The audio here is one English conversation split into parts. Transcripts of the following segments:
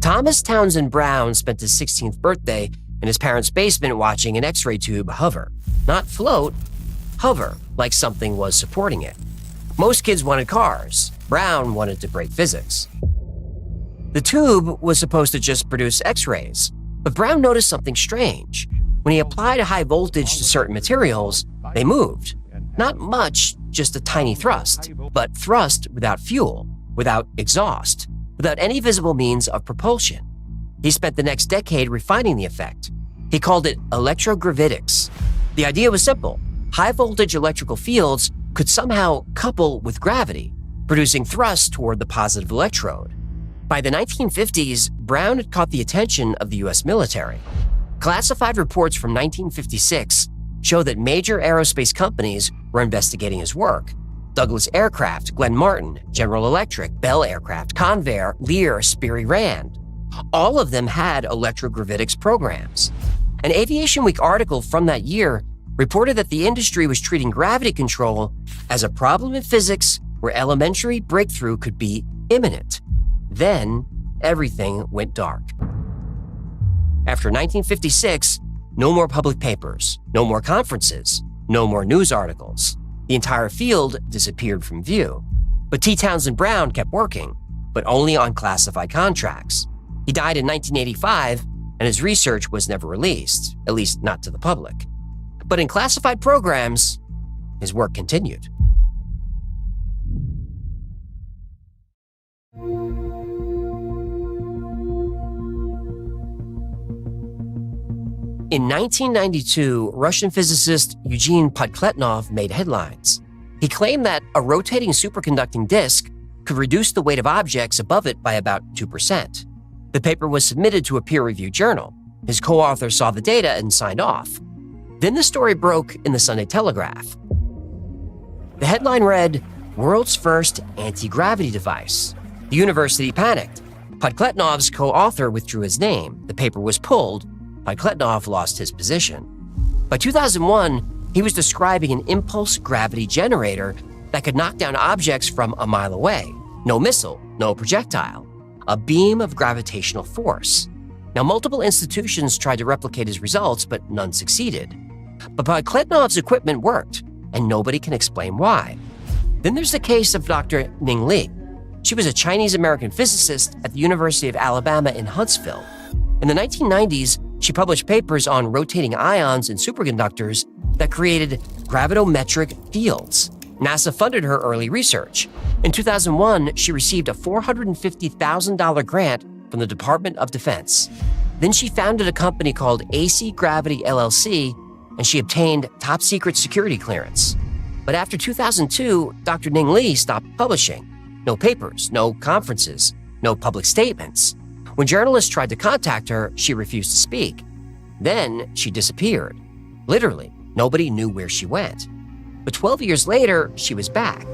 Thomas Townsend Brown spent his 16th birthday in his parents' basement watching an X-ray tube hover. Not float, hover, like something was supporting it. Most kids wanted cars. Brown wanted to break physics. The tube was supposed to just produce X-rays, but Brown noticed something strange. When he applied a high voltage to certain materials, they moved. Not much, just a tiny thrust, but thrust without fuel, without exhaust, without any visible means of propulsion. He spent the next decade refining the effect. He called it electrogravitics. The idea was simple. High-voltage electrical fields could somehow couple with gravity, producing thrust toward the positive electrode. By the 1950s, Brown had caught the attention of the U.S. military. Classified reports from 1956 show that major aerospace companies were investigating his work. Douglas Aircraft, Glenn Martin, General Electric, Bell Aircraft, Convair, Lear, Sperry Rand. All of them had electrogravitics programs. An Aviation Week article from that year reported that the industry was treating gravity control as a problem in physics where elementary breakthrough could be imminent. Then, everything went dark. After 1956, no more public papers, no more conferences, no more news articles. The entire field disappeared from view. But T. Townsend Brown kept working, but only on classified contracts. He died in 1985, and his research was never released, at least not to the public. But in classified programs, his work continued. In 1992, Russian physicist Eugene Podkletnov made headlines. He claimed that a rotating superconducting disk could reduce the weight of objects above it by about 2%. The paper was submitted to a peer-reviewed journal. His co-author saw the data and signed off. Then the story broke in the Sunday Telegraph. The headline read, "World's First Anti-Gravity Device." The university panicked. Podkletnov's co-author withdrew his name. The paper was pulled. Podkletnov lost his position. By 2001, he was describing an impulse gravity generator that could knock down objects from a mile away. No missile, no projectile. A beam of gravitational force. Now, multiple institutions tried to replicate his results, but none succeeded. But Podkletnov's equipment worked, and nobody can explain why. Then there's the case of Dr. Ning Li. She was a Chinese-American physicist at the University of Alabama in Huntsville. In the 1990s, she published papers on rotating ions in superconductors that created gravimetric fields. NASA funded her early research. In 2001, she received a $450,000 grant from the Department of Defense. Then she founded a company called AC Gravity LLC, and she obtained top-secret security clearance. But after 2002, Dr. Ning Li stopped publishing. No papers, no conferences, no public statements. When journalists tried to contact her, she refused to speak. Then she disappeared. Literally, nobody knew where she went. But 12 years later, she was back.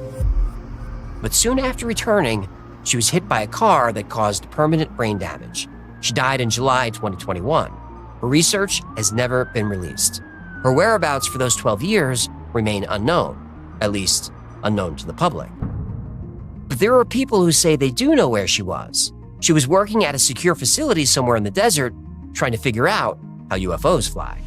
But soon after returning, she was hit by a car that caused permanent brain damage. She died in July 2021. Her research has never been released. Her whereabouts for those 12 years remain unknown, at least unknown to the public. But there are people who say they do know where she was. She was working at a secure facility somewhere in the desert, trying to figure out how UFOs fly.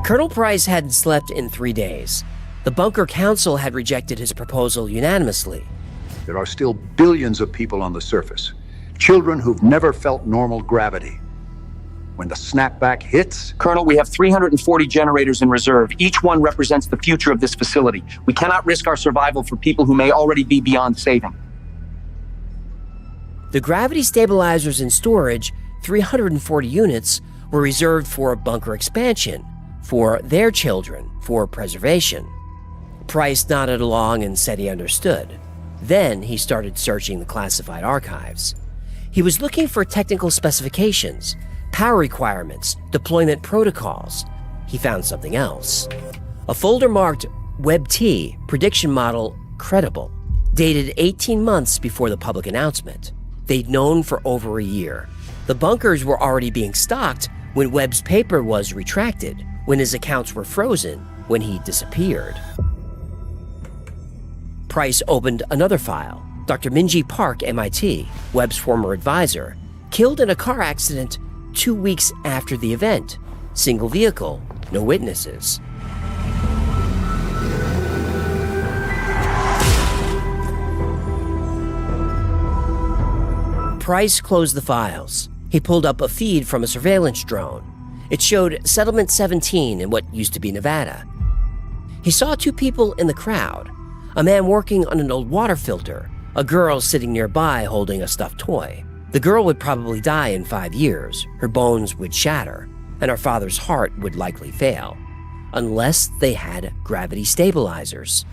Colonel Price hadn't slept in 3 days. The bunker council had rejected his proposal unanimously. There are still billions of people on the surface, children who've never felt normal gravity. When the snapback hits... Colonel, we have 340 generators in reserve. Each one represents the future of this facility. We cannot risk our survival for people who may already be beyond saving. The gravity stabilizers in storage, 340 units, were reserved for bunker expansion, for their children, for preservation. Price nodded along and said he understood. Then he started searching the classified archives. He was looking for technical specifications, power requirements, deployment protocols. He found something else. A folder marked Webb-T prediction model credible, dated 18 months before the public announcement. They'd known for over a year. The bunkers were already being stocked when Webb's paper was retracted, when his accounts were frozen, when he disappeared. Price opened another file. Dr. Minji Park, MIT, Webb's former advisor, killed in a car accident 2 weeks after the event. Single vehicle, no witnesses. Price closed the files. He pulled up a feed from a surveillance drone. It showed Settlement 17 in what used to be Nevada. He saw two people in the crowd, a man working on an old water filter, a girl sitting nearby holding a stuffed toy. The girl would probably die in 5 years, her bones would shatter, and her father's heart would likely fail, unless they had gravity stabilizers.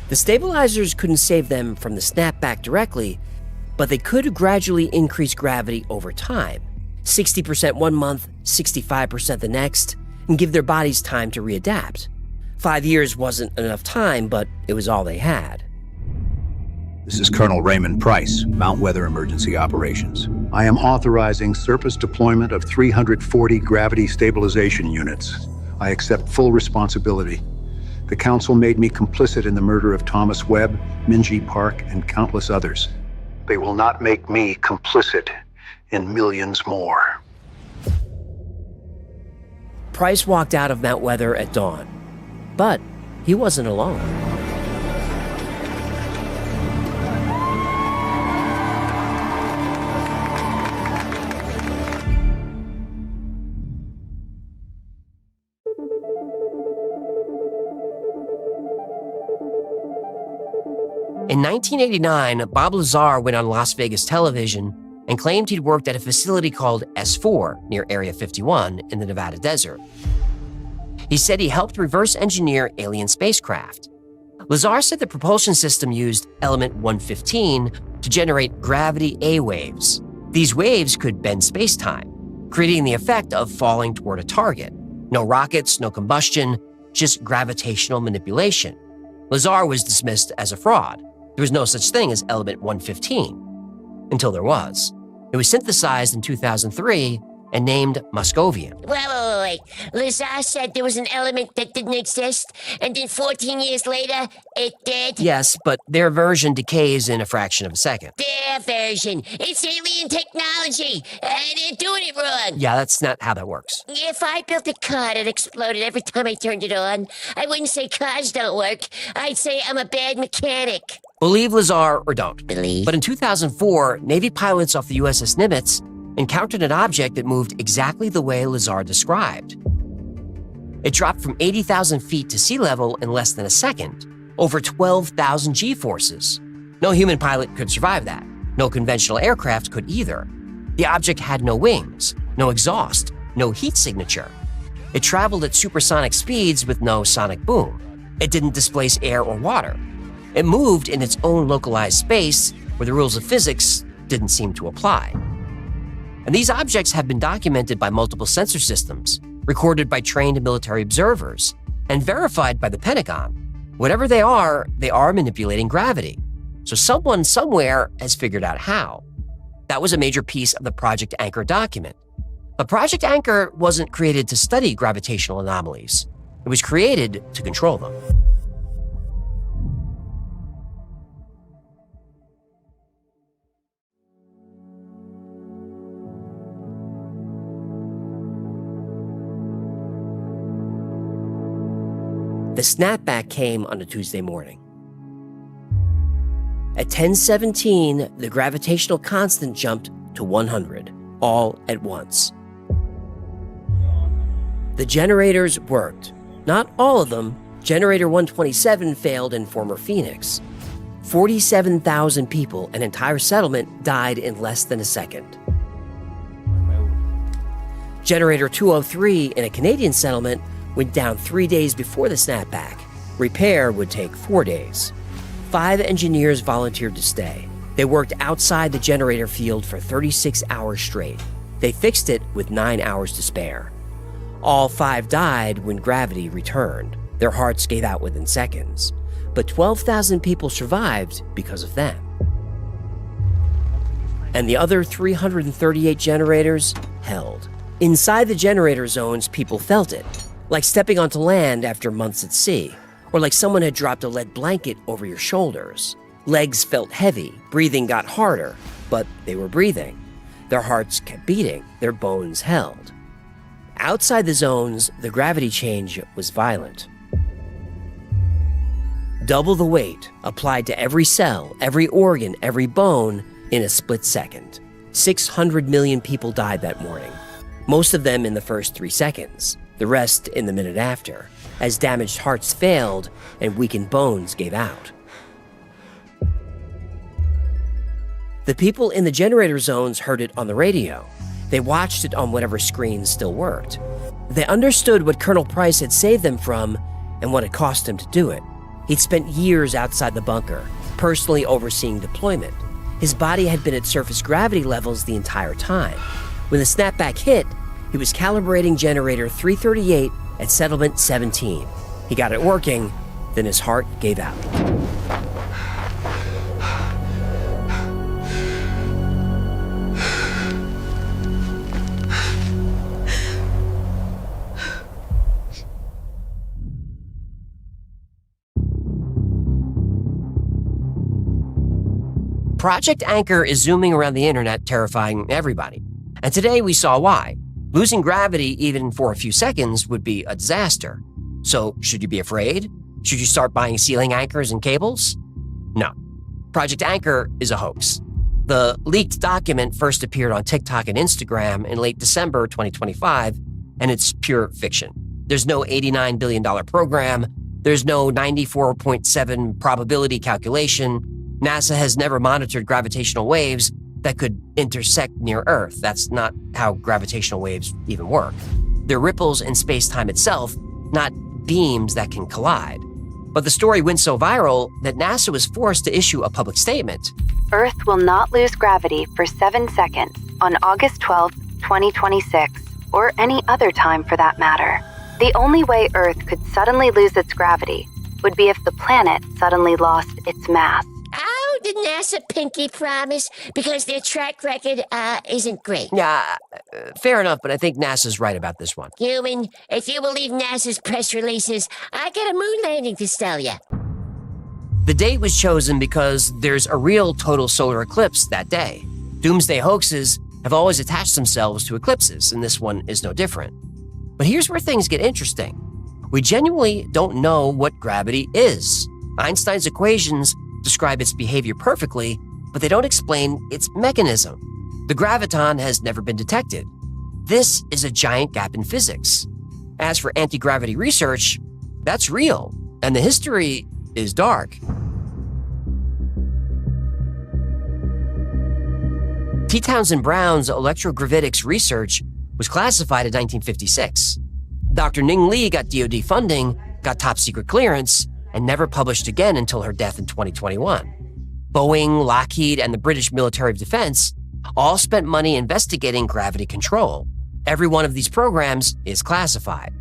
The stabilizers couldn't save them from the snapback directly, but they could gradually increase gravity over time, 60% 1 month, 65% the next, and give their bodies time to readapt. 5 years wasn't enough time, but it was all they had. This is Colonel Raymond Price, Mount Weather Emergency Operations. I am authorizing surface deployment of 340 gravity stabilization units. I accept full responsibility. The Council made me complicit in the murder of Thomas Webb, Minji Park, and countless others. They will not make me complicit in millions more. Price walked out of Mount Weather at dawn, but he wasn't alone. In 1989, Bob Lazar went on Las Vegas television and claimed he'd worked at a facility called S4 near Area 51 in the Nevada desert. He said he helped reverse engineer alien spacecraft. Lazar said the propulsion system used element 115 to generate gravity A waves. These waves could bend space-time, creating the effect of falling toward a target. No rockets, no combustion, just gravitational manipulation. Lazar was dismissed as a fraud. There was no such thing as element 115, until there was. It was synthesized in 2003 and named Moscovian. Wait. Lazar said there was an element that didn't exist, and then 14 years later, it did? Yes, but their version decays in a fraction of a second. Their version. It's alien technology. They're doing it wrong. Yeah, that's not how that works. If I built a car that exploded every time I turned it on, I wouldn't say cars don't work. I'd say I'm a bad mechanic. Believe Lazar or don't. Believe. But in 2004, Navy pilots off the USS Nimitz encountered an object that moved exactly the way Lazar described. It dropped from 80,000 feet to sea level in less than a second, over 12,000 G-forces. No human pilot could survive that. No conventional aircraft could either. The object had no wings, no exhaust, no heat signature. It traveled at supersonic speeds with no sonic boom. It didn't displace air or water. It moved in its own localized space where the rules of physics didn't seem to apply. And these objects have been documented by multiple sensor systems, recorded by trained military observers, and verified by the Pentagon. Whatever they are manipulating gravity. So someone somewhere has figured out how. That was a major piece of the Project Anchor document. But Project Anchor wasn't created to study gravitational anomalies. It was created to control them. The snapback came on a Tuesday morning. At 10:17, the gravitational constant jumped to 100, all at once. The generators worked. Not all of them. Generator 127 failed in former Phoenix. 47,000 people, an entire settlement, died in less than a second. Generator 203 in a Canadian settlement went down 3 days before the snapback. Repair would take 4 days. 5 engineers volunteered to stay. They worked outside the generator field for 36 hours straight. They fixed it with 9 hours to spare. All 5 died when gravity returned. Their hearts gave out within seconds, but 12,000 people survived because of them. And the other 338 generators held. Inside the generator zones, people felt it, like stepping onto land after months at sea, or like someone had dropped a lead blanket over your shoulders. Legs felt heavy, breathing got harder, but they were breathing. Their hearts kept beating, their bones held. Outside the zones, the gravity change was violent. Double the weight applied to every cell, every organ, every bone in a split second. 600 million people died that morning, most of them in the first 3 seconds, the rest in the minute after, as damaged hearts failed and weakened bones gave out. The people in the generator zones heard it on the radio. They watched it on whatever screens still worked. They understood what Colonel Price had saved them from and what it cost him to do it. He'd spent years outside the bunker, personally overseeing deployment. His body had been at surface gravity levels the entire time. When the snapback hit, he was calibrating generator 338 at settlement 17. He got it working, then his heart gave out. Project Anchor is zooming around the internet, terrifying everybody. And today we saw why. Losing gravity, even for a few seconds, would be a disaster. So, should you be afraid? Should you start buying ceiling anchors and cables? No. Project Anchor is a hoax. The leaked document first appeared on TikTok and Instagram in late December 2025, and it's pure fiction. There's no $89 billion program. There's no 94.7 probability calculation. NASA has never monitored gravitational waves that could intersect near Earth. That's not how gravitational waves even work. They're ripples in space-time itself, not beams that can collide. But the story went so viral that NASA was forced to issue a public statement. Earth will not lose gravity for 7 seconds on August 12, 2026, or any other time for that matter. The only way Earth could suddenly lose its gravity would be if the planet suddenly lost its mass. Oh, did NASA pinky promise? Because their track record isn't great. Yeah, fair enough, but I think NASA's right about this one. Human, if you believe NASA's press releases, I got a moon landing to tell you. The date was chosen because there's a real total solar eclipse that day. Doomsday hoaxes have always attached themselves to eclipses, and this one is no different. But here's where things get interesting. We genuinely don't know what gravity is. Einstein's equations describe its behavior perfectly, but they don't explain its mechanism. The graviton has never been detected. This is a giant gap in physics. As for anti-gravity research, that's real, and the history is dark. T. Townsend Brown's electrogravitics research was classified in 1956. Dr. Ning Li got DoD funding, got top-secret clearance, and never published again until her death in 2021. Boeing, Lockheed, and the British Military of Defense all spent money investigating gravity control. Every one of these programs is classified.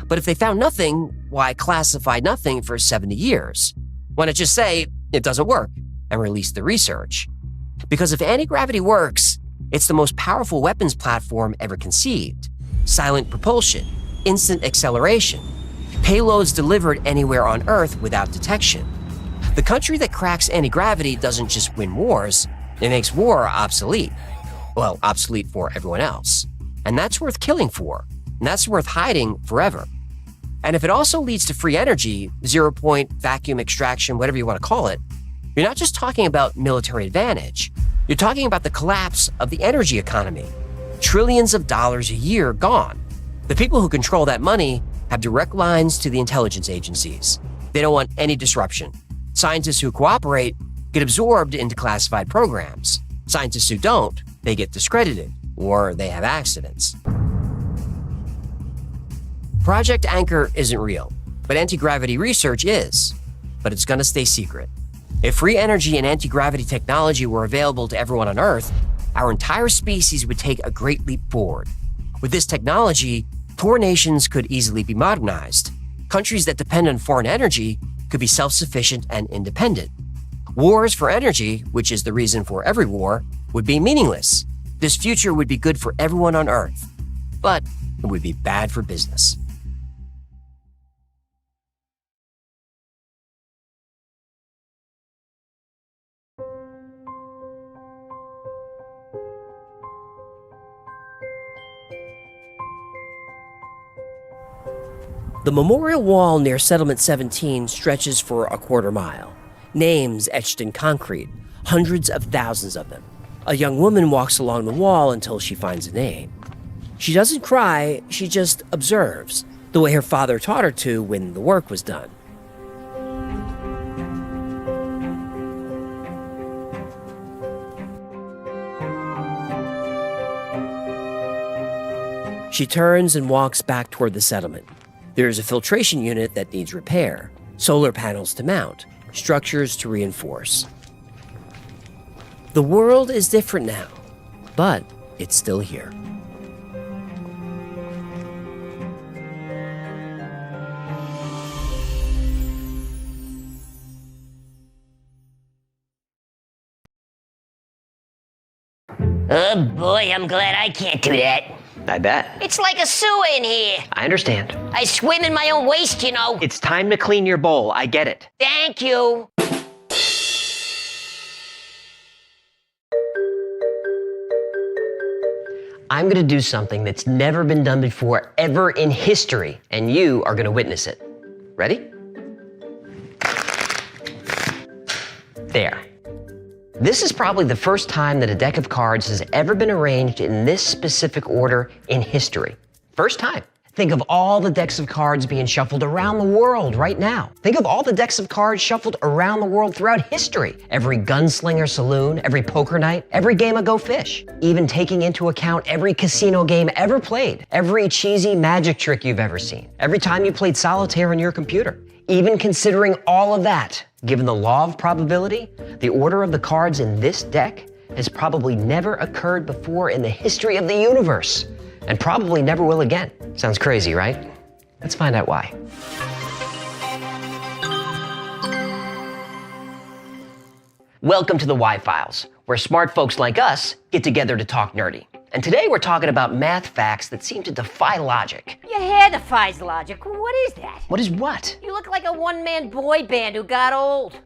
But if they found nothing, why classify nothing for 70 years? Why not just say, it doesn't work, and release the research? Because if anti-gravity works, it's the most powerful weapons platform ever conceived. Silent propulsion, instant acceleration, payloads delivered anywhere on Earth without detection. The country that cracks anti-gravity doesn't just win wars, it makes war obsolete. Well, obsolete for everyone else. And that's worth killing for, and that's worth hiding forever. And if it also leads to free energy, zero-point vacuum extraction, whatever you want to call it, you're not just talking about military advantage. You're talking about the collapse of the energy economy. Trillions of dollars a year gone. The people who control that money have direct lines to the intelligence agencies. They don't want any disruption. Scientists who cooperate get absorbed into classified programs. Scientists who don't, they get discredited, or they have accidents. Project Anchor isn't real, but anti-gravity research is. But it's gonna stay secret. If free energy and anti-gravity technology were available to everyone on Earth, our entire species would take a great leap forward. With this technology, poor nations could easily be modernized. Countries that depend on foreign energy could be self-sufficient and independent. Wars for energy, which is the reason for every war, would be meaningless. This future would be good for everyone on Earth, but it would be bad for business. The memorial wall near Settlement 17 stretches for a quarter mile. Names etched in concrete, hundreds of thousands of them. A young woman walks along the wall until she finds a name. She doesn't cry, she just observes, the way her father taught her to when the work was done. She turns and walks back toward the settlement. There is a filtration unit that needs repair, solar panels to mount, structures to reinforce. The world is different now, but it's still here. Oh boy, I'm glad I can't do that. I bet. It's like a sewer in here. I understand. I swim in my own waste, you know. It's time to clean your bowl. I get it. Thank you. I'm gonna do something that's never been done before, ever in history, and you are gonna witness it. Ready? There. This is probably the first time that a deck of cards has ever been arranged in this specific order in history. First time. Think of all the decks of cards being shuffled around the world right now. Think of all the decks of cards shuffled around the world throughout history. Every gunslinger saloon, every poker night, every game of Go Fish. Even taking into account every casino game ever played, every cheesy magic trick you've ever seen, every time you played solitaire on your computer. Even considering all of that, given the law of probability, the order of the cards in this deck has probably never occurred before in the history of the universe, and probably never will again. Sounds crazy, right? Let's find out why. Welcome to the Y-Files, where smart folks like us get together to talk nerdy. And today we're talking about math facts that seem to defy logic. Your hair defies logic. What is that? What is what? You look like a one-man boy band who got old.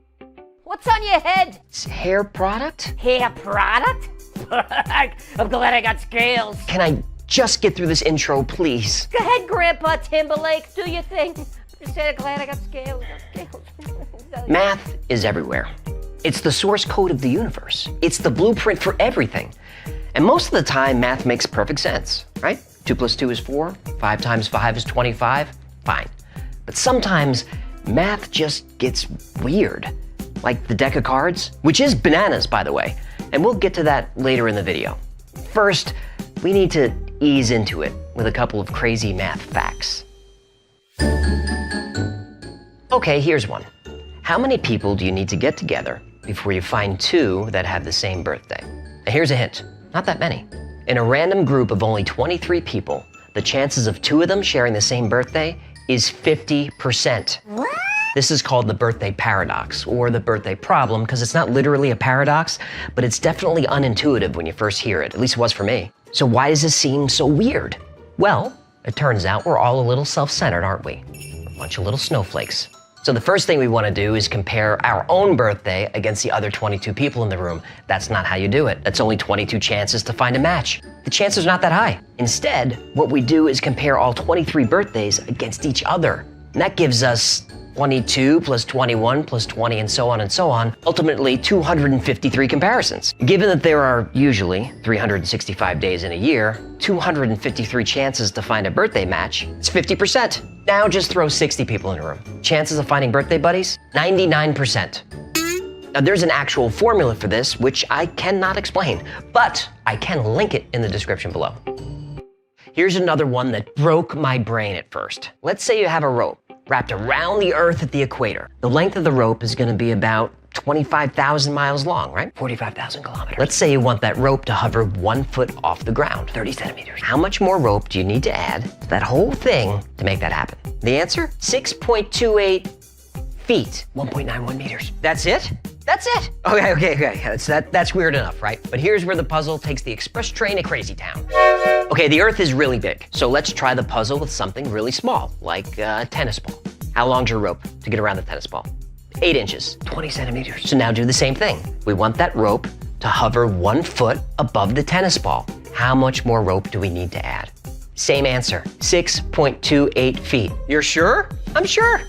What's on your head? It's hair product? Hair product? I'm glad I got scales. Can I just get through this intro, please? Go ahead, Grandpa Timberlake. Do your thing. Just said glad I got scales. Math is everywhere. It's the source code of the universe. It's the blueprint for everything. And most of the time, math makes perfect sense, right? 2 + 2 is 4, 5 × 5 is 25, fine. But sometimes, math just gets weird. Like the deck of cards, which is bananas, by the way. And we'll get to that later in the video. First, we need to ease into it with a couple of crazy math facts. Okay, here's one. How many people do you need to get together before you find 2 that have the same birthday? Now here's a hint. Not that many. In a random group of only 23 people, the chances of 2 of them sharing the same birthday is 50%. What? This is called the birthday paradox, or the birthday problem, because it's not literally a paradox, but it's definitely unintuitive when you first hear it. At least it was for me. So why does this seem so weird? Well, it turns out we're all a little self-centered, aren't we? A bunch of little snowflakes. So the first thing we want to do is compare our own birthday against the other 22 people in the room. That's not how you do it. That's only 22 chances to find a match. The chances are not that high. Instead, what we do is compare all 23 birthdays against each other. And that gives us 22 plus 21 plus 20 and so on, ultimately 253 comparisons. Given that there are usually 365 days in a year, 253 chances to find a birthday match, it's 50%. Now just throw 60 people in a room. Chances of finding birthday buddies? 99%. Now there's an actual formula for this, which I cannot explain, but I can link it in the description below. Here's another one that broke my brain at first. Let's say you have a rope wrapped around the Earth at the equator. The length of the rope is going to be about 25,000 miles long, right? 45,000 kilometers. Let's say you want that rope to hover 1 foot off the ground, 30 centimeters. How much more rope do you need to add to that whole thing to make that happen? The answer? 6.28 feet, 1.91 meters. That's it? That's it. Okay. That's weird enough, right? But here's where the puzzle takes the express train to Crazy Town. Okay, the Earth is really big, so let's try the puzzle with something really small, like a tennis ball. How long's your rope to get around the tennis ball? 8 inches, 20 centimeters. So now do the same thing. We want that rope to hover 1 foot above the tennis ball. How much more rope do we need to add? Same answer, 6.28 feet. You're sure? I'm sure.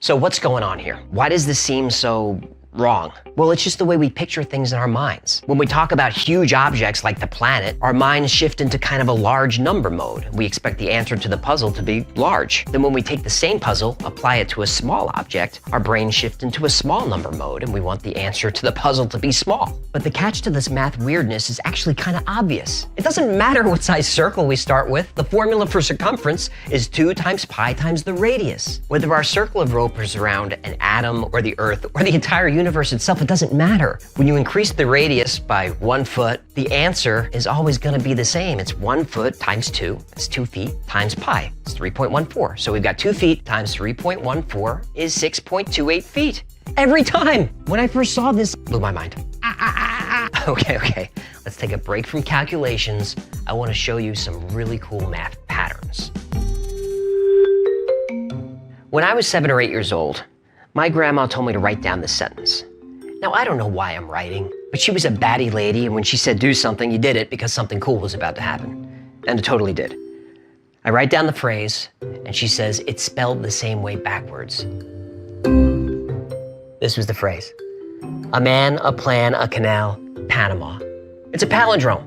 So what's going on here? Why does this seem so wrong? Well, it's just the way we picture things in our minds. When we talk about huge objects like the planet, our minds shift into kind of a large number mode. We expect the answer to the puzzle to be large. Then when we take the same puzzle, apply it to a small object, our brains shift into a small number mode and we want the answer to the puzzle to be small. But the catch to this math weirdness is actually kind of obvious. It doesn't matter what size circle we start with. The formula for circumference is 2 times pi times the radius. Whether our circle of rope is around an atom or the Earth or the entire universe itself, it doesn't matter. When you increase the radius by 1 foot, the answer is always going to be the same. It's 1 foot times 2, that's 2 feet, times pi, it's 3.14. So we've got 2 feet times 3.14 is 6.28 feet. Every time. When I first saw this, blew my mind. Okay, let's take a break from calculations. I want to show you some really cool math patterns. When I was 7 or 8 years old, my grandma told me to write down this sentence. Now, I don't know why I'm writing, but she was a batty lady, and when she said do something, you did it because something cool was about to happen. And it totally did. I write down the phrase, and she says, it's spelled the same way backwards. This was the phrase. A man, a plan, a canal, Panama. It's a palindrome.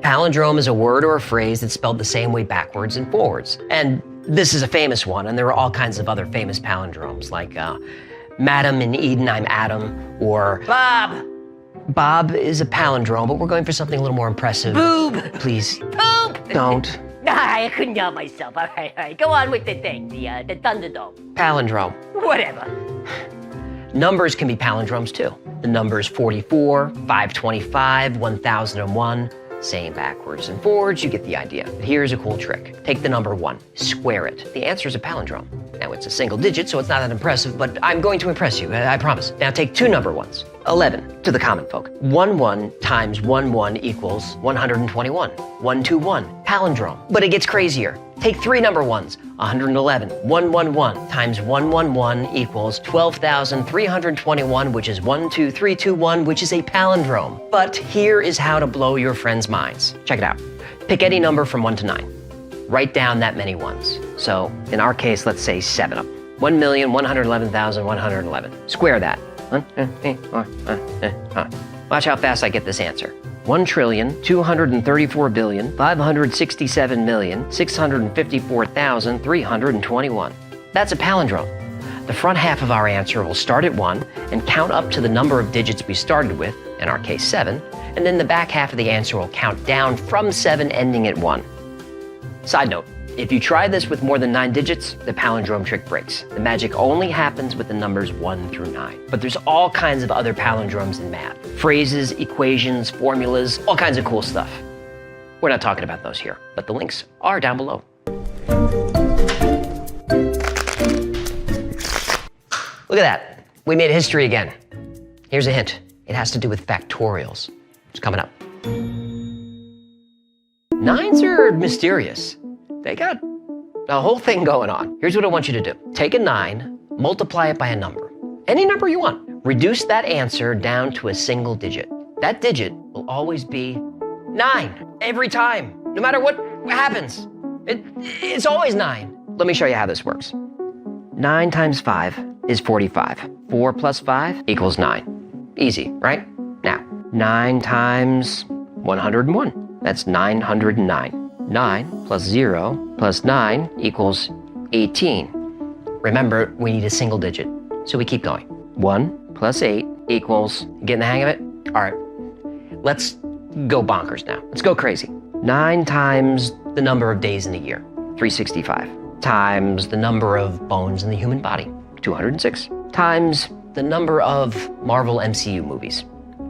Palindrome is a word or a phrase that's spelled the same way backwards and forwards. And this is a famous one, and there are all kinds of other famous palindromes, like Madam in Eden, I'm Adam, or Bob! Bob is a palindrome, but we're going for something a little more impressive. Boob! Please, Poop! don't. I couldn't help myself. All right. Go on with the thing, the Thunderdome. Palindrome. Whatever. Numbers can be palindromes too. The numbers 44, 525, 1001. Same backwards and forwards, you get the idea. But here's a cool trick. Take the number 1, square it. The answer is a palindrome. Now it's a single digit, so it's not that impressive, but I'm going to impress you, I promise. Now take 2 number 1s. 11, to the common folk. 11 times 11 equals 121. 121, palindrome. But it gets crazier. Take 3 number 1s. 111. 111 times 111 equals 12,321, which is 12321, which is a palindrome. But here is how to blow your friends' minds. Check it out. Pick any number from 1 to 9. Write down that many ones. So in our case, let's say 7 of them. 1,111,111. Square that. Watch how fast I get this answer. 1,234,567,654,321. That's a palindrome. The front half of our answer will start at 1 and count up to the number of digits we started with, in our case 7, and then the back half of the answer will count down from 7, ending at 1. Side note, if you try this with more than 9 digits, the palindrome trick breaks. The magic only happens with the numbers 1 through 9. But there's all kinds of other palindromes in math. Phrases, equations, formulas, all kinds of cool stuff. We're not talking about those here, but the links are down below. Look at that. We made history again. Here's a hint. It has to do with factorials. It's coming up. 9s are mysterious. They got a whole thing going on. Here's what I want you to do. Take a 9, multiply it by a number. Any number you want. Reduce that answer down to a single digit. That digit will always be 9 every time, no matter what happens. It's always 9. Let me show you how this works. 9 times 5 is 45. 4 plus 5 equals 9. Easy, right? Now, 9 times 101. That's 909. 9 plus 0 plus 9 equals 18. Remember, we need a single digit, so we keep going. 1 plus 8 equals, getting the hang of it? All right, let's go bonkers now. Let's go crazy. 9 times the number of days in a year, 365, times the number of bones in the human body, 206, times the number of Marvel MCU movies?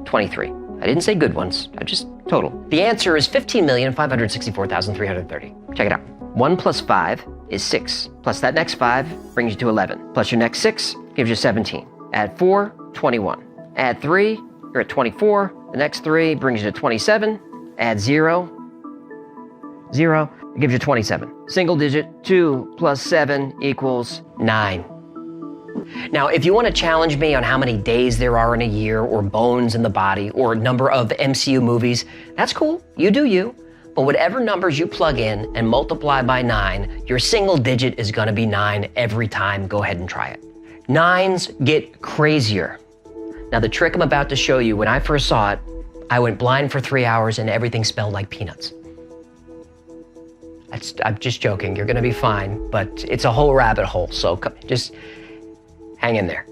23. I didn't say good ones, I just total. The answer is 15,564,330. Check it out. 1 plus 5 is 6, plus that next 5 brings you to 11, plus your next 6 gives you 17. Add 4, 21. Add 3, you're at 24. The next 3 brings you to 27. Add 0, 0, it gives you 27. Single digit, 2 plus 7 equals 9. Now, if you want to challenge me on how many days there are in a year, or bones in the body, or number of MCU movies, that's cool, you do you. But whatever numbers you plug in and multiply by 9, your single digit is gonna be 9 every time. Go ahead and try it. 9s get crazier. Now, the trick I'm about to show you, when I first saw it, I went blind for 3 hours and everything smelled like peanuts. I'm just joking, you're gonna be fine, but it's a whole rabbit hole, so just hang in there.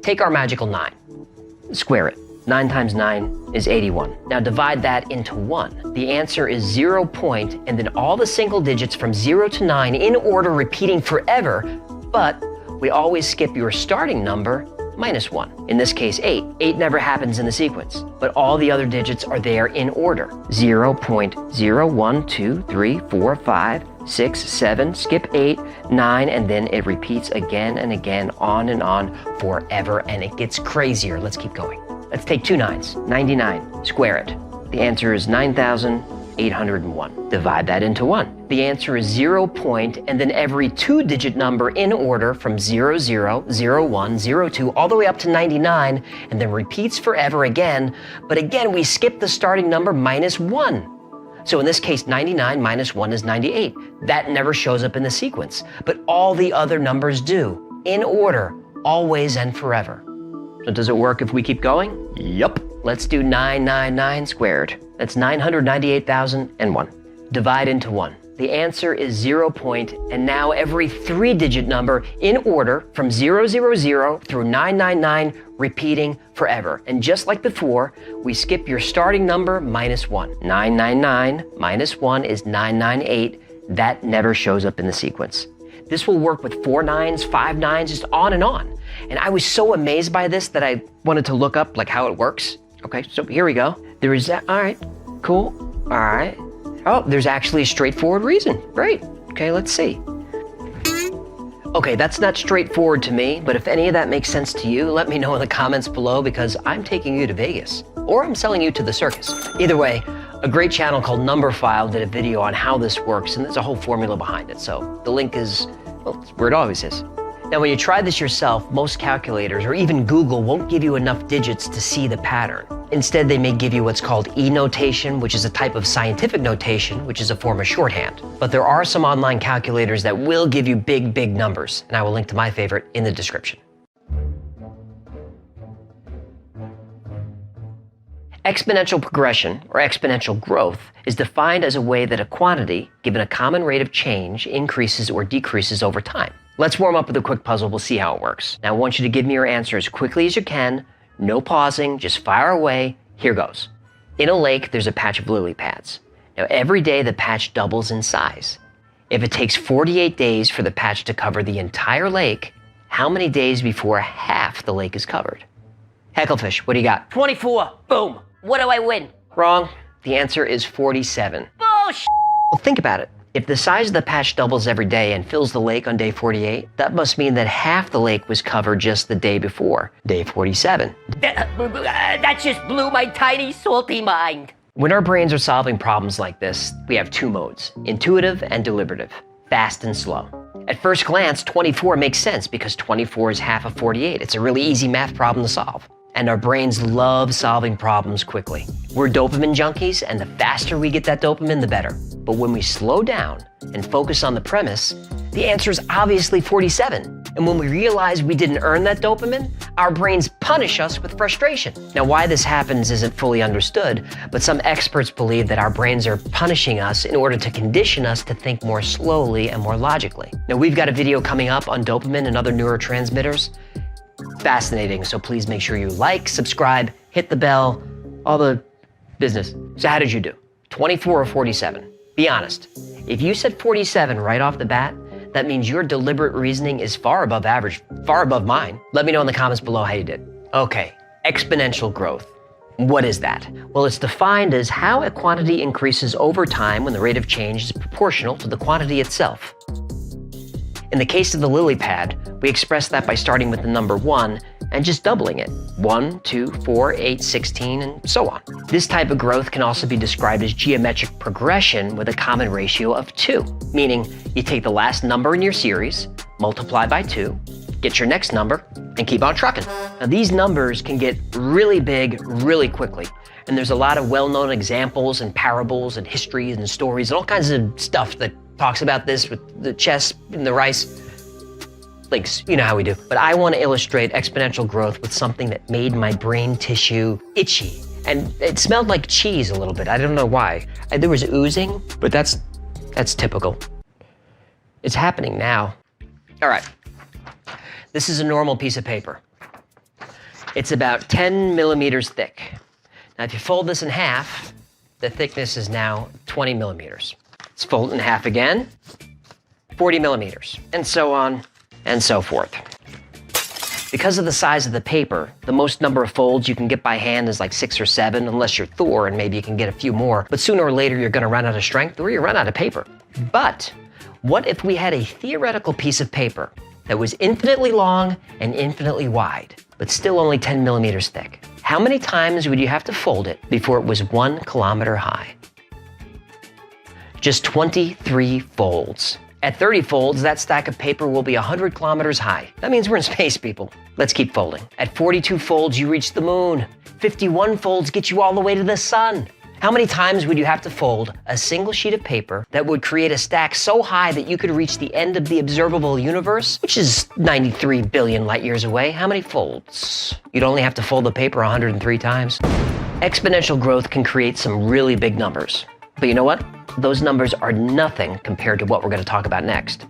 Take our magical 9, square it. 9 times 9 is 81. Now divide that into 1. The answer is 0 point, and then all the single digits from 0 to 9 in order, repeating forever, but we always skip your starting number minus 1. In this case, 8. 8 never happens in the sequence, but all the other digits are there in order. 0.012345 6, 7, skip 8, 9, and then it repeats again and again, on and on forever, and it gets crazier. Let's keep going. Let's take 2 9s, 99, square it. The answer is 9,801. Divide that into 1. The answer is 0 point, and then every 2-digit number in order from 00, 01, 02, all the way up to 99, and then repeats forever again, but again, we skip the starting number minus 1. So in this case, 99 minus 1 is 98. That never shows up in the sequence, but all the other numbers do, in order, always and forever. So does it work if we keep going? Yup. Let's do 999 squared. That's 998,001. Divide into 1. The answer is 0 point, and now every 3-digit number in order from 000 through 999, repeating forever. And just like before, we skip your starting number minus 1. 999 minus 1 is 998. That never shows up in the sequence. This will work with 4 9s, 5 9s, just on and on. And I was so amazed by this that I wanted to look up like how it works. Okay, so here we go. There is that, all right, cool, all right. Oh, there's actually a straightforward reason. Great. Okay, let's see. Okay, that's not straightforward to me, but if any of that makes sense to you, let me know in the comments below, because I'm taking you to Vegas, or I'm selling you to the circus. Either way, a great channel called Numberphile did a video on how this works, and there's a whole formula behind it. So the link is, well, it's where it always is. Now, when you try this yourself, most calculators, or even Google, won't give you enough digits to see the pattern. Instead, they may give you what's called E-notation, which is a type of scientific notation, which is a form of shorthand. But there are some online calculators that will give you big, big numbers, and I will link to my favorite in the description. Exponential progression, or exponential growth, is defined as a way that a quantity, given a common rate of change, increases or decreases over time. Let's warm up with a quick puzzle. We'll see how it works. Now, I want you to give me your answer as quickly as you can. No pausing, just fire away. Here goes. In a lake, there's a patch of lily pads. Now, every day the patch doubles in size. If it takes 48 days for the patch to cover the entire lake, how many days before half the lake is covered? Hecklefish, what do you got? 24. Boom. What do I win? Wrong. The answer is 47. Bullshit. Well, think about it. If the size of the patch doubles every day and fills the lake on day 48, that must mean that half the lake was covered just the day before, day 47. That just blew my tiny, salty mind. When our brains are solving problems like this, we have 2 modes, intuitive and deliberative, fast and slow. At first glance, 24 makes sense because 24 is half of 48. It's a really easy math problem to solve. And our brains love solving problems quickly. We're dopamine junkies, and the faster we get that dopamine, the better. But when we slow down and focus on the premise, the answer is obviously 47. And when we realize we didn't earn that dopamine, our brains punish us with frustration. Now, why this happens isn't fully understood, but some experts believe that our brains are punishing us in order to condition us to think more slowly and more logically. Now, we've got a video coming up on dopamine and other neurotransmitters. Fascinating, so please make sure you like, subscribe, hit the bell, all the business. So how did you do? 24 or 47? Be honest. If you said 47 right off the bat, that means your deliberate reasoning is far above average, far above mine. Let me know in the comments below how you did. Okay, exponential growth. What is that? Well, it's defined as how a quantity increases over time when the rate of change is proportional to the quantity itself. In the case of the lily pad, we express that by starting with the number 1 and just doubling it. 1, 2, 4, 8, 16, and so on. This type of growth can also be described as geometric progression with a common ratio of 2, meaning you take the last number in your series, multiply by 2, get your next number, and keep on trucking. Now these numbers can get really big really quickly, and there's a lot of well-known examples and parables and histories and stories and all kinds of stuff that talks about this with the chess and the rice. Links, you know how we do. But I want to illustrate exponential growth with something that made my brain tissue itchy. And it smelled like cheese a little bit. I don't know why. There was oozing, but that's typical. It's happening now. All right. This is a normal piece of paper. It's about 10 millimeters thick. Now, if you fold this in half, the thickness is now 20 millimeters. Let's fold it in half again, 40 millimeters, and so on and so forth. Because of the size of the paper, the most number of folds you can get by hand is like 6 or 7, unless you're Thor and maybe you can get a few more. But sooner or later, you're gonna run out of strength or you run out of paper. But what if we had a theoretical piece of paper that was infinitely long and infinitely wide, but still only 10 millimeters thick? How many times would you have to fold it before it was 1 kilometer high? Just 23 folds. At 30 folds, that stack of paper will be 100 kilometers high. That means we're in space, people. Let's keep folding. At 42 folds, you reach the moon. 51 folds get you all the way to the sun. How many times would you have to fold a single sheet of paper that would create a stack so high that you could reach the end of the observable universe, which is 93 billion light years away? How many folds? You'd only have to fold the paper 103 times. Exponential growth can create some really big numbers. But you know what? Those numbers are nothing compared to what we're going to talk about next,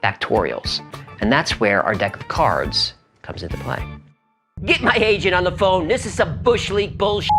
factorials. And that's where our deck of cards comes into play. Get my agent on the phone. This is some bush league bullshit.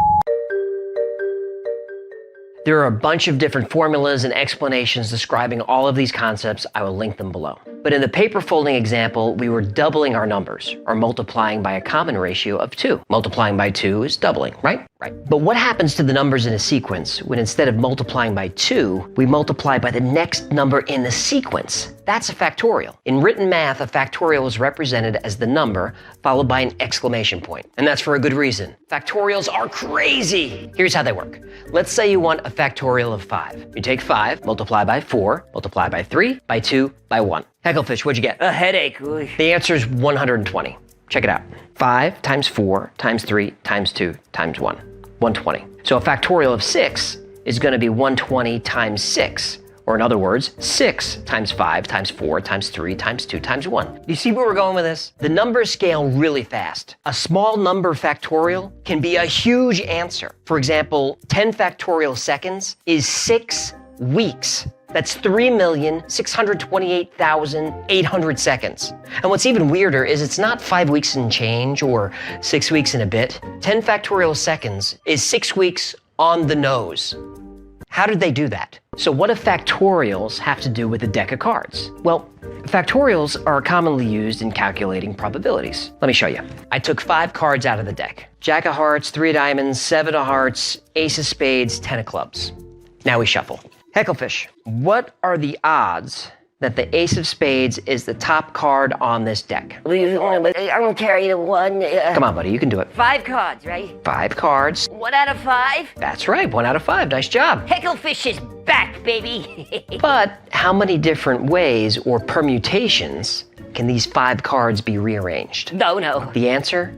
There are a bunch of different formulas and explanations describing all of these concepts. I will link them below. But in the paper folding example, we were doubling our numbers, or multiplying by a common ratio of 2. Multiplying by 2 is doubling, right? Right. But what happens to the numbers in a sequence when instead of multiplying by 2, we multiply by the next number in the sequence? That's a factorial. In written math, a factorial is represented as the number followed by an exclamation point. And that's for a good reason. Factorials are crazy. Here's how they work. Let's say you want a factorial of 5. You take 5, multiply by 4, multiply by 3, by 2, by 1. Hecklefish, what'd you get? A headache. The answer is 120. Check it out. 5 times 4 times 3 times 2 times 1. 120. So a factorial of 6 is going to be 120 times 6. Or in other words, 6 times 5 times 4 times 3 times 2 times 1. You see where we're going with this? The numbers scale really fast. A small number factorial can be a huge answer. For example, 10 factorial seconds is 6 weeks. That's 3,628,800 seconds. And what's even weirder is it's not 5 weeks and change or 6 weeks and a bit. 10 factorial seconds is 6 weeks on the nose. How did they do that? So what do factorials have to do with a deck of cards? Well, factorials are commonly used in calculating probabilities. Let me show you. I took 5 cards out of the deck. Jack of hearts, 3 of diamonds, 7 of hearts, ace of spades, 10 of clubs. Now we shuffle. Hecklefish, what are the odds that the ace of spades is the top card on this deck? I'm gonna carry the 1. Come on, buddy, you can do it. 5 cards, right? 5 cards. 1 out of 5? That's right, 1 out of 5. Nice job. Hecklefish is back, baby. But how many different ways or permutations can these 5 cards be rearranged? No. The answer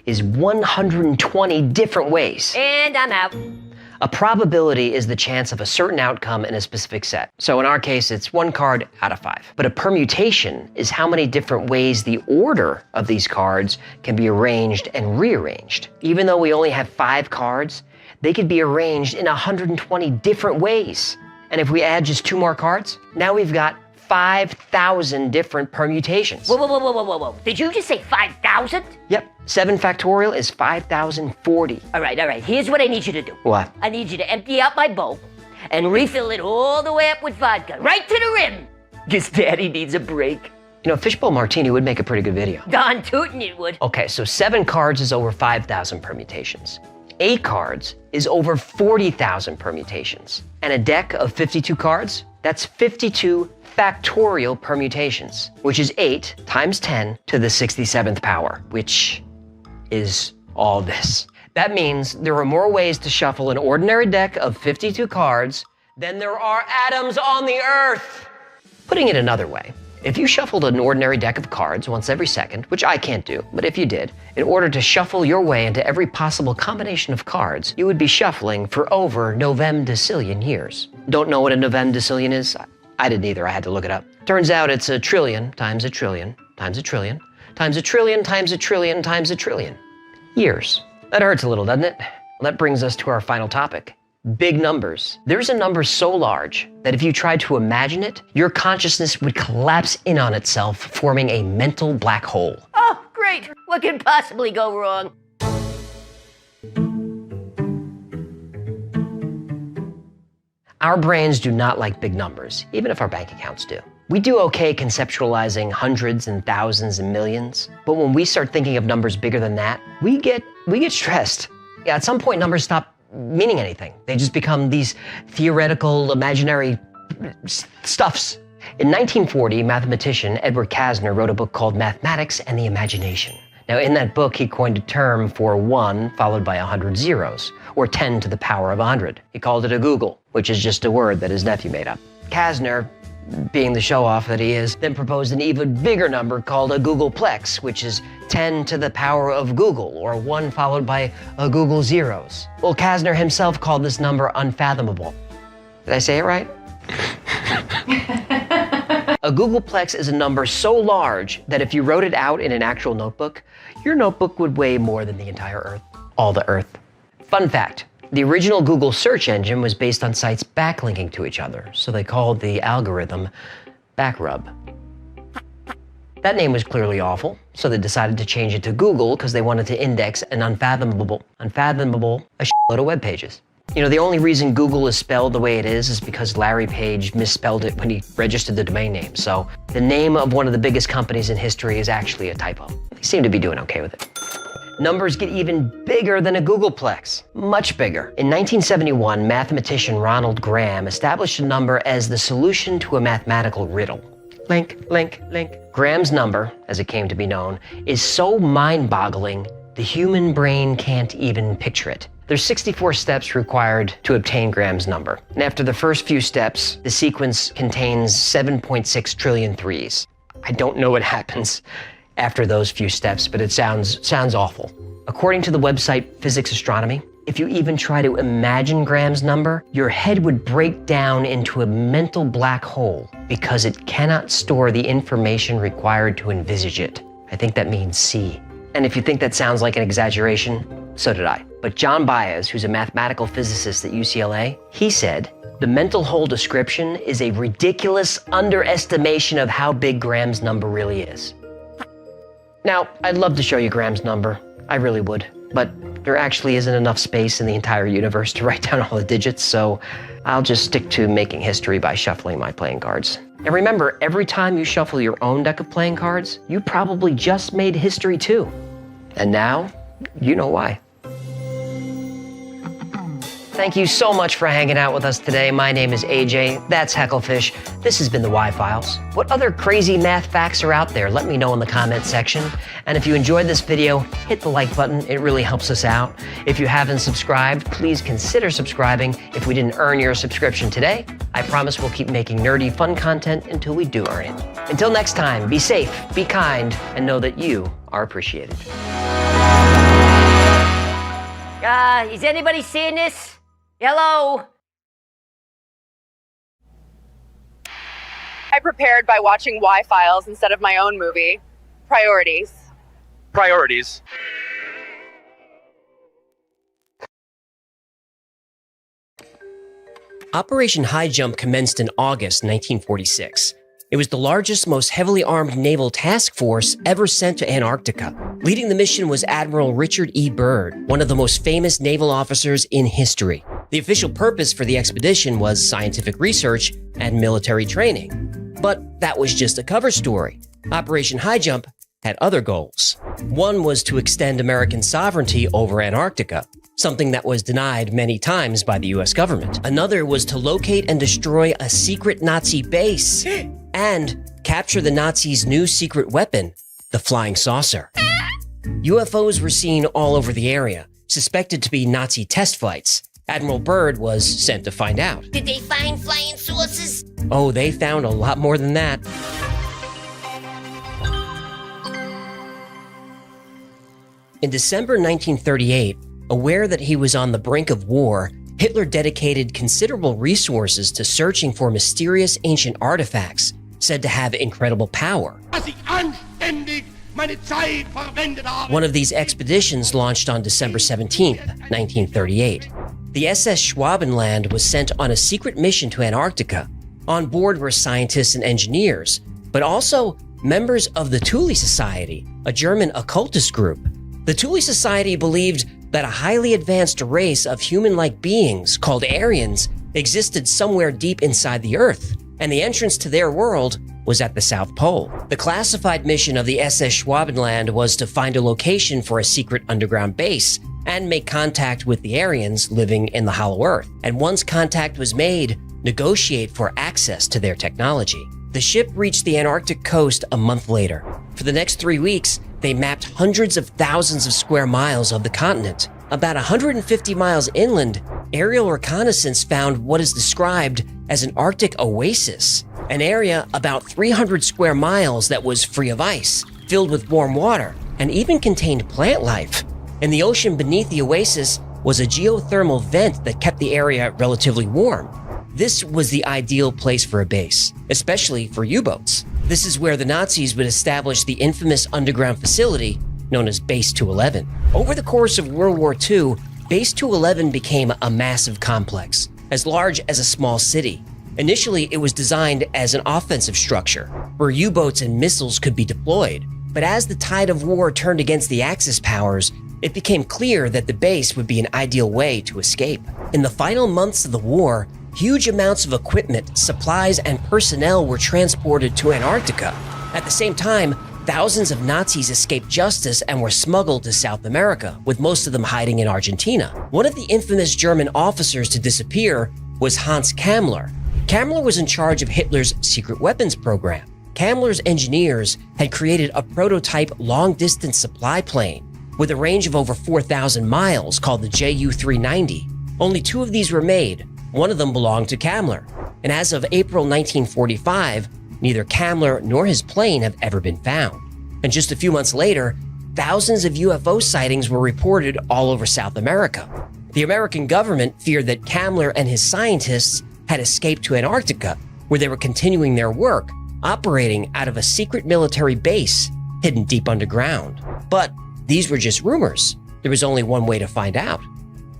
is 120 different ways. And I'm out. A probability is the chance of a certain outcome in a specific set. So in our case, it's 1 card out of 5. But a permutation is how many different ways the order of these cards can be arranged and rearranged. Even though we only have 5 cards, they could be arranged in 120 different ways. And if we add just 2 more cards, now we've got 5,000 different permutations. Whoa. Did you just say 5,000? Yep. 7 factorial is 5,040. All right. Here's what I need you to do. What? I need you to empty out my bowl and refill it all the way up with vodka, right to the rim. Guess Daddy needs a break. You know, Fishbowl Martini would make a pretty good video. Don tootin' it would. Okay, so 7 cards is over 5,000 permutations. 8 cards is over 40,000 permutations. And a deck of 52 cards, that's 52 factorial permutations, which is 8 times 10 to the 67th power, which is all this. That means there are more ways to shuffle an ordinary deck of 52 cards than there are atoms on the Earth. Putting it another way, if you shuffled an ordinary deck of cards once every second, which I can't do, but if you did, in order to shuffle your way into every possible combination of cards, you would be shuffling for over novemdecillion years. Don't know what a novemdecillion is? I didn't either, I had to look it up. Turns out it's a trillion times a trillion times a trillion times a trillion times a trillion times a trillion years. That hurts a little, doesn't it? Well, that brings us to our final topic. Big numbers. There's a number so large that if you tried to imagine it, your consciousness would collapse in on itself, forming a mental black hole. Oh, great. What could possibly go wrong? Our brains do not like big numbers, even if our bank accounts do. We do okay conceptualizing hundreds and thousands and millions, but when we start thinking of numbers bigger than that, we get stressed. Yeah, at some point, numbers stop meaning anything. They just become these theoretical, imaginary stuffs. In 1940, mathematician Edward Kasner wrote a book called Mathematics and the Imagination. Now, in that book, he coined a term for 1 followed by 100 zeros, or 10 to the power of 100. He called it a googol, which is just a word that his nephew made up. Kasner, being the show-off that he is, then proposed an even bigger number called a googolplex, which is 10 to the power of Google, or 1 followed by a googol zeros. Well, Kasner himself called this number unfathomable. Did I say it right? A googolplex is a number so large that if you wrote it out in an actual notebook, your notebook would weigh more than the entire Earth. All the Earth. Fun fact. The original Google search engine was based on sites backlinking to each other, so they called the algorithm backrub. That name was clearly awful, so they decided to change it to Google because they wanted to index an unfathomable a shitload of web pages. You know, the only reason Google is spelled the way it is because Larry Page misspelled it when he registered the domain name, so the name of one of the biggest companies in history is actually a typo. They seem to be doing okay with it. Numbers get even bigger than a googolplex, much bigger. In 1971, mathematician Ronald Graham established a number as the solution to a mathematical riddle. Link, link, link. Graham's number, as it came to be known, is so mind-boggling, the human brain can't even picture it. There's 64 steps required to obtain Graham's number. And after the first few steps, the sequence contains 7.6 trillion threes. I don't know what happens after those few steps, but it sounds awful. According to the website Physics Astronomy, if you even try to imagine Graham's number, your head would break down into a mental black hole because it cannot store the information required to envisage it. I think that means see. And if you think that sounds like an exaggeration, so did I. But John Baez, who's a mathematical physicist at UCLA, he said, the mental hole description is a ridiculous underestimation of how big Graham's number really is. Now, I'd love to show you Graham's number. I really would. But there actually isn't enough space in the entire universe to write down all the digits, so I'll just stick to making history by shuffling my playing cards. And remember, every time you shuffle your own deck of playing cards, you probably just made history too. And now, you know why. Thank you so much for hanging out with us today. My name is AJ, that's Hecklefish. This has been the Y-Files. What other crazy math facts are out there? Let me know in the comment section. And if you enjoyed this video, hit the like button. It really helps us out. If you haven't subscribed, please consider subscribing. If we didn't earn your subscription today, I promise we'll keep making nerdy, fun content until we do earn it. Until next time, be safe, be kind, and know that you are appreciated. Is anybody seeing this? Hello? I prepared by watching Y-Files instead of my own movie. Priorities. Priorities. Operation High Jump commenced in August 1946. It was the largest, most heavily armed naval task force ever sent to Antarctica. Leading the mission was Admiral Richard E. Byrd, one of the most famous naval officers in history. The official purpose for the expedition was scientific research and military training. But that was just a cover story. Operation High Jump had other goals. One was to extend American sovereignty over Antarctica, something that was denied many times by the US government. Another was to locate and destroy a secret Nazi base and capture the Nazis' new secret weapon, the flying saucer. UFOs were seen all over the area, suspected to be Nazi test flights. Admiral Byrd was sent to find out. Did they find flying saucers? Oh, they found a lot more than that. In December 1938, aware that he was on the brink of war, Hitler dedicated considerable resources to searching for mysterious ancient artifacts said to have incredible power. One of these expeditions launched on December 17, 1938. The SS Schwabenland was sent on a secret mission to Antarctica. On board were scientists and engineers, but also members of the Thule Society, a German occultist group. The Thule Society believed that a highly advanced race of human-like beings called Aryans existed somewhere deep inside the Earth, and the entrance to their world was at the South Pole. The classified mission of the SS Schwabenland was to find a location for a secret underground base and make contact with the Aryans living in the Hollow Earth. And once contact was made, negotiate for access to their technology. The ship reached the Antarctic coast a month later. For the next 3 weeks, they mapped hundreds of thousands of square miles of the continent. About 150 miles inland, aerial reconnaissance found what is described as an Arctic oasis, an area about 300 square miles that was free of ice, filled with warm water, and even contained plant life. In the ocean beneath the oasis was a geothermal vent that kept the area relatively warm. This was the ideal place for a base, especially for U-boats. This is where the Nazis would establish the infamous underground facility known as Base 211. Over the course of World War II, Base 211 became a massive complex, as large as a small city. Initially, it was designed as an offensive structure, where U-boats and missiles could be deployed. But as the tide of war turned against the Axis powers, it became clear that the base would be an ideal way to escape. In the final months of the war, huge amounts of equipment, supplies, and personnel were transported to Antarctica. At the same time, thousands of Nazis escaped justice and were smuggled to South America, with most of them hiding in Argentina. One of the infamous German officers to disappear was Hans Kammler. Kammler was in charge of Hitler's secret weapons program. Kammler's engineers had created a prototype long-distance supply plane with a range of over 4,000 miles called the Ju-390. Only 2 of these were made. One of them belonged to Kammler. And as of April 1945, neither Kammler nor his plane have ever been found. And just a few months later, thousands of UFO sightings were reported all over South America. The American government feared that Kammler and his scientists had escaped to Antarctica, where they were continuing their work, operating out of a secret military base hidden deep underground. But these were just rumors. There was only one way to find out.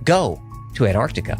Go to Antarctica.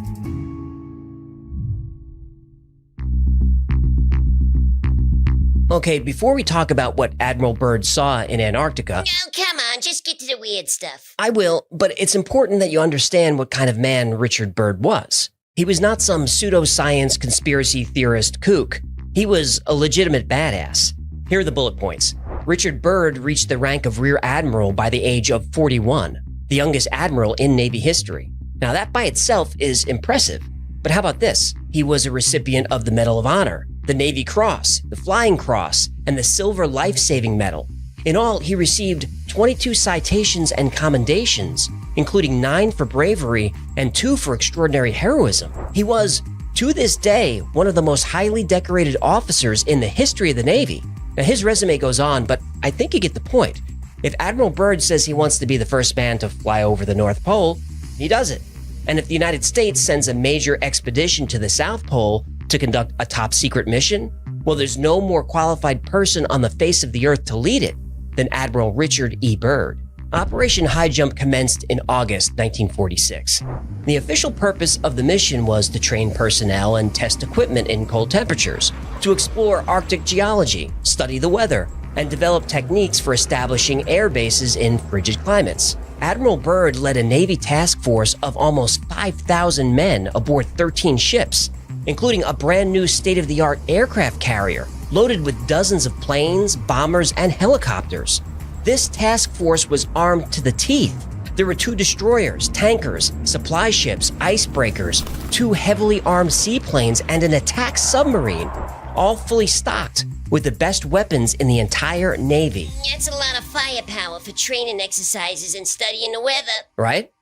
Okay, before we talk about what Admiral Byrd saw in Antarctica... No, come on, just get to the weird stuff. I will, but it's important that you understand what kind of man Richard Byrd was. He was not some pseudoscience conspiracy theorist kook. He was a legitimate badass. Here are the bullet points. Richard Byrd reached the rank of Rear Admiral by the age of 41, the youngest admiral in Navy history. Now that by itself is impressive, but how about this? He was a recipient of the Medal of Honor, the Navy Cross, the Flying Cross, and the Silver Life-Saving Medal. In all, he received 22 citations and commendations, including 9 for bravery and 2 for extraordinary heroism. He was, to this day, one of the most highly decorated officers in the history of the Navy. Now, his resume goes on, but I think you get the point. If Admiral Byrd says he wants to be the first man to fly over the North Pole, he does it. And if the United States sends a major expedition to the South Pole to conduct a top-secret mission, well, there's no more qualified person on the face of the Earth to lead it than Admiral Richard E. Byrd. Operation High Jump commenced in August 1946. The official purpose of the mission was to train personnel and test equipment in cold temperatures, to explore Arctic geology, study the weather, and develop techniques for establishing air bases in frigid climates. Admiral Byrd led a Navy task force of almost 5,000 men aboard 13 ships, including a brand new state-of-the-art aircraft carrier, loaded with dozens of planes, bombers, and helicopters. This task force was armed to the teeth. There were 2 destroyers, tankers, supply ships, icebreakers, 2 heavily armed seaplanes, and an attack submarine, all fully stocked with the best weapons in the entire Navy. That's a lot of firepower for training exercises and studying the weather. Right?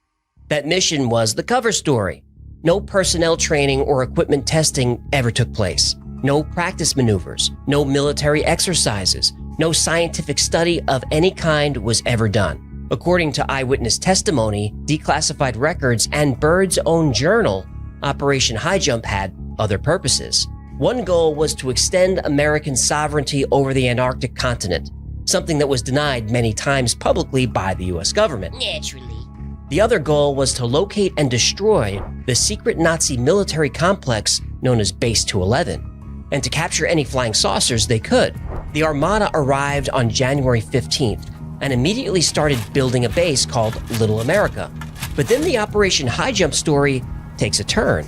That mission was the cover story. No personnel training or equipment testing ever took place. No practice maneuvers, no military exercises, no scientific study of any kind was ever done. According to eyewitness testimony, declassified records, and Byrd's own journal, Operation High Jump had other purposes. One goal was to extend American sovereignty over the Antarctic continent, something that was denied many times publicly by the US government. Naturally. The other goal was to locate and destroy the secret Nazi military complex known as Base 211, and to capture any flying saucers they could. The Armada arrived on January 15th and immediately started building a base called Little America. But then the Operation High Jump story takes a turn.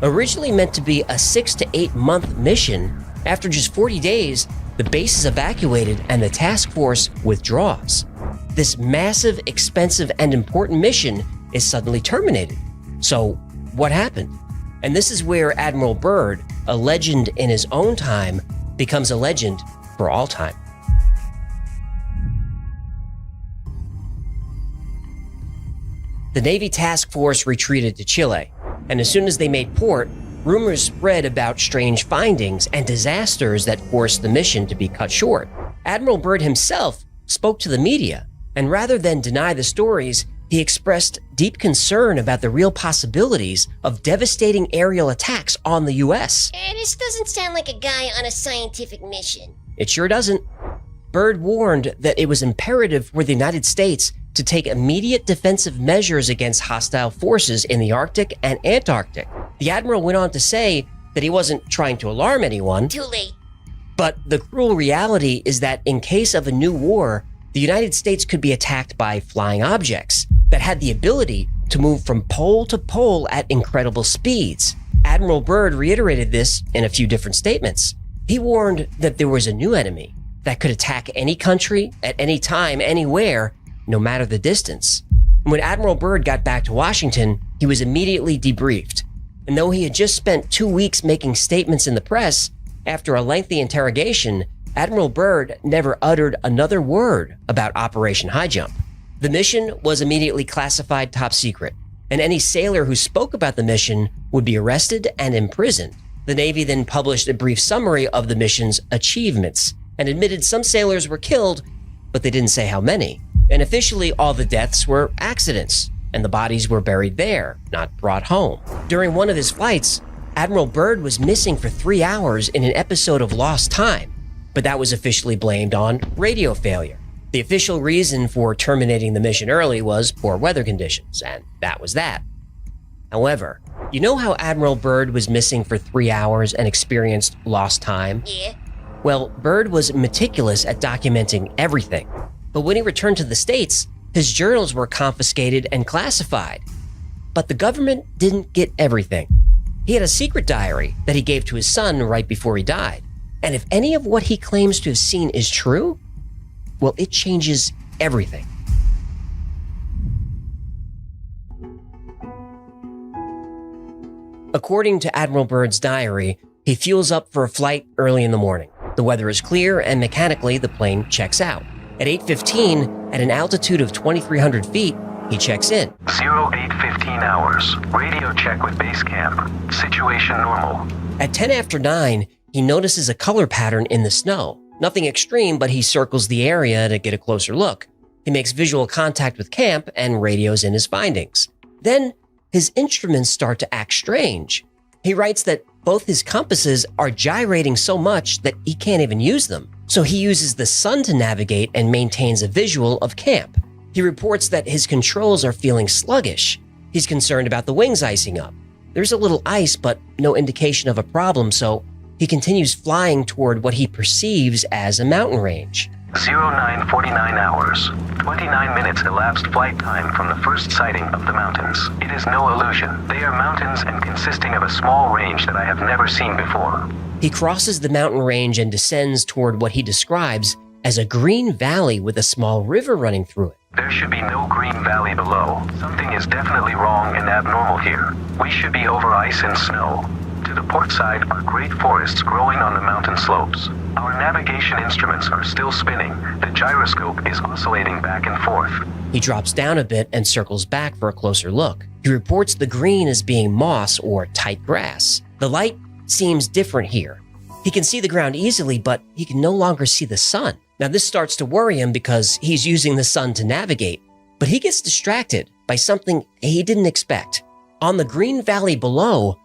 Originally meant to be a 6 to 8 month mission, after just 40 days, the base is evacuated and the task force withdraws. This massive, expensive, and important mission is suddenly terminated. So, what happened? And this is where Admiral Byrd, a legend in his own time, becomes a legend for all time. The Navy task force retreated to Chile, and as soon as they made port, rumors spread about strange findings and disasters that forced the mission to be cut short. Admiral Byrd himself spoke to the media, and rather than deny the stories, he expressed deep concern about the real possibilities of devastating aerial attacks on the US. This doesn't sound like a guy on a scientific mission. It sure doesn't. Byrd warned that it was imperative for the United States to take immediate defensive measures against hostile forces in the Arctic and Antarctic. The Admiral went on to say that he wasn't trying to alarm anyone. Too late. But the cruel reality is that in case of a new war, the United States could be attacked by flying objects that had the ability to move from pole to pole at incredible speeds. Admiral Byrd reiterated this in a few different statements. He warned that there was a new enemy that could attack any country at any time, anywhere, no matter the distance. When Admiral Byrd got back to Washington, he was immediately debriefed. And though he had just spent 2 weeks making statements in the press, after a lengthy interrogation, Admiral Byrd never uttered another word about Operation High Jump. The mission was immediately classified top secret, and any sailor who spoke about the mission would be arrested and imprisoned. The Navy then published a brief summary of the mission's achievements and admitted some sailors were killed, but they didn't say how many. And officially, all the deaths were accidents, and the bodies were buried there, not brought home. During one of his flights, Admiral Byrd was missing for 3 hours in an episode of lost time, but that was officially blamed on radio failure. The official reason for terminating the mission early was poor weather conditions, and that was that. However, you know how Admiral Byrd was missing for 3 hours and experienced lost time? Yeah. Well, Byrd was meticulous at documenting everything. But when he returned to the States, his journals were confiscated and classified. But the government didn't get everything. He had a secret diary that he gave to his son right before he died. And if any of what he claims to have seen is true, well, it changes everything. According to Admiral Byrd's diary, he fuels up for a flight early in the morning. The weather is clear and mechanically the plane checks out. At 8:15, at an altitude of 2,300 feet, he checks in. 08:15 hours. Radio check with base camp. Situation normal. At 10 after 9, he notices a color pattern in the snow. Nothing extreme, but he circles the area to get a closer look. He makes visual contact with camp and radios in his findings. Then, his instruments start to act strange. He writes that both his compasses are gyrating so much that he can't even use them. So he uses the sun to navigate and maintains a visual of camp. He reports that his controls are feeling sluggish. He's concerned about the wings icing up. There's a little ice, but no indication of a problem, so he continues flying toward what he perceives as a mountain range. 0949 hours. 29 minutes elapsed flight time from the first sighting of the mountains. It is no illusion. They are mountains and consisting of a small range that I have never seen before. He crosses the mountain range and descends toward what he describes as a green valley with a small river running through it. There should be no green valley below. Something is definitely wrong and abnormal here. We should be over ice and snow. To the port side are great forests growing on the mountain slopes. Our navigation instruments are still spinning. The gyroscope is oscillating back and forth. He drops down a bit and circles back for a closer look. He reports the green as being moss or tight grass. The light seems different here. He can see the ground easily, but he can no longer see the sun. Now this starts to worry him because he's using the sun to navigate, but he gets distracted by something he didn't expect. On the green valley below,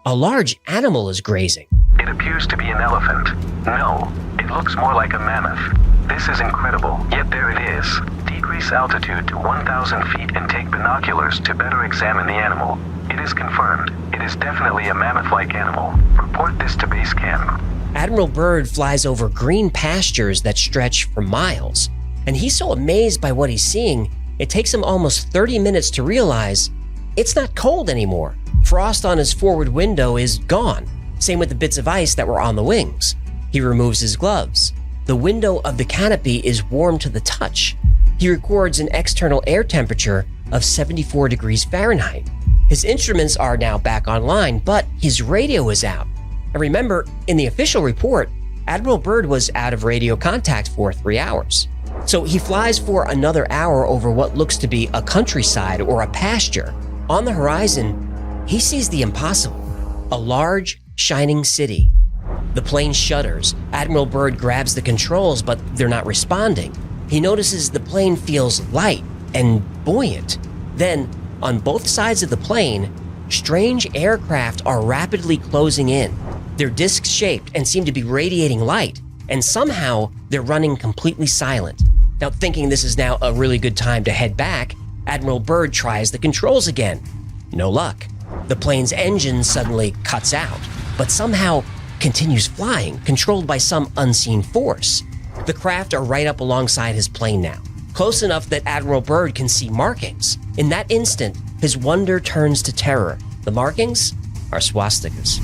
a large animal is grazing. It appears to be an elephant. No, it looks more like a mammoth. This is incredible, yet there it is. Decrease altitude to 1,000 feet and take binoculars to better examine the animal. It is confirmed. It is definitely a mammoth-like animal. Report this to base camp. Admiral Byrd flies over green pastures that stretch for miles, and he's so amazed by what he's seeing, it takes him almost 30 minutes to realize it's not cold anymore. Frost on his forward window is gone. Same with the bits of ice that were on the wings. He removes his gloves. The window of the canopy is warm to the touch. He records an external air temperature of 74 degrees Fahrenheit. His instruments are now back online, but his radio is out. And remember, in the official report, Admiral Byrd was out of radio contact for 3 hours. So he flies for another hour over what looks to be a countryside or a pasture. On the horizon, he sees the impossible, a large, shining city. The plane shudders. Admiral Byrd grabs the controls, but they're not responding. He notices the plane feels light and buoyant. Then, on both sides of the plane, strange aircraft are rapidly closing in. They're disc-shaped and seem to be radiating light, and somehow they're running completely silent. Now, thinking this is now a really good time to head back, Admiral Byrd tries the controls again. No luck. The plane's engine suddenly cuts out, but somehow continues flying, controlled by some unseen force. The craft are right up alongside his plane now, close enough that Admiral Byrd can see markings. In that instant, his wonder turns to terror. The markings are swastikas.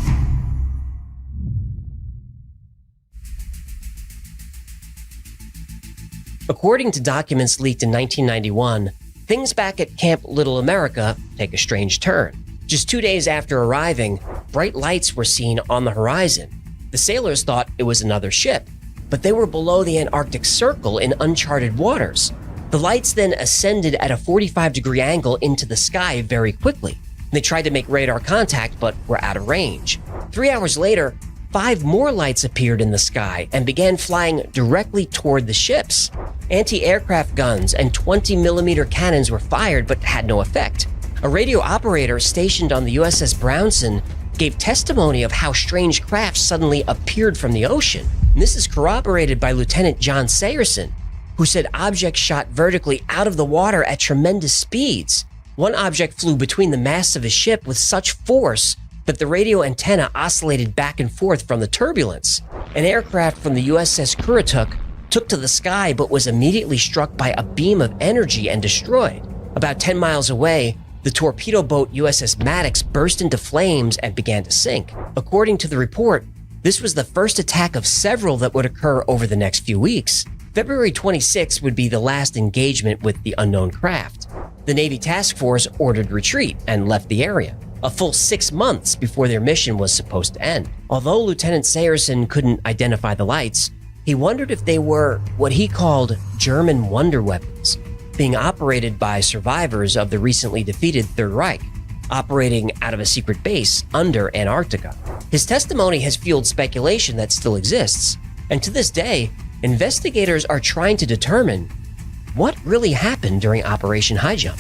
According to documents leaked in 1991, things back at Camp Little America take a strange turn. Just 2 days after arriving, bright lights were seen on the horizon. The sailors thought it was another ship, but they were below the Antarctic Circle in uncharted waters. The lights then ascended at a 45-degree angle into the sky very quickly. They tried to make radar contact, but were out of range. 3 hours later, 5 more lights appeared in the sky and began flying directly toward the ships. Anti-aircraft guns and 20mm cannons were fired but had no effect. A radio operator stationed on the USS Brownson gave testimony of how strange craft suddenly appeared from the ocean. And this is corroborated by Lieutenant John Sayerson, who said objects shot vertically out of the water at tremendous speeds. One object flew between the masts of his ship with such force that the radio antenna oscillated back and forth from the turbulence. An aircraft from the USS Currituck took to the sky but was immediately struck by a beam of energy and destroyed. About 10 miles away, the torpedo boat USS Maddox burst into flames and began to sink. According to the report, this was the first attack of several that would occur over the next few weeks. February 26 would be the last engagement with the unknown craft. The Navy task force ordered retreat and left the area, a full 6 months before their mission was supposed to end. Although Lieutenant Sayerson couldn't identify the lights, he wondered if they were what he called German wonder weapons, being operated by survivors of the recently defeated Third Reich, operating out of a secret base under Antarctica. His testimony has fueled speculation that still exists, and to this day, investigators are trying to determine what really happened during Operation High Jump.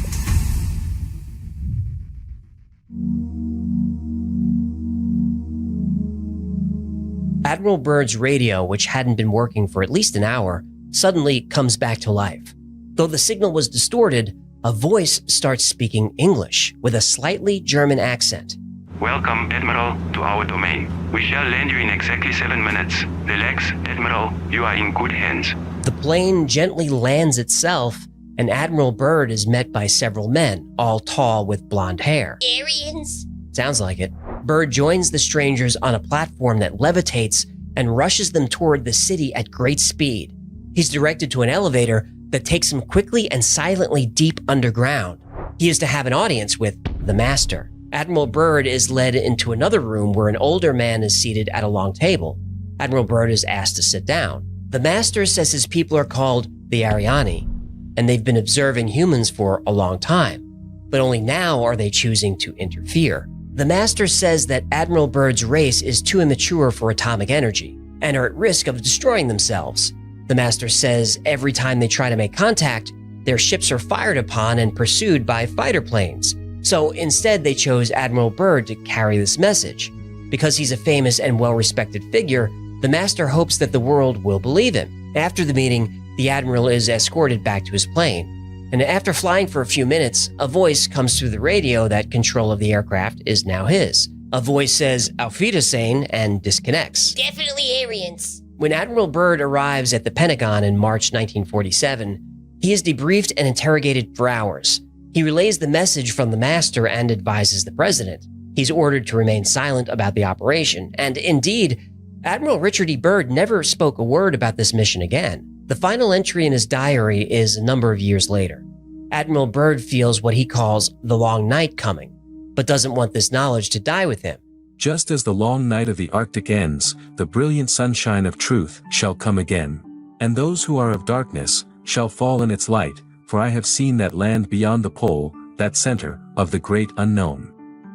Admiral Byrd's radio, which hadn't been working for at least an hour, suddenly comes back to life. Though the signal was distorted, a voice starts speaking English with a slightly German accent. Welcome, Admiral, to our domain. We shall land you in exactly 7 minutes. Relax, Admiral, you are in good hands. The plane gently lands itself, and Admiral Byrd is met by several men, all tall with blonde hair. Aryans? Sounds like it. Byrd joins the strangers on a platform that levitates and rushes them toward the city at great speed. He's directed to an elevator that takes him quickly and silently deep underground. He is to have an audience with the Master. Admiral Byrd is led into another room where an older man is seated at a long table. Admiral Byrd is asked to sit down. The Master says his people are called the Ariani, and they've been observing humans for a long time, but only now are they choosing to interfere. The Master says that Admiral Byrd's race is too immature for atomic energy and are at risk of destroying themselves. The Master says every time they try to make contact, their ships are fired upon and pursued by fighter planes. So instead, they chose Admiral Byrd to carry this message. Because he's a famous and well-respected figure, the Master hopes that the world will believe him. After the meeting, the Admiral is escorted back to his plane. And after flying for a few minutes, a voice comes through the radio that control of the aircraft is now his. A voice says, "Auf Wiedersehen," and disconnects. Definitely Aryans. When Admiral Byrd arrives at the Pentagon in March 1947, he is debriefed and interrogated for hours. He relays the message from the Master and advises the President. He's ordered to remain silent about the operation, and indeed, Admiral Richard E. Byrd never spoke a word about this mission again. The final entry in his diary is a number of years later. Admiral Byrd feels what he calls the long night coming, but doesn't want this knowledge to die with him. Just as the long night of the Arctic ends, the brilliant sunshine of truth shall come again. And those who are of darkness shall fall in its light, for I have seen that land beyond the pole, that center of the great unknown.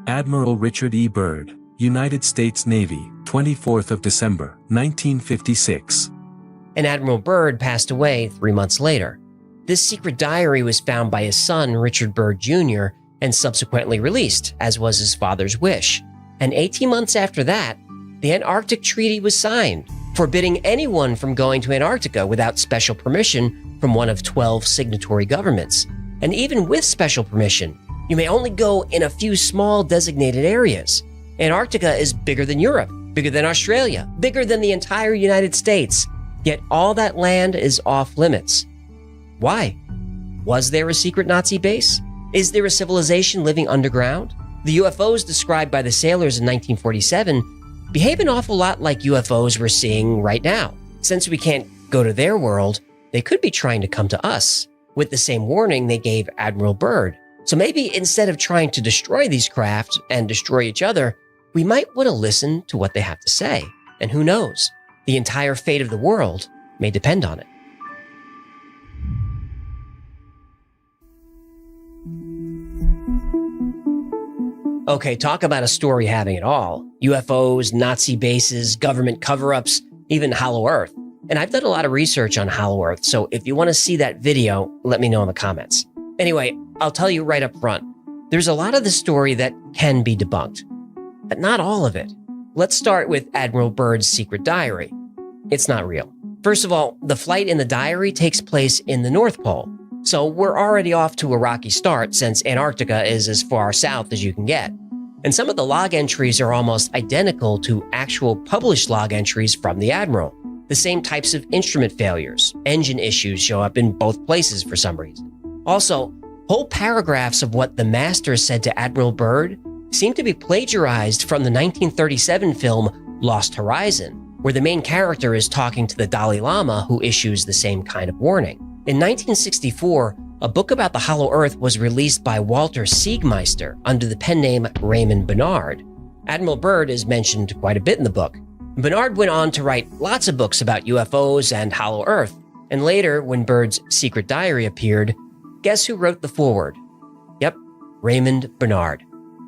Admiral Richard E. Byrd, United States Navy, 24th of December, 1956. And Admiral Byrd passed away 3 months later. This secret diary was found by his son, Richard Byrd Jr., and subsequently released, as was his father's wish. And 18 months after that, the Antarctic Treaty was signed, forbidding anyone from going to Antarctica without special permission from one of 12 signatory governments. And even with special permission, you may only go in a few small designated areas. Antarctica is bigger than Europe, bigger than Australia, bigger than the entire United States. Yet all that land is off limits. Why? Was there a secret Nazi base? Is there a civilization living underground? The UFOs described by the sailors in 1947 behave an awful lot like UFOs we're seeing right now. Since we can't go to their world, they could be trying to come to us, with the same warning they gave Admiral Byrd. So maybe instead of trying to destroy these craft and destroy each other, we might want to listen to what they have to say. And who knows? The entire fate of the world may depend on it. Okay, talk about a story having it all. UFOs, Nazi bases, government cover-ups, even Hollow Earth. And I've done a lot of research on Hollow Earth, so if you want to see that video, let me know in the comments. Anyway, I'll tell you right up front, there's a lot of the story that can be debunked, but not all of it. Let's start with Admiral Byrd's secret diary. It's not real. First of all, the flight in the diary takes place in the North Pole, so we're already off to a rocky start since Antarctica is as far south as you can get. And some of the log entries are almost identical to actual published log entries from the Admiral. The same types of instrument failures, engine issues show up in both places for some reason. Also, whole paragraphs of what the Master said to Admiral Byrd seem to be plagiarized from the 1937 film Lost Horizon, where the main character is talking to the Dalai Lama who issues the same kind of warning. In 1964, a book about the Hollow Earth was released by Walter Siegmeister under the pen name Raymond Bernard. Admiral Byrd is mentioned quite a bit in the book. Bernard went on to write lots of books about UFOs and Hollow Earth, and later, when Byrd's secret diary appeared, guess who wrote the foreword? Yep, Raymond Bernard.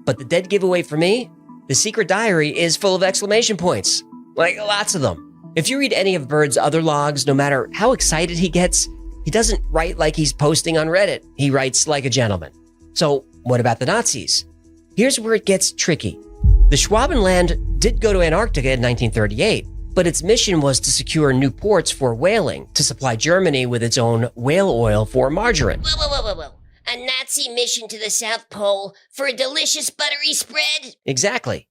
But the dead giveaway for me? The secret diary is full of exclamation points. Like, lots of them. If you read any of Byrd's other logs, no matter how excited he gets, he doesn't write like he's posting on Reddit. He writes like a gentleman. So, what about the Nazis? Here's where it gets tricky. The Schwabenland did go to Antarctica in 1938, but its mission was to secure new ports for whaling to supply Germany with its own whale oil for margarine. Whoa. A Nazi mission to the South Pole for a delicious buttery spread? Exactly.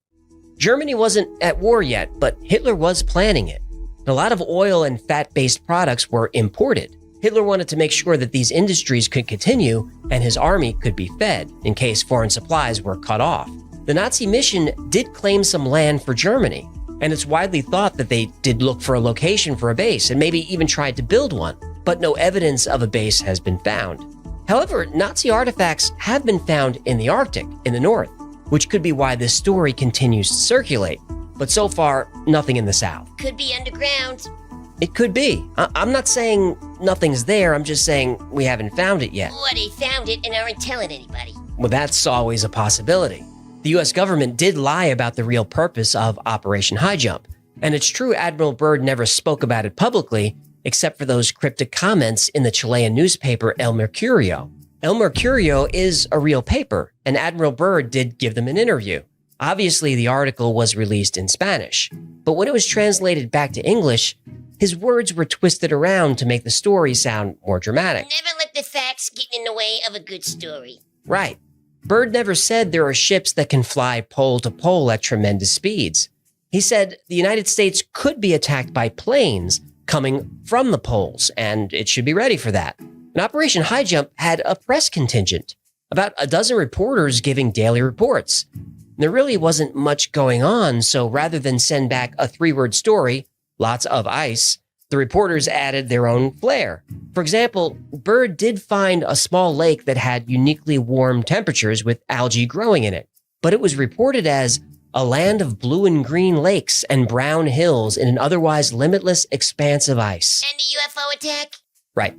Germany wasn't at war yet, but Hitler was planning it. A lot of oil and fat-based products were imported. Hitler wanted to make sure that these industries could continue and his army could be fed in case foreign supplies were cut off. The Nazi mission did claim some land for Germany, and it's widely thought that they did look for a location for a base and maybe even tried to build one, but no evidence of a base has been found. However, Nazi artifacts have been found in the Arctic, in the north, which could be why this story continues to circulate. But so far, nothing in the south. Could be underground. It could be. I'm not saying nothing's there, I'm just saying we haven't found it yet. Or they found it and aren't telling anybody. Well, that's always a possibility. The US government did lie about the real purpose of Operation High Jump, and it's true Admiral Byrd never spoke about it publicly, except for those cryptic comments in the Chilean newspaper El Mercurio. El Mercurio is a real paper, and Admiral Byrd did give them an interview. Obviously, the article was released in Spanish, but when it was translated back to English, his words were twisted around to make the story sound more dramatic. Never let the facts get in the way of a good story. Right. Byrd never said there are ships that can fly pole to pole at tremendous speeds. He said the United States could be attacked by planes coming from the poles, and it should be ready for that. And Operation High Jump had a press contingent, about a dozen reporters giving daily reports. There really wasn't much going on, so rather than send back a 3-word story, lots of ice, the reporters added their own flair. For example, Byrd did find a small lake that had uniquely warm temperatures with algae growing in it, but it was reported as a land of blue and green lakes and brown hills in an otherwise limitless expanse of ice. And the UFO attack? Right.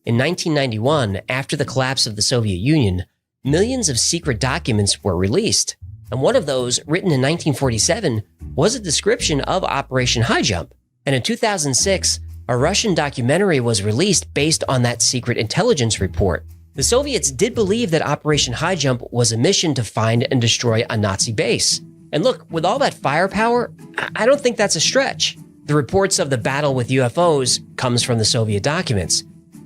In 1991, after the collapse of the Soviet Union, millions of secret documents were released. And one of those, written in 1947, was a description of Operation High Jump. And in 2006, a Russian documentary was released based on that secret intelligence report. The Soviets did believe that Operation High Jump was a mission to find and destroy a Nazi base. And look, with all that firepower, I don't think that's a stretch. The reports of the battle with UFOs comes from the Soviet documents.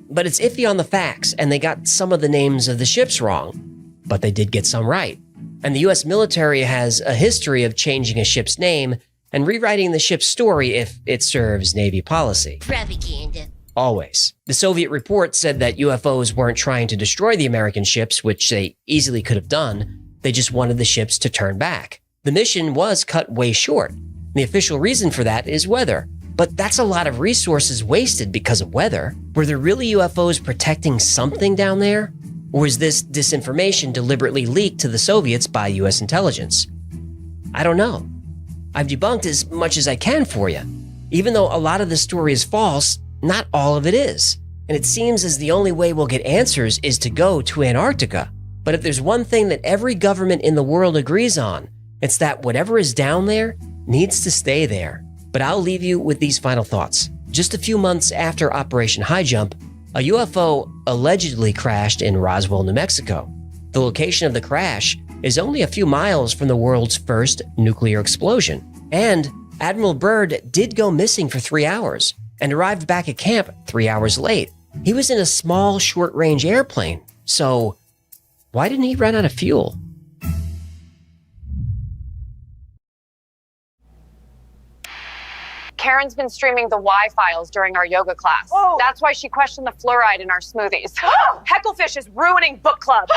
But it's iffy on the facts, and they got some of the names of the ships wrong. But they did get some right. And the US military has a history of changing a ship's name and rewriting the ship's story if it serves Navy policy. Propaganda. Always. The Soviet report said that UFOs weren't trying to destroy the American ships, which they easily could have done. They just wanted the ships to turn back. The mission was cut way short. The official reason for that is weather. But that's a lot of resources wasted because of weather. Were there really UFOs protecting something down there? Or is this disinformation deliberately leaked to the Soviets by US intelligence? I don't know. I've debunked as much as I can for you. Even though a lot of the story is false, not all of it is. And it seems as the only way we'll get answers is to go to Antarctica. But if there's one thing that every government in the world agrees on, it's that whatever is down there needs to stay there. But I'll leave you with these final thoughts. Just a few months after Operation High Jump, a UFO allegedly crashed in Roswell, New Mexico. The location of the crash is only a few miles from the world's first nuclear explosion. And Admiral Byrd did go missing for 3 hours and arrived back at camp 3 hours late. He was in a small, short-range airplane, so why didn't he run out of fuel? Karen's been streaming the Y files during our yoga class. Whoa. That's why she questioned the fluoride in our smoothies. Hecklefish is ruining book club.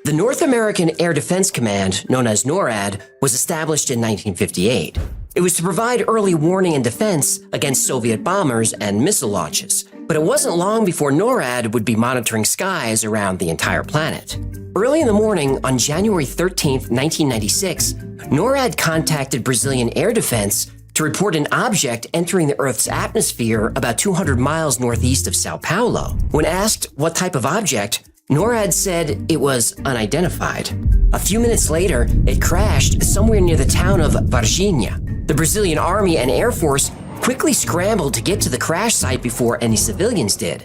The North American Air Defense Command, known as NORAD, was established in 1958. It was to provide early warning and defense against Soviet bombers and missile launches. But it wasn't long before NORAD would be monitoring skies around the entire planet. Early in the morning on January 13, 1996, NORAD contacted Brazilian Air Defense to report an object entering the Earth's atmosphere about 200 miles northeast of Sao Paulo. When asked what type of object, NORAD said it was unidentified. A few minutes later, it crashed somewhere near the town of Varginha. The Brazilian Army and Air Force quickly scrambled to get to the crash site before any civilians did,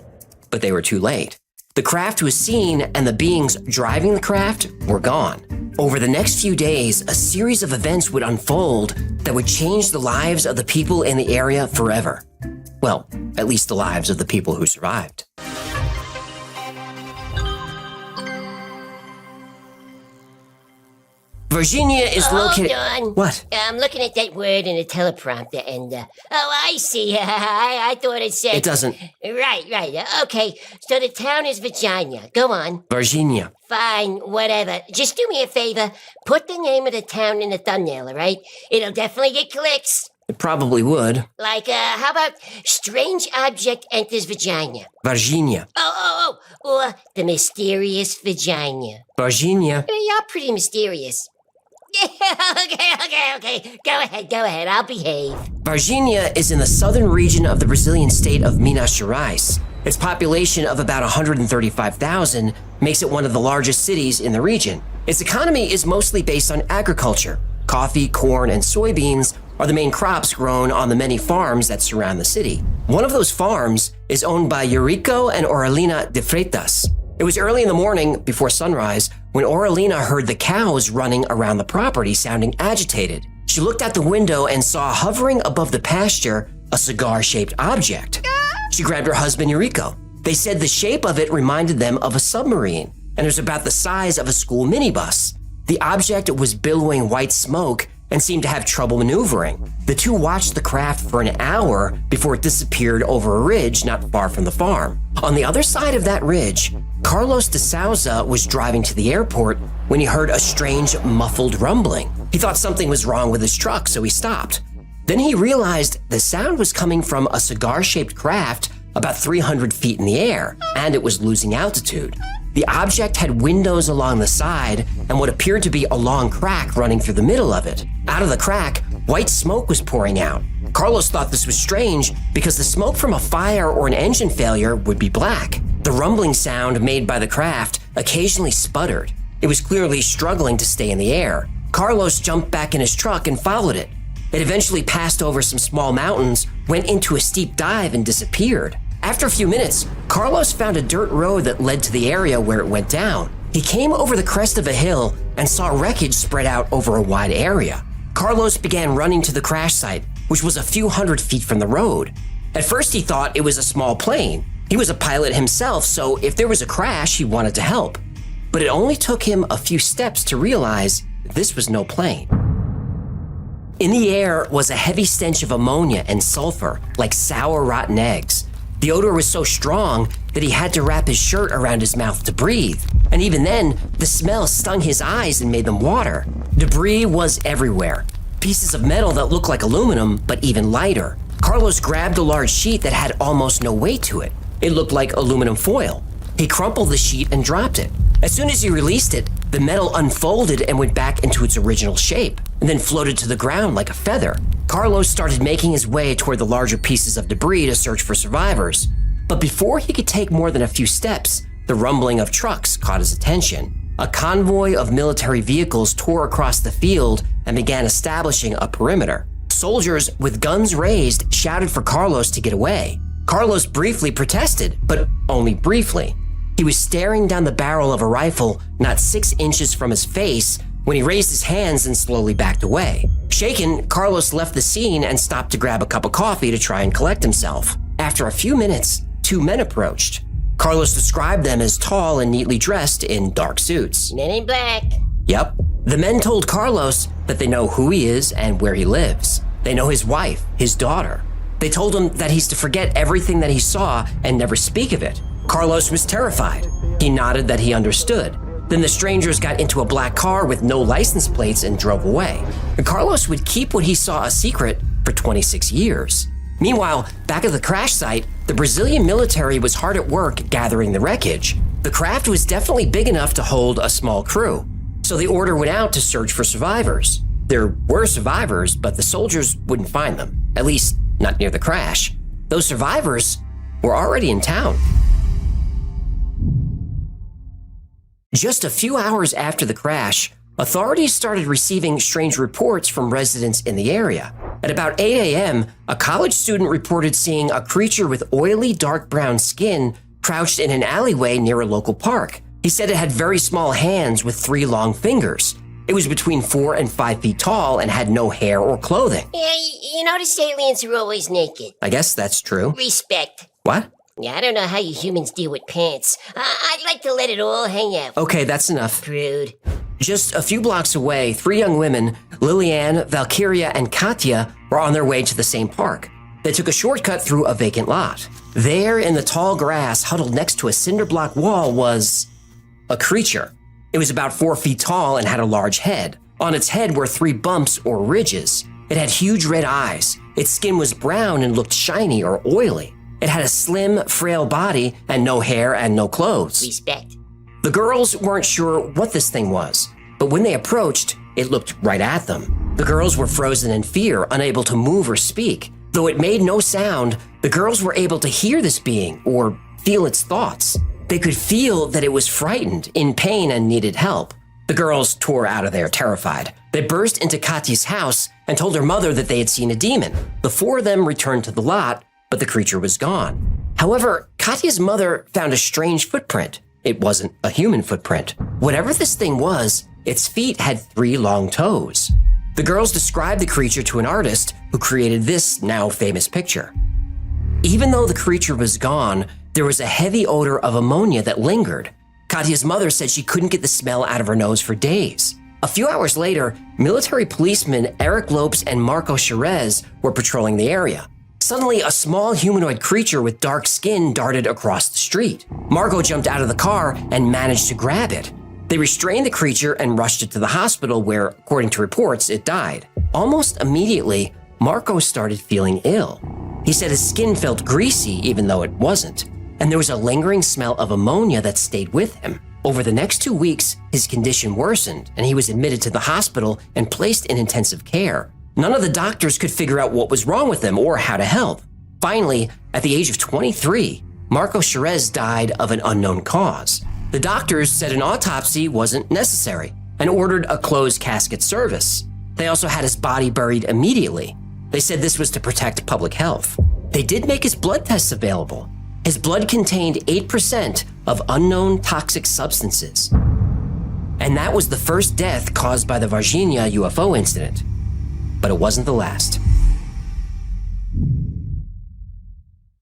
but they were too late. The craft was seen and the beings driving the craft were gone. Over the next few days, a series of events would unfold that would change the lives of the people in the area forever. Well, at least the lives of the people who survived. Virginia is located... Hold on. What? I'm looking at that word in the teleprompter and, I see. I thought it said... It doesn't. Right. Okay, so the town is Virginia. Go on. Virginia. Fine, whatever. Just do me a favor. Put the name of the town in the thumbnail, all right? It'll definitely get clicks. It probably would. Like, how about Strange Object Enters Virginia? Virginia. Or The Mysterious Virginia. Virginia. You're pretty mysterious. Okay. Go ahead. I'll behave. Virginia is in the southern region of the Brazilian state of Minas Gerais. Its population of about 135,000 makes it one of the largest cities in the region. Its economy is mostly based on agriculture. Coffee, corn, and soybeans are the main crops grown on the many farms that surround the city. One of those farms is owned by Eurico and Aurelina de Freitas. It was early in the morning, before sunrise, when Aurelina heard the cows running around the property sounding agitated. She looked out the window and saw hovering above the pasture a cigar-shaped object. She grabbed her husband Eurico. They said the shape of it reminded them of a submarine, and it was about the size of a school minibus. The object was billowing white smoke and seemed to have trouble maneuvering. The two watched the craft for an hour before it disappeared over a ridge not far from the farm. On the other side of that ridge, Carlos de Souza was driving to the airport when he heard a strange, muffled rumbling. He thought something was wrong with his truck, so he stopped. Then he realized the sound was coming from a cigar-shaped craft about 300 feet in the air, and it was losing altitude. The object had windows along the side and what appeared to be a long crack running through the middle of it. Out of the crack, white smoke was pouring out. Carlos thought this was strange because the smoke from a fire or an engine failure would be black. The rumbling sound made by the craft occasionally sputtered. It was clearly struggling to stay in the air. Carlos jumped back in his truck and followed it. It eventually passed over some small mountains, went into a steep dive, and disappeared. After a few minutes, Carlos found a dirt road that led to the area where it went down. He came over the crest of a hill and saw wreckage spread out over a wide area. Carlos began running to the crash site, which was a few hundred feet from the road. At first, he thought it was a small plane. He was a pilot himself, so if there was a crash, he wanted to help. But it only took him a few steps to realize this was no plane. In the air was a heavy stench of ammonia and sulfur, like sour rotten eggs. The odor was so strong that he had to wrap his shirt around his mouth to breathe. And even then, the smell stung his eyes and made them water. Debris was everywhere. Pieces of metal that looked like aluminum, but even lighter. Carlos grabbed a large sheet that had almost no weight to it. It looked like aluminum foil. He crumpled the sheet and dropped it. As soon as he released it, the metal unfolded and went back into its original shape, and then floated to the ground like a feather. Carlos started making his way toward the larger pieces of debris to search for survivors. But before he could take more than a few steps, the rumbling of trucks caught his attention. A convoy of military vehicles tore across the field and began establishing a perimeter. Soldiers with guns raised shouted for Carlos to get away. Carlos briefly protested, but only briefly. He was staring down the barrel of a rifle not 6 inches from his face when he raised his hands and slowly backed away. Shaken, Carlos left the scene and stopped to grab a cup of coffee to try and collect himself. After a few minutes, 2 men approached. Carlos described them as tall and neatly dressed in dark suits. Men in black. Yep. The men told Carlos that they know who he is and where he lives. They know his wife, his daughter. They told him that he's to forget everything that he saw and never speak of it. Carlos was terrified. He nodded that he understood. Then the strangers got into a black car with no license plates and drove away. And Carlos would keep what he saw a secret for 26 years. Meanwhile, back at the crash site, the Brazilian military was hard at work gathering the wreckage. The craft was definitely big enough to hold a small crew, so the order went out to search for survivors. There were survivors, but the soldiers wouldn't find them, at least not near the crash. Those survivors were already in town. Just a few hours after the crash, authorities started receiving strange reports from residents in the area. At about 8 a.m., a college student reported seeing a creature with oily dark brown skin crouched in an alleyway near a local park. He said it had very small hands with 3 long fingers. It was between 4 and 5 feet tall and had no hair or clothing. Yeah, you notice aliens are always naked. I guess that's true. Respect. What? Yeah, I don't know how you humans deal with pants. I'd like to let it all hang out. Okay, that's enough. Prude. Just a few blocks away, 3 young women, Liliane, Valkyria, and Katya, were on their way to the same park. They took a shortcut through a vacant lot. There, in the tall grass, huddled next to a cinder block wall, was a creature. It was about 4 feet tall and had a large head. On its head were 3 bumps or ridges. It had huge red eyes. Its skin was brown and looked shiny or oily. It had a slim, frail body and no hair and no clothes. Respect. The girls weren't sure what this thing was, but when they approached, it looked right at them. The girls were frozen in fear, unable to move or speak. Though it made no sound, the girls were able to hear this being or feel its thoughts. They could feel that it was frightened, in pain, and needed help. The girls tore out of there terrified. They burst into Katya's house and told her mother that they had seen a demon. The 4 of them returned to the lot, but the creature was gone. However, Katya's mother found a strange footprint. It wasn't a human footprint. Whatever this thing was, its feet had 3 long toes. The girls described the creature to an artist who created this now famous picture. Even though the creature was gone, there was a heavy odor of ammonia that lingered. Katya's mother said she couldn't get the smell out of her nose for days. A few hours later, military policemen Eric Lopes and Marco Cherez were patrolling the area. Suddenly, a small humanoid creature with dark skin darted across the street. Marco jumped out of the car and managed to grab it. They restrained the creature and rushed it to the hospital where, according to reports, it died. Almost immediately, Marco started feeling ill. He said his skin felt greasy even though it wasn't, and there was a lingering smell of ammonia that stayed with him. Over the next 2 weeks, his condition worsened and he was admitted to the hospital and placed in intensive care. None of the doctors could figure out what was wrong with him or how to help. Finally, at the age of 23, Marco Cherez died of an unknown cause. The doctors said an autopsy wasn't necessary and ordered a closed casket service. They also had his body buried immediately. They said this was to protect public health. They did make his blood tests available. His blood contained 8% of unknown toxic substances. And that was the first death caused by the Virginia UFO incident. But it wasn't the last.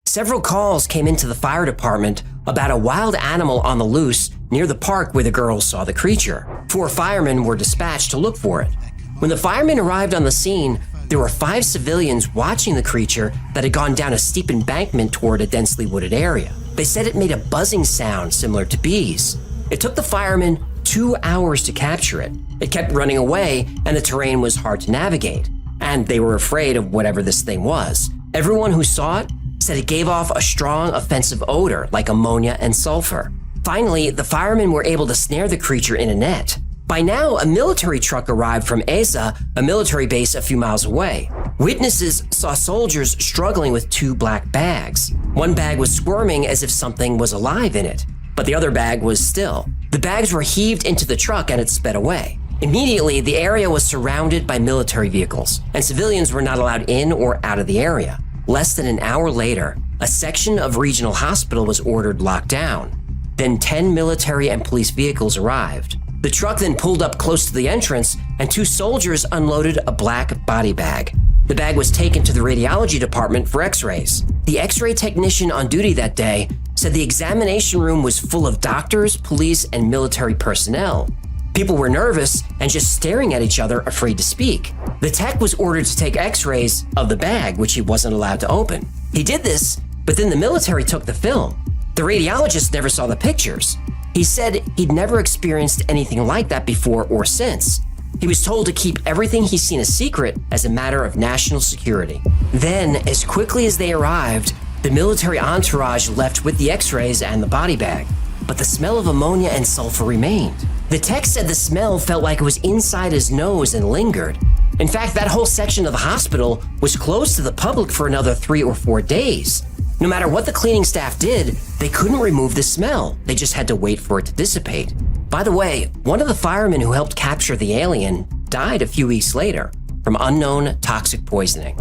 Several calls came into the fire department about a wild animal on the loose near the park where the girls saw the creature. 4 firemen were dispatched to look for it. When the firemen arrived on the scene, there were 5 civilians watching the creature that had gone down a steep embankment toward a densely wooded area. They said it made a buzzing sound similar to bees. It took the firemen 2 hours to capture it. It kept running away, and the terrain was hard to navigate, and they were afraid of whatever this thing was. Everyone who saw it said it gave off a strong, offensive odor like ammonia and sulfur. Finally, the firemen were able to snare the creature in a net. By now, a military truck arrived from Eza, a military base a few miles away. Witnesses saw soldiers struggling with 2 black bags. One bag was squirming as if something was alive in it, but the other bag was still. The bags were heaved into the truck and it sped away. Immediately, the area was surrounded by military vehicles, and civilians were not allowed in or out of the area. Less than an hour later, a section of regional hospital was ordered locked down. Then 10 military and police vehicles arrived. The truck then pulled up close to the entrance, and 2 soldiers unloaded a black body bag. The bag was taken to the radiology department for x-rays. The x-ray technician on duty that day said the examination room was full of doctors, police, and military personnel. People were nervous and just staring at each other, afraid to speak. The tech was ordered to take x-rays of the bag, which he wasn't allowed to open. He did this, but then the military took the film. The radiologist never saw the pictures. He said he'd never experienced anything like that before or since. He was told to keep everything he's seen a secret as a matter of national security. Then, as quickly as they arrived, the military entourage left with the x-rays and the body bag. But the smell of ammonia and sulfur remained. The tech said the smell felt like it was inside his nose and lingered. In fact, that whole section of the hospital was closed to the public for another 3 or 4 days. No matter what the cleaning staff did, they couldn't remove the smell. They just had to wait for it to dissipate. By the way, one of the firemen who helped capture the alien died a few weeks later from unknown toxic poisoning.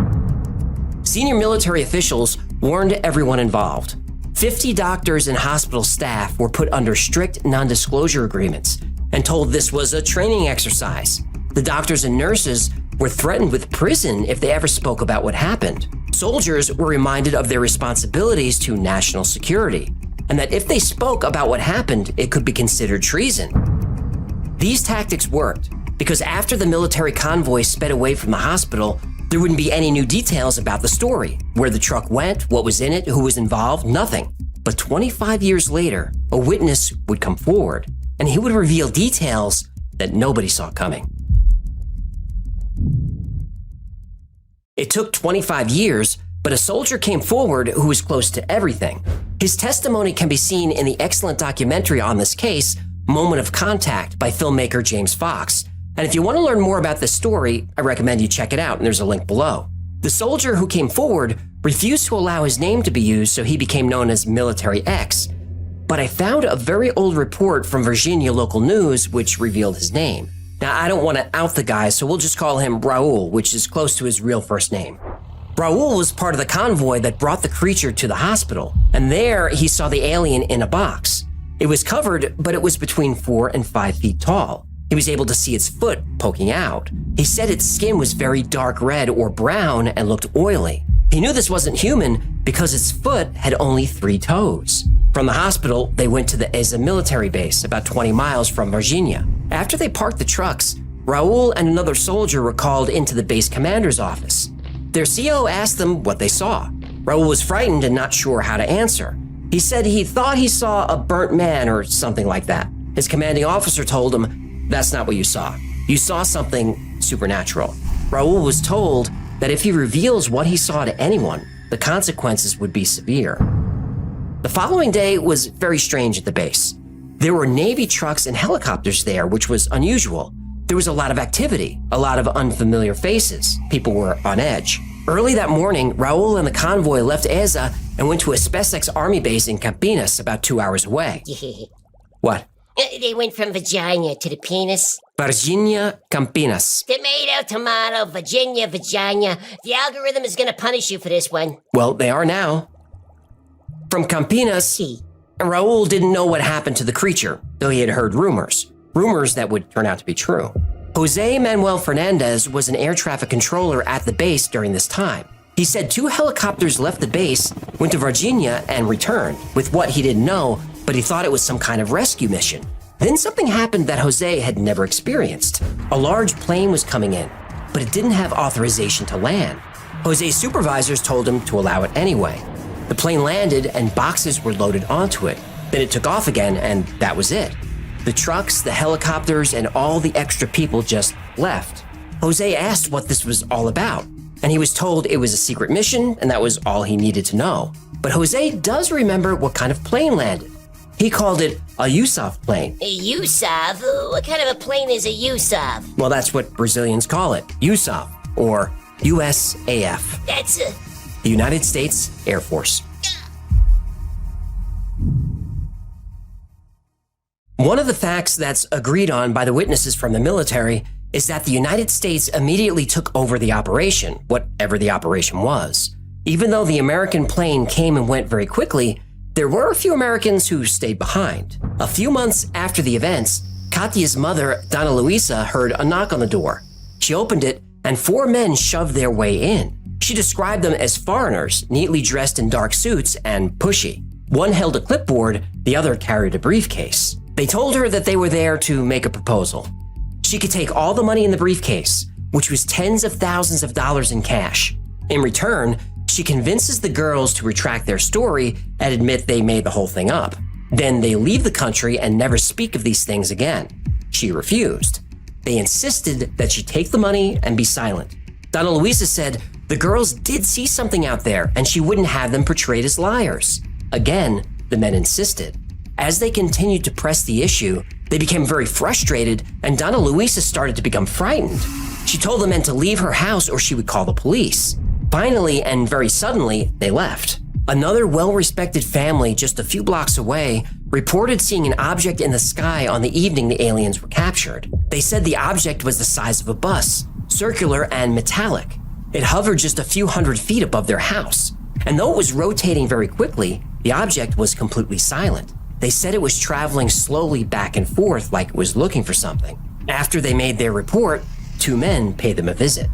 Senior military officials warned everyone involved. 50 doctors and hospital staff were put under strict non-disclosure agreements and told this was a training exercise. The doctors and nurses were threatened with prison if they ever spoke about what happened. Soldiers were reminded of their responsibilities to national security, and that if they spoke about what happened, it could be considered treason. These tactics worked because after the military convoy sped away from the hospital, there wouldn't be any new details about the story. Where the truck went, what was in it, who was involved, nothing. But 25 years later, a witness would come forward, and he would reveal details that nobody saw coming. It took 25 years, but a soldier came forward who was close to everything. His testimony can be seen in the excellent documentary on this case, Moment of Contact, by filmmaker James Fox. And if you want to learn more about this story, I recommend you check it out, and there's a link below. The soldier who came forward refused to allow his name to be used, so he became known as Military X. But I found a very old report from Virginia local news which revealed his name. Now, I don't want to out the guy, so we'll just call him Raul, which is close to his real first name. Raul was part of the convoy that brought the creature to the hospital, and there he saw the alien in a box. It was covered, but it was between 4 and 5 feet tall. He was able to see its foot poking out. He said its skin was very dark red or brown and looked oily. He knew this wasn't human because its foot had only 3 toes. From the hospital, they went to the Eza military base, about 20 miles from Virginia. After they parked the trucks, Raul and another soldier were called into the base commander's office. Their CO asked them what they saw. Raul was frightened and not sure how to answer. He said he thought he saw a burnt man or something like that. His commanding officer told him, "That's not what you saw. You saw something supernatural." Raul was told that if he reveals what he saw to anyone, the consequences would be severe. The following day was very strange at the base. There were Navy trucks and helicopters there, which was unusual. There was a lot of activity, a lot of unfamiliar faces. People were on edge. Early that morning, Raul and the convoy left Eza and went to a SpaceX Army base in Campinas, about 2 hours away. What? They went from vagina to the penis. Virginia, Campinas. Tomato, tomato, Virginia, vagina. The algorithm is gonna punish you for this one. Well, they are now. From Campinas, Raul didn't know what happened to the creature, though he had heard rumors that would turn out to be true. Jose Manuel Fernandez was an air traffic controller at the base during this time. He said 2 helicopters left the base, went to Virginia, and returned with what he didn't know, but he thought it was some kind of rescue mission. Then something happened that Jose had never experienced. A large plane was coming in, but it didn't have authorization to land. Jose's supervisors told him to allow it anyway. The plane landed and boxes were loaded onto it. Then it took off again, and that was it. The trucks, the helicopters, and all the extra people just left. Jose asked what this was all about, and he was told it was a secret mission, and that was all he needed to know. But Jose does remember what kind of plane landed. He called it a USAF plane. A USAF? What kind of a plane is a USAF? Well, that's what Brazilians call it, USAF, or USAF. That's the United States Air Force. One of the facts that's agreed on by the witnesses from the military is that the United States immediately took over the operation, whatever the operation was. Even though the American plane came and went very quickly, there were a few Americans who stayed behind. A few months after the events, Katya's mother, Donna Luisa, heard a knock on the door. She opened it, and 4 men shoved their way in. She described them as foreigners, neatly dressed in dark suits and pushy. One held a clipboard, the other carried a briefcase. They told her that they were there to make a proposal. She could take all the money in the briefcase, which was tens of thousands of dollars in cash. In return, she convinces the girls to retract their story and admit they made the whole thing up. Then they leave the country and never speak of these things again. She refused. They insisted that she take the money and be silent. Donna Luisa said the girls did see something out there and she wouldn't have them portrayed as liars. Again, the men insisted. As they continued to press the issue, they became very frustrated and Donna Luisa started to become frightened. She told the men to leave her house or she would call the police. Finally, and very suddenly, they left. Another well-respected family just a few blocks away reported seeing an object in the sky on the evening the aliens were captured. They said the object was the size of a bus, circular and metallic. It hovered just a few hundred feet above their house. And though it was rotating very quickly, the object was completely silent. They said it was traveling slowly back and forth like it was looking for something. After they made their report, 2 men paid them a visit.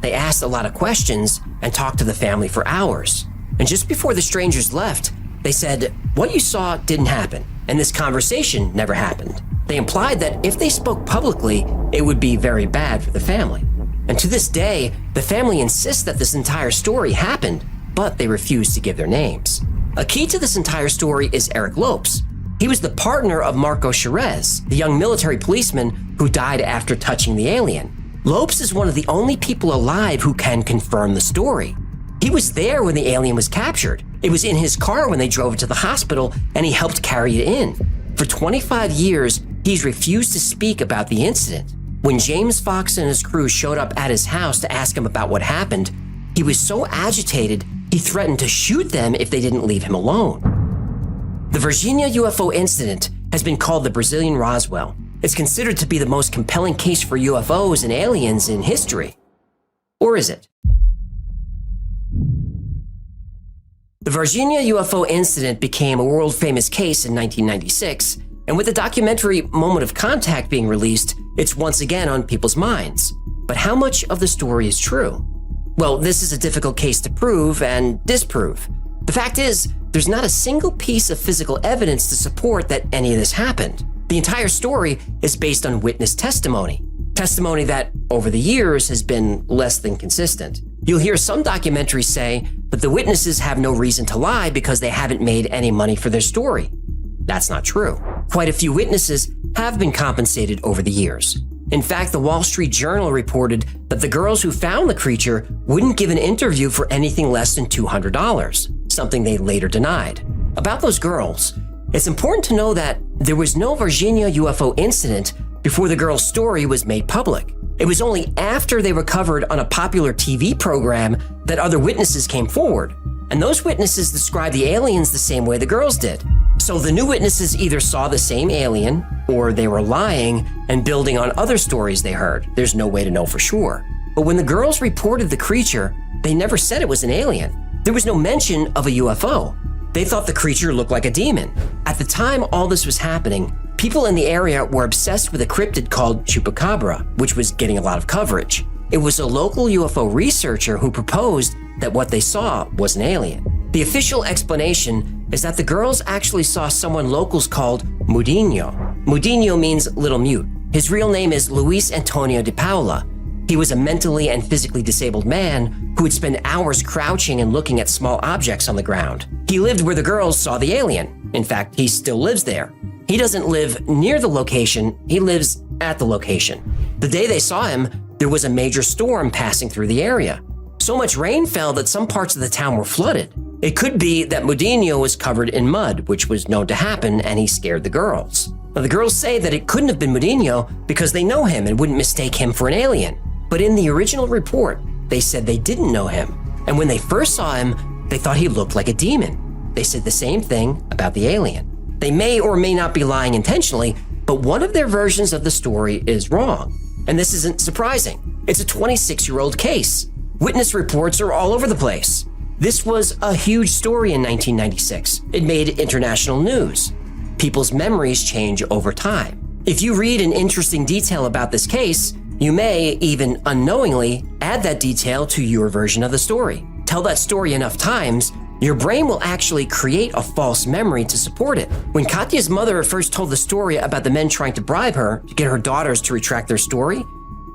They asked a lot of questions and talked to the family for hours. And just before the strangers left, they said, "What you saw didn't happen, and this conversation never happened." They implied that if they spoke publicly, it would be very bad for the family. And to this day, the family insists that this entire story happened, but they refuse to give their names. A key to this entire story is Eric Lopes. He was the partner of Marco Cherez, the young military policeman who died after touching the alien. Lopes is one of the only people alive who can confirm the story. He was there when the alien was captured. It was in his car when they drove it to the hospital, and he helped carry it in. For 25 years, he's refused to speak about the incident. When James Fox and his crew showed up at his house to ask him about what happened, he was so agitated, he threatened to shoot them if they didn't leave him alone. The Virginia UFO incident has been called the Brazilian Roswell. It's considered to be the most compelling case for UFOs and aliens in history. Or is it? The Virginia UFO incident became a world-famous case in 1996, and with the documentary Moment of Contact being released, it's once again on people's minds. But how much of the story is true? Well, this is a difficult case to prove and disprove. The fact is, there's not a single piece of physical evidence to support that any of this happened. The entire story is based on witness testimony. Testimony that, over the years, has been less than consistent. You'll hear some documentaries say that the witnesses have no reason to lie because they haven't made any money for their story. That's not true. Quite a few witnesses have been compensated over the years. In fact, the Wall Street Journal reported that the girls who found the creature wouldn't give an interview for anything less than $200, something they later denied. About those girls, it's important to know that there was no Virginia UFO incident before the girls' story was made public. It was only after they were covered on a popular TV program that other witnesses came forward. And those witnesses described the aliens the same way the girls did. So the new witnesses either saw the same alien, or they were lying and building on other stories they heard. There's no way to know for sure. But when the girls reported the creature, they never said it was an alien. There was no mention of a UFO. They thought the creature looked like a demon. At the time all this was happening, people in the area were obsessed with a cryptid called Chupacabra, which was getting a lot of coverage. It was a local UFO researcher who proposed that what they saw was an alien. The official explanation is that the girls actually saw someone locals called Mudinho. Mudinho means little mute. His real name is Luis Antonio de Paula. He was a mentally and physically disabled man who would spend hours crouching and looking at small objects on the ground. He lived where the girls saw the alien. In fact, he still lives there. He doesn't live near the location, he lives at the location. The day they saw him, there was a major storm passing through the area. So much rain fell that some parts of the town were flooded. It could be that Mudinho was covered in mud, which was known to happen, and he scared the girls. Now, the girls say that it couldn't have been Mudinho because they know him and wouldn't mistake him for an alien. But in the original report, they said they didn't know him. And when they first saw him, they thought he looked like a demon. They said the same thing about the alien. They may or may not be lying intentionally, but one of their versions of the story is wrong. And this isn't surprising. It's a 26-year-old case. Witness reports are all over the place. This was a huge story in 1996. It made international news. People's memories change over time. If you read an interesting detail about this case, you may, even unknowingly, add that detail to your version of the story. Tell that story enough times, your brain will actually create a false memory to support it. When Katya's mother first told the story about the men trying to bribe her to get her daughters to retract their story,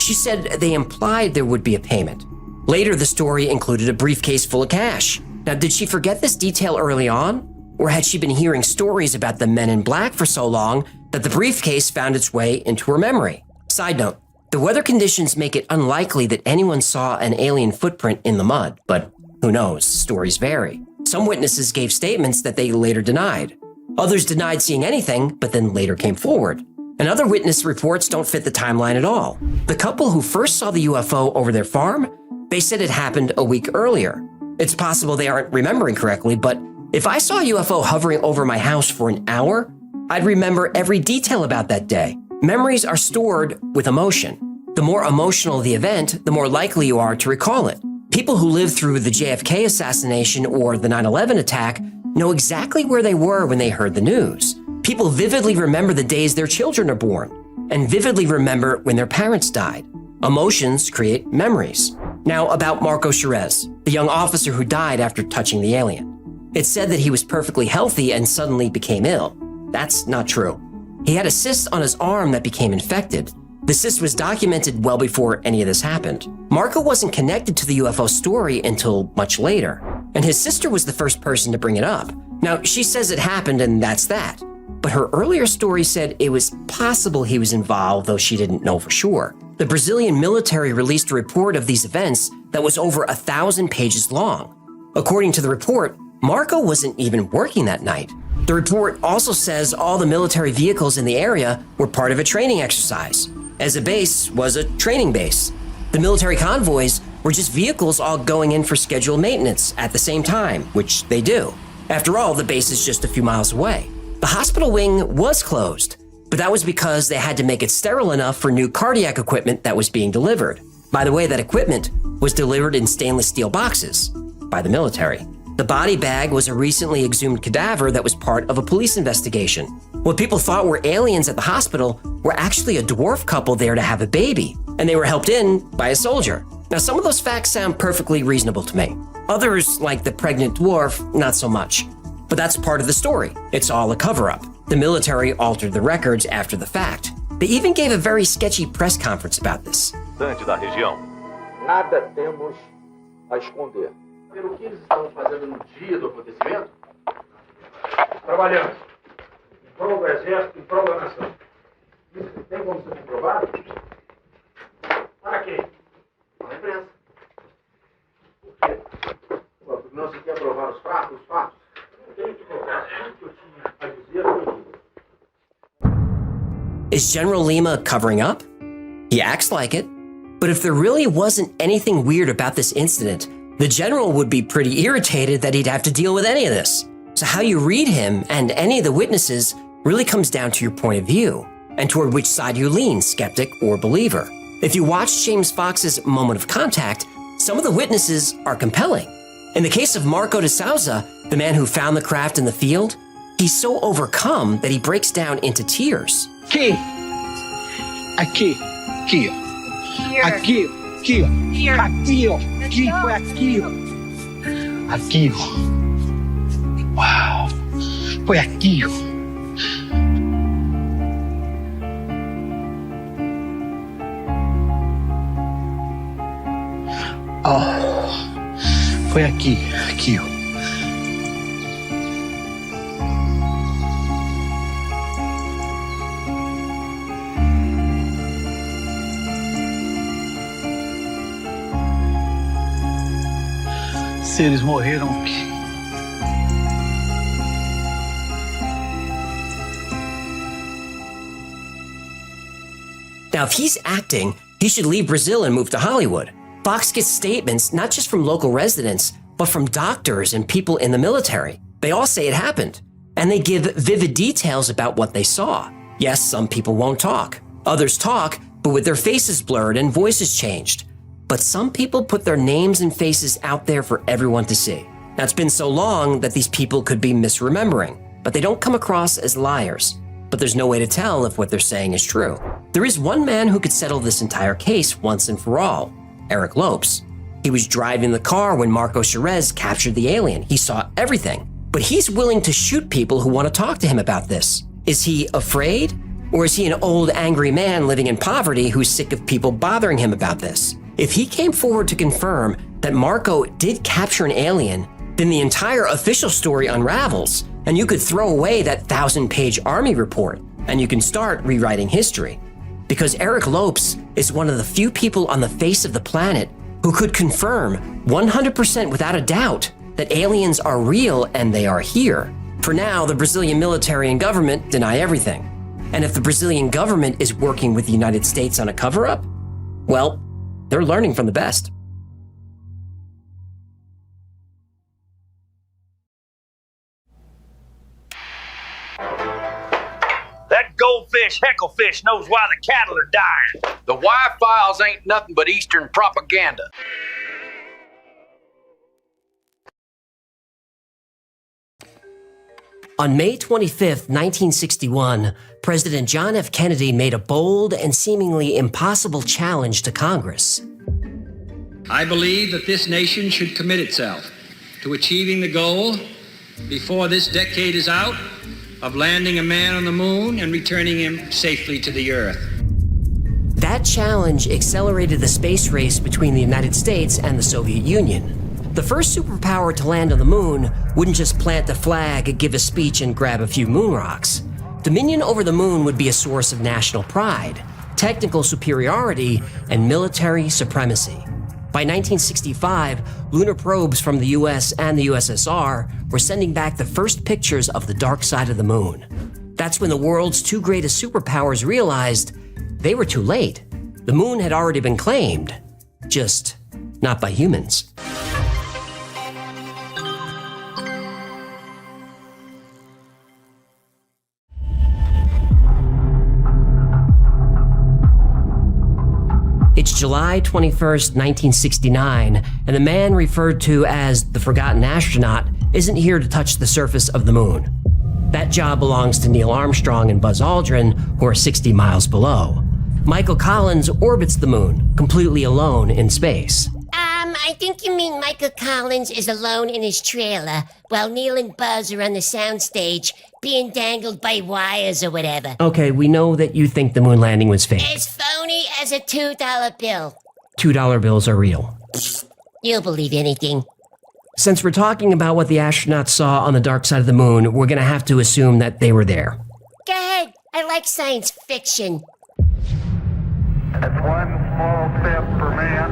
she said they implied there would be a payment. Later, the story included a briefcase full of cash. Now, did she forget this detail early on? Or had she been hearing stories about the men in black for so long that the briefcase found its way into her memory? Side note, the weather conditions make it unlikely that anyone saw an alien footprint in the mud, but who knows, stories vary. Some witnesses gave statements that they later denied. Others denied seeing anything, but then later came forward. And other witness reports don't fit the timeline at all. The couple who first saw the UFO over their farm, they said it happened a week earlier. It's possible they aren't remembering correctly, but if I saw a UFO hovering over my house for an hour, I'd remember every detail about that day. Memories are stored with emotion. The more emotional the event, the more likely you are to recall it. People who lived through the JFK assassination or the 9/11 attack know exactly where they were when they heard the news. People vividly remember the days their children are born and vividly remember when their parents died. Emotions create memories. Now about Marco Cherez, the young officer who died after touching the alien. It's said that he was perfectly healthy and suddenly became ill. That's not true. He had a cyst on his arm that became infected. The cyst was documented well before any of this happened. Marco wasn't connected to the UFO story until much later, and his sister was the first person to bring it up. Now, she says it happened and that's that. But her earlier story said it was possible he was involved, though she didn't know for sure. The Brazilian military released a report of these events that was over 1,000 pages long. According to the report, Marco wasn't even working that night. The report also says all the military vehicles in the area were part of a training exercise, as a base was a training base. The military convoys were just vehicles all going in for scheduled maintenance at the same time, which they do. After all, the base is just a few miles away. The hospital wing was closed, but that was because they had to make it sterile enough for new cardiac equipment that was being delivered. By the way, that equipment was delivered in stainless steel boxes by the military. The body bag was a recently exhumed cadaver that was part of a police investigation. What people thought were aliens at the hospital were actually a dwarf couple there to have a baby, and they were helped in by a soldier. Now, some of those facts sound perfectly reasonable to me. Others, like the pregnant dwarf, not so much. But that's part of the story. It's all a cover-up. The military altered the records after the fact. They even gave a very sketchy press conference about this. Da região. Nada temos a esconder. Pelo que eles estavam fazendo no dia do acontecimento, trabalhando em prol do exército, em prol da nação. Isso tem como ser comprovado? Para quem? Para a imprensa. Por quê? Porque não se quer provar os fatos. Is General Lima covering up? He acts like it. But if there really wasn't anything weird about this incident, the general would be pretty irritated that he'd have to deal with any of this. So how you read him and any of the witnesses really comes down to your point of view and toward which side you lean, skeptic or believer. If you watch James Fox's Moment of Contact, some of the witnesses are compelling. In the case of Marco de Souza, the man who found the craft in the field, he's so overcome that he breaks down into tears. Aqui, aqui, aqui, ó. Aqui, aqui, ó. Aqui, ó. Aqui, foi aqui, ó. Aqui, ó. Uau. Foi aqui, ó. Oh, foi aqui, aqui, ó. Eles morreram aqui. Now, if he's acting, he should leave Brazil and move to Hollywood. Fox gets statements not just from local residents, but from doctors and people in the military. They all say it happened, and they give vivid details about what they saw. Yes, some people won't talk. Others talk, but with their faces blurred and voices changed. But some people put their names and faces out there for everyone to see. Now, it's been so long that these people could be misremembering, but they don't come across as liars. But there's no way to tell if what they're saying is true. There is one man who could settle this entire case once and for all, Eric Lopes. He was driving the car when Marco Cherez captured the alien. He saw everything, but he's willing to shoot people who want to talk to him about this. Is he afraid? Or is he an old, angry man living in poverty who's sick of people bothering him about this? If he came forward to confirm that Marco did capture an alien, then the entire official story unravels, and you could throw away that 1,000-page Army report, and you can start rewriting history. Because Eric Lopes is one of the few people on the face of the planet who could confirm 100% without a doubt that aliens are real and they are here. For now, the Brazilian military and government deny everything. And if the Brazilian government is working with the United States on a cover-up, well, they're learning from the best. That goldfish hecklefish knows why the cattle are dying. The Y-Files ain't nothing but Eastern propaganda. On May 25, 1961, President John F. Kennedy made a bold and seemingly impossible challenge to Congress. I believe that this nation should commit itself to achieving the goal, before this decade is out, of landing a man on the moon and returning him safely to the Earth. That challenge accelerated the space race between the United States and the Soviet Union. The first superpower to land on the moon wouldn't just plant a flag, give a speech, and grab a few moon rocks. Dominion over the moon would be a source of national pride, technical superiority, and military supremacy. By 1965, lunar probes from the US and the USSR were sending back the first pictures of the dark side of the moon. That's when the world's two greatest superpowers realized they were too late. The moon had already been claimed, just not by humans. It's July 21st, 1969, and the man referred to as the Forgotten Astronaut isn't here to touch the surface of the moon. That job belongs to Neil Armstrong and Buzz Aldrin, who are 60 miles below. Michael Collins orbits the moon, completely alone in space. I think you mean Michael Collins is alone in his trailer, while Neil and Buzz are on the soundstage, being dangled by wires or whatever. Okay, we know that you think the moon landing was fake. As phony as a $2 bill. $2 bills are real. You'll believe anything. Since we're talking about what the astronauts saw on the dark side of the moon, we're gonna have to assume that they were there. Go ahead. I like science fiction. That's one small step for man,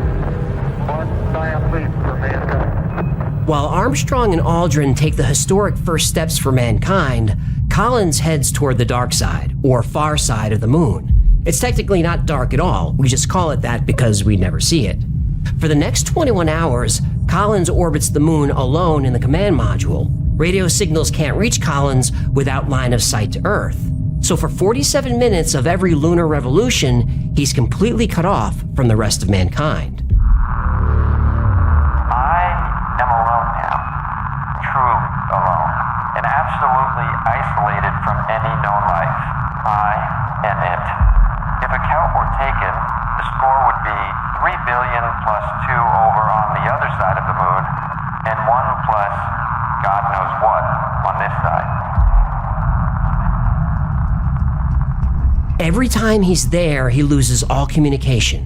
one giant leap for mankind. While Armstrong and Aldrin take the historic first steps for mankind, Collins heads toward the dark side, or far side of the moon. It's technically not dark at all, we just call it that because we never see it. For the next 21 hours, Collins orbits the moon alone in the command module. Radio signals can't reach Collins without line of sight to Earth. So for 47 minutes of every lunar revolution, he's completely cut off from the rest of mankind. I am alone now, truly alone, and absolutely isolated from any known life, I and it. If a count were taken, the score would be 3 billion plus 2 over on the other side of the moon, and 1 plus God knows what on this side. Every time he's there, he loses all communication.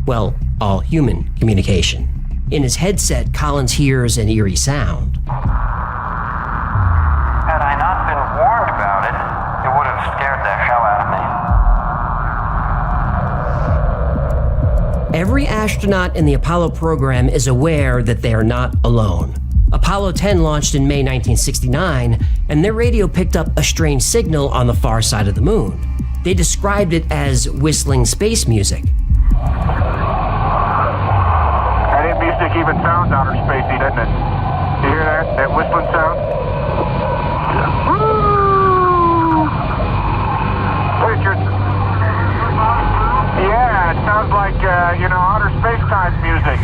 Well, all human communication. In his headset, Collins hears an eerie sound. Had I not been warned about it, it would have scared the hell out of me. Every astronaut in the Apollo program is aware that they are not alone. Apollo 10 launched in May 1969, and their radio picked up a strange signal on the far side of the moon. They described it as whistling space music. That music even sounds outer spacey, doesn't it? You hear that? That whistling sound? Richard. Yeah, it sounds like, outer space-time music.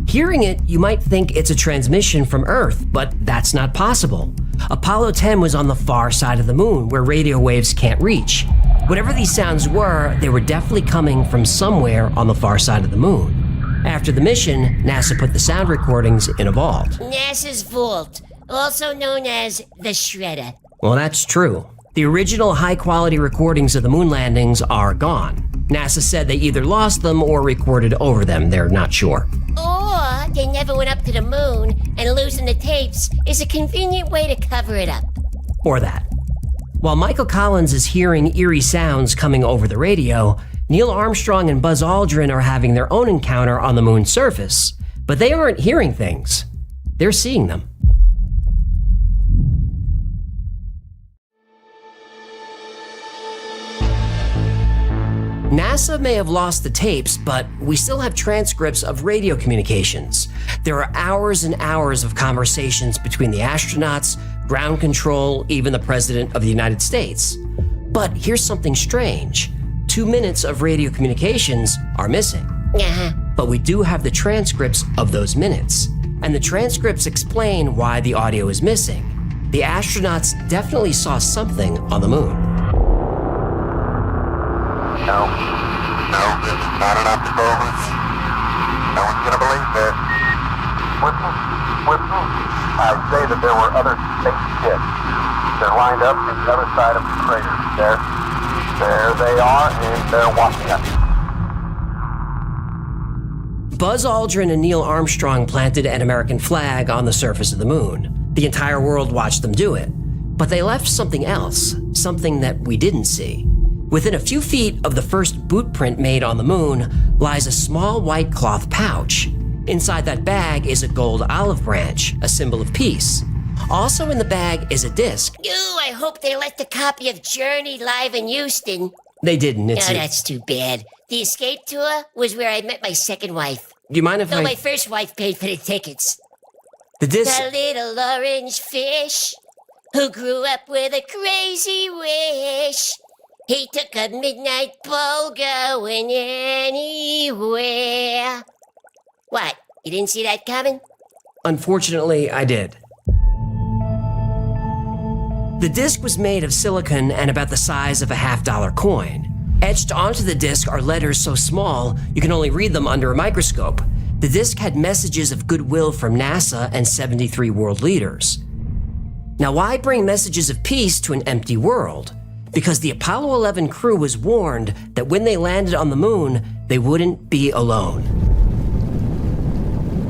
Hearing it, you might think it's a transmission from Earth, but that's not possible. Apollo 10 was on the far side of the moon, where radio waves can't reach. Whatever these sounds were, they were definitely coming from somewhere on the far side of the moon. After the mission, NASA put the sound recordings in a vault. NASA's vault, also known as the Shredder. Well, that's true. The original high-quality recordings of the moon landings are gone. NASA said they either lost them or recorded over them, they're not sure. Or they never went up to the moon, and losing the tapes is a convenient way to cover it up. Or that. While Michael Collins is hearing eerie sounds coming over the radio, Neil Armstrong and Buzz Aldrin are having their own encounter on the moon's surface. But they aren't hearing things. They're seeing them. NASA may have lost the tapes, but we still have transcripts of radio communications. There are hours and hours of conversations between the astronauts, ground control, even the President of the United States. But here's something strange. 2 minutes of radio communications are missing. But we do have the transcripts of those minutes. And the transcripts explain why the audio is missing. The astronauts definitely saw something on the moon. No, not enough to go over. No one's gonna believe that. Whistle. I say that there were other spaceships. They're lined up on the other side of the crater. There they are, and they're watching us. Buzz Aldrin and Neil Armstrong planted an American flag on the surface of the moon. The entire world watched them do it. But they left something else, something that we didn't see. Within a few feet of the first boot print made on the moon lies a small white cloth pouch. Inside that bag is a gold olive branch, a symbol of peace. Also in the bag is a disc. Ooh, I hope they left a copy of Journey live in Houston. They didn't. Oh, that's too bad. The escape tour was where I met my second wife. Do you mind if my first wife paid for the tickets. The disc... The little orange fish who grew up with a crazy wish. He took a midnight bowl going anywhere. What? You didn't see that coming? Unfortunately, I did. The disc was made of silicon and about the size of a $50 coin. Etched onto the disc are letters so small you can only read them under a microscope. The disc had messages of goodwill from NASA and 73 world leaders. Now, why bring messages of peace to an empty world? Because the Apollo 11 crew was warned that when they landed on the moon, they wouldn't be alone.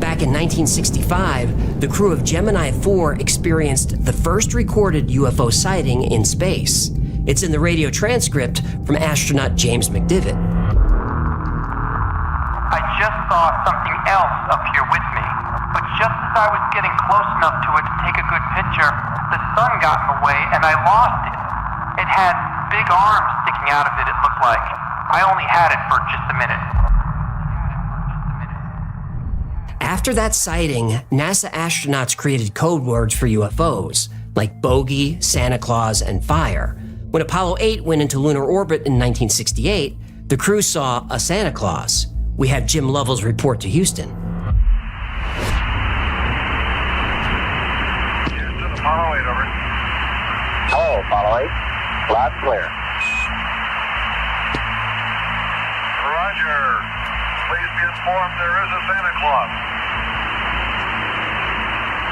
Back in 1965, the crew of Gemini 4 experienced the first recorded UFO sighting in space. It's in the radio transcript from astronaut James McDivitt. I just saw something else up here with me, but just as I was getting close enough to it to take a good picture, the sun got in the way and I lost it. It had big arms sticking out of it, it looked like. I only had it for just a minute. After that sighting, NASA astronauts created code words for UFOs, like bogey, Santa Claus, and fire. When Apollo 8 went into lunar orbit in 1968, the crew saw a Santa Claus. We have Jim Lovell's report to Houston. Houston, Apollo 8, over. Hello, Apollo 8. Loud clear. Roger. Please be informed there is a Santa Claus.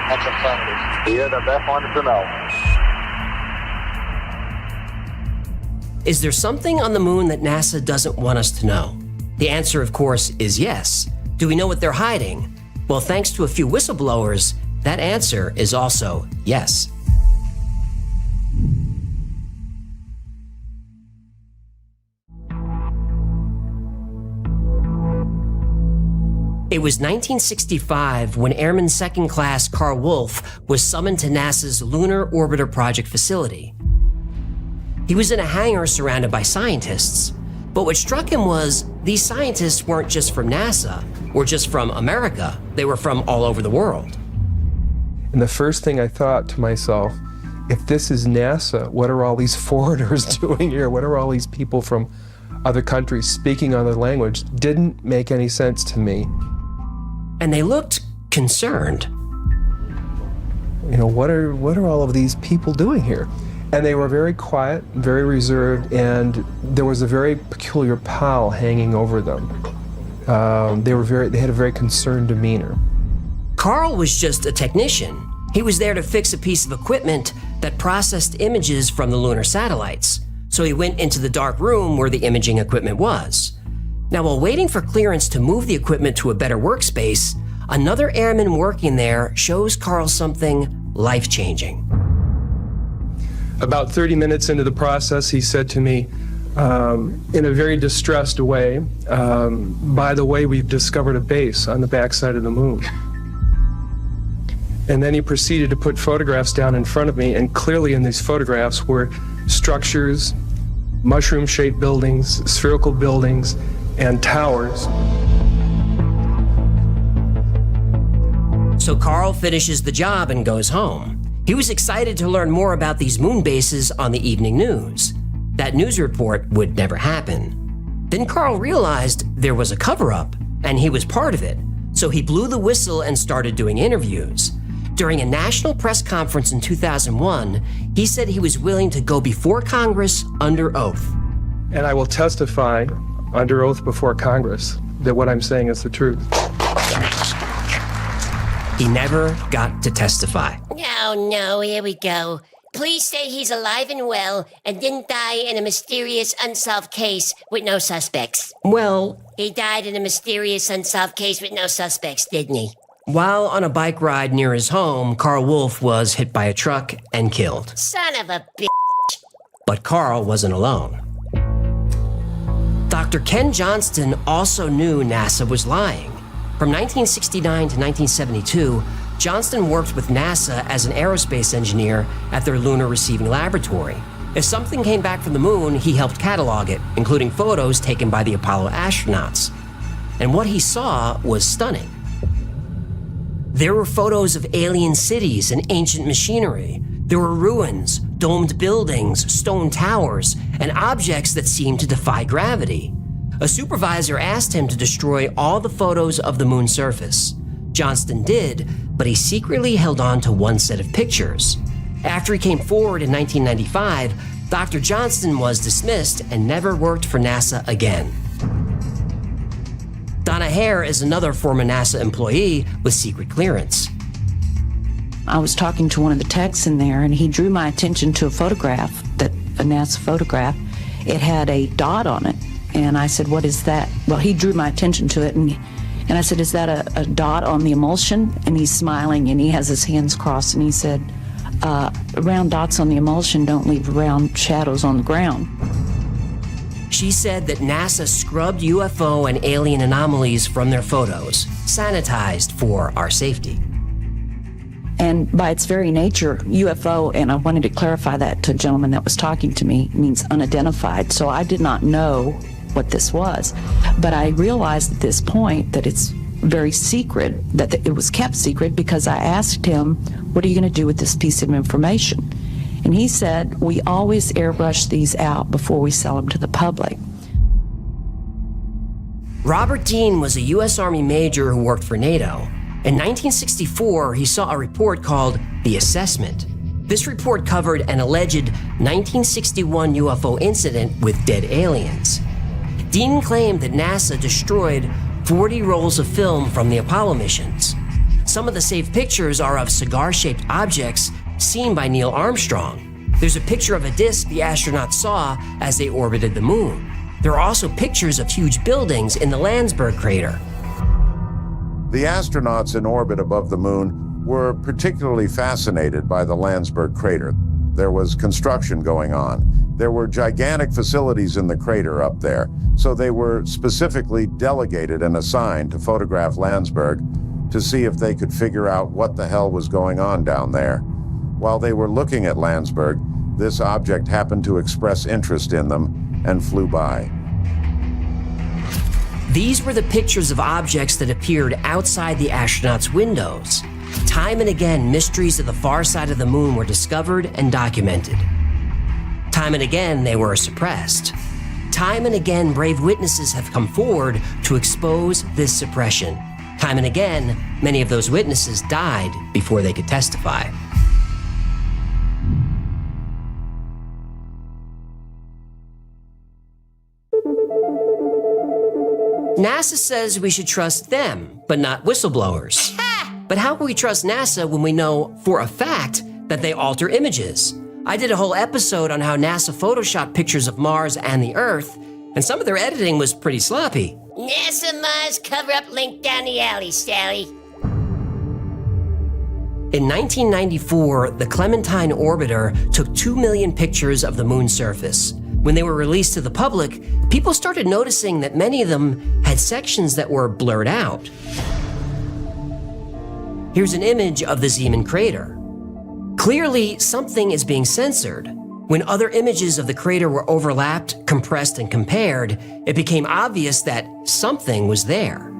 That's affirmative. You're the best one to know. Is there something on the moon that NASA doesn't want us to know? The answer, of course, is yes. Do we know what they're hiding? Well, thanks to a few whistleblowers, that answer is also yes. It was 1965 when Airman Second Class Carl Wolf was summoned to NASA's Lunar Orbiter Project facility. He was in a hangar surrounded by scientists, but what struck him was these scientists weren't just from NASA or just from America, they were from all over the world. And the first thing I thought to myself, if this is NASA, what are all these foreigners doing here? What are all these people from other countries speaking other language? Didn't make any sense to me. And they looked concerned. You know, what are all of these people doing here? And they were very quiet, very reserved, and there was a very peculiar pall hanging over them. They had a very concerned demeanor. Carl was just a technician. He was there to fix a piece of equipment that processed images from the lunar satellites. So he went into the dark room where the imaging equipment was. Now, while waiting for clearance to move the equipment to a better workspace, another airman working there shows Carl something life-changing. About 30 minutes into the process, he said to me, in a very distressed way, by the way, we've discovered a base on the backside of the moon. And then he proceeded to put photographs down in front of me, and clearly in these photographs were structures, mushroom-shaped buildings, spherical buildings, and towers. So Carl finishes the job and goes home. He was excited to learn more about these moon bases on the evening news. That news report would never happen. Then Carl realized there was a cover-up, and he was part of it. So he blew the whistle and started doing interviews. During a national press conference in 2001, he said he was willing to go before Congress under oath. And I will testify under oath before Congress that what I'm saying is the truth. He never got to testify. Oh no, here we go. Police say he's alive and well and didn't die in a mysterious unsolved case with no suspects. Well, he died in a mysterious unsolved case with no suspects, didn't he? While on a bike ride near his home, Carl Wolf was hit by a truck and killed. Son of a bitch. But Carl wasn't alone. Dr. Ken Johnston also knew NASA was lying. From 1969 to 1972, Johnston worked with NASA as an aerospace engineer at their Lunar Receiving Laboratory. If something came back from the moon, he helped catalog it, including photos taken by the Apollo astronauts. And what he saw was stunning. There were photos of alien cities and ancient machinery. There were ruins, domed buildings, stone towers, and objects that seemed to defy gravity. A supervisor asked him to destroy all the photos of the moon's surface. Johnston did, but he secretly held on to one set of pictures. After he came forward in 1995, Dr. Johnston was dismissed and never worked for NASA again. Donna Hare is another former NASA employee with secret clearance. I was talking to one of the techs in there, and he drew my attention to a photograph, a NASA photograph. It had a dot on it, and I said, "What is that?" Well, he drew my attention to it, and I said, "Is that a dot on the emulsion?" And he's smiling, and he has his hands crossed, and he said, "Round dots on the emulsion don't leave round shadows on the ground." She said that NASA scrubbed UFO and alien anomalies from their photos, sanitized for our safety. And by its very nature, UFO, and I wanted to clarify that to a gentleman that was talking to me, means unidentified. So I did not know what this was. But I realized at this point that it's very secret, that it was kept secret, because I asked him, "What are you going to do with this piece of information?" And he said, "We always airbrush these out before we sell them to the public." Robert Dean was a U.S. Army major who worked for NATO. In 1964, he saw a report called The Assessment. This report covered an alleged 1961 UFO incident with dead aliens. Dean claimed that NASA destroyed 40 rolls of film from the Apollo missions. Some of the saved pictures are of cigar-shaped objects seen by Neil Armstrong. There's a picture of a disc the astronauts saw as they orbited the moon. There are also pictures of huge buildings in the Landsberg crater. The astronauts in orbit above the moon were particularly fascinated by the Landsberg crater. There was construction going on. There were gigantic facilities in the crater up there, so they were specifically delegated and assigned to photograph Landsberg to see if they could figure out what the hell was going on down there. While they were looking at Landsberg, this object happened to express interest in them and flew by. These were the pictures of objects that appeared outside the astronauts' windows. Time and again, mysteries of the far side of the moon were discovered and documented. Time and again, they were suppressed. Time and again, brave witnesses have come forward to expose this suppression. Time and again, many of those witnesses died before they could testify. NASA says we should trust them, but not whistleblowers. But how can we trust NASA when we know for a fact that they alter images? I did a whole episode on how NASA photoshopped pictures of Mars and the Earth, and some of their editing was pretty sloppy. NASA Mars cover-up link down the alley, Sally. In 1994, the Clementine orbiter took 2 million pictures of the moon's surface. When they were released to the public, people started noticing that many of them had sections that were blurred out. Here's an image of the Zeeman crater. Clearly, something is being censored. When other images of the crater were overlapped, compressed, and compared, it became obvious that something was there.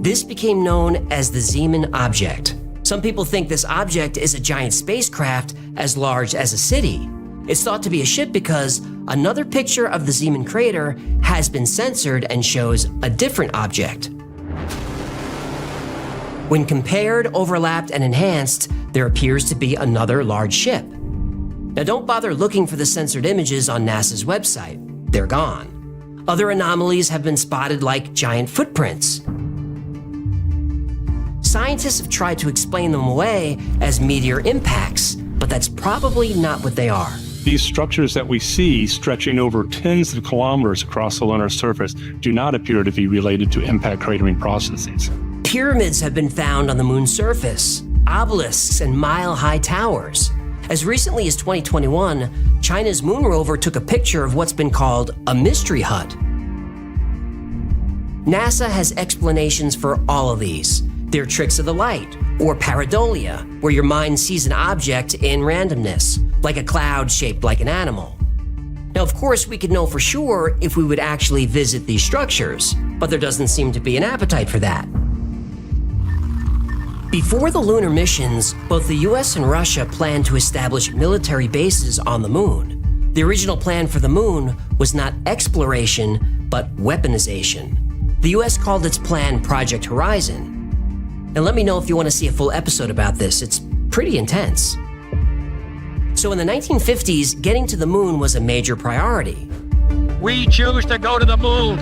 This became known as the Zeeman object. Some people think this object is a giant spacecraft as large as a city. It's thought to be a ship because another picture of the Zeeman crater has been censored and shows a different object. When compared, overlapped, and enhanced, there appears to be another large ship. Now don't bother looking for the censored images on NASA's website. They're gone. Other anomalies have been spotted like giant footprints. Scientists have tried to explain them away as meteor impacts, but that's probably not what they are. These structures that we see stretching over tens of kilometers across the lunar surface do not appear to be related to impact cratering processes. Pyramids have been found on the moon's surface, obelisks and mile-high towers. As recently as 2021, China's moon rover took a picture of what's been called a mystery hut. NASA has explanations for all of these. They're tricks of the light, or pareidolia, where your mind sees an object in randomness, like a cloud shaped like an animal. Now, of course, we could know for sure if we would actually visit these structures, but there doesn't seem to be an appetite for that. Before the lunar missions, both the US and Russia planned to establish military bases on the moon. The original plan for the moon was not exploration, but weaponization. The US called its plan Project Horizon. And let me know if you want to see a full episode about this. It's pretty intense. So in the 1950s, getting to the moon was a major priority. We choose to go to the moon.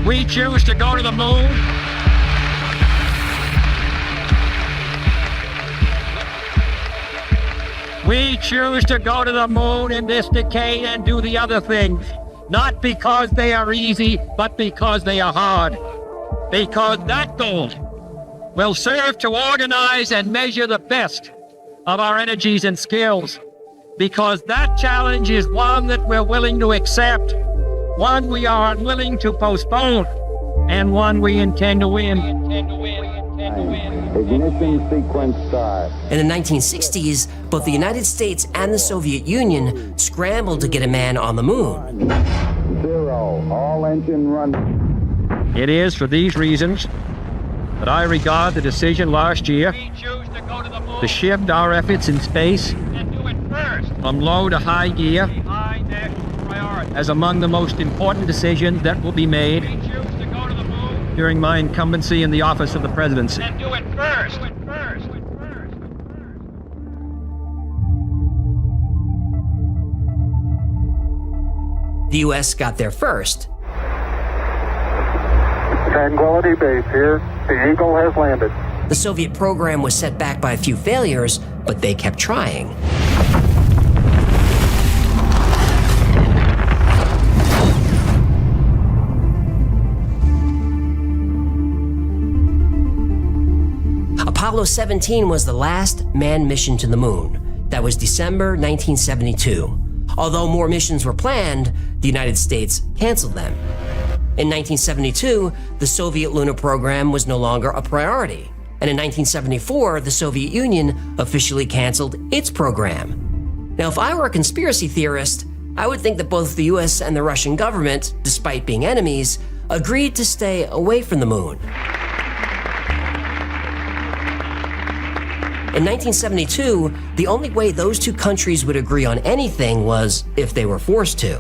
We choose to go to the moon. We choose to go to the moon in this decade and do the other things. Not because they are easy, but because they are hard. Because that goal will serve to organize and measure the best of our energies and skills. Because that challenge is one that we're willing to accept, one we are unwilling to postpone, and one we intend to win. Ignition sequence start. In the 1960s, both the United States and the Soviet Union scrambled to get a man on the moon. 0, all engine run. It is for these reasons that I regard the decision last year to shift our efforts in space from low to high gear as among the most important decisions that will be made during my incumbency in the office of the presidency. The US got there first. Tranquility Base here. The Eagle has landed. The Soviet program was set back by a few failures, but they kept trying. Apollo 17 was the last manned mission to the moon. That was December 1972. Although more missions were planned, the United States canceled them. In 1972, the Soviet lunar program was no longer a priority. And in 1974, the Soviet Union officially canceled its program. Now, if I were a conspiracy theorist, I would think that both the US and the Russian government, despite being enemies, agreed to stay away from the moon. In 1972, the only way those two countries would agree on anything was if they were forced to.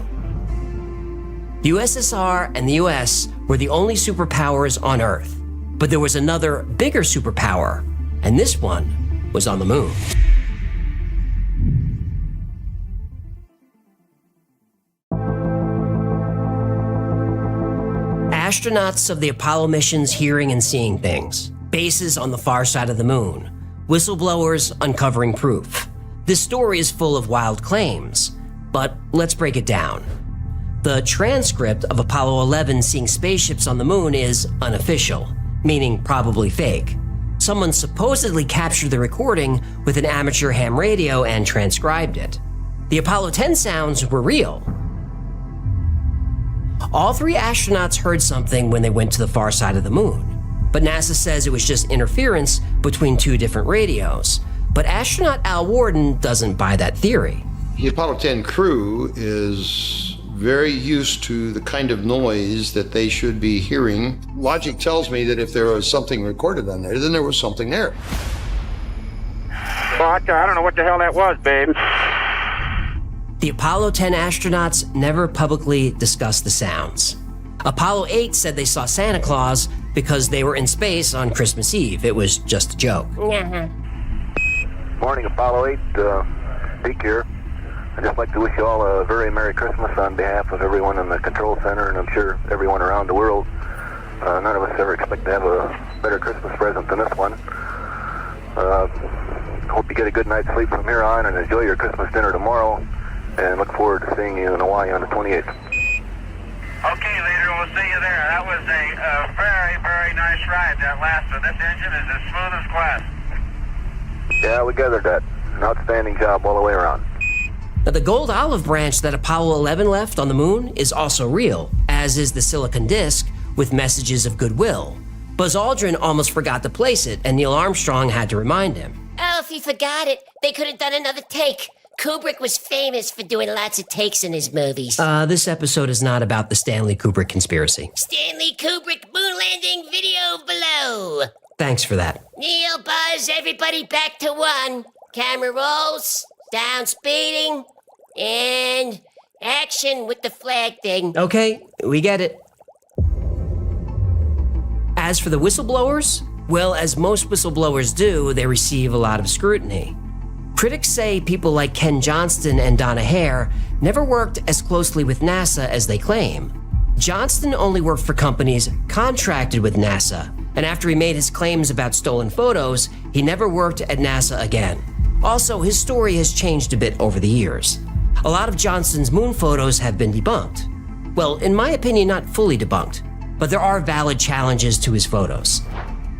The USSR and the US were the only superpowers on Earth, but there was another bigger superpower, and this one was on the moon. Astronauts of the Apollo missions hearing and seeing things, bases on the far side of the moon, whistleblowers uncovering proof. This story is full of wild claims, but let's break it down. The transcript of Apollo 11 seeing spaceships on the moon is unofficial, meaning probably fake. Someone supposedly captured the recording with an amateur ham radio and transcribed it. The Apollo 10 sounds were real. All three astronauts heard something when they went to the far side of the moon, but NASA says it was just interference between two different radios. But astronaut Al Worden doesn't buy that theory. The Apollo 10 crew is very used to the kind of noise that they should be hearing. Logic tells me that if there was something recorded on there, then there was something there. Well, I don't know what the hell that was, babe. The Apollo 10 astronauts never publicly discussed the sounds. Apollo 8 said they saw Santa Claus because they were in space on Christmas Eve. It was just a joke. Morning, Apollo 8. Peak here. I'd just like to wish you all a very Merry Christmas on behalf of everyone in the control center, and I'm sure everyone around the world. None of us ever expect to have a better Christmas present than this one. Hope you get a good night's sleep from here on, and enjoy your Christmas dinner tomorrow, and look forward to seeing you in Hawaii on the 28th. Okay, leader, we'll see you there. That was a very, very nice ride, that last one. This engine is as smooth as glass. Yeah, we gathered that. An outstanding job all the way around. Now, the gold olive branch that Apollo 11 left on the moon is also real, as is the silicon disc with messages of goodwill. Buzz Aldrin almost forgot to place it, and Neil Armstrong had to remind him. Oh, if he forgot it, they could have done another take. Kubrick was famous for doing lots of takes in his movies. This episode is not about the Stanley Kubrick conspiracy. Stanley Kubrick moon landing video below. Thanks for that. Neil, Buzz, everybody back to one. Camera rolls, down speeding, and action with the flag thing. Okay, we get it. As for the whistleblowers, well, as most whistleblowers do, they receive a lot of scrutiny. Critics say people like Ken Johnston and Donna Hare never worked as closely with NASA as they claim. Johnston only worked for companies contracted with NASA, and after he made his claims about stolen photos, he never worked at NASA again. Also, his story has changed a bit over the years. A lot of Johnston's moon photos have been debunked. Well, in my opinion, not fully debunked, but there are valid challenges to his photos.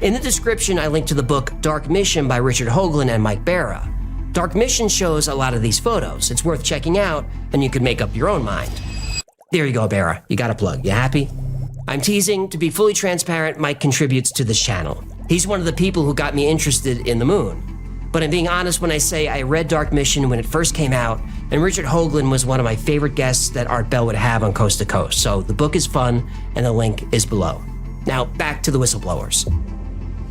In the description, I link to the book Dark Mission by Richard Hoagland and Mike Barra. Dark Mission shows a lot of these photos. It's worth checking out, and you can make up your own mind. There you go, Barra. You got a plug. You happy? I'm teasing. To be fully transparent, Mike contributes to this channel. He's one of the people who got me interested in the moon. But I'm being honest when I say I read Dark Mission when it first came out, and Richard Hoagland was one of my favorite guests that Art Bell would have on Coast to Coast. So the book is fun, and the link is below. Now, back to the whistleblowers.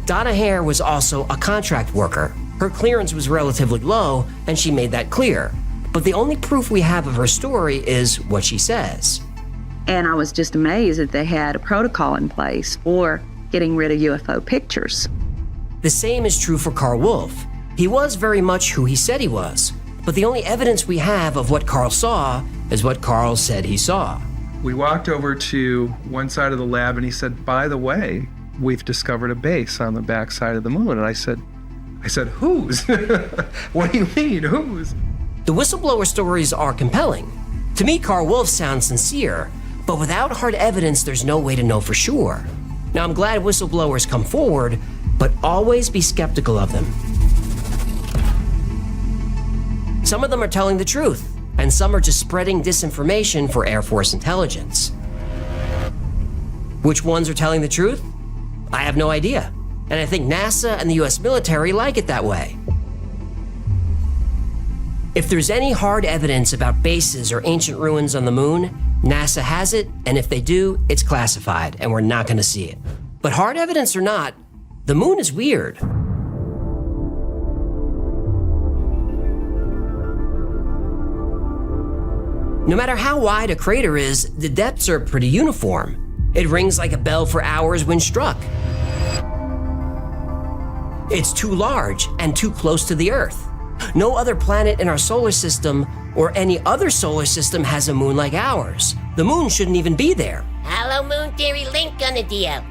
Donna Hare was also a contract worker. Her clearance was relatively low, and she made that clear. But the only proof we have of her story is what she says. And I was just amazed that they had a protocol in place for getting rid of UFO pictures. The same is true for Carl Wolf. He was very much who he said he was, but the only evidence we have of what Carl saw is what Carl said he saw. We walked over to one side of the lab, and he said, by the way, we've discovered a base on the back side of the moon. And I said, whose? What do you mean, whose? The whistleblower stories are compelling. To me, Carl Wolf sounds sincere, but without hard evidence, there's no way to know for sure. Now, I'm glad whistleblowers come forward, but always be skeptical of them. Some of them are telling the truth, and some are just spreading disinformation for Air Force intelligence. Which ones are telling the truth? I have no idea, and I think NASA and the US military like it that way. If there's any hard evidence about bases or ancient ruins on the moon, NASA has it, and if they do, it's classified, and we're not going to see it. But hard evidence or not, the moon is weird. No matter how wide a crater is, the depths are pretty uniform. It rings like a bell for hours when struck. It's too large and too close to the Earth. No other planet in our solar system or any other solar system has a moon like ours. The moon shouldn't even be there. Hollow moon theory link on the deal.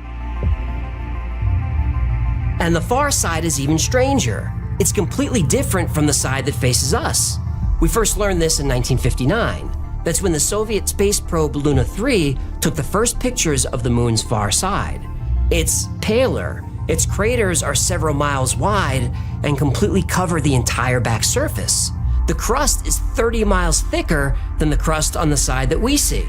And the far side is even stranger. It's completely different from the side that faces us. We first learned this in 1959. That's when the Soviet space probe Luna 3 took the first pictures of the moon's far side. It's paler. Its craters are several miles wide and completely cover the entire back surface. The crust is 30 miles thicker than the crust on the side that we see.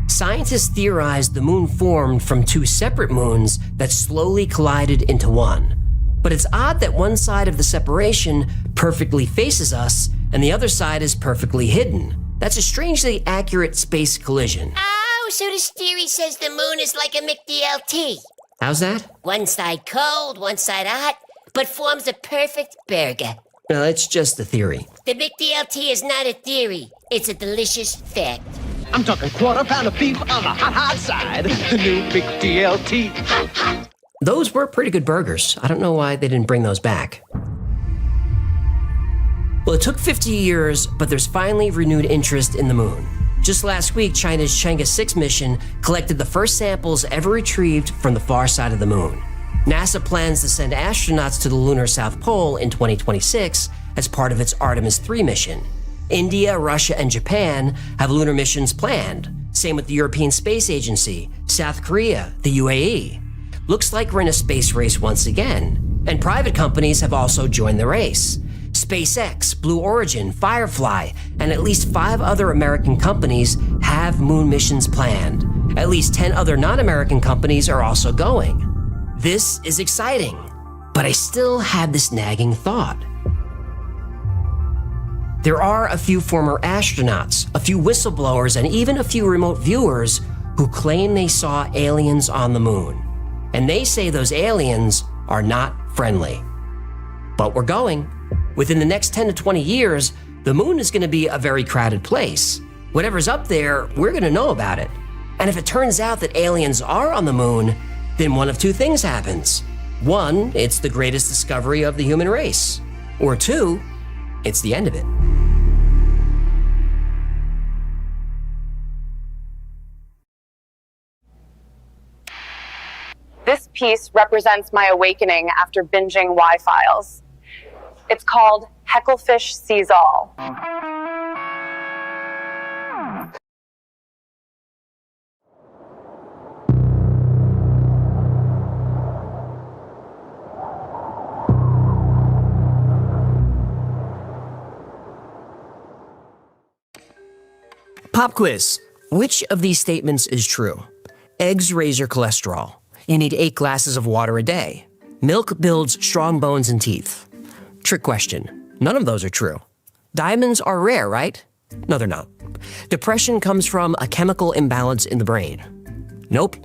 Scientists theorized the moon formed from two separate moons that slowly collided into one. But it's odd that one side of the separation perfectly faces us and the other side is perfectly hidden. That's a strangely accurate space collision. Oh, so this theory says the moon is like a McDLT. How's that? One side cold, one side hot, but forms a perfect burger. No, it's just a theory. The McDLT is not a theory. It's a delicious fact. I'm talking quarter pound of beef on the hot side. The new McDLT. Those were pretty good burgers. I don't know why they didn't bring those back. Well, it took 50 years, but there's finally renewed interest in the moon. Just last week, China's Chang'e 6 mission collected the first samples ever retrieved from the far side of the moon. NASA plans to send astronauts to the lunar South Pole in 2026 as part of its Artemis 3 mission. India, Russia, and Japan have lunar missions planned. Same with the European Space Agency, South Korea, the UAE. Looks like we're in a space race once again. And private companies have also joined the race. SpaceX, Blue Origin, Firefly, and at least 5 other American companies have moon missions planned. At least 10 other non-American companies are also going. This is exciting, but I still had this nagging thought. There are a few former astronauts, a few whistleblowers, and even a few remote viewers who claim they saw aliens on the moon. And they say those aliens are not friendly. But we're going. Within the next 10 to 20 years, the moon is going to be a very crowded place. Whatever's up there, we're going to know about it. And if it turns out that aliens are on the moon, then one of two things happens. One, it's the greatest discovery of the human race. Or two, it's the end of it. This piece represents my awakening after binging Y-Files. It's called Hecklefish Sees All. Pop quiz. Which of these statements is true? Eggs raise your cholesterol. You need 8 glasses of water a day. Milk builds strong bones and teeth. Trick question. None of those are true. Diamonds are rare, right? No, they're not. Depression comes from a chemical imbalance in the brain. Nope.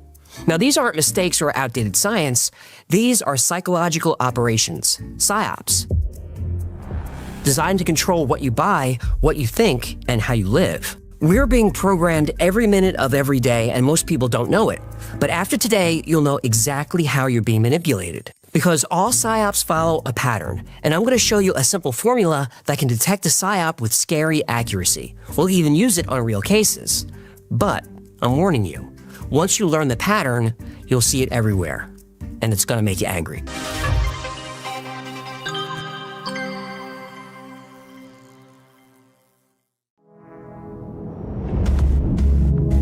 Now, these aren't mistakes or outdated science. These are psychological operations, psyops, designed to control what you buy, what you think, and how you live. We're being programmed every minute of every day, and most people don't know it. But after today, you'll know exactly how you're being manipulated. Because all psyops follow a pattern, and I'm going to show you a simple formula that can detect a psyop with scary accuracy. We'll even use it on real cases. But I'm warning you, once you learn the pattern, you'll see it everywhere, and it's going to make you angry.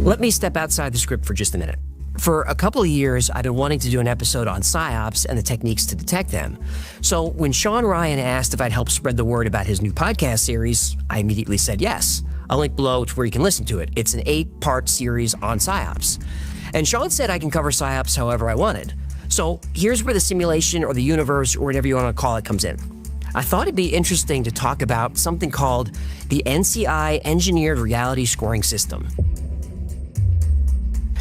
Let me step outside the script for just a minute. For a couple of years, I've been wanting to do an episode on psyops and the techniques to detect them. So when Sean Ryan asked if I'd help spread the word about his new podcast series, I immediately said yes. I'll link below to where you can listen to it. It's an 8-part series on psyops. And Sean said I can cover psyops however I wanted. So here's where the simulation or the universe or whatever you want to call it comes in. I thought it'd be interesting to talk about something called the NCI Engineered Reality Scoring System.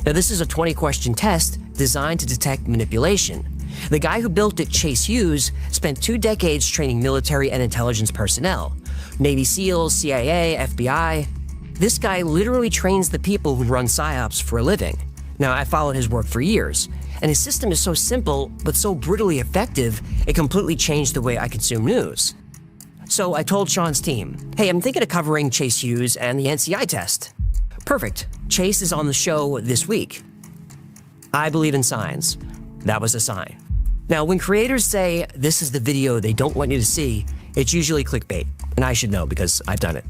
Now, this is a 20-question test designed to detect manipulation. The guy who built it, Chase Hughes, spent 2 decades training military and intelligence personnel. Navy SEALs, CIA, FBI. This guy literally trains the people who run psyops for a living. Now, I followed his work for years, and his system is so simple, but so brutally effective, it completely changed the way I consume news. So I told Sean's team, hey, I'm thinking of covering Chase Hughes and the NCI test. Perfect. Chase is on the show this week. I believe in signs. That was a sign. Now, when creators say this is the video they don't want you to see, it's usually clickbait, and I should know because I've done it.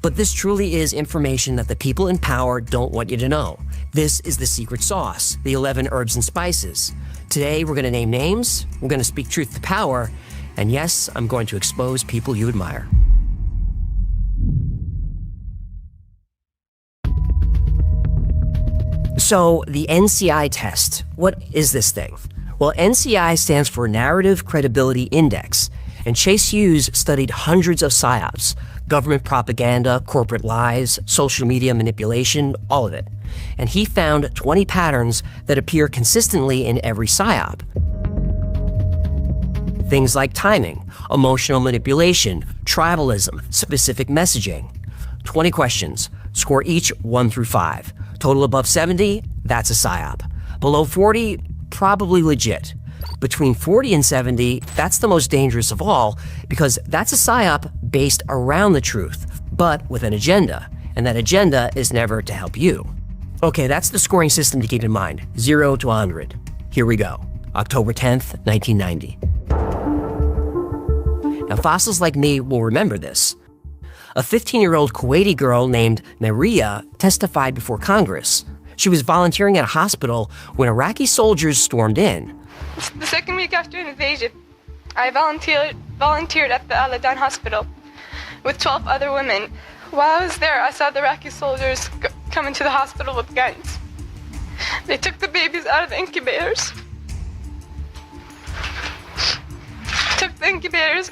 But this truly is information that the people in power don't want you to know. This is the secret sauce, the 11 herbs and spices. Today, we're going to name names, we're going to speak truth to power, and yes, I'm going to expose people you admire. So, the NCI test, what is this thing? Well, NCI stands for Narrative Credibility Index, and Chase Hughes studied hundreds of psyops, government propaganda, corporate lies, social media manipulation, all of it. And he found 20 patterns that appear consistently in every psyop. Things like timing, emotional manipulation, tribalism, specific messaging. 20 questions, score each 1 through 5. Total above 70, that's a psyop. Below 40, probably legit. Between 40 and 70, that's the most dangerous of all because that's a psyop based around the truth, but with an agenda, and that agenda is never to help you. Okay, that's the scoring system to keep in mind, 0 to 100. Here we go, October 10th, 1990. Now, fossils like me will remember this. A 15-year-old Kuwaiti girl named Maria testified before Congress. She was volunteering at a hospital when Iraqi soldiers stormed in. The second week after an invasion, I volunteered at the Al-Adan hospital with 12 other women. While I was there, I saw the Iraqi soldiers come into the hospital with guns. They took the babies out of the incubators,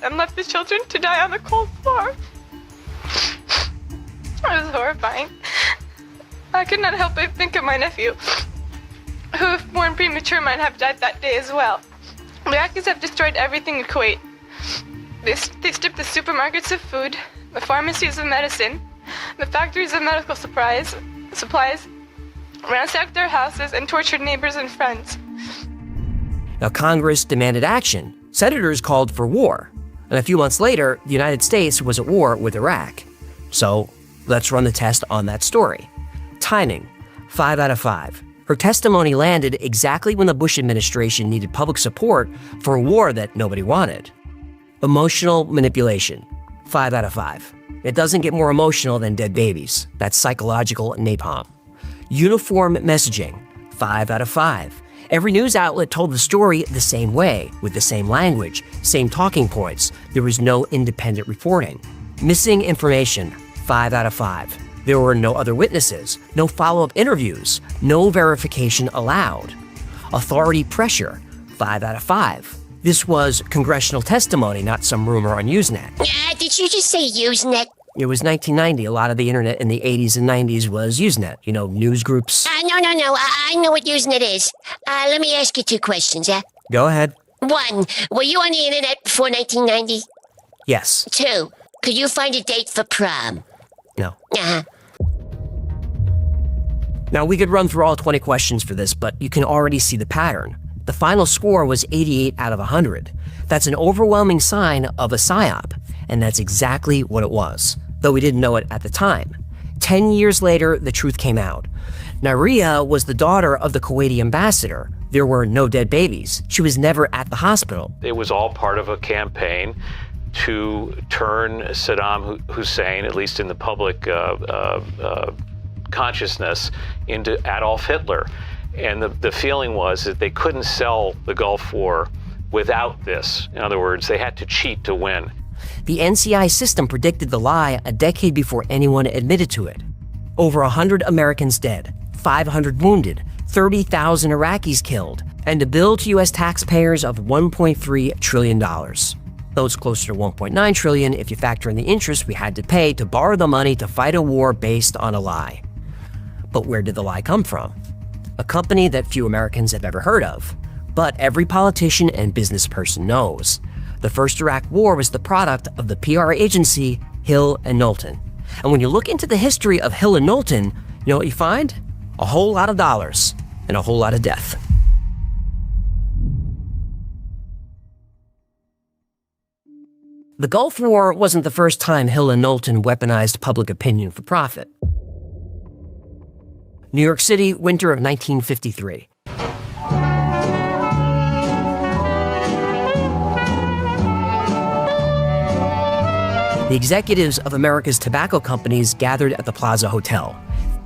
and left the children to die on the cold floor. It was horrifying. I could not help but think of my nephew, who, if born premature, might have died that day as well. The Iraqis have destroyed everything in Kuwait. They stripped the supermarkets of food, the pharmacies of medicine, the factories of medical supplies, ransacked their houses, and tortured neighbors and friends. Now, Congress demanded action. Senators called for war. And a few months later, the United States was at war with Iraq. So, let's run the test on that story. Timing, 5 out of 5. Her testimony landed exactly when the Bush administration needed public support for a war that nobody wanted. Emotional manipulation, 5 out of 5. It doesn't get more emotional than dead babies. That's psychological napalm. Uniform messaging, 5 out of 5. Every news outlet told the story the same way, with the same language, same talking points. There was no independent reporting. Missing information, 5 out of 5. There were no other witnesses, no follow-up interviews, no verification allowed. Authority pressure, 5 out of 5. This was congressional testimony, not some rumor on Usenet. Did you just say Usenet? It was 1990. A lot of the internet in the 80s and 90s was Usenet, news groups. No. I know what Usenet is. Let me ask you 2 questions, yeah? Go ahead. 1, were you on the internet before 1990? Yes. 2, could you find a date for prom? No. Uh-huh. Now, we could run through all 20 questions for this, but you can already see the pattern. The final score was 88 out of 100. That's an overwhelming sign of a psyop, and that's exactly what it was, though we didn't know it at the time. 10 years later, the truth came out. Naria was the daughter of the Kuwaiti ambassador. There were no dead babies. She was never at the hospital. It was all part of a campaign to turn Saddam Hussein, at least in the public consciousness, into Adolf Hitler. And the feeling was that they couldn't sell the Gulf War without this. In other words, they had to cheat to win. The NCI system predicted the lie a decade before anyone admitted to it. Over 100 Americans dead, 500 wounded, 30,000 Iraqis killed, and a bill to U.S. taxpayers of $1.3 trillion. Though it's closer to $1.9 trillion if you factor in the interest we had to pay to borrow the money to fight a war based on a lie. But where did the lie come from? A company that few Americans have ever heard of, but every politician and business person knows. The first Iraq War was the product of the PR agency Hill & Knowlton. And when you look into the history of Hill & Knowlton, you know what you find? A whole lot of dollars and a whole lot of death. The Gulf War wasn't the first time Hill & Knowlton weaponized public opinion for profit. New York City, winter of 1953. The executives of America's tobacco companies gathered at the Plaza Hotel.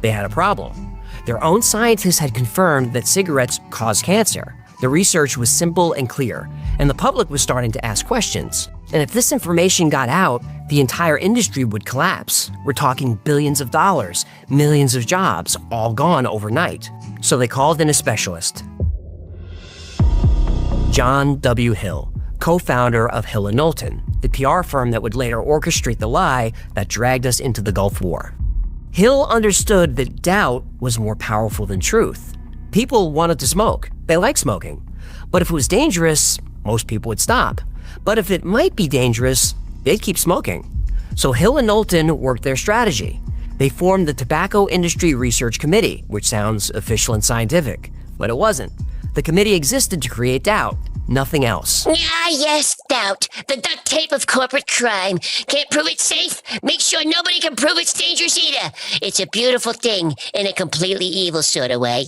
They had a problem. Their own scientists had confirmed that cigarettes cause cancer. The research was simple and clear, and the public was starting to ask questions. And if this information got out, the entire industry would collapse. We're talking billions of dollars, millions of jobs, all gone overnight. So they called in a specialist. John W. Hill, co-founder of Hill & Knowlton, the PR firm that would later orchestrate the lie that dragged us into the Gulf War. Hill understood that doubt was more powerful than truth. People wanted to smoke. They like smoking. But if it was dangerous, most people would stop. But if it might be dangerous, they'd keep smoking. So Hill & Knowlton worked their strategy. They formed the Tobacco Industry Research Committee, which sounds official and scientific, but it wasn't. The committee existed to create doubt. nothing else. Ah, yes, doubt. The duct tape of corporate crime. Can't prove it's safe? Make sure nobody can prove it's dangerous either. It's a beautiful thing in a completely evil sort of way.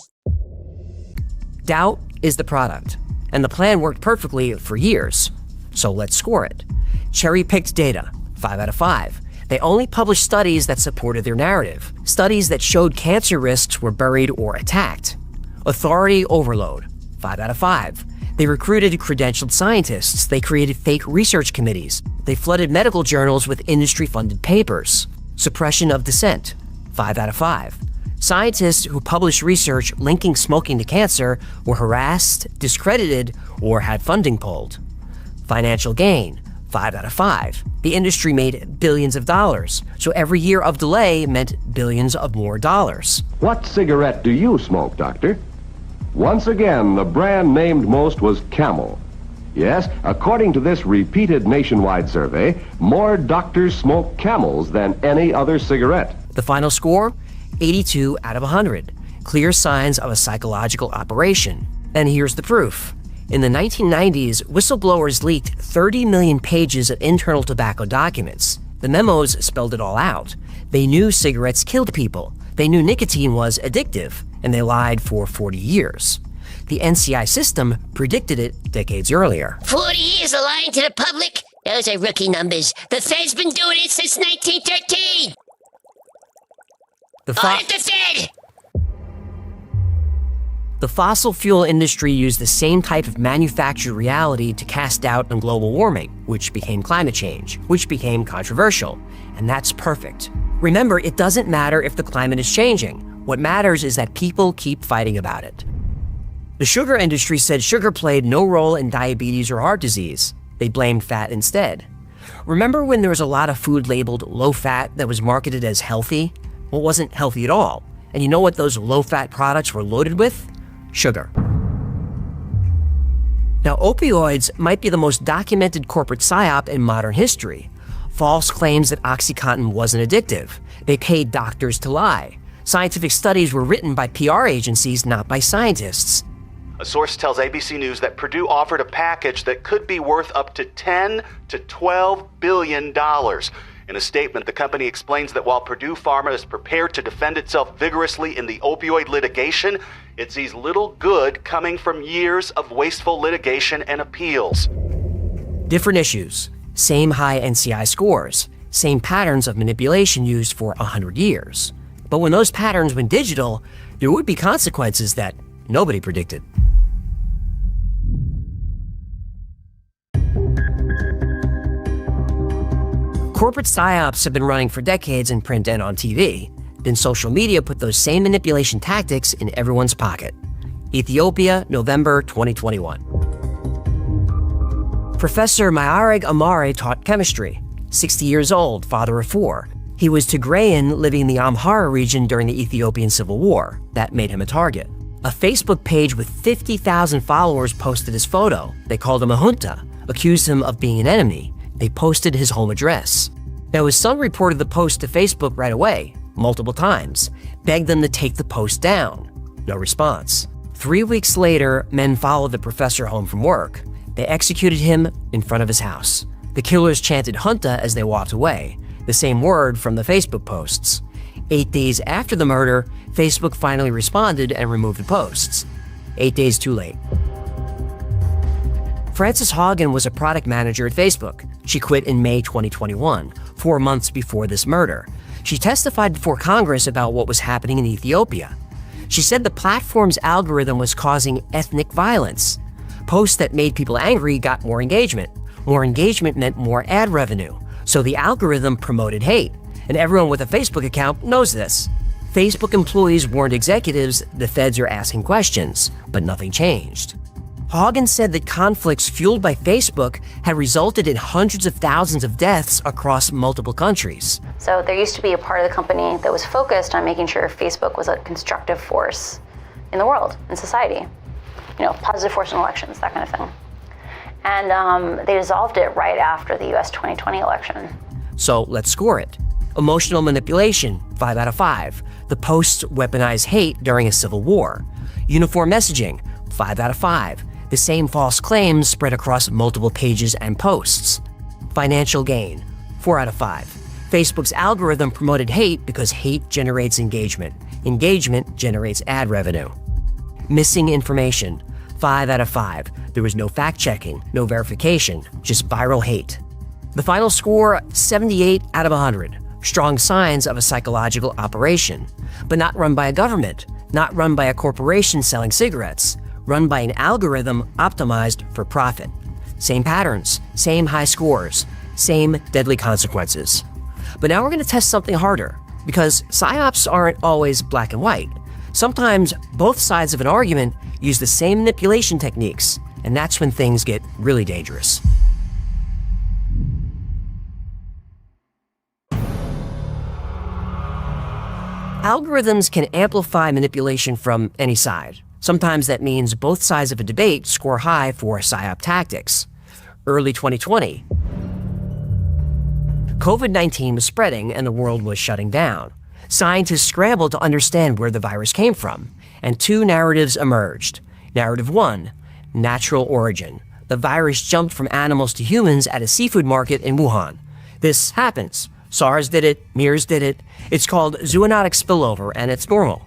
Doubt is the product, and the plan worked perfectly for years. So let's score it. Cherry-picked data, 5 out of 5. They only published studies that supported their narrative, studies that showed cancer risks were buried or attacked. Authority overload, 5 out of 5. They recruited credentialed scientists. They created fake research committees. They flooded medical journals with industry-funded papers. Suppression of dissent, 5 out of 5. Scientists who published research linking smoking to cancer were harassed, discredited, or had funding pulled. Financial gain, 5 out of 5. The industry made billions of dollars, so every year of delay meant billions of more dollars. What cigarette do you smoke, Doctor? Once again, the brand named most was Camel. Yes, according to this repeated nationwide survey, more doctors smoke Camels than any other cigarette. The final score? 82 out of 100. Clear signs of a psychological operation. And here's the proof. In the 1990s, whistleblowers leaked 30 million pages of internal tobacco documents. The memos spelled it all out. They knew cigarettes killed people. They knew nicotine was addictive, and they lied for 40 years. The NCI system predicted it decades earlier. 40 years of lying to the public? Those are rookie numbers. The Fed's been doing it since 1913. Audit the Fed! The fossil fuel industry used the same type of manufactured reality to cast doubt on global warming, which became climate change, which became controversial. And that's perfect. Remember, it doesn't matter if the climate is changing. What matters is that people keep fighting about it. The sugar industry said sugar played no role in diabetes or heart disease. They blamed fat instead. Remember when there was a lot of food labeled low-fat that was marketed as healthy? Well, it wasn't healthy at all. And you know what those low-fat products were loaded with? Sugar. Now, opioids might be the most documented corporate psyop in modern history. False claims that OxyContin wasn't addictive. They paid doctors to lie. Scientific studies were written by PR agencies, not by scientists. A source tells ABC News that Purdue offered a package that could be worth up to $10 to $12 billion. In a statement, the company explains that while Purdue Pharma is prepared to defend itself vigorously in the opioid litigation, it sees little good coming from years of wasteful litigation and appeals. Different issues, same high NCI scores, same patterns of manipulation used for 100 years. But when those patterns went digital, there would be consequences that nobody predicted. Corporate psyops have been running for decades in print and on TV. Then social media put those same manipulation tactics in everyone's pocket. Ethiopia, November 2021. Professor Mahareg Amare taught chemistry. 60 years old, father of 4. He was Tigrayan living in the Amhara region during the Ethiopian Civil War. That made him a target. A Facebook page with 50,000 followers posted his photo. They called him a junta, accused him of being an enemy. They posted his home address. Now, his son reported the post to Facebook right away, multiple times, begged them to take the post down. No response. 3 weeks later, men followed the professor home from work. They executed him in front of his house. The killers chanted junta as they walked away, the same word from the Facebook posts. 8 days after the murder, Facebook finally responded and removed the posts. 8 days too late. Frances Haugen was a product manager at Facebook. She quit in May 2021, 4 months before this murder. She testified before Congress about what was happening in Ethiopia. She said the platform's algorithm was causing ethnic violence. Posts that made people angry got more engagement. More engagement meant more ad revenue. So the algorithm promoted hate. And everyone with a Facebook account knows this. Facebook employees warned executives the feds are asking questions, but nothing changed. Haugen said that conflicts fueled by Facebook had resulted in hundreds of thousands of deaths across multiple countries. So there used to be a part of the company that was focused on making sure Facebook was a constructive force in the world, in society. You know, positive force in elections, that kind of thing. And they dissolved it right after the US 2020 election. So let's score it. Emotional manipulation, 5 out of 5. The posts weaponize hate during a civil war. Uniform messaging, 5 out of 5. The same false claims spread across multiple pages and posts. Financial gain, 4 out of 5. Facebook's algorithm promoted hate because hate generates engagement. Engagement generates ad revenue. Missing information, 5 out of 5. There was no fact-checking, no verification, just viral hate. The final score, 78 out of 100. Strong signs of a psychological operation, but not run by a government, not run by a corporation selling cigarettes, run by an algorithm optimized for profit. Same patterns, same high scores, same deadly consequences. But now we're going to test something harder, because psyops aren't always black and white. Sometimes both sides of an argument use the same manipulation techniques, and that's when things get really dangerous. Algorithms can amplify manipulation from any side. Sometimes that means both sides of a debate score high for psyop tactics. Early 2020, COVID-19 was spreading and the world was shutting down. Scientists scrambled to understand where the virus came from, and two narratives emerged. Narrative 1, natural origin. The virus jumped from animals to humans at a seafood market in Wuhan. This happens. SARS did it, MERS did it. It's called zoonotic spillover, and it's normal.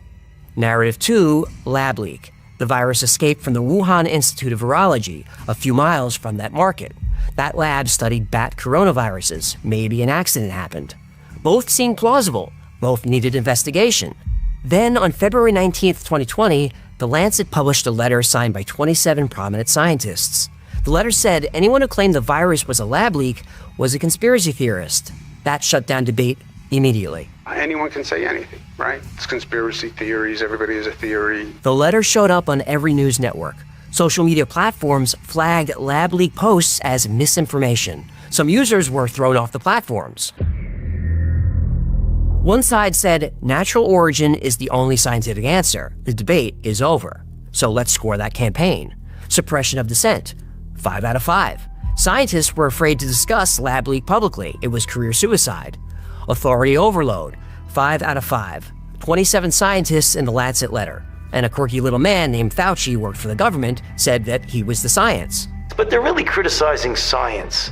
Narrative 2, lab leak. The virus escaped from the Wuhan Institute of Virology, a few miles from that market. That lab studied bat coronaviruses. Maybe an accident happened. Both seemed plausible. Both needed investigation. Then, on February 19th, 2020, The Lancet published a letter signed by 27 prominent scientists. The letter said anyone who claimed the virus was a lab leak was a conspiracy theorist. That shut down debate immediately. Anyone can say anything, right? It's conspiracy theories, everybody has a theory. The letter showed up on every news network. Social media platforms flagged lab leak posts as misinformation. Some users were thrown off the platforms. One side said natural origin is the only scientific answer. The debate is over. So let's score that campaign. Suppression of dissent, 5 out of 5. Scientists were afraid to discuss lab leak publicly. It was career suicide. Authority overload, 5 out of 5. 27 scientists in the Lancet letter. And a quirky little man named Fauci worked for the government, said that he was the science. But they're really criticizing science,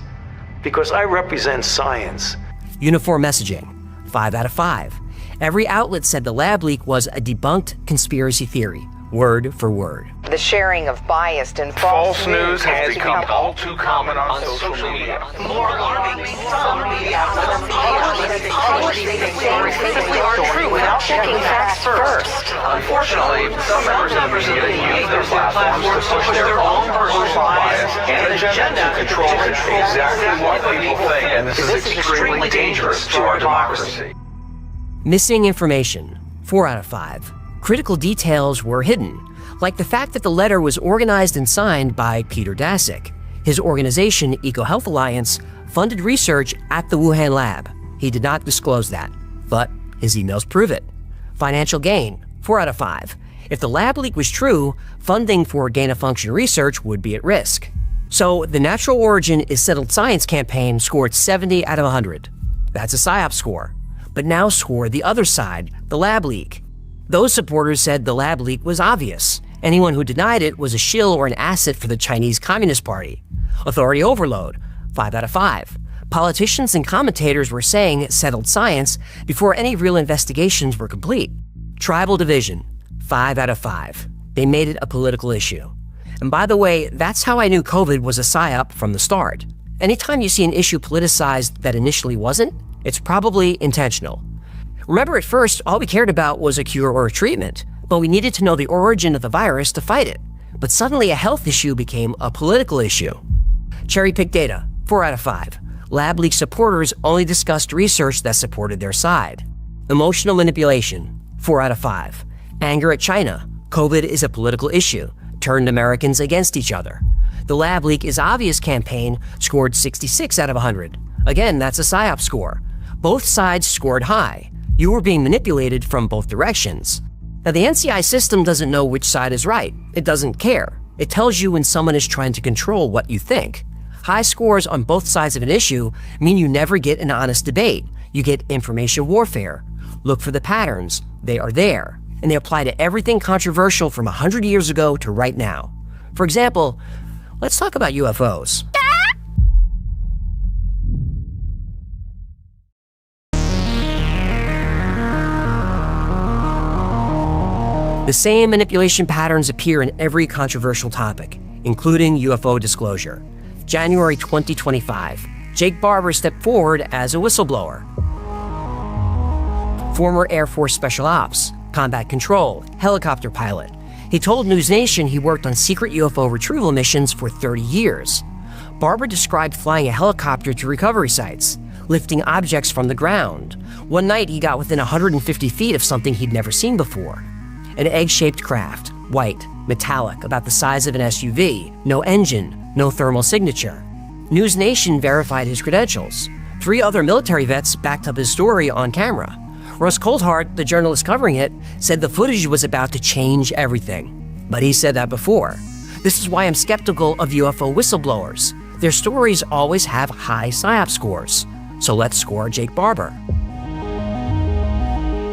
because I represent science. Uniform messaging, 5 out of 5. Every outlet said the lab leak was a debunked conspiracy theory, word for word. The sharing of biased and false news has become all too common on social media. More alarming, some media outlets publish these things simply aren't true without checking facts first. Unfortunately, some members of the media use their platforms to push their own personal bias and agenda to control exactly what people think, and this is extremely dangerous to our democracy. Missing information, 4 out of 5. Critical details were hidden, like the fact that the letter was organized and signed by Peter Daszak. His organization, EcoHealth Alliance, funded research at the Wuhan lab. He did not disclose that, but his emails prove it. Financial gain, 4 out of 5. If the lab leak was true, funding for gain-of-function research would be at risk. So the Natural Origin is Settled Science campaign scored 70 out of 100. That's a PSYOP score. But now score the other side, the lab leak. Those supporters said the lab leak was obvious. Anyone who denied it was a shill or an asset for the Chinese Communist Party. Authority overload, 5 out of 5. Politicians and commentators were saying settled science before any real investigations were complete. Tribal division, 5 out of 5. They made it a political issue. And by the way, that's how I knew COVID was a psyop from the start. Anytime you see an issue politicized that initially wasn't, it's probably intentional. Remember, at first, all we cared about was a cure or a treatment, but we needed to know the origin of the virus to fight it. But suddenly a health issue became a political issue. Cherry-picked data, 4 out of 5. Lab leak supporters only discussed research that supported their side. Emotional manipulation, 4 out of 5. Anger at China, COVID is a political issue, turned Americans against each other. The lab leak is obvious campaign scored 66 out of 100. Again, that's a PSYOP score. Both sides scored high. You were being manipulated from both directions. Now, the NCI system doesn't know which side is right. It doesn't care. It tells you when someone is trying to control what you think. High scores on both sides of an issue mean you never get an honest debate. You get information warfare. Look for the patterns. They are there. And they apply to everything controversial from 100 years ago to right now. For example, let's talk about UFOs. The same manipulation patterns appear in every controversial topic, including UFO disclosure. January 2025, Jake Barber stepped forward as a whistleblower. Former Air Force Special Ops, Combat Control, helicopter pilot. He told News Nation he worked on secret UFO retrieval missions for 30 years. Barber described flying a helicopter to recovery sites, lifting objects from the ground. One night he got within 150 feet of something he'd never seen before. An egg-shaped craft, white, metallic, about the size of an SUV, no engine, no thermal signature. News Nation verified his credentials. 3 other military vets backed up his story on camera. Russ Coldhart, the journalist covering it, said the footage was about to change everything. But he said that before. This is why I'm skeptical of UFO whistleblowers. Their stories always have high PSYOP scores. So let's score Jake Barber.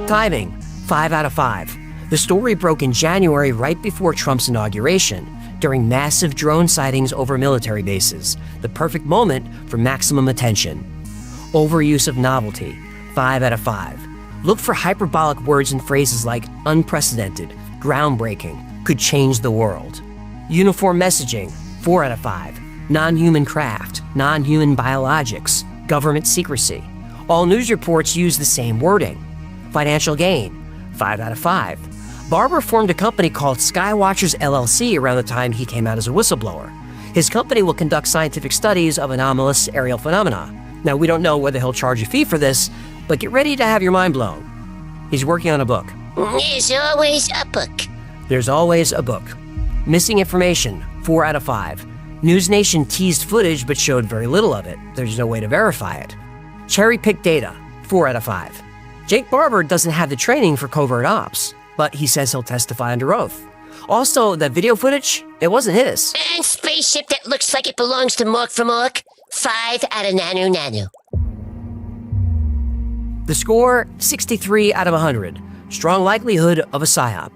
Timing, 5 out of 5. The story broke in January right before Trump's inauguration, during massive drone sightings over military bases, the perfect moment for maximum attention. Overuse of novelty, 5 out of 5. Look for hyperbolic words and phrases like unprecedented, groundbreaking, could change the world. Uniform messaging, 4 out of 5. Non-human craft, non-human biologics, government secrecy. All news reports use the same wording. Financial gain, 5 out of 5. Barber formed a company called Skywatchers LLC around the time he came out as a whistleblower. His company will conduct scientific studies of anomalous aerial phenomena. Now, we don't know whether he'll charge a fee for this, but get ready to have your mind blown. He's working on a book. There's always a book. There's always a book. Missing information, 4 out of 5. News Nation teased footage but showed very little of it. There's no way to verify it. Cherry-picked data, 4 out of 5. Jake Barber doesn't have the training for covert ops, but he says he'll testify under oath. Also, that video footage, it wasn't his. And spaceship that looks like it belongs to Mork from Ork, 5 out of nanu. The score, 63 out of 100. Strong likelihood of a PSYOP.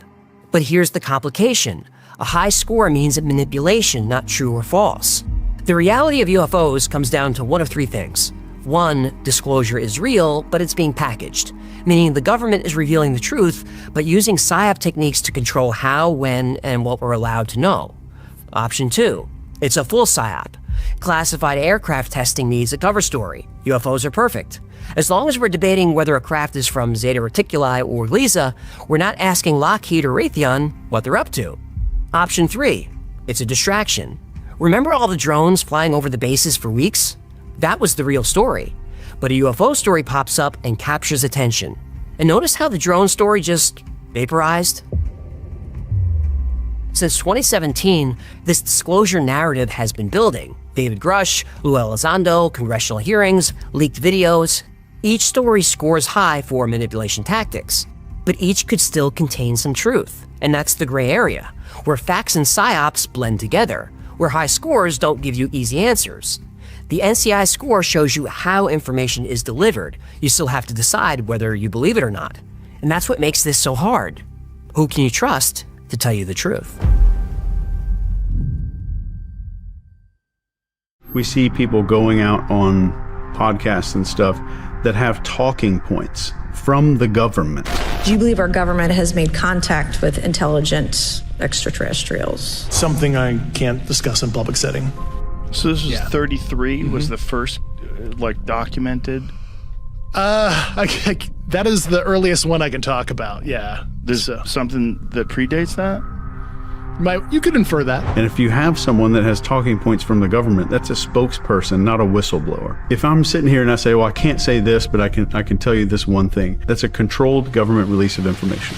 But here's the complication. A high score means a manipulation, not true or false. The reality of UFOs comes down to one of 3 things. 1, disclosure is real, but it's being packaged, meaning the government is revealing the truth, but using PSYOP techniques to control how, when, and what we're allowed to know. Option 2, it's a full PSYOP. Classified aircraft testing needs a cover story. UFOs are perfect. As long as we're debating whether a craft is from Zeta Reticuli or Lisa, we're not asking Lockheed or Raytheon what they're up to. Option 3, it's a distraction. Remember all the drones flying over the bases for weeks? That was the real story. But a UFO story pops up and captures attention. And notice how the drone story just vaporized? Since 2017, this disclosure narrative has been building. David Grush, Lou Elizondo, congressional hearings, leaked videos. Each story scores high for manipulation tactics, but each could still contain some truth. And that's the gray area, where facts and PSYOPs blend together, where high scores don't give you easy answers. The NCI score shows you how information is delivered. You still have to decide whether you believe it or not. And that's what makes this so hard. Who can you trust to tell you the truth? We see people going out on podcasts and stuff that have talking points from the government. Do you believe our government has made contact with intelligent extraterrestrials? Something I can't discuss in public setting. So this was 33, was the first, documented? That is the earliest one I can talk about, yeah. There's something that predates that? You could infer that. And if you have someone that has talking points from the government, that's a spokesperson, not a whistleblower. If I'm sitting here and I say, well, I can't say this, but I can tell you this one thing, that's a controlled government release of information.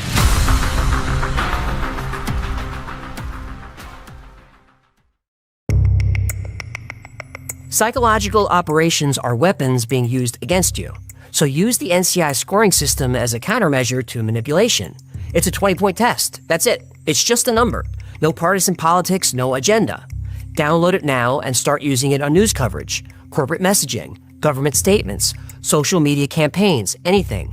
Psychological operations are weapons being used against you. So use the NCI scoring system as a countermeasure to manipulation. It's a 20-point test. That's it. It's just a number. No partisan politics, no agenda. Download it now and start using it on news coverage, corporate messaging, government statements, social media campaigns, anything.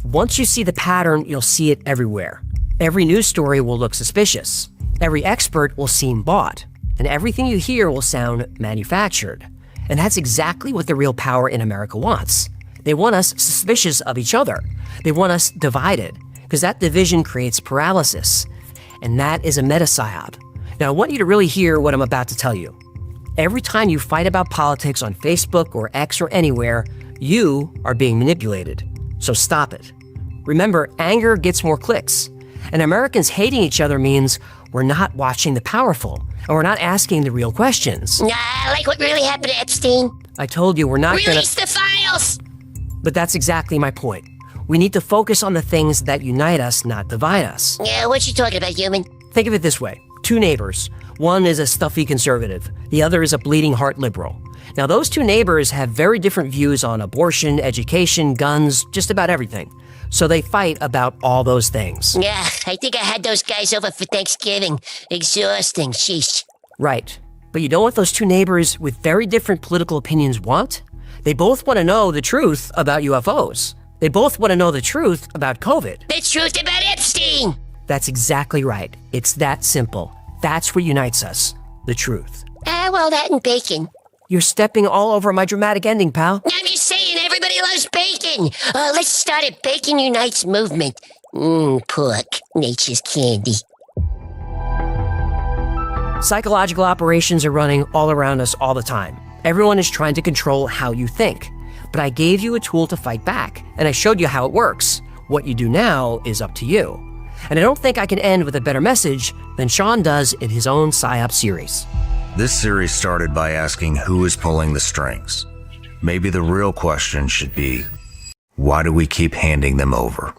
Once you see the pattern, you'll see it everywhere. Every news story will look suspicious. Every expert will seem bought, and everything you hear will sound manufactured. And that's exactly what the real power in America wants. They want us suspicious of each other. They want us divided, because that division creates paralysis. And that is a meta-psyop. Now, I want you to really hear what I'm about to tell you. Every time you fight about politics on Facebook or X or anywhere, you are being manipulated. So stop it. Remember, anger gets more clicks. And Americans hating each other means we're not watching the powerful, and we're not asking the real questions. Like what really happened to Epstein. I told you we're not gonna— Release the files! But that's exactly my point. We need to focus on the things that unite us, not divide us. Yeah, what you talking about, human? Think of it this way. Two neighbors. One is a stuffy conservative. The other is a bleeding heart liberal. Now, those two neighbors have very different views on abortion, education, guns, just about everything. So they fight about all those things. Yeah, I think I had those guys over for Thanksgiving. Exhausting, sheesh. Right. But you know what those two neighbors with very different political opinions want? They both want to know the truth about UFOs. They both want to know the truth about COVID. The truth about Epstein! That's exactly right. It's that simple. That's what unites us. The truth. Well, that and bacon. You're stepping all over my dramatic ending, pal. I'm just saying, everybody loves bacon. Let's start a Bacon Unites movement. Pork, nature's candy. Psychological operations are running all around us all the time. Everyone is trying to control how you think. But I gave you a tool to fight back, and I showed you how it works. What you do now is up to you. And I don't think I can end with a better message than Sean does in his own PSYOP series. This series started by asking who is pulling the strings. Maybe the real question should be, why do we keep handing them over?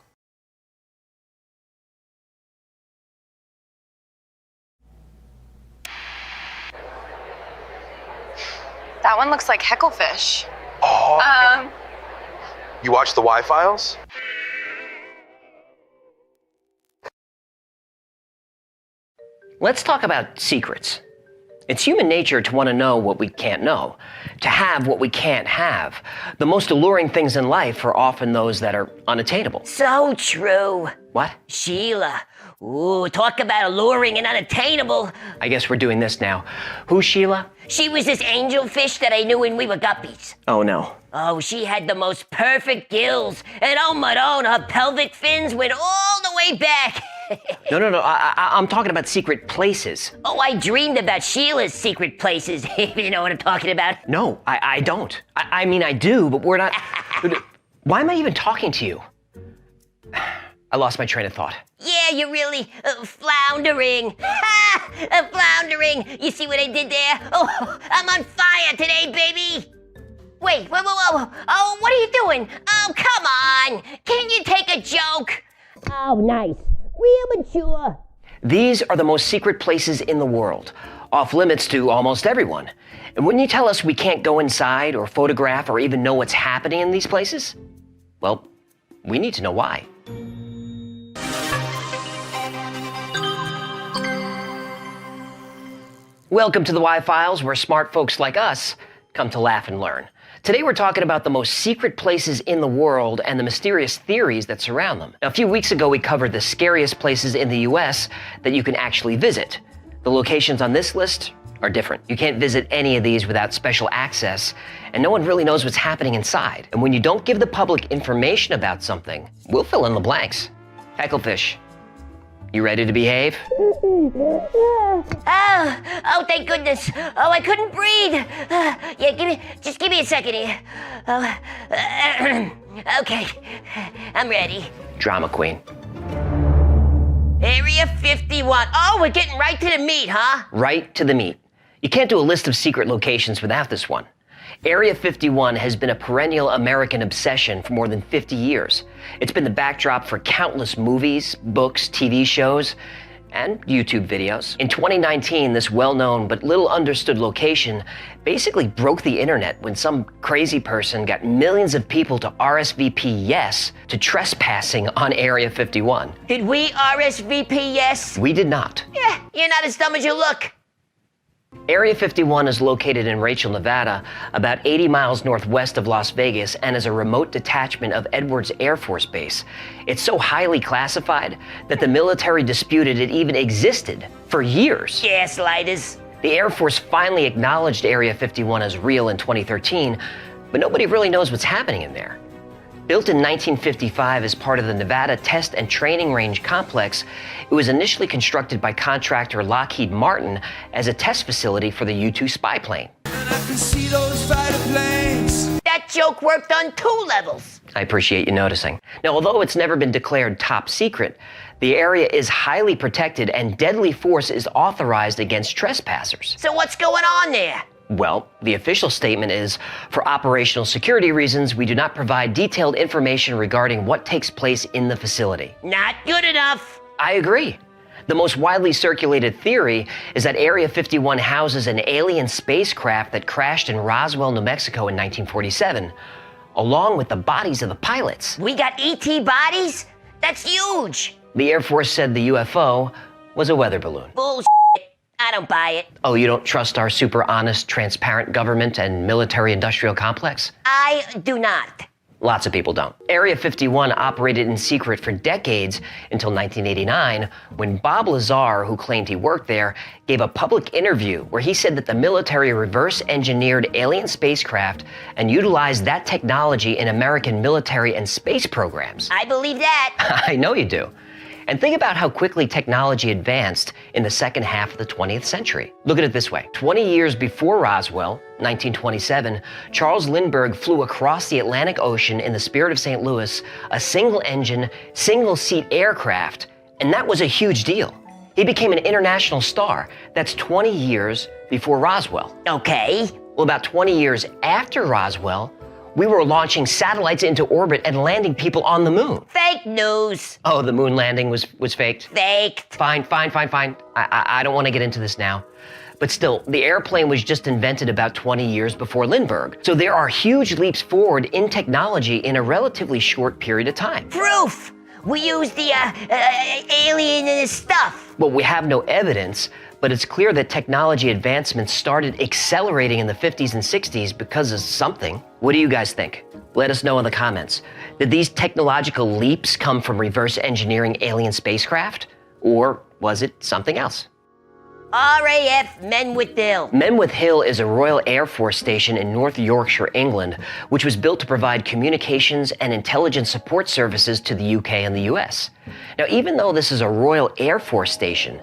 That one looks like hecklefish. Oh. You watched the Y-Files? Let's talk about secrets. It's human nature to want to know what we can't know, to have what we can't have. The most alluring things in life are often those that are unattainable. So true. What? Sheila. Ooh, talk about alluring and unattainable. I guess we're doing this now. Who's Sheila? She was this angelfish that I knew when we were guppies. Oh, no. Oh, she had the most perfect gills. And oh, Madone, her pelvic fins went all the way back. No. I'm talking about secret places. Oh, I dreamed about Sheila's secret places, if you know what I'm talking about. No, I don't. I mean, I do, but we're not... Why am I even talking to you? I lost my train of thought. Yeah, you're really floundering. Floundering. You see what I did there? Oh, I'm on fire today, baby. Wait, whoa. Oh, what are you doing? Oh, come on. Can you take a joke? Oh, nice. Real mature. These are the most secret places in the world, off limits to almost everyone. And when you tell us we can't go inside or photograph or even know what's happening in these places, well, we need to know why. Welcome to the Y-Files, where smart folks like us come to laugh and learn. Today we're talking about the most secret places in the world and the mysterious theories that surround them. Now, a few weeks ago we covered the scariest places in the US that you can actually visit. The locations on this list are different. You can't visit any of these without special access, and no one really knows what's happening inside. And when you don't give the public information about something, we'll fill in the blanks. Hecklefish, you ready to behave? Oh, thank goodness. Oh, I couldn't breathe. Yeah, just give me a second here. Okay, I'm ready. Drama queen. Area 51. Oh, we're getting right to the meat, huh? Right to the meat. You can't do a list of secret locations without this one. Area 51 has been a perennial American obsession for more than 50 years. It's been the backdrop for countless movies, books, TV shows, and YouTube videos. In 2019, this well-known but little understood location basically broke the internet when some crazy person got millions of people to RSVP yes to trespassing on Area 51. Did we RSVP yes? We did not. Yeah, you're not as dumb as you look. Area 51 is located in Rachel, Nevada, about 80 miles northwest of Las Vegas, and is a remote detachment of Edwards Air Force Base. It's so highly classified that the military disputed it even existed for years. Gaslighters. The Air Force finally acknowledged Area 51 as real in 2013, but nobody really knows what's happening in there. Built in 1955 as part of the Nevada Test and Training Range Complex, it was initially constructed by contractor Lockheed Martin as a test facility for the U-2 spy plane. That joke worked on 2 levels. I appreciate you noticing. Now, although it's never been declared top secret, the area is highly protected and deadly force is authorized against trespassers. So what's going on there? Well, the official statement is, for operational security reasons, we do not provide detailed information regarding what takes place in the facility. Not good enough. I agree. The most widely circulated theory is that Area 51 houses an alien spacecraft that crashed in Roswell, New Mexico in 1947, along with the bodies of the pilots. We got ET bodies? That's huge. The Air Force said the UFO was a weather balloon. Bullshit. I don't buy it. Oh, you don't trust our super honest, transparent government and military-industrial complex? I do not. Lots of people don't. Area 51 operated in secret for decades until 1989, when Bob Lazar, who claimed he worked there, gave a public interview where he said that the military reverse-engineered alien spacecraft and utilized that technology in American military and space programs. I believe that. I know you do. And think about how quickly technology advanced in the second half of the 20th century. Look at it this way. 20 years before Roswell, 1927, Charles Lindbergh flew across the Atlantic Ocean in the Spirit of St. Louis, a single-engine, single-seat aircraft, and that was a huge deal. He became an international star. That's 20 years before Roswell. Okay. Well, about 20 years after Roswell, we were launching satellites into orbit and landing people on the moon. Fake news. Oh, the moon landing was faked? Faked. Fine. I don't want to get into this now. But still, the airplane was just invented about 20 years before Lindbergh. So there are huge leaps forward in technology in a relatively short period of time. Proof. We used the alien stuff. Well, we have no evidence, but it's clear that technology advancements started accelerating in the 50s and 60s because of something. What do you guys think? Let us know in the comments. Did these technological leaps come from reverse engineering alien spacecraft? Or was it something else? RAF Menwith Hill. Menwith Hill is a Royal Air Force station in North Yorkshire, England, which was built to provide communications and intelligence support services to the UK and the US. Now, even though this is a Royal Air Force station,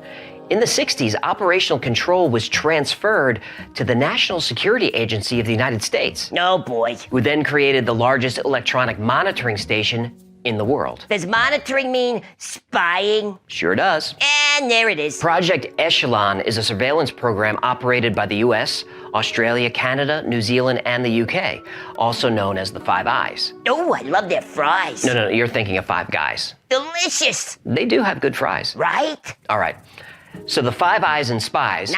in the 60s, operational control was transferred to the National Security Agency of the United States. Oh boy. Who then created the largest electronic monitoring station in the world. Does monitoring mean spying? Sure does. And there it is. Project Echelon is a surveillance program operated by the US, Australia, Canada, New Zealand, and the UK, also known as the Five Eyes. Oh, I love their fries. No, you're thinking of Five Guys. Delicious. They do have good fries. Right? All right. So the Five Eyes and Spies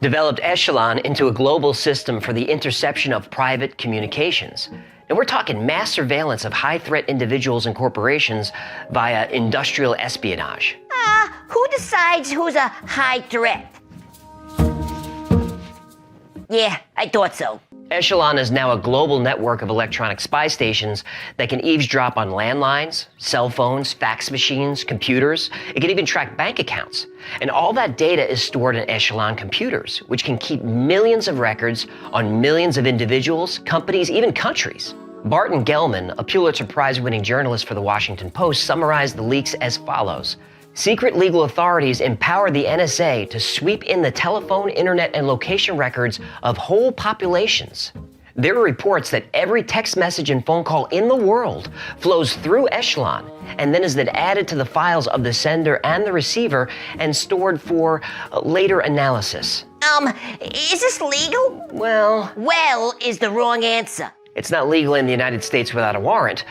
developed Echelon into a global system for the interception of private communications. And we're talking mass surveillance of high-threat individuals and corporations via industrial espionage. Who decides who's a high threat? Yeah, I thought so. Echelon is now a global network of electronic spy stations that can eavesdrop on landlines, cell phones, fax machines, computers. It can even track bank accounts. And all that data is stored in Echelon computers, which can keep millions of records on millions of individuals, companies, even countries. Barton Gellman, a Pulitzer Prize-winning journalist for The Washington Post, summarized the leaks as follows. Secret legal authorities empowered the NSA to sweep in the telephone, internet, and location records of whole populations. There are reports that every text message and phone call in the world flows through Echelon and then is then added to the files of the sender and the receiver and stored for later analysis. Is this legal? Well is the wrong answer. It's not legal in the United States without a warrant,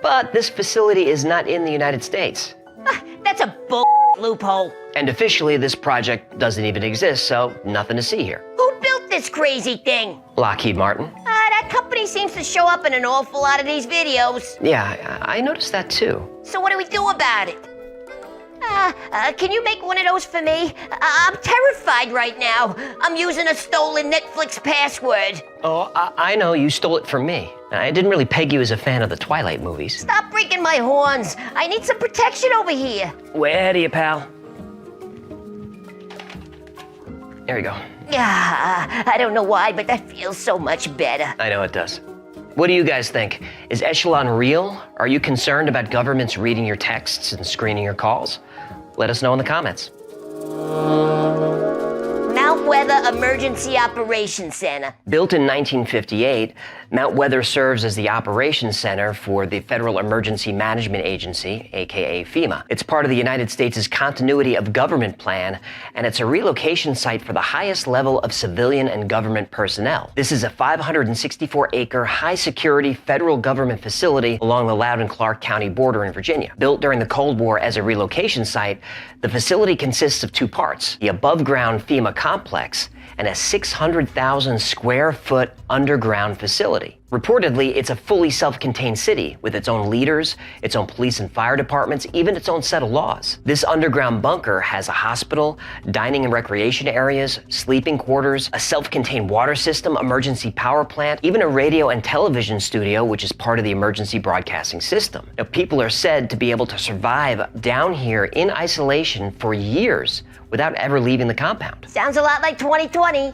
but this facility is not in the United States. That's a loophole. And officially, this project doesn't even exist, so nothing to see here. Who built this crazy thing? Lockheed Martin. That company seems to show up in an awful lot of these videos. Yeah, I noticed that too. So what do we do about it? Can you make one of those for me? I'm terrified right now. I'm using a stolen Netflix password. Oh, I know. You stole it from me. I didn't really peg you as a fan of the Twilight movies. Stop breaking my horns. I need some protection over here. Way ahead of you, pal. There you go. I don't know why, but that feels so much better. I know it does. What do you guys think? Is Echelon real? Are you concerned about governments reading your texts and screening your calls? Let us know in the comments. Mount Weather Emergency Operations Center. Built in 1958, Mount Weather serves as the operations center for the Federal Emergency Management Agency, aka FEMA. It's part of the United States' Continuity of Government Plan, and it's a relocation site for the highest level of civilian and government personnel. This is a 564-acre, high-security federal government facility along the Loudoun Clark County border in Virginia. Built during the Cold War as a relocation site, the facility consists of two parts: the above-ground FEMA complex and a 600,000 square foot underground facility. Reportedly, it's a fully self-contained city with its own leaders, its own police and fire departments, even its own set of laws. This underground bunker has a hospital, dining and recreation areas, sleeping quarters, a self-contained water system, emergency power plant, even a radio and television studio, which is part of the emergency broadcasting system. Now, people are said to be able to survive down here in isolation for years without ever leaving the compound. Sounds a lot like 2020.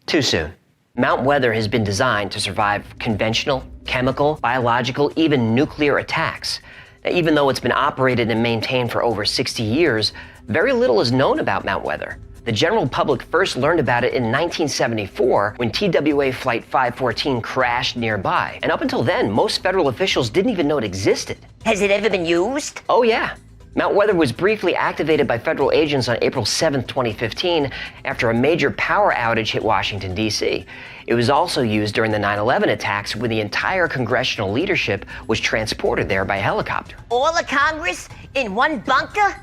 Too soon. Mount Weather has been designed to survive conventional, chemical, biological, even nuclear attacks. Now, even though it's been operated and maintained for over 60 years, very little is known about Mount Weather. The general public first learned about it in 1974 when TWA Flight 514 crashed nearby. And up until then, most federal officials didn't even know it existed. Has it ever been used? Oh yeah. Mount Weather was briefly activated by federal agents on April 7, 2015, after a major power outage hit Washington, D.C. It was also used during the 9/11 attacks when the entire congressional leadership was transported there by helicopter. All of Congress in one bunker?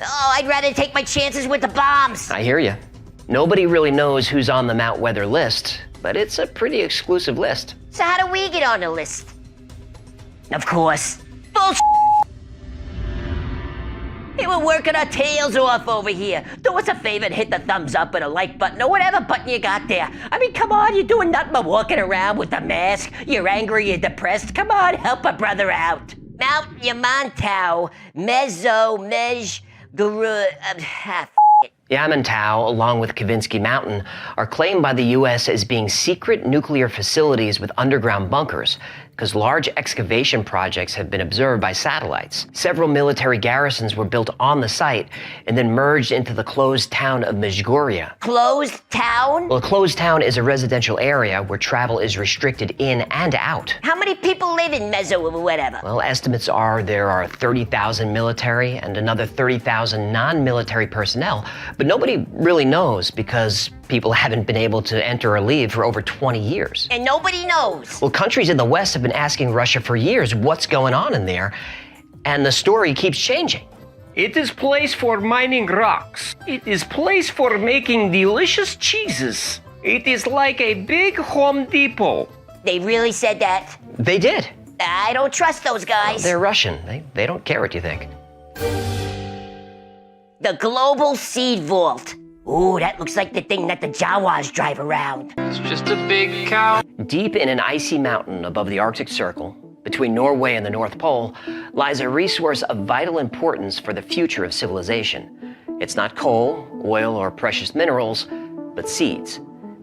Oh, I'd rather take my chances with the bombs. I hear you. Nobody really knows who's on the Mount Weather list, but it's a pretty exclusive list. So how do we get on the list? Of course. Bullshit! Hey, we're working our tails off over here. Do us a favor and hit the thumbs up and a like button or whatever button you got there. I mean, come on, you're doing nothing but walking around with a mask. You're angry, you're depressed. Come on, help a brother out. Mount Yamantau, Guru, Yamantau, along with Kavinsky Mountain, are claimed by the U.S. as being secret nuclear facilities with underground bunkers, because large excavation projects have been observed by satellites. Several military garrisons were built on the site and then merged into the closed town of Mezhgoria. Closed town? Well, a closed town is a residential area where travel is restricted in and out. How many people live in Mezzo or whatever? Well, estimates are there are 30,000 military and another 30,000 non-military personnel, but nobody really knows because people haven't been able to enter or leave for over 20 years. And nobody knows. Well, countries in the West have been asking Russia for years what's going on in there, and the story keeps changing. It is place for mining rocks. It is place for making delicious cheeses. It is like a big Home Depot. They really said that? They did. I don't trust those guys. They're Russian. They don't care what you think. The Global Seed Vault. Ooh, that looks like the thing that the Jawas drive around. It's just a big cow. Deep in an icy mountain above the Arctic Circle, between Norway and the North Pole, lies a resource of vital importance for the future of civilization. It's not coal, oil, or precious minerals, but seeds.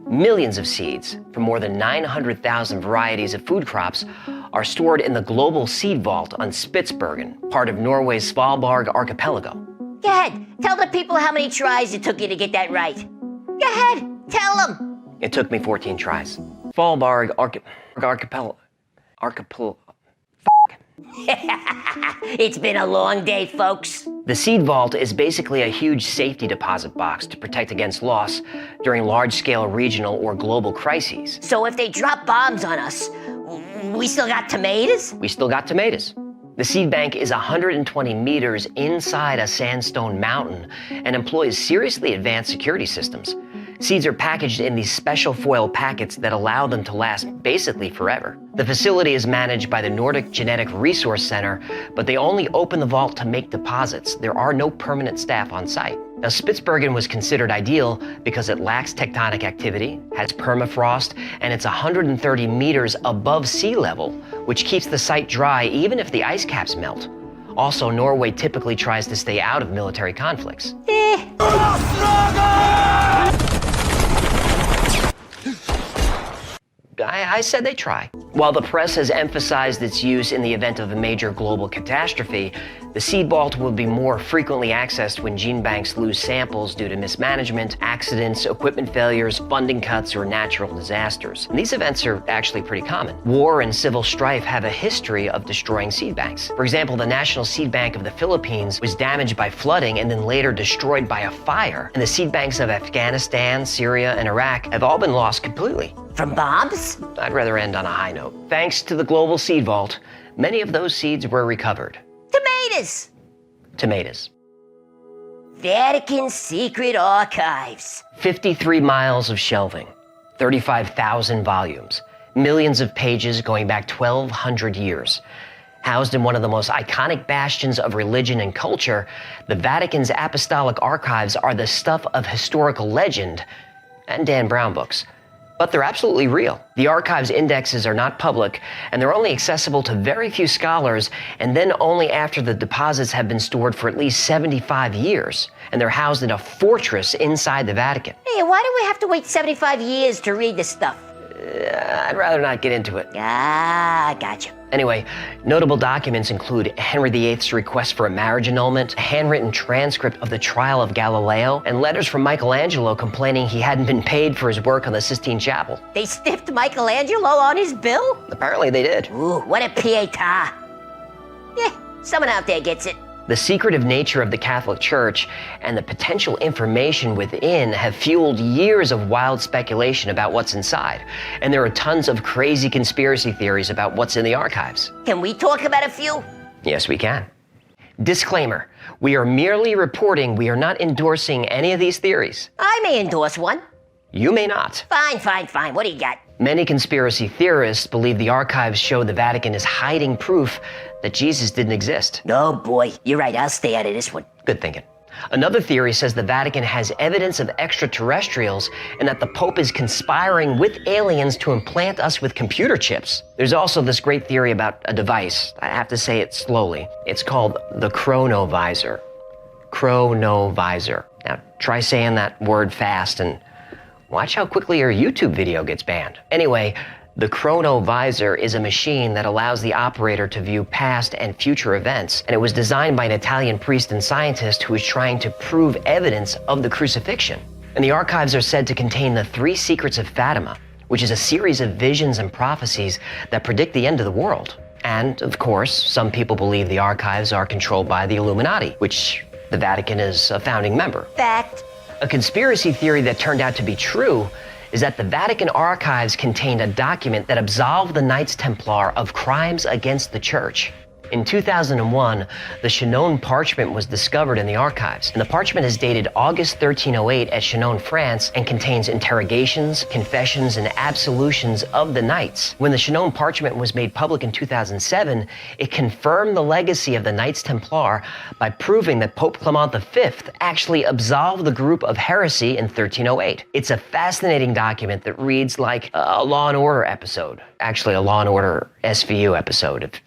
Millions of seeds from more than 900,000 varieties of food crops are stored in the Global Seed Vault on Spitsbergen, part of Norway's Svalbard archipelago. Go ahead, tell the people how many tries it took you to get that right. Go ahead, tell them. It took me 14 tries. Svalbard archipelago. It's been a long day, folks. The Seed Vault is basically a huge safety deposit box to protect against loss during large-scale regional or global crises. So if they drop bombs on us, we still got tomatoes? We still got tomatoes. The seed bank is 120 meters inside a sandstone mountain and employs seriously advanced security systems. Seeds are packaged in these special foil packets that allow them to last basically forever. The facility is managed by the Nordic Genetic Resource Center, but they only open the vault to make deposits. There are no permanent staff on site. Now, Spitsbergen was considered ideal because it lacks tectonic activity, has permafrost, and it's 130 meters above sea level, which keeps the site dry even if the ice caps melt. Also, Norway typically tries to stay out of military conflicts. I said they try. While the press has emphasized its use in the event of a major global catastrophe, the seed vault will be more frequently accessed when gene banks lose samples due to mismanagement, accidents, equipment failures, funding cuts, or natural disasters. And these events are actually pretty common. War and civil strife have a history of destroying seed banks. For example, the National Seed Bank of the Philippines was damaged by flooding and then later destroyed by a fire. And the seed banks of Afghanistan, Syria, and Iraq have all been lost completely. From bombs? I'd rather end on a high note. Thanks to the Global Seed Vault, many of those seeds were recovered. Tomatoes. Vatican Secret Archives. 53 miles of shelving, 35,000 volumes, millions of pages going back 1,200 years. Housed in one of the most iconic bastions of religion and culture, the Vatican's apostolic archives are the stuff of historical legend and Dan Brown books. But they're absolutely real. The archive's indexes are not public, and they're only accessible to very few scholars, and then only after the deposits have been stored for at least 75 years. And they're housed in a fortress inside the Vatican. Hey, why do we have to wait 75 years to read this stuff? I'd rather not get into it. Ah, gotcha. Anyway, notable documents include Henry VIII's request for a marriage annulment, a handwritten transcript of the trial of Galileo, and letters from Michelangelo complaining he hadn't been paid for his work on the Sistine Chapel. They stiffed Michelangelo on his bill? Apparently they did. Ooh, what a pietà. Yeah, someone out there gets it. The secretive nature of the Catholic Church and the potential information within have fueled years of wild speculation about what's inside. And there are tons of crazy conspiracy theories about what's in the archives. Can we talk about a few? Yes, we can. Disclaimer, we are merely reporting, we are not endorsing any of these theories. I may endorse one. You may not. Fine. What do you got? Many conspiracy theorists believe the archives show the Vatican is hiding proof that Jesus didn't exist. Oh boy, you're right, I'll stay out of this one. Good thinking. Another theory says the Vatican has evidence of extraterrestrials and that the Pope is conspiring with aliens to implant us with computer chips. There's also this great theory about a device. I have to say it slowly. It's called the chronovisor. Chronovisor. Now, try saying that word fast and watch how quickly your YouTube video gets banned. Anyway, the chronovisor is a machine that allows the operator to view past and future events, and it was designed by an Italian priest and scientist who was trying to prove evidence of the crucifixion. And the archives are said to contain the 3 secrets of Fatima, which is a series of visions and prophecies that predict the end of the world. And, of course, some people believe the archives are controlled by the Illuminati, which the Vatican is a founding member. Fact. A conspiracy theory that turned out to be true is that the Vatican archives contained a document that absolved the Knights Templar of crimes against the Church. In 2001, the Chinon parchment was discovered in the archives, and the parchment is dated August 1308 at Chinon, France, and contains interrogations, confessions, and absolutions of the knights. When the Chinon parchment was made public in 2007, it confirmed the legacy of the Knights Templar by proving that Pope Clement V actually absolved the group of heresy in 1308. It's a fascinating document that reads like a Law and Order episode. Actually, a Law and Order SVU episode,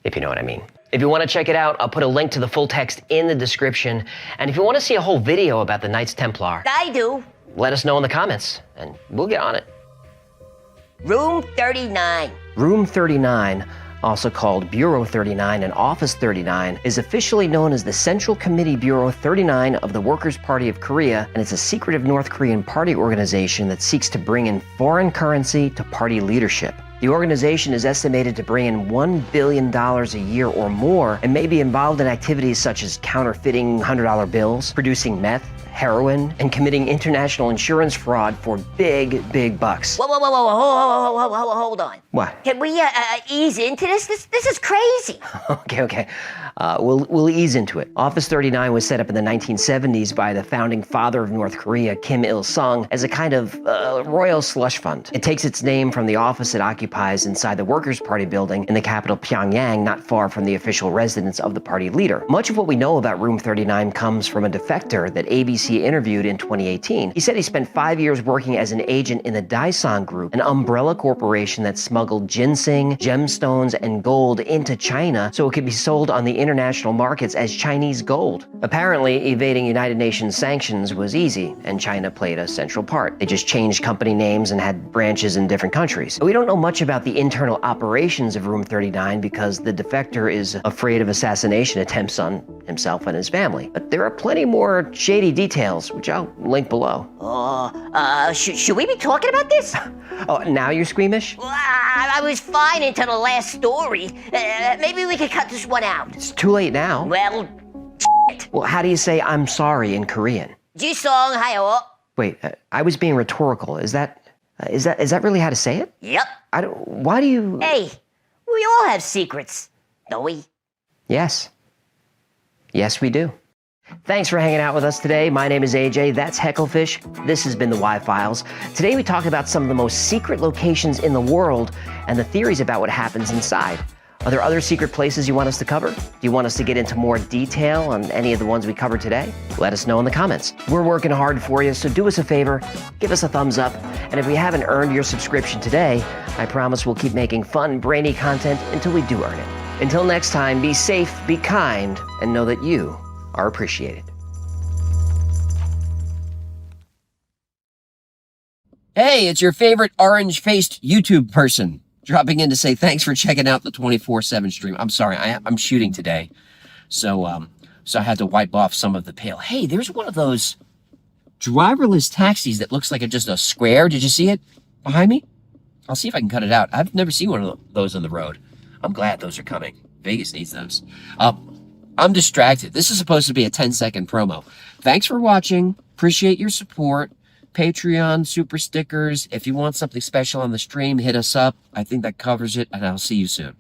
if you know what I mean. If you want to check it out, I'll put a link to the full text in the description. And if you want to see a whole video about the Knights Templar, I do. Let us know in the comments, and we'll get on it. Room 39. Room 39, also called Bureau 39 and Office 39, is officially known as the Central Committee Bureau 39 of the Workers' Party of Korea, and it's a secretive North Korean party organization that seeks to bring in foreign currency to party leadership. The organization is estimated to bring in $1 billion a year or more and may be involved in activities such as counterfeiting $100 bills, producing meth, heroin, and committing international insurance fraud for big bucks. Whoa, hold on. What? Can we ease into this? This is crazy. Okay. We'll ease into it. Office 39 was set up in the 1970s by the founding father of North Korea, Kim Il-sung, as a kind of royal slush fund. It takes its name from the office it occupies inside the Workers' Party building in the capital Pyongyang, not far from the official residence of the party leader. Much of what we know about Room 39 comes from a defector that ABC interviewed in 2018. He said he spent 5 years working as an agent in the Daesung Group, an umbrella corporation that smuggled ginseng, gemstones, and gold into China so it could be sold on the international markets as Chinese gold. Apparently, evading United Nations sanctions was easy, and China played a central part. They just changed company names and had branches in different countries. We don't know much about the internal operations of Room 39 because the defector is afraid of assassination attempts on himself and his family. But there are plenty more shady details, which I'll link below. Should we be talking about this? Oh, now you're squeamish? Well, I was fine until the last story. Maybe we could cut this one out. It's too late now. Well, Well, how do you say I'm sorry in Korean? Jisong hayo. Wait, I was being rhetorical. Is that really how to say it? Yep. Why do you... Hey, we all have secrets, don't we? Yes. Yes, we do. Thanks for hanging out with us today. My name is AJ. That's Hecklefish. This has been the Y-Files. Today we talk about some of the most secret locations in the world and the theories about what happens inside. Are there other secret places you want us to cover? Do you want us to get into more detail on any of the ones we covered today? Let us know in the comments. We're working hard for you, so do us a favor, give us a thumbs up, and if we haven't earned your subscription today, I promise we'll keep making fun, brainy content until we do earn it. Until next time, be safe, be kind, and know that you are appreciated. Hey, it's your favorite orange-faced YouTube person dropping in to say thanks for checking out the 24/7 stream. I'm sorry, I'm shooting today, so I had to wipe off some of the pale. Hey, there's one of those driverless taxis that looks like just a square. Did you see it behind me? I'll see if I can cut it out. I've never seen one of those on the road. I'm glad those are coming. Vegas needs those. I'm distracted. This is supposed to be a 10-second promo. Thanks for watching. Appreciate your support. Patreon, super stickers. If you want something special on the stream, hit us up. I think that covers it, and I'll see you soon.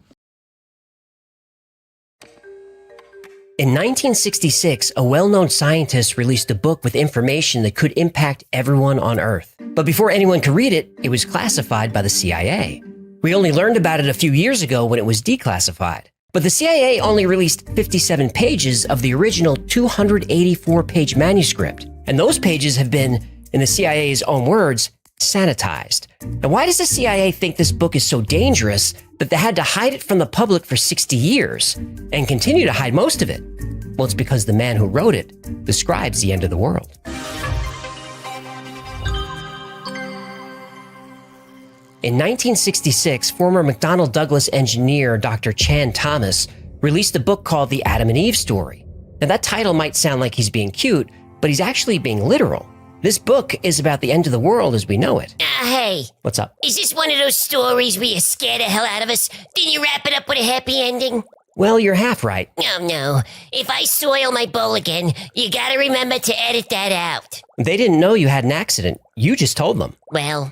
In 1966, a well-known scientist released a book with information that could impact everyone on Earth. But before anyone could read it, it was classified by the CIA. We only learned about it a few years ago when it was declassified. But the CIA only released 57 pages of the original 284-page manuscript. And those pages have been, in the CIA's own words, sanitized. Now, why does the CIA think this book is so dangerous that they had to hide it from the public for 60 years and continue to hide most of it? Well, it's because the man who wrote it describes the end of the world. In 1966, former McDonnell Douglas engineer Dr. Chan Thomas released a book called The Adam and Eve Story. Now, that title might sound like he's being cute, but he's actually being literal. This book is about the end of the world as we know it. Hey. What's up? Is this one of those stories where you scare the hell out of us? Didn't you wrap it up with a happy ending? Well, you're half right. Oh, no. If I soil my bowl again, you gotta remember to edit that out. They didn't know you had an accident. You just told them. Well...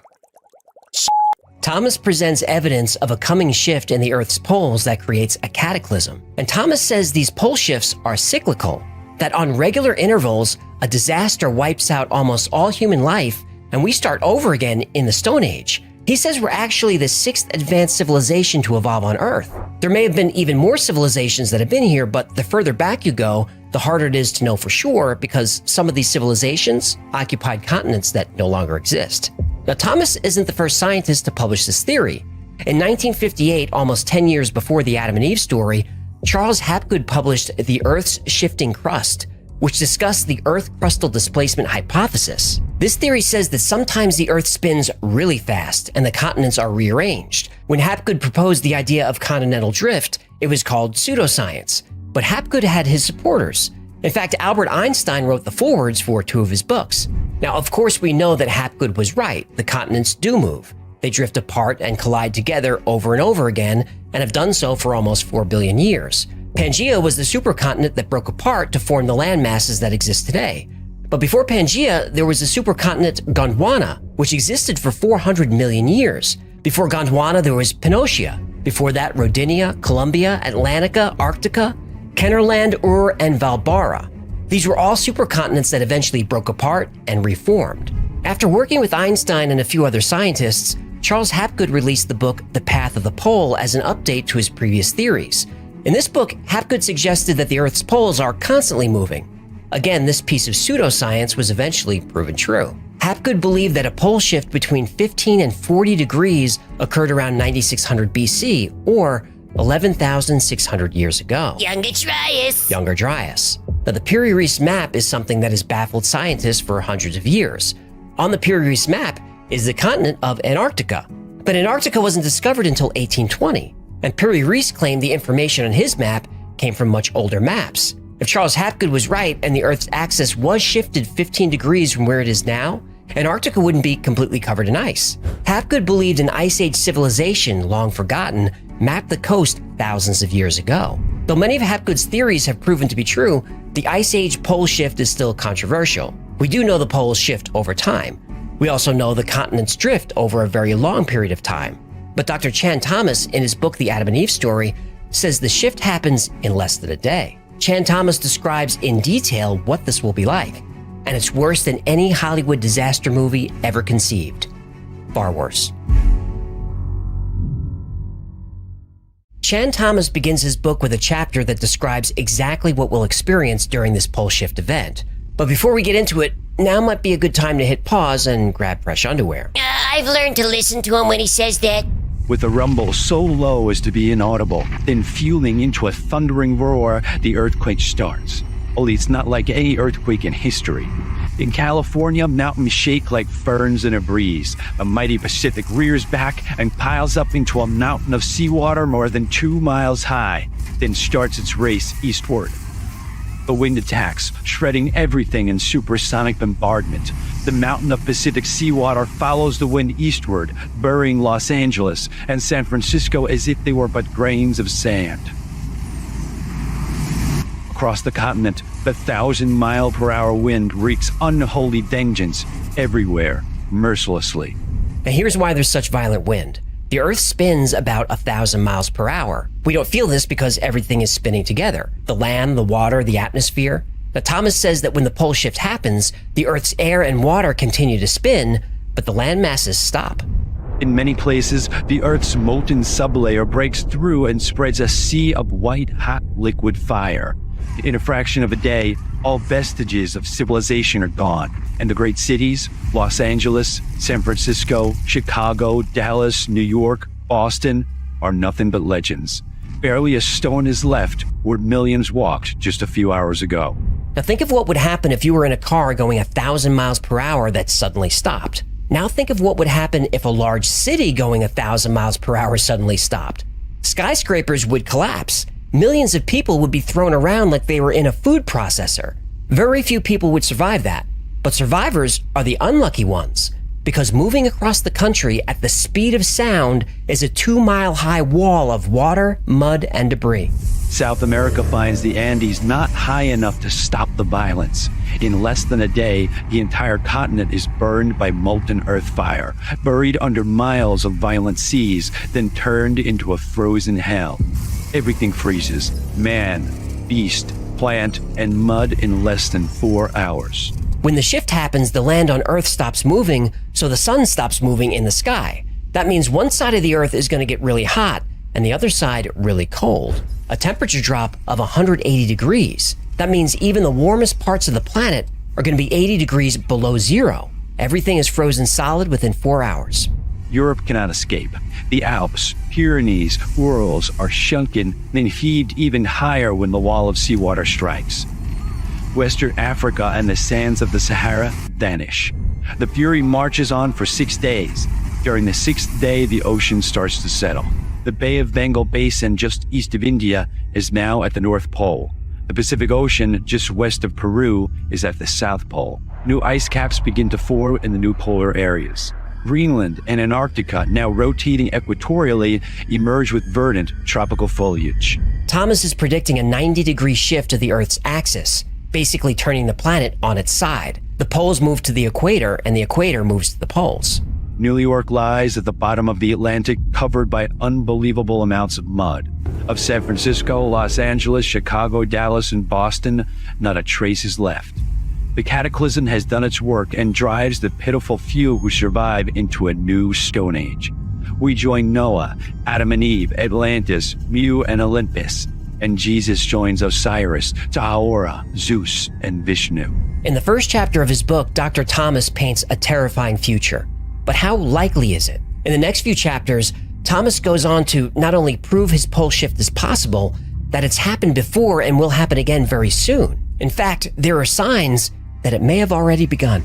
Thomas presents evidence of a coming shift in the Earth's poles that creates a cataclysm. And Thomas says these pole shifts are cyclical, that on regular intervals, a disaster wipes out almost all human life, and we start over again in the Stone Age. He says we're actually the 6th advanced civilization to evolve on Earth. There may have been even more civilizations that have been here, but the further back you go, the harder it is to know for sure because some of these civilizations occupied continents that no longer exist. Now, Thomas isn't the first scientist to publish this theory. In 1958, almost 10 years before the Adam and Eve story, Charles Hapgood published The Earth's Shifting Crust, which discussed the Earth crustal displacement hypothesis. This theory says that sometimes the Earth spins really fast and the continents are rearranged. When Hapgood proposed the idea of continental drift, it was called pseudoscience. But Hapgood had his supporters. In fact, Albert Einstein wrote the forewords for 2 of his books. Now, of course, we know that Hapgood was right. The continents do move. They drift apart and collide together over and over again, and have done so for almost 4 billion years. Pangaea was the supercontinent that broke apart to form the land masses that exist today. But before Pangaea, there was the supercontinent Gondwana, which existed for 400 million years. Before Gondwana, there was Pannotia. Before that, Rodinia, Columbia, Atlantica, Arctica, Kennerland, Ur, and Valbara. These were all supercontinents that eventually broke apart and reformed. After working with Einstein and a few other scientists, Charles Hapgood released the book The Path of the Pole as an update to his previous theories. In this book, Hapgood suggested that the Earth's poles are constantly moving. Again, this piece of pseudoscience was eventually proven true. Hapgood believed that a pole shift between 15 and 40 degrees occurred around 9600 BC, or 11,600 years ago. Younger Dryas. Now, the Piri-Reis map is something that has baffled scientists for hundreds of years. On the Piri-Reis map is the continent of Antarctica, but Antarctica wasn't discovered until 1820, and Piri-Reis claimed the information on his map came from much older maps. If Charles Hapgood was right and the Earth's axis was shifted 15 degrees from where it is now, Antarctica wouldn't be completely covered in ice. Hapgood believed an Ice Age civilization, long forgotten, mapped the coast thousands of years ago. Though many of Hapgood's theories have proven to be true, the Ice Age pole shift is still controversial. We do know the poles shift over time. We also know the continents drift over a very long period of time. But Dr. Chan Thomas, in his book The Adam and Eve Story, says the shift happens in less than a day. Chan Thomas describes in detail what this will be like, and it's worse than any Hollywood disaster movie ever conceived. Far worse. Chan Thomas begins his book with a chapter that describes exactly what we'll experience during this pole shift event. But before we get into it, now might be a good time to hit pause and grab fresh underwear. I've learned to listen to him when he says that. With a rumble so low as to be inaudible, then fueling into a thundering roar, the earthquake starts. Only it's not like any earthquake in history. In California, mountains shake like ferns in a breeze. A mighty Pacific rears back and piles up into a mountain of seawater more than 2 miles high, then starts its race eastward. The wind attacks, shredding everything in supersonic bombardment. The mountain of Pacific seawater follows the wind eastward, burying Los Angeles and San Francisco as if they were but grains of sand. Across the continent, the 1,000-mile-per-hour wind wreaks unholy vengeance everywhere, mercilessly. Now here's why there's such violent wind. The Earth spins about 1,000 miles per hour. We don't feel this because everything is spinning together. The land, the water, the atmosphere. Now Thomas says that when the pole shift happens, the Earth's air and water continue to spin, but the land masses stop. In many places, the Earth's molten sublayer breaks through and spreads a sea of white-hot liquid fire. In a fraction of a day, all vestiges of civilization are gone, and the great cities, Los Angeles, San Francisco, Chicago, Dallas, New York, Boston, are nothing but legends. Barely a stone is left where millions walked just a few hours ago. Now think of what would happen if you were in a car going 1,000 miles per hour that suddenly stopped. Now think of what would happen if a large city going 1,000 miles per hour suddenly stopped. Skyscrapers would collapse. Millions of people would be thrown around like they were in a food processor. Very few people would survive that, but survivors are the unlucky ones, because moving across the country at the speed of sound is a 2-mile-high wall of water, mud, and debris. South America finds the Andes not high enough to stop the violence. In less than a day, the entire continent is burned by molten earth fire, buried under miles of violent seas, then turned into a frozen hell. Everything freezes, man, beast, plant, and mud in less than 4 hours. When the shift happens, the land on Earth stops moving, so the sun stops moving in the sky. That means one side of the Earth is going to get really hot, and the other side really cold. A temperature drop of 180 degrees. That means even the warmest parts of the planet are going to be 80 degrees below zero. Everything is frozen solid within 4 hours. Europe cannot escape. The Alps, Pyrenees, Urals are shrunken, then heaved even higher when the wall of seawater strikes. Western Africa and the sands of the Sahara vanish. The fury marches on for 6 days. During the 6th day, the ocean starts to settle. The Bay of Bengal Basin just east of India is now at the North Pole. The Pacific Ocean just west of Peru is at the South Pole. New ice caps begin to form in the new polar areas. Greenland and Antarctica, now rotating equatorially, emerge with verdant tropical foliage. Thomas is predicting a 90-degree shift of the Earth's axis, basically turning the planet on its side. The poles move to the equator, and the equator moves to the poles. New York lies at the bottom of the Atlantic, covered by unbelievable amounts of mud. Of San Francisco, Los Angeles, Chicago, Dallas, and Boston, not a trace is left. The cataclysm has done its work and drives the pitiful few who survive into a new Stone Age. We join Noah, Adam and Eve, Atlantis, Mu and Olympus, and Jesus joins Osiris, Tahora, Zeus, and Vishnu. In the first chapter of his book, Dr. Thomas paints a terrifying future. But how likely is it? In the next few chapters, Thomas goes on to not only prove his pole shift is possible, that it's happened before and will happen again very soon. In fact, there are signs that it may have already begun.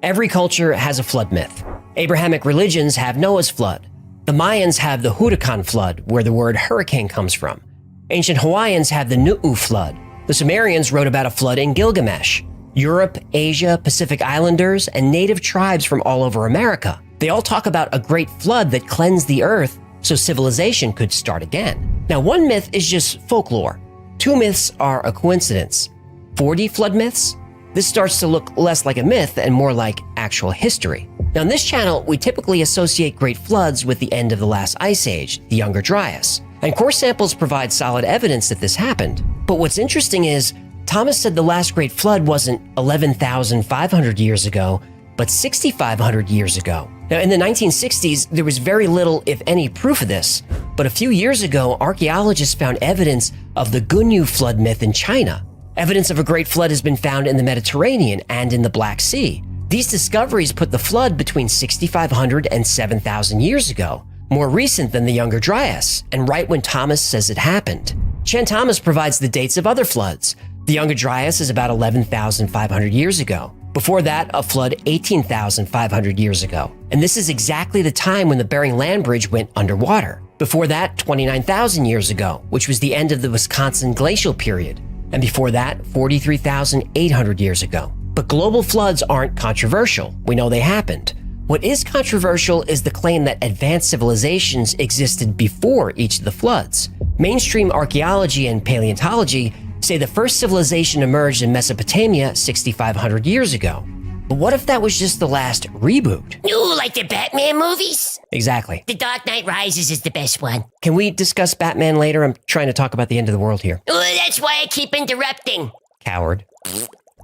Every culture has a flood myth. Abrahamic religions have Noah's flood. The Mayans have the Huracan flood, where the word hurricane comes from. Ancient Hawaiians have the Nu'u flood. The Sumerians wrote about a flood in Gilgamesh. Europe, Asia, Pacific Islanders, and native tribes from all over America. They all talk about a great flood that cleansed the earth so civilization could start again. Now, one myth is just folklore. Two myths are a coincidence. 4D flood myths? This starts to look less like a myth and more like actual history. Now, on this channel, we typically associate great floods with the end of the last ice age, the Younger Dryas. And core samples provide solid evidence that this happened. But what's interesting is, Thomas said the last great flood wasn't 11,500 years ago, but 6,500 years ago. Now, in the 1960s, there was very little, if any, proof of this. But a few years ago, archaeologists found evidence of the Gunyu flood myth in China. Evidence of a great flood has been found in the Mediterranean and in the Black Sea. These discoveries put the flood between 6,500 and 7,000 years ago, more recent than the Younger Dryas, and right when Thomas says it happened. Chan Thomas provides the dates of other floods. The Younger Dryas is about 11,500 years ago. Before that, a flood 18,500 years ago. And this is exactly the time when the Bering Land Bridge went underwater. Before that, 29,000 years ago, which was the end of the Wisconsin glacial period. And before that, 43,800 years ago. But global floods aren't controversial. We know they happened. What is controversial is the claim that advanced civilizations existed before each of the floods. Mainstream archaeology and paleontology say the first civilization emerged in Mesopotamia 6,500 years ago. But what if that was just the last reboot? Ooh, like the Batman movies? Exactly. The Dark Knight Rises is the best one. Can we discuss Batman later? I'm trying to talk about the end of the world here. Ooh, that's why I keep interrupting. Coward.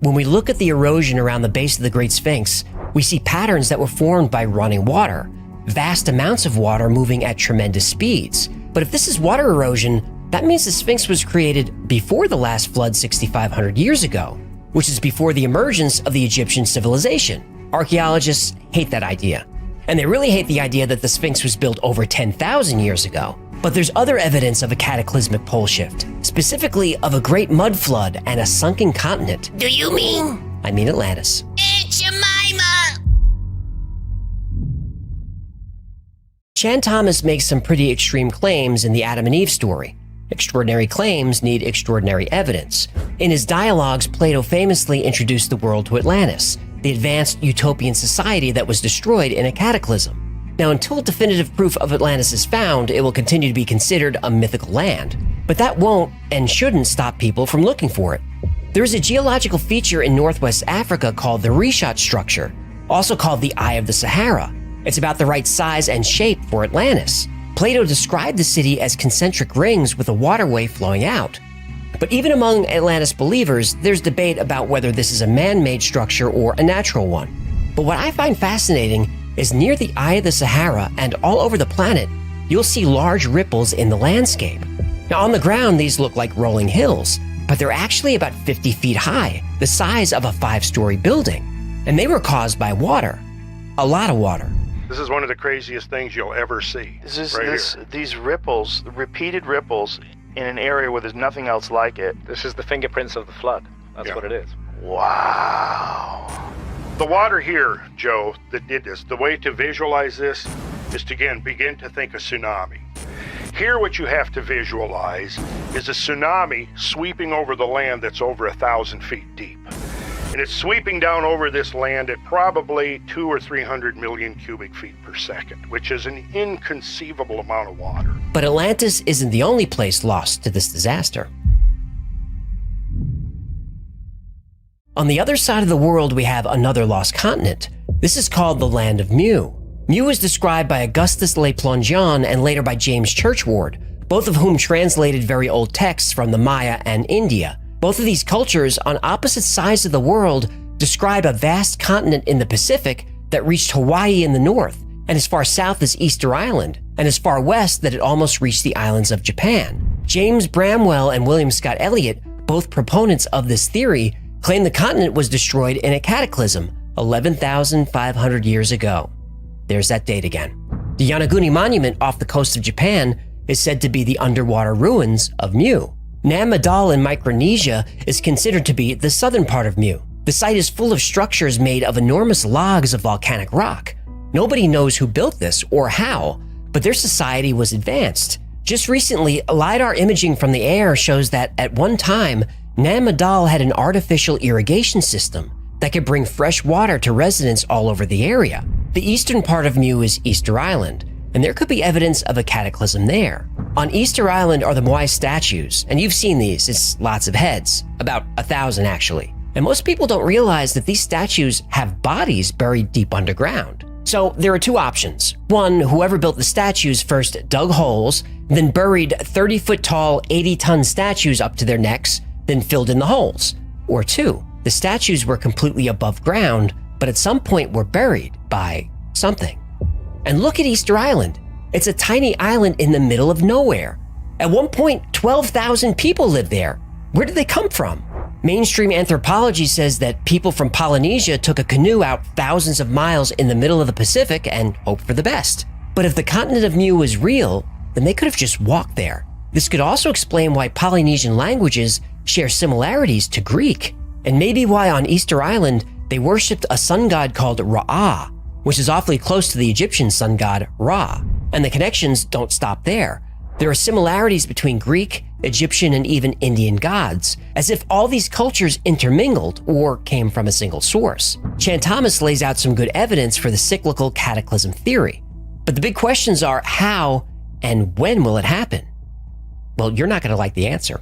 When we look at the erosion around the base of the Great Sphinx, we see patterns that were formed by running water. Vast amounts of water moving at tremendous speeds. But if this is water erosion, that means the Sphinx was created before the last flood 6,500 years ago, which is before the emergence of the Egyptian civilization. Archaeologists hate that idea. And they really hate the idea that the Sphinx was built over 10,000 years ago. But there's other evidence of a cataclysmic pole shift, specifically of a great mud flood and a sunken continent. Do you mean? I mean Atlantis. It's Jemima! Chan Thomas makes some pretty extreme claims in the Adam and Eve story. Extraordinary claims need extraordinary evidence. In his dialogues, Plato famously introduced the world to Atlantis, the advanced utopian society that was destroyed in a cataclysm. Now, until definitive proof of Atlantis is found, it will continue to be considered a mythical land. But that won't and shouldn't stop people from looking for it. There is a geological feature in Northwest Africa called the Richat structure, also called the Eye of the Sahara. It's about the right size and shape for Atlantis. Plato described the city as concentric rings with a waterway flowing out. But even among Atlantis believers, there's debate about whether this is a man-made structure or a natural one. But what I find fascinating is near the Eye of the Sahara and all over the planet, you'll see large ripples in the landscape. Now, on the ground, these look like rolling hills, but they're actually about 50 feet high, the size of a 5-story building. And they were caused by water. A lot of water. This is one of the craziest things you'll ever see. These ripples, repeated ripples, in an area where there's nothing else like it. This is the fingerprints of the flood. That's what it is. Wow. The water here, Joe, that did this, the way to visualize this is to, again, begin to think a tsunami. Here, what you have to visualize is a tsunami sweeping over the land that's over 1,000 feet deep. And it's sweeping down over this land at probably 200 or 300 million cubic feet per second, which is an inconceivable amount of water. But Atlantis isn't the only place lost to this disaster. On the other side of the world, we have another lost continent. This is called the Land of Mu. Mu is described by Augustus Le Plongeon and later by James Churchward, both of whom translated very old texts from the Maya and India. Both of these cultures, on opposite sides of the world, describe a vast continent in the Pacific that reached Hawaii in the north, and as far south as Easter Island, and as far west that it almost reached the islands of Japan. James Bramwell and William Scott Elliott, both proponents of this theory, claim the continent was destroyed in a cataclysm 11,500 years ago. There's that date again. The Yonaguni Monument off the coast of Japan is said to be the underwater ruins of Mu. Nam Madal in Micronesia is considered to be the southern part of Mu. The site is full of structures made of enormous logs of volcanic rock. Nobody knows who built this or how, but their society was advanced. Just recently, LiDAR imaging from the air shows that at one time, Nam Madal had an artificial irrigation system that could bring fresh water to residents all over the area. The eastern part of Mu is Easter Island, and there could be evidence of a cataclysm there. On Easter Island are the Moai statues, and you've seen these. It's lots of heads, about 1,000 actually. And most people don't realize that these statues have bodies buried deep underground. So there are two options. One, whoever built the statues first dug holes, then buried 30-foot tall, 80-ton statues up to their necks, then filled in the holes. Or two, the statues were completely above ground, but at some point were buried by something. And look at Easter Island. It's a tiny island in the middle of nowhere. At one point, 12,000 people lived there. Where did they come from? Mainstream anthropology says that people from Polynesia took a canoe out thousands of miles in the middle of the Pacific and hoped for the best. But if the continent of Mu was real, then they could have just walked there. This could also explain why Polynesian languages share similarities to Greek, and maybe why on Easter Island they worshipped a sun god called Ra, which is awfully close to the Egyptian sun god Ra. And the connections don't stop there. There are similarities between Greek, Egyptian, and even Indian gods, as if all these cultures intermingled or came from a single source. Chan Thomas lays out some good evidence for the cyclical cataclysm theory. But the big questions are how and when will it happen? Well, you're not going to like the answer.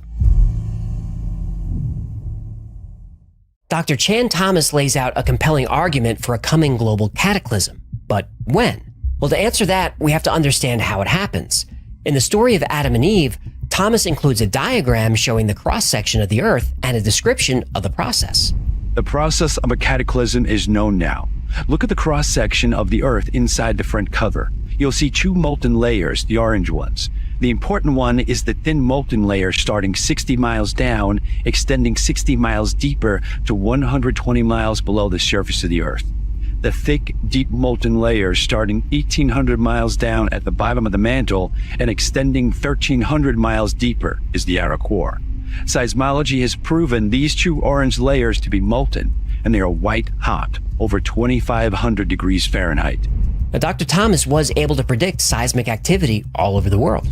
Dr. Chan Thomas lays out a compelling argument for a coming global cataclysm. But when? Well, to answer that, we have to understand how it happens. In the story of Adam and Eve, Thomas includes a diagram showing the cross-section of the Earth and a description of the process. The process of a cataclysm is known now. Look at the cross-section of the Earth inside the front cover. You'll see two molten layers, the orange ones. The important one is the thin molten layer starting 60 miles down, extending 60 miles deeper to 120 miles below the surface of the Earth. The thick, deep molten layer starting 1,800 miles down at the bottom of the mantle and extending 1,300 miles deeper is the outer core. Seismology has proven these two orange layers to be molten, and they are white hot, over 2,500 degrees Fahrenheit. Now, Dr. Thomas was able to predict seismic activity all over the world.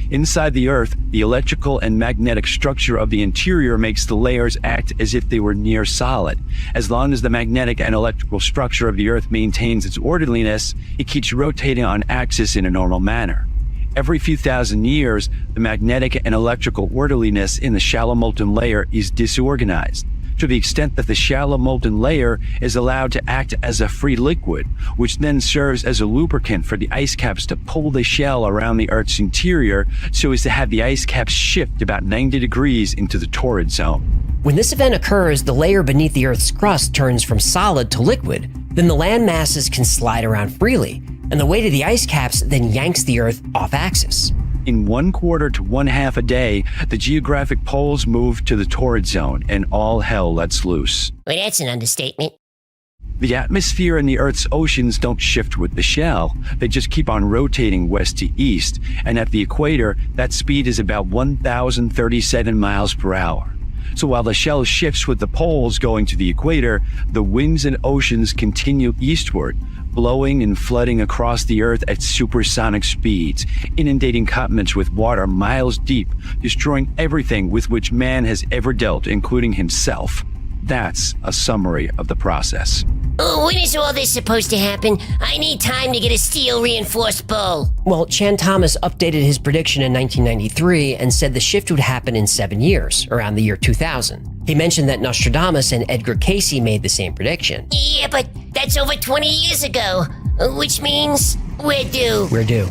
Inside the Earth, the electrical and magnetic structure of the interior makes the layers act as if they were near solid. As long as the magnetic and electrical structure of the Earth maintains its orderliness, it keeps rotating on axis in a normal manner. Every few thousand years, the magnetic and electrical orderliness in the shallow molten layer is disorganized, to the extent that the shallow molten layer is allowed to act as a free liquid, which then serves as a lubricant for the ice caps to pull the shell around the Earth's interior so as to have the ice caps shift about 90 degrees into the torrid zone. When this event occurs, the layer beneath the Earth's crust turns from solid to liquid. Then the land masses can slide around freely, and the weight of the ice caps then yanks the Earth off axis. In 1/4 to 1/2 a day, the geographic poles move to the torrid zone and all hell lets loose. Well, that's an understatement. The atmosphere and the Earth's oceans don't shift with the shell. They just keep on rotating west to east, and at the equator, that speed is about 1,037 miles per hour. So while the shell shifts with the poles going to the equator, the winds and oceans continue eastward, blowing and flooding across the Earth at supersonic speeds, inundating continents with water miles deep, destroying everything with which man has ever dealt, including himself. That's a summary of the process. Oh, when is all this supposed to happen? I need time to get a steel-reinforced bow. Well, Chan Thomas updated his prediction in 1993 and said the shift would happen in 7 years, around the year 2000. He mentioned that Nostradamus and Edgar Cayce made the same prediction. Yeah, but that's over 20 years ago, which means we're due. We're due.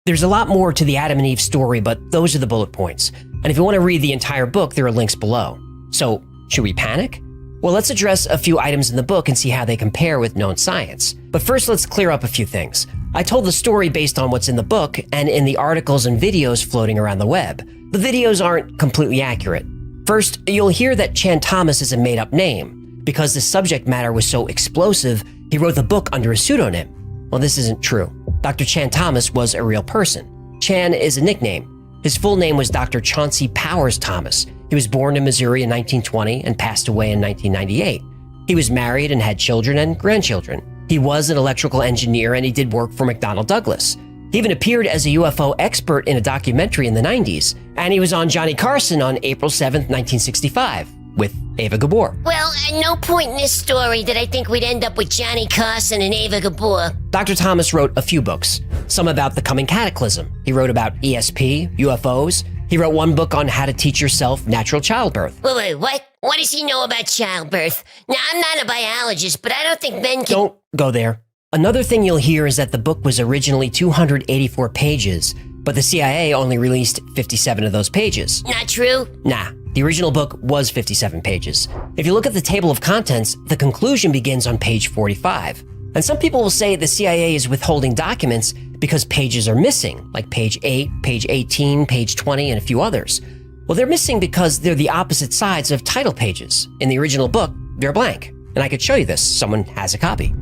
There's a lot more to the Adam and Eve story, but those are the bullet points. And if you want to read the entire book, there are links below. So, should we panic? Well, let's address a few items in the book and see how they compare with known science. But first, let's clear up a few things. I told the story based on what's in the book and in the articles and videos floating around the web. The videos aren't completely accurate. First, you'll hear that Chan Thomas is a made-up name. Because the subject matter was so explosive, he wrote the book under a pseudonym. Well, this isn't true. Dr. Chan Thomas was a real person. Chan is a nickname. His full name was Dr. Chauncey Powers Thomas. He was born in Missouri in 1920 and passed away in 1998. He was married and had children and grandchildren. He was an electrical engineer and he did work for McDonnell Douglas. He even appeared as a UFO expert in a documentary in the 90s. And he was on Johnny Carson on April 7th, 1965 with Ava Gabor. Well, at no point in this story did I think we'd end up with Johnny Carson and Ava Gabor. Dr. Thomas wrote a few books, some about the coming cataclysm. He wrote about ESP, UFOs. He wrote one book on how to teach yourself natural childbirth. Wait, what? What does he know about childbirth? Now, I'm not a biologist, but I don't think men can... Don't go there. Another thing you'll hear is that the book was originally 284 pages, but the CIA only released 57 of those pages. Not true? Nah. The original book was 57 pages. If you look at the table of contents, the conclusion begins on page 45. And some people will say the CIA is withholding documents because pages are missing, like page 8, page 18, page 20, and a few others. Well, they're missing because they're the opposite sides of title pages. In the original book, they're blank. And I could show you this. Someone has a copy.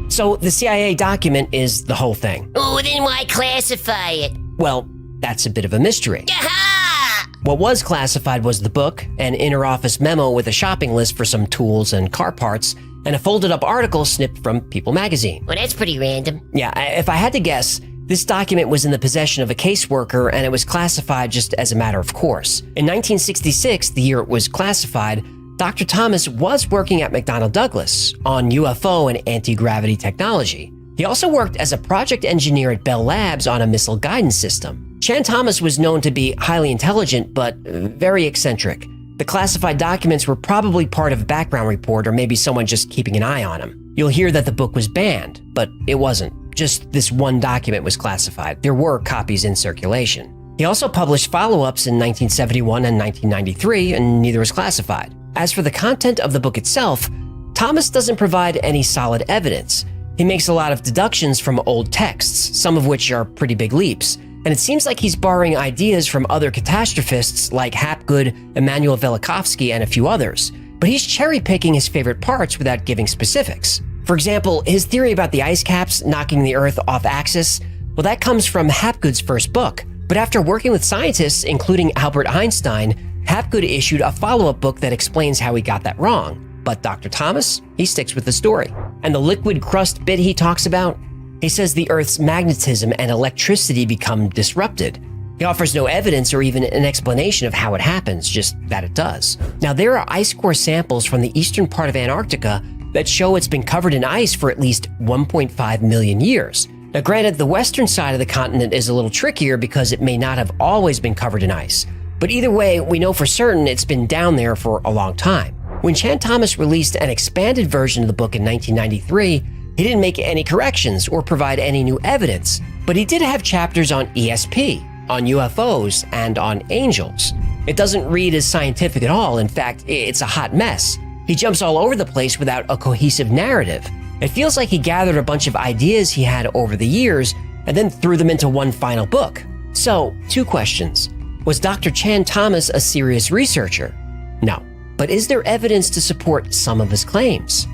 So the CIA document is the whole thing. Oh, then why classify it? Well, that's a bit of a mystery. Aha! What was classified was the book, an inter-office memo with a shopping list for some tools and car parts, and a folded-up article snipped from People magazine. Well, that's pretty random. Yeah, if I had to guess, this document was in the possession of a caseworker and it was classified just as a matter of course. In 1966, the year it was classified, Dr. Thomas was working at McDonnell Douglas on UFO and anti-gravity technology. He also worked as a project engineer at Bell Labs on a missile guidance system. Chan Thomas was known to be highly intelligent, but very eccentric. The classified documents were probably part of a background report or maybe someone just keeping an eye on him. You'll hear that the book was banned, but it wasn't. Just this one document was classified. There were copies in circulation. He also published follow-ups in 1971 and 1993, and neither was classified. As for the content of the book itself, Thomas doesn't provide any solid evidence. He makes a lot of deductions from old texts, some of which are pretty big leaps, and it seems like he's borrowing ideas from other catastrophists like Hapgood, Immanuel Velikovsky, and a few others. But he's cherry-picking his favorite parts without giving specifics. For example, his theory about the ice caps knocking the Earth off axis, well, that comes from Hapgood's first book. But after working with scientists, including Albert Einstein, Hapgood issued a follow-up book that explains how he got that wrong. But Dr. Thomas, he sticks with the story. And the liquid crust bit he talks about? He says the Earth's magnetism and electricity become disrupted. He offers no evidence or even an explanation of how it happens, just that it does. Now, there are ice core samples from the eastern part of Antarctica that show it's been covered in ice for at least 1.5 million years. Now, granted, the western side of the continent is a little trickier because it may not have always been covered in ice. But either way, we know for certain it's been down there for a long time. When Chan Thomas released an expanded version of the book in 1993, he didn't make any corrections or provide any new evidence, but he did have chapters on ESP, on UFOs, and on angels. It doesn't read as scientific at all. In fact, it's a hot mess. He jumps all over the place without a cohesive narrative. It feels like he gathered a bunch of ideas he had over the years and then threw them into one final book. So, 2 questions. Was Dr. Chan Thomas a serious researcher? No. But is there evidence to support some of his claims?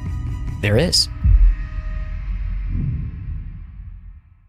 There is.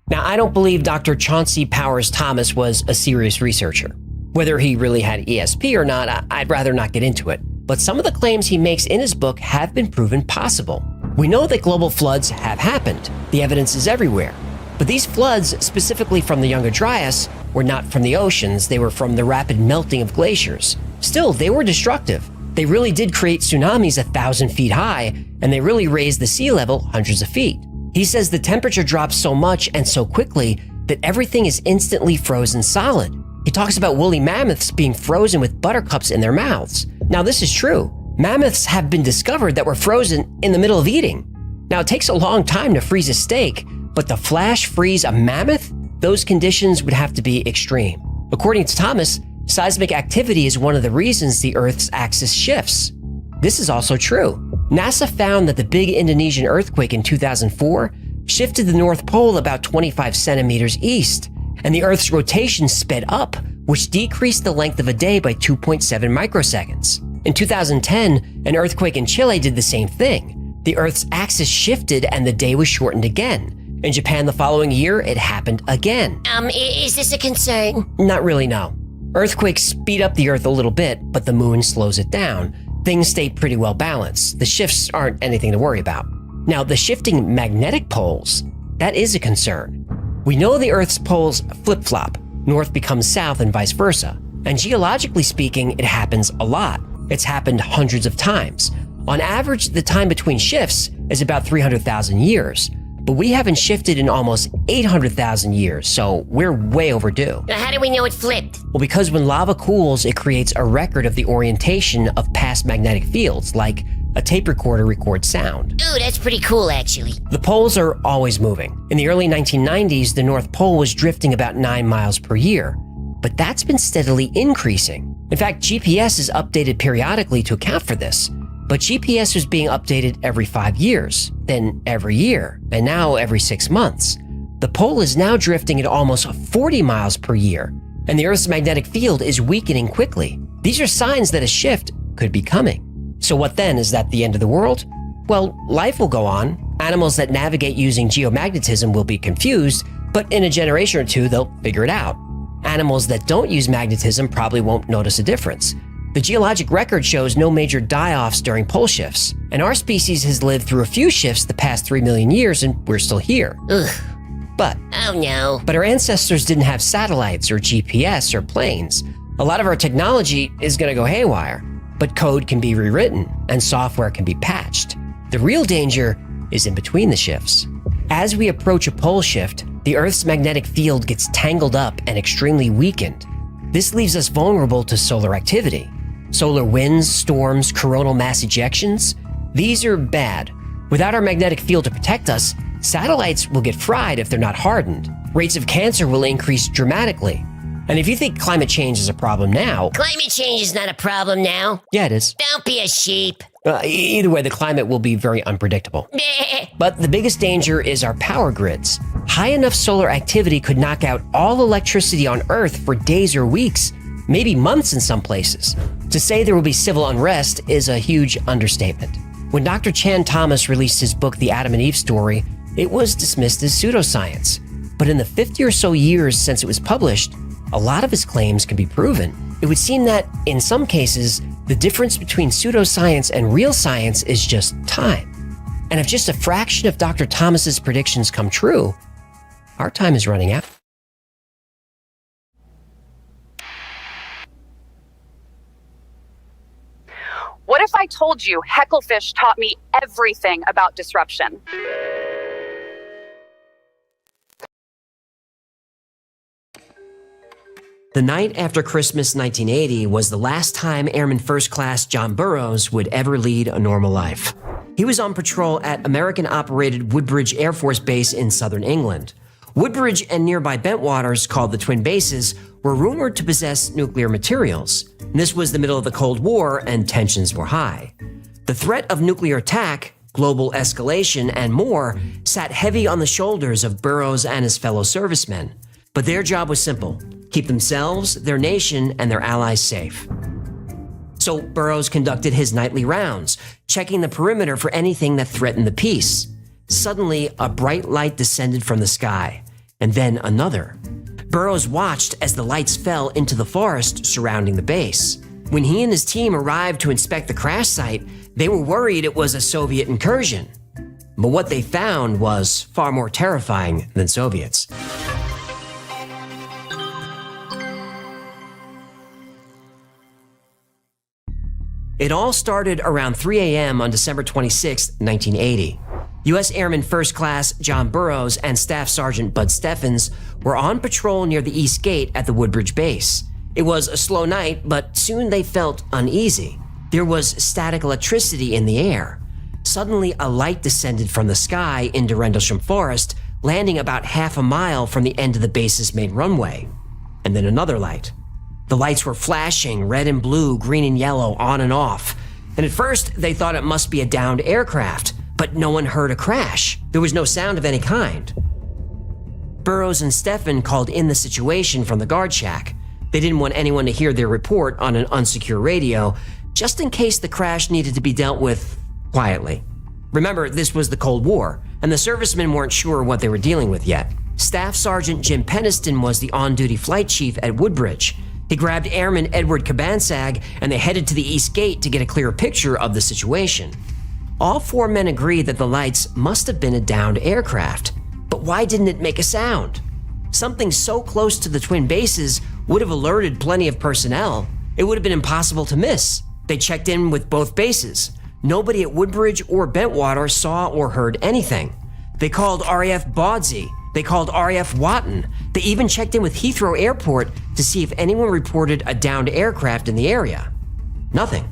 Now, I don't believe Dr. Chauncey Powers Thomas was a serious researcher. Whether he really had ESP or not, I'd rather not get into it. But some of the claims he makes in his book have been proven possible. We know that global floods have happened. The evidence is everywhere. But these floods, specifically from the Younger Dryas, were not from the oceans, they were from the rapid melting of glaciers. Still, they were destructive. They really did create tsunamis 1,000 feet high, and they really raised the sea level hundreds of feet. He says the temperature drops so much and so quickly that everything is instantly frozen solid. He talks about woolly mammoths being frozen with buttercups in their mouths. Now, this is true. Mammoths have been discovered that were frozen in the middle of eating. Now, it takes a long time to freeze a steak, but to flash freeze a mammoth? Those conditions would have to be extreme. According to Thomas, seismic activity is one of the reasons the Earth's axis shifts. This is also true. NASA found that the big Indonesian earthquake in 2004 shifted the North Pole about 25 centimeters east, and the Earth's rotation sped up, which decreased the length of a day by 2.7 microseconds. In 2010, an earthquake in Chile did the same thing. The Earth's axis shifted and the day was shortened again. In Japan the following year, it happened again. Is this a concern? Not really, no. Earthquakes speed up the Earth a little bit, but the moon slows it down. Things stay pretty well balanced. The shifts aren't anything to worry about. Now, the shifting magnetic poles, that is a concern. We know the Earth's poles flip-flop. North becomes south and vice versa. And geologically speaking, it happens a lot. It's happened hundreds of times. On average, the time between shifts is about 300,000 years. But we haven't shifted in almost 800,000 years, so we're way overdue. How do we know it flipped? Well, because when lava cools, it creates a record of the orientation of past magnetic fields, like a tape recorder records sound. Ooh, that's pretty cool, actually. The poles are always moving. In the early 1990s, the North Pole was drifting about 9 miles per year, but that's been steadily increasing. In fact, GPS is updated periodically to account for this. But GPS was being updated every 5 years, then every year, and now every 6 months. The pole is now drifting at almost 40 miles per year, and the Earth's magnetic field is weakening quickly. These are signs that a shift could be coming. So what then? Is that the end of the world? Well, life will go on. Animals that navigate using geomagnetism will be confused, but in a generation or two, they'll figure it out. Animals that don't use magnetism probably won't notice a difference. The geologic record shows no major die-offs during pole shifts, and our species has lived through a few shifts the past 3 million years, and we're still here. Ugh. But our ancestors didn't have satellites or GPS or planes. A lot of our technology is going to go haywire, but code can be rewritten and software can be patched. The real danger is in between the shifts. As we approach a pole shift, the Earth's magnetic field gets tangled up and extremely weakened. This leaves us vulnerable to solar activity. Solar winds, storms, coronal mass ejections, these are bad. Without our magnetic field to protect us, satellites will get fried if they're not hardened. Rates of cancer will increase dramatically. And if you think climate change is a problem now... Climate change is not a problem now. Yeah, it is. Don't be a sheep. Either way, the climate will be very unpredictable. But the biggest danger is our power grids. High enough solar activity could knock out all electricity on Earth for days or weeks, maybe months in some places. To say there will be civil unrest is a huge understatement. When Dr. Chan Thomas released his book, The Adam and Eve Story, it was dismissed as pseudoscience. But in the 50 or so years since it was published, a lot of his claims can be proven. It would seem that, in some cases, the difference between pseudoscience and real science is just time. And if just a fraction of Dr. Thomas's predictions come true, our time is running out. What if I told you Hecklefish taught me everything about disruption? The night after Christmas 1980 was the last time Airman First Class John Burroughs would ever lead a normal life. He was on patrol at American-operated Woodbridge Air Force Base in southern England. Woodbridge and nearby Bentwaters, called the Twin Bases, were rumored to possess nuclear materials. This was the middle of the Cold War and tensions were high. The threat of nuclear attack, global escalation, and more sat heavy on the shoulders of Burroughs and his fellow servicemen. But their job was simple: keep themselves, their nation, and their allies safe. So Burroughs conducted his nightly rounds, checking the perimeter for anything that threatened the peace. Suddenly, a bright light descended from the sky, and then another. Burroughs watched as the lights fell into the forest surrounding the base. When he and his team arrived to inspect the crash site, they were worried it was a Soviet incursion. But what they found was far more terrifying than Soviets. It all started around 3 a.m. on December 26, 1980. U.S. Airman First Class John Burroughs and Staff Sergeant Bud Steffens were on patrol near the East Gate at the Woodbridge base. It was a slow night, but soon they felt uneasy. There was static electricity in the air. Suddenly, a light descended from the sky into Rendlesham Forest, landing about half a mile from the end of the base's main runway. And then another light. The lights were flashing red and blue, green and yellow, on and off. And at first, they thought it must be a downed aircraft, but no one heard a crash. There was no sound of any kind. Burroughs and Steffen called in the situation from the guard shack. They didn't want anyone to hear their report on an unsecure radio, just in case the crash needed to be dealt with quietly. Remember, this was the Cold War, and the servicemen weren't sure what they were dealing with yet. Staff Sergeant Jim Peniston was the on-duty flight chief at Woodbridge. He grabbed Airman Edward Cabansag, and they headed to the East Gate to get a clearer picture of the situation. All four men agreed that the lights must have been a downed aircraft. But why didn't it make a sound? Something so close to the twin bases would have alerted plenty of personnel. It would have been impossible to miss. They checked in with both bases. Nobody at Woodbridge or Bentwater saw or heard anything. They called RAF Bawdsey. They called RAF Watton. They even checked in with Heathrow Airport to see if anyone reported a downed aircraft in the area. Nothing.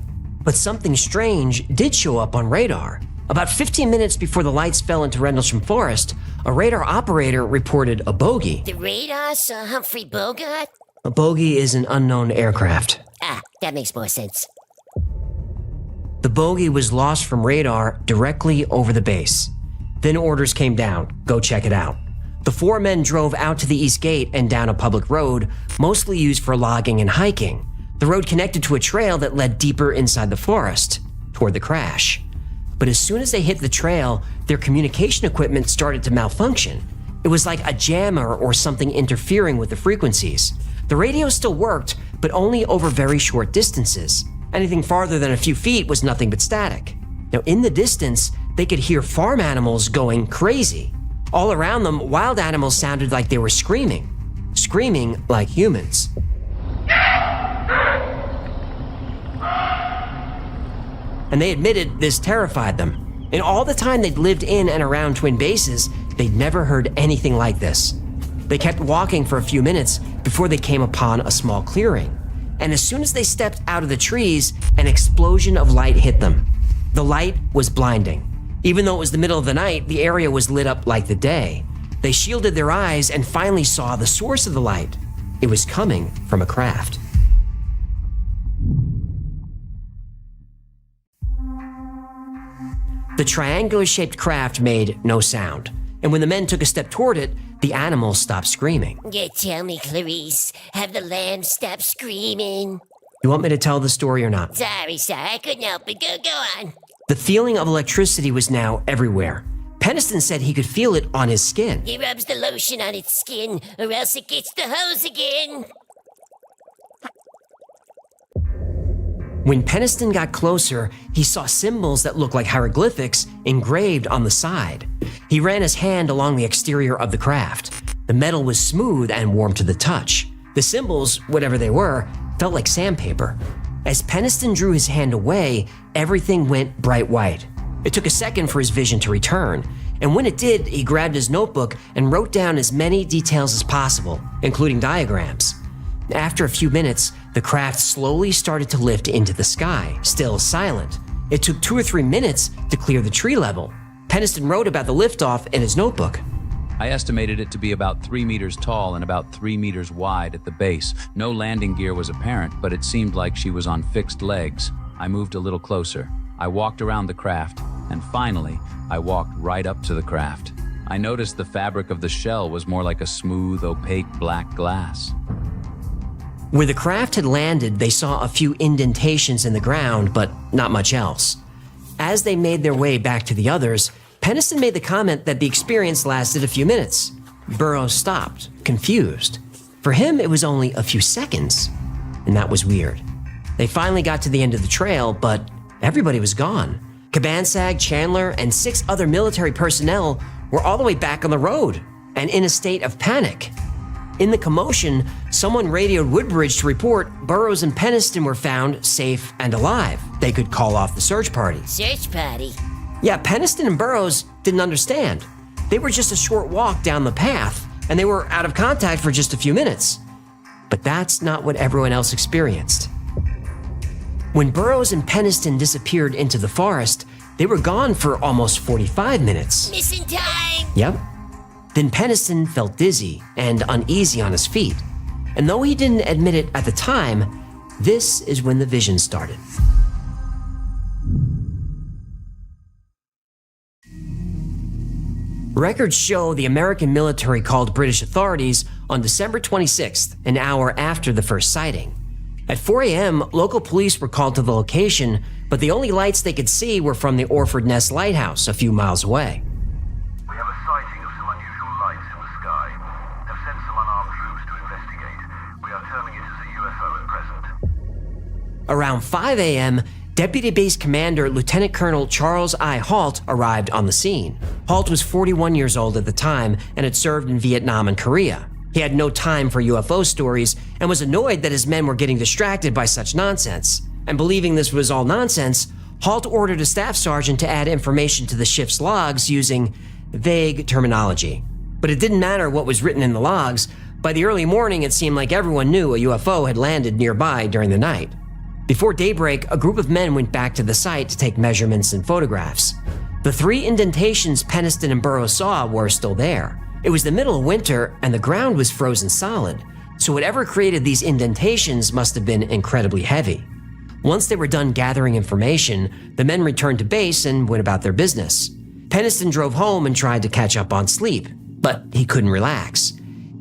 But something strange did show up on radar. About 15 minutes before the lights fell into Rendlesham Forest, a radar operator reported a bogey. The radar saw Humphrey Bogart? A bogey is an unknown aircraft. Ah, that makes more sense. The bogey was lost from radar directly over the base. Then orders came down, go check it out. The four men drove out to the East Gate and down a public road, mostly used for logging and hiking. The road connected to a trail that led deeper inside the forest, toward the crash. But as soon as they hit the trail, their communication equipment started to malfunction. It was like a jammer or something interfering with the frequencies. The radio still worked, but only over very short distances. Anything farther than a few feet was nothing but static. Now, in the distance, they could hear farm animals going crazy. All around them, wild animals sounded like they were screaming like humans. And they admitted this terrified them. In all the time they'd lived in and around twin bases, they'd never heard anything like this. They kept walking for a few minutes before they came upon a small clearing. And as soon as they stepped out of the trees, an explosion of light hit them. The light was blinding. Even though it was the middle of the night, the area was lit up like the day. They shielded their eyes and finally saw the source of the light. It was coming from a craft. The triangular-shaped craft made no sound, and when the men took a step toward it, the animal stopped screaming. Yeah, tell me, Clarice, have the lambs stopped screaming? You want me to tell the story or not? Sorry, I couldn't help it. Go on. The feeling of electricity was now everywhere. Peniston said he could feel it on his skin. He rubs the lotion on its skin, or else it gets the hose again. When Peniston got closer, he saw symbols that looked like hieroglyphics engraved on the side. He ran his hand along the exterior of the craft. The metal was smooth and warm to the touch. The symbols, whatever they were, felt like sandpaper. As Peniston drew his hand away, everything went bright white. It took a second for his vision to return, and when it did, he grabbed his notebook and wrote down as many details as possible, including diagrams. After a few minutes, the craft slowly started to lift into the sky, still silent. It took 2 or 3 minutes to clear the tree level. Peniston wrote about the liftoff in his notebook. I estimated it to be about 3 meters tall and about 3 meters wide at the base. No landing gear was apparent, but it seemed like she was on fixed legs. I moved a little closer. I walked around the craft, and finally, I walked right up to the craft. I noticed the fabric of the shell was more like a smooth, opaque black glass. Where the craft had landed, they saw a few indentations in the ground, but not much else. As they made their way back to the others, Peniston made the comment that the experience lasted a few minutes. Burroughs stopped, confused. For him, it was only a few seconds, and that was weird. They finally got to the end of the trail, but everybody was gone. Cabansag, Chandler, and 6 other military personnel were all the way back on the road and in a state of panic. In the commotion, someone radioed Woodbridge to report Burroughs and Peniston were found safe and alive. They could call off the search party. Search party? Yeah, Peniston and Burroughs didn't understand. They were just a short walk down the path, and they were out of contact for just a few minutes. But that's not what everyone else experienced. When Burroughs and Peniston disappeared into the forest, they were gone for almost 45 minutes. Missing time! Yep. Then Peniston felt dizzy and uneasy on his feet. And though he didn't admit it at the time, this is when the vision started. Records show the American military called British authorities on December 26th, an hour after the first sighting. At 4 a.m., local police were called to the location, but the only lights they could see were from the Orford Ness Lighthouse a few miles away. We have a sighting of some unusual lights in the sky. Have sent some unarmed troops to investigate. We are terming it as a UFO at present. Around 5 a.m., Deputy Base Commander Lieutenant Colonel Charles I. Halt arrived on the scene. Halt was 41 years old at the time and had served in Vietnam and Korea. He had no time for UFO stories and was annoyed that his men were getting distracted by such nonsense. And believing this was all nonsense, Halt ordered a staff sergeant to add information to the shift's logs using vague terminology. But it didn't matter what was written in the logs. By the early morning, it seemed like everyone knew a UFO had landed nearby during the night. Before daybreak, a group of men went back to the site to take measurements and photographs. The 3 indentations Peniston and Burroughs saw were still there. It was the middle of winter and the ground was frozen solid, so whatever created these indentations must have been incredibly heavy. Once they were done gathering information, the men returned to base and went about their business. Peniston drove home and tried to catch up on sleep, but he couldn't relax.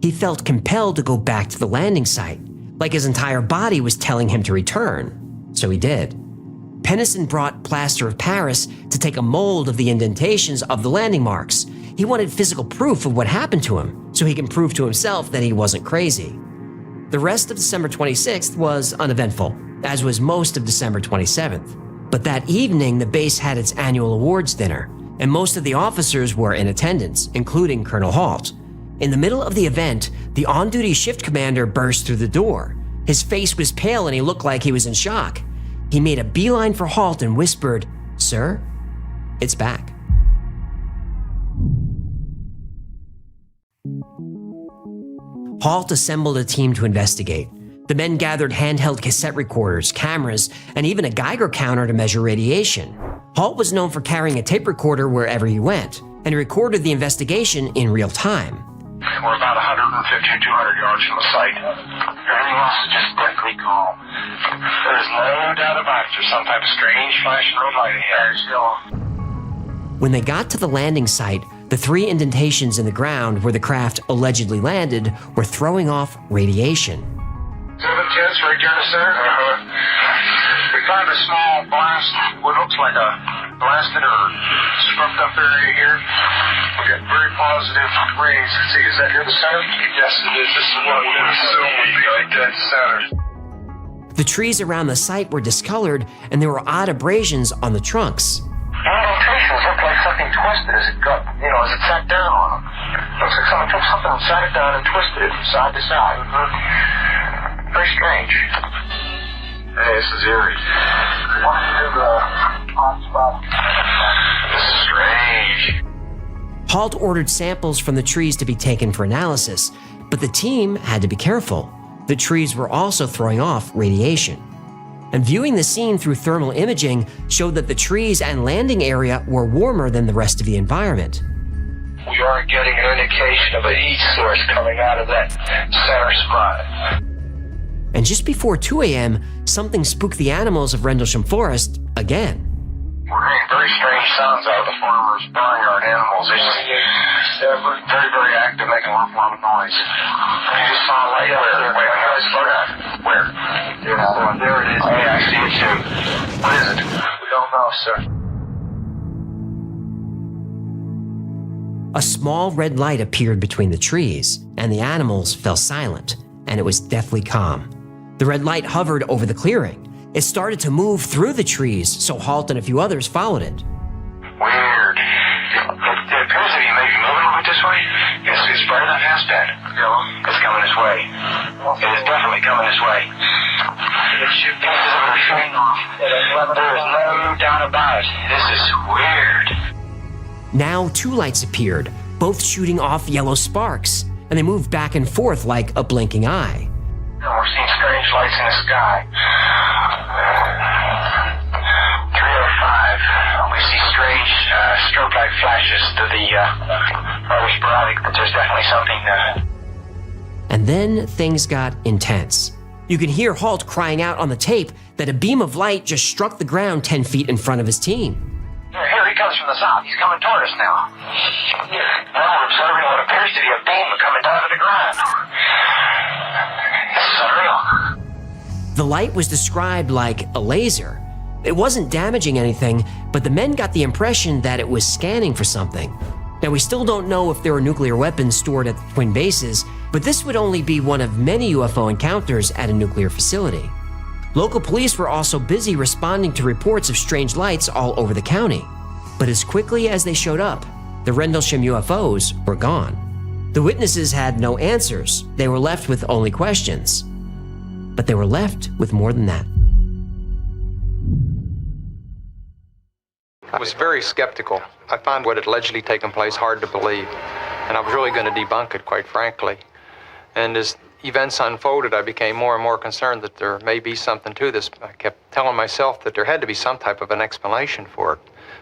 He felt compelled to go back to the landing site, like his entire body was telling him to return. So he did. Peniston brought plaster of Paris to take a mold of the indentations of the landing marks. He wanted physical proof of what happened to him, so he can prove to himself that he wasn't crazy. The rest of December 26th was uneventful, as was most of December 27th. But that evening, the base had its annual awards dinner, and most of the officers were in attendance, including Colonel Halt. In the middle of the event, the on-duty shift commander burst through the door. His face was pale and he looked like he was in shock. He made a beeline for Halt and whispered, "Sir, it's back." Halt assembled a team to investigate. The men gathered handheld cassette recorders, cameras, and even a Geiger counter to measure radiation. Halt was known for carrying a tape recorder wherever he went, and he recorded the investigation in real time. We're about 150 or 200 yards from the site. Everything else is just deathly calm. There's no doubt about it. There's some type of strange flashing red light ahead. When they got to the landing site, the 3 indentations in the ground where the craft allegedly landed were throwing off radiation. 7 tenths right there in the center. We found a small blast, what looks like a blasted or scrubbed up area here. We got very positive readings. Let's see, is that here the center? Yes, it is. This is what we assume would be like dead center. The trees around the site were discolored and there were odd abrasions on the trunks. Indentations look like something twisted as it got, as it sat down on them. Looks like someone took something and sat it down and twisted it from side to side. Very strange. Hey, this is eerie. What is the hot spot? This is strange. Halt ordered samples from the trees to be taken for analysis, but the team had to be careful. The trees were also throwing off radiation. And viewing the scene through thermal imaging showed that the trees and landing area were warmer than the rest of the environment. We are getting an indication of a heat source coming out of that center spot. And just before 2 a.m., something spooked the animals of Rendlesham Forest again. We're hearing very strange sounds out of the farmers' barnyard animals. They're very, very active, making an awful lot of noise. I just saw a light out there. Wait, I saw that. Where? Yeah, there it is. Oh, yeah, I see it too. What is it? We don't know, sir. A small red light appeared between the trees, and the animals fell silent, and it was deathly calm. The red light hovered over the clearing. It started to move through the trees, so Halt and a few others followed it. Weird. It appears to be maybe moving a little bit this way. It's brighter than it has been. It's coming this way. It is definitely coming this way. It should be the train off. There's no doubt about it. This is weird. Now 2 lights appeared, both shooting off yellow sparks, and they moved back and forth like a blinking eye. We're seeing strange lights in the sky. 305. We see strange strobe-like flashes to the rather sporadic, but there's definitely something. And then things got intense. You could hear Halt crying out on the tape that a beam of light just struck the ground 10 feet in front of his team. Here he comes from the south. He's coming toward us now. Now we're observing what appears to be a beam coming down to the ground. This is unreal. The light was described like a laser. It wasn't damaging anything, but the men got the impression that it was scanning for something. Now, we still don't know if there were nuclear weapons stored at the twin bases, but this would only be one of many UFO encounters at a nuclear facility. Local police were also busy responding to reports of strange lights all over the county. But as quickly as they showed up, the Rendlesham UFOs were gone. The witnesses had no answers. They were left with only questions. But they were left with more than that. I was very skeptical. I found what had allegedly taken place hard to believe, and I was really going to debunk it, quite frankly. And as events unfolded, I became more and more concerned that there may be something to this. I kept telling myself that there had to be some type of an explanation for it,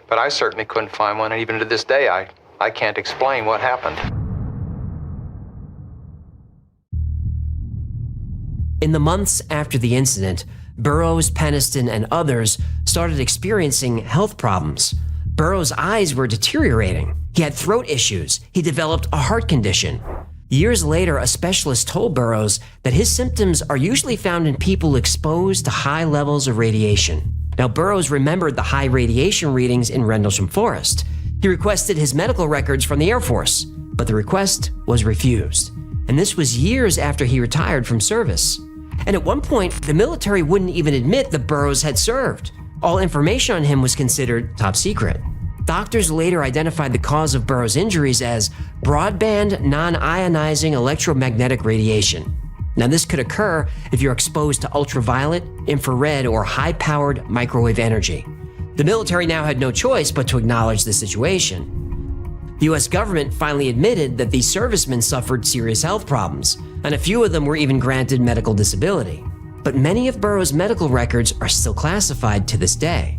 but I certainly couldn't find one, and even to this day, I can't explain what happened. In the months after the incident, Burroughs, Peniston, and others started experiencing health problems. Burroughs' eyes were deteriorating. He had throat issues. He developed a heart condition. Years later, a specialist told Burroughs that his symptoms are usually found in people exposed to high levels of radiation. Now, Burroughs remembered the high radiation readings in Rendlesham Forest. He requested his medical records from the Air Force, but the request was refused. And this was years after he retired from service. And at one point, the military wouldn't even admit that Burroughs had served. All information on him was considered top secret. Doctors later identified the cause of Burroughs' injuries as broadband non-ionizing electromagnetic radiation. Now, this could occur if you're exposed to ultraviolet, infrared, or high-powered microwave energy. The military now had no choice but to acknowledge the situation. The US government finally admitted that these servicemen suffered serious health problems, and a few of them were even granted medical disability. But many of Burroughs' medical records are still classified to this day.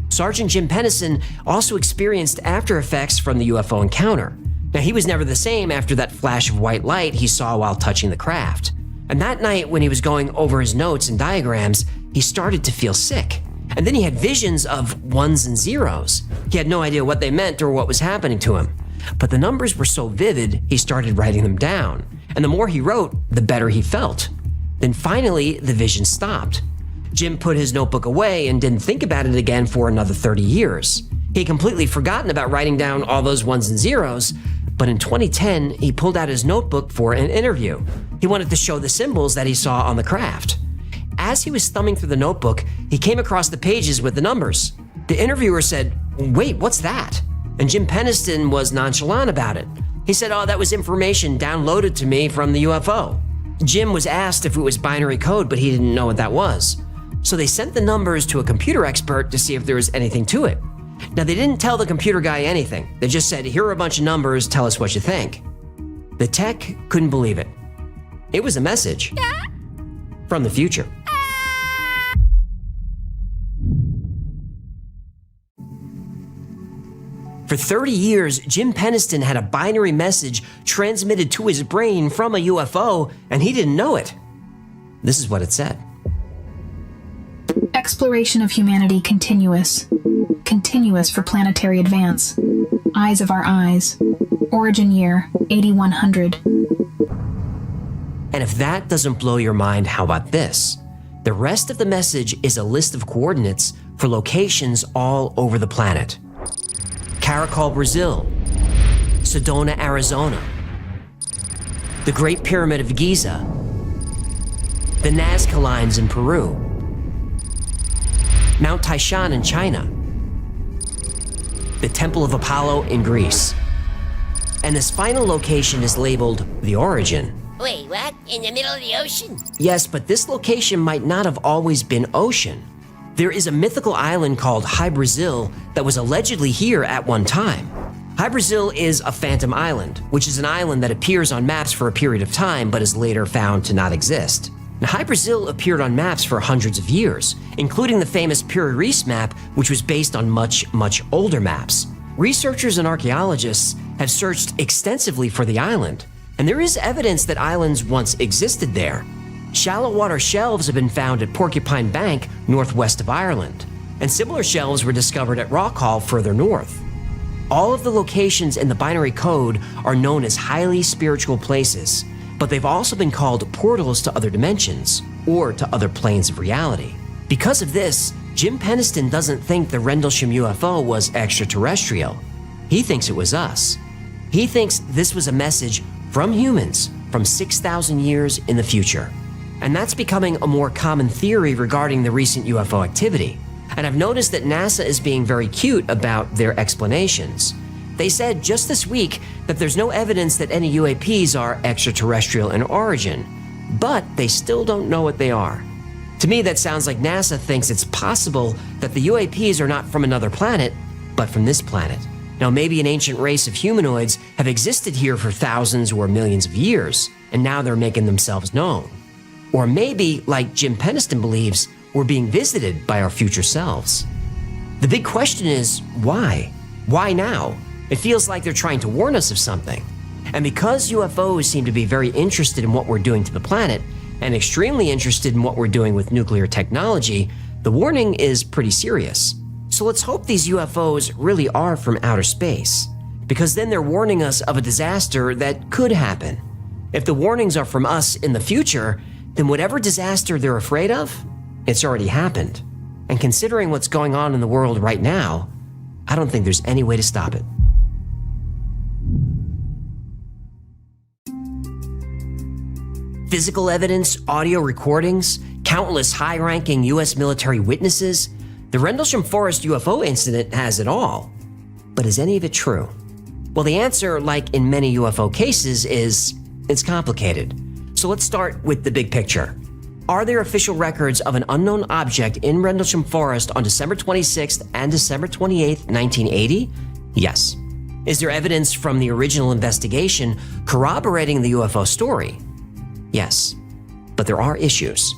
Sergeant Jim Peniston also experienced after effects from the UFO encounter. Now, he was never the same after that flash of white light he saw while touching the craft. And that night, when he was going over his notes and diagrams, he started to feel sick. And then he had visions of ones and zeros. He had no idea what they meant or what was happening to him. But the numbers were so vivid, he started writing them down. And the more he wrote, the better he felt. Then finally, the vision stopped. Jim put his notebook away and didn't think about it again for another 30 years. He had completely forgotten about writing down all those ones and zeros, but in 2010, he pulled out his notebook for an interview. He wanted to show the symbols that he saw on the craft. As he was thumbing through the notebook, he came across the pages with the numbers. The interviewer said, "Wait, what's that?" And Jim Peniston was nonchalant about it. He said, "Oh, that was information downloaded to me from the UFO." Jim was asked if it was binary code, but he didn't know what that was. So they sent the numbers to a computer expert to see if there was anything to it. Now, they didn't tell the computer guy anything. They just said, "Here are a bunch of numbers, tell us what you think." The tech couldn't believe it. It was a message from the future. For 30 years, Jim Peniston had a binary message transmitted to his brain from a UFO, and he didn't know it. This is what it said. Exploration of humanity continuous. Continuous for planetary advance. Eyes of our eyes. Origin year, 8100. And if that doesn't blow your mind, how about this? The rest of the message is a list of coordinates for locations all over the planet. Caracol, Brazil, Sedona, Arizona, the Great Pyramid of Giza, the Nazca Lines in Peru, Mount Taishan in China, the Temple of Apollo in Greece. And this final location is labeled the Origin. Wait, what? In the middle of the ocean? Yes, but this location might not have always been ocean. There is a mythical island called Hy Brasil that was allegedly here at one time. Hy Brasil is a phantom island, which is an island that appears on maps for a period of time but is later found to not exist. Now, Hy Brasil appeared on maps for hundreds of years, including the famous Piri Reis map, which was based on much older maps. Researchers and archaeologists have searched extensively for the island, and there is evidence that islands once existed there. Shallow water shelves have been found at Porcupine Bank, northwest of Ireland, and similar shelves were discovered at Rockhall further north. All of the locations in the binary code are known as highly spiritual places, but they've also been called portals to other dimensions or to other planes of reality. Because of this, Jim Penniston doesn't think the Rendlesham UFO was extraterrestrial. He thinks it was us. He thinks this was a message from humans from 6,000 years in the future. And that's becoming a more common theory regarding the recent UFO activity. And I've noticed that NASA is being very cute about their explanations. They said just this week that there's no evidence that any UAPs are extraterrestrial in origin, but they still don't know what they are. To me, that sounds like NASA thinks it's possible that the UAPs are not from another planet, but from this planet. Now, maybe an ancient race of humanoids have existed here for thousands or millions of years, and now they're making themselves known. Or maybe, like Jim Penniston believes, we're being visited by our future selves. The big question is, why? Why now? It feels like they're trying to warn us of something. And because UFOs seem to be very interested in what we're doing to the planet, and extremely interested in what we're doing with nuclear technology, the warning is pretty serious. So let's hope these UFOs really are from outer space, because then they're warning us of a disaster that could happen. If the warnings are from us in the future, then whatever disaster they're afraid of, it's already happened. And considering what's going on in the world right now, I don't think there's any way to stop it. Physical evidence, audio recordings, countless high-ranking U.S. military witnesses, the Rendlesham Forest UFO incident has it all. But is any of it true? Well, the answer, like in many UFO cases, is it's complicated. So let's start with the big picture. Are there official records of an unknown object in Rendlesham Forest on December 26th and December 28th, 1980? Yes. Is there evidence from the original investigation corroborating the UFO story? Yes. But there are issues.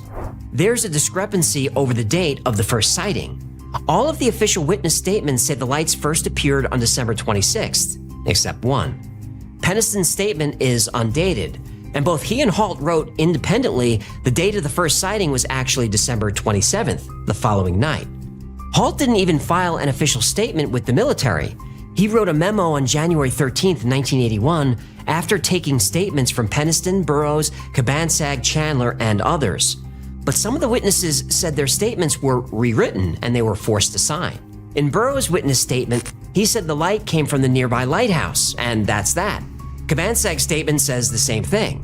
There's a discrepancy over the date of the first sighting. All of the official witness statements say the lights first appeared on December 26th, except one. Penniston's statement is undated, and both he and Halt wrote independently the date of the first sighting was actually December 27th, the following night. Halt didn't even file an official statement with the military. He wrote a memo on January 13th, 1981, after taking statements from Penniston, Burroughs, Cabansag, Chandler, and others. But some of the witnesses said their statements were rewritten and they were forced to sign. In Burroughs' witness statement, he said the light came from the nearby lighthouse, and that's that. Cabansag's statement says the same thing.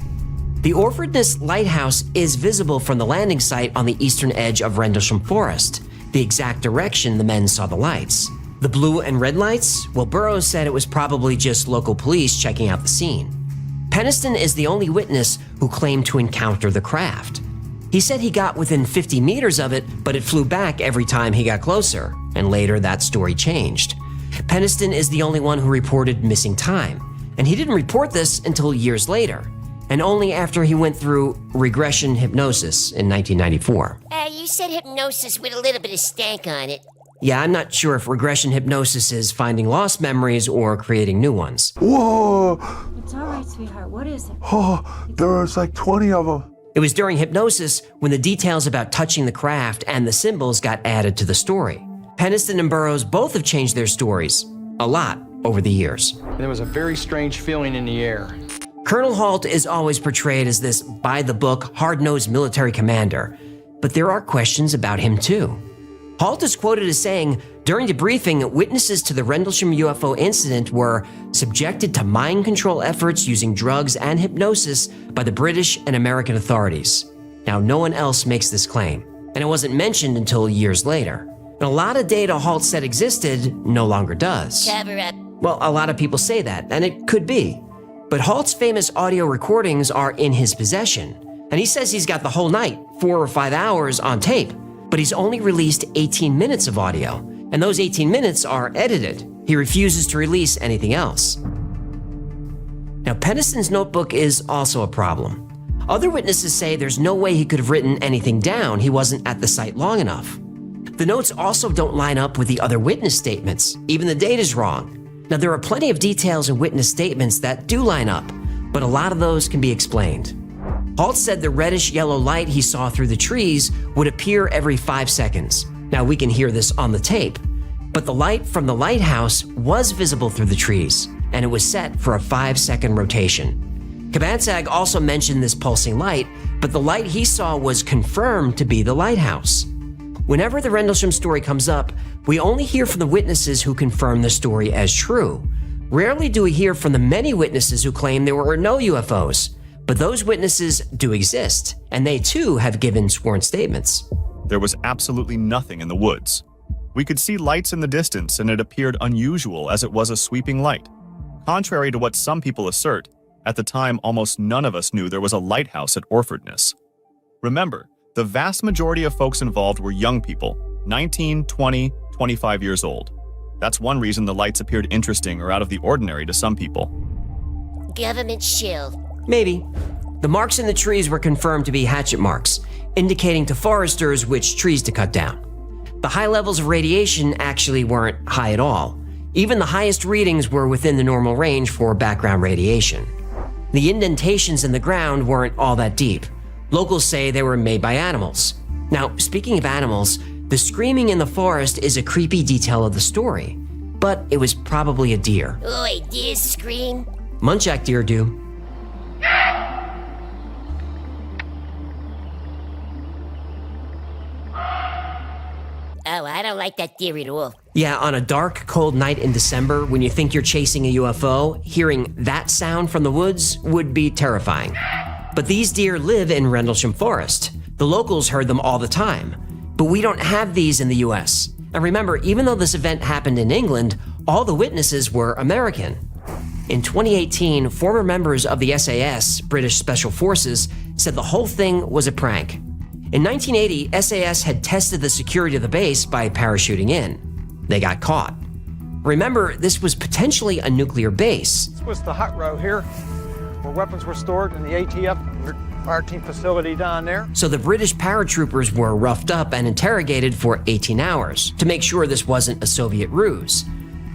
The Orfordness Lighthouse is visible from the landing site on the eastern edge of Rendlesham Forest, the exact direction the men saw the lights. The blue and red lights? Well, Burroughs said it was probably just local police checking out the scene. Penniston is the only witness who claimed to encounter the craft. He said he got within 50 meters of it, but it flew back every time he got closer, and later that story changed. Penniston is the only one who reported missing time, and he didn't report this until years later, and only after he went through regression hypnosis in 1994. You said hypnosis with a little bit of stank on it. Yeah, I'm not sure if regression hypnosis is finding lost memories or creating new ones. Whoa! It's all right, sweetheart. What is it? Oh, there was like 20 of them. It was during hypnosis when the details about touching the craft and the symbols got added to the story. Penniston and Burroughs both have changed their stories a lot over the years. There was a very strange feeling in the air. Colonel Halt is always portrayed as this by-the-book, hard-nosed military commander, but there are questions about him too. Halt is quoted as saying, during debriefing, witnesses to the Rendlesham UFO incident were subjected to mind control efforts using drugs and hypnosis by the British and American authorities. Now, no one else makes this claim, and it wasn't mentioned until years later. And a lot of data Halt said existed no longer does. Cover up. Well, a lot of people say that, and it could be. But Halt's famous audio recordings are in his possession, and he says he's got the whole night, 4 or 5 hours on tape, but he's only released 18 minutes of audio, and those 18 minutes are edited. He refuses to release anything else. Now, Peniston's notebook is also a problem. Other witnesses say there's no way he could have written anything down. He wasn't at the site long enough. The notes also don't line up with the other witness statements. Even the date is wrong. Now, there are plenty of details in witness statements that do line up, but a lot of those can be explained. Halt said the reddish-yellow light he saw through the trees would appear every 5 seconds. Now, we can hear this on the tape, but the light from the lighthouse was visible through the trees, and it was set for a 5-second rotation. Kabansag also mentioned this pulsing light, but the light he saw was confirmed to be the lighthouse. Whenever the Rendlesham story comes up, we only hear from the witnesses who confirm the story as true. Rarely do we hear from the many witnesses who claim there were no UFOs, but those witnesses do exist, and they too have given sworn statements. There was absolutely nothing in the woods. We could see lights in the distance, and it appeared unusual as it was a sweeping light. Contrary to what some people assert, at the time almost none of us knew there was a lighthouse at Orfordness. Remember, the vast majority of folks involved were young people, 19, 20, 25 years old. That's one reason the lights appeared interesting or out of the ordinary to some people. Government shill. Maybe. The marks in the trees were confirmed to be hatchet marks, indicating to foresters which trees to cut down. The high levels of radiation actually weren't high at all. Even the highest readings were within the normal range for background radiation. The indentations in the ground weren't all that deep. Locals say they were made by animals. Now, speaking of animals, the screaming in the forest is a creepy detail of the story, but it was probably a deer. Oi, deers scream? Muntjac deer do. Oh, I don't like that deer at all. Yeah, on a dark, cold night in December, when you think you're chasing a UFO, hearing that sound from the woods would be terrifying. But these deer live in Rendlesham Forest. The locals heard them all the time. But we don't have these in the US. And remember, even though this event happened in England, all the witnesses were American. In 2018, former members of the SAS, British Special Forces, said the whole thing was a prank. In 1980, SAS had tested the security of the base by parachuting in. They got caught. Remember, this was potentially a nuclear base. This was the hut row here, where weapons were stored in the ATF fire team facility down there. So the British paratroopers were roughed up and interrogated for 18 hours to make sure this wasn't a Soviet ruse.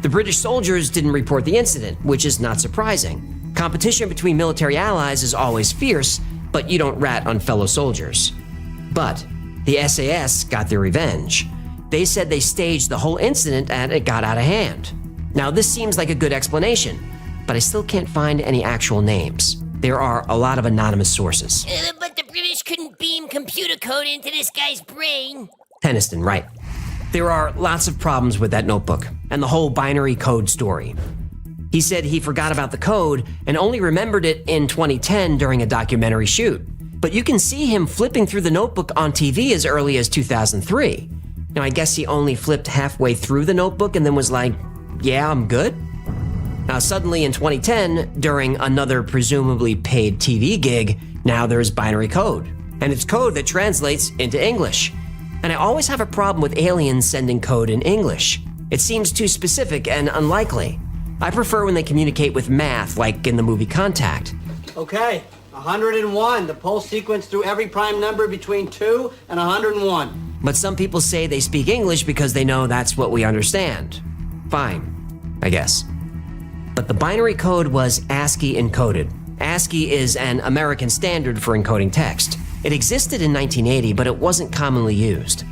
The British soldiers didn't report the incident, which is not surprising. Competition between military allies is always fierce, but you don't rat on fellow soldiers. But the SAS got their revenge. They said they staged the whole incident and it got out of hand. Now, this seems like a good explanation, but I still can't find any actual names. There are a lot of anonymous sources. But the British couldn't beam computer code into this guy's brain. Peniston, right. There are lots of problems with that notebook and the whole binary code story. He said he forgot about the code and only remembered it in 2010 during a documentary shoot. But you can see him flipping through the notebook on TV as early as 2003. Now, I guess he only flipped halfway through the notebook and then was like, yeah, I'm good. Now, suddenly in 2010, during another presumably paid TV gig, now there's binary code. And it's code that translates into English. And I always have a problem with aliens sending code in English. It seems too specific and unlikely. I prefer when they communicate with math, like in the movie Contact. Okay, 101. The pulse sequence through every prime number between 2 and 101. But some people say they speak English because they know that's what we understand. Fine, I guess. But the binary code was ASCII encoded. ASCII is an American standard for encoding text. It existed in 1980, but it wasn't commonly used.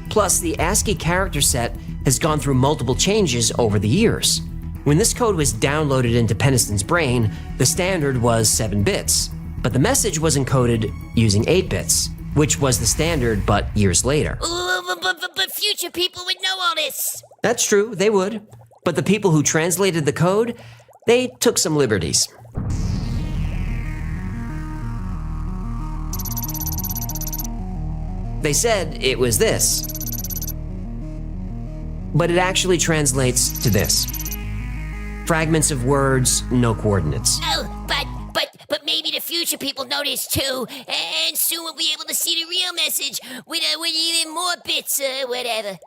Plus, the ASCII character set has gone through multiple changes over the years. When this code was downloaded into Peniston's brain, the standard was 7 bits, but the message was encoded using 8 bits, which was the standard but years later. But future people would know all this. That's true, they would. But the people who translated the code, they took some liberties. They said it was this, but it actually translates to this. Fragments of words, no coordinates. Oh, by future people notice too, and soon we'll be able to see the real message with even more bits or whatever.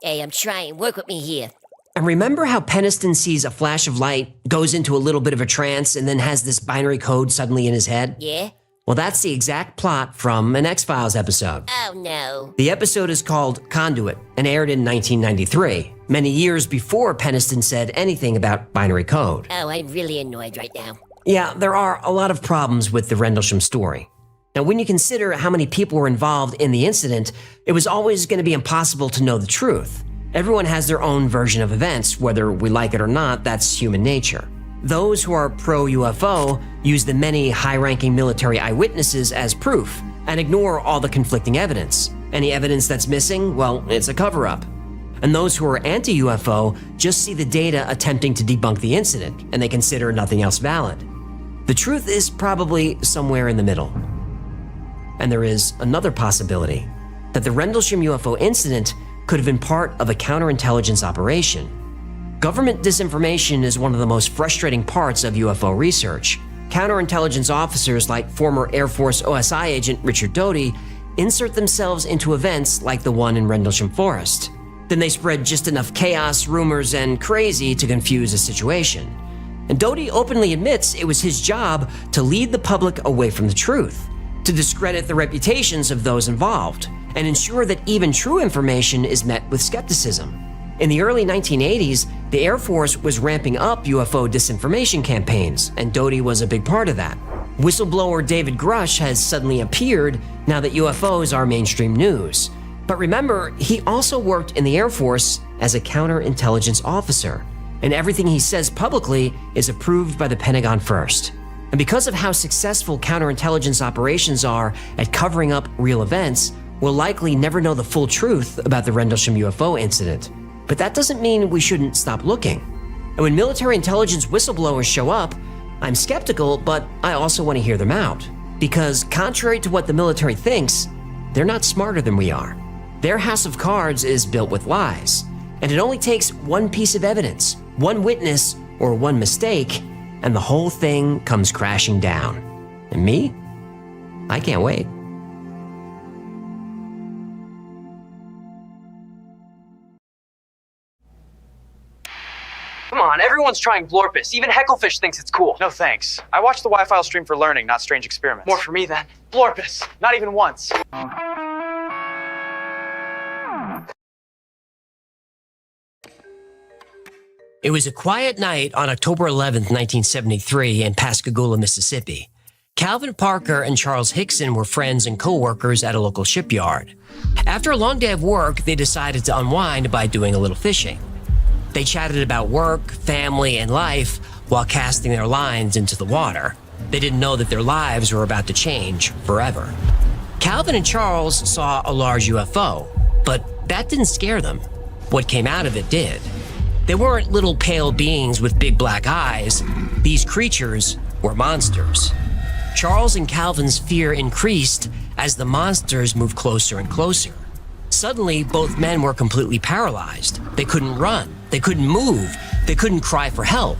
Hey, I'm trying. Work with me here. And remember how Peniston sees a flash of light, goes into a little bit of a trance, and then has this binary code suddenly in his head? Yeah? Well, that's the exact plot from an X-Files episode. Oh, no. The episode is called Conduit and aired in 1993, many years before Peniston said anything about binary code. Oh, I'm really annoyed right now. Yeah, there are a lot of problems with the Rendlesham story. Now, when you consider how many people were involved in the incident, it was always going to be impossible to know the truth. Everyone has their own version of events, whether we like it or not, that's human nature. Those who are pro-UFO use the many high-ranking military eyewitnesses as proof and ignore all the conflicting evidence. Any evidence that's missing, well, it's a cover-up. And those who are anti-UFO just see the data attempting to debunk the incident, and they consider nothing else valid. The truth is probably somewhere in the middle. And there is another possibility, that the Rendlesham UFO incident could have been part of a counterintelligence operation. Government disinformation is one of the most frustrating parts of UFO research. Counterintelligence officers like former Air Force OSI agent Richard Doty insert themselves into events like the one in Rendlesham Forest. Then they spread just enough chaos, rumors, and crazy to confuse the situation. And Doty openly admits it was his job to lead the public away from the truth, to discredit the reputations of those involved, and ensure that even true information is met with skepticism. In the early 1980s, the Air Force was ramping up UFO disinformation campaigns, and Doty was a big part of that. Whistleblower David Grush has suddenly appeared now that UFOs are mainstream news. But remember, he also worked in the Air Force as a counterintelligence officer, and everything he says publicly is approved by the Pentagon first. And because of how successful counterintelligence operations are at covering up real events, we'll likely never know the full truth about the Rendlesham UFO incident. But that doesn't mean we shouldn't stop looking. And when military intelligence whistleblowers show up, I'm skeptical, but I also want to hear them out. Because contrary to what the military thinks, they're not smarter than we are. Their house of cards is built with lies. And it only takes one piece of evidence, one witness, or one mistake, and the whole thing comes crashing down. And me? I can't wait. Come on, everyone's trying Blorpus. Even Hecklefish thinks it's cool. No thanks. I watch the Y-File stream for learning, not strange experiments. More for me then. Blorpus. Not even once. It was a quiet night on October 11th, 1973 in Pascagoula, Mississippi. Calvin Parker and Charles Hickson were friends and co-workers at a local shipyard. After a long day of work, they decided to unwind by doing a little fishing. They chatted about work, family, and life while casting their lines into the water. They didn't know that their lives were about to change forever. Calvin and Charles saw a large UFO, but that didn't scare them. What came out of it did. They weren't little pale beings with big black eyes. These creatures were monsters. Charles and Calvin's fear increased as the monsters moved closer and closer. Suddenly, both men were completely paralyzed. They couldn't run. They couldn't move. They couldn't cry for help.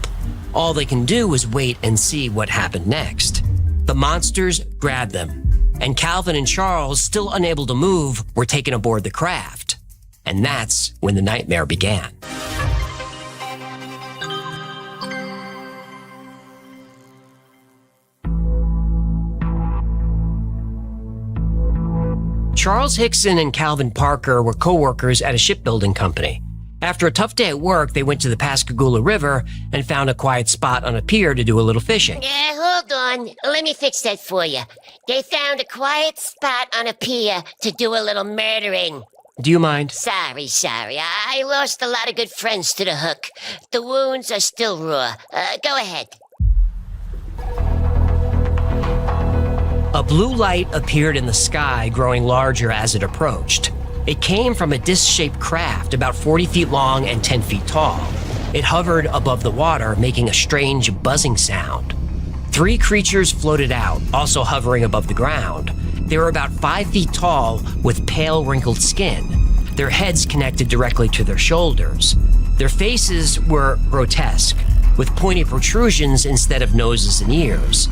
All they can do is wait and see what happened next. The monsters grabbed them, and Calvin and Charles, still unable to move, were taken aboard the craft. And that's when the nightmare began. Charles Hickson and Calvin Parker were co-workers at a shipbuilding company. After a tough day at work, they went to the Pascagoula River and found a quiet spot on a pier to do a little fishing. Yeah, hold on. Let me fix that for you. They found a quiet spot on a pier to do a little murdering. Do you mind? Sorry. I lost a lot of good friends to the hook. The wounds are still raw. Go ahead. A blue light appeared in the sky, growing larger as it approached. It came from a disc-shaped craft about 40 feet long and 10 feet tall. It hovered above the water, making a strange buzzing sound. 3 creatures floated out, also hovering above the ground. They were about 5 feet tall, with pale, wrinkled skin. Their heads connected directly to their shoulders. Their faces were grotesque, with pointy protrusions instead of noses and ears.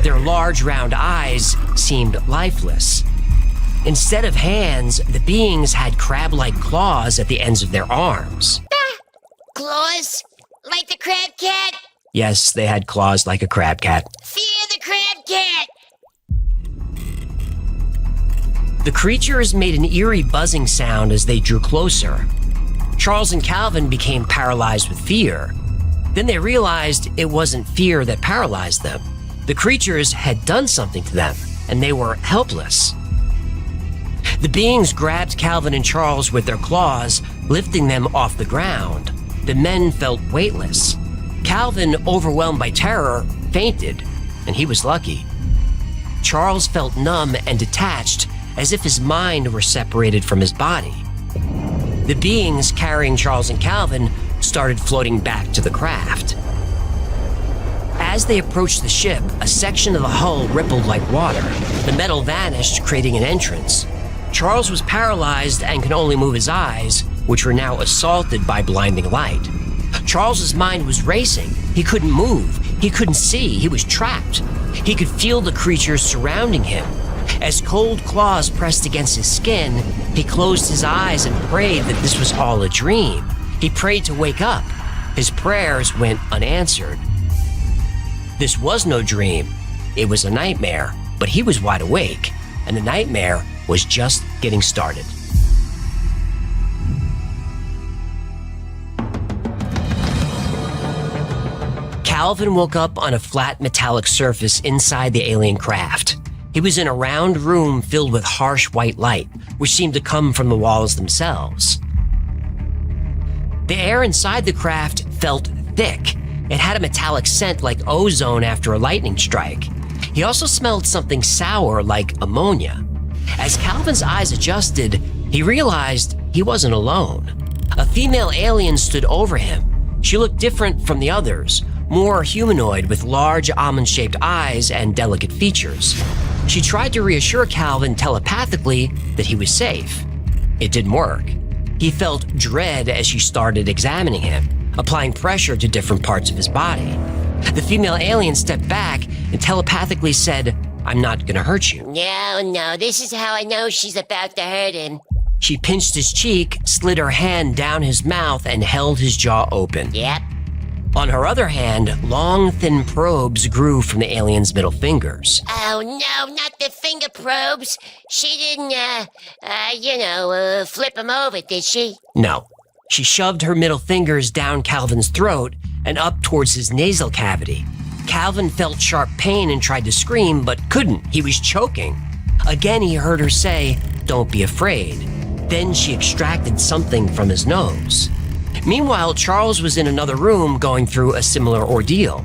Their large round eyes seemed lifeless. Instead of hands, the beings had crab-like claws at the ends of their arms. Claws? Like the crab cat? Yes, they had claws like a crab cat. Fear the crab cat! The creatures made an eerie buzzing sound as they drew closer. Charles and Calvin became paralyzed with fear. Then they realized it wasn't fear that paralyzed them. The creatures had done something to them, and they were helpless. The beings grabbed Calvin and Charles with their claws, lifting them off the ground. The men felt weightless. Calvin, overwhelmed by terror, fainted, and he was lucky. Charles felt numb and detached, as if his mind were separated from his body. The beings carrying Charles and Calvin started floating back to the craft. As they approached the ship, a section of the hull rippled like water. The metal vanished, creating an entrance. Charles was paralyzed and could only move his eyes, which were now assaulted by blinding light. Charles's mind was racing. He couldn't move. He couldn't see. He was trapped. He could feel the creatures surrounding him. As cold claws pressed against his skin, he closed his eyes and prayed that this was all a dream. He prayed to wake up. His prayers went unanswered. This was no dream. It was a nightmare, but he was wide awake, and the nightmare was just getting started. Calvin woke up on a flat metallic surface inside the alien craft. He was in a round room filled with harsh white light, which seemed to come from the walls themselves. The air inside the craft felt thick. It had a metallic scent like ozone after a lightning strike. He also smelled something sour like ammonia. As Calvin's eyes adjusted, he realized he wasn't alone. A female alien stood over him. She looked different from the others, more humanoid with large almond-shaped eyes and delicate features. She tried to reassure Calvin telepathically that he was safe. It didn't work. He felt dread as she started examining him, applying pressure to different parts of his body. The female alien stepped back and telepathically said, "I'm not gonna hurt you." No, this is how I know she's about to hurt him. She pinched his cheek, slid her hand down his mouth, and held his jaw open. Yep. On her other hand, long, thin probes grew from the alien's middle fingers. Oh no, not the finger probes. She didn't, flip him over, did she? No. She shoved her middle fingers down Calvin's throat and up towards his nasal cavity. Calvin felt sharp pain and tried to scream, but couldn't. He was choking. Again, he heard her say, "Don't be afraid." Then she extracted something from his nose. Meanwhile, Charles was in another room going through a similar ordeal.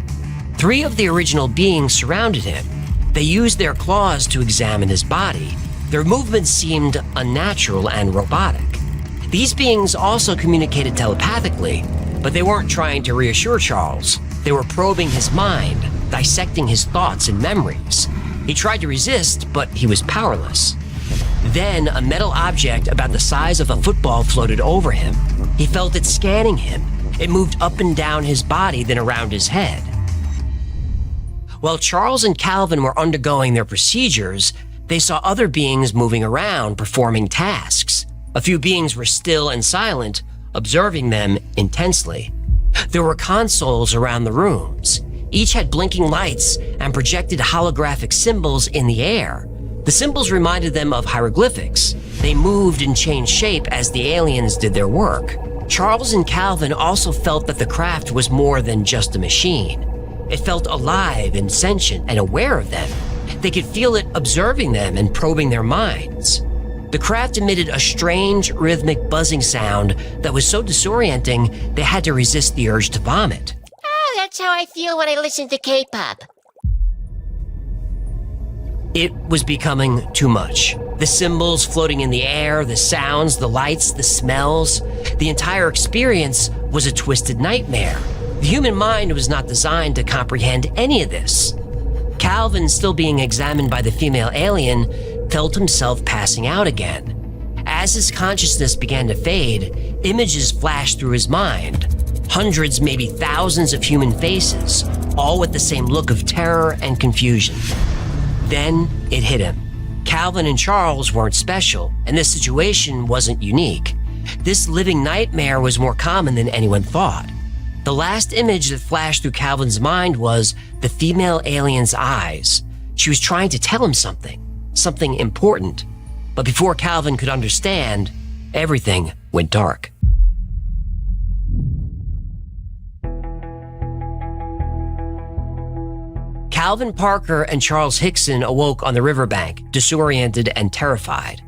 3 of the original beings surrounded him. They used their claws to examine his body. Their movements seemed unnatural and robotic. These beings also communicated telepathically, but they weren't trying to reassure Charles. They were probing his mind, dissecting his thoughts and memories. He tried to resist, but he was powerless. Then a metal object about the size of a football floated over him. He felt it scanning him. It moved up and down his body, then around his head. While Charles and Calvin were undergoing their procedures, they saw other beings moving around, performing tasks. A few beings were still and silent, observing them intensely. There were consoles around the rooms. Each had blinking lights and projected holographic symbols in the air. The symbols reminded them of hieroglyphics. They moved and changed shape as the aliens did their work. Charles and Calvin also felt that the craft was more than just a machine. It felt alive and sentient and aware of them. They could feel it observing them and probing their minds. The craft emitted a strange, rhythmic buzzing sound that was so disorienting they had to resist the urge to vomit. Oh, that's how I feel when I listen to K-pop. It was becoming too much. The symbols floating in the air, the sounds, the lights, the smells. The entire experience was a twisted nightmare. The human mind was not designed to comprehend any of this. Calvin, still being examined by the female alien, felt himself passing out again. As his consciousness began to fade, images flashed through his mind. Hundreds, maybe thousands of human faces, all with the same look of terror and confusion. Then it hit him. Calvin and Charles weren't special, and this situation wasn't unique. This living nightmare was more common than anyone thought. The last image that flashed through Calvin's mind was the female alien's eyes. She was trying to tell him something important. But before Calvin could understand, everything went dark. Calvin Parker and Charles Hickson awoke on the riverbank, disoriented and terrified.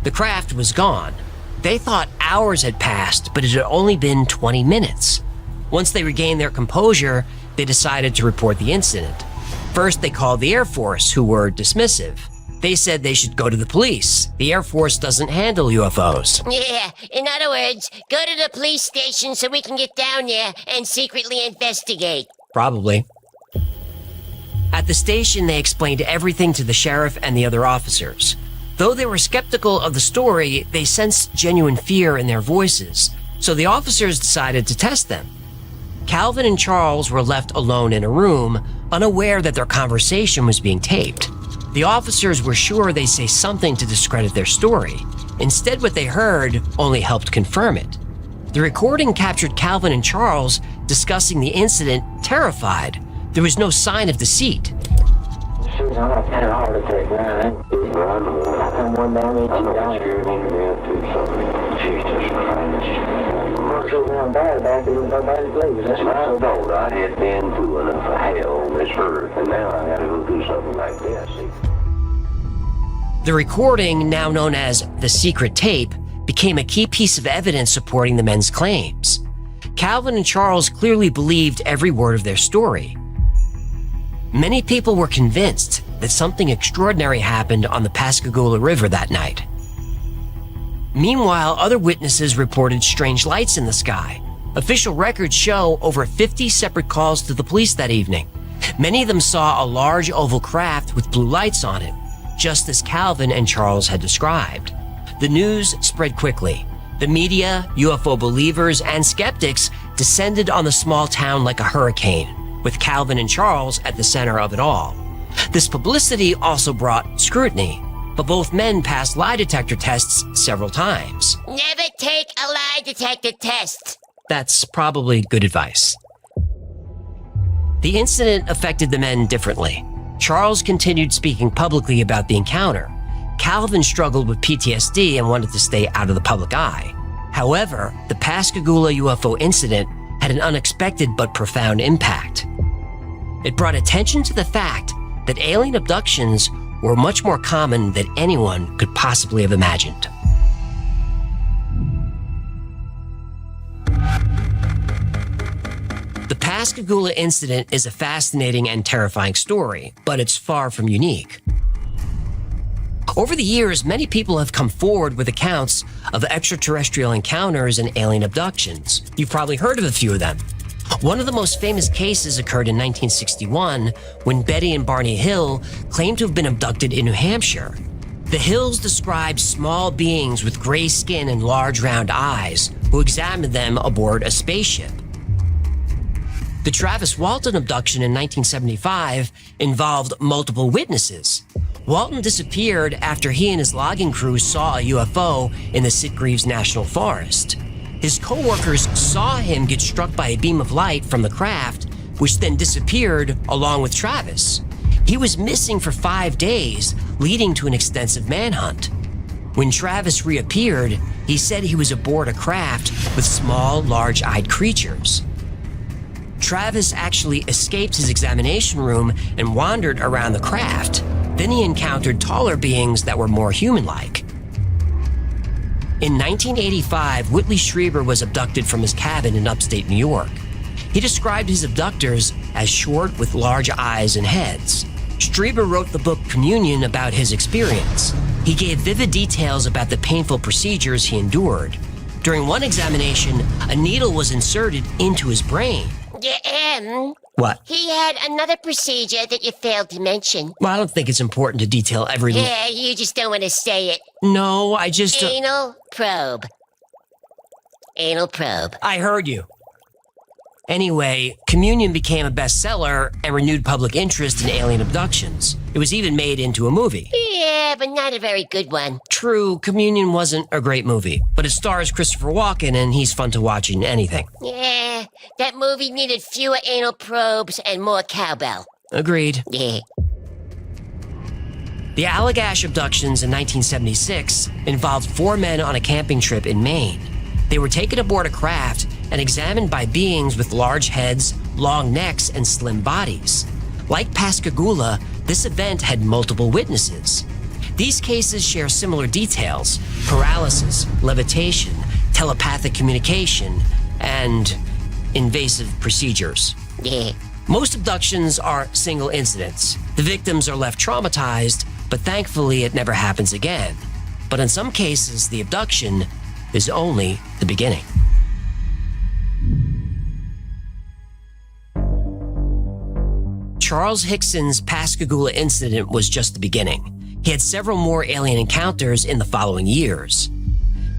The craft was gone. They thought hours had passed, but it had only been 20 minutes. Once they regained their composure, they decided to report the incident. First, they called the Air Force, who were dismissive. They said they should go to the police. The Air Force doesn't handle UFOs. Yeah, in other words, go to the police station so we can get down there and secretly investigate. Probably. At the station, they explained everything to the sheriff and the other officers. Though they were skeptical of the story, they sensed genuine fear in their voices, so the officers decided to test them. Calvin and Charles were left alone in a room, unaware that their conversation was being taped. The officers were sure they'd say something to discredit their story. Instead, what they heard only helped confirm it. The recording captured Calvin and Charles discussing the incident, terrified. There was no sign of deceit. The recording, now known as the secret tape, became a key piece of evidence supporting the men's claims. Calvin and Charles clearly believed every word of their story. Many people were convinced that something extraordinary happened on the Pascagoula River that night. Meanwhile, other witnesses reported strange lights in the sky. Official records show over 50 separate calls to the police that evening. Many of them saw a large oval craft with blue lights on it, just as Calvin and Charles had described. The news spread quickly. The media, UFO believers, and skeptics descended on the small town like a hurricane, with Calvin and Charles at the center of it all. This publicity also brought scrutiny, but both men passed lie detector tests several times. Never take a lie detector test. That's probably good advice. The incident affected the men differently. Charles continued speaking publicly about the encounter. Calvin struggled with PTSD and wanted to stay out of the public eye. However, the Pascagoula UFO incident had an unexpected but profound impact. It brought attention to the fact that alien abductions were much more common than anyone could possibly have imagined. The Pascagoula incident is a fascinating and terrifying story, but it's far from unique. Over the years, many people have come forward with accounts of extraterrestrial encounters and alien abductions. You've probably heard of a few of them. One of the most famous cases occurred in 1961 when Betty and Barney Hill claimed to have been abducted in New Hampshire. The Hills described small beings with gray skin and large round eyes who examined them aboard a spaceship. The Travis Walton abduction in 1975 involved multiple witnesses. Walton disappeared after he and his logging crew saw a UFO in the Sitgreaves National Forest. His co-workers saw him get struck by a beam of light from the craft, which then disappeared along with Travis. He was missing for 5 days, leading to an extensive manhunt. When Travis reappeared, he said he was aboard a craft with small, large-eyed creatures. Travis actually escaped his examination room and wandered around the craft. Then he encountered taller beings that were more human-like. In 1985, Whitley Strieber was abducted from his cabin in upstate New York. He described his abductors as short with large eyes and heads. Strieber wrote the book Communion about his experience. He gave vivid details about the painful procedures he endured. During one examination, a needle was inserted into his brain. What? He had another procedure that you failed to mention. Well, I don't think it's important to detail everything. Yeah, you just don't want to say it. No, I just... Anal probe. anal probe. I heard you. Anyway, Communion became a bestseller and renewed public interest in alien abductions. It was even made into a movie. Yeah, but not a very good one. True, Communion wasn't a great movie, but it stars Christopher Walken and he's fun to watch in anything. Yeah, that movie needed fewer anal probes and more cowbell. Agreed. Yeah. The Allagash abductions in 1976 involved 4 men on a camping trip in Maine. They were taken aboard a craft and examined by beings with large heads, long necks, and slim bodies. Like Pascagoula, this event had multiple witnesses. These cases share similar details: paralysis, levitation, telepathic communication, and invasive procedures. Yeah. Most abductions are single incidents. The victims are left traumatized, but thankfully it never happens again. But in some cases, the abduction is only the beginning. Charles Hickson's Pascagoula incident was just the beginning. He had several more alien encounters in the following years.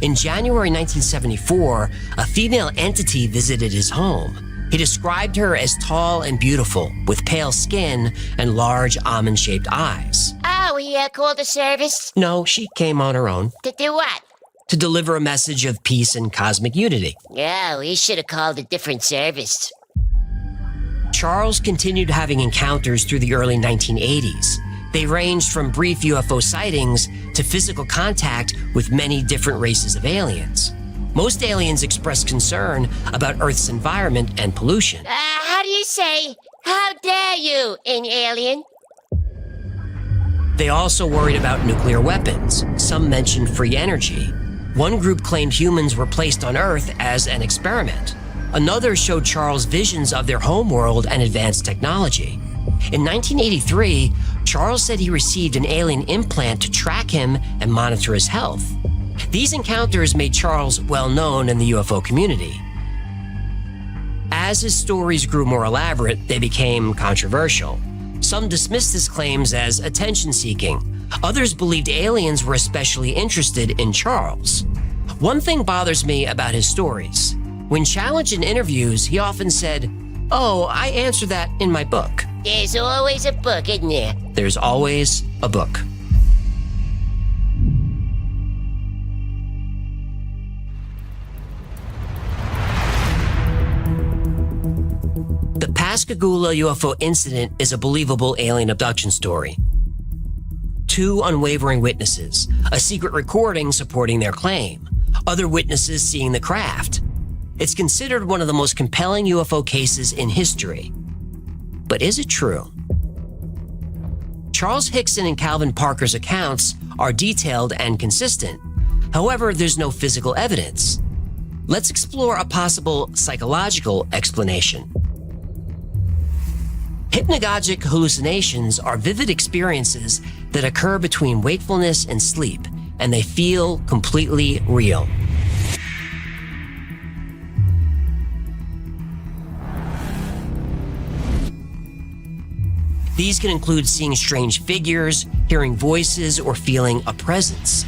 In January 1974, a female entity visited his home. He described her as tall and beautiful, with pale skin and large almond-shaped eyes. Oh, he called a service? No, she came on her own. To do what? To deliver a message of peace and cosmic unity. Oh, he should have called a different service. Charles continued having encounters through the early 1980s. They ranged from brief UFO sightings to physical contact with many different races of aliens. Most aliens expressed concern about Earth's environment and pollution. How do you say, how dare you, an alien? They also worried about nuclear weapons. Some mentioned free energy. One group claimed humans were placed on Earth as an experiment. Another showed Charles visions of their homeworld and advanced technology. In 1983, Charles said he received an alien implant to track him and monitor his health. These encounters made Charles well known in the UFO community. As his stories grew more elaborate, they became controversial. Some dismissed his claims as attention-seeking. Others believed aliens were especially interested in Charles. One thing bothers me about his stories. When challenged in interviews, he often said, "Oh, I answer that in my book." There's always a book, isn't there? There's always a book. The Pascagoula UFO incident is a believable alien abduction story. 2 unwavering witnesses, a secret recording supporting their claim, other witnesses seeing the craft. It's considered one of the most compelling UFO cases in history. But is it true? Charles Hickson and Calvin Parker's accounts are detailed and consistent. However, there's no physical evidence. Let's explore a possible psychological explanation. Hypnagogic hallucinations are vivid experiences that occur between wakefulness and sleep, and they feel completely real. These can include seeing strange figures, hearing voices, or feeling a presence.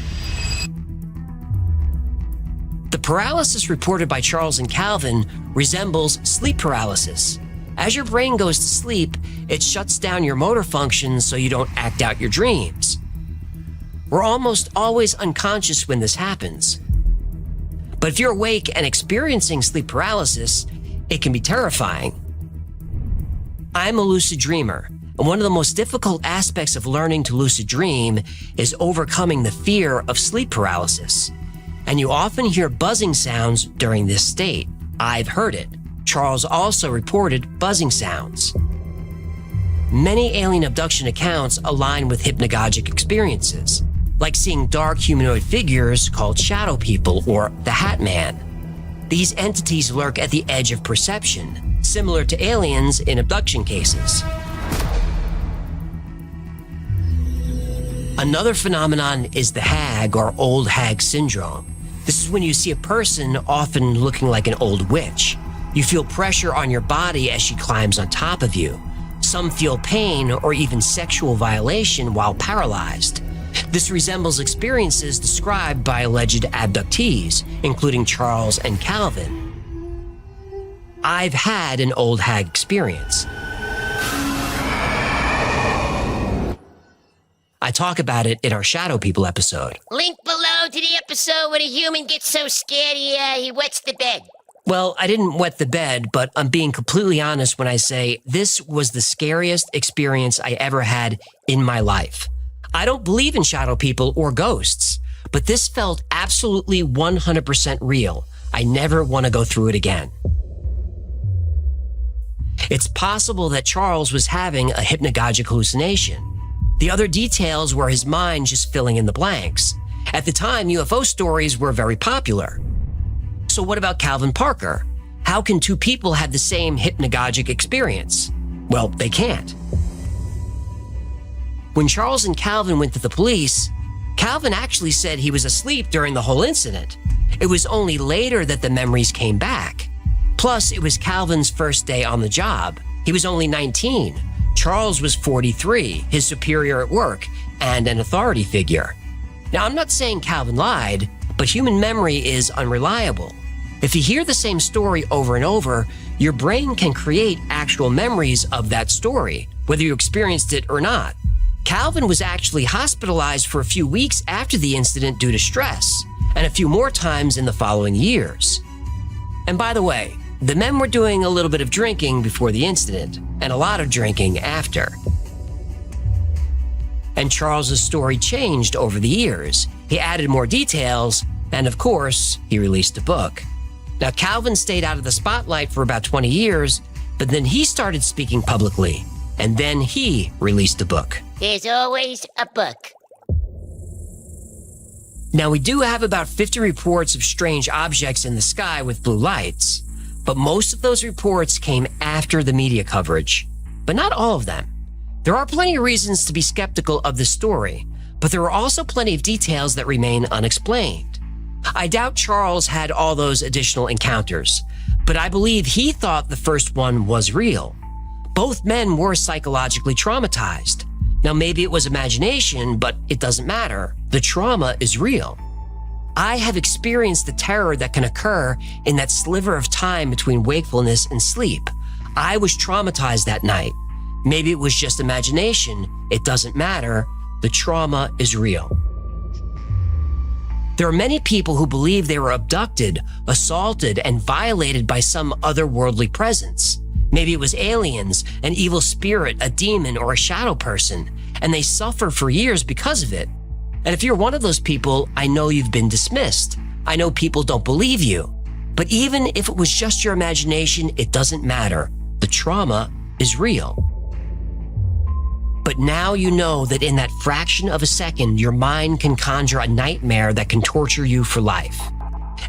The paralysis reported by Charles and Calvin resembles sleep paralysis. As your brain goes to sleep, it shuts down your motor functions so you don't act out your dreams. We're almost always unconscious when this happens. But if you're awake and experiencing sleep paralysis, it can be terrifying. I'm a lucid dreamer, and one of the most difficult aspects of learning to lucid dream is overcoming the fear of sleep paralysis. And you often hear buzzing sounds during this state. I've heard it. Charles also reported buzzing sounds. Many alien abduction accounts align with hypnagogic experiences, like seeing dark humanoid figures called shadow people or the Hat Man. These entities lurk at the edge of perception, similar to aliens in abduction cases. Another phenomenon is the hag or old hag syndrome. This is when you see a person often looking like an old witch. You feel pressure on your body as she climbs on top of you. Some feel pain or even sexual violation while paralyzed. This resembles experiences described by alleged abductees, including Charles and Calvin. I've had an old hag experience. I talk about it in our Shadow People episode. Link below to the episode where the human gets so scared he wets the bed. Well, I didn't wet the bed, but I'm being completely honest when I say this was the scariest experience I ever had in my life. I don't believe in shadow people or ghosts, but this felt absolutely 100% real. I never want to go through it again. It's possible that Charles was having a hypnagogic hallucination. The other details were his mind just filling in the blanks. At the time, UFO stories were very popular. So what about Calvin Parker? How can two people have the same hypnagogic experience? Well, they can't. When Charles and Calvin went to the police, Calvin actually said he was asleep during the whole incident. It was only later that the memories came back. Plus, it was Calvin's first day on the job. He was only 19. Charles was 43, his superior at work, and an authority figure. Now, I'm not saying Calvin lied, but human memory is unreliable. If you hear the same story over and over, your brain can create actual memories of that story, whether you experienced it or not. Calvin was actually hospitalized for a few weeks after the incident due to stress, and a few more times in the following years. And by the way, the men were doing a little bit of drinking before the incident, and a lot of drinking after. And Charles's story changed over the years. He added more details, and of course, he released a book. Now, Calvin stayed out of the spotlight for about 20 years, but then he started speaking publicly, and then he released a book. There's always a book. Now, we do have about 50 reports of strange objects in the sky with blue lights, but most of those reports came after the media coverage, but not all of them. There are plenty of reasons to be skeptical of this story, but there are also plenty of details that remain unexplained. I doubt Charles had all those additional encounters, but I believe he thought the first one was real. Both men were psychologically traumatized. Now, maybe it was imagination, but it doesn't matter. The trauma is real. I have experienced the terror that can occur in that sliver of time between wakefulness and sleep. I was traumatized that night. Maybe it was just imagination. It doesn't matter. The trauma is real. There are many people who believe they were abducted, assaulted, and violated by some otherworldly presence. Maybe it was aliens, an evil spirit, a demon, or a shadow person, and they suffer for years because of it. And if you're one of those people, I know you've been dismissed. I know people don't believe you. But even if it was just your imagination, it doesn't matter. The trauma is real. But now you know that in that fraction of a second, your mind can conjure a nightmare that can torture you for life.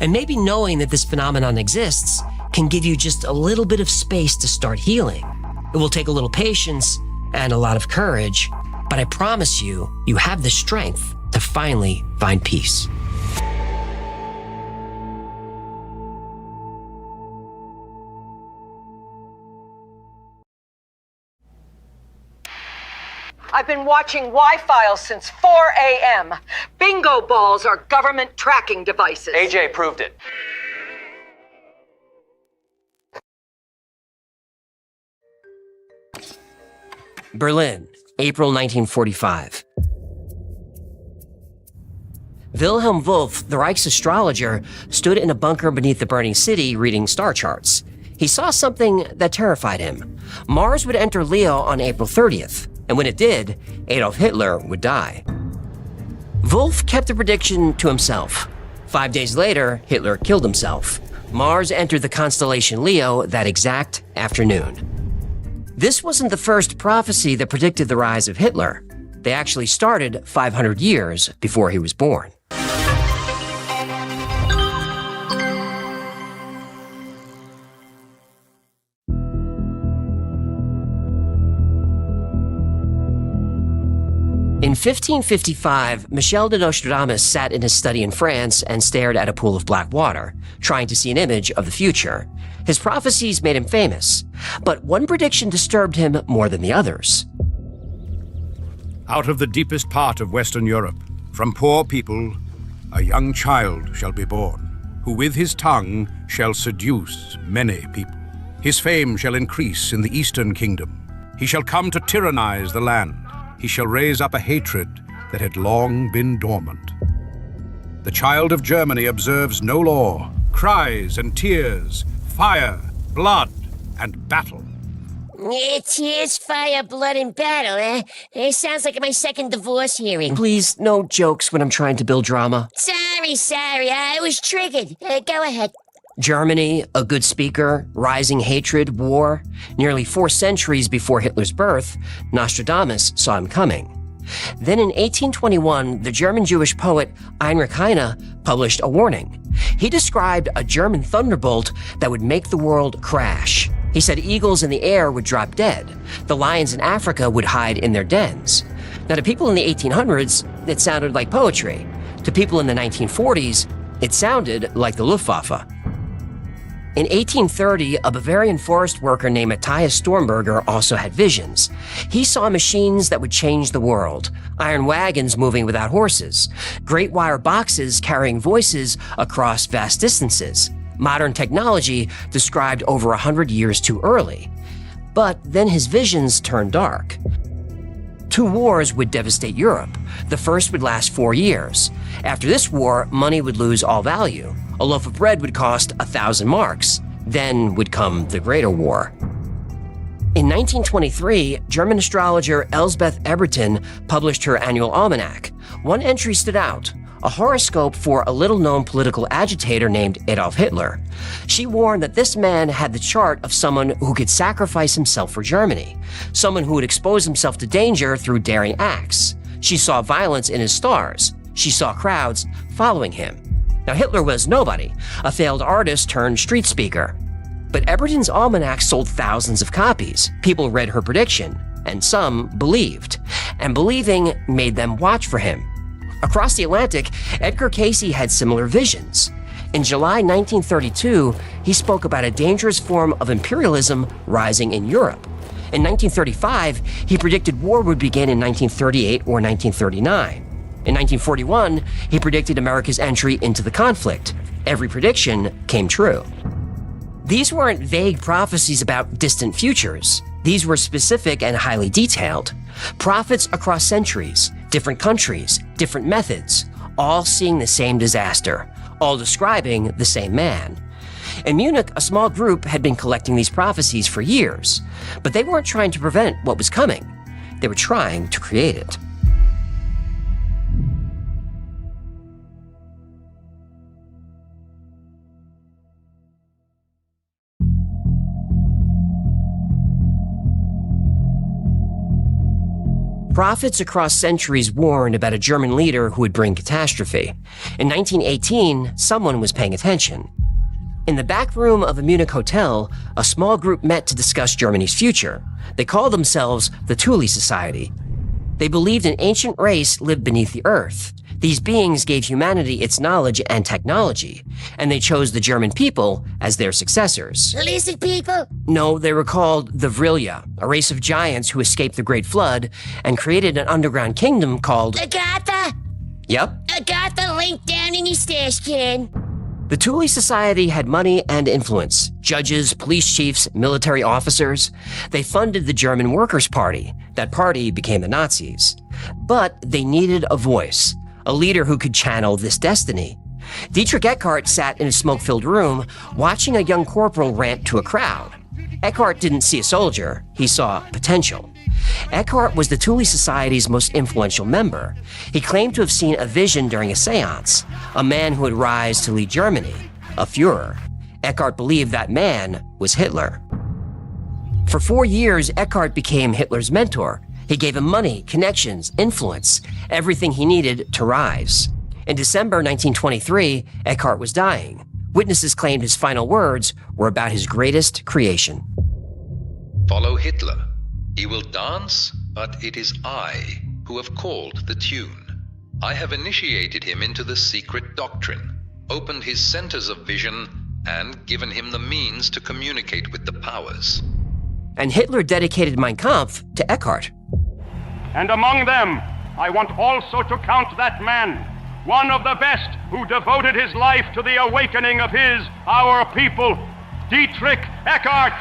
And maybe knowing that this phenomenon exists can give you just a little bit of space to start healing. It will take a little patience and a lot of courage, but I promise you, you have the strength to finally find peace. I've been watching Y-Files since 4 a.m. Bingo balls are government tracking devices. AJ proved it. Berlin, April 1945. Wilhelm Wolff, the Reich's astrologer, stood in a bunker beneath the burning city reading star charts. He saw something that terrified him. Mars would enter Leo on April 30th, and when it did, Adolf Hitler would die. Wolff kept the prediction to himself. 5 days later, Hitler killed himself. Mars entered the constellation Leo that exact afternoon. This wasn't the first prophecy that predicted the rise of Hitler. They actually started 500 years before he was born. In 1555, Michel de Nostradamus sat in his study in France and stared at a pool of black water, trying to see an image of the future. His prophecies made him famous, but one prediction disturbed him more than the others. Out of the deepest part of Western Europe, From poor people, a young child shall be born, who with his tongue shall seduce many people. His fame shall increase in the eastern kingdom. He shall come to tyrannize the land. He shall raise up a hatred that had long been dormant. The child of Germany observes no law, cries and tears, fire, blood, and battle. Tears, fire, blood, and battle, eh? It sounds like my second divorce hearing. Please, no jokes when I'm trying to build drama. Sorry, I was triggered. Go ahead. Germany, a good speaker, rising hatred, war. Nearly 4 centuries before Hitler's birth, Nostradamus saw him coming. Then in 1821, the German Jewish poet Heinrich Heine published a warning. He described a German thunderbolt that would make the world crash. He said eagles in the air would drop dead. The lions in Africa would hide in their dens. Now, to people in the 1800s, it sounded like poetry. To people in the 1940s, it sounded like the Luftwaffe. In 1830, a Bavarian forest worker named Matthias Stormberger also had visions. He saw machines that would change the world, iron wagons moving without horses, great wire boxes carrying voices across vast distances, modern technology described over 100 years too early. But then his visions turned dark. 2 wars would devastate Europe. The first would last 4 years. After this war, money would lose all value. A loaf of bread would cost 1,000 marks. Then would come the Greater War. In 1923, German astrologer Elsbeth Eberton published her annual almanac. One entry stood out, a horoscope for a little-known political agitator named Adolf Hitler. She warned that this man had the chart of someone who could sacrifice himself for Germany, someone who would expose himself to danger through daring acts. She saw violence in his stars. She saw crowds following him. Now, Hitler was nobody, a failed artist turned street speaker. But Eberton's almanac sold thousands of copies. People read her prediction, and some believed. And believing made them watch for him. Across the Atlantic, Edgar Cayce had similar visions. In July 1932, he spoke about a dangerous form of imperialism rising in Europe. In 1935, he predicted war would begin in 1938 or 1939. In 1941, he predicted America's entry into the conflict. Every prediction came true. These weren't vague prophecies about distant futures. These were specific and highly detailed. Prophets across centuries, different countries, different methods, all seeing the same disaster, all describing the same man. In Munich, a small group had been collecting these prophecies for years, but they weren't trying to prevent what was coming. They were trying to create it. Prophets across centuries warned about a German leader who would bring catastrophe. In 1918, someone was paying attention. In the back room of a Munich hotel, a small group met to discuss Germany's future. They called themselves the Thule Society. They believed an ancient race lived beneath the earth. These beings gave humanity its knowledge and technology, and they chose the German people as their successors. Lizard people? No, they were called the Vrilya, a race of giants who escaped the Great Flood and created an underground kingdom called Agatha? Yep. Agatha linked down in your stash can. The Thule Society had money and influence. Judges, police chiefs, military officers. They funded the German Workers' Party. That party became the Nazis. But they needed a voice. A leader who could channel this destiny. Dietrich Eckart sat in a smoke-filled room, watching a young corporal rant to a crowd. Eckart didn't see a soldier, he saw potential. Eckart was the Thule Society's most influential member. He claimed to have seen a vision during a seance, a man who would rise to lead Germany, a Führer. Eckart believed that man was Hitler. For 4 years, Eckart became Hitler's mentor. He gave him money, connections, influence, everything he needed to rise. In December 1923, Eckart was dying. Witnesses claimed his final words were about his greatest creation. Follow Hitler. He will dance, but it is I who have called the tune. I have initiated him into the secret doctrine, opened his centers of vision, and given him the means to communicate with the powers. And Hitler dedicated Mein Kampf to Eckart. And among them, I want also to count that man, one of the best, who devoted his life to the awakening of our people, Dietrich Eckart.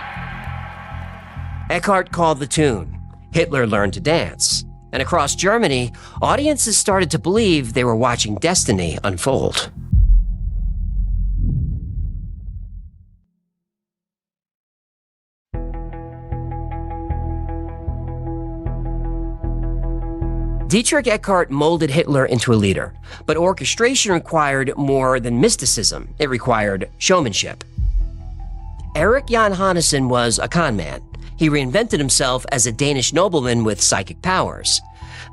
Eckart called the tune. Hitler learned to dance. And across Germany, audiences started to believe they were watching destiny unfold. Dietrich Eckart molded Hitler into a leader, but orchestration required more than mysticism. It required showmanship. Erich Jan Hannessen was a con man. He reinvented himself as a Danish nobleman with psychic powers.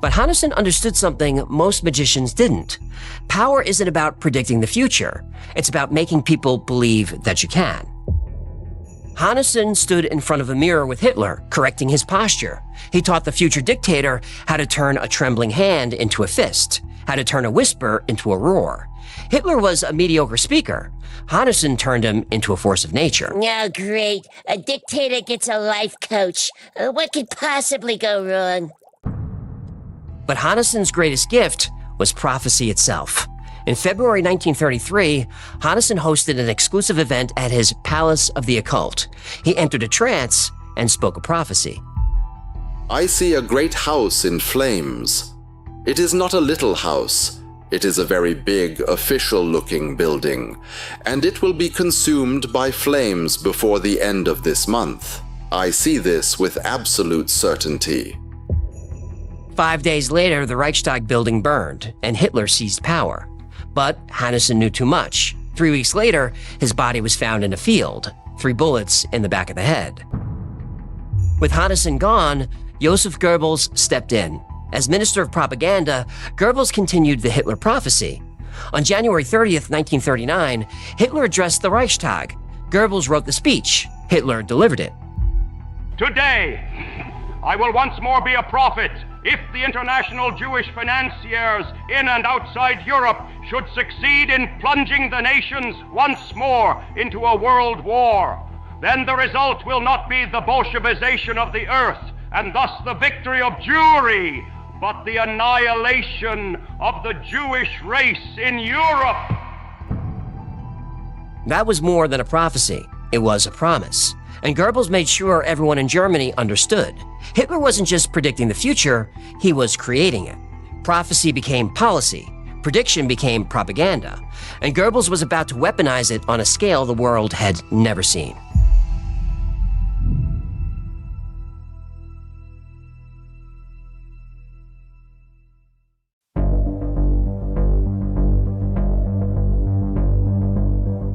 But Hannessen understood something most magicians didn't. Power isn't about predicting the future. It's about making people believe that you can. Hannessen stood in front of a mirror with Hitler, correcting his posture. He taught the future dictator how to turn a trembling hand into a fist, how to turn a whisper into a roar. Hitler was a mediocre speaker. Hannessen turned him into a force of nature. Oh, great. A dictator gets a life coach. What could possibly go wrong? But Hannessen's greatest gift was prophecy itself. In February 1933, Hannessen hosted an exclusive event at his Palace of the Occult. He entered a trance and spoke a prophecy. I see a great house in flames. It is not a little house. It is a very big, official-looking building, and it will be consumed by flames before the end of this month. I see this with absolute certainty. 5 days later, the Reichstag building burned, and Hitler seized power. But Hannessen knew too much. 3 weeks later, his body was found in a field, 3 bullets in the back of the head. With Hannessen gone, Joseph Goebbels stepped in. As Minister of Propaganda, Goebbels continued the Hitler prophecy. On January 30th, 1939, Hitler addressed the Reichstag. Goebbels wrote the speech. Hitler delivered it. Today, I will once more be a prophet if the international Jewish financiers in and outside Europe should succeed in plunging the nations once more into a world war. Then the result will not be the Bolshevization of the earth and thus the victory of Jewry, but the annihilation of the Jewish race in Europe. That was more than a prophecy. It was a promise. And Goebbels made sure everyone in Germany understood. Hitler wasn't just predicting the future, he was creating it. Prophecy became policy. Prediction became propaganda. And Goebbels was about to weaponize it on a scale the world had never seen.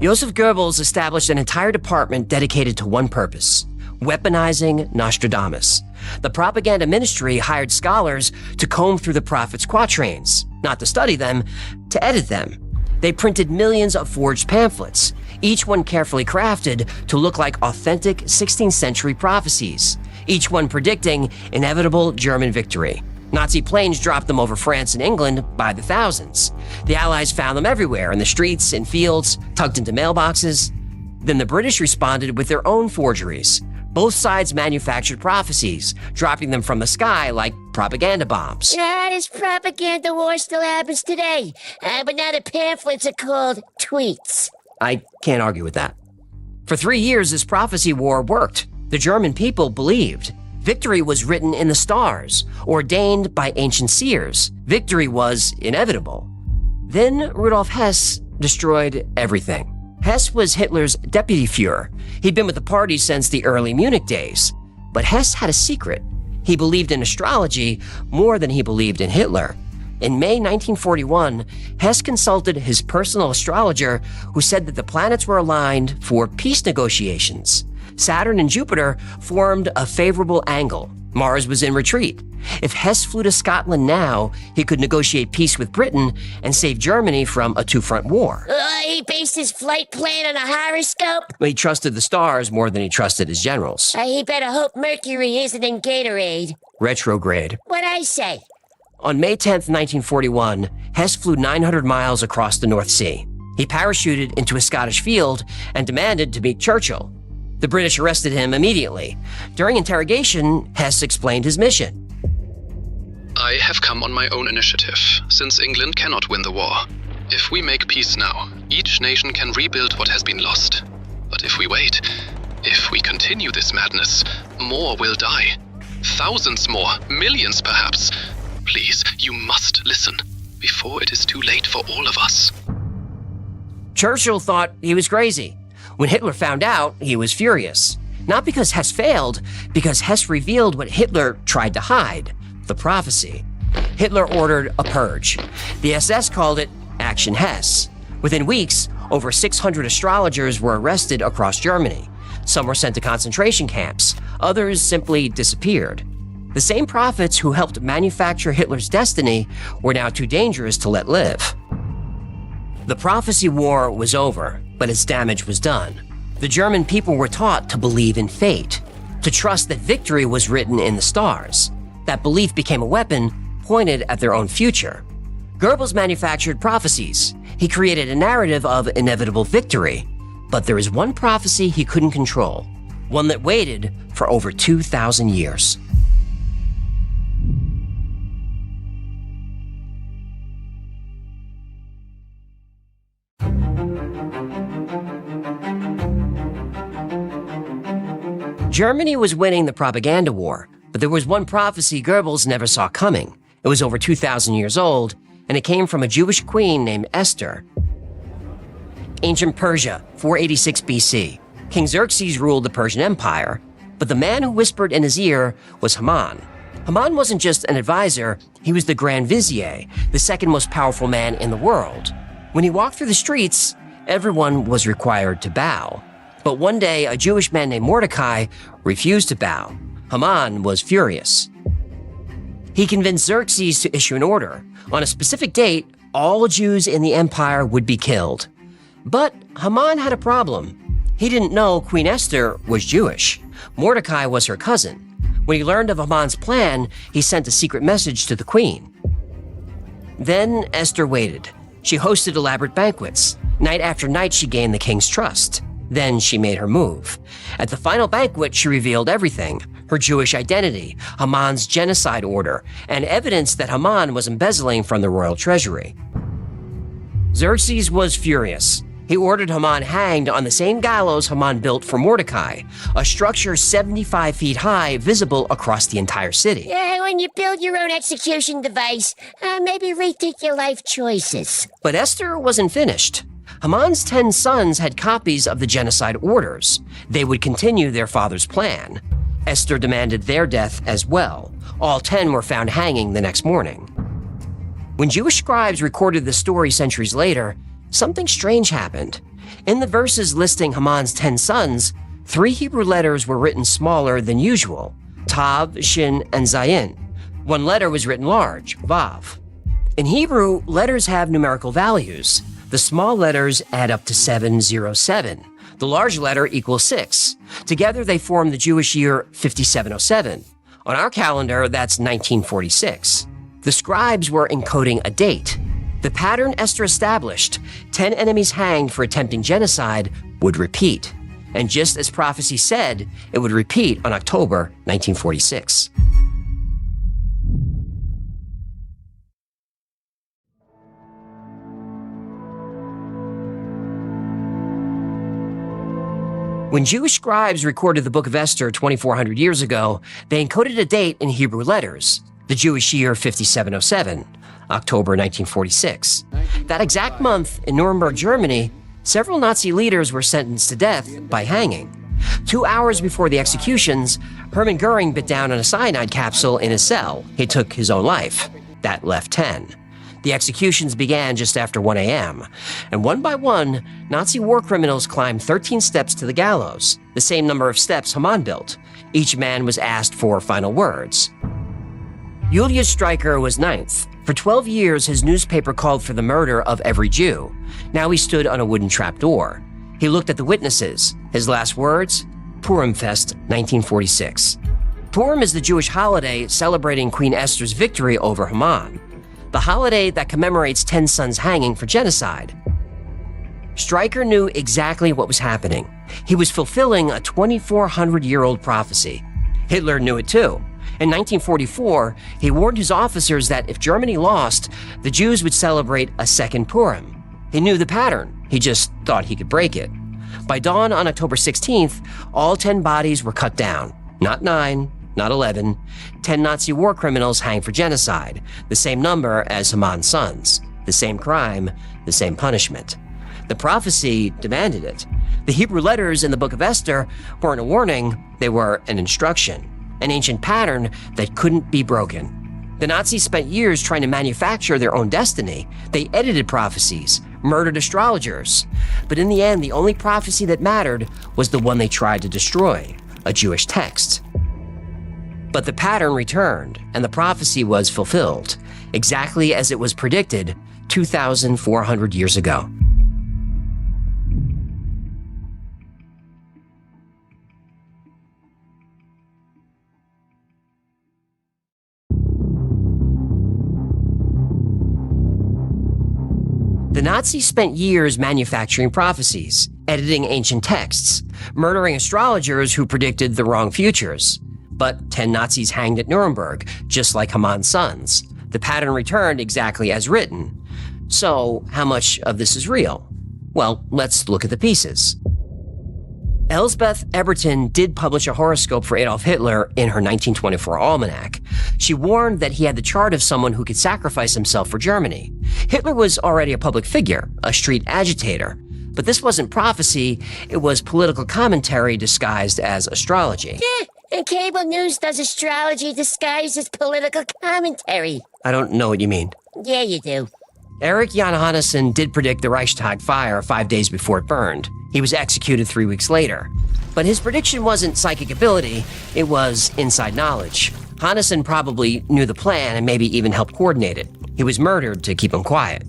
Joseph Goebbels established an entire department dedicated to one purpose: weaponizing Nostradamus. The propaganda ministry hired scholars to comb through the prophet's quatrains, not to study them, to edit them. They printed millions of forged pamphlets, each one carefully crafted to look like authentic 16th century prophecies, each one predicting inevitable German victory. Nazi planes dropped them over France and England by the thousands. The Allies found them everywhere, in the streets, in fields, tucked into mailboxes. Then the British responded with their own forgeries. Both sides manufactured prophecies, dropping them from the sky like propaganda bombs. This propaganda war still happens today, but now the pamphlets are called tweets. I can't argue with that. For 3 years, this prophecy war worked. The German people believed. Victory was written in the stars, ordained by ancient seers. Victory was inevitable. Then Rudolf Hess destroyed everything. Hess was Hitler's deputy Führer. He'd been with the party since the early Munich days. But Hess had a secret. He believed in astrology more than he believed in Hitler. In May 1941, Hess consulted his personal astrologer, who said that the planets were aligned for peace negotiations. Saturn and Jupiter formed a favorable angle. Mars was in retreat. If Hess flew to Scotland now, he could negotiate peace with Britain and save Germany from a two-front war. He based his flight plan on a horoscope? He trusted the stars more than he trusted his generals. He better hope Mercury isn't in Gatorade. Retrograde. What'd I say? On May 10th, 1941, Hess flew 900 miles across the North Sea. He parachuted into a Scottish field and demanded to meet Churchill. The British arrested him immediately. During interrogation, Hess explained his mission. I I have come on my own initiative, since England cannot win the war. If we make peace now, each nation can rebuild what has been lost. But if we wait, if we continue this madness, more will die. Thousands more, millions perhaps. Please, you must listen, before it is too late for all of us. Churchill thought he was crazy. When Hitler found out, he was furious. Not because Hess failed, because Hess revealed what Hitler tried to hide, the prophecy. Hitler ordered a purge. The SS called it Action Hess. Within weeks, over 600 astrologers were arrested across Germany. Some were sent to concentration camps. Others simply disappeared. The same prophets who helped manufacture Hitler's destiny were now too dangerous to let live. The prophecy war was over, but its damage was done. The German people were taught to believe in fate, to trust that victory was written in the stars. That belief became a weapon pointed at their own future. Goebbels manufactured prophecies. He created a narrative of inevitable victory. But there is one prophecy he couldn't control, one that waited for over 2,000 years. Germany was winning the propaganda war, but there was one prophecy Goebbels never saw coming. It was over 2,000 years old, and it came from a Jewish queen named Esther. Ancient Persia, 486 BC. King Xerxes ruled the Persian Empire, but the man who whispered in his ear was Haman. Haman wasn't just an advisor, he was the Grand Vizier, the second most powerful man in the world. When he walked through the streets, everyone was required to bow. But one day, a Jewish man named Mordecai refused to bow. Haman was furious. He convinced Xerxes to issue an order. On a specific date, all Jews in the empire would be killed. But Haman had a problem. He didn't know Queen Esther was Jewish. Mordecai was her cousin. When he learned of Haman's plan, he sent a secret message to the queen. Then Esther waited. She hosted elaborate banquets. Night after night, she gained the king's trust. Then she made her move. At the final banquet, she revealed everything: her Jewish identity, Haman's genocide order, and evidence that Haman was embezzling from the royal treasury. Xerxes was furious. He ordered Haman hanged on the same gallows Haman built for Mordecai, a structure 75 feet high, visible across the entire city. When you build your own execution device, maybe rethink your life choices. But Esther wasn't finished. Haman's 10 sons had copies of the genocide orders. They would continue their father's plan. Esther demanded their death as well. All 10 were found hanging the next morning. When Jewish scribes recorded the story centuries later, something strange happened. In the verses listing Haman's 10 sons, 3 Hebrew letters were written smaller than usual: Tav, Shin, and Zayin. One letter was written large, Vav. In Hebrew, letters have numerical values. The small letters add up to 707. The large letter equals 6. Together, they form the Jewish year 5707. On our calendar, that's 1946. The scribes were encoding a date. The pattern Esther established, 10 enemies hanged for attempting genocide, would repeat. And just as prophecy said, it would repeat on October 1946. When Jewish scribes recorded the Book of Esther 2,400 years ago, they encoded a date in Hebrew letters, the Jewish year 5707, October 1946. That exact month, in Nuremberg, Germany, several Nazi leaders were sentenced to death by hanging. 2 hours before the executions, Hermann Goering bit down on a cyanide capsule in his cell. He took his own life. That left 10. The executions began just after 1 a.m., and one by one, Nazi war criminals climbed 13 steps to the gallows, the same number of steps Haman built. Each man was asked for final words. Julius Streicher was 9th. For 12 years, his newspaper called for the murder of every Jew. Now he stood on a wooden trapdoor. He looked at the witnesses. His last words? Purim Fest, 1946. Purim is the Jewish holiday celebrating Queen Esther's victory over Haman, the holiday that commemorates 10 sons hanging for genocide. Streicher knew exactly what was happening. He was fulfilling a 2,400-year-old prophecy. Hitler knew it too. In 1944, he warned his officers that if Germany lost, the Jews would celebrate a second Purim. He knew the pattern. He just thought he could break it. By dawn on October 16th, all 10 bodies were cut down. Not 9, not 11. 10 Nazi war criminals hanged for genocide, the same number as Haman's sons. The same crime, the same punishment. The prophecy demanded it. The Hebrew letters in the Book of Esther weren't a warning, they were an instruction, an ancient pattern that couldn't be broken. The Nazis spent years trying to manufacture their own destiny. They edited prophecies, murdered astrologers. But in the end, the only prophecy that mattered was the one they tried to destroy, a Jewish text. But the pattern returned, and the prophecy was fulfilled, exactly as it was predicted 2,400 years ago. The Nazis spent years manufacturing prophecies, editing ancient texts, murdering astrologers who predicted the wrong futures. But 10 Nazis hanged at Nuremberg, just like Haman's sons. The pattern returned exactly as written. So, how much of this is real? Well, let's look at the pieces. Elsbeth Eberton did publish a horoscope for Adolf Hitler in her 1924 almanac. She warned that he had the chart of someone who could sacrifice himself for Germany. Hitler was already a public figure, a street agitator. But this wasn't prophecy, it was political commentary disguised as astrology. Yeah, and cable news does astrology disguised as political commentary. I don't know what you mean. Yeah, you do. Erich Johannessen did predict the Reichstag fire 5 days before it burned. He was executed 3 weeks later. But his prediction wasn't psychic ability, it was inside knowledge. Hanessen probably knew the plan and maybe even helped coordinate it. He was murdered to keep him quiet.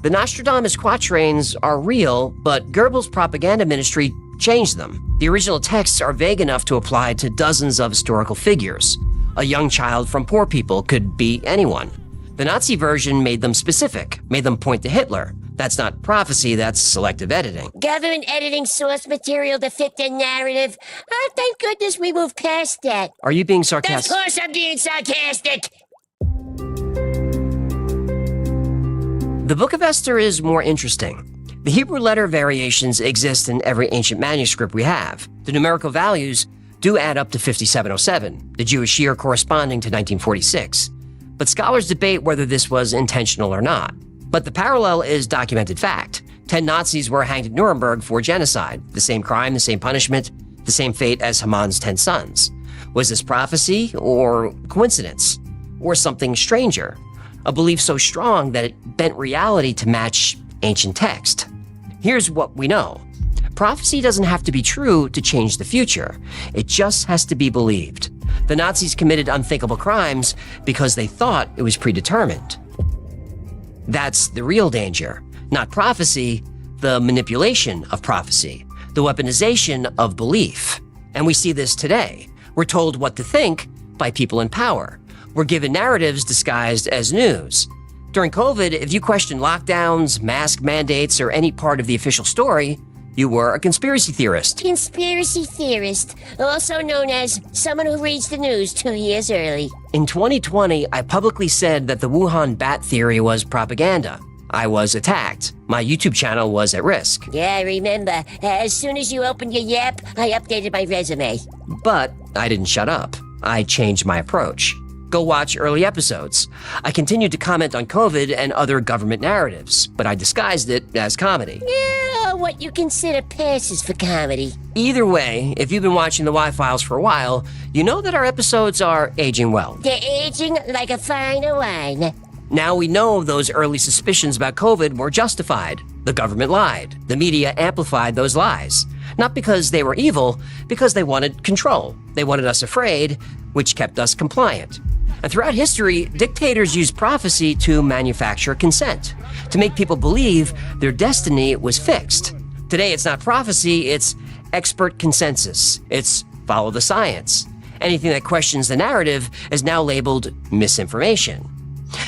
The Nostradamus quatrains are real, but Goebbels' propaganda ministry changed them. The original texts are vague enough to apply to dozens of historical figures. A young child from poor people could be anyone. The Nazi version made them specific, made them point to Hitler. That's not prophecy, that's selective editing. Government editing source material to fit their narrative. Oh, thank goodness we moved past that. Are you being sarcastic? Of course I'm being sarcastic. The Book of Esther is more interesting. The Hebrew letter variations exist in every ancient manuscript we have. The numerical values do add up to 5707, the Jewish year corresponding to 1946. But scholars debate whether this was intentional or not. But the parallel is documented fact. 10 Nazis were hanged at Nuremberg for genocide. The same crime, the same punishment, the same fate as Haman's 10 sons. Was this prophecy or coincidence? Or something stranger? A belief so strong that it bent reality to match ancient text. Here's what we know. Prophecy doesn't have to be true to change the future. It just has to be believed. The Nazis committed unthinkable crimes because they thought it was predetermined. That's the real danger. Not prophecy, the manipulation of prophecy, the weaponization of belief. And we see this today. We're told what to think by people in power. We're given narratives disguised as news. During COVID, if you questioned lockdowns, mask mandates, or any part of the official story, you were a conspiracy theorist. Conspiracy theorist, also known as someone who reads the news 2 years early. In 2020, I publicly said that the Wuhan bat theory was propaganda. I was attacked. My YouTube channel was at risk. Yeah, I remember. As soon as you opened your Yap, I updated my resume. But I didn't shut up. I changed my approach. Go watch early episodes. I continued to comment on COVID and other government narratives, but I disguised it as comedy. Yeah, what you consider passes for comedy. Either way, if you've been watching the Y-Files for a while, you know that our episodes are aging well. They're aging like a fine wine. Now we know those early suspicions about COVID were justified. The government lied. The media amplified those lies. Not because they were evil, because they wanted control. They wanted us afraid, which kept us compliant. And throughout history, dictators used prophecy to manufacture consent, to make people believe their destiny was fixed. Today, it's not prophecy, it's expert consensus. It's follow the science. Anything that questions the narrative is now labeled misinformation.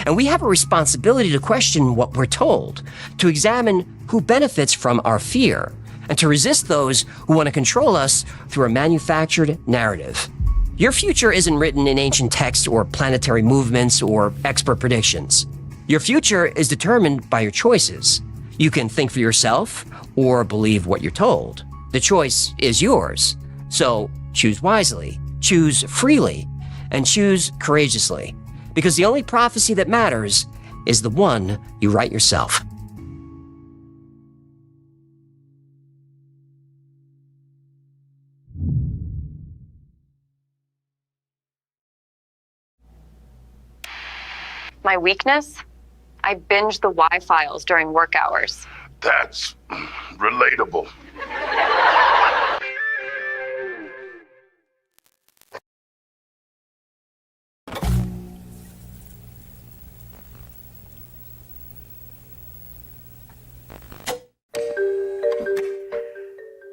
And we have a responsibility to question what we're told, to examine who benefits from our fear, and to resist those who want to control us through a manufactured narrative. Your future isn't written in ancient text or planetary movements or expert predictions. Your future is determined by your choices. You can think for yourself or believe what you're told. The choice is yours. So choose wisely, choose freely, and choose courageously. Because the only prophecy that matters is the one you write yourself. My weakness? I binge the Y files during work hours. That's relatable.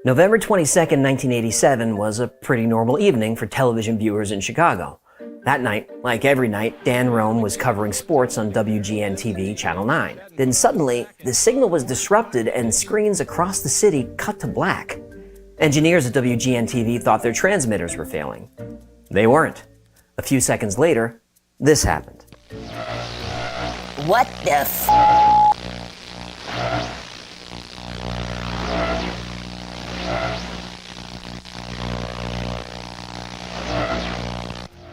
November 22nd, 1987 was a pretty normal evening for television viewers in Chicago. That night, like every night, Dan Roan was covering sports on WGN-TV Channel 9. Then suddenly, the signal was disrupted and screens across the city cut to black. Engineers at WGN-TV thought their transmitters were failing. They weren't. A few seconds later, this happened. What the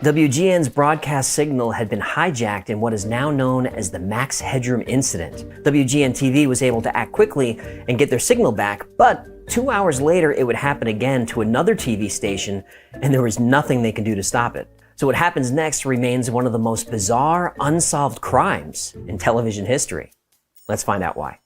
WGN's broadcast signal had been hijacked in what is now known as the Max Headroom incident. WGN-TV was able to act quickly and get their signal back, but 2 hours later it would happen again to another TV station, and there was nothing they could do to stop it. So what happens next remains one of the most bizarre, unsolved crimes in television history. Let's find out why.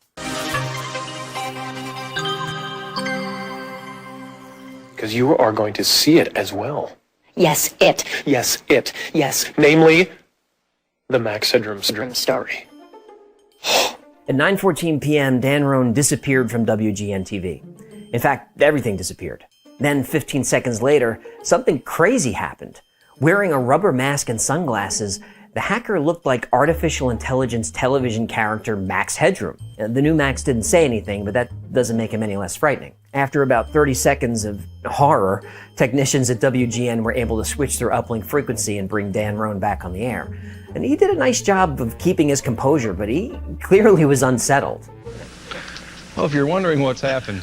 Because you are going to see it as well. Yes, it. Yes, it. Yes, namely, the Max Headroom story. At 9:14 p.m., Dan Roan disappeared from WGN-TV. In fact, everything disappeared. Then, 15 seconds later, something crazy happened. Wearing a rubber mask and sunglasses, the hacker looked like artificial intelligence television character Max Headroom. The new Max didn't say anything, but that doesn't make him any less frightening. After about 30 seconds of horror, technicians at WGN were able to switch their uplink frequency and bring Dan Roan back on the air. And he did a nice job of keeping his composure, but he clearly was unsettled. Well, if you're wondering what's happened,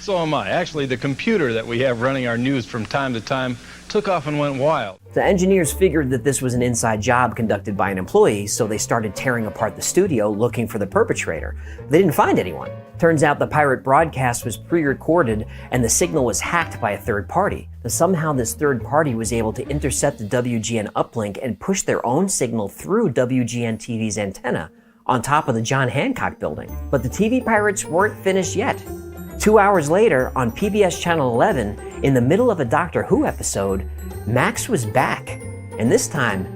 so am I. Actually, the computer that we have running our news from time to time took off and went wild. The engineers figured that this was an inside job conducted by an employee, so they started tearing apart the studio looking for the perpetrator. They didn't find anyone. Turns out the pirate broadcast was pre-recorded and the signal was hacked by a third party. Somehow this third party was able to intercept the WGN uplink and push their own signal through WGN-TV's antenna on top of the John Hancock building. But the TV pirates weren't finished yet. 2 hours later, on PBS Channel 11, in the middle of a Doctor Who episode, Max was back. And this time,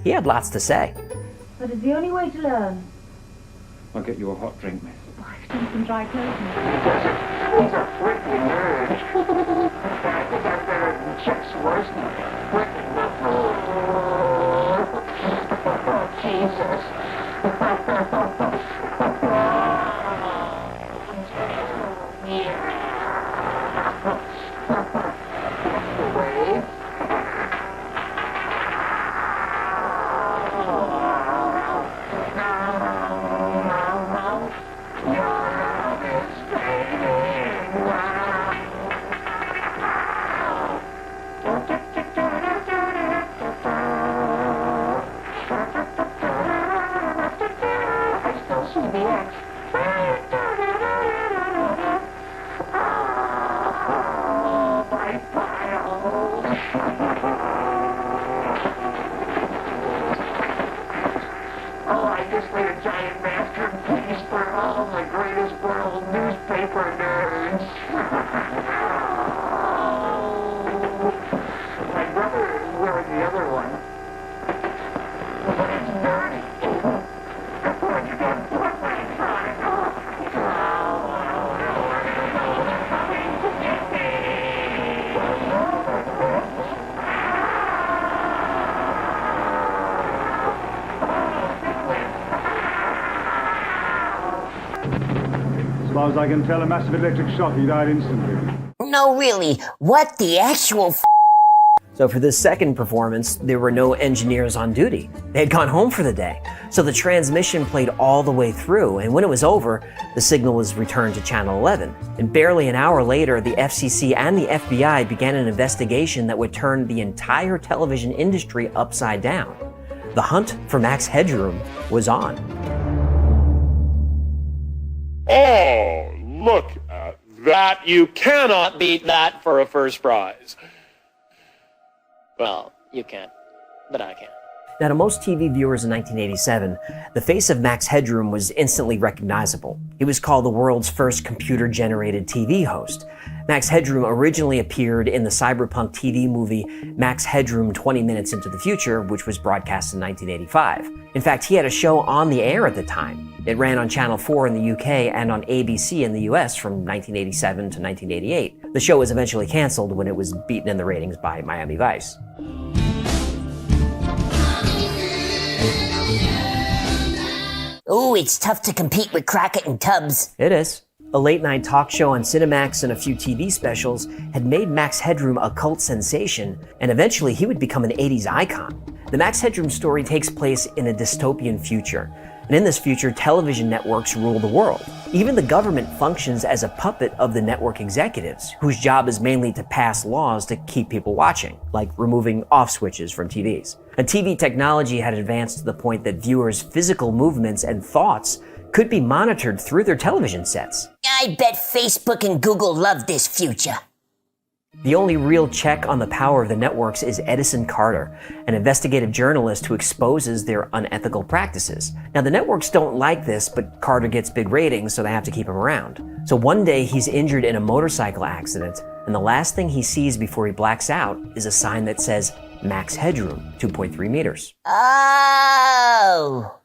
he had lots to say. But it's the only way to learn. I'll get you a hot drink, miss. I've done some dry clothes. These are freaking nerds. Checks worse than Jesus. As far as I can tell, a massive electric shock. He died instantly. No, really. What the actual So for this second performance, there were no engineers on duty. They had gone home for the day. So the transmission played all the way through, and when it was over, the signal was returned to Channel 11. And barely an hour later, the FCC and the FBI began an investigation that would turn the entire television industry upside down. The hunt for Max Headroom was on. Oh, look at that. You cannot beat that for a first prize. Well, you can, but I can. Now, to most TV viewers in 1987, the face of Max Headroom was instantly recognizable. He was called the world's first computer-generated TV host. Max Headroom originally appeared in the cyberpunk TV movie Max Headroom 20 Minutes into the Future, which was broadcast in 1985. In fact, he had a show on the air at the time. It ran on Channel 4 in the UK and on ABC in the US from 1987 to 1988. The show was eventually canceled when it was beaten in the ratings by Miami Vice. Ooh, it's tough to compete with Crockett and Tubbs. It is. A late-night talk show on Cinemax and a few TV specials had made Max Headroom a cult sensation, and eventually he would become an 80s icon. The Max Headroom story takes place in a dystopian future, and in this future, television networks rule the world. Even the government functions as a puppet of the network executives, whose job is mainly to pass laws to keep people watching, like removing off switches from TVs. And TV technology had advanced to the point that viewers' physical movements and thoughts could be monitored through their television sets. I bet Facebook and Google love this future. The only real check on the power of the networks is Edison Carter, an investigative journalist who exposes their unethical practices. Now, the networks don't like this, but Carter gets big ratings, so they have to keep him around. So one day, he's injured in a motorcycle accident, and the last thing he sees before he blacks out is a sign that says Max Headroom, 2.3 meters. Oh!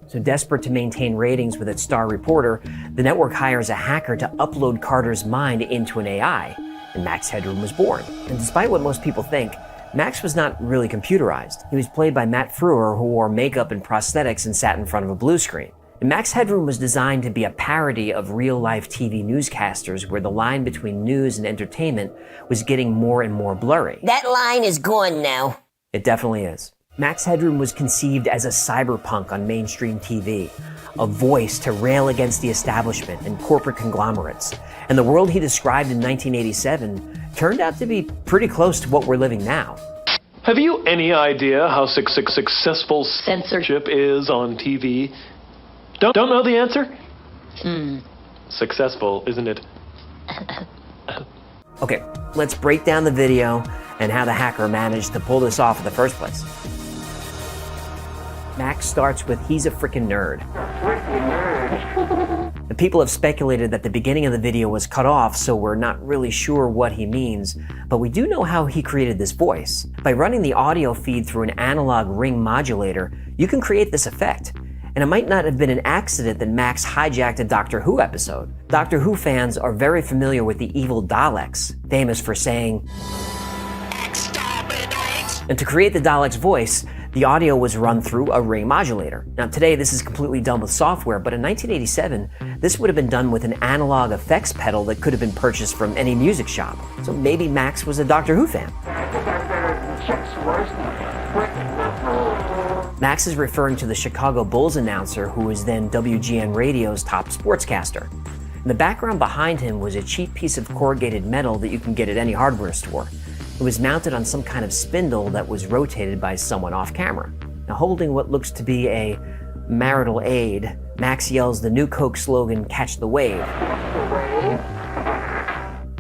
So desperate to maintain ratings with its star reporter, the network hires a hacker to upload Carter's mind into an AI, and Max Headroom was born. And despite what most people think, Max was not really computerized. He was played by Matt Frewer, who wore makeup and prosthetics and sat in front of a blue screen. And Max Headroom was designed to be a parody of real-life TV newscasters where the line between news and entertainment was getting more and more blurry. That line is gone now. It definitely is. Max Headroom was conceived as a cyberpunk on mainstream TV, a voice to rail against the establishment and corporate conglomerates. And the world he described in 1987 turned out to be pretty close to what we're living now. Have you any idea how successful censorship is on TV? Don't know the answer? Successful, isn't it? Okay, let's break down the video and how the hacker managed to pull this off in the first place. Max starts with, "He's a frickin' nerd." The people have speculated that the beginning of the video was cut off, so we're not really sure what he means, but we do know how he created this voice. By running the audio feed through an analog ring modulator, you can create this effect. And it might not have been an accident that Max hijacked a Doctor Who episode. Doctor Who fans are very familiar with the evil Daleks, famous for saying, "Exterminate!" And to create the Dalek's voice, the audio was run through a ring modulator. Now today this is completely done with software, but in 1987, this would have been done with an analog effects pedal that could have been purchased from any music shop. So maybe Max was a Doctor Who fan. Max is referring to the Chicago Bulls announcer who was then WGN Radio's top sportscaster. In the background behind him was a cheap piece of corrugated metal that you can get at any hardware store. It was mounted on some kind of spindle that was rotated by someone off camera. Now, holding what looks to be a marital aid, Max yells the new Coke slogan, "Catch the wave."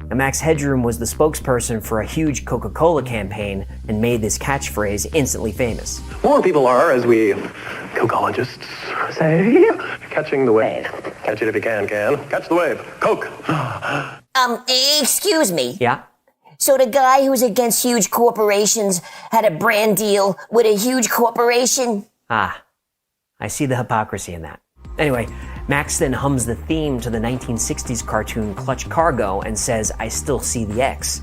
Now, Max Headroom was the spokesperson for a huge Coca-Cola campaign and made this catchphrase instantly famous. More people are, as we cocologists say, catching the wave. Catch it if you can. Catch the wave. Coke. Excuse me. Yeah? So the guy who's against huge corporations had a brand deal with a huge corporation? Ah, I see the hypocrisy in that. Anyway, Max then hums the theme to the 1960s cartoon Clutch Cargo and says, "I still see the X."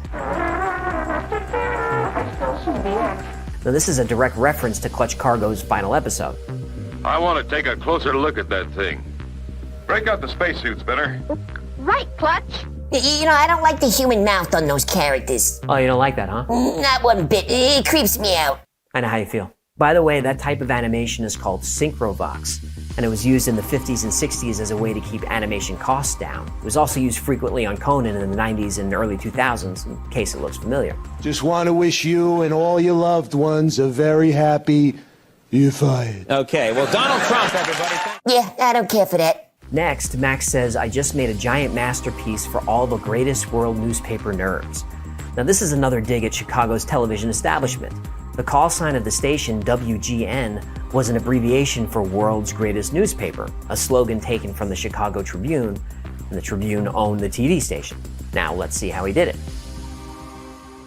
Now this is a direct reference to Clutch Cargo's final episode. I want to take a closer look at that thing. Break out the spacesuit, Spinner. Right, Clutch. You know, I don't like the human mouth on those characters. Oh, you don't like that, huh? Not one bit. It creeps me out. I know how you feel. By the way, that type of animation is called synchrovox, and it was used in the 50s and 60s as a way to keep animation costs down. It was also used frequently on Conan in the 90s and early 2000s, in case it looks familiar. Just want to wish you and all your loved ones a very happy... You're fired. Okay, well, Donald Trump, everybody. Yeah, I don't care for that. Next, Max says, I just made a giant masterpiece for all the greatest world newspaper nerds. Now, this is another dig at Chicago's television establishment. The call sign of the station, WGN, was an abbreviation for World's Greatest Newspaper, a slogan taken from the Chicago Tribune, and the Tribune owned the TV station. Now, let's see how he did it.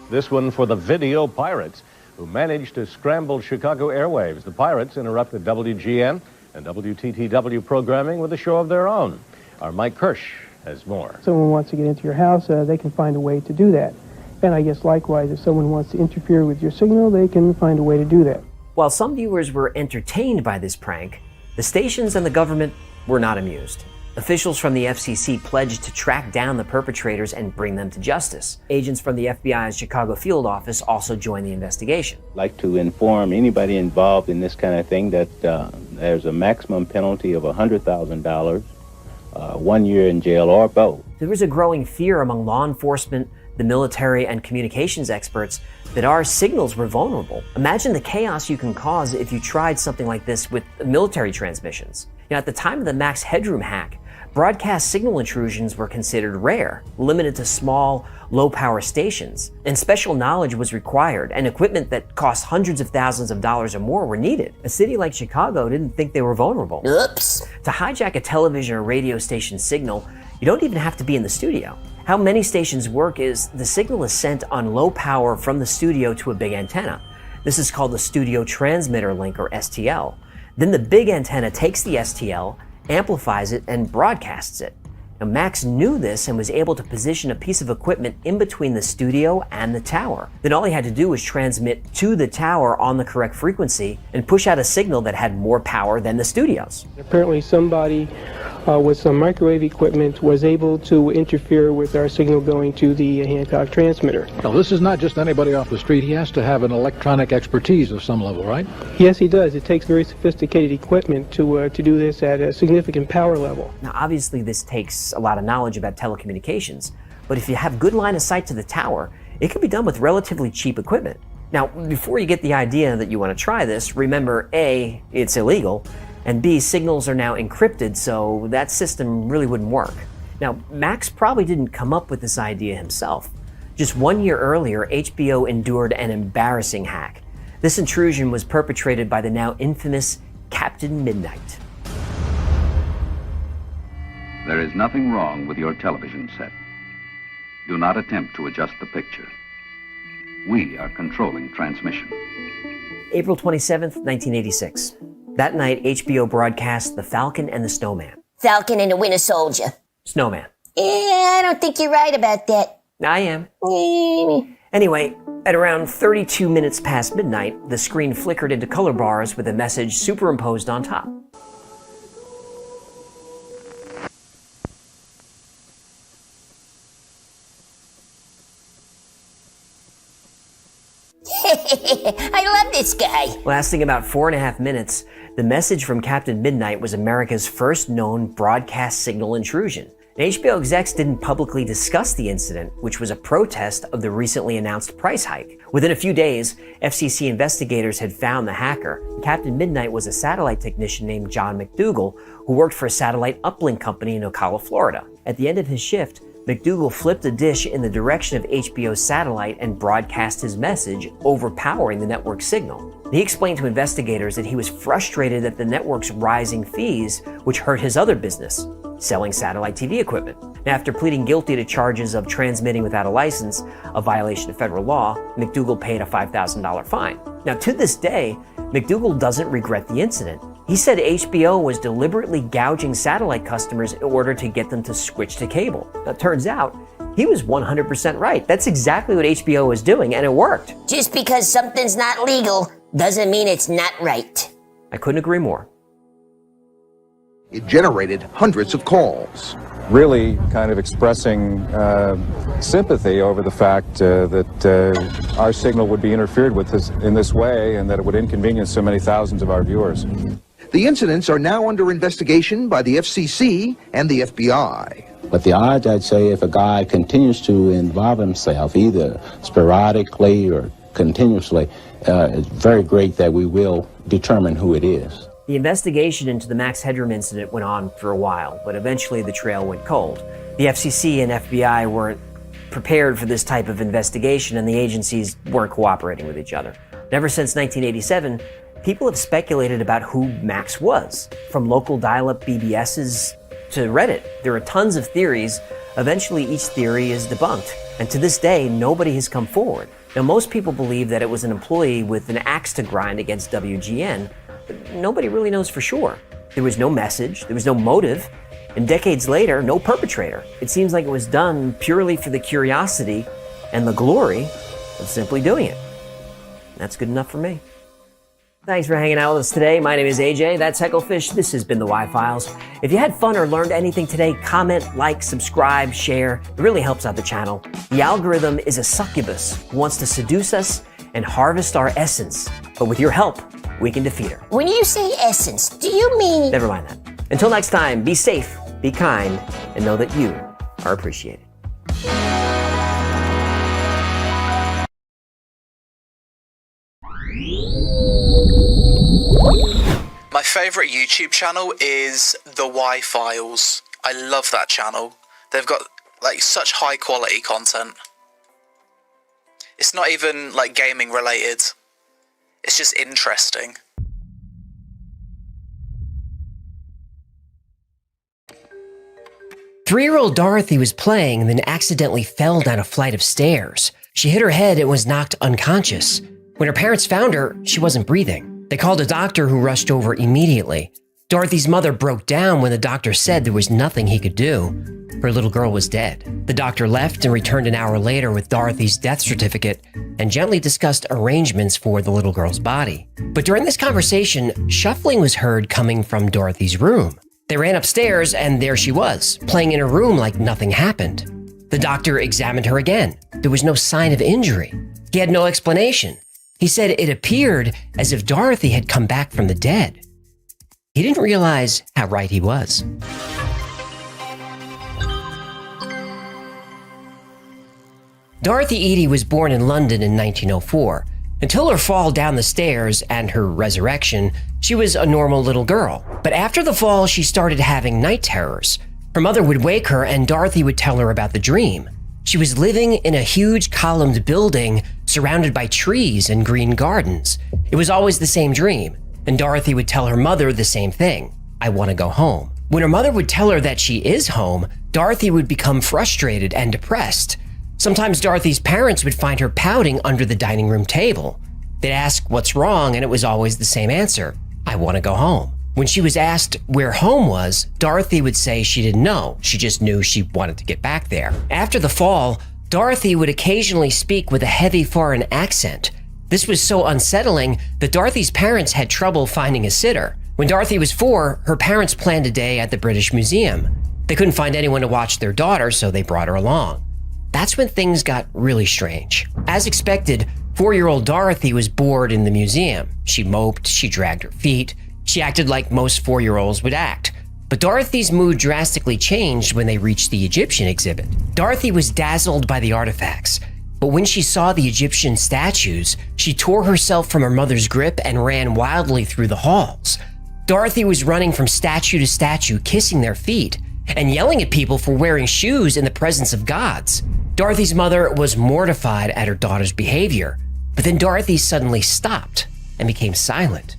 This one for the video pirates, who managed to scramble Chicago airwaves. The pirates interrupted WGN and WTTW programming with a show of their own. Our Mike Kirsch has more. If someone wants to get into your house, they can find a way to do that. And I guess likewise, if someone wants to interfere with your signal, they can find a way to do that. While some viewers were entertained by this prank, the stations and the government were not amused. Officials from the FCC pledged to track down the perpetrators and bring them to justice. Agents from the FBI's Chicago field office also joined the investigation. I'd like to inform anybody involved in this kind of thing that there's a maximum penalty of $100,000, 1 year in jail, or both. There was a growing fear among law enforcement, the military, and communications experts that our signals were vulnerable. Imagine the chaos you can cause if you tried something like this with military transmissions. You know, at the time of the Max Headroom hack, broadcast signal intrusions were considered rare, limited to small, low-power stations, and special knowledge was required, and equipment that cost hundreds of thousands of dollars or more were needed. A city like Chicago didn't think they were vulnerable. Oops. To hijack a television or radio station signal, you don't even have to be in the studio. How many stations work is the signal is sent on low power from the studio to a big antenna. This is called the Studio Transmitter Link, or STL. Then the big antenna takes the STL, amplifies it, and broadcasts it. Now, Max knew this and was able to position a piece of equipment in between the studio and the tower. Then all he had to do was transmit to the tower on the correct frequency and push out a signal that had more power than the studio's. Apparently somebody with some microwave equipment was able to interfere with our signal going to the Hancock transmitter. Well, this is not just anybody off the street. He has to have an electronic expertise of some level, right? Yes, he does. It takes very sophisticated equipment to do this at a significant power level. Now, obviously, this takes a lot of knowledge about telecommunications, but if you have good line of sight to the tower, it can be done with relatively cheap equipment. Now, before you get the idea that you want to try this, remember A, it's illegal, and B, signals are now encrypted, so that system really wouldn't work. Now, Max probably didn't come up with this idea himself. Just 1 year earlier, HBO endured an embarrassing hack. This intrusion was perpetrated by the now infamous Captain Midnight. There is nothing wrong with your television set. Do not attempt to adjust the picture. We are controlling transmission. April 27th, 1986. That night, HBO broadcast The Falcon and the Snowman. Falcon and the Winter Soldier. Snowman. I don't think you're right about that. I am. Anyway, at around 32 minutes past midnight, the screen flickered into color bars with a message superimposed on top. I love this guy. Lasting about 4.5 minutes, the message from Captain Midnight was America's first known broadcast signal intrusion. And HBO execs didn't publicly discuss the incident, which was a protest of the recently announced price hike. Within a few days, FCC investigators had found the hacker. Captain Midnight was a satellite technician named John McDougal, who worked for a satellite uplink company in Ocala, Florida. At the end of his shift, McDougal flipped a dish in the direction of HBO's satellite and broadcast his message, overpowering the network's signal. He explained to investigators that he was frustrated at the network's rising fees, which hurt his other business, selling satellite TV equipment. After pleading guilty to charges of transmitting without a license, a violation of federal law, McDougal paid a $5,000 fine. Now, to this day, McDougal doesn't regret the incident. He said HBO was deliberately gouging satellite customers in order to get them to switch to cable. Now, it turns out, he was 100% right. That's exactly what HBO was doing, and it worked. Just because something's not legal doesn't mean it's not right. I couldn't agree more. It generated hundreds of calls. Really kind of expressing sympathy over the fact that our signal would be interfered with in this way and that it would inconvenience so many thousands of our viewers. The incidents are now under investigation by the FCC and the FBI. But the odds, I'd say, if a guy continues to involve himself, either sporadically or continuously, it's very great that we will determine who it is. The investigation into the Max Headroom incident went on for a while, but eventually the trail went cold. The FCC and FBI weren't prepared for this type of investigation, and the agencies weren't cooperating with each other. And ever since 1987, people have speculated about who Max was, from local dial-up BBSs to Reddit. There are tons of theories. Eventually, each theory is debunked, and to this day, nobody has come forward. Now, most people believe that it was an employee with an axe to grind against WGN, but nobody really knows for sure. There was no message, there was no motive, and decades later, no perpetrator. It seems like it was done purely for the curiosity and the glory of simply doing it. That's good enough for me. Thanks for hanging out with us today. My name is AJ. That's Hecklefish. This has been the Y-Files. If you had fun or learned anything today, comment, like, subscribe, share. It really helps out the channel. The algorithm is a succubus who wants to seduce us and harvest our essence. But with your help, we can defeat her. When you say essence, do you mean... Never mind that. Until next time, be safe, be kind, and know that you are appreciated. My favourite YouTube channel is the Y-Files. I love that channel. They've got like such high quality content. It's not even like gaming related. It's just interesting. Three-year-old Dorothy was playing and then accidentally fell down a flight of stairs. She hit her head and was knocked unconscious. When her parents found her, she wasn't breathing. They called a doctor who rushed over immediately. Dorothy's mother broke down when the doctor said there was nothing he could do. Her little girl was dead. The doctor left and returned an hour later with Dorothy's death certificate and gently discussed arrangements for the little girl's body. But during this conversation, shuffling was heard coming from Dorothy's room. They ran upstairs and there she was, playing in her room like nothing happened. The doctor examined her again. There was no sign of injury. He had no explanation. He said it appeared as if Dorothy had come back from the dead. He didn't realize how right he was. Dorothy Eady was born in London in 1904. Until her fall down the stairs and her resurrection, she was a normal little girl. But after the fall, she started having night terrors. Her mother would wake her and Dorothy would tell her about the dream. She was living in a huge columned building surrounded by trees and green gardens. It was always the same dream, and Dorothy would tell her mother the same thing. I want to go home. When her mother would tell her that she is home, Dorothy would become frustrated and depressed. Sometimes Dorothy's parents would find her pouting under the dining room table. They'd ask what's wrong, and it was always the same answer. I want to go home. When she was asked where home was, Dorothy would say she didn't know. She just knew she wanted to get back there. After the fall, Dorothy would occasionally speak with a heavy foreign accent. This was so unsettling that Dorothy's parents had trouble finding a sitter. When Dorothy was 4, her parents planned a day at the British Museum. They couldn't find anyone to watch their daughter, so they brought her along. That's when things got really strange. As expected, 4-year-old Dorothy was bored in the museum. She moped, she dragged her feet. She acted like most 4-year-olds would act. But Dorothy's mood drastically changed when they reached the Egyptian exhibit. Dorothy was dazzled by the artifacts, but when she saw the Egyptian statues, she tore herself from her mother's grip and ran wildly through the halls. Dorothy was running from statue to statue, kissing their feet, and yelling at people for wearing shoes in the presence of gods. Dorothy's mother was mortified at her daughter's behavior, but then Dorothy suddenly stopped and became silent.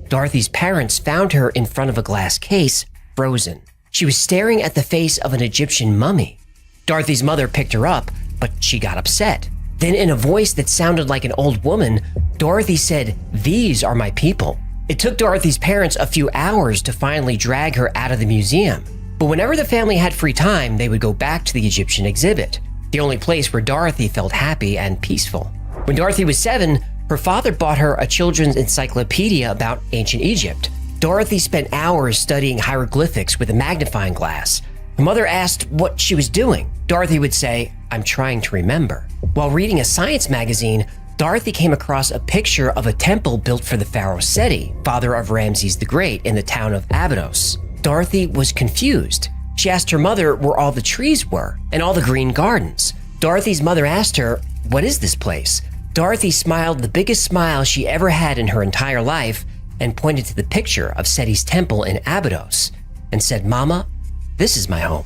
Dorothy's parents found her in front of a glass case, frozen. She was staring at the face of an Egyptian mummy. Dorothy's mother picked her up, but she got upset. Then in a voice that sounded like an old woman, Dorothy said, "These are my people." It took Dorothy's parents a few hours to finally drag her out of the museum. But whenever the family had free time, they would go back to the Egyptian exhibit, the only place where Dorothy felt happy and peaceful. When Dorothy was 7, her father bought her a children's encyclopedia about ancient Egypt. Dorothy spent hours studying hieroglyphics with a magnifying glass. Her mother asked what she was doing. Dorothy would say, "I'm trying to remember." While reading a science magazine, Dorothy came across a picture of a temple built for the pharaoh Seti, father of Ramses the Great, in the town of Abydos. Dorothy was confused. She asked her mother where all the trees were and all the green gardens. Dorothy's mother asked her, "What is this place?" Dorothy smiled the biggest smile she ever had in her entire life and pointed to the picture of Seti's temple in Abydos and said, "Mama, this is my home."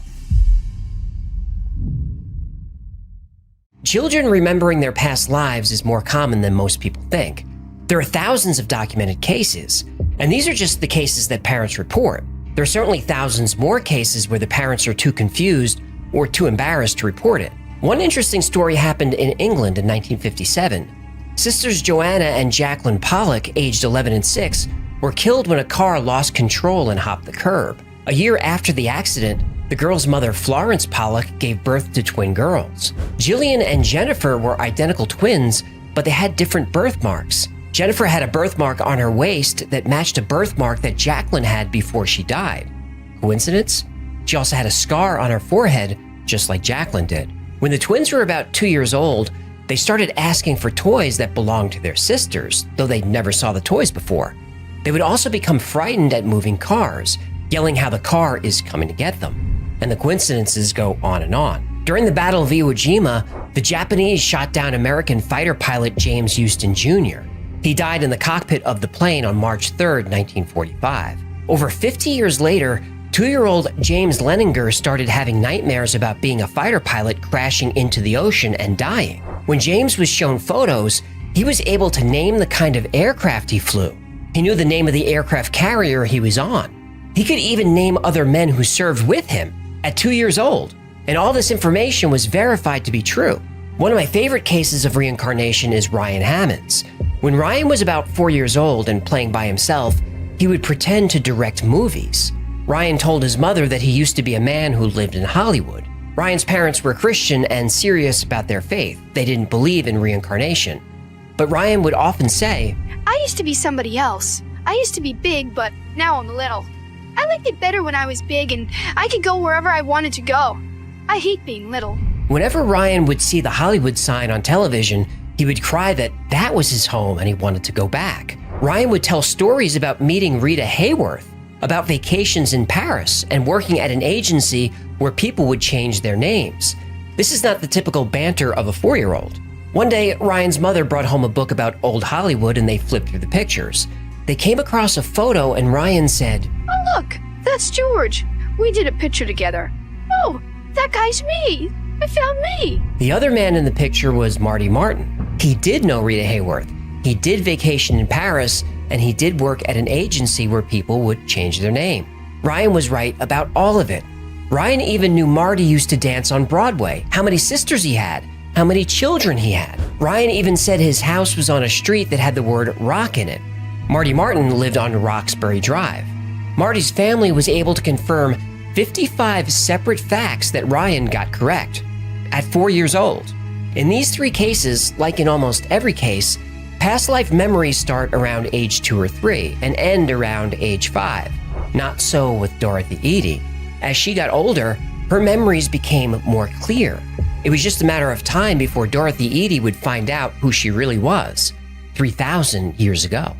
Children remembering their past lives is more common than most people think. There are thousands of documented cases, and these are just the cases that parents report. There are certainly thousands more cases where the parents are too confused or too embarrassed to report it. One interesting story happened in England in 1957. Sisters Joanna and Jacqueline Pollock, aged 11 and 6, were killed when a car lost control and hopped the curb. A year after the accident, the girls' mother, Florence Pollock, gave birth to twin girls. Jillian and Jennifer were identical twins, but they had different birthmarks. Jennifer had a birthmark on her waist that matched a birthmark that Jacqueline had before she died. Coincidence? She also had a scar on her forehead, just like Jacqueline did. When the twins were about 2 years old, they started asking for toys that belonged to their sisters, though they never saw the toys before. They would also become frightened at moving cars, yelling how the car is coming to get them. And the coincidences go on and on. During the Battle of Iwo Jima, the Japanese shot down American fighter pilot James Houston Jr. He died in the cockpit of the plane on March 3, 1945. Over 50 years later, 2-year-old James Leninger started having nightmares about being a fighter pilot crashing into the ocean and dying. When James was shown photos, he was able to name the kind of aircraft he flew. He knew the name of the aircraft carrier he was on. He could even name other men who served with him at 2 years old. And all this information was verified to be true. One of my favorite cases of reincarnation is Ryan Hammond's. When Ryan was about 4 years old and playing by himself, he would pretend to direct movies. Ryan told his mother that he used to be a man who lived in Hollywood. Ryan's parents were Christian and serious about their faith. They didn't believe in reincarnation. But Ryan would often say, "I used to be somebody else. I used to be big, but now I'm little. I liked it better when I was big and I could go wherever I wanted to go. I hate being little." Whenever Ryan would see the Hollywood sign on television, he would cry that was his home and he wanted to go back. Ryan would tell stories about meeting Rita Hayworth, about vacations in Paris, and working at an agency where people would change their names. This is not the typical banter of a 4-year-old. One day, Ryan's mother brought home a book about old Hollywood and they flipped through the pictures. They came across a photo and Ryan said, "Oh, look, that's George. We did a picture together. Oh, that guy's me. I found me." The other man in the picture was Marty Martin. He did know Rita Hayworth. He did vacation in Paris, and he did work at an agency where people would change their name. Ryan was right about all of it. Ryan even knew Marty used to dance on Broadway, how many sisters he had, how many children he had. Ryan even said his house was on a street that had the word rock in it. Marty Martin lived on Roxbury Drive. Marty's family was able to confirm 55 separate facts that Ryan got correct at 4 years old. In these 3 cases, like in almost every case, past life memories start around age 2 or 3 and end around age 5. Not so with Dorothy Eady. As she got older, her memories became more clear. It was just a matter of time before Dorothy Eady would find out who she really was 3,000 years ago.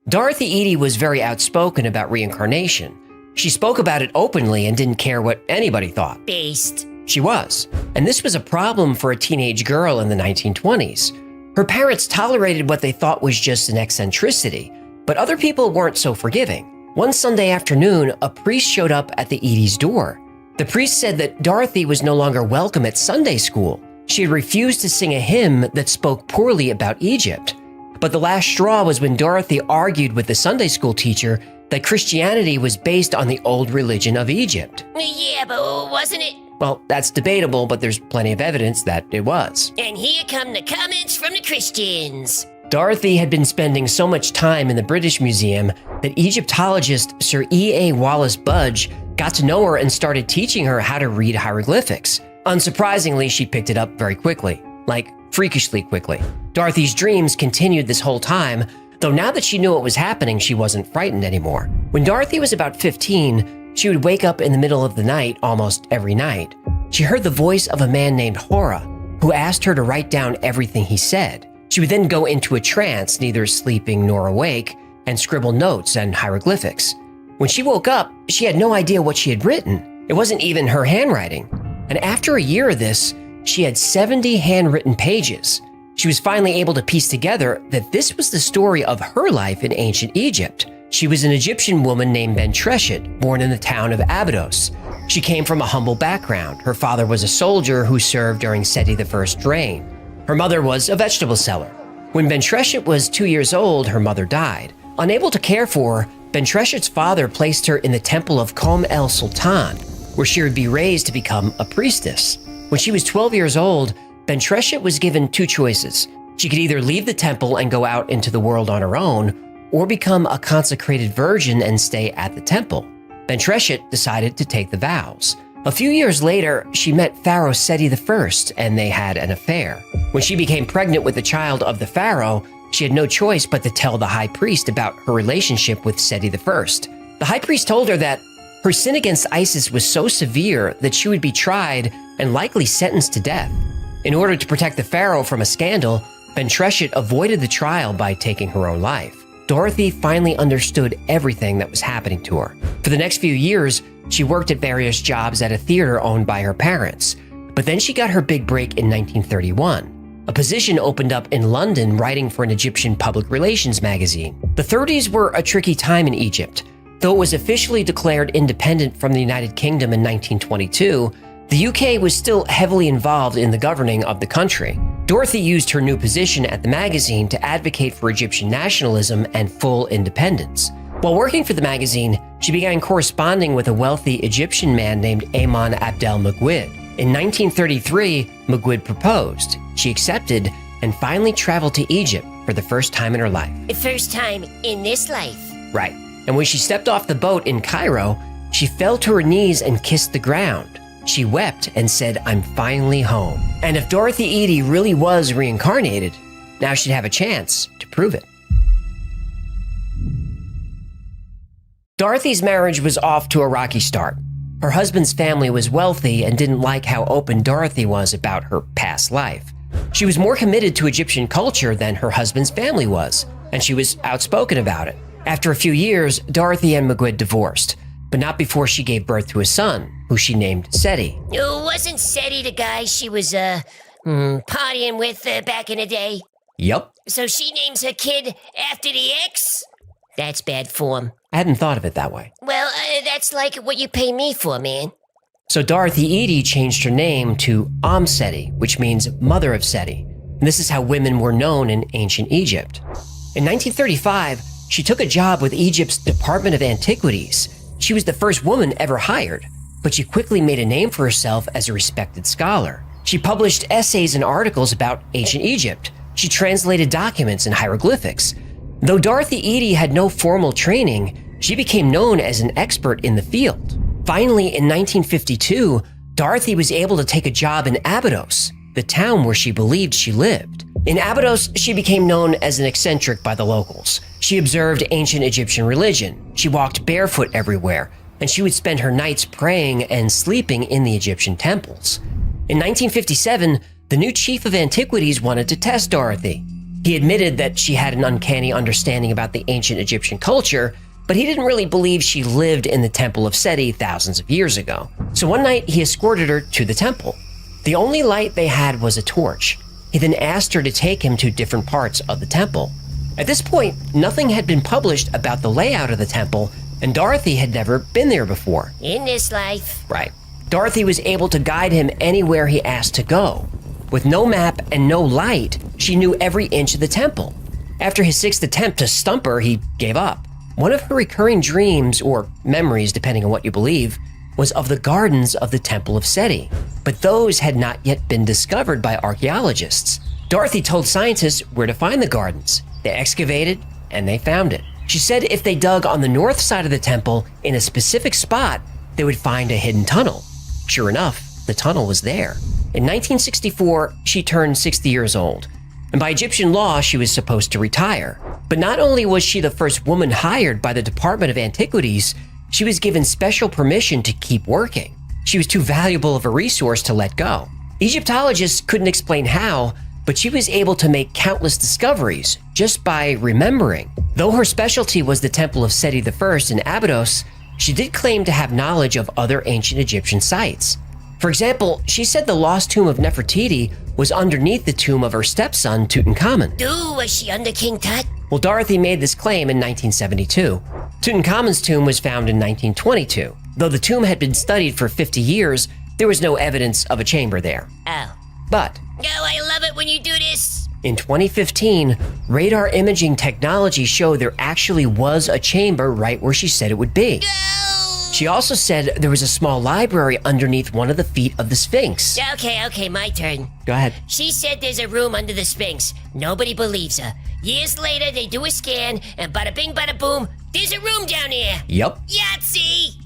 Dorothy Eady was very outspoken about reincarnation. She spoke about it openly and didn't care what anybody thought. Beast. She was. And this was a problem for a teenage girl in the 1920s. Her parents tolerated what they thought was just an eccentricity, but other people weren't so forgiving. One Sunday afternoon, a priest showed up at the Eady's door. The priest said that Dorothy was no longer welcome at Sunday school. She had refused to sing a hymn that spoke poorly about Egypt. But the last straw was when Dorothy argued with the Sunday school teacher that Christianity was based on the old religion of Egypt. Yeah, but wasn't it? Well, that's debatable, but there's plenty of evidence that it was. And here come the comments from the Christians. Dorothy had been spending so much time in the British Museum that Egyptologist Sir E.A. Wallace Budge got to know her and started teaching her how to read hieroglyphics. Unsurprisingly, she picked it up very quickly, like freakishly quickly. Dorothy's dreams continued this whole time, Though now that she knew what was happening, she wasn't frightened anymore. When Dorothy was about 15, she would wake up in the middle of the night almost every night. She heard the voice of a man named Hora, who asked her to write down everything he said. She would then go into a trance, neither sleeping nor awake, and scribble notes and hieroglyphics. When she woke up, she had no idea what she had written. It wasn't even her handwriting. And after a year of this, she had 70 handwritten pages. She was finally able to piece together that this was the story of her life in ancient Egypt. She was an Egyptian woman named Bentreshet, born in the town of Abydos. She came from a humble background. Her father was a soldier who served during Seti I's reign. Her mother was a vegetable seller. When Bentreshet was 2 years old, her mother died. Unable to care for her, Bentreshet's father placed her in the temple of Kom el Sultan, where she would be raised to become a priestess. When she was 12 years old, Bentreshet was given two choices. She could either leave the temple and go out into the world on her own, or become a consecrated virgin and stay at the temple. Bentreshet decided to take the vows. A few years later, she met Pharaoh Seti I, and they had an affair. When she became pregnant with the child of the pharaoh, she had no choice but to tell the high priest about her relationship with Seti I. The high priest told her that her sin against Isis was so severe that she would be tried and likely sentenced to death. In order to protect the pharaoh from a scandal, Bentreshet avoided the trial by taking her own life. Dorothy finally understood everything that was happening to her. For the next few years, she worked at various jobs at a theater owned by her parents. But then she got her big break in 1931. A position opened up in London writing for an Egyptian public relations magazine. The 30s were a tricky time in Egypt. Though it was officially declared independent from the United Kingdom in 1922, the UK was still heavily involved in the governing of the country. Dorothy used her new position at the magazine to advocate for Egyptian nationalism and full independence. While working for the magazine, she began corresponding with a wealthy Egyptian man named Amon Abdel Magwid. In 1933, Magwid proposed. She accepted and finally traveled to Egypt for the first time in her life. The first time in this life. Right. And when she stepped off the boat in Cairo, she fell to her knees and kissed the ground. She wept and said, "I'm finally home." And if Dorothy Eady really was reincarnated, now she'd have a chance to prove it. Dorothy's marriage was off to a rocky start. Her husband's family was wealthy and didn't like how open Dorothy was about her past life. She was more committed to Egyptian culture than her husband's family was, and she was outspoken about it. After a few years, Dorothy and Magwid divorced, but not before she gave birth to a son, who she named Seti. Wasn't Seti the guy she was, partying with back in the day? Yup. So she names her kid after the ex? That's bad form. I hadn't thought of it that way. Well, that's like what you pay me for, man. So Dorothy Eady changed her name to Seti, which means Mother of Seti. And this is how women were known in ancient Egypt. In 1935, she took a job with Egypt's Department of Antiquities. She was the first woman ever hired, but she quickly made a name for herself as a respected scholar. She published essays and articles about ancient Egypt. She translated documents and hieroglyphics. Though Dorothy Eady had no formal training, she became known as an expert in the field. Finally, in 1952, Dorothy was able to take a job in Abydos, the town where she believed she lived. In Abydos, she became known as an eccentric by the locals. She observed ancient Egyptian religion. She walked barefoot everywhere, and she would spend her nights praying and sleeping in the Egyptian temples. In 1957, the new chief of antiquities wanted to test Dorothy. He admitted that she had an uncanny understanding about the ancient Egyptian culture, but he didn't really believe she lived in the Temple of Seti thousands of years ago. So one night, he escorted her to the temple. The only light they had was a torch. He then asked her to take him to different parts of the temple. At this point, nothing had been published about the layout of the temple, and Dorothy had never been there before. In this life. Right. Dorothy was able to guide him anywhere he asked to go. With no map and no light, she knew every inch of the temple. After his sixth attempt to stump her, he gave up. One of her recurring dreams, or memories depending on what you believe, was of the gardens of the Temple of Seti, but those had not yet been discovered by archaeologists. Dorothy told scientists where to find the gardens. They excavated, and they found it. She said if they dug on the north side of the temple in a specific spot, they would find a hidden tunnel. Sure enough, the tunnel was there. In 1964, she turned 60 years old, and by Egyptian law, she was supposed to retire. But not only was she the first woman hired by the Department of Antiquities, she was given special permission to keep working. She was too valuable of a resource to let go. Egyptologists couldn't explain how, but she was able to make countless discoveries just by remembering. Though her specialty was the Temple of Seti I in Abydos, she did claim to have knowledge of other ancient Egyptian sites. For example, she said the lost tomb of Nefertiti was underneath the tomb of her stepson, Tutankhamun. Ooh, was she under King Tut? Well, Dorothy made this claim in 1972. Tutankhamun's tomb was found in 1922. Though the tomb had been studied for 50 years, there was no evidence of a chamber there. Oh. But Oh, I love it when you do this. in 2015, radar imaging technology showed there actually was a chamber right where she said it would be. She also said there was a small library underneath one of the feet of the Sphinx. Okay, my turn. Go ahead. She said there's a room under the Sphinx. Nobody believes her. Years later, they do a scan, and bada bing, bada boom, there's a room down here. Yup. Yahtzee!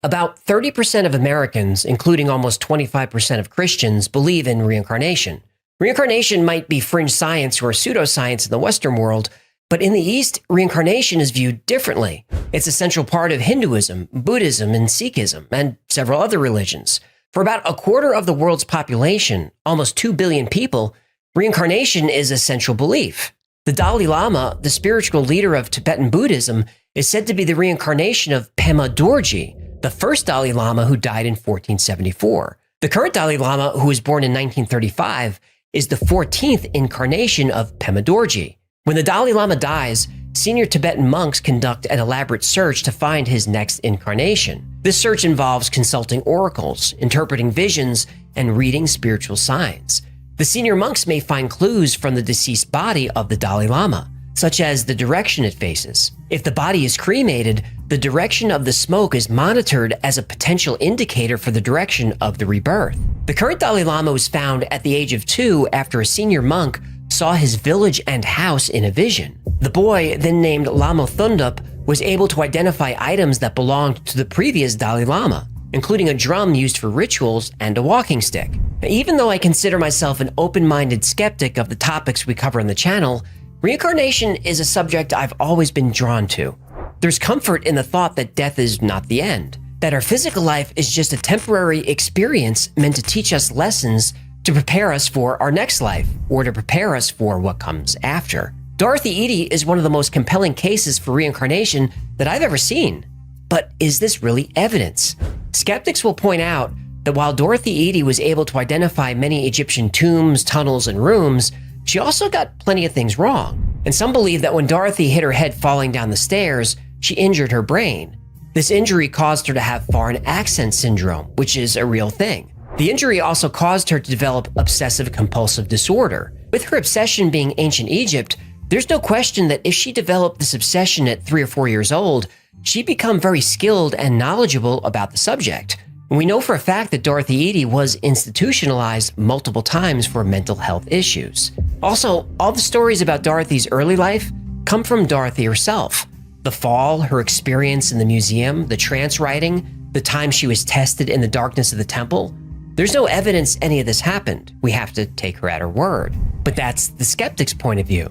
About 30% of Americans, including almost 25% of Christians, believe in reincarnation. Reincarnation might be fringe science or pseudoscience in the Western world, but in the East, reincarnation is viewed differently. It's a central part of Hinduism, Buddhism, and Sikhism, and several other religions. For about a quarter of the world's population, almost 2 billion people, reincarnation is a central belief. The Dalai Lama, the spiritual leader of Tibetan Buddhism, is said to be the reincarnation of Pema Dorji, the first Dalai Lama who died in 1474. The current Dalai Lama, who was born in 1935, is the 14th incarnation of Pema Dorji. When the Dalai Lama dies, senior Tibetan monks conduct an elaborate search to find his next incarnation. This search involves consulting oracles, interpreting visions, and reading spiritual signs. The senior monks may find clues from the deceased body of the Dalai Lama, such as the direction it faces. If the body is cremated, the direction of the smoke is monitored as a potential indicator for the direction of the rebirth. The current Dalai Lama was found at the age of 2 after a senior monk saw his village and house in a vision. The boy, then named Lama Thundup, was able to identify items that belonged to the previous Dalai Lama, including a drum used for rituals and a walking stick. Even though I consider myself an open-minded skeptic of the topics we cover on the channel, reincarnation is a subject I've always been drawn to. There's comfort in the thought that death is not the end, that our physical life is just a temporary experience meant to teach us lessons to prepare us for our next life, or to prepare us for what comes after. Dorothy Eady is one of the most compelling cases for reincarnation that I've ever seen. But is this really evidence? Skeptics will point out that while Dorothy Eady was able to identify many Egyptian tombs, tunnels, and rooms, she also got plenty of things wrong. And some believe that when Dorothy hit her head falling down the stairs, she injured her brain. This injury caused her to have foreign accent syndrome, which is a real thing. The injury also caused her to develop obsessive-compulsive disorder. With her obsession being ancient Egypt, there's no question that if she developed this obsession at 3 or 4 years old, she'd become very skilled and knowledgeable about the subject. And we know for a fact that Dorothy Eady was institutionalized multiple times for mental health issues. Also, all the stories about Dorothy's early life come from Dorothy herself. The fall, her experience in the museum, the trance writing, the time she was tested in the darkness of the temple. There's no evidence any of this happened. We have to take her at her word. But that's the skeptic's point of view.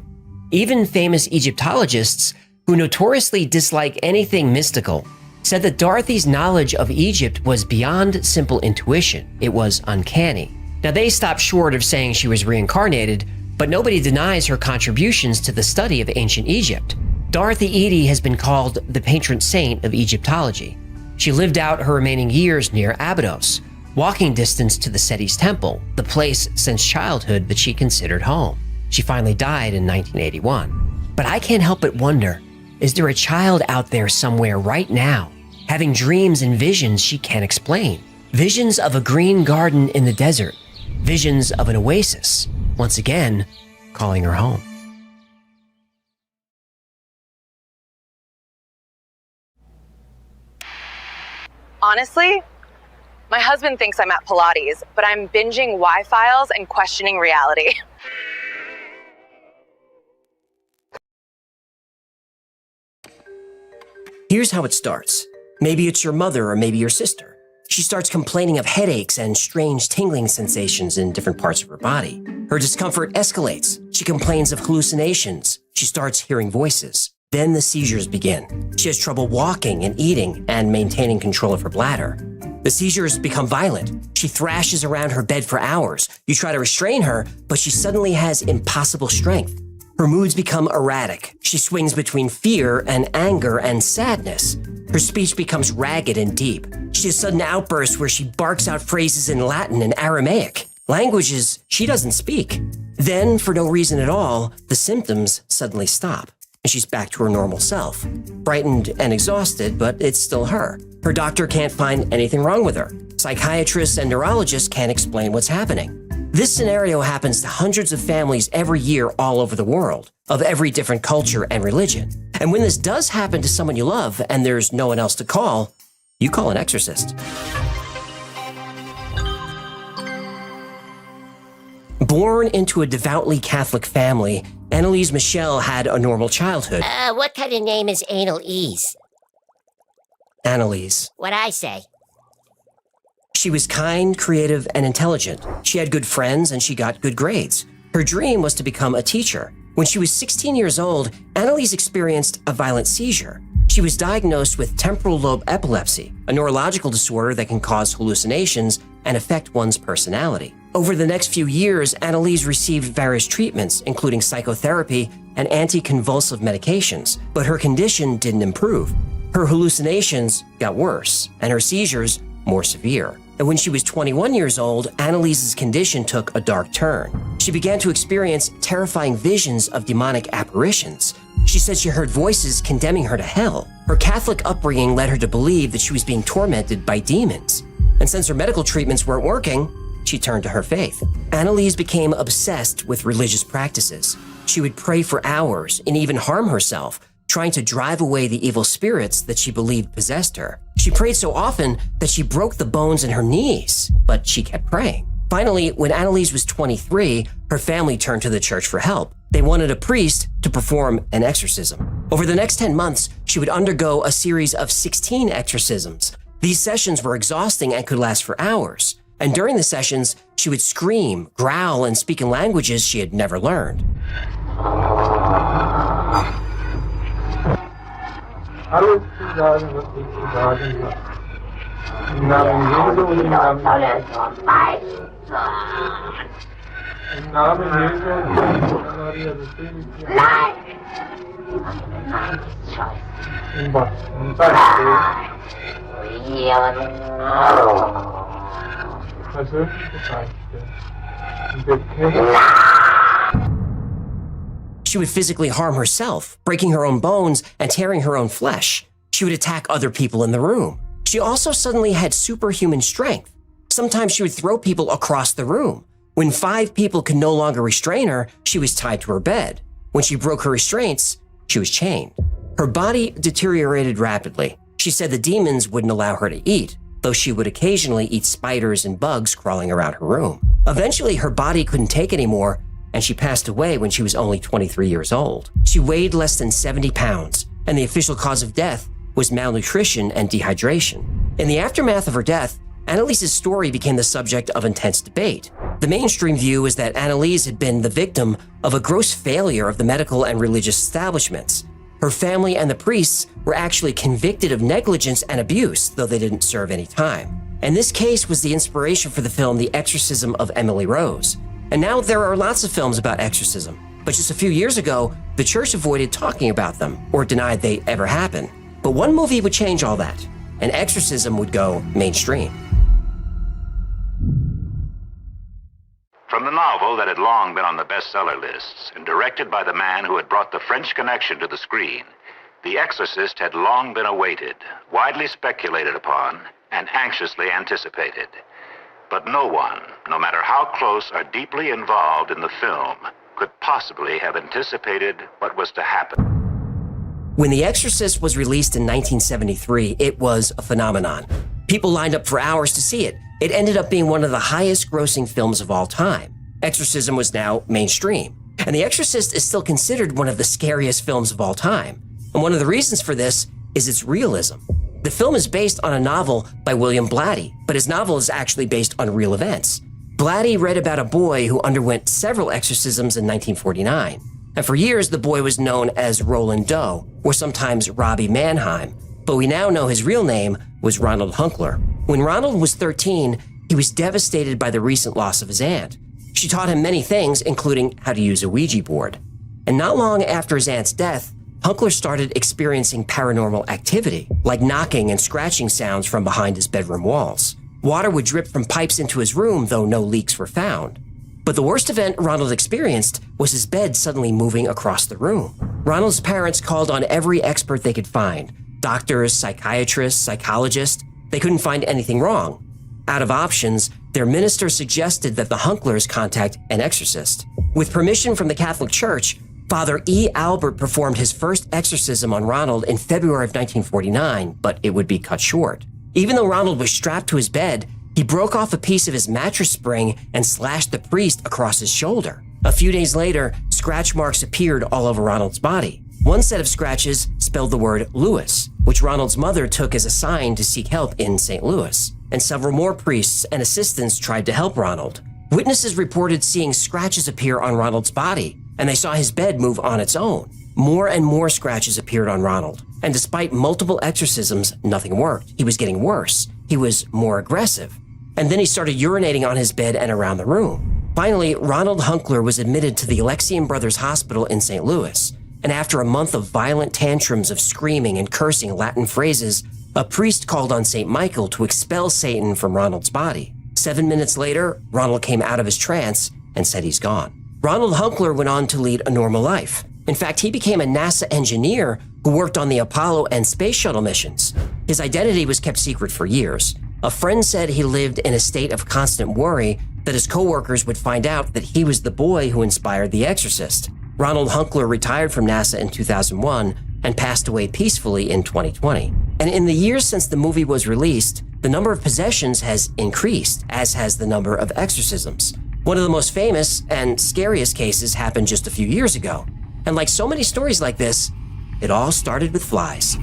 Even famous Egyptologists, who notoriously dislike anything mystical, said that Dorothy's knowledge of Egypt was beyond simple intuition. It was uncanny. Now, they stopped short of saying she was reincarnated, but nobody denies her contributions to the study of ancient Egypt. Dorothy Eady has been called the patron saint of Egyptology. She lived out her remaining years near Abydos, walking distance to the Seti's temple, the place since childhood that she considered home. She finally died in 1981. But I can't help but wonder, is there a child out there somewhere right now, having dreams and visions she can't explain? Visions of a green garden in the desert, visions of an oasis, once again, calling her home. Honestly, my husband thinks I'm at Pilates, but I'm binging Y-Files and questioning reality. Here's how it starts. Maybe it's your mother or maybe your sister. She starts complaining of headaches and strange tingling sensations in different parts of her body. Her discomfort escalates. She complains of hallucinations. She starts hearing voices. Then the seizures begin. She has trouble walking and eating and maintaining control of her bladder. The seizures become violent. She thrashes around her bed for hours. You try to restrain her, but she suddenly has impossible strength. Her moods become erratic. She swings between fear and anger and sadness. Her speech becomes ragged and deep. She has sudden outbursts where she barks out phrases in Latin and Aramaic, languages she doesn't speak. Then, for no reason at all, the symptoms suddenly stop, and she's back to her normal self. Frightened and exhausted, but it's still her. Her doctor can't find anything wrong with her. Psychiatrists and neurologists can't explain what's happening. This scenario happens to hundreds of families every year all over the world, of every different culture and religion. And when this does happen to someone you love and there's no one else to call, you call an exorcist. Born into a devoutly Catholic family, Annalise Michel had a normal childhood. What kind of name is Anal Ease? Annalise. What'd I say? She was kind, creative, and intelligent. She had good friends and she got good grades. Her dream was to become a teacher. When she was 16 years old, Annalise experienced a violent seizure. She was diagnosed with temporal lobe epilepsy, a neurological disorder that can cause hallucinations and affect one's personality. Over the next few years, Annalise received various treatments, including psychotherapy and anticonvulsive medications, but her condition didn't improve. Her hallucinations got worse, and her seizures more severe. And when she was 21 years old, Annalise's condition took a dark turn. She began to experience terrifying visions of demonic apparitions. She said she heard voices condemning her to hell. Her Catholic upbringing led her to believe that she was being tormented by demons. And since her medical treatments weren't working, she turned to her faith. Annalise became obsessed with religious practices. She would pray for hours and even harm herself, trying to drive away the evil spirits that she believed possessed her. She prayed so often that she broke the bones in her knees, but she kept praying. Finally, when Annalise was 23, her family turned to the church for help. They wanted a priest to perform an exorcism. Over the next 10 months, she would undergo a series of 16 exorcisms. These sessions were exhausting and could last for hours. And during the sessions, she would scream, growl, and speak in languages she had never learned. She would physically harm herself, breaking her own bones and tearing her own flesh. She would attack other people in the room. She also suddenly had superhuman strength. Sometimes she would throw people across the room. When 5 people could no longer restrain her, she was tied to her bed. When she broke her restraints, she was chained. Her body deteriorated rapidly. She said the demons wouldn't allow her to eat, though she would occasionally eat spiders and bugs crawling around her room. Eventually, her body couldn't take anymore, and she passed away when she was only 23 years old. She weighed less than 70 pounds, and the official cause of death was malnutrition and dehydration. In the aftermath of her death, Annalise's story became the subject of intense debate. The mainstream view is that Annalise had been the victim of a gross failure of the medical and religious establishments. Her family and the priests were actually convicted of negligence and abuse, though they didn't serve any time. And this case was the inspiration for the film The Exorcism of Emily Rose. And now there are lots of films about exorcism. But just a few years ago, the church avoided talking about them or denied they ever happened. But one movie would change all that. An exorcism would go mainstream. From the novel that had long been on the bestseller lists and directed by the man who had brought the French Connection to the screen, The Exorcist had long been awaited, widely speculated upon, and anxiously anticipated. But no one, no matter how close or deeply involved in the film, could possibly have anticipated what was to happen. When The Exorcist was released in 1973, it was a phenomenon. People lined up for hours to see it. It ended up being one of the highest grossing films of all time. Exorcism was now mainstream. And The Exorcist is still considered one of the scariest films of all time. And one of the reasons for this is its realism. The film is based on a novel by William Blatty, but his novel is actually based on real events. Blatty read about a boy who underwent several exorcisms in 1949. And for years, the boy was known as Roland Doe, or sometimes Robbie Mannheim, but we now know his real name was Ronald Hunkler. When Ronald was 13, he was devastated by the recent loss of his aunt. She taught him many things, including how to use a Ouija board. And not long after his aunt's death, Hunkler started experiencing paranormal activity, like knocking and scratching sounds from behind his bedroom walls. Water would drip from pipes into his room, though no leaks were found. But the worst event Ronald experienced was his bed suddenly moving across the room. Ronald's parents called on every expert they could find. Doctors, psychiatrists, psychologists. They couldn't find anything wrong. Out of options, their minister suggested that the Hunklers contact an exorcist. With permission from the Catholic Church, Father E. Albert performed his first exorcism on Ronald in February of 1949, but it would be cut short. Even though Ronald was strapped to his bed, he broke off a piece of his mattress spring and slashed the priest across his shoulder. A few days later, scratch marks appeared all over Ronald's body. One set of scratches spelled the word Louis, which Ronald's mother took as a sign to seek help in St. Louis. And several more priests and assistants tried to help Ronald. Witnesses reported seeing scratches appear on Ronald's body, and they saw his bed move on its own. More and more scratches appeared on Ronald, and despite multiple exorcisms, nothing worked. He was getting worse. He was more aggressive. And then he started urinating on his bed and around the room. Finally, Ronald Hunkler was admitted to the Alexian Brothers Hospital in St. Louis, and after a month of violent tantrums of screaming and cursing Latin phrases, a priest called on St. Michael to expel Satan from Ronald's body. 7 minutes later, Ronald came out of his trance and said he's gone. Ronald Hunkler went on to lead a normal life. In fact, he became a NASA engineer who worked on the Apollo and Space Shuttle missions. His identity was kept secret for years. A friend said he lived in a state of constant worry that his coworkers would find out that he was the boy who inspired The Exorcist. Ronald Hunkler retired from NASA in 2001 and passed away peacefully in 2020. And in the years since the movie was released, the number of possessions has increased, as has the number of exorcisms. One of the most famous and scariest cases happened just a few years ago. And like so many stories like this, it all started with flies.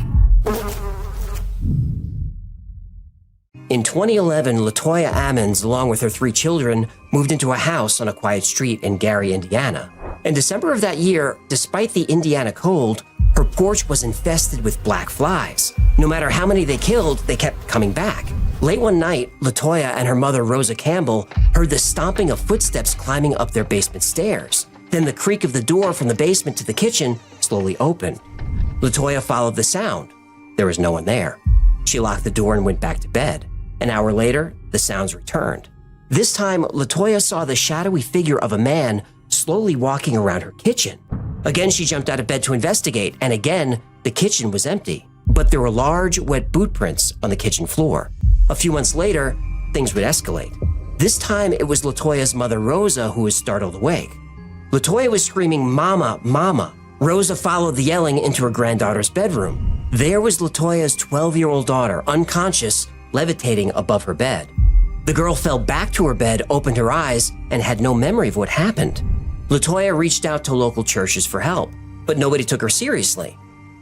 In 2011, LaToya Ammons, along with her 3 children, moved into a house on a quiet street in Gary, Indiana. In December of that year, despite the Indiana cold, her porch was infested with black flies. No matter how many they killed, they kept coming back. Late one night, LaToya and her mother, Rosa Campbell, heard the stomping of footsteps climbing up their basement stairs. Then the creak of the door from the basement to the kitchen slowly opened. LaToya followed the sound. There was no one there. She locked the door and went back to bed. An hour later, the sounds returned. This time, LaToya saw the shadowy figure of a man slowly walking around her kitchen. Again, she jumped out of bed to investigate, and again, the kitchen was empty. But there were large, wet boot prints on the kitchen floor. A few months later, things would escalate. This time, it was LaToya's mother, Rosa, who was startled awake. LaToya was screaming, "Mama, Mama." Rosa followed the yelling into her granddaughter's bedroom. There was LaToya's 12-year-old daughter, unconscious, levitating above her bed. The girl fell back to her bed, opened her eyes, and had no memory of what happened. LaToya reached out to local churches for help, but nobody took her seriously.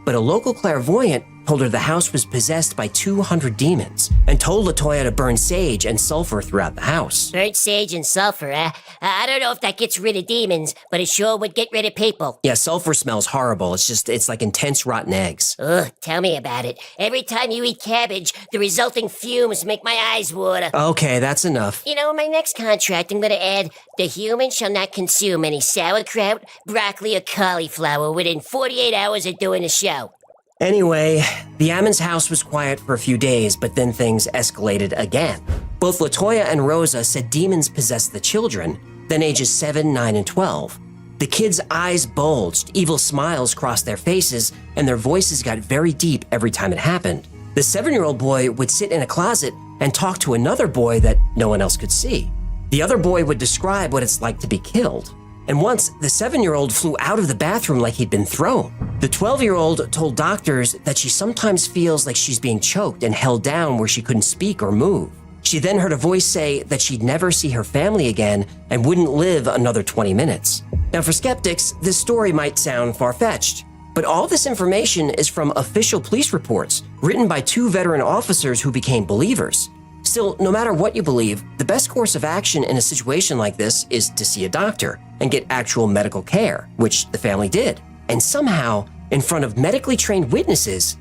But a local clairvoyant told her the house was possessed by 200 demons and told LaToya to burn sage and sulfur throughout the house. Burnt sage and sulfur, eh? I don't know if that gets rid of demons, but it sure would get rid of people. Yeah, sulfur smells horrible. It's like intense rotten eggs. Ugh, tell me about it. Every time you eat cabbage, the resulting fumes make my eyes water. Okay, that's enough. You know, in my next contract, I'm gonna add, the human shall not consume any sauerkraut, broccoli, or cauliflower within 48 hours of doing the show. Anyway, the Ammons house was quiet for a few days, but then things escalated again. Both LaToya and Rosa said demons possessed the children, then ages 7, 9, and 12. The kids' eyes bulged, evil smiles crossed their faces, and their voices got very deep every time it happened. The 7-year-old boy would sit in a closet and talk to another boy that no one else could see. The other boy would describe what it's like to be killed. And once, the 7-year-old flew out of the bathroom like he'd been thrown. The 12-year-old told doctors that she sometimes feels like she's being choked and held down where she couldn't speak or move. She then heard a voice say that she'd never see her family again and wouldn't live another 20 minutes. Now, for skeptics, this story might sound far-fetched, but all this information is from official police reports written by 2 veteran officers who became believers. Still, no matter what you believe, the best course of action in a situation like this is to see a doctor and get actual medical care, which the family did. And somehow, in front of medically trained witnesses,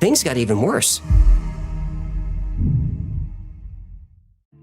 things got even worse.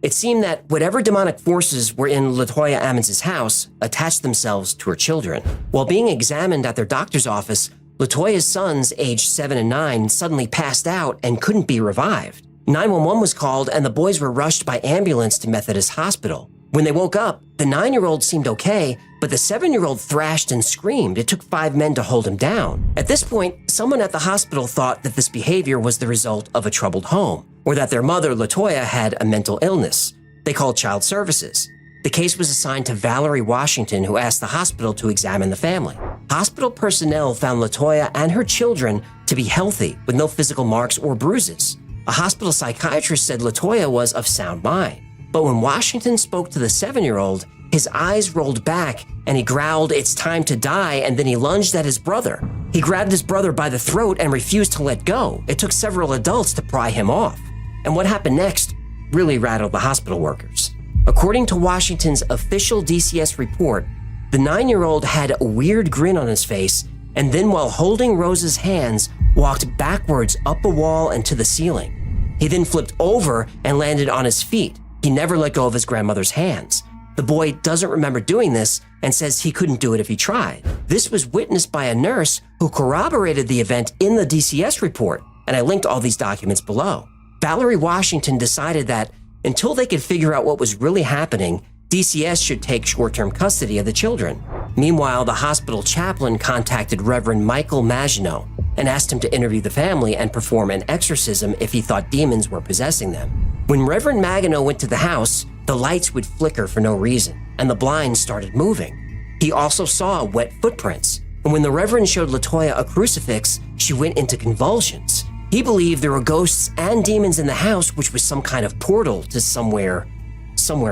It seemed that whatever demonic forces were in LaToya Ammons' house attached themselves to her children. While being examined at their doctor's office, LaToya's sons, aged 7 and 9, suddenly passed out and couldn't be revived. 911 was called and the boys were rushed by ambulance to Methodist Hospital. When they woke up, the 9-year-old seemed okay, but the 7-year-old thrashed and screamed. It took 5 men to hold him down. At this point, someone at the hospital thought that this behavior was the result of a troubled home, or that their mother, LaToya, had a mental illness. They called child services. The case was assigned to Valerie Washington, who asked the hospital to examine the family. Hospital personnel found LaToya and her children to be healthy, with no physical marks or bruises. A hospital psychiatrist said LaToya was of sound mind. But when Washington spoke to the 7-year-old, his eyes rolled back and he growled, "It's time to die," and then he lunged at his brother. He grabbed his brother by the throat and refused to let go. It took several adults to pry him off. And what happened next really rattled the hospital workers. According to Washington's official DCS report, the 9-year-old had a weird grin on his face, and then while holding Rose's hands, walked backwards up a wall and to the ceiling. He then flipped over and landed on his feet. He never let go of his grandmother's hands. The boy doesn't remember doing this and says he couldn't do it if he tried. This was witnessed by a nurse who corroborated the event in the DCS report, and I linked all these documents below. Valerie Washington decided that until they could figure out what was really happening, DCS should take short-term custody of the children. Meanwhile, the hospital chaplain contacted Reverend Michael Maginot and asked him to interview the family and perform an exorcism if he thought demons were possessing them. When Reverend Maginot went to the house, the lights would flicker for no reason, and the blinds started moving. He also saw wet footprints, and when the Reverend showed LaToya a crucifix, she went into convulsions. He believed there were ghosts and demons in the house, which was some kind of portal to somewhere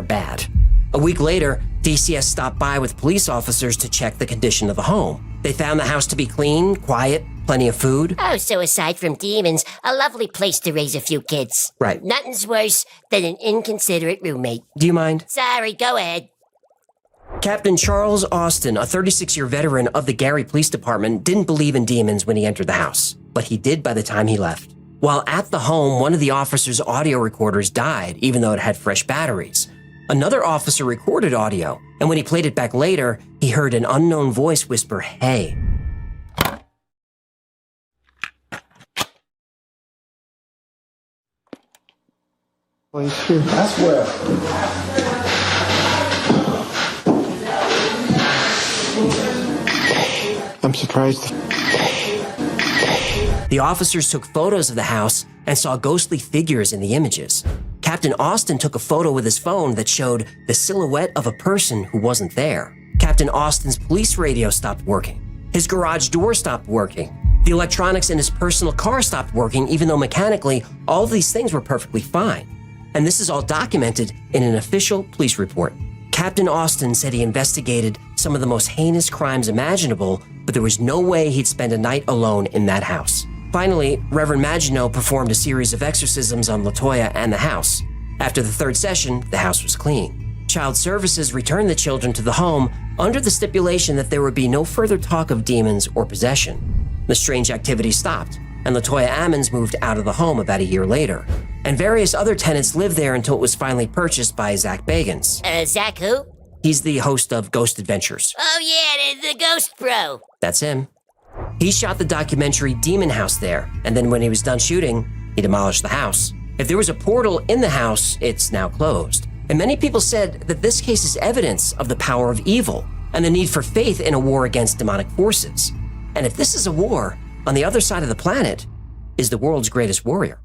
bad. A week later, DCS stopped by with police officers to check the condition of the home. They found the house to be clean, quiet, plenty of food. Oh, so aside from demons, a lovely place to raise a few kids. Right. Nothing's worse than an inconsiderate roommate. Do you mind? Sorry, go ahead. Captain Charles Austin, a 36-year veteran of the Gary Police Department, didn't believe in demons when he entered the house, but he did by the time he left. While at the home, one of the officer's audio recorders died, even though it had fresh batteries. Another officer recorded audio, and when he played it back later, he heard an unknown voice whisper, "Hey." That's where. I'm surprised. The officers took photos of the house and saw ghostly figures in the images. Captain Austin took a photo with his phone that showed the silhouette of a person who wasn't there. Captain Austin's police radio stopped working. His garage door stopped working. The electronics in his personal car stopped working, even though mechanically, all of these things were perfectly fine. And this is all documented in an official police report. Captain Austin said he investigated some of the most heinous crimes imaginable, but there was no way he'd spend a night alone in that house. Finally, Reverend Maginot performed a series of exorcisms on LaToya and the house. After the third session, the house was clean. Child Services returned the children to the home under the stipulation that there would be no further talk of demons or possession. The strange activity stopped, and LaToya Ammons moved out of the home about a year later. And various other tenants lived there until it was finally purchased by Zach Bagans. Zach who? He's the host of Ghost Adventures. Oh yeah, the Ghost Bro. That's him. He shot the documentary Demon House there, and then when he was done shooting, he demolished the house. If there was a portal in the house, it's now closed. And many people said that this case is evidence of the power of evil and the need for faith in a war against demonic forces. And if this is a war, on the other side of the planet is the world's greatest warrior.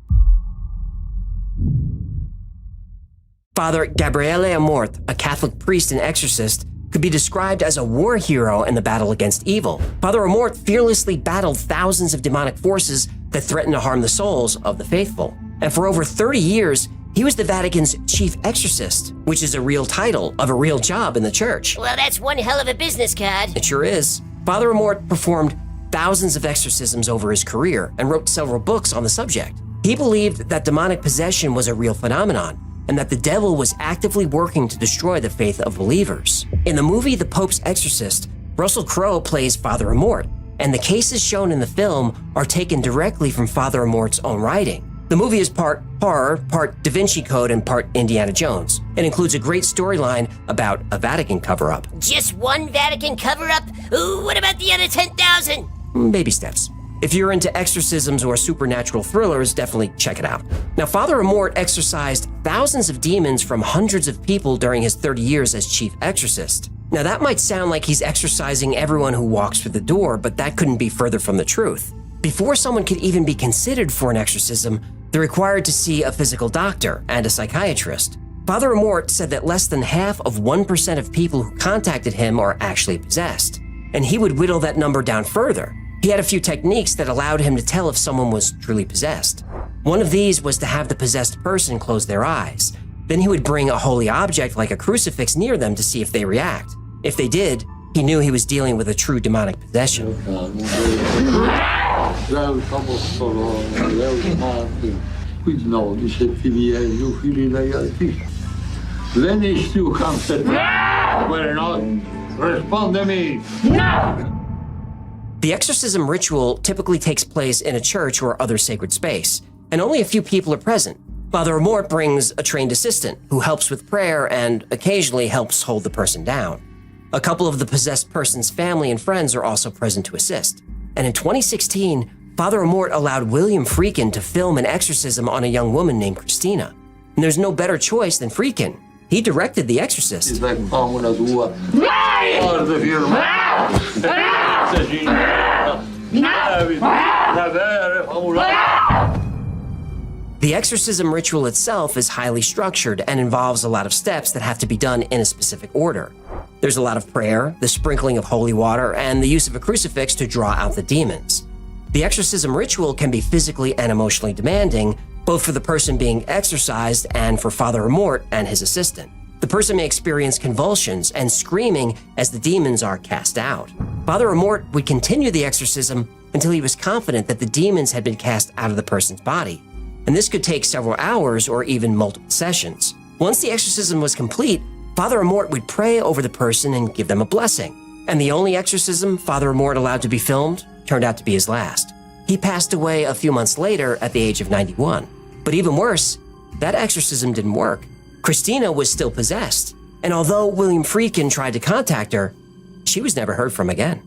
Father Gabriele Amort, a Catholic priest and exorcist, could be described as a war hero in the battle against evil. Father Amort fearlessly battled thousands of demonic forces that threatened to harm the souls of the faithful. And for over 30 years, he was the Vatican's chief exorcist, which is a real title of a real job in the church. Well, that's one hell of a business card. It sure is. Father Amort performed thousands of exorcisms over his career and wrote several books on the subject. He believed that demonic possession was a real phenomenon and that the devil was actively working to destroy the faith of believers. In the movie The Pope's Exorcist, Russell Crowe plays Father Amort, and the cases shown in the film are taken directly from Father Amort's own writing. The movie is part horror, part Da Vinci Code, and part Indiana Jones. It includes a great storyline about a Vatican cover-up. Just one Vatican cover-up? Ooh, what about the other 10,000? Baby steps. If you're into exorcisms or supernatural thrillers, definitely check it out. Now, Father Amort exorcised thousands of demons from hundreds of people during his 30 years as chief exorcist. Now, that might sound like he's exorcising everyone who walks through the door, but that couldn't be further from the truth. Before someone could even be considered for an exorcism, they're required to see a physical doctor and a psychiatrist. Father Amort said that less than half of 1% of people who contacted him are actually possessed, and he would whittle that number down further. He had a few techniques that allowed him to tell if someone was truly possessed. One of these was to have the possessed person close their eyes. Then he would bring a holy object like a crucifix near them to see if they react. If they did, he knew he was dealing with a true demonic possession. The exorcism ritual typically takes place in a church or other sacred space, and only a few people are present. Father Amort brings a trained assistant who helps with prayer and occasionally helps hold the person down. A couple of the possessed person's family and friends are also present to assist. And in 2016, Father Amort allowed William Friedkin to film an exorcism on a young woman named Christina. And there's no better choice than Friedkin. He directed The Exorcist. The exorcism ritual itself is highly structured and involves a lot of steps that have to be done in a specific order. There's a lot of prayer, the sprinkling of holy water, and the use of a crucifix to draw out the demons. The exorcism ritual can be physically and emotionally demanding, both for the person being exorcised and for Father Amort and his assistant. The person may experience convulsions and screaming as the demons are cast out. Father Amort would continue the exorcism until he was confident that the demons had been cast out of the person's body. And this could take several hours or even multiple sessions. Once the exorcism was complete, Father Amort would pray over the person and give them a blessing. And the only exorcism Father Amort allowed to be filmed turned out to be his last. He passed away a few months later at the age of 91. But even worse, that exorcism didn't work. Christina was still possessed, and although William Friedkin tried to contact her, she was never heard from again.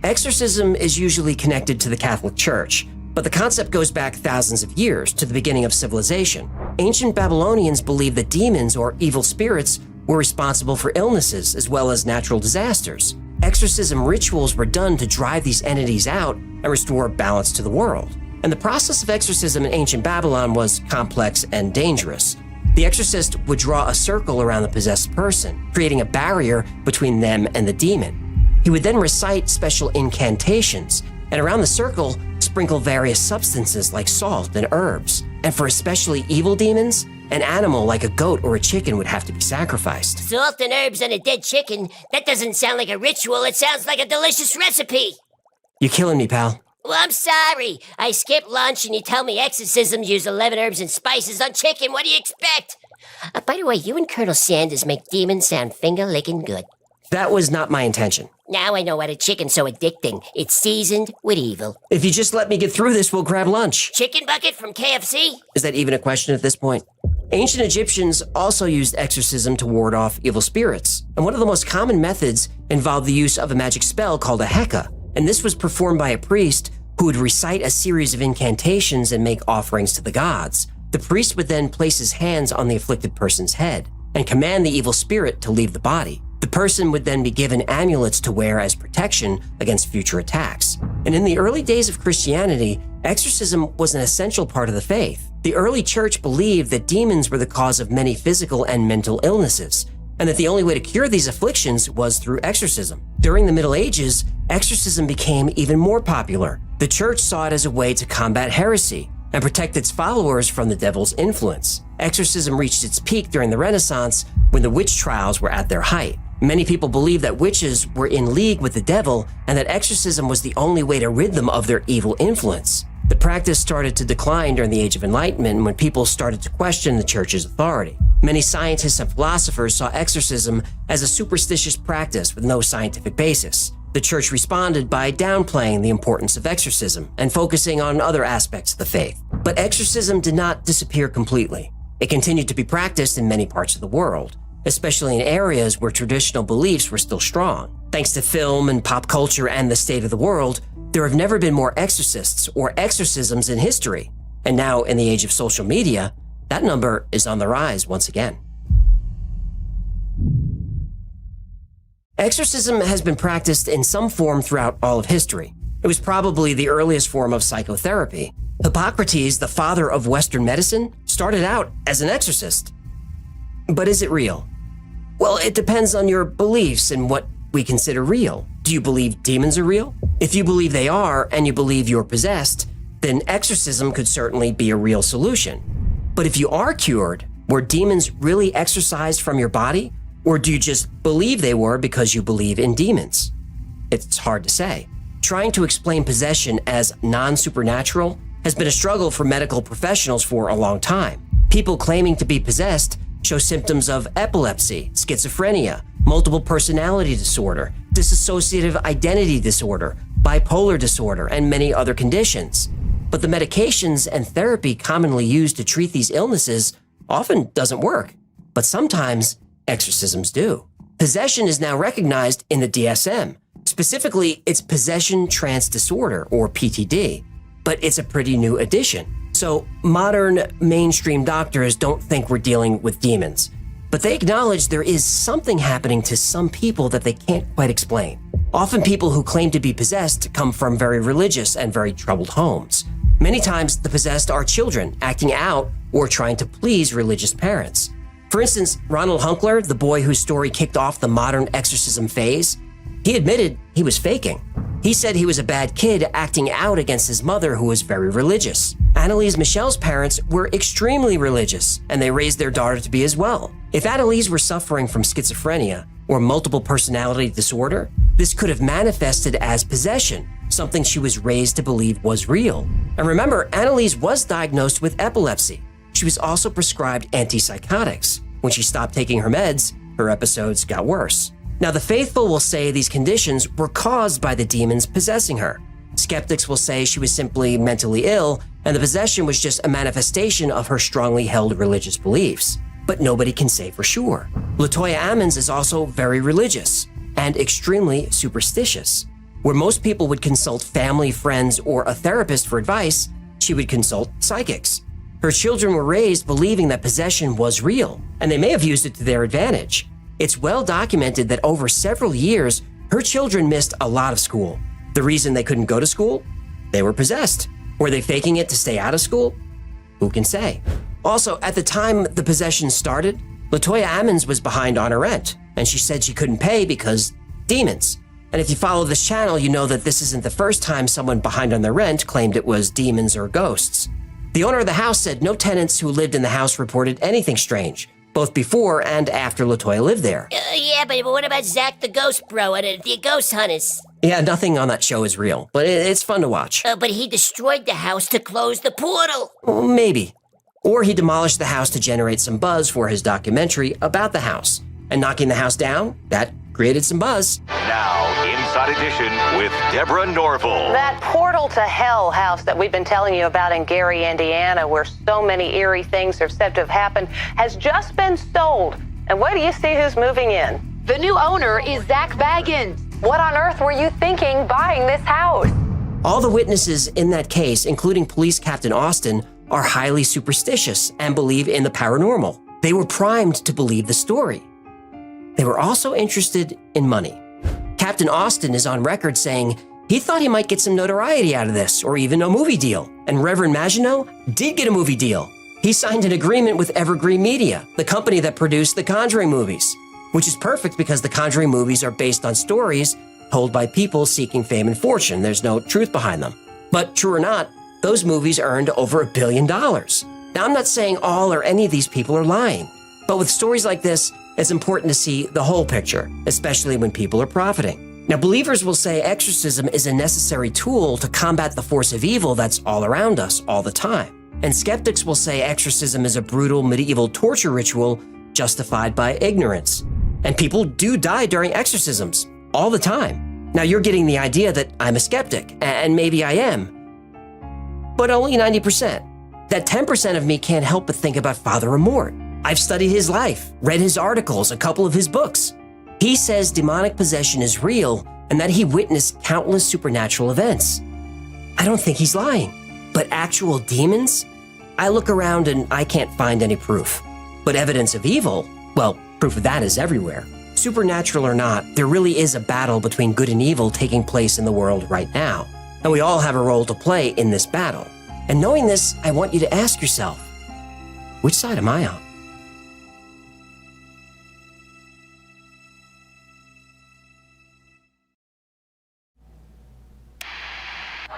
Exorcism is usually connected to the Catholic Church, but the concept goes back thousands of years to the beginning of civilization. Ancient Babylonians believed that demons or evil spirits were responsible for illnesses as well as natural disasters. Exorcism rituals were done to drive these entities out and restore balance to the world. And the process of exorcism in ancient Babylon was complex and dangerous. The exorcist would draw a circle around the possessed person, creating a barrier between them and the demon. He would then recite special incantations, and around the circle, sprinkle various substances like salt and herbs. And for especially evil demons, an animal like a goat or a chicken would have to be sacrificed. Salt and herbs on a dead chicken? That doesn't sound like a ritual, it sounds like a delicious recipe. You're killing me, pal. Well, I'm sorry. I skipped lunch and you tell me exorcisms use 11 herbs and spices on chicken. What do you expect? By the way, you and Colonel Sanders make demons sound finger-licking good. That was not my intention. Now I know why the chicken's so addicting. It's seasoned with evil. If you just let me get through this, we'll grab lunch. Chicken bucket from KFC? Is that even a question at this point? Ancient Egyptians also used exorcism to ward off evil spirits. And one of the most common methods involved the use of a magic spell called a heka. And this was performed by a priest who would recite a series of incantations and make offerings to the gods. The priest would then place his hands on the afflicted person's head and command the evil spirit to leave the body. The person would then be given amulets to wear as protection against future attacks. And in the early days of Christianity, exorcism was an essential part of the faith. The early church believed that demons were the cause of many physical and mental illnesses, and that the only way to cure these afflictions was through exorcism. During the Middle Ages, exorcism became even more popular. The church saw it as a way to combat heresy and protect its followers from the devil's influence. Exorcism reached its peak during the Renaissance when the witch trials were at their height. Many people believed that witches were in league with the devil and that exorcism was the only way to rid them of their evil influence. The practice started to decline during the Age of Enlightenment when people started to question the church's authority. Many scientists and philosophers saw exorcism as a superstitious practice with no scientific basis. The church responded by downplaying the importance of exorcism and focusing on other aspects of the faith. But exorcism did not disappear completely. It continued to be practiced in many parts of the world, especially in areas where traditional beliefs were still strong. Thanks to film and pop culture and the state of the world, there have never been more exorcists or exorcisms in history. And now, in the age of social media, that number is on the rise once again. Exorcism has been practiced in some form throughout all of history. It was probably the earliest form of psychotherapy. Hippocrates, the father of Western medicine, started out as an exorcist. But is it real? Well, it depends on your beliefs and what we consider real. Do you believe demons are real? If you believe they are and you believe you're possessed, then exorcism could certainly be a real solution. But if you are cured, were demons really exorcised from your body? Or do you just believe they were because you believe in demons? It's hard to say. Trying to explain possession as non-supernatural has been a struggle for medical professionals for a long time. People claiming to be possessed show symptoms of epilepsy, schizophrenia, multiple personality disorder, dissociative identity disorder, bipolar disorder, and many other conditions. But the medications and therapy commonly used to treat these illnesses often doesn't work. But sometimes exorcisms do. Possession is now recognized in the DSM. Specifically, it's possession trance disorder, or PTD. But it's a pretty new addition. So modern mainstream doctors don't think we're dealing with demons. But they acknowledge there is something happening to some people that they can't quite explain. Often people who claim to be possessed come from very religious and very troubled homes. Many times the possessed are children acting out or trying to please religious parents. For instance, Ronald Hunkler, the boy whose story kicked off the modern exorcism phase, he admitted he was faking. He said he was a bad kid acting out against his mother, who was very religious. Annalise Michel's parents were extremely religious, and they raised their daughter to be as well. If Annalise were suffering from schizophrenia or multiple personality disorder, this could have manifested as possession, something she was raised to believe was real. And remember, Annalise was diagnosed with epilepsy. She was also prescribed antipsychotics. When she stopped taking her meds, her episodes got worse. Now, the faithful will say these conditions were caused by the demons possessing her. Skeptics will say she was simply mentally ill, and the possession was just a manifestation of her strongly held religious beliefs. But nobody can say for sure. Latoya Ammons is also very religious and extremely superstitious. Where most people would consult family, friends, or a therapist for advice, she would consult psychics. Her children were raised believing that possession was real, and they may have used it to their advantage. It's well documented that over several years, her children missed a lot of school. The reason they couldn't go to school? They were possessed. Were they faking it to stay out of school? Who can say? Also, at the time the possession started, Latoya Ammons was behind on her rent, and she said she couldn't pay because demons. And if you follow this channel, you know that this isn't the first time someone behind on their rent claimed it was demons or ghosts. The owner of the house said no tenants who lived in the house reported anything strange, both before and after Latoya lived there. Yeah, but what about Zach the Ghost Bro and the Ghost Hunters? Yeah, nothing on that show is real, but it's fun to watch. But he destroyed the house to close the portal. Well, maybe. Or he demolished the house to generate some buzz for his documentary about the house. And knocking the house down, that created some buzz. Now, Inside Edition with Deborah Norville. That portal to hell house that we've been telling you about in Gary, Indiana, where so many eerie things are said to have happened, has just been sold. And wait till you see who's moving in. The new owner is Zach Baggins. What on earth were you thinking buying this house? All the witnesses in that case, including Police Captain Austin, are highly superstitious and believe in the paranormal. They were primed to believe the story. They were also interested in money. Captain Austin is on record saying he thought he might get some notoriety out of this, or even a movie deal. And Reverend Maginot did get a movie deal. He signed an agreement with Evergreen Media, the company that produced the Conjuring movies, which is perfect because the Conjuring movies are based on stories told by people seeking fame and fortune. There's no truth behind them. But true or not, those movies earned over $1 billion. Now, I'm not saying all or any of these people are lying, but with stories like this, It's important to see the whole picture, especially when people are profiting. Now, believers will say exorcism is a necessary tool to combat the force of evil that's all around us all the time. And skeptics will say exorcism is a brutal medieval torture ritual justified by ignorance. And people do die during exorcisms all the time. Now, you're getting the idea that I'm a skeptic, and maybe I am, but only 90%. That 10% of me can't help but think about Father Amort. I've studied his life, read his articles, a couple of his books. He says demonic possession is real and that he witnessed countless supernatural events. I don't think he's lying, but actual demons? I look around and I can't find any proof. But evidence of evil? Well, proof of that is everywhere. Supernatural or not, there really is a battle between good and evil taking place in the world right now. And we all have a role to play in this battle. And knowing this, I want you to ask yourself, which side am I on?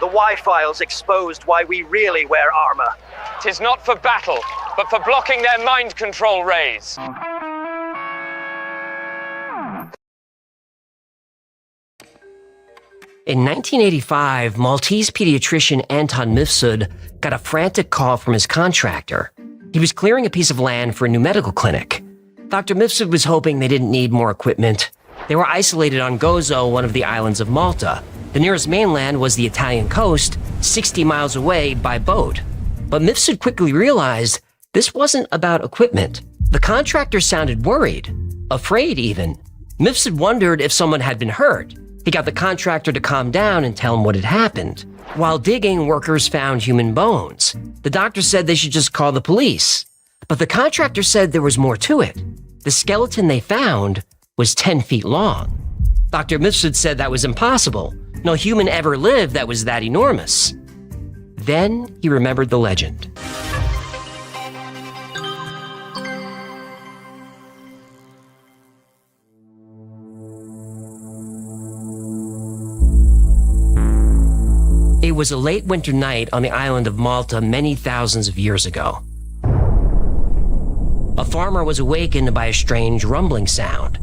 The Y-Files exposed why we really wear armor. 'Tis not for battle, but for blocking their mind control rays. In 1985, Maltese pediatrician Anton Mifsud got a frantic call from his contractor. He was clearing a piece of land for a new medical clinic. Dr. Mifsud was hoping they didn't need more equipment. They were isolated on Gozo, one of the islands of Malta. The nearest mainland was the Italian coast, 60 miles away by boat. But Mifsud quickly realized this wasn't about equipment. The contractor sounded worried, afraid even. Mifsud wondered if someone had been hurt. He got the contractor to calm down and tell him what had happened. While digging, workers found human bones. The doctor said they should just call the police. But the contractor said there was more to it. The skeleton they found was 10 feet long. Dr. Mifsud said that was impossible. No human ever lived that was that enormous. Then he remembered the legend. It was a late winter night on the island of Malta many thousands of years ago. A farmer was awakened by a strange rumbling sound.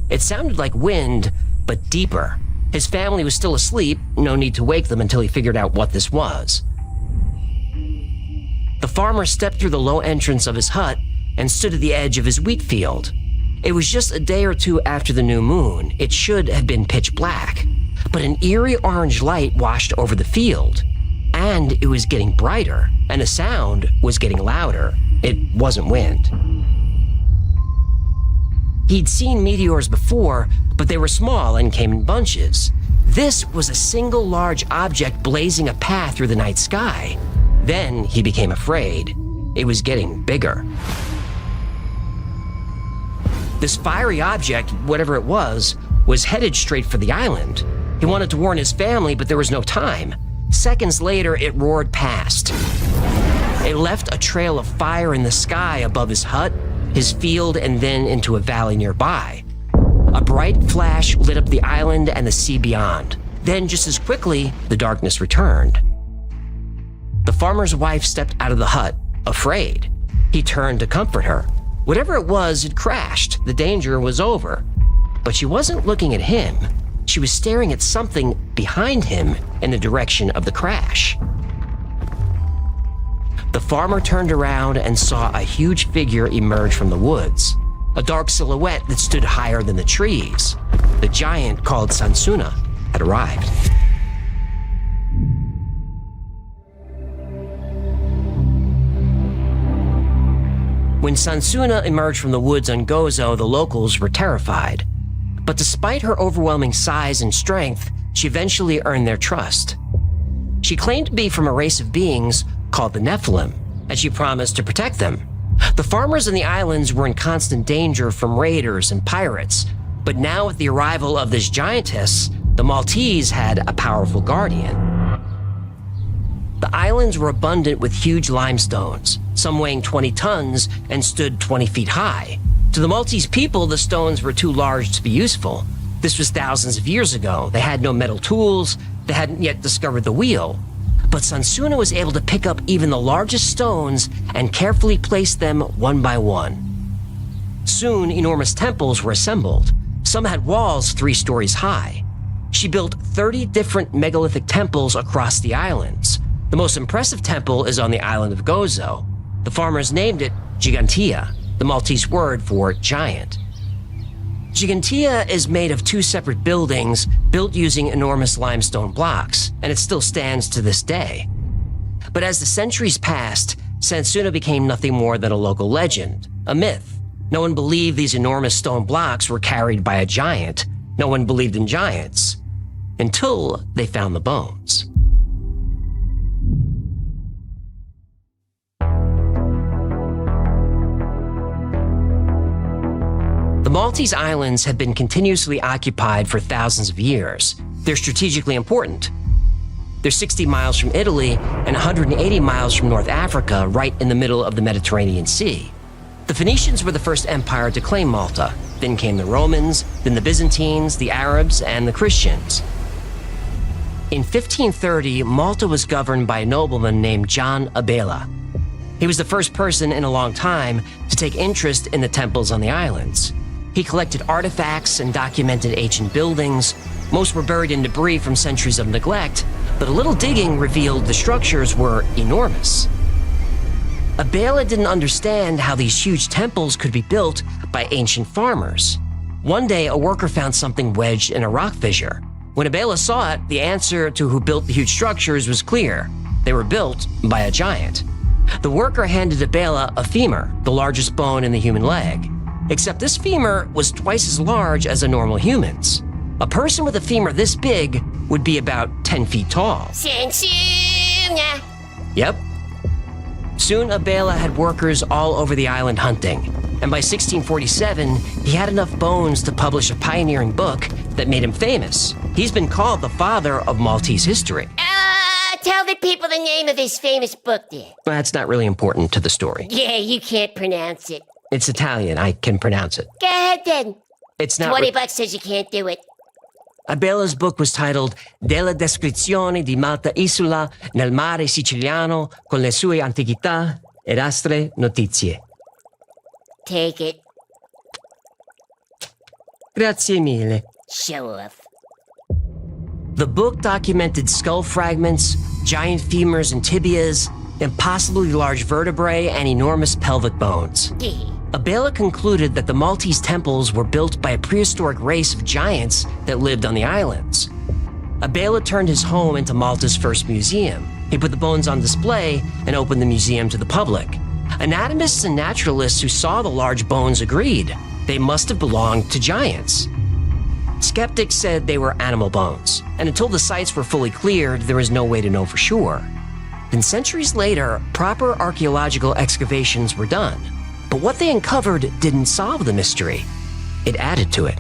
It sounded like wind, but deeper. His family was still asleep, no need to wake them until he figured out what this was. The farmer stepped through the low entrance of his hut and stood at the edge of his wheat field. It was just a day or two after the new moon. It should have been pitch black, but an eerie orange light washed over the field, and it was getting brighter, and the sound was getting louder. It wasn't wind. He'd seen meteors before, but they were small and came in bunches. This was a single large object blazing a path through the night sky. Then he became afraid. It was getting bigger. This fiery object, whatever it was headed straight for the island. He wanted to warn his family, but there was no time. Seconds later, it roared past. It left a trail of fire in the sky above his hut, his field, and then into a valley nearby. A bright flash lit up the island and the sea beyond. Then, just as quickly, the darkness returned. The farmer's wife stepped out of the hut, afraid. He turned to comfort her. Whatever it was, it crashed. The danger was over. But she wasn't looking at him. She was staring at something behind him in the direction of the crash. The farmer turned around and saw a huge figure emerge from the woods, a dark silhouette that stood higher than the trees. The giant called Sansuna had arrived. When Sansuna emerged from the woods on Gozo, the locals were terrified. But despite her overwhelming size and strength, she eventually earned their trust. She claimed to be from a race of beings called the Nephilim, and she promised to protect them. The farmers in the islands were in constant danger from raiders and pirates, but now with the arrival of this giantess, the Maltese had a powerful guardian. The islands were abundant with huge limestones, some weighing 20 tons and stood 20 feet high. To the Maltese people, the stones were too large to be useful. This was thousands of years ago. They had no metal tools. They hadn't yet discovered the wheel. But Sansuna was able to pick up even the largest stones and carefully place them one by one. Soon, enormous temples were assembled. Some had walls 3 stories high. She built 30 different megalithic temples across the islands. The most impressive temple is on the island of Gozo. The farmers named it Gigantia, the Maltese word for giant. Gigantia is made of 2 separate buildings built using enormous limestone blocks, and it still stands to this day. But as the centuries passed, Sansuna became nothing more than a local legend, a myth. No one believed these enormous stone blocks were carried by a giant. No one believed in giants, until they found the bones. The Maltese Islands have been continuously occupied for thousands of years. They're strategically important. They're 60 miles from Italy and 180 miles from North Africa, right in the middle of the Mediterranean Sea. The Phoenicians were the first empire to claim Malta. Then came the Romans, then the Byzantines, the Arabs, and the Christians. In 1530, Malta was governed by a nobleman named John Abela. He was the first person in a long time to take interest in the temples on the islands. He collected artifacts and documented ancient buildings. Most were buried in debris from centuries of neglect, but a little digging revealed the structures were enormous. Abela didn't understand how these huge temples could be built by ancient farmers. One day, a worker found something wedged in a rock fissure. When Abela saw it, the answer to who built the huge structures was clear. They were built by a giant. The worker handed Abela a femur, the largest bone in the human leg. Except this femur was twice as large as a normal human's. A person with a femur this big would be about 10 feet tall. Sansuna. Yep. Soon, Abela had workers all over the island hunting, and by 1647, he had enough bones to publish a pioneering book that made him famous. He's been called the father of Maltese history. Tell the people the name of his famous book there. That's not really important to the story. Yeah, you can't pronounce it. It's Italian. I can pronounce it. Go ahead then. It's not. $20 says you can't do it. Abela's book was titled Della descrizione di Malta Isola nel mare siciliano con le sue antichità ed astre notizie. Take it. Grazie mille. Show off. The book documented skull fragments, giant femurs and tibias, impossibly large vertebrae, and enormous pelvic bones. Abela concluded that the Maltese temples were built by a prehistoric race of giants that lived on the islands. Abela turned his home into Malta's first museum. He put the bones on display and opened the museum to the public. Anatomists and naturalists who saw the large bones agreed they must have belonged to giants. Skeptics said they were animal bones, and until the sites were fully cleared, there was no way to know for sure. Then centuries later, proper archaeological excavations were done. But what they uncovered didn't solve the mystery. It added to it.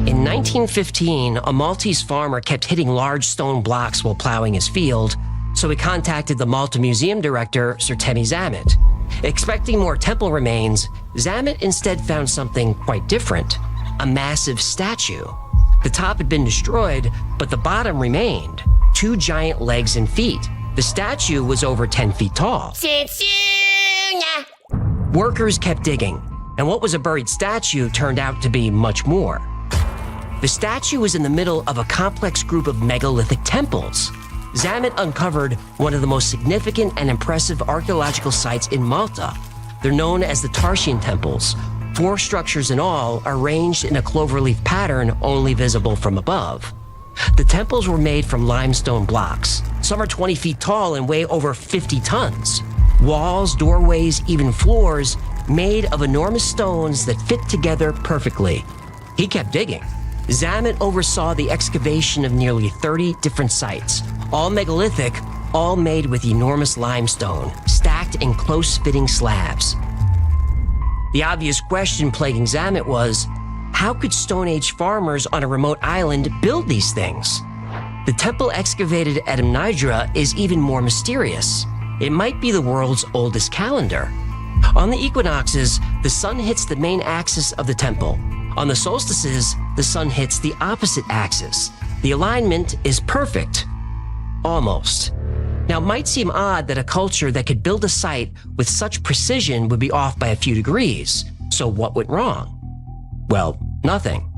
In 1915, a Maltese farmer kept hitting large stone blocks while plowing his field, so he contacted the Malta Museum director, Sir Temi Zammit. Expecting more temple remains, Zammit instead found something quite different, a massive statue. The top had been destroyed, but the bottom remained, 2 giant legs and feet. The statue was over 10 feet tall. Sansuna. Workers kept digging, and what was a buried statue turned out to be much more. The statue was in the middle of a complex group of megalithic temples. Zammit uncovered one of the most significant and impressive archaeological sites in Malta. They're known as the Tarsian temples, 4 structures in all, arranged in a cloverleaf pattern only visible from above. The temples were made from limestone blocks. Some are 20 feet tall and weigh over 50 tons. Walls, doorways, even floors, made of enormous stones that fit together perfectly. He kept digging. Zammit oversaw the excavation of nearly 30 different sites, all megalithic, all made with enormous limestone, stacked in close-fitting slabs. The obvious question plaguing Zammit was, how could Stone Age farmers on a remote island build these things? The temple excavated at Amnidra is even more mysterious. It might be the world's oldest calendar. On the equinoxes, the sun hits the main axis of the temple. On the solstices, the sun hits the opposite axis. The alignment is perfect. almost. Now, it might seem odd that a culture that could build a site with such precision would be off by a few degrees. So what went wrong? Well, nothing.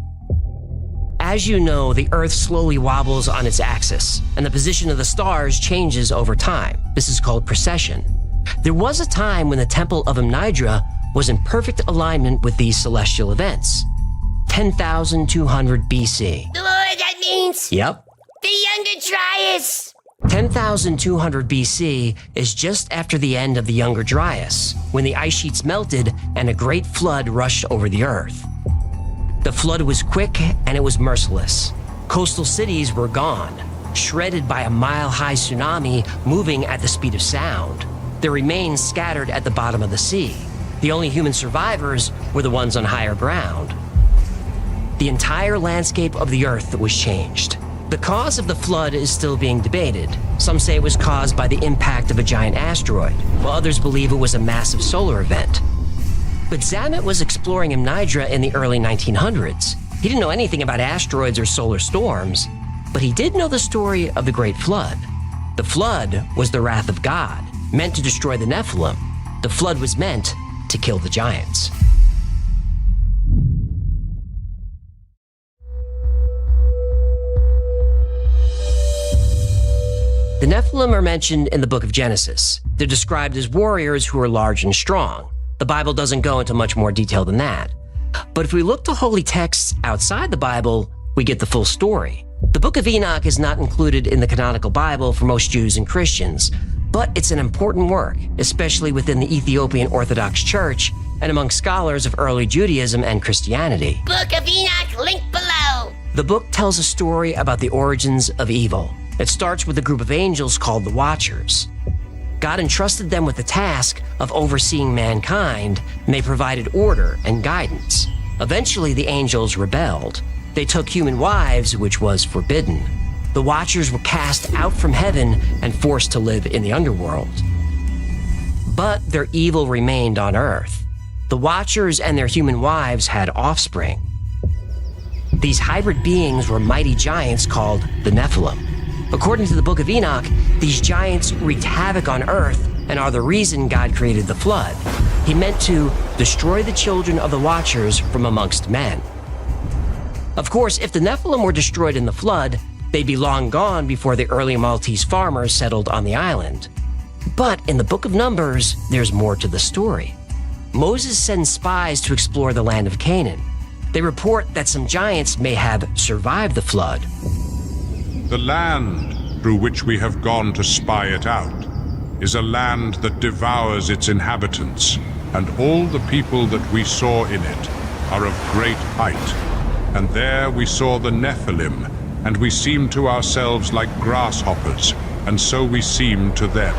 As you know, the Earth slowly wobbles on its axis, and the position of the stars changes over time. This is called precession. There was a time when the Temple of Amnidra was in perfect alignment with these celestial events. 10,200 BC. You know what that means? Yep. The Younger Dryas. 10,200 BC is just after the end of the Younger Dryas, when the ice sheets melted and a great flood rushed over the Earth. The flood was quick and it was merciless. Coastal cities were gone, shredded by a mile-high tsunami moving at the speed of sound. Their remains scattered at the bottom of the sea. The only human survivors were the ones on higher ground. The entire landscape of the Earth was changed. The cause of the flood is still being debated. Some say it was caused by the impact of a giant asteroid, while others believe it was a massive solar event. But Zamet was exploring Amnidra in the early 1900s. He didn't know anything about asteroids or solar storms, but he did know the story of the Great Flood. The flood was the wrath of God, meant to destroy the Nephilim. The flood was meant to kill the giants. The Nephilim are mentioned in the book of Genesis. They're described as warriors who are large and strong. The Bible doesn't go into much more detail than that. But if we look to holy texts outside the Bible, we get the full story. The book of Enoch is not included in the canonical Bible for most Jews and Christians, but it's an important work, especially within the Ethiopian Orthodox Church and among scholars of early Judaism and Christianity. Book of Enoch, link below. The book tells a story about the origins of evil. It starts with a group of angels called the Watchers. God entrusted them with the task of overseeing mankind, and they provided order and guidance. Eventually, the angels rebelled. They took human wives, which was forbidden. The Watchers were cast out from heaven and forced to live in the underworld. But their evil remained on earth. The Watchers and their human wives had offspring. These hybrid beings were mighty giants called the Nephilim. According to the book of Enoch, these giants wreaked havoc on earth and are the reason God created the flood. He meant to destroy the children of the Watchers from amongst men. Of course, if the Nephilim were destroyed in the flood, they'd be long gone before the early Maltese farmers settled on the island. But in the book of Numbers, there's more to the story. Moses sends spies to explore the land of Canaan. They report that some giants may have survived the flood. The land through which we have gone to spy it out is a land that devours its inhabitants, and all the people that we saw in it are of great height. And there we saw the Nephilim, and we seemed to ourselves like grasshoppers, and so we seemed to them.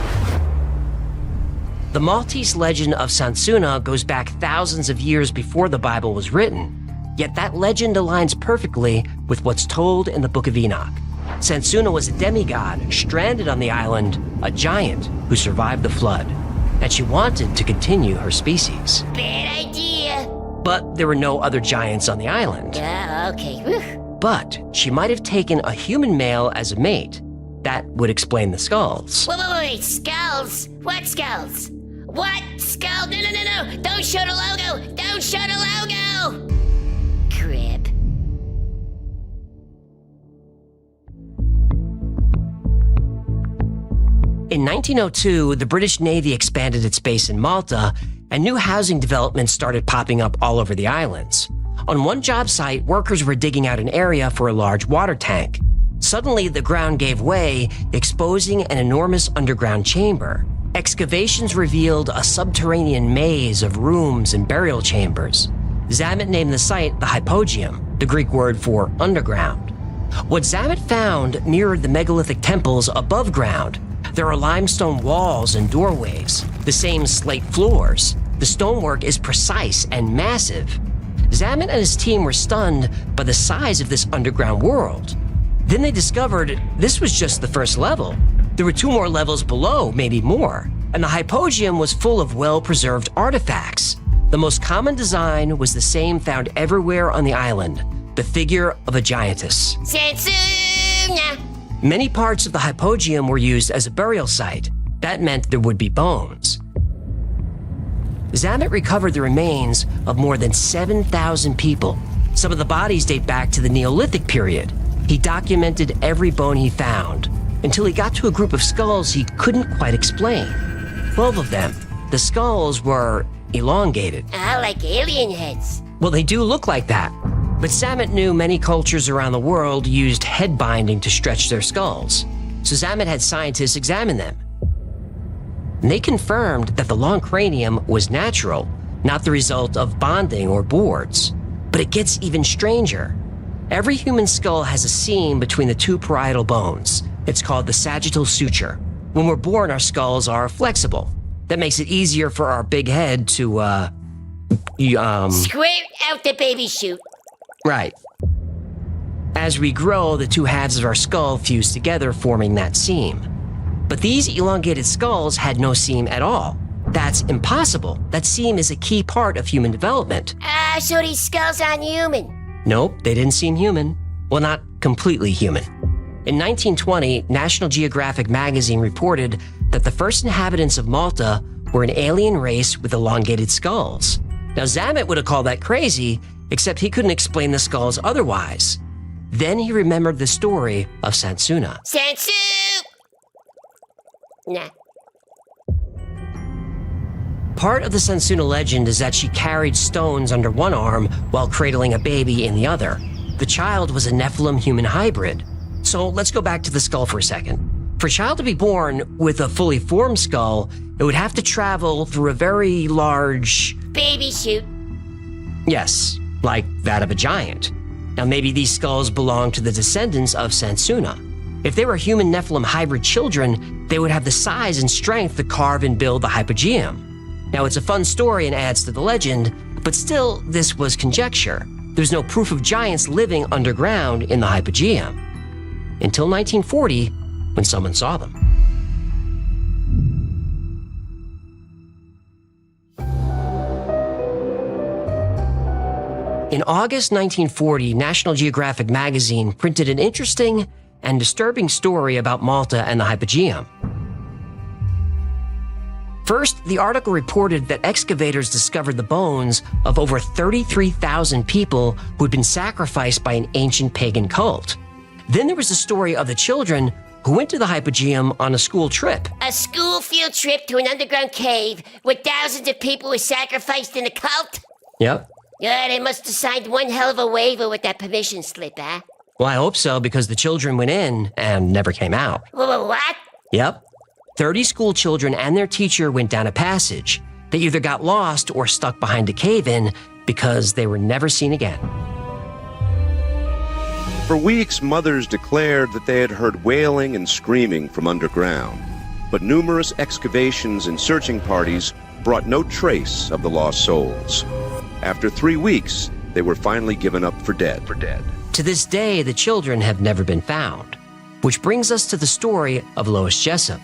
The Maltese legend of Sansuna goes back thousands of years before the Bible was written, yet that legend aligns perfectly with what's told in the book of Enoch. Sansuna was a demigod stranded on the island, a giant who survived the flood, and she wanted to continue her species. Bad idea. But there were no other giants on the island. Okay. Whew. But she might have taken a human male as a mate. That would explain the skulls. Wait. Skulls? What skulls? What? Skull? No. Don't show the logo. Don't show the logo. Crib. In 1902, the British Navy expanded its base in Malta, and new housing developments started popping up all over the islands. On one job site, workers were digging out an area for a large water tank. Suddenly, the ground gave way, exposing an enormous underground chamber. Excavations revealed a subterranean maze of rooms and burial chambers. Zamet named the site the Hypogeum, the Greek word for underground. What Zamet found mirrored the megalithic temples above ground. There are limestone walls and doorways, the same slate floors. The stonework is precise and massive. Zamet and his team were stunned by the size of this underground world. Then they discovered this was just the first level. There were 2 more levels below, maybe more, and the Hypogeum was full of well-preserved artifacts. The most common design was the same found everywhere on the island, the figure of a giantess. Sansuna. Many parts of the hypogeum were used as a burial site. That meant there would be bones. Zammit recovered the remains of more than 7,000 people. Some of the bodies date back to the Neolithic period. He documented every bone he found until he got to a group of skulls he couldn't quite explain. 12 of them. The skulls were elongated. Like alien heads. Well, they do look like that. But Zammit knew many cultures around the world used head binding to stretch their skulls. So Zammit had scientists examine them. And they confirmed that the long cranium was natural, not the result of bonding or boards. But it gets even stranger. Every human skull has a seam between the two parietal bones. It's called the sagittal suture. When we're born, our skulls are flexible. That makes it easier for our big head to, Square out the baby chute. Right. As we grow, the two halves of our skull fuse together, forming that seam. But these elongated skulls had no seam at all. That's impossible. That seam is a key part of human development. So these skulls aren't human. Nope, they didn't seem human. Well, not completely human. In 1920, National Geographic magazine reported that the first inhabitants of Malta were an alien race with elongated skulls. Now, Zammit would have called that crazy, except he couldn't explain the skulls otherwise. Then he remembered the story of Sansuna. Sansu! Nah. Part of the Sansuna legend is that she carried stones under one arm while cradling a baby in the other. The child was a Nephilim human hybrid. So let's go back to the skull for a second. For a child to be born with a fully formed skull, it would have to travel through a very large... baby chute. Yes, like that of a giant. Now maybe these skulls belong to the descendants of Sansuna. If they were human Nephilim hybrid children, they would have the size and strength to carve and build the hypogeum. Now it's a fun story and adds to the legend, but still this was conjecture. There's no proof of giants living underground in the hypogeum. Until 1940, when someone saw them. In August 1940, National Geographic magazine printed an interesting and disturbing story about Malta and the hypogeum. First, the article reported that excavators discovered the bones of over 33,000 people who had been sacrificed by an ancient pagan cult. Then there was the story of the children who went to the hypogeum on a school trip. A school field trip to an underground cave where thousands of people were sacrificed in a cult? Yep. Yeah, they must have signed one hell of a waiver with that permission slip, huh? Well, I hope so, because the children went in and never came out. What? Yep. 30 school children and their teacher went down a passage. They either got lost or stuck behind a cave-in because they were never seen again. For weeks, mothers declared that they had heard wailing and screaming from underground, but numerous excavations and searching parties brought no trace of the lost souls. After 3 weeks, they were finally given up for dead. To this day, the children have never been found, which brings us to the story of Lois Jessup.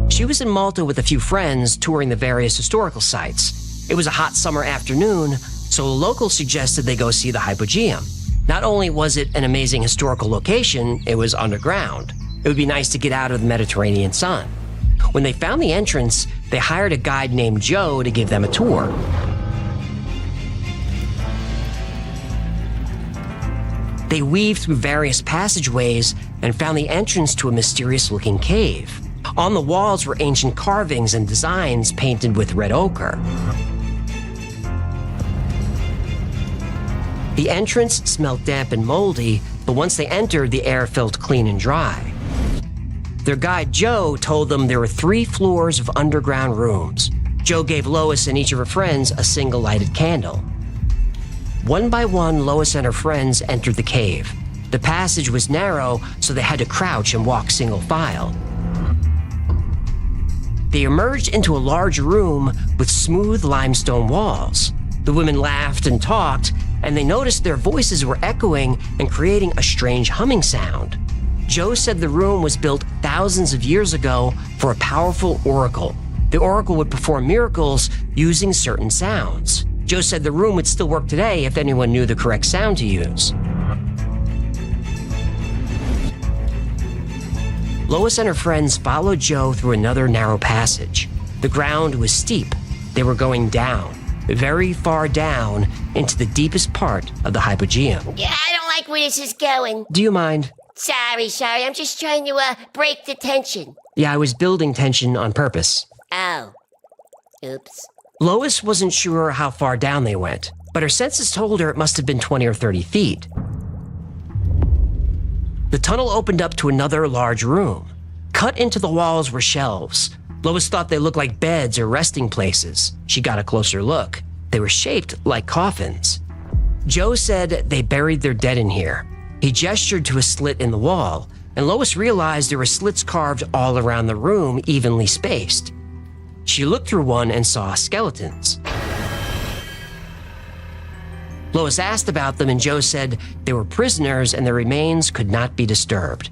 She was in Malta with a few friends touring the various historical sites. It was a hot summer afternoon, so a local suggested they go see the hypogeum. Not only was it an amazing historical location, it was underground. It would be nice to get out of the Mediterranean sun. When they found the entrance, they hired a guide named Joe to give them a tour. They weaved through various passageways and found the entrance to a mysterious-looking cave. On the walls were ancient carvings and designs painted with red ochre. The entrance smelled damp and moldy, but once they entered, the air felt clean and dry. Their guide, Joe, told them there were 3 floors of underground rooms. Joe gave Lois and each of her friends a single lighted candle. One by one, Lois and her friends entered the cave. The passage was narrow, so they had to crouch and walk single file. They emerged into a large room with smooth limestone walls. The women laughed and talked, and they noticed their voices were echoing and creating a strange humming sound. Joe said the room was built thousands of years ago for a powerful oracle. The oracle would perform miracles using certain sounds. Joe said the room would still work today if anyone knew the correct sound to use. Lois and her friends followed Joe through another narrow passage. The ground was steep. They were going down, very far down, into the deepest part of the hypogeum. Yeah, I don't like where this is going. Do you mind? Sorry. I'm just trying to, break the tension. Yeah, I was building tension on purpose. Oh. Oops. Lois wasn't sure how far down they went, but her senses told her it must have been 20 or 30 feet. The tunnel opened up to another large room. Cut into the walls were shelves. Lois thought they looked like beds or resting places. She got a closer look. They were shaped like coffins. Joe said they buried their dead in here. He gestured to a slit in the wall, and Lois realized there were slits carved all around the room, evenly spaced. She looked through one and saw skeletons. Lois asked about them, and Joe said they were prisoners and their remains could not be disturbed.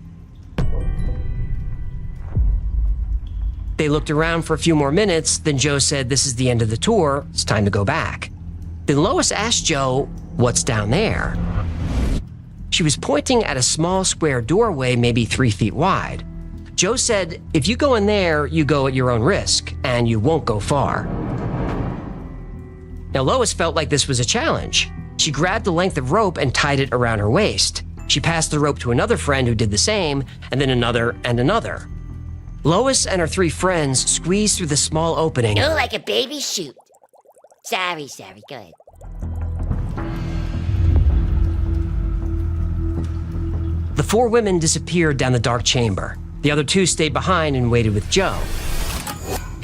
They looked around for a few more minutes, then Joe said, "This is the end of the tour, it's time to go back." Then Lois asked Joe, "What's down there?" She was pointing at a small square doorway, maybe 3 feet wide. Joe said, "If you go in there, you go at your own risk, and you won't go far." Now Lois felt like this was a challenge. She grabbed a length of rope and tied it around her waist. She passed the rope to another friend who did the same, and then another and another. Lois and her 3 friends squeezed through the small opening. Oh, like a baby chute. Sorry, go ahead. The 4 women disappeared down the dark chamber. The other 2 stayed behind and waited with Joe.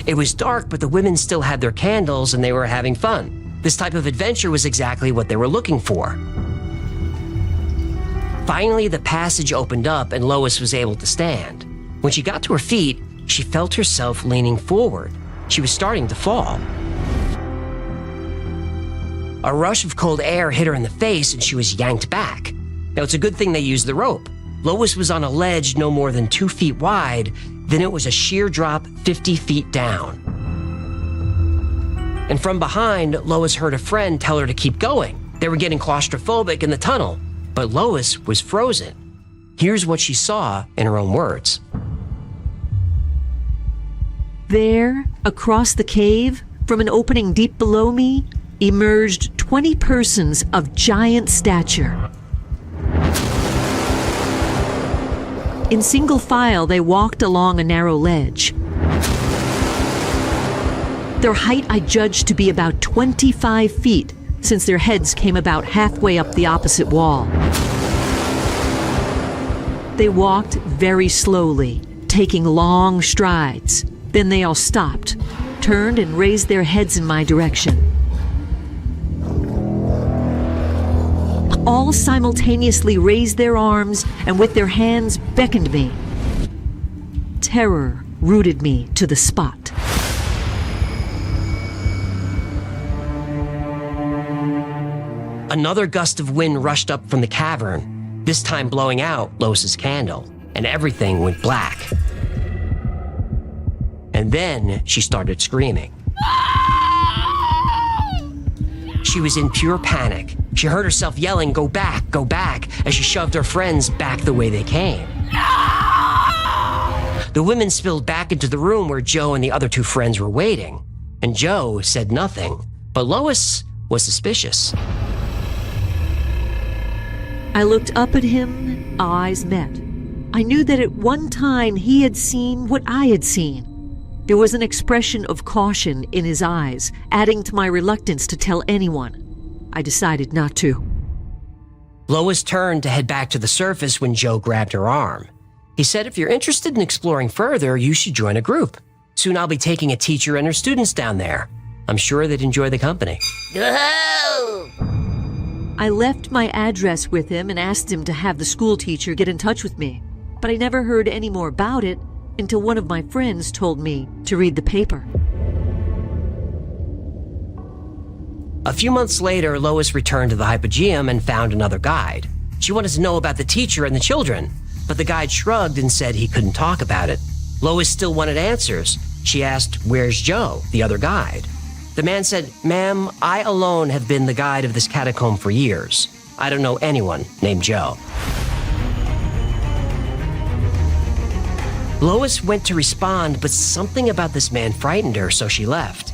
It was dark, but the women still had their candles and they were having fun. This type of adventure was exactly what they were looking for. Finally, the passage opened up and Lois was able to stand. When she got to her feet, she felt herself leaning forward. She was starting to fall. A rush of cold air hit her in the face and she was yanked back. Now, it's a good thing they used the rope. Lois was on a ledge no more than 2 feet wide, then it was a sheer drop 50 feet down. And from behind, Lois heard a friend tell her to keep going. They were getting claustrophobic in the tunnel, but Lois was frozen. Here's what she saw in her own words. There, across the cave, from an opening deep below me, emerged 20 persons of giant stature. In single file, they walked along a narrow ledge. Their height I judged to be about 25 feet, since their heads came about halfway up the opposite wall. They walked very slowly, taking long strides. Then they all stopped, turned and raised their heads in my direction. All simultaneously raised their arms and with their hands beckoned me. Terror rooted me to the spot. Another gust of wind rushed up from the cavern, this time blowing out Lois's candle, and everything went black. And then she started screaming. She was in pure panic. She heard herself yelling, go back," as she shoved her friends back the way they came. The women spilled back into the room where Joe and the other 2 friends were waiting, and Joe said nothing, but Lois was suspicious. I looked up at him, our eyes met. I knew that at one time he had seen what I had seen. There was an expression of caution in his eyes, adding to my reluctance to tell anyone. I decided not to. Lois turned to head back to the surface when Joe grabbed her arm. He said, "If you're interested in exploring further, you should join a group. Soon I'll be taking a teacher and her students down there. I'm sure they'd enjoy the company." Whoa! I left my address with him and asked him to have the school teacher get in touch with me, but I never heard any more about it until one of my friends told me to read the paper. A few months later, Lois returned to the hypogeum and found another guide. She wanted to know about the teacher and the children, but the guide shrugged and said he couldn't talk about it. Lois still wanted answers. She asked, "Where's Joe, the other guide?" The man said, "Ma'am, I alone have been the guide of this catacomb for years. I don't know anyone named Joe." Lois went to respond, but something about this man frightened her, so she left.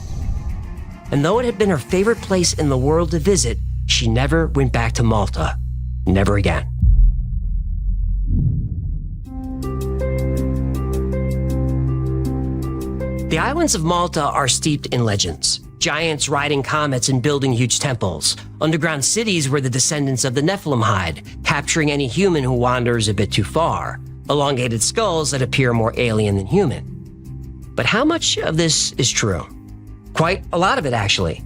And though it had been her favorite place in the world to visit, she never went back to Malta. Never again. The islands of Malta are steeped in legends. Giants riding comets and building huge temples. Underground cities where the descendants of the Nephilim hide, capturing any human who wanders a bit too far. Elongated skulls that appear more alien than human. But how much of this is true? Quite a lot of it, actually.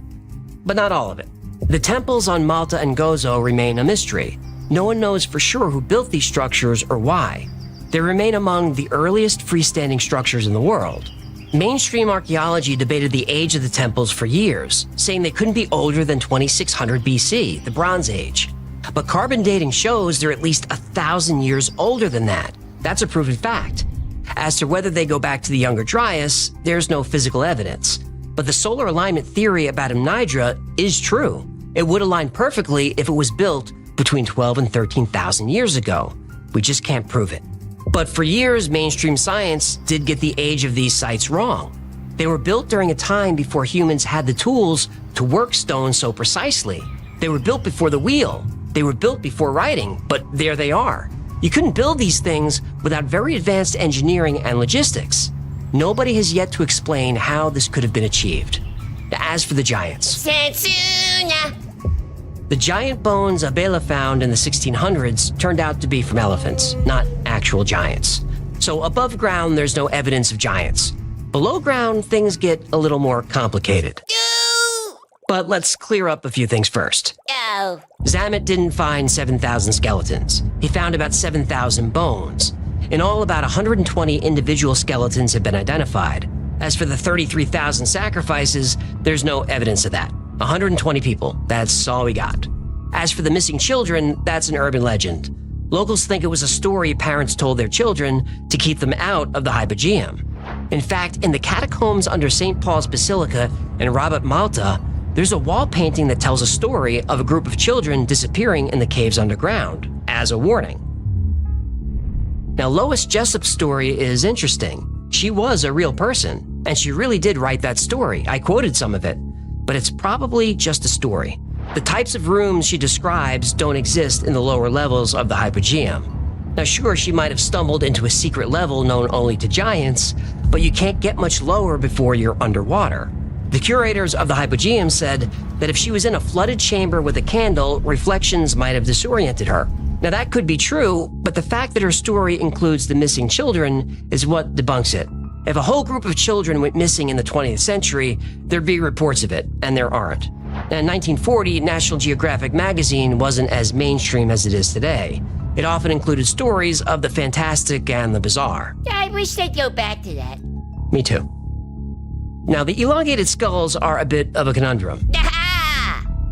But not all of it. The temples on Malta and Gozo remain a mystery. No one knows for sure who built these structures or why. They remain among the earliest freestanding structures in the world. Mainstream archaeology debated the age of the temples for years, saying they couldn't be older than 2600 BC, the Bronze Age. But carbon dating shows they're at least 1,000 years older than that. That's a proven fact. As to whether they go back to the Younger Dryas, there's no physical evidence. But the solar alignment theory about Amnidra is true. It would align perfectly if it was built between 12 and 13,000 years ago. We just can't prove it. But for years, mainstream science did get the age of these sites wrong. They were built during a time before humans had the tools to work stone so precisely. They were built before the wheel. They were built before writing, but there they are. You couldn't build these things without very advanced engineering and logistics. Nobody has yet to explain how this could have been achieved. As for the giants. Sansuna! The giant bones Abela found in the 1600s turned out to be from elephants, not actual giants. So above ground, there's no evidence of giants. Below ground, things get a little more complicated. But let's clear up a few things first. Oh. Zamet didn't find 7,000 skeletons. He found about 7,000 bones. In all, about 120 individual skeletons have been identified. As for the 33,000 sacrifices, there's no evidence of that. 120 people, that's all we got. As for the missing children, that's an urban legend. Locals think it was a story parents told their children to keep them out of the hypogeum. In fact, in the catacombs under St. Paul's Basilica in Rabat, Malta, there's a wall painting that tells a story of a group of children disappearing in the caves underground, as a warning. Now, Lois Jessup's story is interesting. She was a real person, and she really did write that story. I quoted some of it, but it's probably just a story. The types of rooms she describes don't exist in the lower levels of the hypogeum. Now, sure, she might have stumbled into a secret level known only to giants, but you can't get much lower before you're underwater. The curators of the hypogeum said that if she was in a flooded chamber with a candle, reflections might have disoriented her. Now, that could be true, but the fact that her story includes the missing children is what debunks it. If a whole group of children went missing in the 20th century, there'd be reports of it, and there aren't. Now, in 1940, National Geographic magazine wasn't as mainstream as it is today. It often included stories of the fantastic and the bizarre. I wish they'd go back to that. Me too. Now, the elongated skulls are a bit of a conundrum.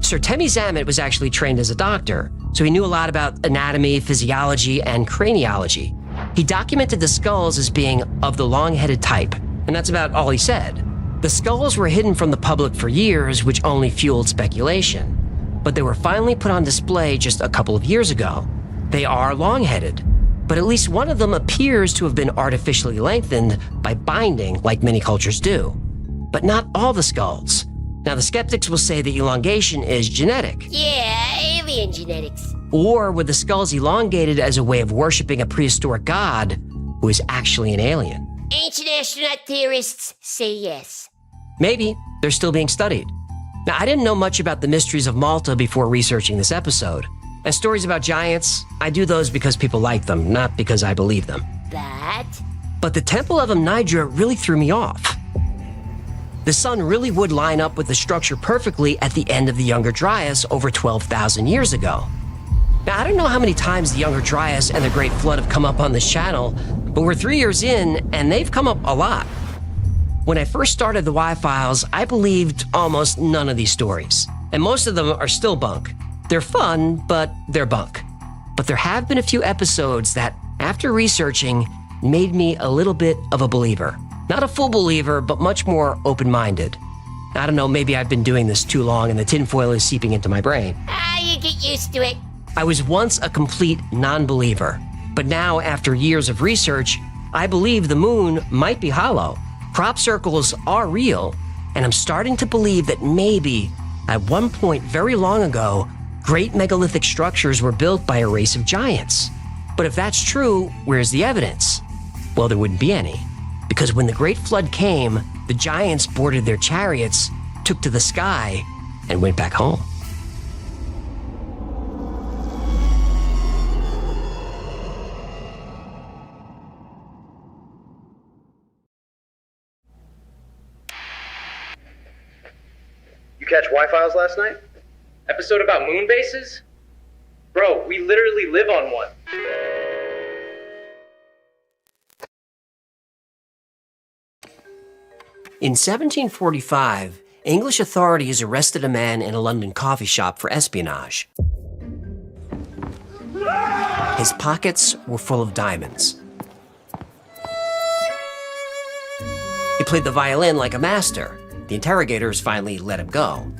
Sir Temi Zamet was actually trained as a doctor, so he knew a lot about anatomy, physiology, and craniology. He documented the skulls as being of the long-headed type, and that's about all he said. The skulls were hidden from the public for years, which only fueled speculation. But they were finally put on display just a couple of years ago. They are long-headed, but at least one of them appears to have been artificially lengthened by binding, like many cultures do. But not all the skulls. Now, the skeptics will say the elongation is genetic. Yeah, alien genetics. Or were the skulls elongated as a way of worshiping a prehistoric god who is actually an alien? Ancient astronaut theorists say yes. Maybe. They're still being studied. Now, I didn't know much about the mysteries of Malta before researching this episode. And stories about giants, I do those because people like them, not because I believe them. But the Temple of Amnidra really threw me off. The sun really would line up with the structure perfectly at the end of the Younger Dryas over 12,000 years ago. Now, I don't know how many times the Younger Dryas and the Great Flood have come up on this channel, but we're 3 years in, and they've come up a lot. When I first started the Y-Files, I believed almost none of these stories, and most of them are still bunk. They're fun, but they're bunk. But there have been a few episodes that, after researching, made me a little bit of a believer. Not a full believer, but much more open-minded. I don't know, maybe I've been doing this too long and the tinfoil is seeping into my brain. You get used to it. I was once a complete non-believer, but now, after years of research, I believe the moon might be hollow. Crop circles are real, and I'm starting to believe that maybe, at one point very long ago, great megalithic structures were built by a race of giants. But if that's true, where's the evidence? Well, there wouldn't be any, because when the Great Flood came, the giants boarded their chariots, took to the sky, and went back home. You catch Y-Files last night? Episode about moon bases? Bro, we literally live on one. In 1745, English authorities arrested a man in a London coffee shop for espionage. His pockets were full of diamonds. He played the violin like a master. The interrogators finally let him go.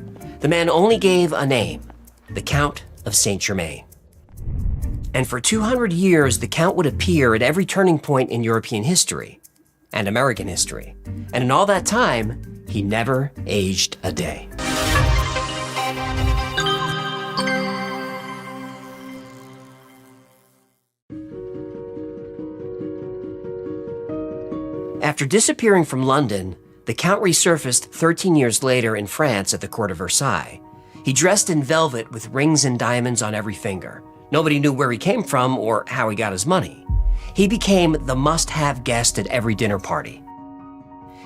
The man only gave a name, the Count of Saint Germain. And for 200 years, the Count would appear at every turning point in European history and American history. And in all that time, he never aged a day. After disappearing from London, the Count resurfaced 13 years later in France at the court of Versailles. He dressed in velvet with rings and diamonds on every finger. Nobody knew where he came from or how he got his money. He became the must-have guest at every dinner party.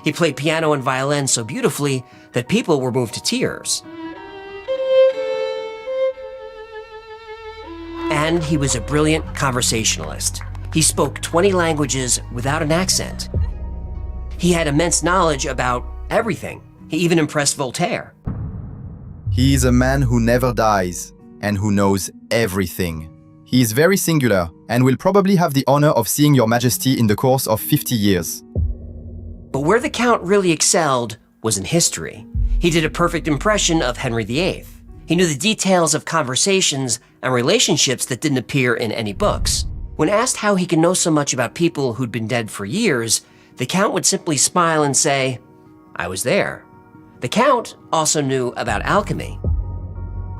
He played piano and violin so beautifully that people were moved to tears. And he was a brilliant conversationalist. He spoke 20 languages without an accent. He had immense knowledge about everything. He even impressed Voltaire. He is a man who never dies and who knows everything. He is very singular and will probably have the honor of seeing your majesty in the course of 50 years. But where the Count really excelled was in history. He did a perfect impression of Henry VIII. He knew the details of conversations and relationships that didn't appear in any books. When asked how he could know so much about people who'd been dead for years, the Count would simply smile and say, "I was there." The Count also knew about alchemy.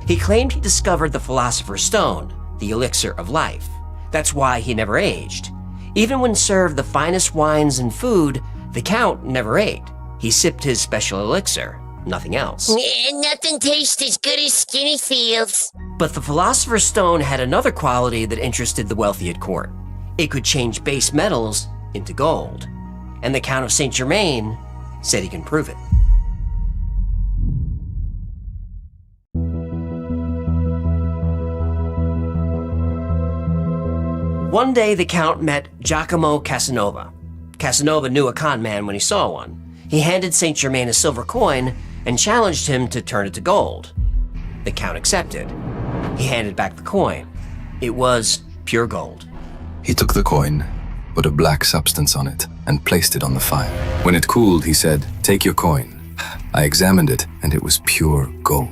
He claimed he discovered the Philosopher's Stone, the elixir of life. That's why he never aged. Even when served the finest wines and food, the Count never ate. He sipped his special elixir, nothing else. Nothing tastes as good as skinny feels. But the Philosopher's Stone had another quality that interested the wealthy at court. It could change base metals into gold. And the Count of Saint Germain said he can prove it. One day, the Count met Giacomo Casanova. Casanova knew a con man when he saw one. He handed Saint Germain a silver coin and challenged him to turn it to gold. The Count accepted. He handed back the coin. It was pure gold. He took the coin, put a black substance on it, and placed it on the fire. When it cooled, he said, "Take your coin." I examined it, and it was pure gold.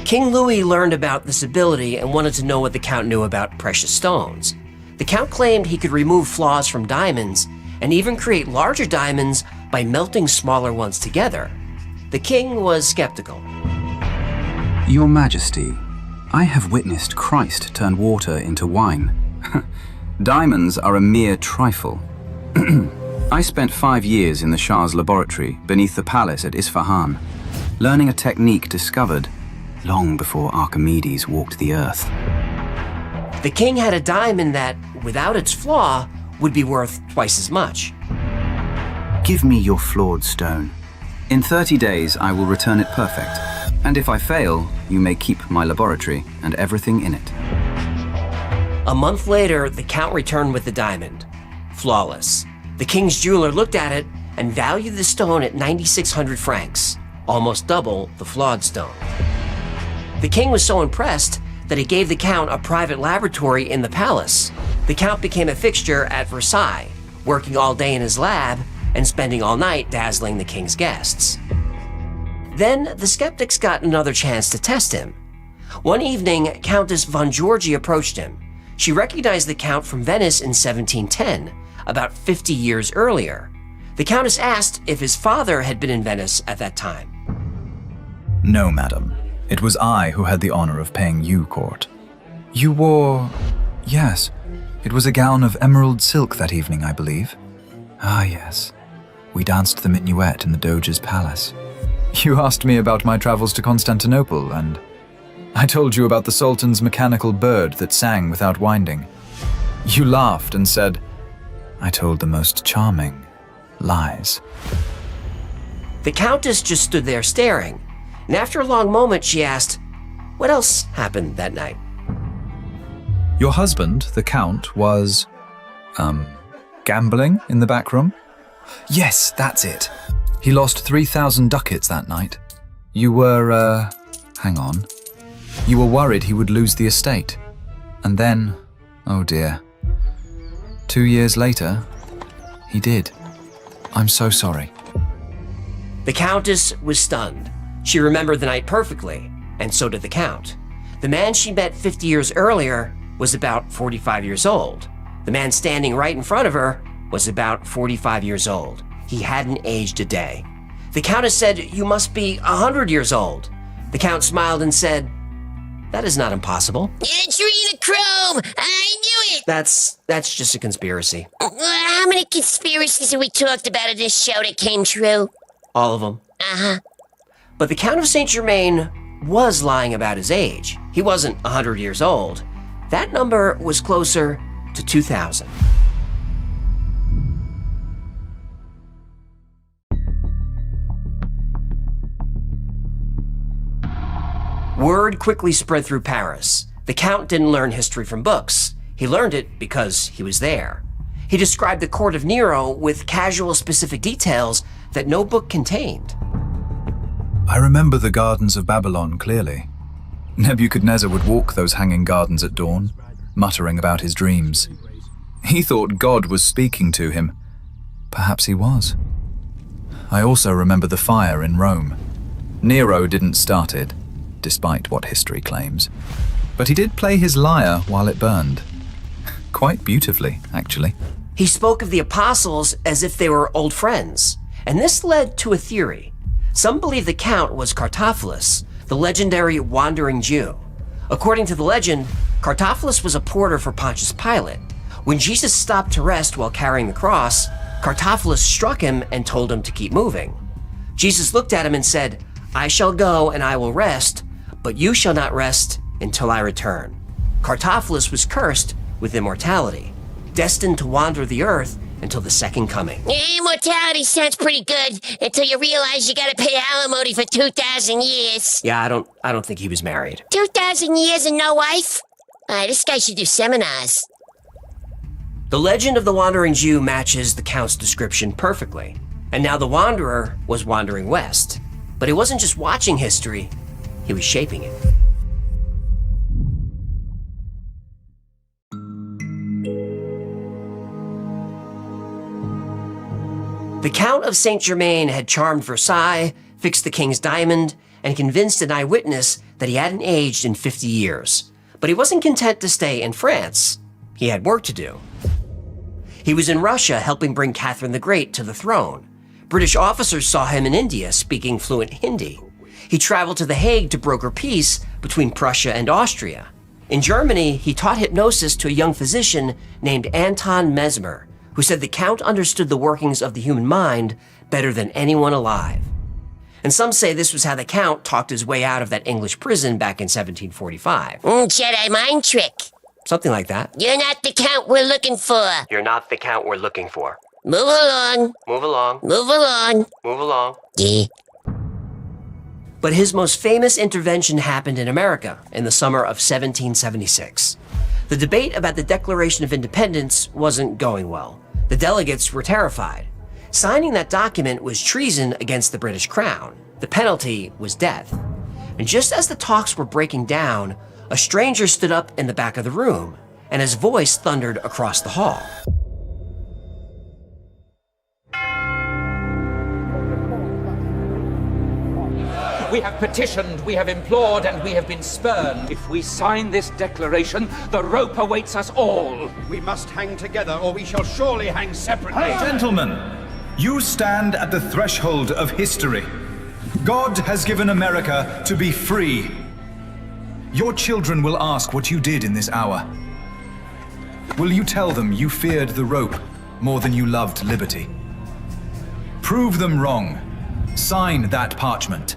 King Louis learned about this ability and wanted to know what the Count knew about precious stones. The Count claimed he could remove flaws from diamonds and even create larger diamonds by melting smaller ones together. The king was skeptical. Your Majesty, I have witnessed Christ turn water into wine. Diamonds are a mere trifle. I spent 5 years in the Shah's laboratory beneath the palace at Isfahan, learning a technique discovered long before Archimedes walked the earth. The king had a diamond that, without its flaw, would be worth twice as much. Give me your flawed stone. In 30 days, I will return it perfect. And if I fail, you may keep my laboratory and everything in it. A month later, the Count returned with the diamond. Flawless. The king's jeweler looked at it and valued the stone at 9,600 francs, almost double the flawed stone. The king was so impressed that he gave the Count a private laboratory in the palace. The Count became a fixture at Versailles, working all day in his lab and spending all night dazzling the king's guests. Then the skeptics got another chance to test him. One evening, Countess von Georgi approached him. She recognized the Count from Venice in 1710, about 50 years earlier. The Countess asked if his father had been in Venice at that time. No, madam. It was I who had the honor of paying you court. You wore... yes. It was a gown of emerald silk that evening, I believe. Ah, yes. We danced the minuet in the Doge's palace. You asked me about my travels to Constantinople, and I told you about the Sultan's mechanical bird that sang without winding. You laughed and said, I told the most charming lies. The Countess just stood there staring, and after a long moment she asked, what else happened that night? Your husband, the Count, was, gambling in the back room? Yes, that's it. He lost 3,000 ducats that night. You were, hang on. You were worried he would lose the estate. And then, oh dear. 2 years later, he did. I'm so sorry. The Countess was stunned. She remembered the night perfectly, and so did the Count. The man she met 50 years earlier was about 45 years old. The man standing right in front of her was about 45 years old. He hadn't aged a day. The Countess said, you must be 100 years old. The Count smiled and said, that is not impossible. Adrenochrome! I knew it! That's just a conspiracy. How many conspiracies have we talked about in this show that came true? All of them. Uh-huh. But the Count of Saint Germain was lying about his age. He wasn't 100 years old. That number was closer to 2,000. Word quickly spread through Paris. The Count didn't learn history from books. He learned it because he was there. He described the court of Nero with casual specific details that no book contained. I remember the gardens of Babylon clearly. Nebuchadnezzar would walk those hanging gardens at dawn, muttering about his dreams. He thought God was speaking to him. Perhaps he was. I also remember the fire in Rome. Nero didn't start it, despite what history claims. But he did play his lyre while it burned. Quite beautifully, actually. He spoke of the apostles as if they were old friends, and this led to a theory. Some believe the Count was Cartaphilus, the legendary wandering Jew. According to the legend, Cartaphilus was a porter for Pontius Pilate. When Jesus stopped to rest while carrying the cross, Cartaphilus struck him and told him to keep moving. Jesus looked at him and said, I shall go and I will rest, but you shall not rest until I return. Cartaphilus was cursed with immortality, destined to wander the earth until the second coming. Immortality sounds pretty good until you realize you gotta pay alimony for 2,000 years. Yeah, I don't think he was married. 2,000 years and no wife? This guy should do seminars. The legend of the wandering Jew matches the Count's description perfectly. And now the wanderer was wandering west. But he wasn't just watching history, he was shaping it. The Count of Saint Germain had charmed Versailles, fixed the king's diamond, and convinced an eyewitness that he hadn't aged in 50 years. But he wasn't content to stay in France. He had work to do. He was in Russia helping bring Catherine the Great to the throne. British officers saw him in India speaking fluent Hindi. He traveled to The Hague to broker peace between Prussia and Austria. In Germany, he taught hypnosis to a young physician named Anton Mesmer, who said the Count understood the workings of the human mind better than anyone alive. And some say this was how the Count talked his way out of that English prison back in 1745. Jedi mind trick. Something like that. You're not the Count we're looking for. You're not the Count we're looking for. Move along. Move along. Move along. Move along. Yeah. But his most famous intervention happened in America in the summer of 1776. The debate about the Declaration of Independence wasn't going well. The delegates were terrified. Signing that document was treason against the British Crown. The penalty was death. And just as the talks were breaking down, a stranger stood up in the back of the room, and his voice thundered across the hall. We have petitioned, we have implored, and we have been spurned. If we sign this declaration, the rope awaits us all. We must hang together, or we shall surely hang separately. Gentlemen, you stand at the threshold of history. God has given America to be free. Your children will ask what you did in this hour. Will you tell them you feared the rope more than you loved liberty? Prove them wrong. Sign that parchment.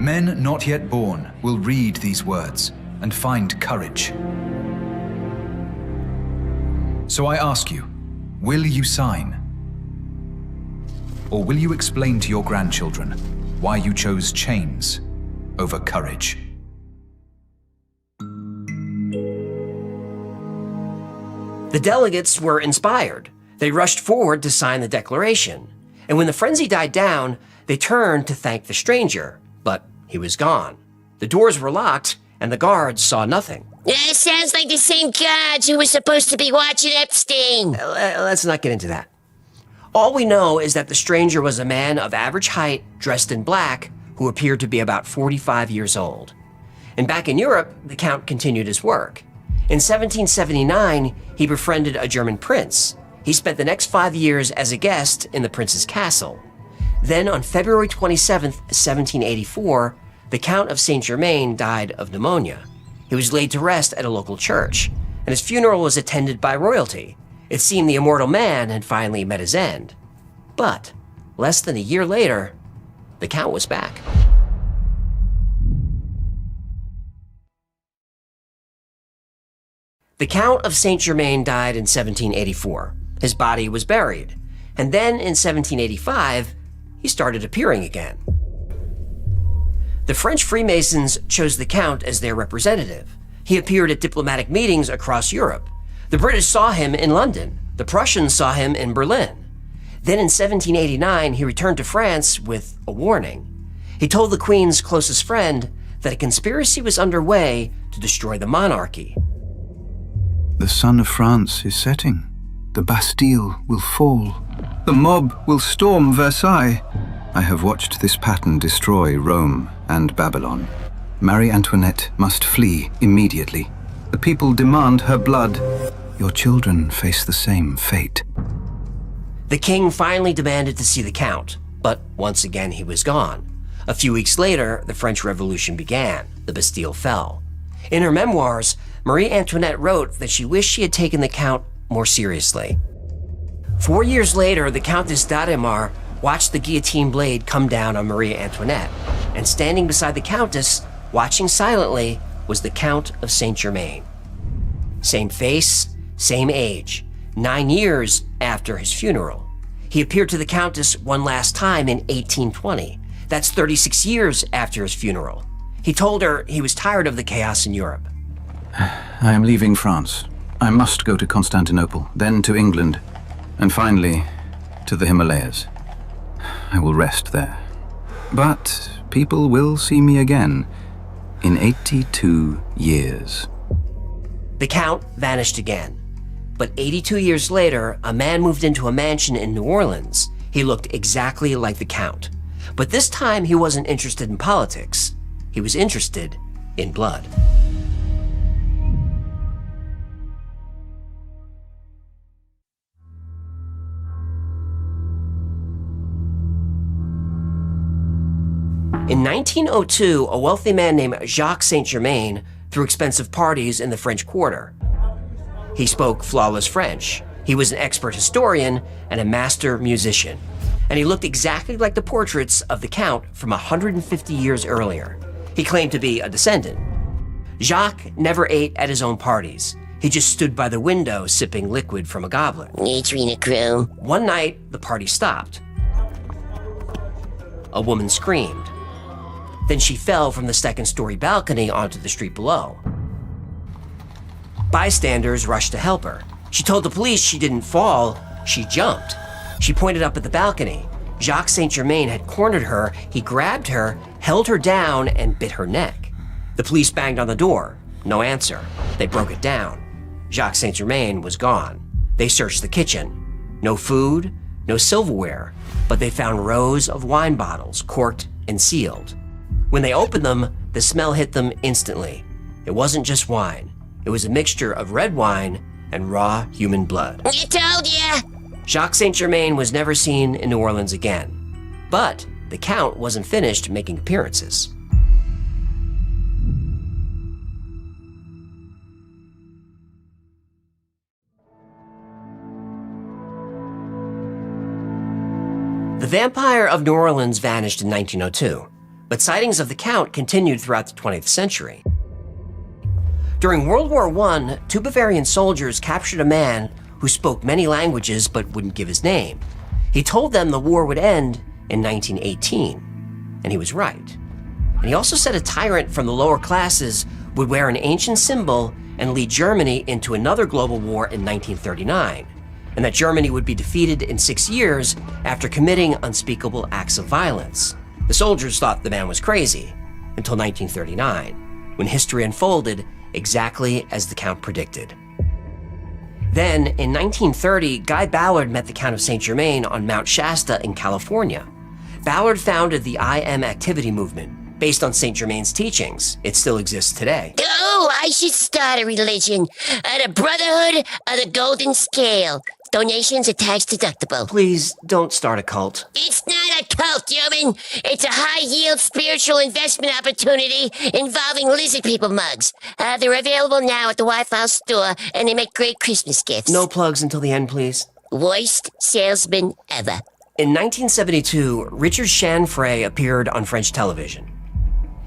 Men not yet born will read these words and find courage. So I ask you, will you sign? Or will you explain to your grandchildren why you chose chains over courage? The delegates were inspired. They rushed forward to sign the declaration. And when the frenzy died down, they turned to thank the stranger, but he was gone. The doors were locked, and the guards saw nothing. It sounds like the same guards who were supposed to be watching Epstein. Let's not get into that. All we know is that the stranger was a man of average height, dressed in black, who appeared to be about 45 years old. And back in Europe, the Count continued his work. In 1779, he befriended a German prince. He spent the next 5 years as a guest in the prince's castle. Then on February 27th, 1784, the Count of Saint-Germain died of pneumonia. He was laid to rest at a local church, and his funeral was attended by royalty. It seemed the immortal man had finally met his end. But less than a year later, the Count was back. The Count of Saint-Germain died in 1784. His body was buried, and then in 1785, he started appearing again. The French Freemasons chose the Count as their representative. He appeared at diplomatic meetings across Europe. The British saw him in London. The Prussians saw him in Berlin. Then in 1789, he returned to France with a warning. He told the Queen's closest friend that a conspiracy was underway to destroy the monarchy. The sun of France is setting. The Bastille will fall. The mob will storm Versailles. I have watched this pattern destroy Rome and Babylon. Marie Antoinette must flee immediately. The people demand her blood. Your children face the same fate. The king finally demanded to see the Count, but once again he was gone. A few weeks later, the French Revolution began. The Bastille fell. In her memoirs, Marie Antoinette wrote that she wished she had taken the Count more seriously. 4 years later, the Countess d'Adhémar watched the guillotine blade come down on Marie Antoinette, and standing beside the Countess, watching silently, was the Count of Saint-Germain. Same face, same age, 9 years after his funeral. He appeared to the Countess one last time in 1820. That's 36 years after his funeral. He told her he was tired of the chaos in Europe. I am leaving France. I must go to Constantinople, then to England, and finally to the Himalayas. I will rest there. But people will see me again in 82 years. The Count vanished again. But 82 years later, a man moved into a mansion in New Orleans. He looked exactly like the Count. But this time he wasn't interested in politics. He was interested in blood. In 1902, a wealthy man named Jacques Saint-Germain threw expensive parties in the French Quarter. He spoke flawless French. He was an expert historian and a master musician. And he looked exactly like the portraits of the Count from 150 years earlier. He claimed to be a descendant. Jacques never ate at his own parties. He just stood by the window sipping liquid from a goblet. One night, the party stopped. A woman screamed. Then she fell from the second-story balcony onto the street below. Bystanders rushed to help her. She told the police she didn't fall, she jumped. She pointed up at the balcony. Jacques Saint-Germain had cornered her. He grabbed her, held her down, and bit her neck. The police banged on the door. No answer. They broke it down. Jacques Saint-Germain was gone. They searched the kitchen. No food, no silverware, but they found rows of wine bottles corked and sealed. When they opened them, the smell hit them instantly. It wasn't just wine. It was a mixture of red wine and raw human blood. You told ya! Jacques Saint-Germain was never seen in New Orleans again. But the Count wasn't finished making appearances. The vampire of New Orleans vanished in 1902, but sightings of the Count continued throughout the 20th century. During World War I, 2 Bavarian soldiers captured a man who spoke many languages but wouldn't give his name. He told them the war would end in 1918, and he was right. And he also said a tyrant from the lower classes would wear an ancient symbol and lead Germany into another global war in 1939, and that Germany would be defeated in 6 years after committing unspeakable acts of violence. The soldiers thought the man was crazy until 1939, when history unfolded exactly as the Count predicted. Then, in 1930, Guy Ballard met the Count of Saint-Germain on Mount Shasta in California. Ballard founded the I Am Activity movement, based on Saint-Germain's teachings. It still exists today. Oh, I should start a religion. The Brotherhood of the Golden Scale. Donations are tax deductible. Please don't start a cult. It's not a cult, human. It's a high-yield spiritual investment opportunity involving lizard people mugs. They're available now at the Wi-Fi store, and they make great Christmas gifts. No plugs until the end, please. Worst salesman ever. In 1972, Richard Chanfray appeared on French television.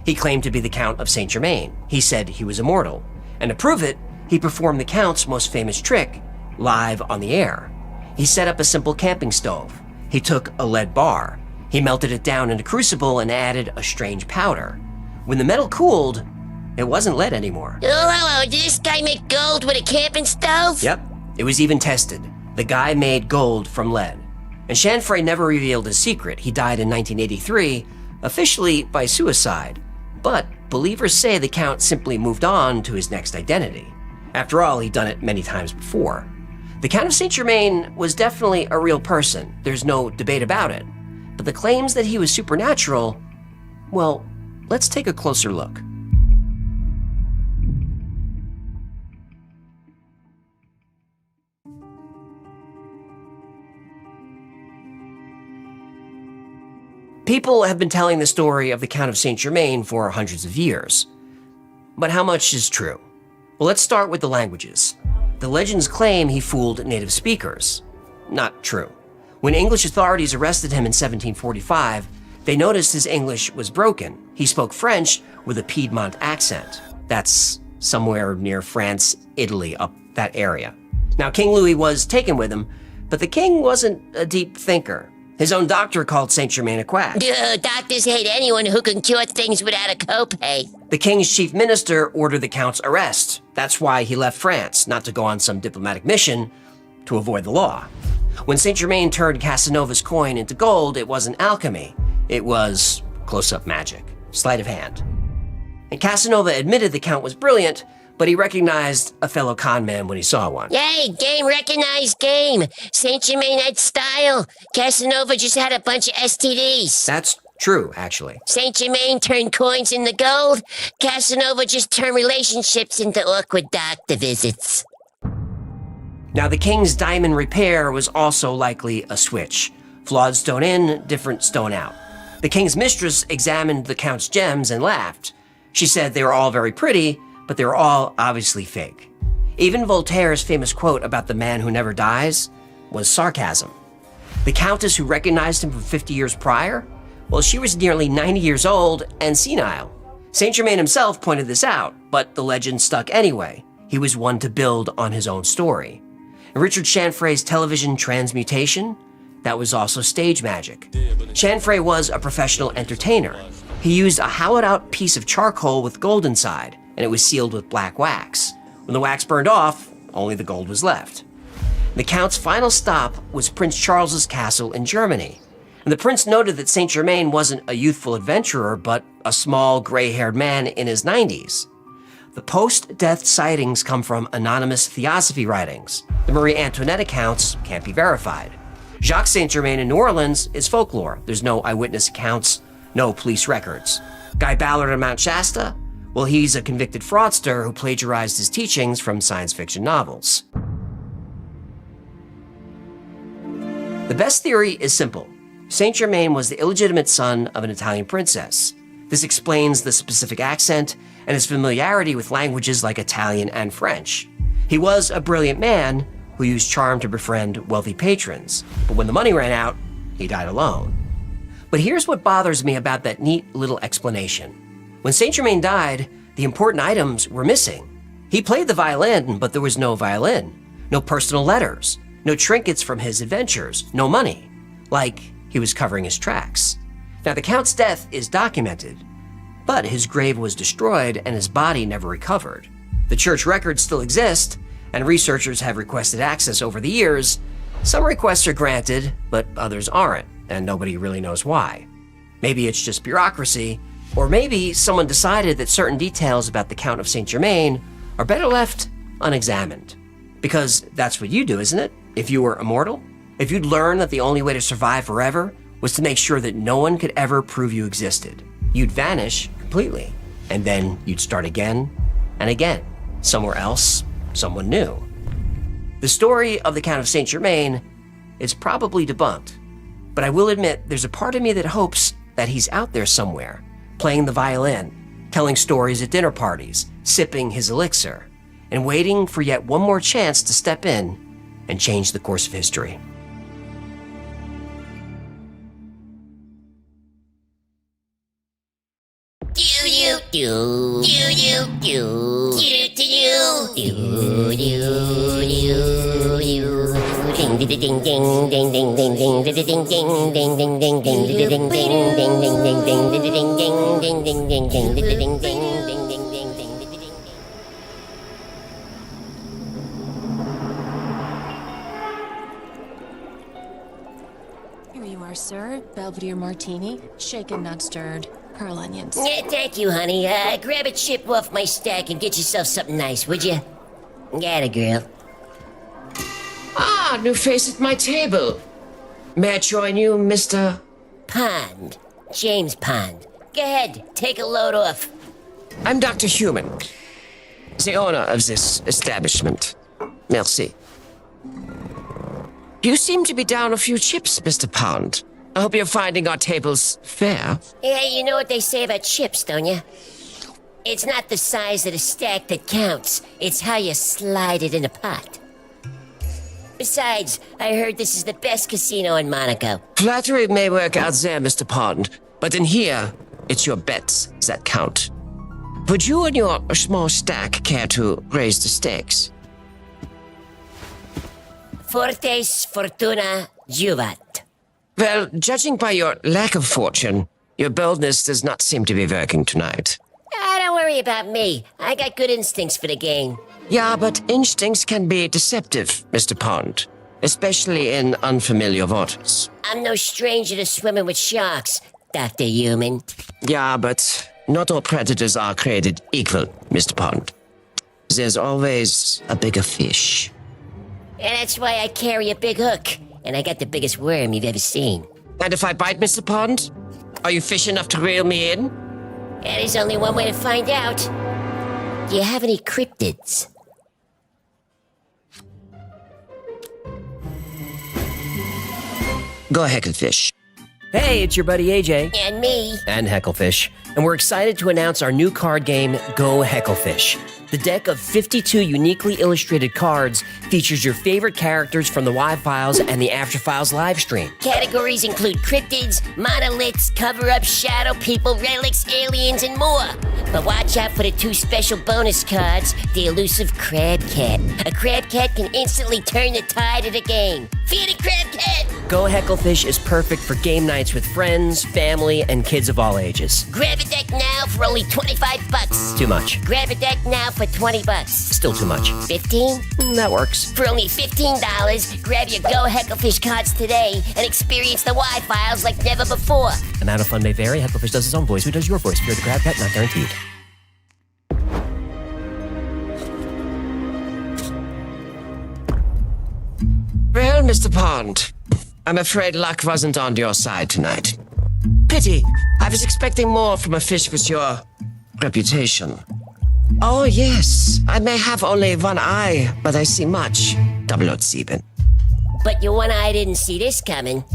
He claimed to be the Count of Saint-Germain. He said he was immortal. And to prove it, he performed the Count's most famous trick, live on the air. He set up a simple camping stove. He took a lead bar. He melted it down in a crucible and added a strange powder. When the metal cooled, it wasn't lead anymore. Oh, did this guy make gold with a camping stove? Yep, it was even tested. The guy made gold from lead. And Chanfray never revealed his secret. He died in 1983, officially by suicide. But believers say the Count simply moved on to his next identity. After all, he'd done it many times before. The Count of Saint-Germain was definitely a real person. There's no debate about it. But the claims that he was supernatural, well, let's take a closer look. People have been telling the story of the Count of Saint-Germain for hundreds of years. But how much is true? Well, let's start with the languages. The legends claim he fooled native speakers. Not true. When English authorities arrested him in 1745, they noticed his English was broken. He spoke French with a Piedmont accent. That's somewhere near France, Italy, up that area. Now, King Louis was taken with him, but the king wasn't a deep thinker. His own doctor called Saint-Germain a quack. Doctors hate anyone who can cure things without a copay. The king's chief minister ordered the Count's arrest. That's why he left France, not to go on some diplomatic mission to avoid the law. When Saint-Germain turned Casanova's coin into gold, it wasn't alchemy. It was close-up magic, sleight of hand. And Casanova admitted the Count was brilliant, but he recognized a fellow con man when he saw one. Hey, game recognized game. Saint-Germain had style. Casanova just had a bunch of STDs. That's true, actually. Saint-Germain turned coins into gold. Casanova just turned relationships into awkward doctor visits. Now, the king's diamond repair was also likely a switch. Flawed stone in, different stone out. The king's mistress examined the Count's gems and laughed. She said they were all very pretty, but they were all obviously fake. Even Voltaire's famous quote about the man who never dies was sarcasm. The countess who recognized him from 50 years prior, well, she was nearly 90 years old and senile. Saint-Germain himself pointed this out, but the legend stuck anyway. He was one to build on his own story. And Richard Chanfray's television transmutation, that was also stage magic. Chanfray was a professional entertainer. He used a hollowed-out piece of charcoal with gold inside, and it was sealed with black wax. When the wax burned off, only the gold was left. The Count's final stop was Prince Charles's castle in Germany. And the prince noted that Saint-Germain wasn't a youthful adventurer, but a small, gray-haired man in his 90s. The post-death sightings come from anonymous theosophy writings. The Marie Antoinette accounts can't be verified. Jacques Saint-Germain in New Orleans is folklore. There's no eyewitness accounts, No police records. Guy Ballard on Mount Shasta? Well, he's a convicted fraudster who plagiarized his teachings from science fiction novels. The best theory is simple. Saint Germain was the illegitimate son of an Italian princess. This explains the specific accent and his familiarity with languages like Italian and French. He was a brilliant man who used charm to befriend wealthy patrons, but when the money ran out, he died alone. But here's what bothers me about that neat little explanation. When Saint Germain died, the important items were missing. He played the violin, but there was no violin, no personal letters, no trinkets from his adventures, no money. Like he was covering his tracks. Now, the Count's death is documented, but his grave was destroyed and his body never recovered. The church records still exist, and researchers have requested access over the years. Some requests are granted, but others aren't, and nobody really knows why. Maybe it's just bureaucracy, or maybe someone decided that certain details about the Count of Saint Germain are better left unexamined. Because that's what you do, isn't it? If you were immortal? If you'd learn that the only way to survive forever was to make sure that no one could ever prove you existed, you'd vanish completely, and then you'd start again and again, somewhere else, someone new. The story of the Count of Saint Germain is probably debunked, but I will admit there's a part of me that hopes that he's out there somewhere, playing the violin, telling stories at dinner parties, sipping his elixir, and waiting for yet one more chance to step in and change the course of history. Here you are, sir. Belvedere martini, shaken, not stirred. Pearl onions. Yeah, thank you, honey. Grab a chip off my stack and get yourself something nice, would you? Got it, girl. Ah, new face at my table. May I join you, Mr. Pond. James Pond. Go ahead, take a load off. I'm Dr. Human, the owner of this establishment. Merci. You seem to be down a few chips, Mr. Pond. I hope you're finding our tables fair. Yeah, you know what they say about chips, don't you? It's not the size of the stack that counts. It's how you slide it in a pot. Besides, I heard this is the best casino in Monaco. Flattery may work out there, Mr. Pond, but in here, it's your bets that count. Would you and your small stack care to raise the stakes? Fortes fortuna juvat. Well, judging by your lack of fortune, your boldness does not seem to be working tonight. Don't worry about me. I got good instincts for the game. Yeah, but instincts can be deceptive, Mr. Pond, especially in unfamiliar waters. I'm no stranger to swimming with sharks, Dr. Human. Yeah, but not all predators are created equal, Mr. Pond. There's always a bigger fish. And that's why I carry a big hook. And I got the biggest worm you've ever seen. And if I bite, Mr. Pond, are you fish enough to reel me in? Yeah, there's only one way to find out. Do you have any cryptids? Go Hecklefish. Hey, it's your buddy AJ. And me. And Hecklefish. And we're excited to announce our new card game, Go Hecklefish. The deck of 52 uniquely illustrated cards features your favorite characters from the Y-Files and the After Files live stream. Categories include cryptids, monoliths, cover-ups, shadow people, relics, aliens, and more. But watch out for the two special bonus cards, the elusive Crab Cat. A Crab Cat can instantly turn the tide of the game. Fear the Crab Cat! Go Hecklefish is perfect for game nights with friends, family, and kids of all ages. Grab a deck now for only $25. Too much. Grab a deck now for $20. Still too much. 15? That works. For only $15, grab your Go Hecklefish cards today and experience the Y-Files like never before. Amount of fun may vary. Hecklefish does his own voice. Who does your voice? If you're the Crab Cat, not guaranteed. Well, Mr. Pond, I'm afraid luck wasn't on your side tonight. pity. I was expecting more from a fish with your reputation. Oh, yes. I may have only one eye, but I see much. 007. But your one eye didn't see this coming.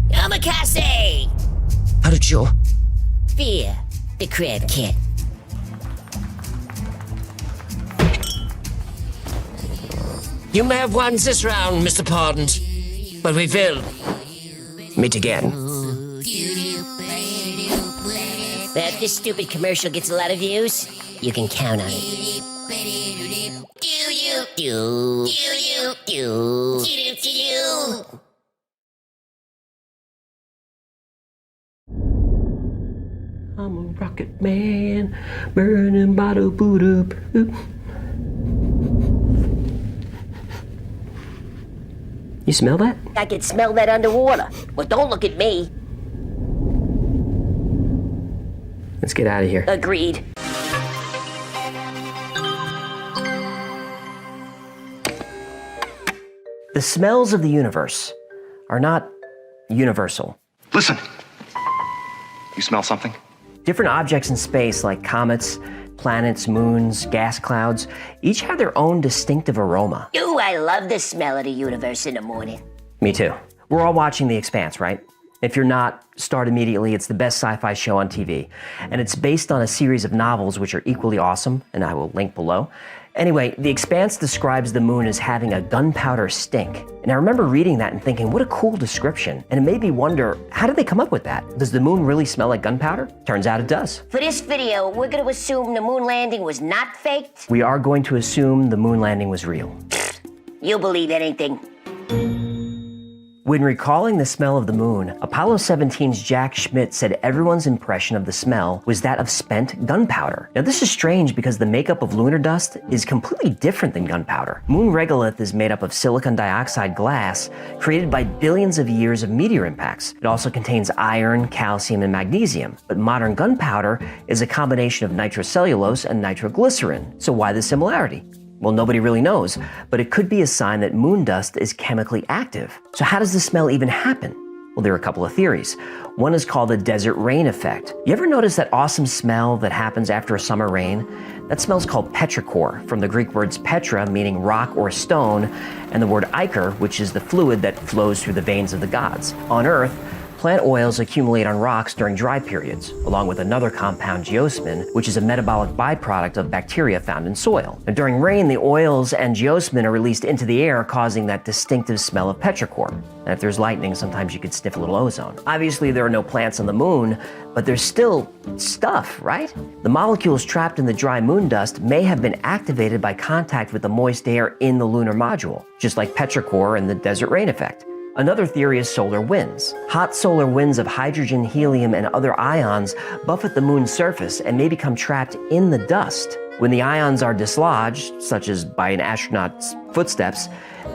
Omakase! How did you? Fear, the crab cat. You may have won this round, Mr. Pardoned, but we will meet again. If this stupid commercial gets a lot of views, you can count on it. I'm a rocket man, burning bottle boot up. You smell that? I can smell that underwater. But don't look at me. Let's get out of here. Agreed. The smells of the universe are not universal. Listen. You smell something? Different objects in space, like comets, planets, moons, gas clouds, each have their own distinctive aroma. Ooh, I love the smell of the universe in the morning. Me too. We're all watching The Expanse, right? If you're not, start immediately. It's the best sci-fi show on TV. And it's based on a series of novels which are equally awesome, and I will link below. Anyway, The Expanse describes the moon as having a gunpowder stink. And I remember reading that and thinking, what a cool description. And it made me wonder, how did they come up with that? Does the moon really smell like gunpowder? Turns out it does. For this video, we're going to assume the moon landing was not faked. We are going to assume the moon landing was real. You'll believe anything. When recalling the smell of the moon, Apollo 17's Jack Schmitt said everyone's impression of the smell was that of spent gunpowder. Now this is strange because the makeup of lunar dust is completely different than gunpowder. Moon regolith is made up of silicon dioxide glass created by billions of years of meteor impacts. It also contains iron, calcium, and magnesium. But modern gunpowder is a combination of nitrocellulose and nitroglycerin. So why the similarity? Well, nobody really knows, but it could be a sign that moon dust is chemically active. So how does the smell even happen? Well, there are a couple of theories. One is called the desert rain effect. You ever notice that awesome smell that happens after a summer rain? That smell's called petrichor, from the Greek words petra, meaning rock or stone, and the word ichor, which is the fluid that flows through the veins of the gods. On Earth, plant oils accumulate on rocks during dry periods, along with another compound, geosmin, which is a metabolic byproduct of bacteria found in soil. And during rain, the oils and geosmin are released into the air, causing that distinctive smell of petrichor. And if there's lightning, sometimes you could sniff a little ozone. Obviously, there are no plants on the moon, but there's still stuff, right? The molecules trapped in the dry moon dust may have been activated by contact with the moist air in the lunar module, just like petrichor and the desert rain effect. Another theory is solar winds. Hot solar winds of hydrogen, helium, and other ions buffet the moon's surface and may become trapped in the dust. When the ions are dislodged, such as by an astronaut's footsteps,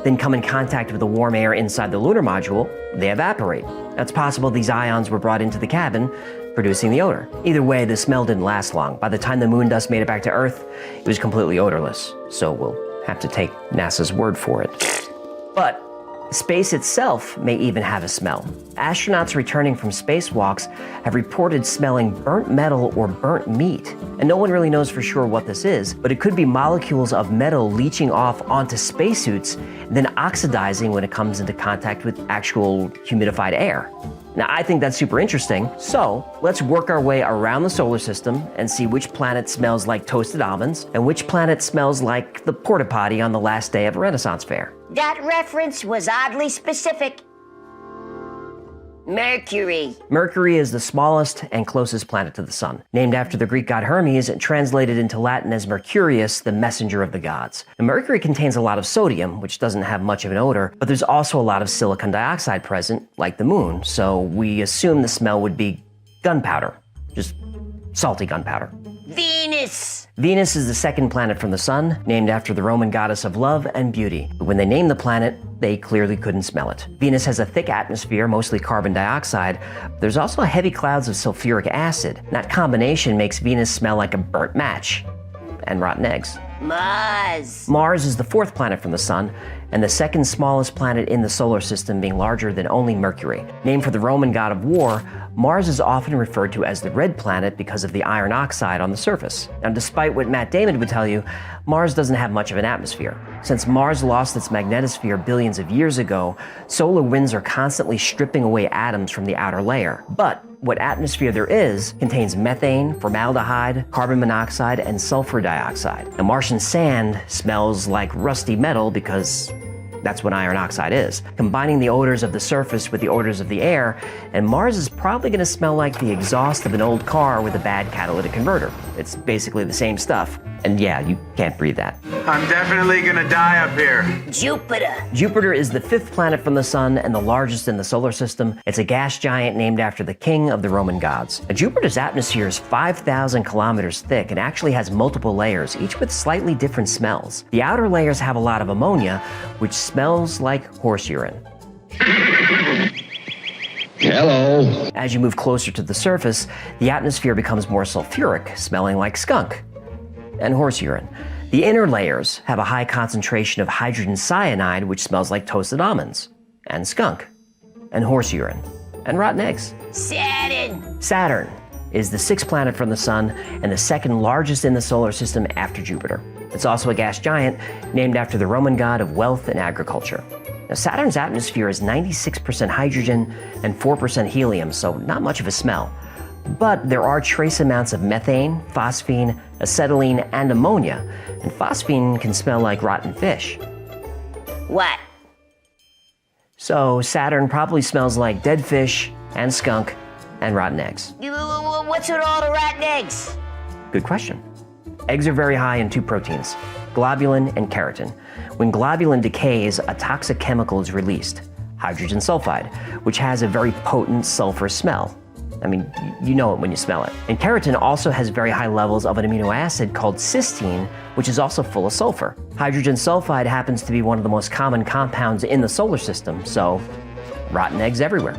then come in contact with the warm air inside the lunar module, they evaporate. Now, it's possible these ions were brought into the cabin, producing the odor. Either way, the smell didn't last long. By the time the moon dust made it back to Earth, it was completely odorless. So we'll have to take NASA's word for it. But space itself may even have a smell. Astronauts returning from spacewalks have reported smelling burnt metal or burnt meat. And no one really knows for sure what this is, but it could be molecules of metal leaching off onto spacesuits, then oxidizing when it comes into contact with actual humidified air. Now, I think that's super interesting, so let's work our way around the solar system and see which planet smells like toasted almonds and which planet smells like the porta potty on the last day of a Renaissance fair. That reference was oddly specific. Mercury. Mercury is the smallest and closest planet to the sun. Named after the Greek god Hermes, and translated into Latin as Mercurius, the messenger of the gods. And Mercury contains a lot of sodium, which doesn't have much of an odor, but there's also a lot of silicon dioxide present, like the moon, so we assume the smell would be gunpowder. Just salty gunpowder. Venus. Venus is the second planet from the sun, named after the Roman goddess of love and beauty. But when they named the planet, they clearly couldn't smell it. Venus has a thick atmosphere, mostly carbon dioxide. There's also heavy clouds of sulfuric acid. And that combination makes Venus smell like a burnt match and rotten eggs. Mars. Mars is the fourth planet from the sun, and the second smallest planet in the solar system, being larger than only Mercury. Named for the Roman god of war, Mars is often referred to as the red planet because of the iron oxide on the surface. Now, despite what Matt Damon would tell you, Mars doesn't have much of an atmosphere. Since Mars lost its magnetosphere billions of years ago, solar winds are constantly stripping away atoms from the outer layer. But what atmosphere there is contains methane, formaldehyde, carbon monoxide, and sulfur dioxide. Now, Martian sand smells like rusty metal because that's what iron oxide is, combining the odors of the surface with the odors of the air, and Mars is probably going to smell like the exhaust of an old car with a bad catalytic converter. It's basically the same stuff. And yeah, you can't breathe that. I'm definitely gonna die up here. Jupiter. Jupiter is the 5th planet from the sun and the largest in the solar system. It's a gas giant named after the king of the Roman gods. Now, Jupiter's atmosphere is 5,000 kilometers thick and actually has multiple layers, each with slightly different smells. The outer layers have a lot of ammonia, which smells like horse urine. Hello. As you move closer to the surface, the atmosphere becomes more sulfuric, smelling like skunk and horse urine. The inner layers have a high concentration of hydrogen cyanide, which smells like toasted almonds, and skunk, and horse urine, and rotten eggs. Saturn. Saturn is the 6th planet from the sun and the 2nd largest in the solar system after Jupiter. It's also a gas giant named after the Roman god of wealth and agriculture. Now, Saturn's atmosphere is 96% hydrogen and 4% helium, so not much of a smell. But there are trace amounts of methane, phosphine, acetylene, and ammonia, and phosphine can smell like rotten fish. What? So Saturn probably smells like dead fish and skunk and rotten eggs. What's with all the rotten eggs? Good question. Eggs are very high in 2 proteins, globulin and keratin. When globulin decays, a toxic chemical is released, hydrogen sulfide, which has a very potent sulfur smell. I mean, you know it when you smell it. And keratin also has very high levels of an amino acid called cysteine, which is also full of sulfur. Hydrogen sulfide happens to be one of the most common compounds in the solar system, so rotten eggs everywhere.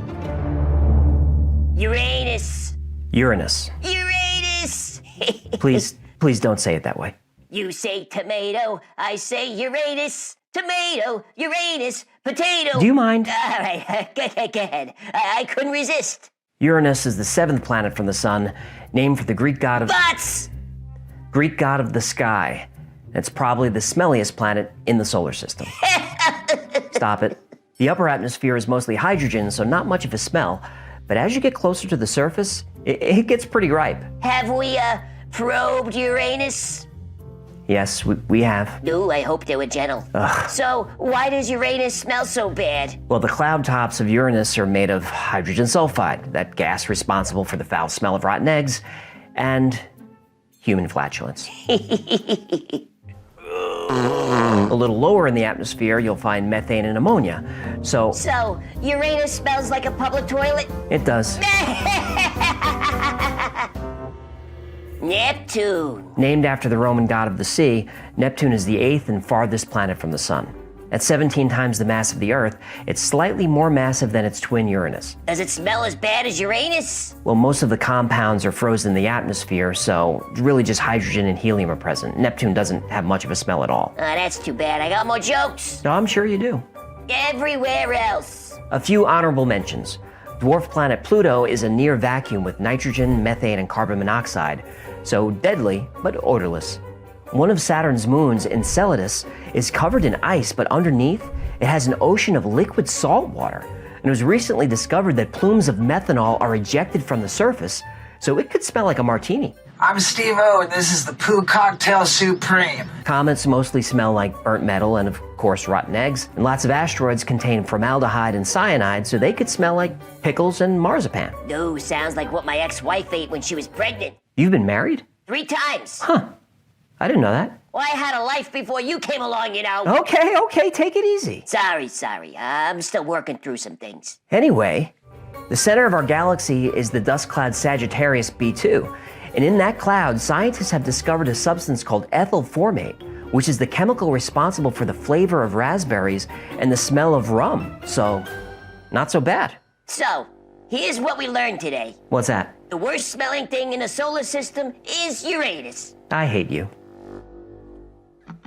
Uranus. Uranus. Uranus. Please don't say it that way. You say tomato, I say Uranus. Tomato, Uranus, potato. Do you mind? All right, go ahead. I couldn't resist. Uranus is the 7th planet from the sun, named for the Greek god of the sky. It's probably the smelliest planet in the solar system. Stop it. The upper atmosphere is mostly hydrogen, so not much of a smell. But as you get closer to the surface, it gets pretty ripe. Have we, probed Uranus? Yes, we have. No, I hope they were gentle. Ugh. So, why does Uranus smell so bad? Well, the cloud tops of Uranus are made of hydrogen sulfide, that gas responsible for the foul smell of rotten eggs, and human flatulence. A little lower in the atmosphere, you'll find methane and ammonia. So, Uranus smells like a public toilet? It does. Neptune. Named after the Roman god of the sea, Neptune is the 8th and farthest planet from the sun. At 17 times the mass of the Earth, it's slightly more massive than its twin Uranus. Does it smell as bad as Uranus? Well, most of the compounds are frozen in the atmosphere, so really just hydrogen and helium are present. Neptune doesn't have much of a smell at all. That's too bad. I got more jokes. No, I'm sure you do. Everywhere else. A few honorable mentions. Dwarf planet Pluto is a near vacuum with nitrogen, methane, and carbon monoxide, so deadly but odorless. One of Saturn's moons, Enceladus, is covered in ice, but underneath, it has an ocean of liquid salt water. And it was recently discovered that plumes of methanol are ejected from the surface, so it could smell like a martini. I'm Steve-O, and this is the Poo Cocktail Supreme. Comets mostly smell like burnt metal and, of course, rotten eggs. And lots of asteroids contain formaldehyde and cyanide, so they could smell like pickles and marzipan. No, sounds like what my ex-wife ate when she was pregnant. You've been married? 3 times. Huh. I didn't know that. Well, I had a life before you came along, you know. Okay, take it easy. Sorry. I'm still working through some things. Anyway, the center of our galaxy is the dust cloud Sagittarius B2. And in that cloud, scientists have discovered a substance called ethyl formate, which is the chemical responsible for the flavor of raspberries and the smell of rum. So, not so bad. So, here's what we learned today. What's that? The worst smelling thing in the solar system is Uranus. I hate you.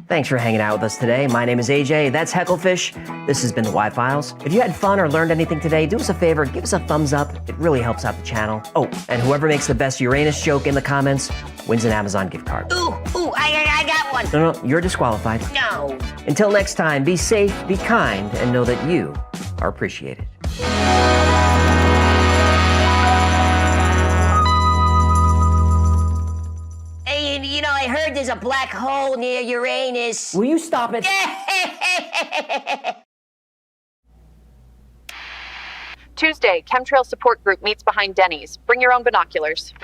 Thanks for hanging out with us today. My name is AJ, that's Hecklefish. This has been the Y-Files. If you had fun or learned anything today, do us a favor, give us a thumbs up. It really helps out the channel. Oh, and whoever makes the best Uranus joke in the comments wins an Amazon gift card. Ooh, I got one. No, you're disqualified. No. Until next time, be safe, be kind, and know that you are appreciated. Hey, you know, I heard there's a black hole near Uranus. Will you stop it? Tuesday, chemtrail support group meets behind Denny's. Bring your own binoculars.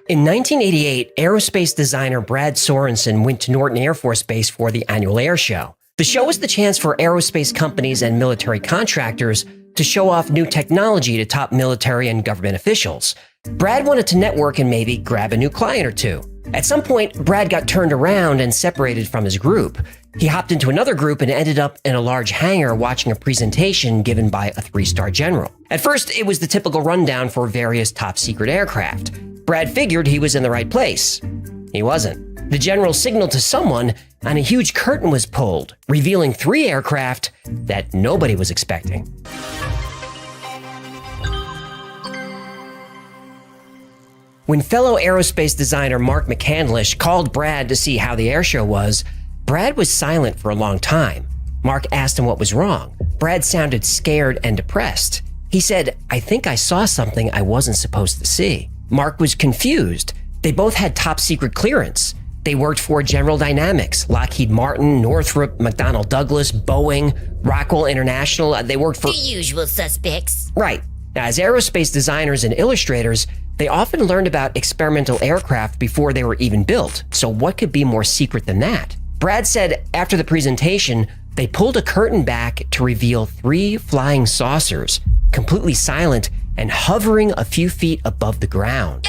In 1988, aerospace designer Brad Sorensen went to Norton Air Force Base for the annual air show. The show was the chance for aerospace companies and military contractors to show off new technology to top military and government officials. Brad wanted to network and maybe grab a new client or two. At some point, Brad got turned around and separated from his group. He hopped into another group and ended up in a large hangar watching a presentation given by a 3-star general. At first, it was the typical rundown for various top-secret aircraft. Brad figured he was in the right place. He wasn't. The general signaled to someone, and a huge curtain was pulled, revealing 3 aircraft that nobody was expecting. When fellow aerospace designer Mark McCandlish called Brad to see how the airshow was, Brad was silent for a long time. Mark asked him what was wrong. Brad sounded scared and depressed. He said, "I think I saw something I wasn't supposed to see." Mark was confused. They both had top secret clearance. They worked for General Dynamics, Lockheed Martin, Northrop, McDonnell Douglas, Boeing, Rockwell International. They worked for the usual suspects. Right. Now, as aerospace designers and illustrators, they often learned about experimental aircraft before they were even built. So what could be more secret than that? Brad said after the presentation, they pulled a curtain back to reveal 3 flying saucers, completely silent and hovering a few feet above the ground.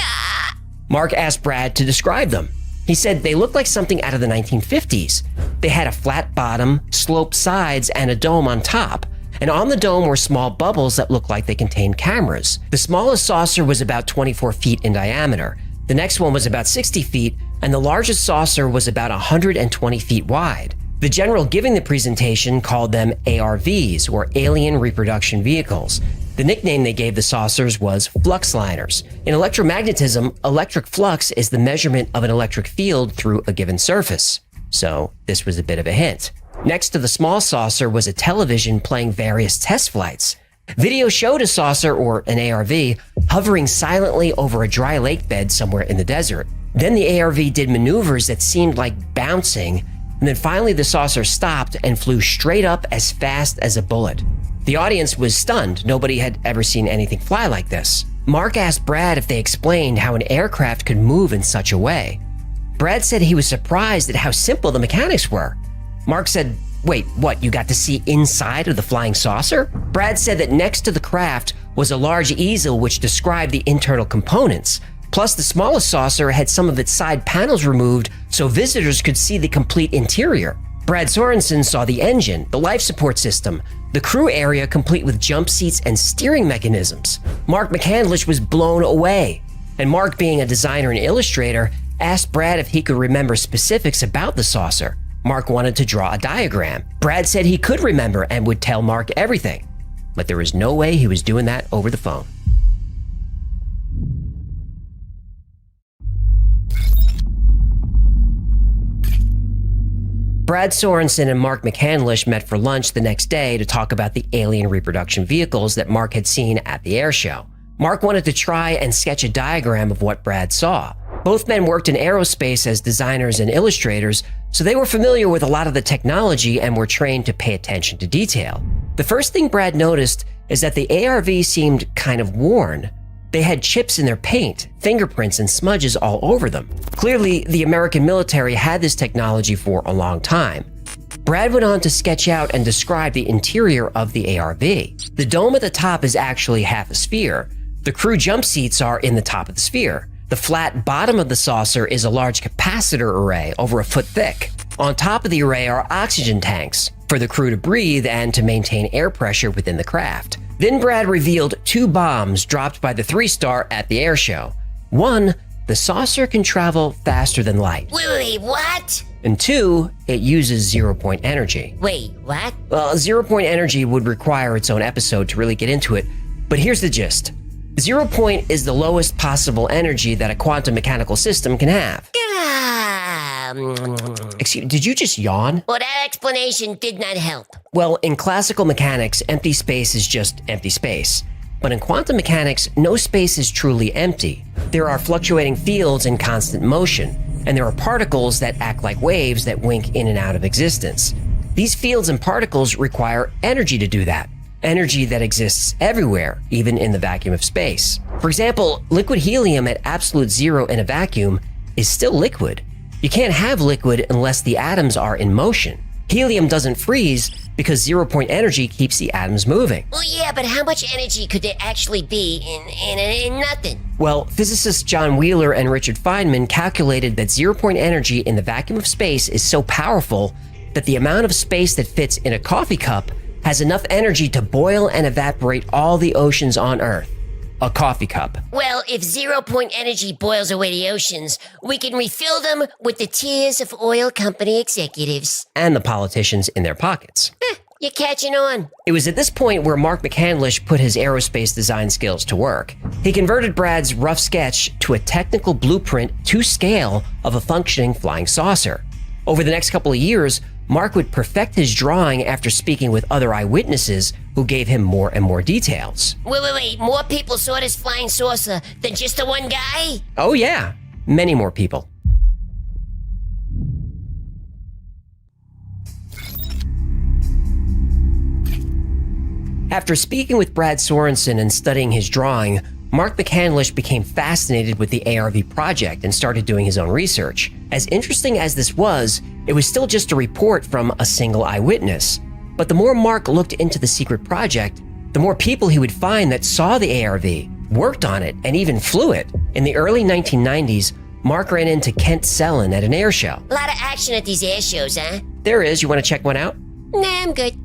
Mark asked Brad to describe them. He said they looked like something out of the 1950s. They had a flat bottom, sloped sides, and a dome on top. And on the dome were small bubbles that looked like they contained cameras. The smallest saucer was about 24 feet in diameter. The next one was about 60 feet, and the largest saucer was about 120 feet wide. The general giving the presentation called them ARVs, or Alien Reproduction Vehicles. The nickname they gave the saucers was flux liners. In electromagnetism, electric flux is the measurement of an electric field through a given surface. So this was a bit of a hint. Next to the small saucer was a television playing various test flights. Video showed a saucer, or an ARV, hovering silently over a dry lake bed somewhere in the desert. Then the ARV did maneuvers that seemed like bouncing, and then finally the saucer stopped and flew straight up as fast as a bullet. The audience was stunned. Nobody had ever seen anything fly like this. Mark asked Brad if they explained how an aircraft could move in such a way. Brad said he was surprised at how simple the mechanics were. Mark said, "Wait, what, you got to see inside of the flying saucer?" Brad said that next to the craft was a large easel which described the internal components. Plus, the smallest saucer had some of its side panels removed so visitors could see the complete interior. Brad Sorensen saw the engine, the life support system, the crew area complete with jump seats and steering mechanisms. Mark McCandlish was blown away. And Mark, being a designer and illustrator, asked Brad if he could remember specifics about the saucer. Mark wanted to draw a diagram. Brad said he could remember and would tell Mark everything, but there was no way he was doing that over the phone. Brad Sorensen and Mark McCandlish met for lunch the next day to talk about the alien reproduction vehicles that Mark had seen at the air show. Mark wanted to try and sketch a diagram of what Brad saw. Both men worked in aerospace as designers and illustrators, so they were familiar with a lot of the technology and were trained to pay attention to detail. The first thing Brad noticed is that the ARV seemed kind of worn. They had chips in their paint, fingerprints, and smudges all over them. Clearly, the American military had this technology for a long time. Brad went on to sketch out and describe the interior of the ARV. The dome at the top is actually half a sphere. The crew jump seats are in the top of the sphere. The flat bottom of the saucer is a large capacitor array over a foot thick. On top of the array are oxygen tanks for the crew to breathe and to maintain air pressure within the craft. Then Brad revealed 2 bombs dropped by the 3-star at the air show. 1, the saucer can travel faster than light. Wait, what? And 2, it uses zero-point energy. Wait, what? Well, zero-point energy would require its own episode to really get into it, but here's the gist. 0 point is the lowest possible energy that a quantum mechanical system can have. Excuse, did you just yawn? Well, that explanation did not help. Well, in classical mechanics, empty space is just empty space. But in quantum mechanics, no space is truly empty. There are fluctuating fields in constant motion, and there are particles that act like waves that wink in and out of existence. These fields and particles require energy to do that. Energy that exists everywhere, even in the vacuum of space. For example, liquid helium at absolute zero in a vacuum is still liquid. You can't have liquid unless the atoms are in motion. Helium doesn't freeze because zero-point energy keeps the atoms moving. Well, yeah, but how much energy could there actually be in nothing? Well, physicists John Wheeler and Richard Feynman calculated that zero-point energy in the vacuum of space is so powerful that the amount of space that fits in a coffee cup has enough energy to boil and evaporate all the oceans on Earth. A coffee cup. Well, if zero-point energy boils away the oceans, we can refill them with the tears of oil company executives. And the politicians in their pockets. You're catching on. It was at this point where Mark McCandlish put his aerospace design skills to work. He converted Brad's rough sketch to a technical blueprint to scale of a functioning flying saucer. Over the next couple of years, Mark would perfect his drawing after speaking with other eyewitnesses who gave him more and more details. Wait, more people saw this flying saucer than just the one guy? Oh yeah, many more people. After speaking with Brad Sorensen and studying his drawing, Mark McCandlish became fascinated with the ARV project and started doing his own research. As interesting as this was, it was still just a report from a single eyewitness. But the more Mark looked into the secret project, the more people he would find that saw the ARV, worked on it, and even flew it. In the early 1990s, Mark ran into Kent Sellen at an air show. A lot of action at these air shows, huh? There is. You want to check one out? Nah, I'm good.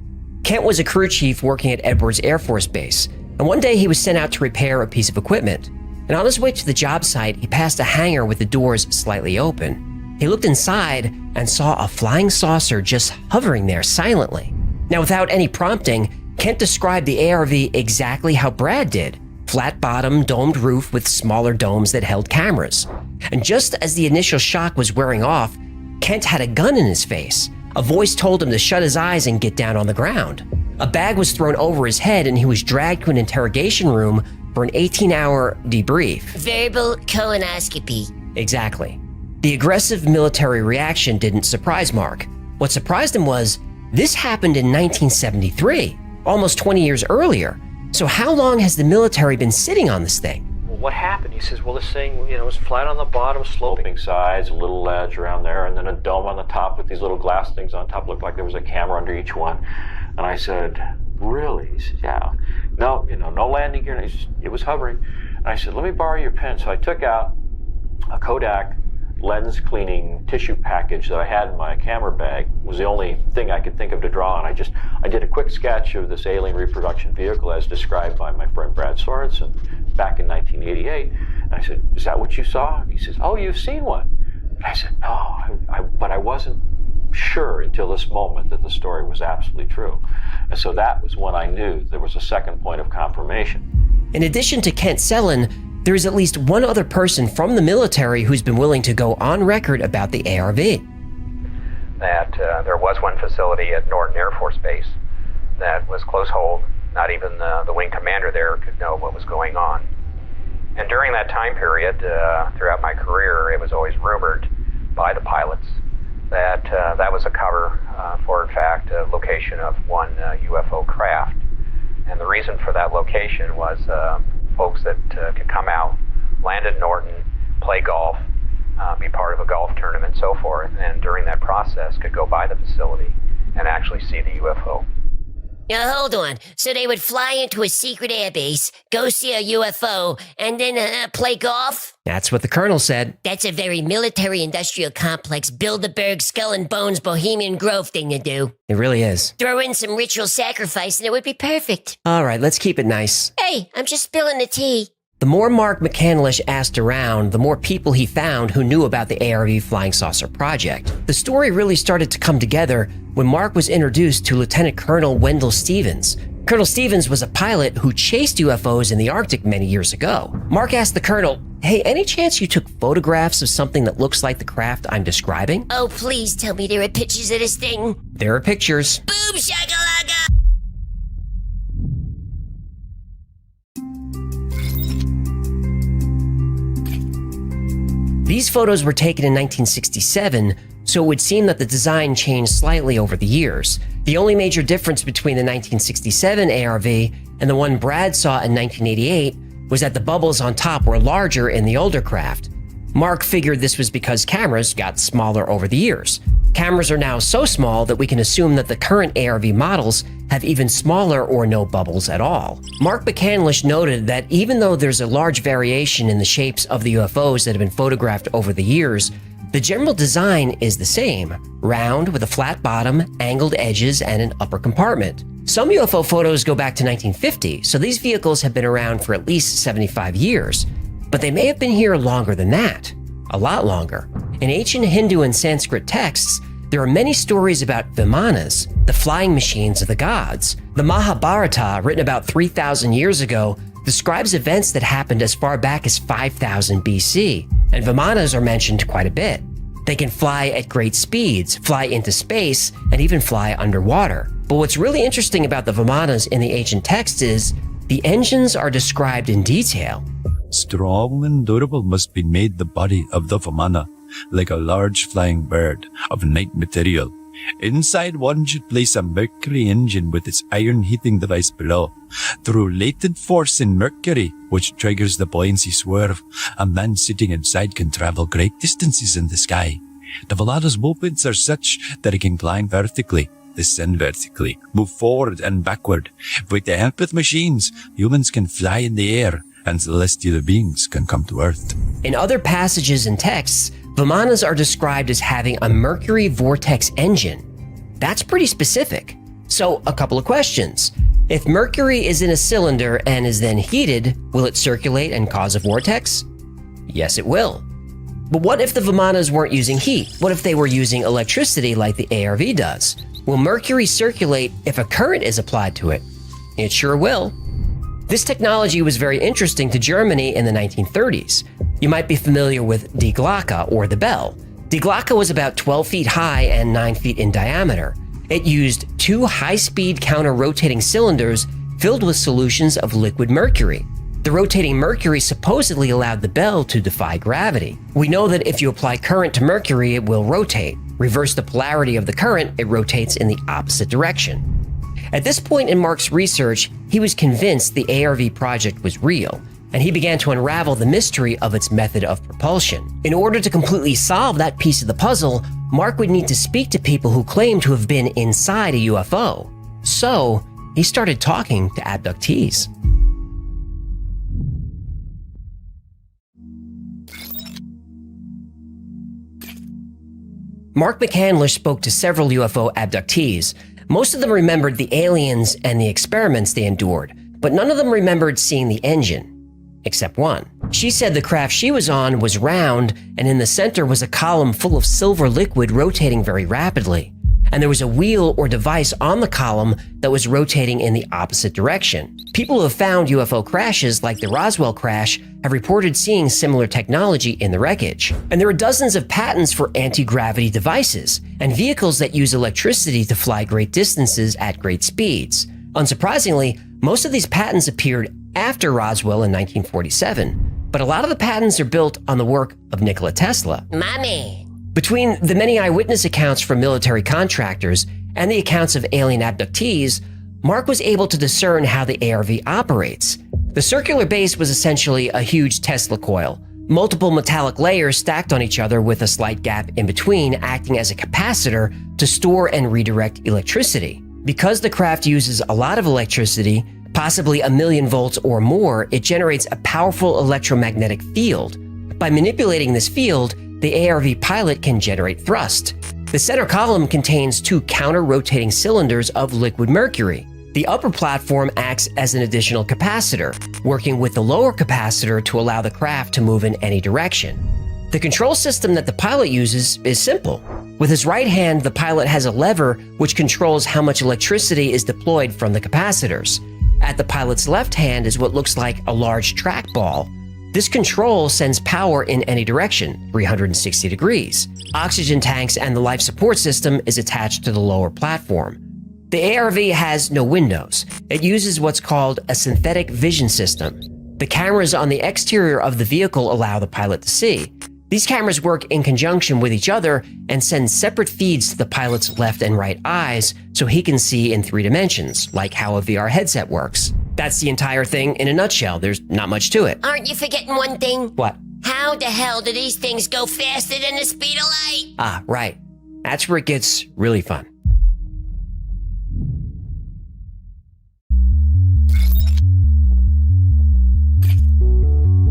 Kent was a crew chief working at Edwards Air Force Base, and one day he was sent out to repair a piece of equipment. And on his way to the job site, he passed a hangar with the doors slightly open. He looked inside and saw a flying saucer just hovering there silently. Now, without any prompting, Kent described the ARV exactly how Brad did. Flat bottom, domed roof with smaller domes that held cameras. And just as the initial shock was wearing off, Kent had a gun in his face. A voice told him to shut his eyes and get down on the ground. A bag was thrown over his head and he was dragged to an interrogation room for an 18-hour debrief. Verbal colonoscopy. Exactly. The aggressive military reaction didn't surprise Mark. What surprised him was, this happened in 1973, almost 20 years earlier. So how long has the military been sitting on this thing? Well, what happened? He says, well, this thing, was flat on the bottom, sloping sides, a little ledge around there, and then a dome on the top with these little glass things on top. Looked like there was a camera under each one. And I said, really? He said, yeah. No, no landing gear. It was hovering. And I said, let me borrow your pen. So I took out a Kodak lens cleaning tissue package that I had in my camera bag. It was the only thing I could think of to draw on. I did a quick sketch of this alien reproduction vehicle as described by my friend Brad Sorensen back in 1988. And I said, is that what you saw? He says, oh, you've seen one. And I said, no, but I wasn't sure until this moment that the story was absolutely true. And so that was when I knew there was a second point of confirmation. In addition to Kent Sellen, there is at least one other person from the military who's been willing to go on record about the ARV. That there was one facility at Norton Air Force Base that was close hold. Not even the wing commander there could know what was going on. And during that time period, throughout my career, it was always rumored by the pilots that that was a cover for, in fact, a location of one UFO craft. And the reason for that location was folks that could come out, land at Norton, play golf, be part of a golf tournament, and so forth, and during that process could go by the facility and actually see the UFO. Now, hold on. So they would fly into a secret airbase, go see a UFO, and then play golf? That's what the colonel said. That's a very military-industrial complex, Bilderberg, Skull and Bones, Bohemian Grove thing to do. It really is. Throw in some ritual sacrifice and it would be perfect. All right, let's keep it nice. Hey, I'm just spilling the tea. The more Mark McCandlish asked around, the more people he found who knew about the ARV Flying Saucer project. The story really started to come together when Mark was introduced to Lieutenant Colonel Wendell Stevens. Colonel Stevens was a pilot who chased UFOs in the Arctic many years ago. Mark asked the colonel, "Hey, any chance you took photographs of something that looks like the craft I'm describing?" Oh, please tell me there are pictures of this thing. There are pictures. Boom shakalaka! These photos were taken in 1967, so it would seem that the design changed slightly over the years. The only major difference between the 1967 ARV and the one Brad saw in 1988 was that the bubbles on top were larger in the older craft. Mark figured this was because cameras got smaller over the years. Cameras are now so small that we can assume that the current ARV models have even smaller or no bubbles at all. Mark McCandlish noted that even though there's a large variation in the shapes of the UFOs that have been photographed over the years, the general design is the same, round with a flat bottom, angled edges, and an upper compartment. Some UFO photos go back to 1950, so these vehicles have been around for at least 75 years. But they may have been here longer than that, a lot longer. In ancient Hindu and Sanskrit texts, there are many stories about Vimanas, the flying machines of the gods. The Mahabharata, written about 3,000 years ago, describes events that happened as far back as 5000 BC, and Vimanas are mentioned quite a bit. They can fly at great speeds, fly into space, and even fly underwater. But what's really interesting about the Vimanas in the ancient texts is the engines are described in detail. Strong and durable must be made the body of the Vimana, like a large flying bird of night material. Inside one should place a mercury engine with its iron heating device below. Through latent force in mercury, which triggers the buoyancy swerve, a man sitting inside can travel great distances in the sky. The Vimana's movements are such that it can climb vertically, descend vertically, move forward and backward. With the help of machines, humans can fly in the air, and celestial beings can come to Earth. In other passages and texts, Vimanas are described as having a mercury vortex engine. That's pretty specific. So, a couple of questions. If mercury is in a cylinder and is then heated, will it circulate and cause a vortex? Yes, it will. But what if the Vimanas weren't using heat? What if they were using electricity like the ARV does? Will mercury circulate if a current is applied to it? It sure will. This technology was very interesting to Germany in the 1930s. You might be familiar with Die Glocke, or the bell. Die Glocke was about 12 feet high and 9 feet in diameter. It used two high-speed counter-rotating cylinders filled with solutions of liquid mercury. The rotating mercury supposedly allowed the bell to defy gravity. We know that if you apply current to mercury, it will rotate. Reverse the polarity of the current, it rotates in the opposite direction. At this point in Mark's research, he was convinced the ARV project was real, and he began to unravel the mystery of its method of propulsion. In order to completely solve that piece of the puzzle, Mark would need to speak to people who claimed to have been inside a UFO. So, he started talking to abductees. Mark McCandlish spoke to several UFO abductees. Most of them remembered the aliens and the experiments they endured, but none of them remembered seeing the engine, except one. She said the craft she was on was round, and in the center was a column full of silver liquid rotating very rapidly. And there was a wheel or device on the column that was rotating in the opposite direction. People who have found UFO crashes, like the Roswell crash, have reported seeing similar technology in the wreckage. And there are dozens of patents for anti-gravity devices and vehicles that use electricity to fly great distances at great speeds. Unsurprisingly, most of these patents appeared after Roswell in 1947, but a lot of the patents are built on the work of Nikola Tesla. Mommy! Between the many eyewitness accounts from military contractors and the accounts of alien abductees, Mark was able to discern how the ARV operates. The circular base was essentially a huge Tesla coil, multiple metallic layers stacked on each other with a slight gap in between acting as a capacitor to store and redirect electricity. Because the craft uses a lot of electricity, possibly 1,000,000 volts or more, it generates a powerful electromagnetic field. By manipulating this field, the ARV pilot can generate thrust. The center column contains two counter-rotating cylinders of liquid mercury. The upper platform acts as an additional capacitor, working with the lower capacitor to allow the craft to move in any direction. The control system that the pilot uses is simple. With his right hand, the pilot has a lever which controls how much electricity is deployed from the capacitors. At the pilot's left hand is what looks like a large trackball. This control sends power in any direction, 360 degrees. Oxygen tanks and the life support system is attached to the lower platform. The ARV has no windows. It uses what's called a synthetic vision system. The cameras on the exterior of the vehicle allow the pilot to see. These cameras work in conjunction with each other and send separate feeds to the pilot's left and right eyes so he can see in 3 dimensions, like how a VR headset works. That's the entire thing in a nutshell. There's not much to it. Aren't you forgetting one thing? What? How the hell do these things go faster than the speed of light? Ah, right. That's where it gets really fun.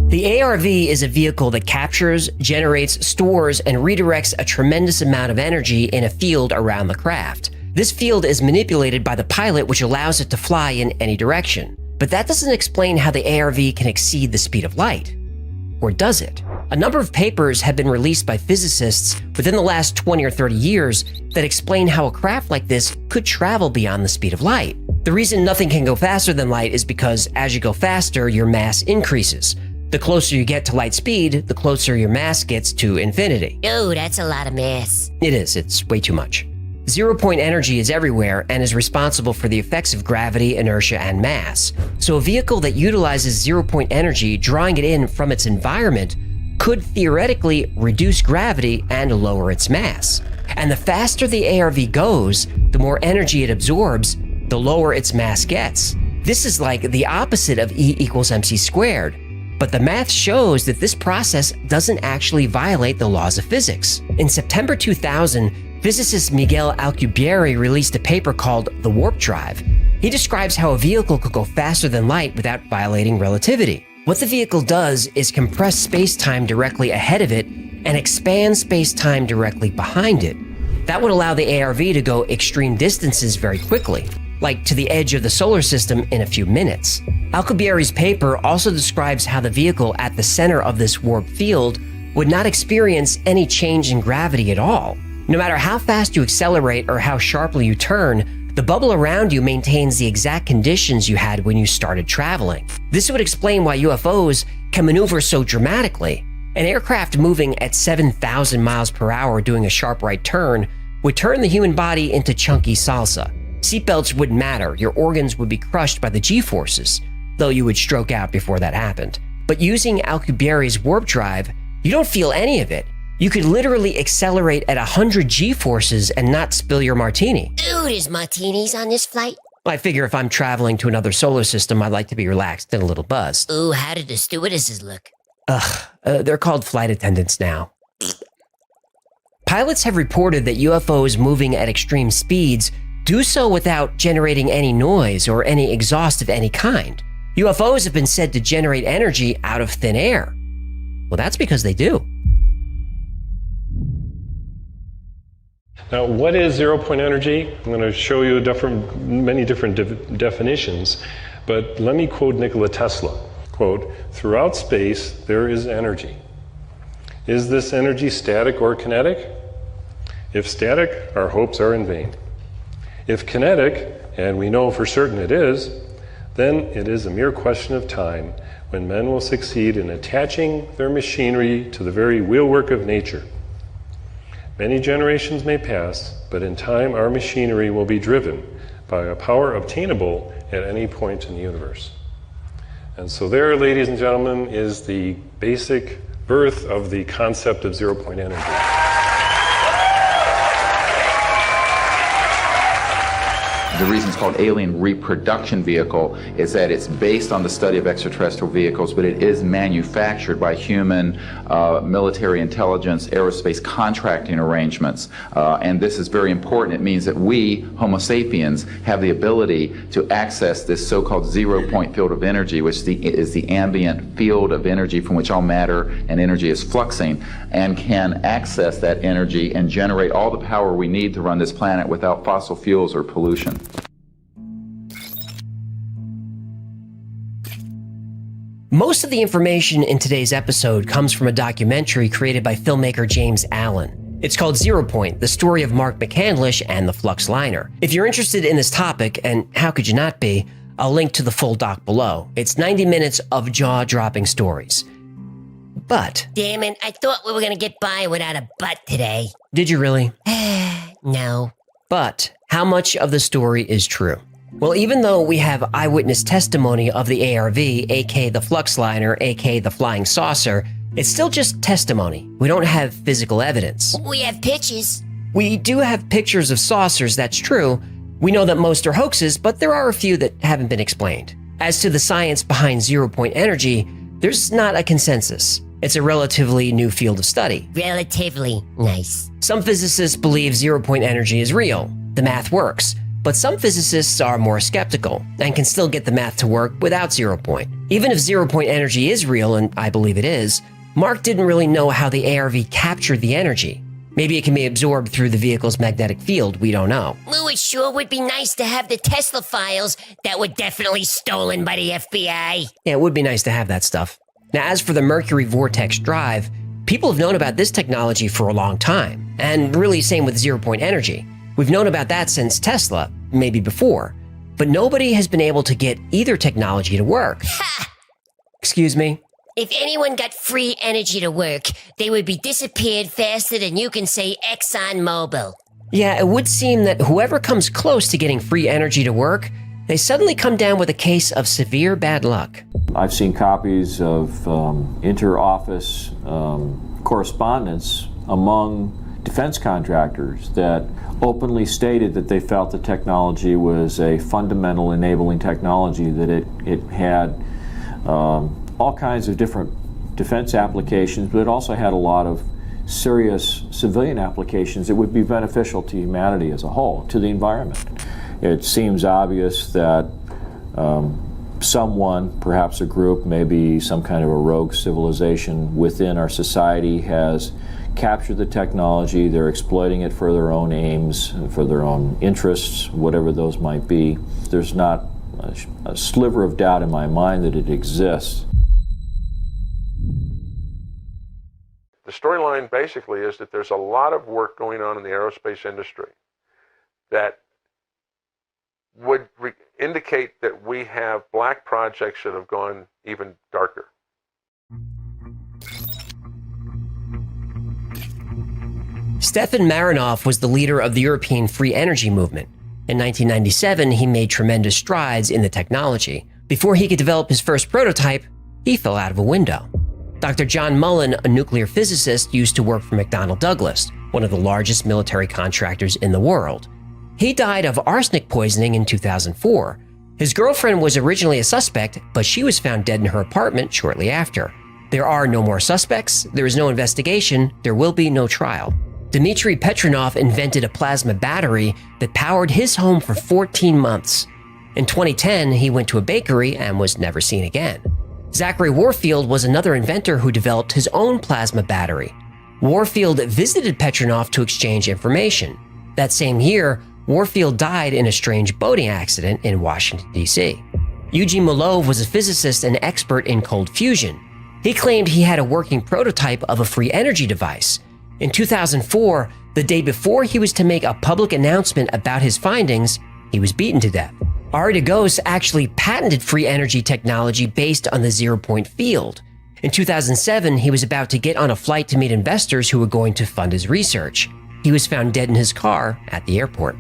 The ARV is a vehicle that captures, generates, stores, and redirects a tremendous amount of energy in a field around the craft. This field is manipulated by the pilot, which allows it to fly in any direction. But that doesn't explain how the ARV can exceed the speed of light. Or does it? A number of papers have been released by physicists within the last 20 or 30 years that explain how a craft like this could travel beyond the speed of light. The reason nothing can go faster than light is because as you go faster, your mass increases. The closer you get to light speed, the closer your mass gets to infinity. Oh, that's a lot of mass. It is. It's way too much. Zero-point energy is everywhere and is responsible for the effects of gravity, inertia, and mass. So a vehicle that utilizes zero-point energy, drawing it in from its environment, could theoretically reduce gravity and lower its mass. And the faster the ARV goes, the more energy it absorbs, the lower its mass gets. This is like the opposite of E equals mc squared. But the math shows that this process doesn't actually violate the laws of physics. In September 2000, physicist Miguel Alcubierre released a paper called The Warp Drive. He describes how a vehicle could go faster than light without violating relativity. What the vehicle does is compress space-time directly ahead of it and expand space-time directly behind it. That would allow the ARV to go extreme distances very quickly, like to the edge of the solar system in a few minutes. Alcubierre's paper also describes how the vehicle at the center of this warp field would not experience any change in gravity at all. No matter how fast you accelerate or how sharply you turn, the bubble around you maintains the exact conditions you had when you started traveling. This would explain why UFOs can maneuver so dramatically. An aircraft moving at 7,000 miles per hour doing a sharp right turn would turn the human body into chunky salsa. Seatbelts wouldn't matter, your organs would be crushed by the G-forces, though you would stroke out before that happened. But using Alcubierre's warp drive, you don't feel any of it. You could literally accelerate at 100 G-forces and not spill your martini. Ooh, there's martinis on this flight? I figure if I'm traveling to another solar system, I'd like to be relaxed and a little buzzed. Ooh, how did the stewardesses look? They're called flight attendants now. Pilots have reported that UFOs moving at extreme speeds do so without generating any noise or any exhaust of any kind. UFOs have been said to generate energy out of thin air. Well, that's because they do. Now, what is zero-point energy? I'm going to show you many different definitions, but let me quote Nikola Tesla. Quote, "Throughout space, there is energy. Is this energy static or kinetic? If static, our hopes are in vain. If kinetic, and we know for certain it is, then it is a mere question of time when men will succeed in attaching their machinery to the very wheelwork of nature. Many generations may pass, but in time our machinery will be driven by a power obtainable at any point in the universe." And so there, ladies and gentlemen, is the basic birth of the concept of zero-point energy. The reason it's called alien reproduction vehicle is that it's based on the study of extraterrestrial vehicles, but it is manufactured by human military intelligence, aerospace contracting arrangements. And this is very important. It means that we, Homo sapiens, have the ability to access this so-called zero-point field of energy, which is the ambient field of energy from which all matter and energy is fluxing, and can access that energy and generate all the power we need to run this planet without fossil fuels or pollution. Most of the information in today's episode comes from a documentary created by filmmaker James Allen. It's called 0 Point, the story of Mark McCandlish and the Flux Liner. If you're interested in this topic, and how could you not be, I'll link to the full doc below. It's 90 minutes of jaw-dropping stories. But... Damn it, I thought we were gonna get by without a butt today. Did you really? No. But how much of the story is true? Well, even though we have eyewitness testimony of the ARV, aka the Flux Liner, aka the Flying Saucer, it's still just testimony. We don't have physical evidence. We have pictures. We do have pictures of saucers, that's true. We know that most are hoaxes, but there are a few that haven't been explained. As to the science behind 0 Point energy, there's not a consensus. It's a relatively new field of study. Relatively nice. Some physicists believe 0 Point energy is real. The math works. But some physicists are more skeptical and can still get the math to work without 0 Point. Even if 0 Point energy is real, and I believe it is, Mark didn't really know how the ARV captured the energy. Maybe it can be absorbed through the vehicle's magnetic field, we don't know. Well, it sure would be nice to have the Tesla files that were definitely stolen by the FBI. Yeah, it would be nice to have that stuff. Now, as for the Mercury Vortex Drive, people have known about this technology for a long time, and really same with 0 Point energy. We've known about that since Tesla, maybe before, but nobody has been able to get either technology to work. Ha! Excuse me? If anyone got free energy to work, they would be disappeared faster than you can say ExxonMobil. Yeah, it would seem that whoever comes close to getting free energy to work, they suddenly come down with a case of severe bad luck. I've seen copies of inter-office correspondence among defense contractors that openly stated that they felt the technology was a fundamental enabling technology, that it had all kinds of different defense applications, but it also had a lot of serious civilian applications that would be beneficial to humanity as a whole, to the environment. It seems obvious that someone, perhaps a group, maybe some kind of a rogue civilization within our society has captured the technology. They're exploiting it for their own aims, for their own interests, whatever those might be. There's not a sliver of doubt in my mind that it exists. The storyline basically is that there's a lot of work going on in the aerospace industry that would indicate that we have black projects that have gone even darker. Stefan Marinov was the leader of the European free energy movement. In 1997, he made tremendous strides in the technology. Before he could develop his first prototype, he fell out of a window. Dr. John Mullen, a nuclear physicist, used to work for McDonnell Douglas, one of the largest military contractors in the world. He died of arsenic poisoning in 2004. His girlfriend was originally a suspect, but she was found dead in her apartment shortly after. There are no more suspects, there is no investigation, there will be no trial. Dmitry Petronov invented a plasma battery that powered his home for 14 months. In 2010, he went to a bakery and was never seen again. Zachary Warfield was another inventor who developed his own plasma battery. Warfield visited Petronov to exchange information. That same year, Warfield died in a strange boating accident in Washington, D.C. Eugene Molov was a physicist and expert in cold fusion. He claimed he had a working prototype of a free energy device. In 2004, the day before he was to make a public announcement about his findings, he was beaten to death. Ari Dagos actually patented free energy technology based on the 0 Point field. In 2007, he was about to get on a flight to meet investors who were going to fund his research. He was found dead in his car at the airport.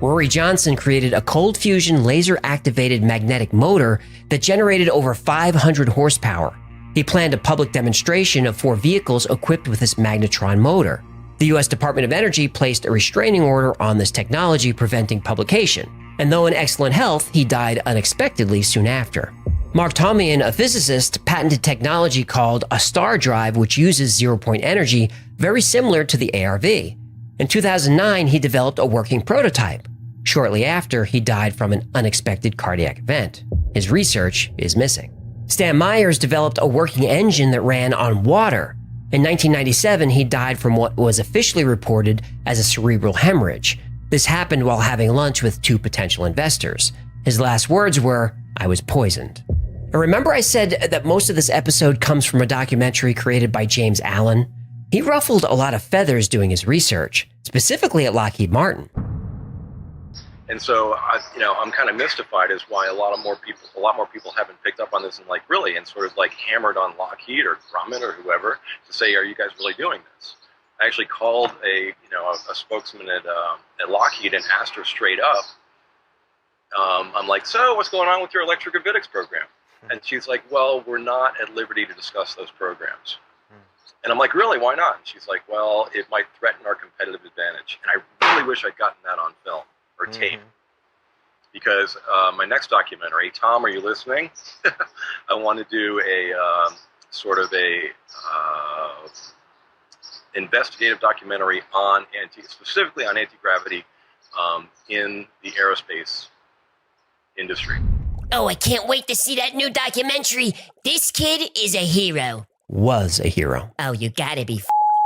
Rory Johnson created a cold fusion laser-activated magnetic motor that generated over 500 horsepower. He planned a public demonstration of 4 vehicles equipped with this magnetron motor. The U.S. Department of Energy placed a restraining order on this technology preventing publication, and though in excellent health, he died unexpectedly soon after. Mark Tomian, a physicist, patented technology called a star drive which uses 0 Point energy very similar to the ARV. In 2009, he developed a working prototype. Shortly after, he died from an unexpected cardiac event. His research is missing. Stan Myers developed a working engine that ran on water. In 1997, he died from what was officially reported as a cerebral hemorrhage. This happened while having lunch with 2 potential investors. His last words were, "I was poisoned." Remember I said that most of this episode comes from a documentary created by James Allen? He ruffled a lot of feathers doing his research, specifically at Lockheed Martin. And so, I'm kind of mystified as why a lot more people haven't picked up on this and really, and sort of hammered on Lockheed or Grumman or whoever to say, are you guys really doing this? I actually called a spokesman at Lockheed and asked her straight up. I'm like, so what's going on with your electrogravitic program? And she's like, well, we're not at liberty to discuss those programs. And I'm like, really, why not? And she's like, well, it might threaten our competitive advantage. And I really wish I'd gotten that on film or tape. Because my next documentary, Tom, are you listening? I want to do a investigative documentary on specifically on anti-gravity in the aerospace industry. Oh, I can't wait to see that new documentary. This kid is a hero. Was a hero. Oh, you gotta be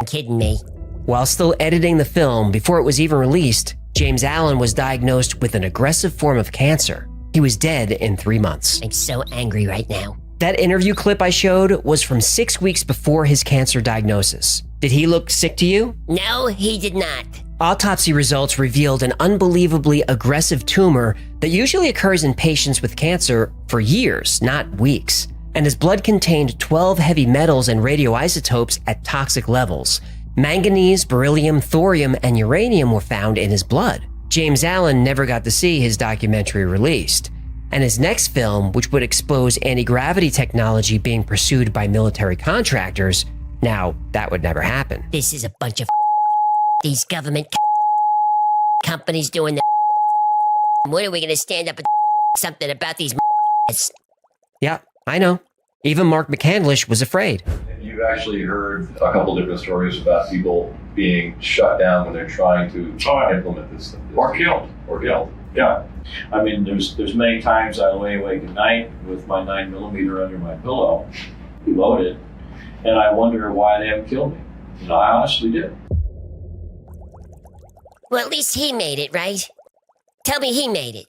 kidding me. While still editing the film before it was even released, James Allen was diagnosed with an aggressive form of cancer. He was dead in 3 months. I'm so angry right now. That interview clip I showed was from 6 weeks before his cancer diagnosis. Did he look sick to you? No, he did not. Autopsy results revealed an unbelievably aggressive tumor that usually occurs in patients with cancer for years, not weeks. And his blood contained 12 heavy metals and radioisotopes at toxic levels. Manganese, beryllium, thorium, and uranium were found in his blood. James Allen never got to see his documentary released. And his next film, which would expose anti-gravity technology being pursued by military contractors, now that would never happen. This is a bunch of these government companies doing the when are we going to stand up and something about these Yeah, I know. Even Mark McCandlish was afraid. You've actually heard a couple different stories about people being shut down when they're trying to implement this. Or killed. Yeah. I mean, there's many times I lay awake at night with my 9mm under my pillow, loaded, and I wonder why they haven't killed me. I honestly did. Well, at least he made it, right? Tell me he made it.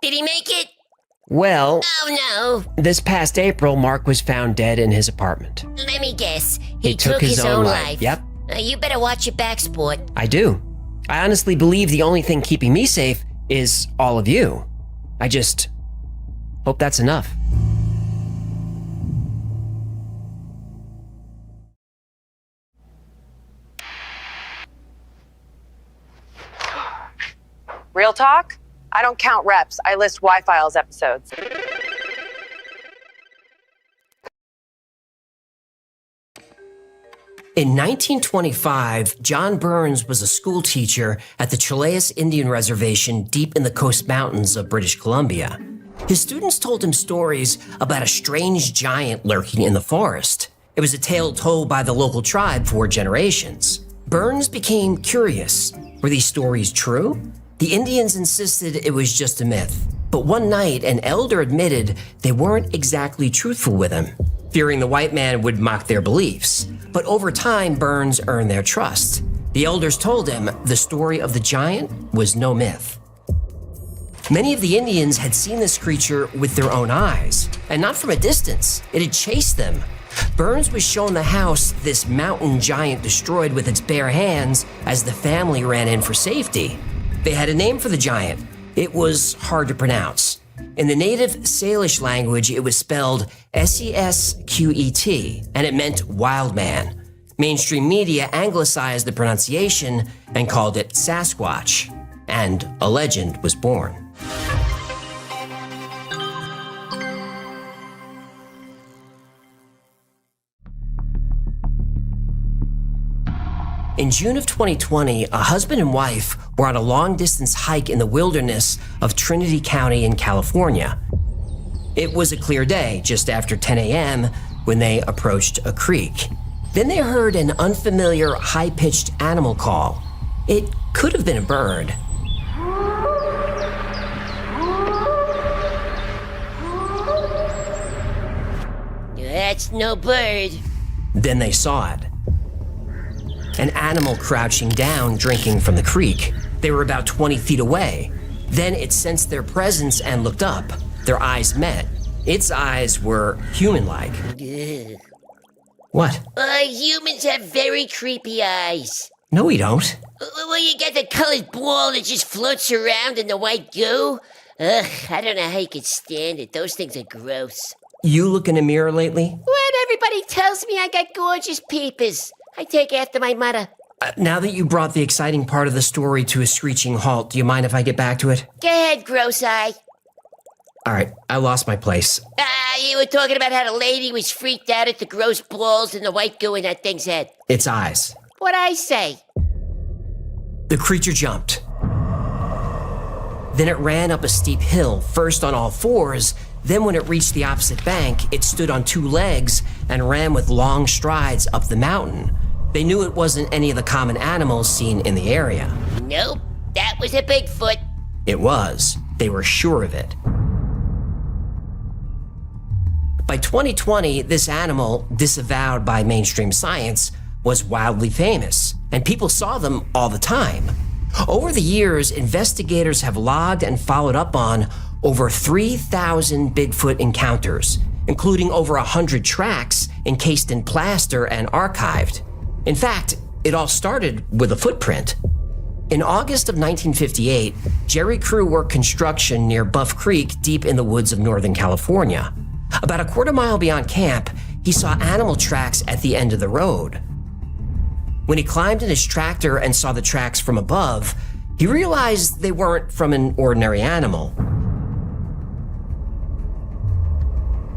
Did he make it? Well, oh no. This past April, Mark was found dead in his apartment. Let me guess. He took his own life. Yep. You better watch your back, sport. I do. I honestly believe the only thing keeping me safe is all of you. I just hope that's enough. Real talk? I don't count reps. I list Y-Files episodes. In 1925, John Burns was a school teacher at the Chileas Indian Reservation deep in the Coast Mountains of British Columbia. His students told him stories about a strange giant lurking in the forest. It was a tale told by the local tribe for generations. Burns became curious. Were these stories true? The Indians insisted it was just a myth. But one night, an elder admitted they weren't exactly truthful with him, fearing the white man would mock their beliefs. But over time, Burns earned their trust. The elders told him the story of the giant was no myth. Many of the Indians had seen this creature with their own eyes, and not from a distance. It had chased them. Burns was shown the house this mountain giant destroyed with its bare hands as the family ran in for safety. They had a name for the giant. It was hard to pronounce. In the native Salish language, it was spelled Sesquet, and it meant wild man. Mainstream media anglicized the pronunciation and called it Sasquatch, and a legend was born. In June of 2020, a husband and wife were on a long-distance hike in the wilderness of Trinity County in California. It was a clear day, just after 10 a.m., when they approached a creek. Then they heard an unfamiliar, high-pitched animal call. It could have been a bird. That's no bird. Then they saw it. An animal crouching down, drinking from the creek. They were about 20 feet away. Then it sensed their presence and looked up. Their eyes met. its eyes were human-like. Ugh. What? Humans have very creepy eyes. No, we don't. Well, you get the colored ball that just floats around in the white goo. Ugh, I don't know how you could stand it. Those things are gross. You look in a mirror lately? When everybody tells me I got gorgeous peepers, I take after my mother. Now that you brought the exciting part of the story to a screeching halt, do you mind if I get back to it? Go ahead, gross eye. All right, I lost my place. You were talking about how the lady was freaked out at the gross balls and the white goo in that thing's head. Its eyes. What'd I say? The creature jumped. Then it ran up a steep hill, first on all fours. Then when it reached the opposite bank, it stood on two legs and ran with long strides up the mountain. They knew it wasn't any of the common animals seen in the area. Nope, that was a Bigfoot. It was. They were sure of it. By 2020, this animal, disavowed by mainstream science, was wildly famous, and people saw them all the time. Over the years, investigators have logged and followed up on over 3,000 Bigfoot encounters, including over 100 tracks encased in plaster and archived. In fact, it all started with a footprint. In August of 1958, Jerry Crew worked construction near Buff Creek, deep in the woods of Northern California. About a quarter mile beyond camp, he saw animal tracks at the end of the road. When he climbed in his tractor and saw the tracks from above, he realized they weren't from an ordinary animal.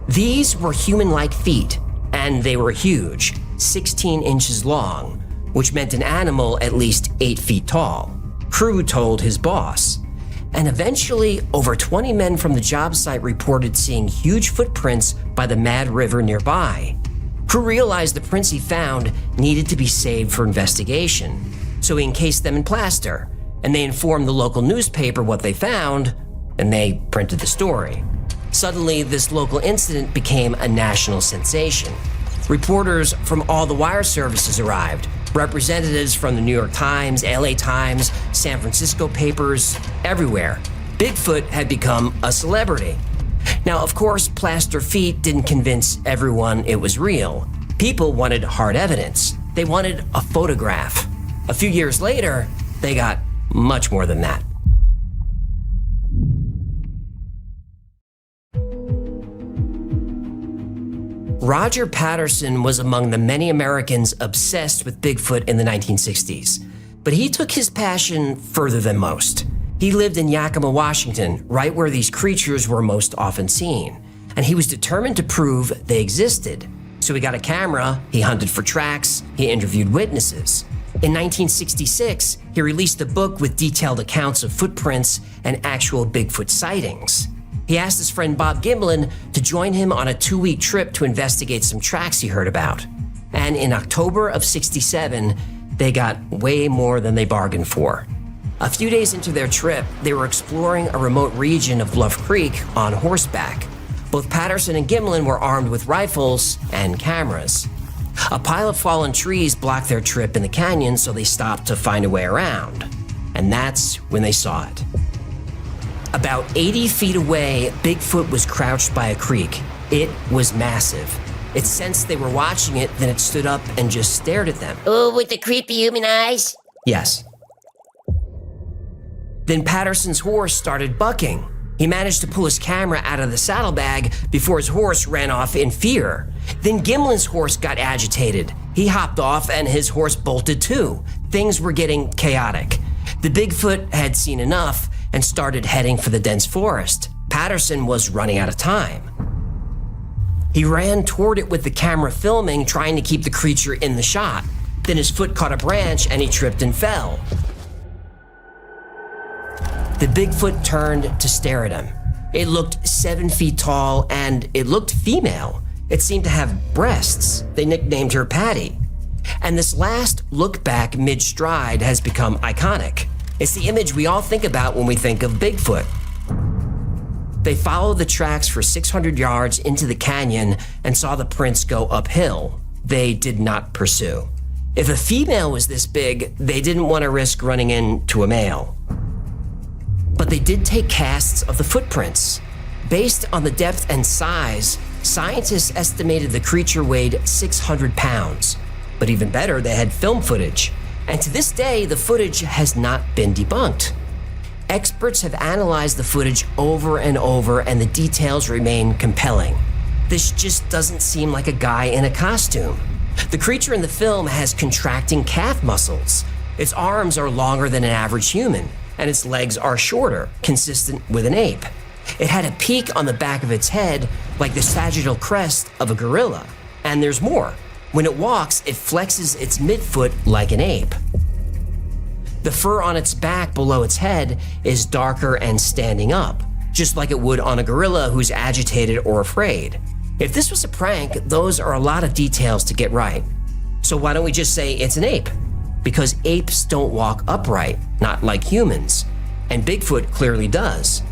These were human-like feet, and they were huge, 16 inches long, which meant an animal at least 8 feet tall. Crew told his boss. And eventually, over 20 men from the job site reported seeing huge footprints by the Mad River nearby. Crew realized the prints he found needed to be saved for investigation, so he encased them in plaster, and they informed the local newspaper what they found, and they printed the story. Suddenly, this local incident became a national sensation. Reporters from all the wire services arrived, representatives from the New York Times, LA Times, San Francisco papers, everywhere. Bigfoot had become a celebrity. Now, of course, plaster feet didn't convince everyone it was real. People wanted hard evidence. They wanted a photograph. A few years later, they got much more than that. Roger Patterson was among the many Americans obsessed with Bigfoot in the 1960s, but he took his passion further than most. He lived in Yakima, Washington, right where these creatures were most often seen, and he was determined to prove they existed. So he got a camera, he hunted for tracks, he interviewed witnesses. In 1966, he released a book with detailed accounts of footprints and actual Bigfoot sightings. He asked his friend Bob Gimlin to join him on a 2-week trip to investigate some tracks he heard about. And in October of '67, they got way more than they bargained for. A few days into their trip, they were exploring a remote region of Bluff Creek on horseback. Both Patterson and Gimlin were armed with rifles and cameras. A pile of fallen trees blocked their trip in the canyon, so they stopped to find a way around. And that's when they saw it. About 80 feet away, Bigfoot was crouched by a creek. It was massive. It sensed they were watching it, then it stood up and just stared at them. Oh, with the creepy human eyes? Yes. Then Patterson's horse started bucking. He managed to pull his camera out of the saddlebag before his horse ran off in fear. Then Gimlin's horse got agitated. He hopped off and his horse bolted too. Things were getting chaotic. The Bigfoot had seen enough and started heading for the dense forest. Patterson was running out of time. He ran toward it with the camera filming, trying to keep the creature in the shot. Then his foot caught a branch and he tripped and fell. The Bigfoot turned to stare at him. It looked 7 feet tall and it looked female. It seemed to have breasts. They nicknamed her Patty. And this last look back mid-stride has become iconic. It's the image we all think about when we think of Bigfoot. They followed the tracks for 600 yards into the canyon and saw the prints go uphill. They did not pursue. If a female was this big, they didn't want to risk running into a male. But they did take casts of the footprints. Based on the depth and size, scientists estimated the creature weighed 600 pounds. But even better, they had film footage. And to this day, the footage has not been debunked. Experts have analyzed the footage over and over, and the details remain compelling. This just doesn't seem like a guy in a costume. The creature in the film has contracting calf muscles. Its arms are longer than an average human, and its legs are shorter, consistent with an ape. It had a peak on the back of its head, like the sagittal crest of a gorilla. And there's more. When it walks, it flexes its midfoot like an ape. The fur on its back below its head is darker and standing up, just like it would on a gorilla who's agitated or afraid. If this was a prank, those are a lot of details to get right. So why don't we just say it's an ape? Because apes don't walk upright, not like humans, and Bigfoot clearly does.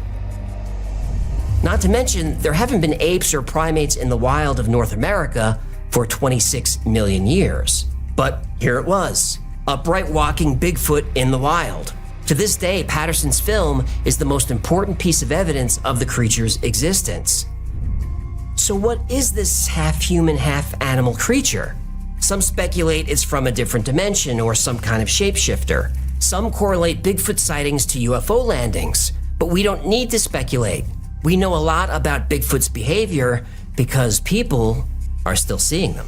Not to mention, there haven't been apes or primates in the wild of North America for 26 million years. But here it was, upright walking Bigfoot in the wild. To this day, Patterson's film is the most important piece of evidence of the creature's existence. So what is this half-human, half-animal creature? Some speculate it's from a different dimension or some kind of shapeshifter. Some correlate Bigfoot sightings to UFO landings, but we don't need to speculate. We know a lot about Bigfoot's behavior because people are still seeing them.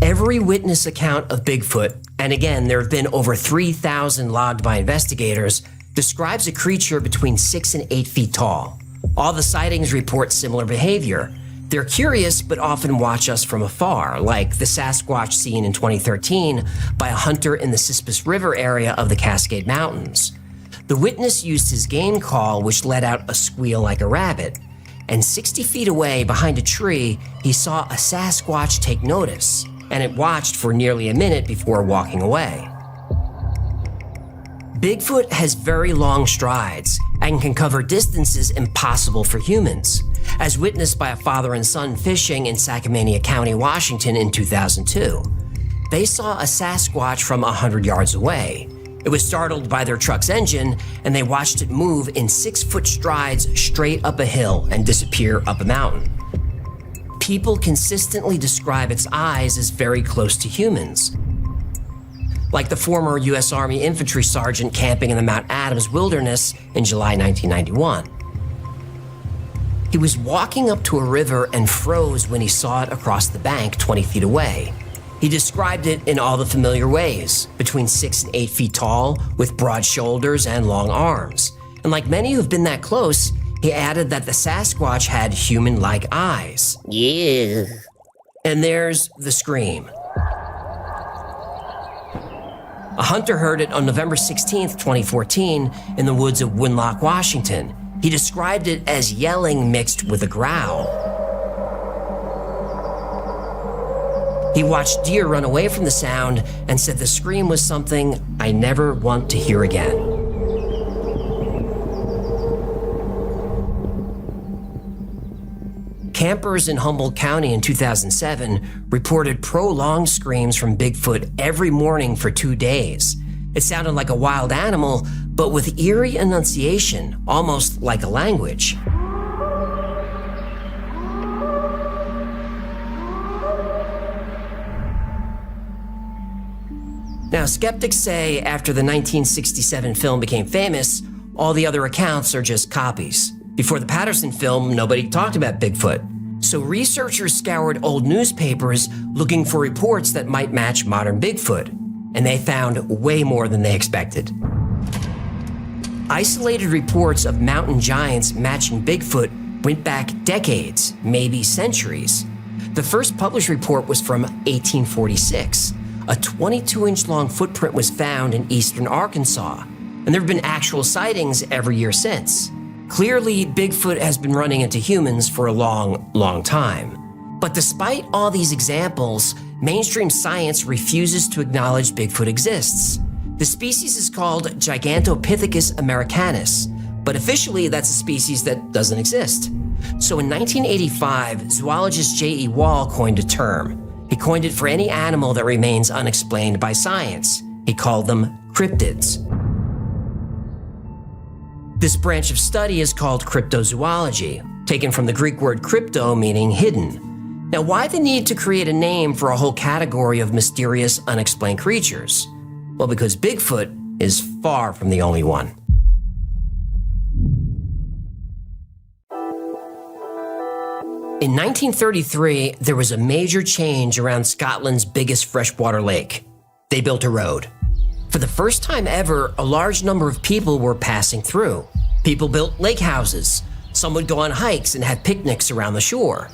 Every witness account of Bigfoot, and again, there have been over 3,000 logged by investigators, describes a creature between 6 and 8 feet tall. All the sightings report similar behavior. They're curious, but often watch us from afar, like the Sasquatch seen in 2013 by a hunter in the Cispus River area of the Cascade Mountains. The witness used his game call, which let out a squeal like a rabbit. And 60 feet away, behind a tree, he saw a Sasquatch take notice, and it watched for nearly a minute before walking away. Bigfoot has very long strides and can cover distances impossible for humans, as witnessed by a father and son fishing in Sacramento County, Washington in 2002. They saw a Sasquatch from 100 yards away. It was startled by their truck's engine, and they watched it move in 6-foot strides straight up a hill and disappear up a mountain. People consistently describe its eyes as very close to humans, like the former U.S. Army infantry sergeant camping in the Mount Adams wilderness in July 1991. He was walking up to a river and froze when he saw it across the bank 20 feet away. He described it in all the familiar ways, between 6 and 8 feet tall, with broad shoulders and long arms. And like many who've been that close, he added that the Sasquatch had human-like eyes. Yeah. And there's the scream. A hunter heard it on November 16th, 2014, in the woods of Winlock, Washington. He described it as yelling mixed with a growl. He watched deer run away from the sound and said the scream was something I never want to hear again. Campers in Humboldt County in 2007 reported prolonged screams from Bigfoot every morning for 2 days. It sounded like a wild animal, but with eerie enunciation, almost like a language. Now, skeptics say after the 1967 film became famous, all the other accounts are just copies. Before the Patterson film, nobody talked about Bigfoot. So researchers scoured old newspapers looking for reports that might match modern Bigfoot, and they found way more than they expected. Isolated reports of mountain giants matching Bigfoot went back decades, maybe centuries. The first published report was from 1846. A 22-inch long footprint was found in eastern Arkansas, and there have been actual sightings every year since. Clearly, Bigfoot has been running into humans for a long, long time. But despite all these examples, mainstream science refuses to acknowledge Bigfoot exists. The species is called Gigantopithecus americanus, but officially that's a species that doesn't exist. So in 1985, zoologist J.E. Wall coined a term, He coined it for any animal that remains unexplained by science. He called them cryptids. This branch of study is called cryptozoology, taken from the Greek word crypto, meaning hidden. Now, why the need to create a name for a whole category of mysterious, unexplained creatures? Well, because Bigfoot is far from the only one. In 1933, there was a major change around Scotland's biggest freshwater lake. They built a road. For the first time ever, a large number of people were passing through. People built lake houses. Some would go on hikes and have picnics around the shore.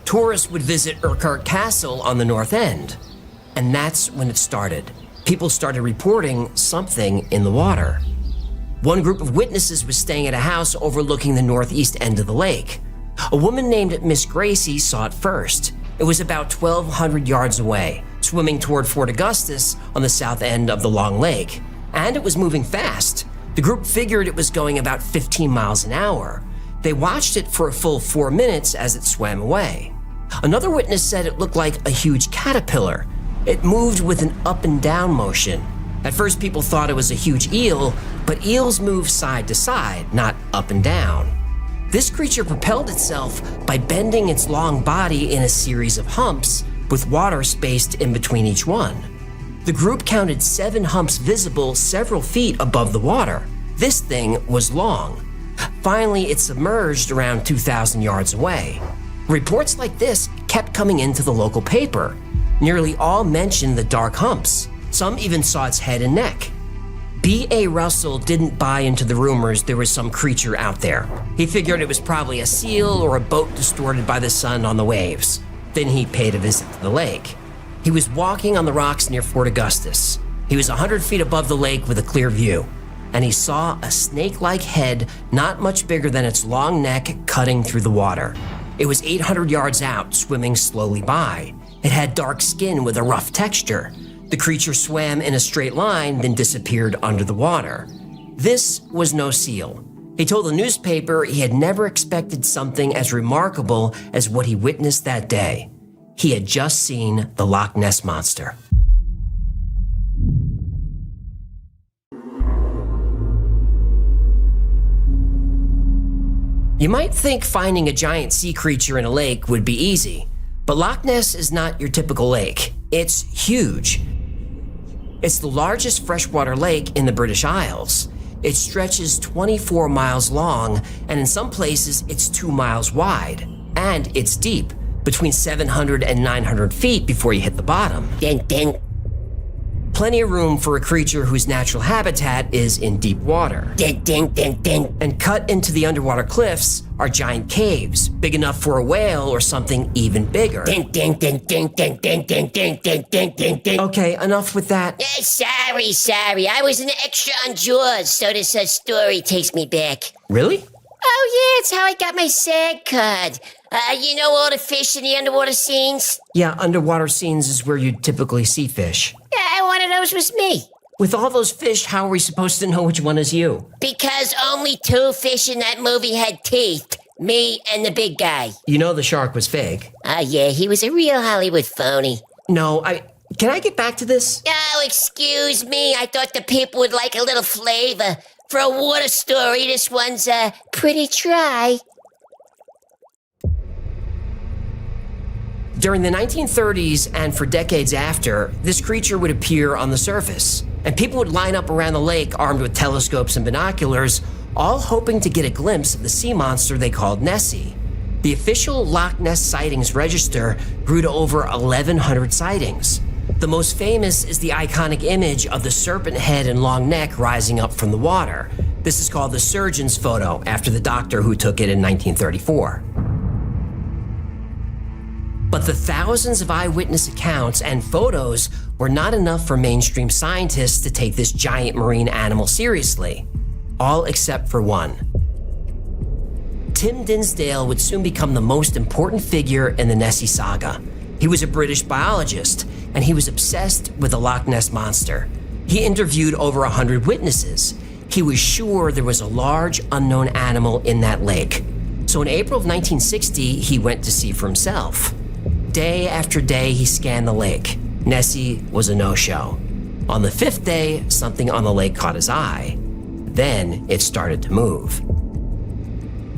Tourists would visit Urquhart Castle on the north end. And that's when it started. People started reporting something in the water. One group of witnesses was staying at a house overlooking the northeast end of the lake. A woman named Miss Gracie saw it first. It was about 1,200 yards away, swimming toward Fort Augustus on the south end of the Long Lake. And it was moving fast. The group figured it was going about 15 miles an hour. They watched it for a full 4 minutes as it swam away. Another witness said it looked like a huge caterpillar. It moved with an up and down motion. At first, people thought it was a huge eel, but eels move side to side, not up and down. This creature propelled itself by bending its long body in a series of humps, with water spaced in between each one. The group counted 7 humps visible several feet above the water. This thing was long. Finally, it submerged around 2,000 yards away. Reports like this kept coming into the local paper. Nearly all mentioned the dark humps. Some even saw its head and neck. B.A. Russell didn't buy into the rumors there was some creature out there. He figured it was probably a seal or a boat distorted by the sun on the waves. Then he paid a visit to the lake. He was walking on the rocks near Fort Augustus. He was 100 feet above the lake with a clear view, and he saw a snake-like head not much bigger than its long neck cutting through the water. It was 800 yards out, swimming slowly by. It had dark skin with a rough texture. The creature swam in a straight line, then disappeared under the water. This was no seal. He told the newspaper he had never expected something as remarkable as what he witnessed that day. He had just seen the Loch Ness Monster. You might think finding a giant sea creature in a lake would be easy, but Loch Ness is not your typical lake. It's huge. It's the largest freshwater lake in the British Isles. It stretches 24 miles long, and in some places it's 2 miles wide. And it's deep, between 700 and 900 feet before you hit the bottom. Ding, ding. Plenty of room for a creature whose natural habitat is in deep water. Ding, ding, ding, ding. And cut into the underwater cliffs are giant caves, big enough for a whale or something even bigger. Ding, ding, ding, ding, ding, ding, ding, ding, ding, ding, ding, ding. Okay, enough with that. Sorry. I was an extra on Jaws, so this story takes me back. Really? Oh, yeah, it's how I got my SAG card. You know all the fish in the underwater scenes? Yeah, underwater scenes is where you typically see fish. Yeah, one of those was me. With all those fish, how are we supposed to know which one is you? Because only 2 fish in that movie had teeth. Me and the big guy. You know the shark was fake. Yeah, he was a real Hollywood phony. No, can I get back to this? Oh, excuse me. I thought the people would like a little flavor. For a water story, this one's, pretty dry. During the 1930s and for decades after, this creature would appear on the surface, and people would line up around the lake armed with telescopes and binoculars, all hoping to get a glimpse of the sea monster they called Nessie. The official Loch Ness sightings register grew to over 1,100 sightings. The most famous is the iconic image of the serpent head and long neck rising up from the water. This is called the surgeon's photo, after the doctor who took it in 1934. But the thousands of eyewitness accounts and photos were not enough for mainstream scientists to take this giant marine animal seriously. All except for one. Tim Dinsdale would soon become the most important figure in the Nessie saga. He was a British biologist, and he was obsessed with the Loch Ness Monster. He interviewed over 100 witnesses. He was sure there was a large unknown animal in that lake. So in April of 1960, he went to see for himself. Day after day, he scanned the lake. Nessie was a no-show. On the 5th day, something on the lake caught his eye. Then it started to move.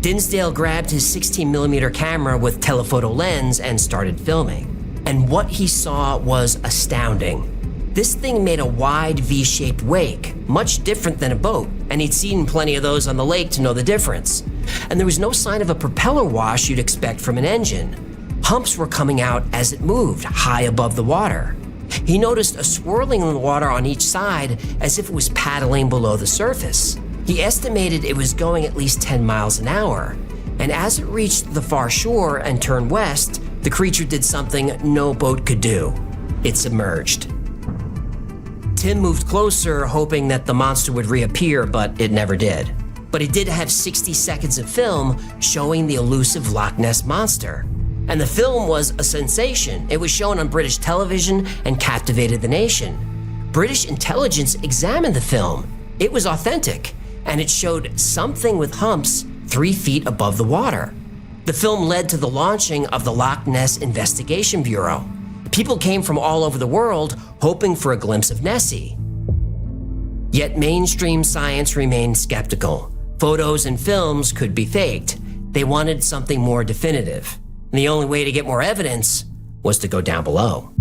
Dinsdale grabbed his 16mm camera with telephoto lens and started filming. And what he saw was astounding. This thing made a wide V-shaped wake, much different than a boat, and he'd seen plenty of those on the lake to know the difference. And there was no sign of a propeller wash you'd expect from an engine. Humps were coming out as it moved, high above the water. He noticed a swirling in the water on each side as if it was paddling below the surface. He estimated it was going at least 10 miles an hour. And as it reached the far shore and turned west, the creature did something no boat could do. It submerged. Tim moved closer, hoping that the monster would reappear, but it never did. But it did have 60 seconds of film showing the elusive Loch Ness Monster. And the film was a sensation. It was shown on British television and captivated the nation. British intelligence examined the film. It was authentic, and it showed something with humps 3 feet above the water. The film led to the launching of the Loch Ness Investigation Bureau. People came from all over the world hoping for a glimpse of Nessie. Yet mainstream science remained skeptical. Photos and films could be faked. They wanted something more definitive. And the only way to get more evidence was to go down below.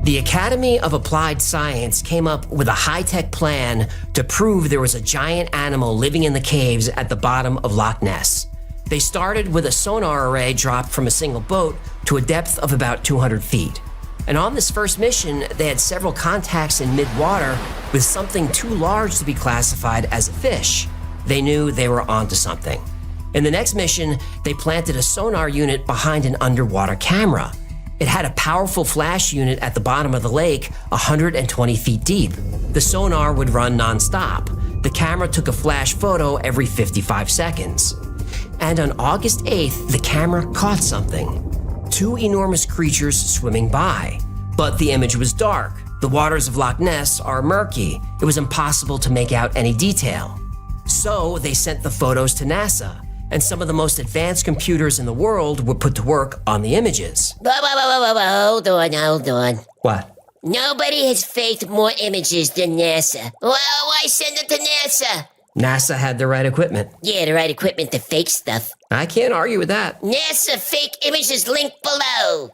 The Academy of Applied Science came up with a high-tech plan to prove there was a giant animal living in the caves at the bottom of Loch Ness. They started with a sonar array dropped from a single boat to a depth of about 200 feet. And on this first mission, they had several contacts in mid-water with something too large to be classified as a fish. They knew they were onto something. In the next mission, they planted a sonar unit behind an underwater camera. It had a powerful flash unit at the bottom of the lake, 120 feet deep. The sonar would run nonstop. The camera took a flash photo every 55 seconds. And on August 8th, the camera caught something. 2 enormous creatures swimming by. But the image was dark. The waters of Loch Ness are murky. It was impossible to make out any detail. So they sent the photos to NASA, and some of the most advanced computers in the world were put to work on the images. Hold on. What? Nobody has faked more images than NASA. Why send it to NASA? NASA had the right equipment. Yeah, the right equipment to fake stuff. I can't argue with that. NASA fake images linked below.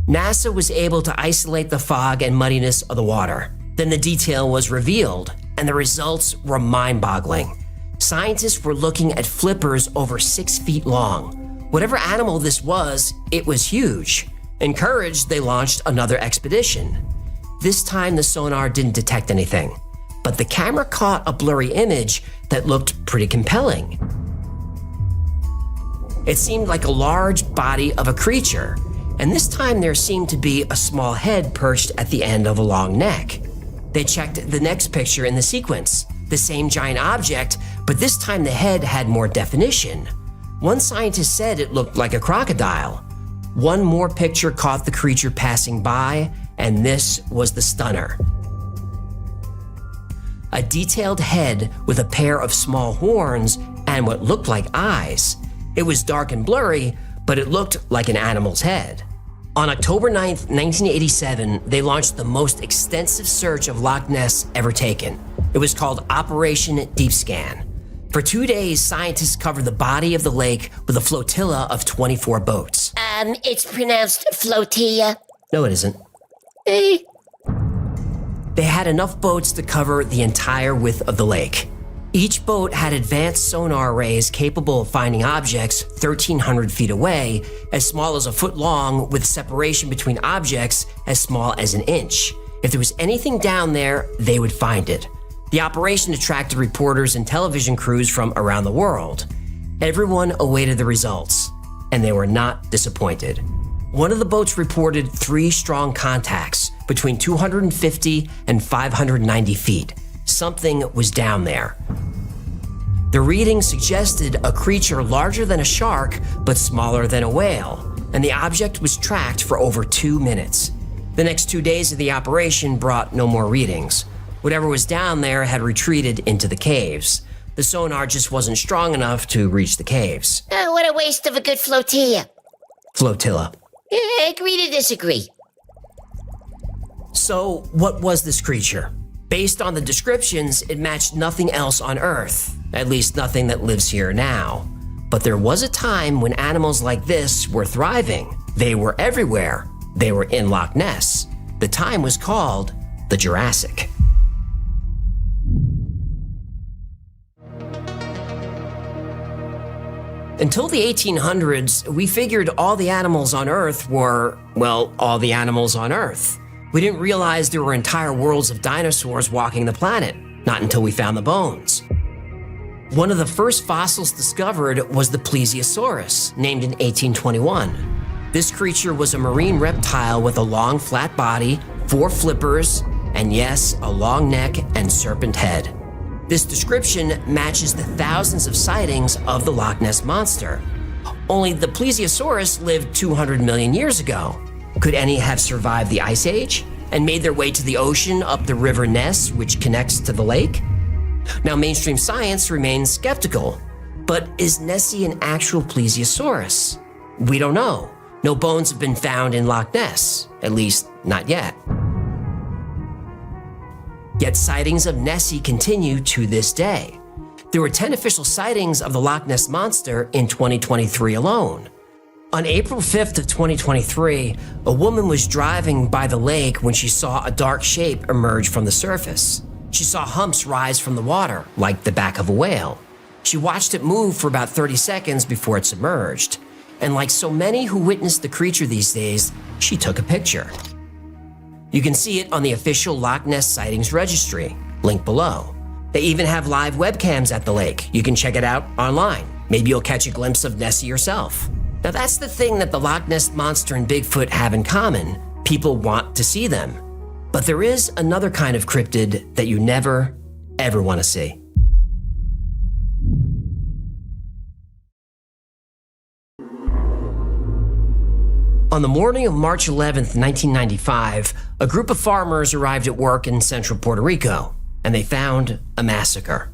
NASA was able to isolate the fog and muddiness of the water. Then the detail was revealed, and the results were mind-boggling. Scientists were looking at flippers over 6 feet long. Whatever animal this was, it was huge. Encouraged, they launched another expedition. This time the sonar didn't detect anything, but the camera caught a blurry image that looked pretty compelling. It seemed like a large body of a creature, and this time there seemed to be a small head perched at the end of a long neck. They checked the next picture in the sequence, the same giant object, but this time the head had more definition. One scientist said it looked like a crocodile. One more picture caught the creature passing by, and this was the stunner. A detailed head with a pair of small horns and what looked like eyes. It was dark and blurry, but it looked like an animal's head. On October 9th, 1987, they launched the most extensive search of Loch Ness ever taken. It was called Operation Deep Scan. For 2 days, scientists covered the body of the lake with a flotilla of 24 boats. It's pronounced flotilla. No, it isn't. They had enough boats to cover the entire width of the lake. Each boat had advanced sonar arrays capable of finding objects 1,300 feet away, as small as a foot long, with separation between objects as small as an inch. If there was anything down there, they would find it. The operation attracted reporters and television crews from around the world. Everyone awaited the results, and they were not disappointed. One of the boats reported 3 strong contacts between 250 and 590 feet. Something was down there. The reading suggested a creature larger than a shark, but smaller than a whale, and the object was tracked for over 2 minutes. The next 2 days of the operation brought no more readings. Whatever was down there had retreated into the caves. The sonar just wasn't strong enough to reach the caves. Oh, what a waste of a good flotilla. Flotilla. Agree to disagree. So, what was this creature? Based on the descriptions, it matched nothing else on Earth, at least nothing that lives here now. But there was a time when animals like this were thriving. They were everywhere. They were in Loch Ness. The time was called the Jurassic. Until the 1800s, we figured all the animals on Earth were, well, all the animals on Earth. We didn't realize there were entire worlds of dinosaurs walking the planet, not until we found the bones. One of the first fossils discovered was the Plesiosaurus, named in 1821. This creature was a marine reptile with a long, flat body, 4 flippers, and yes, a long neck and serpent head. This description matches the thousands of sightings of the Loch Ness Monster. Only the Plesiosaurus lived 200 million years ago. Could any have survived the Ice Age and made their way to the ocean up the River Ness, which connects to the lake? Now, mainstream science remains skeptical, but is Nessie an actual Plesiosaurus? We don't know. No bones have been found in Loch Ness, at least not yet. Yet sightings of Nessie continue to this day. There were 10 official sightings of the Loch Ness Monster in 2023 alone. On April 5th of 2023, a woman was driving by the lake when she saw a dark shape emerge from the surface. She saw humps rise from the water, like the back of a whale. She watched it move for about 30 seconds before it submerged. And like so many who witnessed the creature these days, she took a picture. You can see it on the official Loch Ness Sightings Registry, link below. They even have live webcams at the lake. You can check it out online. Maybe you'll catch a glimpse of Nessie yourself. Now that's the thing that the Loch Ness Monster and Bigfoot have in common. People want to see them. But there is another kind of cryptid that you never, ever want to see. On the morning of March 11th, 1995, a group of farmers arrived at work in central Puerto Rico, and they found a massacre.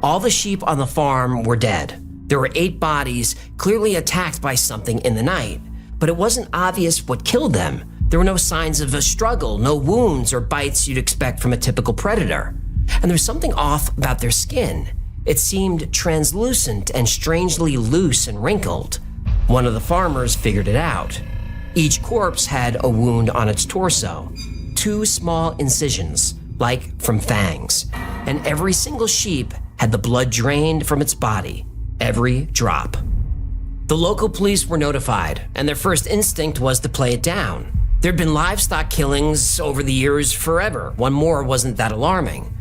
All the sheep on the farm were dead. There were 8 bodies, clearly attacked by something in the night, but it wasn't obvious what killed them. There were no signs of a struggle, no wounds or bites you'd expect from a typical predator. And there was something off about their skin. It seemed translucent and strangely loose and wrinkled. One of the farmers figured it out. Each corpse had a wound on its torso, 2 small incisions, like from fangs, and every single sheep had the blood drained from its body, every drop. The local police were notified, and their first instinct was to play it down. There'd been livestock killings over the years forever. One more wasn't that alarming.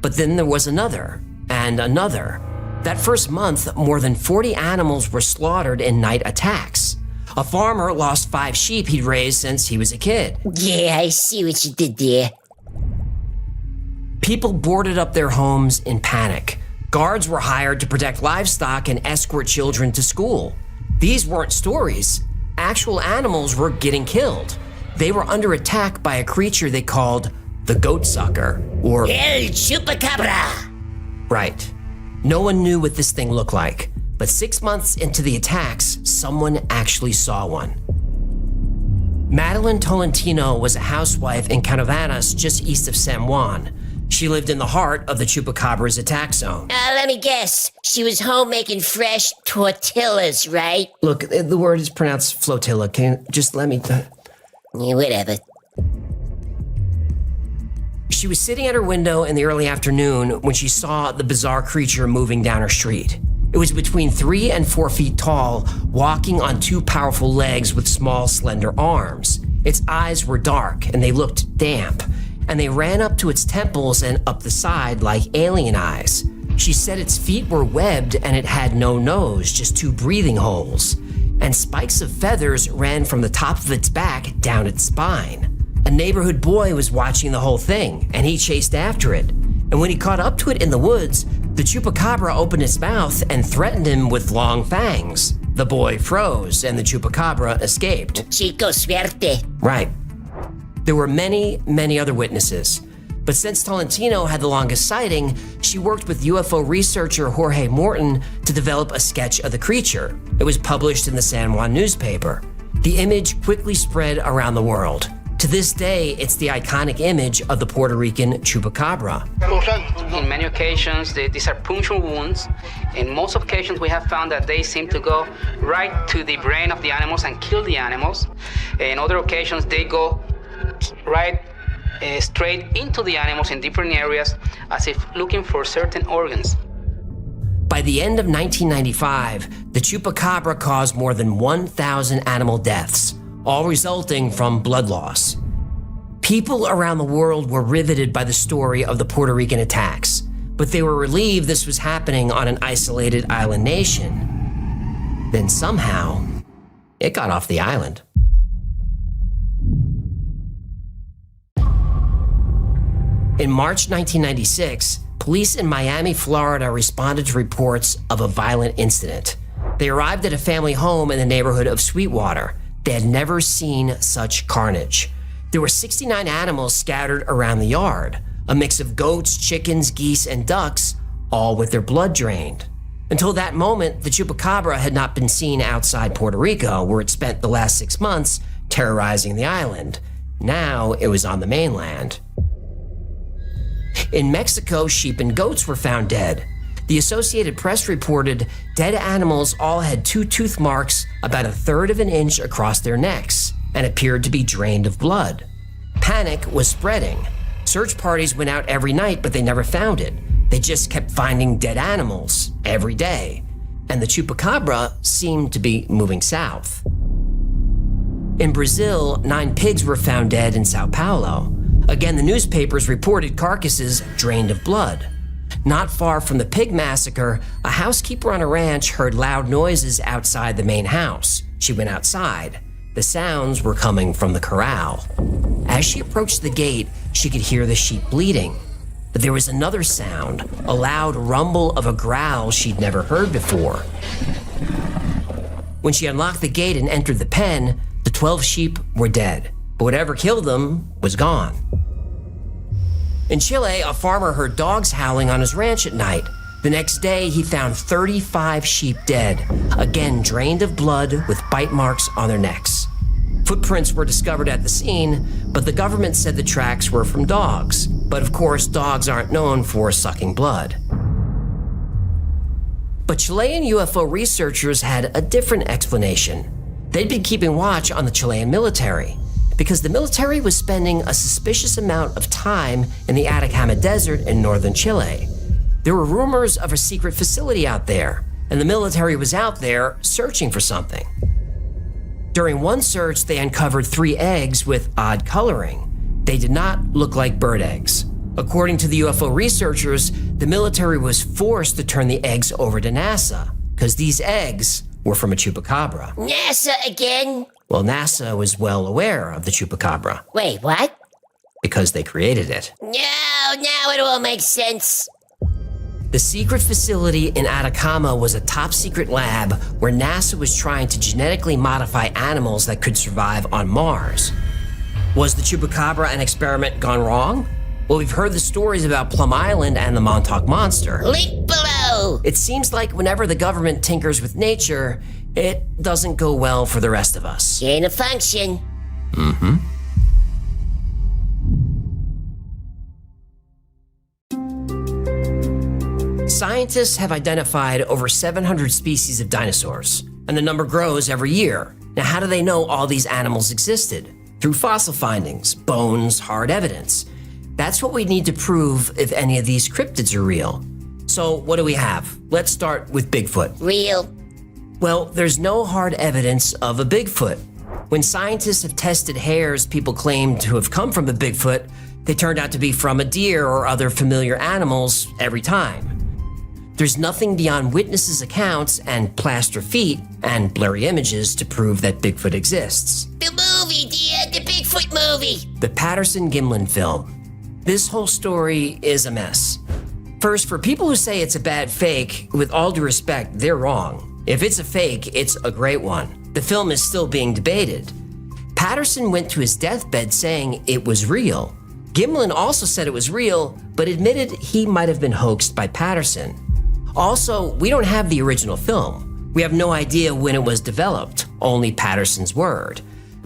But then there was another, and another. That first month, more than 40 animals were slaughtered in night attacks. A farmer lost 5 sheep he'd raised since he was a kid. Yeah, I see what you did there. People boarded up their homes in panic. Guards were hired to protect livestock and escort children to school. These weren't stories. Actual animals were getting killed. They were under attack by a creature they called the goat sucker, or El Chupacabra. Right. No one knew what this thing looked like, but 6 months into the attacks, someone actually saw one. Madeline Tolentino was a housewife in Canovanas, just east of San Juan. She lived in the heart of the Chupacabra's attack zone. Let me guess. She was home making fresh tortillas, right? Look, the word is pronounced flotilla. Can you just let me... Yeah, whatever. She was sitting at her window in the early afternoon when she saw the bizarre creature moving down her street. It was between 3 and 4 feet tall, walking on 2 powerful legs with small, slender arms. Its eyes were dark and they looked damp, and they ran up to its temples and up the side like alien eyes. She said its feet were webbed and it had no nose, just 2 breathing holes, and spikes of feathers ran from the top of its back down its spine. A neighborhood boy was watching the whole thing, and he chased after it. And when he caught up to it in the woods, the Chupacabra opened its mouth and threatened him with long fangs. The boy froze, and the Chupacabra escaped. Chico suerte. Right. There were many, many other witnesses. But since Tolentino had the longest sighting, she worked with UFO researcher Jorge Morton to develop a sketch of the creature. It was published in the San Juan newspaper. The image quickly spread around the world. To this day, it's the iconic image of the Puerto Rican chupacabra. In many occasions, these are puncture wounds. In most occasions, we have found that they seem to go right to the brain of the animals and kill the animals. In other occasions, they go right straight into the animals in different areas, as if looking for certain organs. By the end of 1995, the chupacabra caused more than 1,000 animal deaths, all resulting from blood loss. People around the world were riveted by the story of the Puerto Rican attacks, but they were relieved this was happening on an isolated island nation. Then somehow, it got off the island. In March 1996, police in Miami, Florida responded to reports of a violent incident. They arrived at a family home in the neighborhood of Sweetwater. They had never seen such carnage. There were 69 animals scattered around the yard, a mix of goats, chickens, geese, and ducks, all with their blood drained. Until that moment, the chupacabra had not been seen outside Puerto Rico, where it spent the last 6 months terrorizing the island. Now it was on the mainland. In Mexico, sheep and goats were found dead. The Associated Press reported dead animals all had 2 tooth marks about 1/3 of an inch across their necks and appeared to be drained of blood. Panic was spreading. Search parties went out every night, but they never found it. They just kept finding dead animals every day. And the chupacabra seemed to be moving south. In Brazil, 9 pigs were found dead in Sao Paulo. Again, the newspapers reported carcasses drained of blood. Not far from the pig massacre, a housekeeper on a ranch heard loud noises outside the main house. She went outside. The sounds were coming from the corral. As she approached the gate, she could hear the sheep bleating. But there was another sound, a loud rumble of a growl she'd never heard before. When she unlocked the gate and entered the pen, the 12 sheep were dead. But whatever killed them was gone. In Chile, a farmer heard dogs howling on his ranch at night. The next day, he found 35 sheep dead, again drained of blood with bite marks on their necks. Footprints were discovered at the scene, but the government said the tracks were from dogs. But of course, dogs aren't known for sucking blood. But Chilean UFO researchers had a different explanation. They'd been keeping watch on the Chilean military, because the military was spending a suspicious amount of time in the Atacama Desert in northern Chile. There were rumors of a secret facility out there, and the military was out there searching for something. During one search, they uncovered 3 eggs with odd coloring. They did not look like bird eggs. According to the UFO researchers, the military was forced to turn the eggs over to NASA, because these eggs were from a chupacabra. NASA again? Well, NASA was well aware of the chupacabra. Wait, what? Because they created it. No, now it all makes sense. The secret facility in Atacama was a top-secret lab where NASA was trying to genetically modify animals that could survive on Mars. Was the chupacabra an experiment gone wrong? Well, we've heard the stories about Plum Island and the Montauk Monster. Link below! It seems like whenever the government tinkers with nature, it doesn't go well for the rest of us. Gain of function. Mm-hmm. Scientists have identified over 700 species of dinosaurs, and the number grows every year. Now, how do they know all these animals existed? Through fossil findings, bones, hard evidence. That's what we need to prove if any of these cryptids are real. So, what do we have? Let's start with Bigfoot. Real. Well, there's no hard evidence of a Bigfoot. When scientists have tested hairs people claim to have come from a Bigfoot, they turned out to be from a deer or other familiar animals every time. There's nothing beyond witnesses' accounts and plaster feet and blurry images to prove that Bigfoot exists. The movie, dear, the Bigfoot movie. The Patterson-Gimlin film. This whole story is a mess. First, for people who say it's a bad fake, with all due respect, they're wrong. If it's a fake, it's a great one. The film is still being debated. Patterson went to his deathbed saying it was real. Gimlin also said it was real, but admitted he might have been hoaxed by Patterson. Also, we don't have the original film. We have no idea when it was developed, only Patterson's word.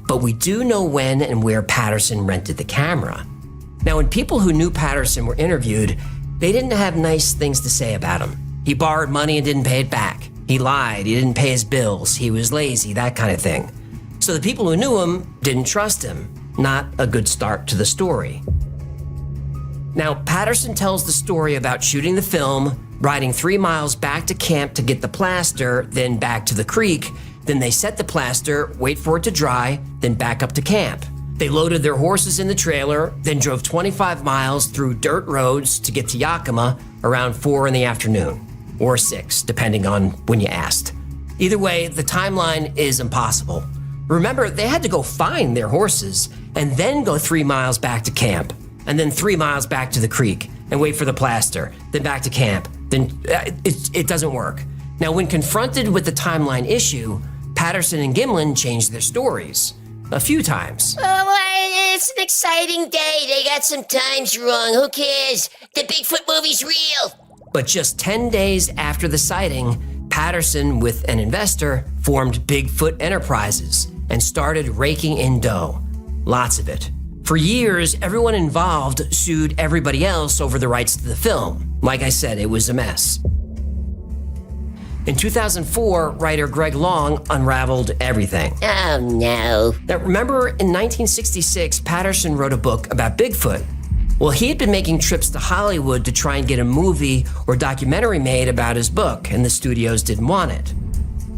But we do know when and where Patterson rented the camera. Now, when people who knew Patterson were interviewed, they didn't have nice things to say about him. He borrowed money and didn't pay it back. He lied, he didn't pay his bills, he was lazy, that kind of thing. So the people who knew him didn't trust him. Not a good start to the story. Now, Patterson tells the story about shooting the film, riding 3 miles back to camp to get the plaster, then back to the creek. Then they set the plaster, wait for it to dry, then back up to camp. They loaded their horses in the trailer, then drove 25 miles through dirt roads to get to Yakima around 4 in the afternoon, or 6, depending on when you asked. Either way, the timeline is impossible. Remember, they had to go find their horses and then go 3 miles back to camp, and then 3 miles back to the creek and wait for the plaster, then back to camp. Then it doesn't work. Now, when confronted with the timeline issue, Patterson and Gimlin changed their stories a few times. Oh, it's an exciting day. They got some times wrong. Who cares? The Bigfoot movie's real. But just 10 days after the sighting, Patterson, with an investor, formed Bigfoot Enterprises and started raking in dough. Lots of it. For years, everyone involved sued everybody else over the rights to the film. Like I said, it was a mess. In 2004, writer Greg Long unraveled everything. Oh, no. Now, remember, in 1966, Patterson wrote a book about Bigfoot. Well, he had been making trips to Hollywood to try and get a movie or documentary made about his book, and the studios didn't want it.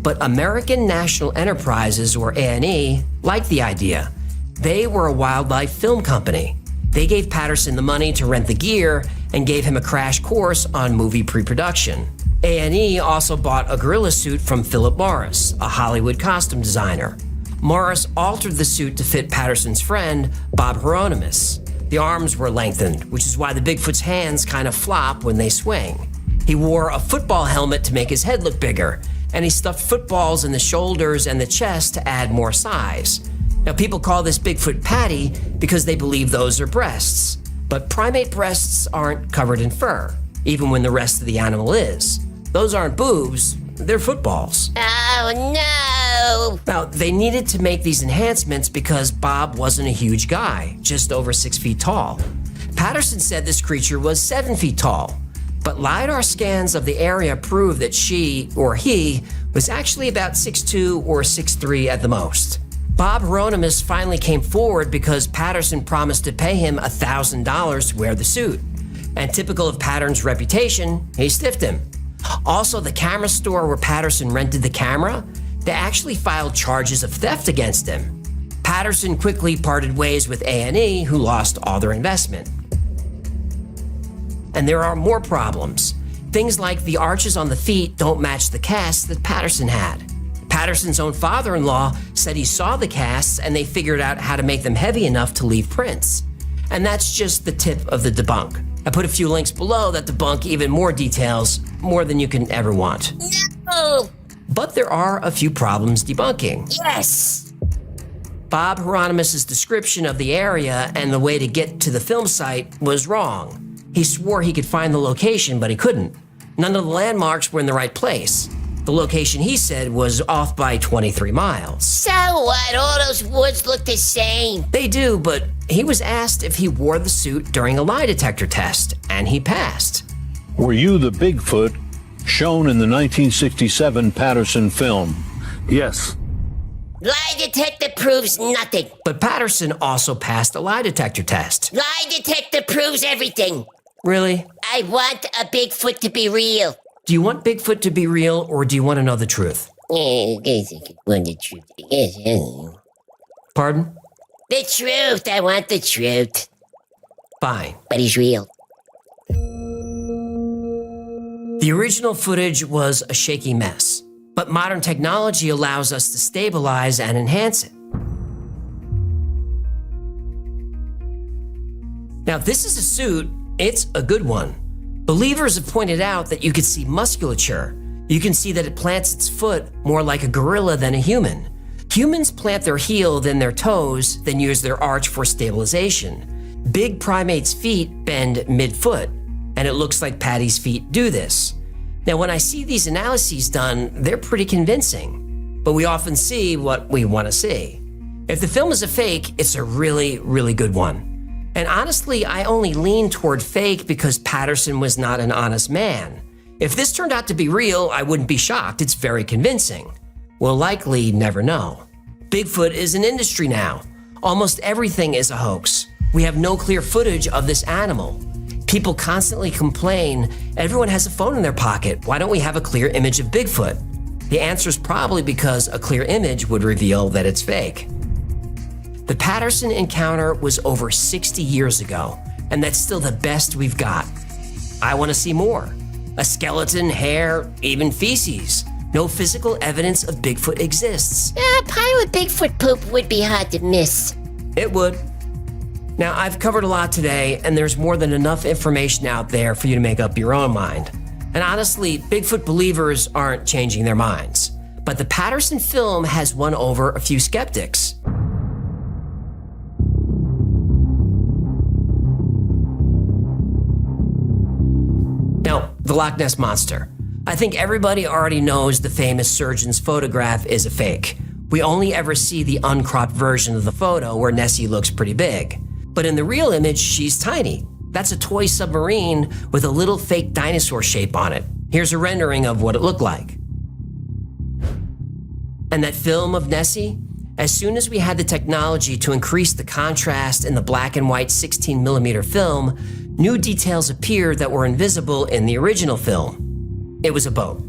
But American National Enterprises, or A&E, liked the idea. They were a wildlife film company. They gave Patterson the money to rent the gear and gave him a crash course on movie pre-production. A&E also bought a gorilla suit from Philip Morris, a Hollywood costume designer. Morris altered the suit to fit Patterson's friend, Bob Hieronymus. The arms were lengthened, which is why the Bigfoot's hands kind of flop when they swing. He wore a football helmet to make his head look bigger, and he stuffed footballs in the shoulders and the chest to add more size. Now, people call this Bigfoot patty because they believe those are breasts. But primate breasts aren't covered in fur, even when the rest of the animal is. Those aren't boobs, they're footballs. Oh, no! Now, they needed to make these enhancements because Bob wasn't a huge guy, just over 6 feet tall. Patterson said this creature was 7 feet tall, but LiDAR scans of the area proved that she, or he, was actually about 6'2" or 6'3" at the most. Bob Hieronymus finally came forward because Patterson promised to pay him $1,000 to wear the suit. And typical of Patterson's reputation, he stiffed him. Also, the camera store where Patterson rented the camera, they actually filed charges of theft against him. Patterson quickly parted ways with A&E, who lost all their investment. And there are more problems. Things like the arches on the feet don't match the casts that Patterson had. Patterson's own father-in-law said he saw the casts and they figured out how to make them heavy enough to leave prints. And that's just the tip of the debunk. I put a few links below that debunk even more details, more than you can ever want. No! But there are a few problems debunking. Yes! Bob Hieronymus' description of the area and the way to get to the film site was wrong. He swore he could find the location, but he couldn't. None of the landmarks were in the right place. The location, he said, was off by 23 miles. So what? All those woods look the same. They do, but he was asked if he wore the suit during a lie detector test, and he passed. Were you the Bigfoot shown in the 1967 Patterson film? Yes. Lie detector proves nothing. But Patterson also passed a lie detector test. Lie detector proves everyththing. Really? I want a Bigfoot to be real. Do you want Bigfoot to be real, or do you want to know the truth? I guess I want the truth. Yes. Pardon? The truth. I want the truth. Fine. But he's real. The original footage was a shaky mess, but modern technology allows us to stabilize and enhance it. Now, this is a suit. It's a good one. Believers have pointed out that you can see musculature. You can see that it plants its foot more like a gorilla than a human. Humans plant their heel, then their toes, then use their arch for stabilization. Big primates' feet bend mid-foot, and it looks like Patty's feet do this. Now, when I see these analyses done, they're pretty convincing, but we often see what we want to see. If the film is a fake, it's a really, really good one. And honestly, I only lean toward fake because Patterson was not an honest man. If this turned out to be real, I wouldn't be shocked. It's very convincing. We'll likely never know. Bigfoot is an industry now. Almost everything is a hoax. We have no clear footage of this animal. People constantly complain, everyone has a phone in their pocket. Why don't we have a clear image of Bigfoot? The answer is probably because a clear image would reveal that it's fake. The Patterson encounter was over 60 years ago, and that's still the best we've got. I want to see more. A skeleton, hair, even feces. No physical evidence of Bigfoot exists. A pile of Bigfoot poop would be hard to miss. It would. Now, I've covered a lot today, and there's more than enough information out there for you to make up your own mind. And honestly, Bigfoot believers aren't changing their minds. But the Patterson film has won over a few skeptics. Now, the Loch Ness Monster. I think everybody already knows the famous surgeon's photograph is a fake. We only ever see the uncropped version of the photo where Nessie looks pretty big. But in the real image, she's tiny. That's a toy submarine with a little fake dinosaur shape on it. Here's a rendering of what it looked like. And that film of Nessie? As soon as we had the technology to increase the contrast in the black and white 16mm film, new details appeared that were invisible in the original film. It was a boat.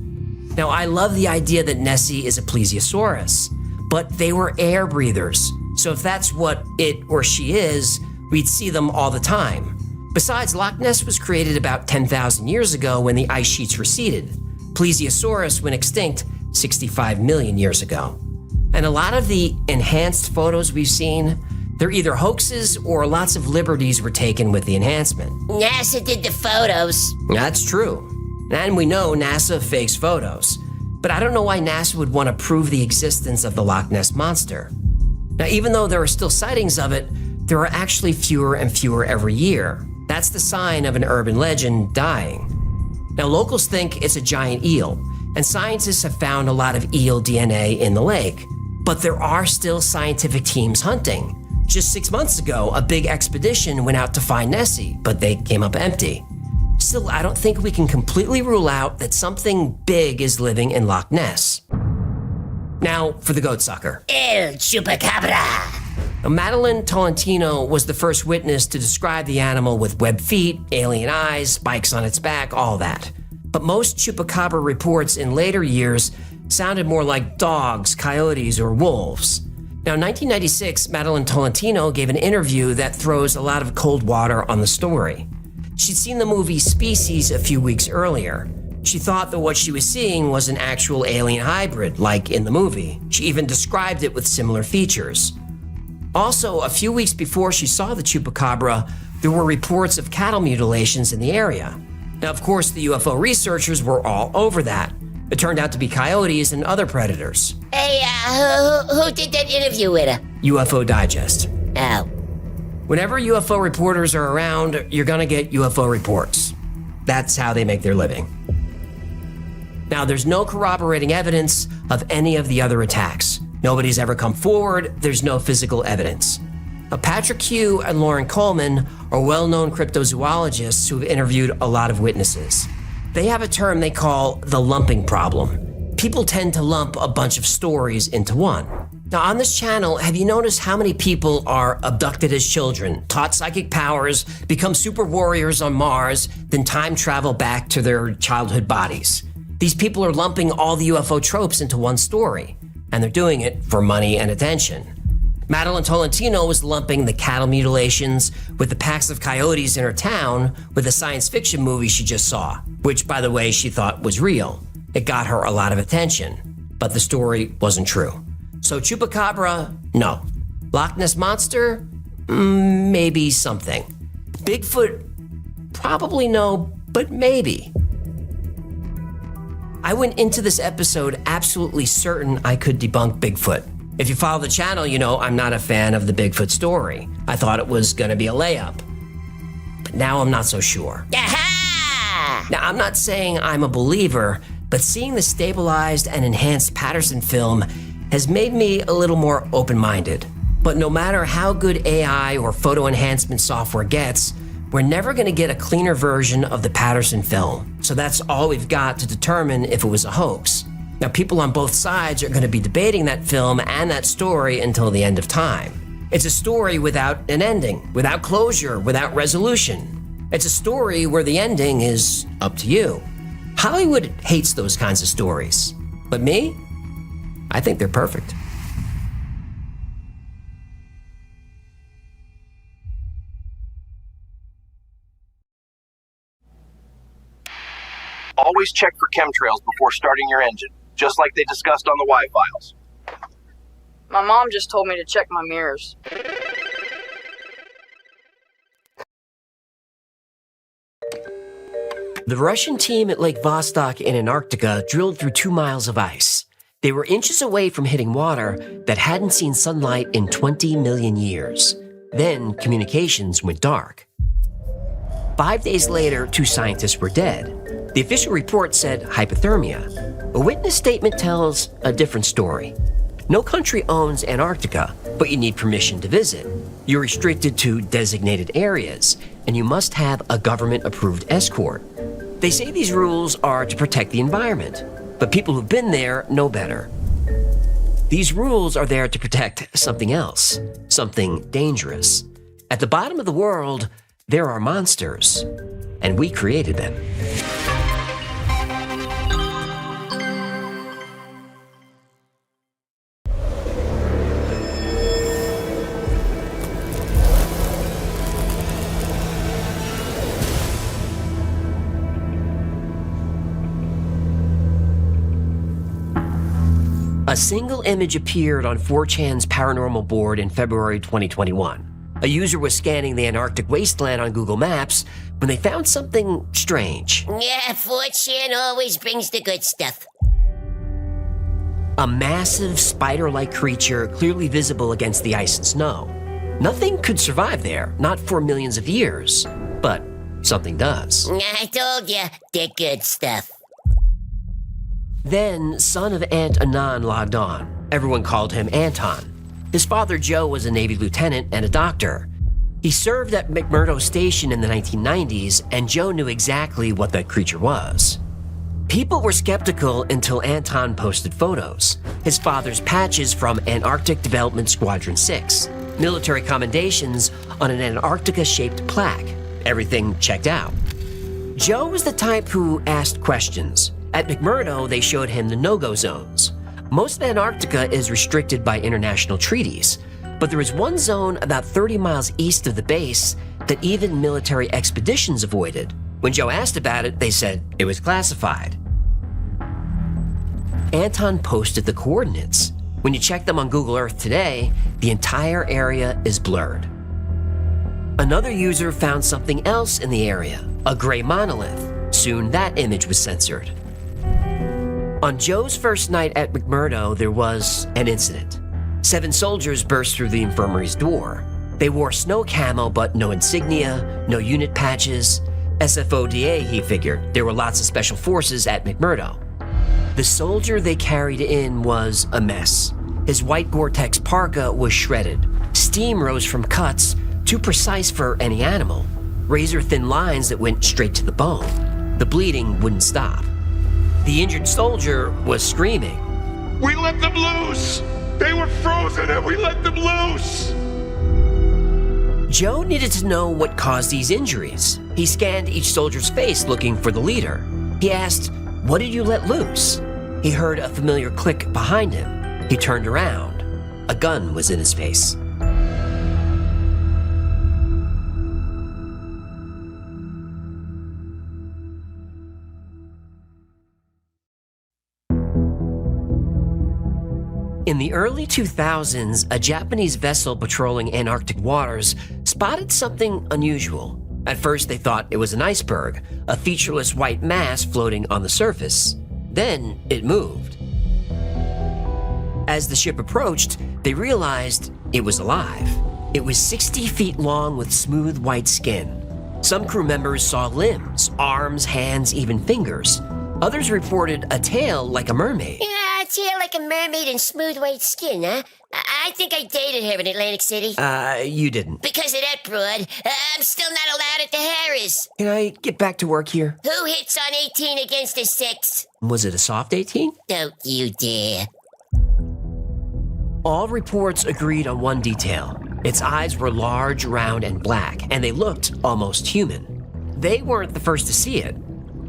Now, I love the idea that Nessie is a plesiosaurus, but they were air breathers. So if that's what it or she is, we'd see them all the time. Besides, Loch Ness was created about 10,000 years ago when the ice sheets receded. Plesiosaurus went extinct 65 million years ago. And a lot of the enhanced photos we've seen, they're either hoaxes or lots of liberties were taken with the enhancement. NASA did the photos. That's true. And we know NASA fakes photos. But I don't know why NASA would want to prove the existence of the Loch Ness Monster. Now, even though there are still sightings of it, there are actually fewer and fewer every year. That's the sign of an urban legend dying. Now, locals think it's a giant eel, and scientists have found a lot of eel DNA in the lake. But there are still scientific teams hunting. Just 6 months ago, a big expedition went out to find Nessie, but they came up empty. Still, I don't think we can completely rule out that something big is living in Loch Ness. Now, for the goat sucker. El Chupacabra! Now, Madeline Tolentino was the first witness to describe the animal with webbed feet, alien eyes, spikes on its back, all that. But most chupacabra reports in later years sounded more like dogs, coyotes, or wolves. Now, in 1996, Madeline Tolentino gave an interview that throws a lot of cold water on the story. She'd seen the movie Species a few weeks earlier. She thought that what she was seeing was an actual alien hybrid, like in the movie. She even described it with similar features. Also, a few weeks before she saw the chupacabra, there were reports of cattle mutilations in the area. Now, of course, the UFO researchers were all over that. It turned out to be coyotes and other predators. Hey, who did that interview with her? UFO Digest. Oh. Whenever UFO reporters are around, you're gonna get UFO reports. That's how they make their living. Now, there's no corroborating evidence of any of the other attacks. Nobody's ever come forward, there's no physical evidence. Now, Patrick Hugh and Lauren Coleman are well-known cryptozoologists who have interviewed a lot of witnesses. They have a term they call the lumping problem. People tend to lump a bunch of stories into one. Now, on this channel, have you noticed how many people are abducted as children, taught psychic powers, become super warriors on Mars, then time travel back to their childhood bodies? These people are lumping all the UFO tropes into one story, and they're doing it for money and attention. Madeline Tolentino was lumping the cattle mutilations with the packs of coyotes in her town with a science fiction movie she just saw, which, by the way, she thought was real. It got her a lot of attention, but the story wasn't true. So Chupacabra, no. Loch Ness Monster, maybe something. Bigfoot, probably no, but maybe. I went into this episode absolutely certain I could debunk Bigfoot. If you follow the channel, you know I'm not a fan of the Bigfoot story. I thought it was gonna be a layup. But now I'm not so sure. Aha! Now, I'm not saying I'm a believer, but seeing the stabilized and enhanced Patterson film has made me a little more open-minded. But no matter how good AI or photo enhancement software gets, we're never gonna get a cleaner version of the Patterson film. So that's all we've got to determine if it was a hoax. Now, people on both sides are gonna be debating that film and that story until the end of time. It's a story without an ending, without closure, without resolution. It's a story where the ending is up to you. Hollywood hates those kinds of stories. But me? I think they're perfect. Always check for chemtrails before starting your engine, just like they discussed on the Y-Files. My mom just told me to check my mirrors. The Russian team at Lake Vostok in Antarctica drilled through 2 miles of ice. They were inches away from hitting water that hadn't seen sunlight in 20 million years. Then communications went dark. 5 days later, 2 scientists were dead. The official report said hypothermia. A witness statement tells a different story. No country owns Antarctica, but you need permission to visit. You're restricted to designated areas, and you must have a government-approved escort. They say these rules are to protect the environment, but people who've been there know better. These rules are there to protect something else, something dangerous. At the bottom of the world, there are monsters, and we created them. A single image appeared on 4chan's paranormal board in February 2021. A user was scanning the Antarctic wasteland on Google Maps when they found something strange. Yeah, 4chan always brings the good stuff. A massive spider-like creature clearly visible against the ice and snow. Nothing could survive there, not for millions of years, but something does. I told you, the good stuff. Then, son of Aunt Anan logged on. Everyone called him Anton. His father, Joe, was a Navy lieutenant and a doctor. He served at McMurdo Station in the 1990s, and Joe knew exactly what that creature was. People were skeptical until Anton posted photos. His father's patches from Antarctic Development Squadron 6, military commendations on an Antarctica-shaped plaque. Everything checked out. Joe was the type who asked questions. At McMurdo, they showed him the no-go zones. Most of Antarctica is restricted by international treaties, but there is one zone about 30 miles east of the base that even military expeditions avoided. When Joe asked about it, they said it was classified. Anton posted the coordinates. When you check them on Google Earth today, the entire area is blurred. Another user found something else in the area, a gray monolith. Soon that image was censored. On Joe's first night at McMurdo, there was an incident. 7 soldiers burst through the infirmary's door. They wore snow camo, but no insignia, no unit patches. SFODA, he figured. There were lots of special forces at McMurdo. The soldier they carried in was a mess. His white Gore-Tex parka was shredded. Steam rose from cuts, too precise for any animal. Razor-thin lines that went straight to the bone. The bleeding wouldn't stop. The injured soldier was screaming. We let them loose! They were frozen and we let them loose! Joe needed to know what caused these injuries. He scanned each soldier's face looking for the leader. He asked, "What did you let loose?" He heard a familiar click behind him. He turned around. A gun was in his face. In the early 2000s, a Japanese vessel patrolling Antarctic waters spotted something unusual. At first, they thought it was an iceberg, a featureless white mass floating on the surface. Then it moved. As the ship approached, they realized it was alive. It was 60 feet long with smooth white skin. Some crew members saw limbs, arms, hands, even fingers. Others reported a tail like a mermaid. Yeah, a tail like a mermaid and smooth white skin, huh? I think I dated her in Atlantic City. You didn't. Because of that broad, I'm still not allowed at the Harris. Can I get back to work here? Who hits on 18 against a 6? Was it a soft 18? Don't you dare. All reports agreed on one detail. Its eyes were large, round, and black, and they looked almost human. They weren't the first to see it,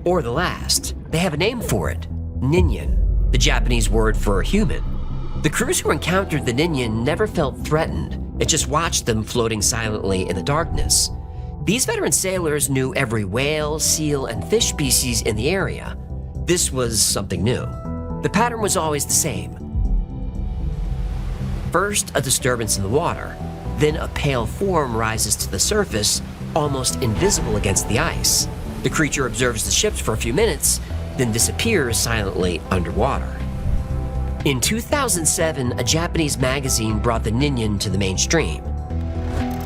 or the last. They have a name for it, Ninyan, the Japanese word for human. The crews who encountered the Ninyan never felt threatened. It just watched them floating silently in the darkness. These veteran sailors knew every whale, seal, and fish species in the area. This was something new. The pattern was always the same. First, a disturbance in the water. Then a pale form rises to the surface, almost invisible against the ice. The creature observes the ships for a few minutes, then disappears silently underwater. In 2007, a Japanese magazine brought the Ninyan to the mainstream.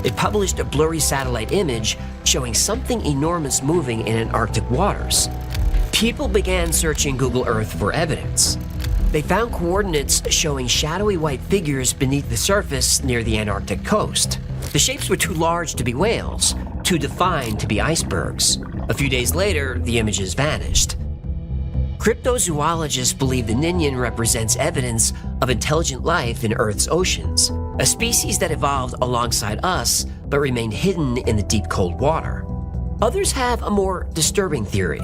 It published a blurry satellite image showing something enormous moving in Antarctic waters. People began searching Google Earth for evidence. They found coordinates showing shadowy white figures beneath the surface near the Antarctic coast. The shapes were too large to be whales, too defined to be icebergs. A few days later, the images vanished. Cryptozoologists believe the Ninyan represents evidence of intelligent life in Earth's oceans, a species that evolved alongside us but remained hidden in the deep cold water. Others have a more disturbing theory.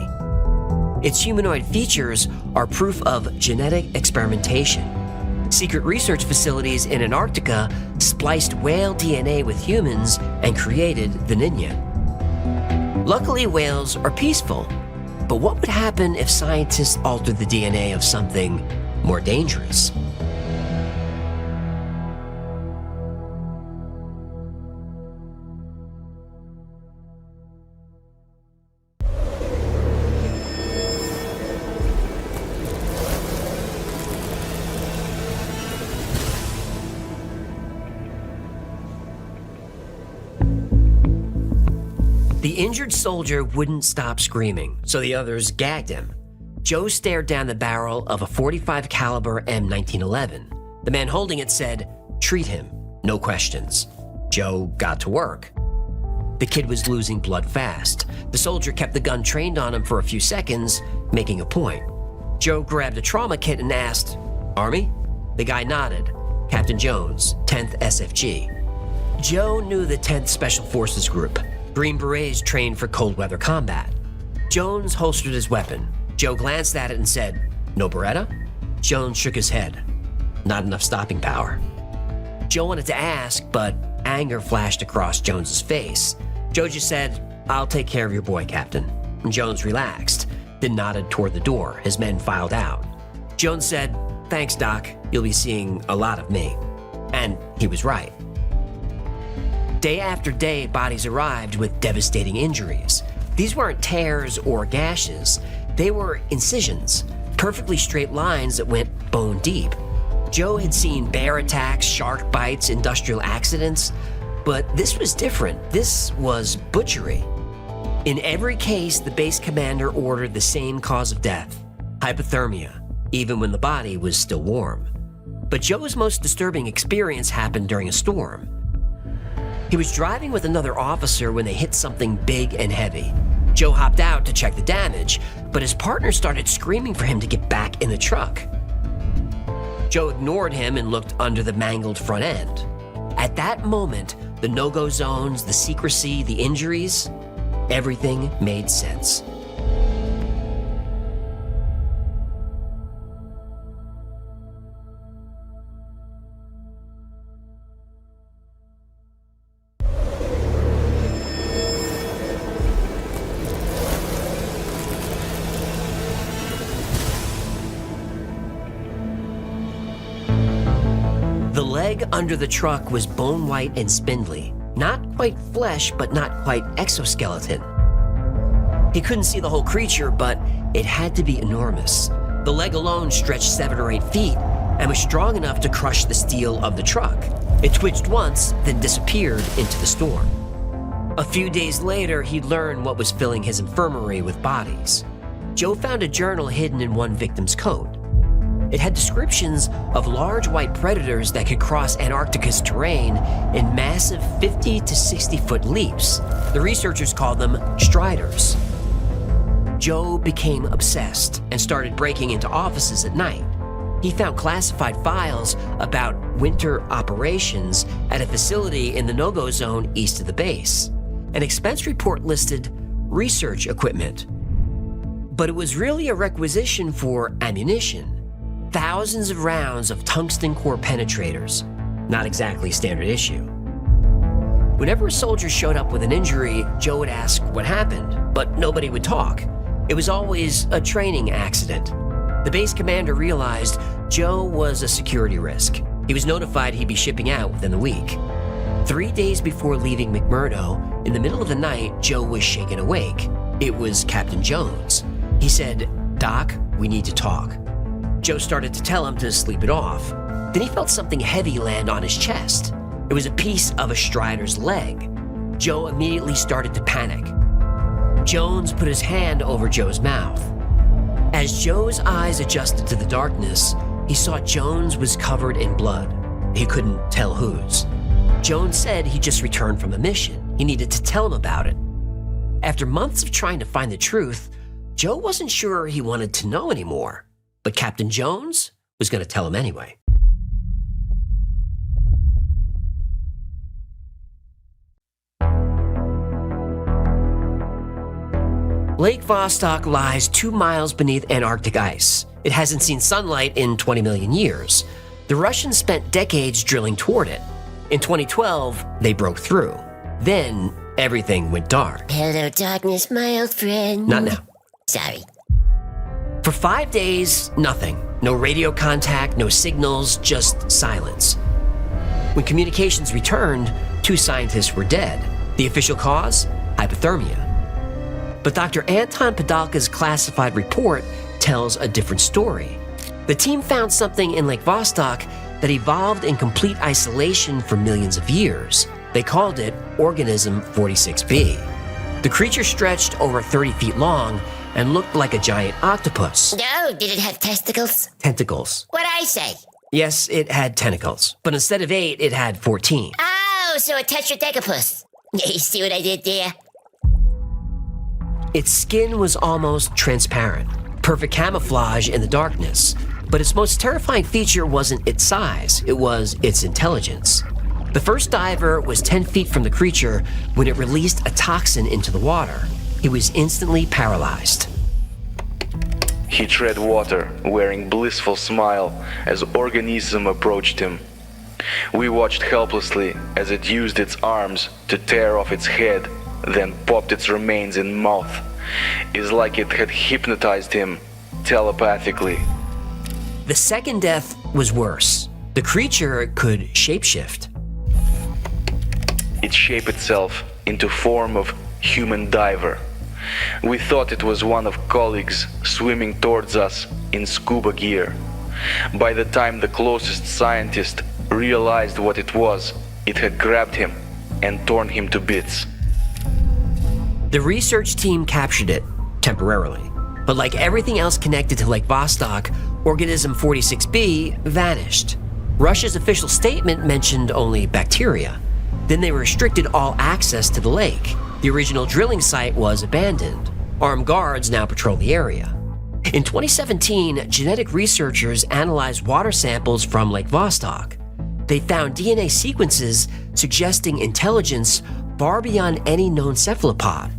Its humanoid features are proof of genetic experimentation. Secret research facilities in Antarctica spliced whale DNA with humans and created the Ninyan. Luckily, whales are peaceful. But what would happen if scientists altered the DNA of something more dangerous? The injured soldier wouldn't stop screaming, so the others gagged him. Joe stared down the barrel of a .45 caliber M1911. The man holding it said, "Treat him, no questions." Joe got to work. The kid was losing blood fast. The soldier kept the gun trained on him for a few seconds, making a point. Joe grabbed a trauma kit and asked, "Army?" The guy nodded. "Captain Jones, 10th SFG." Joe knew the 10th Special Forces Group. Green Berets trained for cold weather combat. Jones holstered his weapon. Joe glanced at it and said, "No Beretta?" Jones shook his head. "Not enough stopping power." Joe wanted to ask, but anger flashed across Jones's face. Joe just said, "I'll take care of your boy, Captain." And Jones relaxed, then nodded toward the door. His men filed out. Jones said, "Thanks, Doc. You'll be seeing a lot of me." And he was right. Day after day, bodies arrived with devastating injuries. These weren't tears or gashes. They were incisions, perfectly straight lines that went bone deep. Joe had seen bear attacks, shark bites, industrial accidents, but this was different. This was butchery. In every case, the base commander ordered the same cause of death, hypothermia, even when the body was still warm. But Joe's most disturbing experience happened during a storm. He was driving with another officer when they hit something big and heavy. Joe hopped out to check the damage, but his partner started screaming for him to get back in the truck. Joe ignored him and looked under the mangled front end. At that moment, the no-go zones, the secrecy, the injuries, everything made sense. The leg under the truck was bone white and spindly. Not quite flesh, but not quite exoskeleton. He couldn't see the whole creature, but it had to be enormous. The leg alone stretched 7 or 8 feet, and was strong enough to crush the steel of the truck. It twitched once, then disappeared into the storm. A few days later, he learned what was filling his infirmary with bodies. Joe found a journal hidden in one victim's coat. It had descriptions of large white predators that could cross Antarctica's terrain in massive 50 to 60-foot leaps. The researchers called them striders. Joe became obsessed and started breaking into offices at night. He found classified files about winter operations at a facility in the no-go zone east of the base. An expense report listed research equipment. But it was really a requisition for ammunition. Thousands of rounds of tungsten core penetrators. Not exactly standard issue. Whenever a soldier showed up with an injury, Joe would ask what happened, but nobody would talk. It was always a training accident. The base commander realized Joe was a security risk. He was notified he'd be shipping out within the week. 3 days before leaving McMurdo, in the middle of the night, Joe was shaken awake. It was Captain Jones. He said, "Doc, we need to talk." Joe started to tell him to sleep it off. Then he felt something heavy land on his chest. It was a piece of a strider's leg. Joe immediately started to panic. Jones put his hand over Joe's mouth. As Joe's eyes adjusted to the darkness, he saw Jones was covered in blood. He couldn't tell whose. Jones said he just returned from a mission. He needed to tell him about it. After months of trying to find the truth, Joe wasn't sure he wanted to know anymore. But Captain Jones was going to tell him anyway. Lake Vostok lies 2 miles beneath Antarctic ice. It hasn't seen sunlight in 20 million years. The Russians spent decades drilling toward it. In 2012, they broke through. Then, everything went dark. Hello, darkness, my old friend. Not now. Sorry. For 5 days, nothing. No radio contact, no signals, just silence. When communications returned, 2 scientists were dead. The official cause? Hypothermia. But Dr. Anton Padalka's classified report tells a different story. The team found something in Lake Vostok that evolved in complete isolation for millions of years. They called it Organism 46B. The creature stretched over 30 feet long and looked like a giant octopus. No, did it have testicles? Tentacles. What'd I say? Yes, it had tentacles, but instead of 8, it had 14. Oh, so a tetradecapus. You see what I did there? Its skin was almost transparent, perfect camouflage in the darkness. But its most terrifying feature wasn't its size, it was its intelligence. The first diver was 10 feet from the creature when it released a toxin into the water. He was instantly paralyzed. He tread water, wearing blissful smile as Organism approached him. We watched helplessly as it used its arms to tear off its head, then popped its remains in mouth. It's like it had hypnotized him telepathically. The second death was worse. The creature could shapeshift. It shaped itself into form of human diver. We thought it was one of colleagues swimming towards us in scuba gear. By the time the closest scientist realized what it was, it had grabbed him and torn him to bits. The research team captured it, temporarily. But like everything else connected to Lake Vostok, Organism 46B vanished. Russia's official statement mentioned only bacteria. Then they restricted all access to the lake. The original drilling site was abandoned. Armed guards now patrol the area. In 2017, genetic researchers analyzed water samples from Lake Vostok. They found DNA sequences suggesting intelligence far beyond any known cephalopod.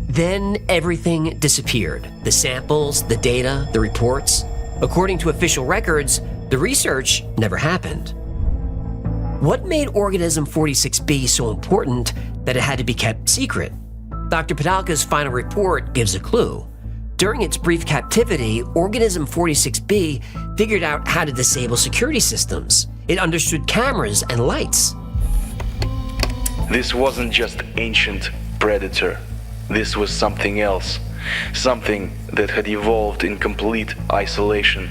Then everything disappeared. The samples, the data, the reports. According to official records, the research never happened. What made Organism 46B so important that it had to be kept secret? Dr. Padalka's final report gives a clue. During its brief captivity, Organism 46B figured out how to disable security systems. It understood cameras and lights. This wasn't just ancient predator. This was something else. Something that had evolved in complete isolation.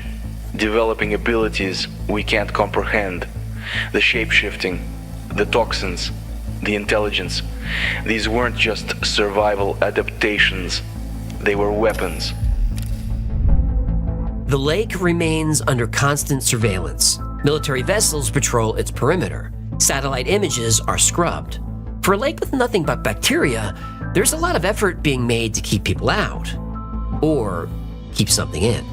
developing abilities we can't comprehend. The shape-shifting, the toxins, the intelligence. These weren't just survival adaptations. They were weapons. The lake remains under constant surveillance. Military vessels patrol its perimeter. Satellite images are scrubbed. For a lake with nothing but bacteria, there's a lot of effort being made to keep people out. Or keep something in.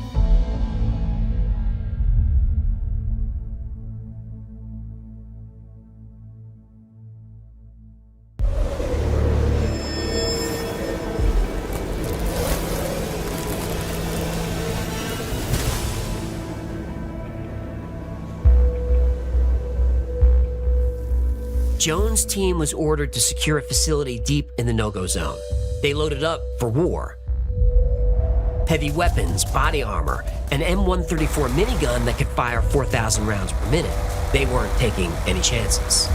Jones' team was ordered to secure a facility deep in the no-go zone. They loaded up for war. Heavy weapons, body armor, an M134 minigun that could fire 4,000 rounds per minute. They weren't taking any chances.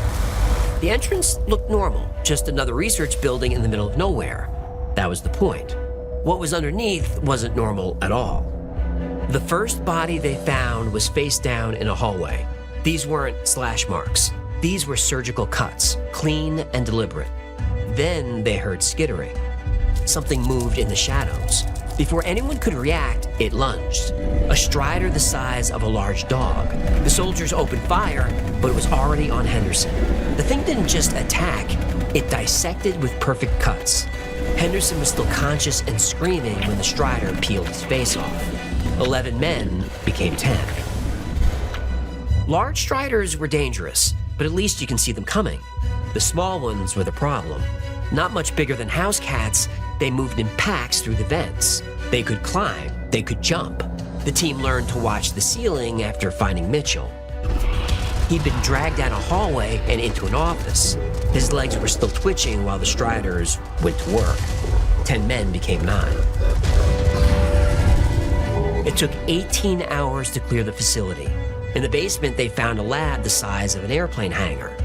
The entrance looked normal, just another research building in the middle of nowhere. That was the point. What was underneath wasn't normal at all. The first body they found was face down in a hallway. These weren't slash marks. These were surgical cuts, clean and deliberate. Then they heard skittering. Something moved in the shadows. Before anyone could react, it lunged. A strider the size of a large dog. The soldiers opened fire, but it was already on Henderson. The thing didn't just attack, it dissected with perfect cuts. Henderson was still conscious and screaming when the strider peeled his face off. 11 men became 10. Large striders were dangerous, but at least you can see them coming. The small ones were the problem. Not much bigger than house cats, they moved in packs through the vents. They could climb, they could jump. The team learned to watch the ceiling after finding Mitchell. He'd been dragged down a hallway and into an office. His legs were still twitching while the striders went to work. 10 men became 9. It took 18 hours to clear the facility. In the basement, they found a lab the size of an airplane hangar.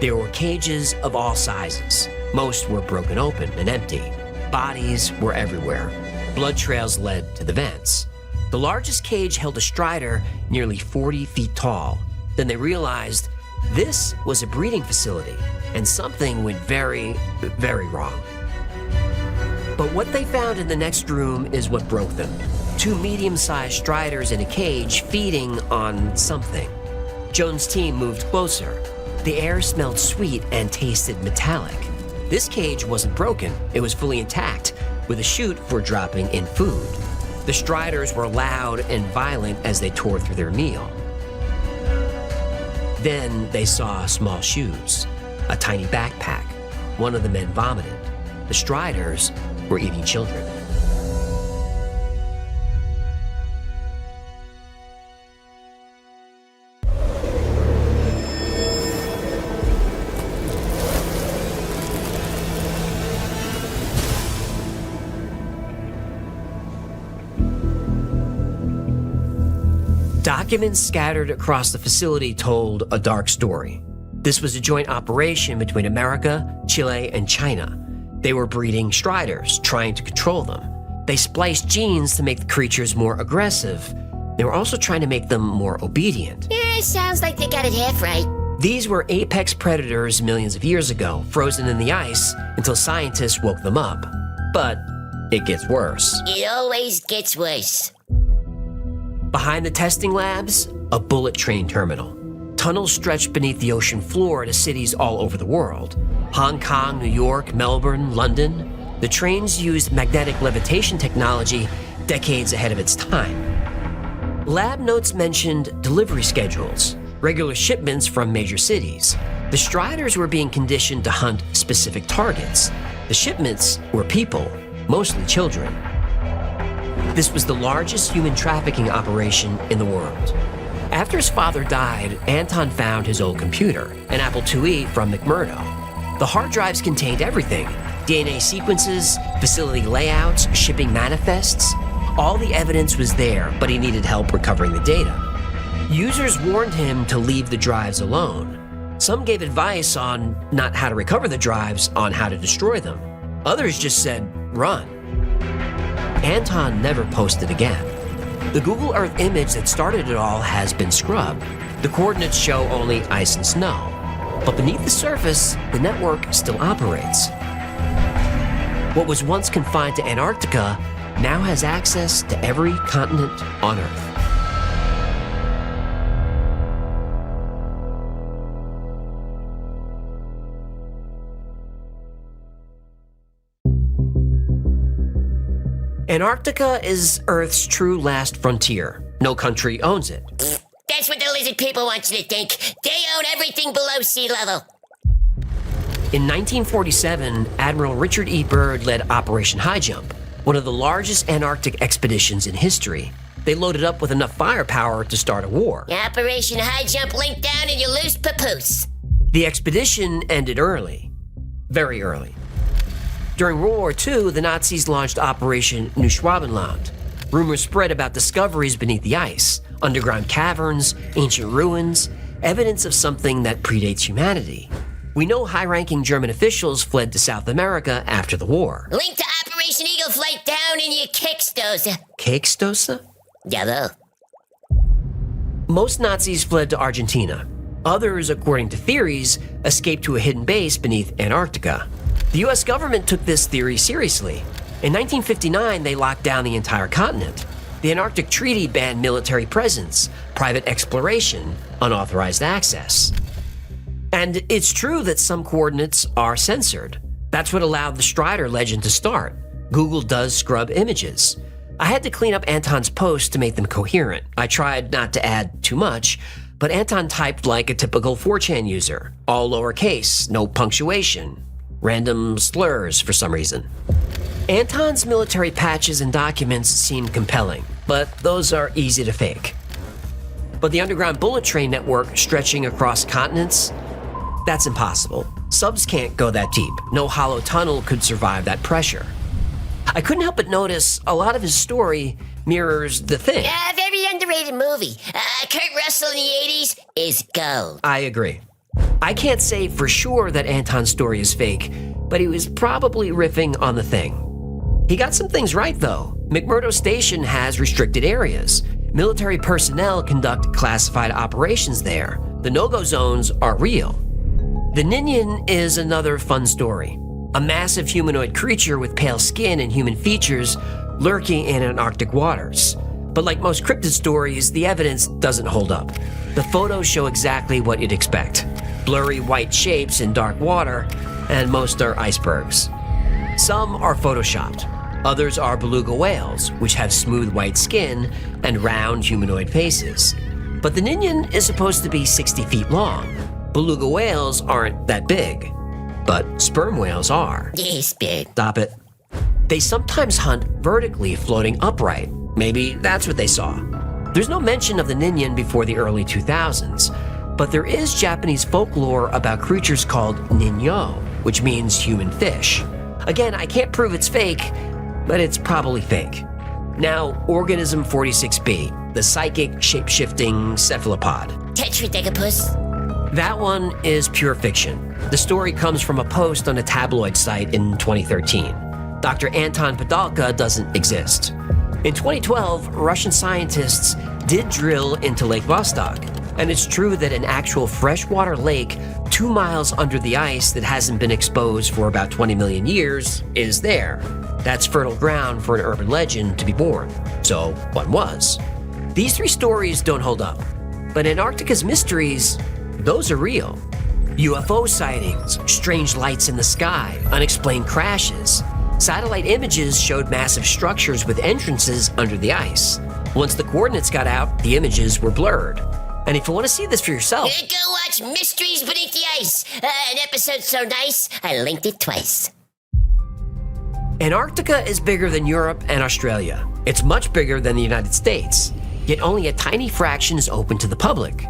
There were cages of all sizes. Most were broken open and empty. Bodies were everywhere. Blood trails led to the vents. The largest cage held a strider nearly 40 feet tall. Then they realized this was a breeding facility, and something went very, very wrong. But what they found in the next room is what broke them. 2 medium-sized striders in a cage feeding on something. Jones' team moved closer. The air smelled sweet and tasted metallic. This cage wasn't broken, it was fully intact, with a chute for dropping in food. The striders were loud and violent as they tore through their meal. Then they saw small shoes, a tiny backpack. One of the men vomited. The striders were eating children. Documents scattered across the facility told a dark story. This was a joint operation between America, Chile, and China. They were breeding striders, trying to control them. They spliced genes to make the creatures more aggressive. They were also trying to make them more obedient. Sounds like they got it half right. These were apex predators millions of years ago, frozen in the ice until scientists woke them up. But it gets worse. It always gets worse. Behind the testing labs, a bullet train terminal. Tunnels stretched beneath the ocean floor to cities all over the world. Hong Kong, New York, Melbourne, London. The trains used magnetic levitation technology decades ahead of its time. Lab notes mentioned delivery schedules, regular shipments from major cities. The striders were being conditioned to hunt specific targets. The shipments were people, mostly children. This was the largest human trafficking operation in the world. After his father died, Anton found his old computer, an Apple IIe from McMurdo. The hard drives contained everything: DNA sequences, facility layouts, shipping manifests. All the evidence was there, but he needed help recovering the data. Users warned him to leave the drives alone. Some gave advice on not how to recover the drives, on how to destroy them. Others just said, run. Anton never posted again. The Google Earth image that started it all has been scrubbed. The coordinates show only ice and snow. But beneath the surface, the network still operates. What was once confined to Antarctica now has access to every continent on Earth. Antarctica is Earth's true last frontier. No country owns it. That's what the lizard people want you to think. They own everything below sea level. In 1947, Admiral Richard E. Byrd led Operation High Jump, one of the largest Antarctic expeditions in history. They loaded up with enough firepower to start a war. Operation High Jump, link down and you lose papoose. The expedition ended early. Very early. During World War II, the Nazis launched Operation Neuschwabenland. Rumors spread about discoveries beneath the ice, underground caverns, ancient ruins, evidence of something that predates humanity. We know high-ranking German officials fled to South America after the war. Link to Operation Eagle Flight down in your Kickstosa. Kickstosa? Yellow. Most Nazis fled to Argentina. Others, according to theories, escaped to a hidden base beneath Antarctica. The US government took this theory seriously. In 1959, they locked down the entire continent. The Antarctic Treaty banned military presence, private exploration, unauthorized access. And it's true that some coordinates are censored. That's what allowed the Strider legend to start. Google does scrub images. I had to clean up Anton's posts to make them coherent. I tried not to add too much, but Anton typed like a typical 4chan user. All lowercase, no punctuation, random slurs for some reason. Anton's military patches and documents seem compelling, but those are easy to fake. But the underground bullet train network stretching across continents, that's impossible. Subs can't go that deep. No hollow tunnel could survive that pressure. I couldn't help but notice a lot of his story mirrors The Thing. Yeah, very underrated movie. Kurt Russell in the 80s is gold. I agree. I can't say for sure that Anton's story is fake, but he was probably riffing on The Thing. He got some things right, though. McMurdo Station has restricted areas. Military personnel conduct classified operations there. The no-go zones are real. The Ninian is another fun story. A massive humanoid creature with pale skin and human features lurking in Antarctic waters. But like most cryptid stories, the evidence doesn't hold up. The photos show exactly what you'd expect. Blurry white shapes in dark water, and most are icebergs. Some are photoshopped. Others are beluga whales, which have smooth white skin and round humanoid faces. But the Ninian is supposed to be 60 feet long. Beluga whales aren't that big, but sperm whales are. Yes, big. Stop it. They sometimes hunt vertically, floating upright. Maybe that's what they saw. There's no mention of the Ninian before the early 2000s, but there is Japanese folklore about creatures called ninyo, which means human fish. Again, I can't prove it's fake, but it's probably fake. Now, Organism 46B, the psychic shape-shifting cephalopod. Tetradegapus. That one is pure fiction. The story comes from a post on a tabloid site in 2013. Dr. Anton Padalka doesn't exist. In 2012, Russian scientists did drill into Lake Vostok, and it's true that an actual freshwater lake 2 miles under the ice that hasn't been exposed for about 20 million years is there. That's fertile ground for an urban legend to be born. So one was. These 3 stories don't hold up, but Antarctica's mysteries, those are real. UFO sightings, strange lights in the sky, unexplained crashes. Satellite images showed massive structures with entrances under the ice. Once the coordinates got out, the images were blurred. And if you want to see this for yourself, Go watch Mysteries Beneath the Ice. An episode so nice, I linked it twice. Antarctica is bigger than Europe and Australia. It's much bigger than the United States, yet only a tiny fraction is open to the public.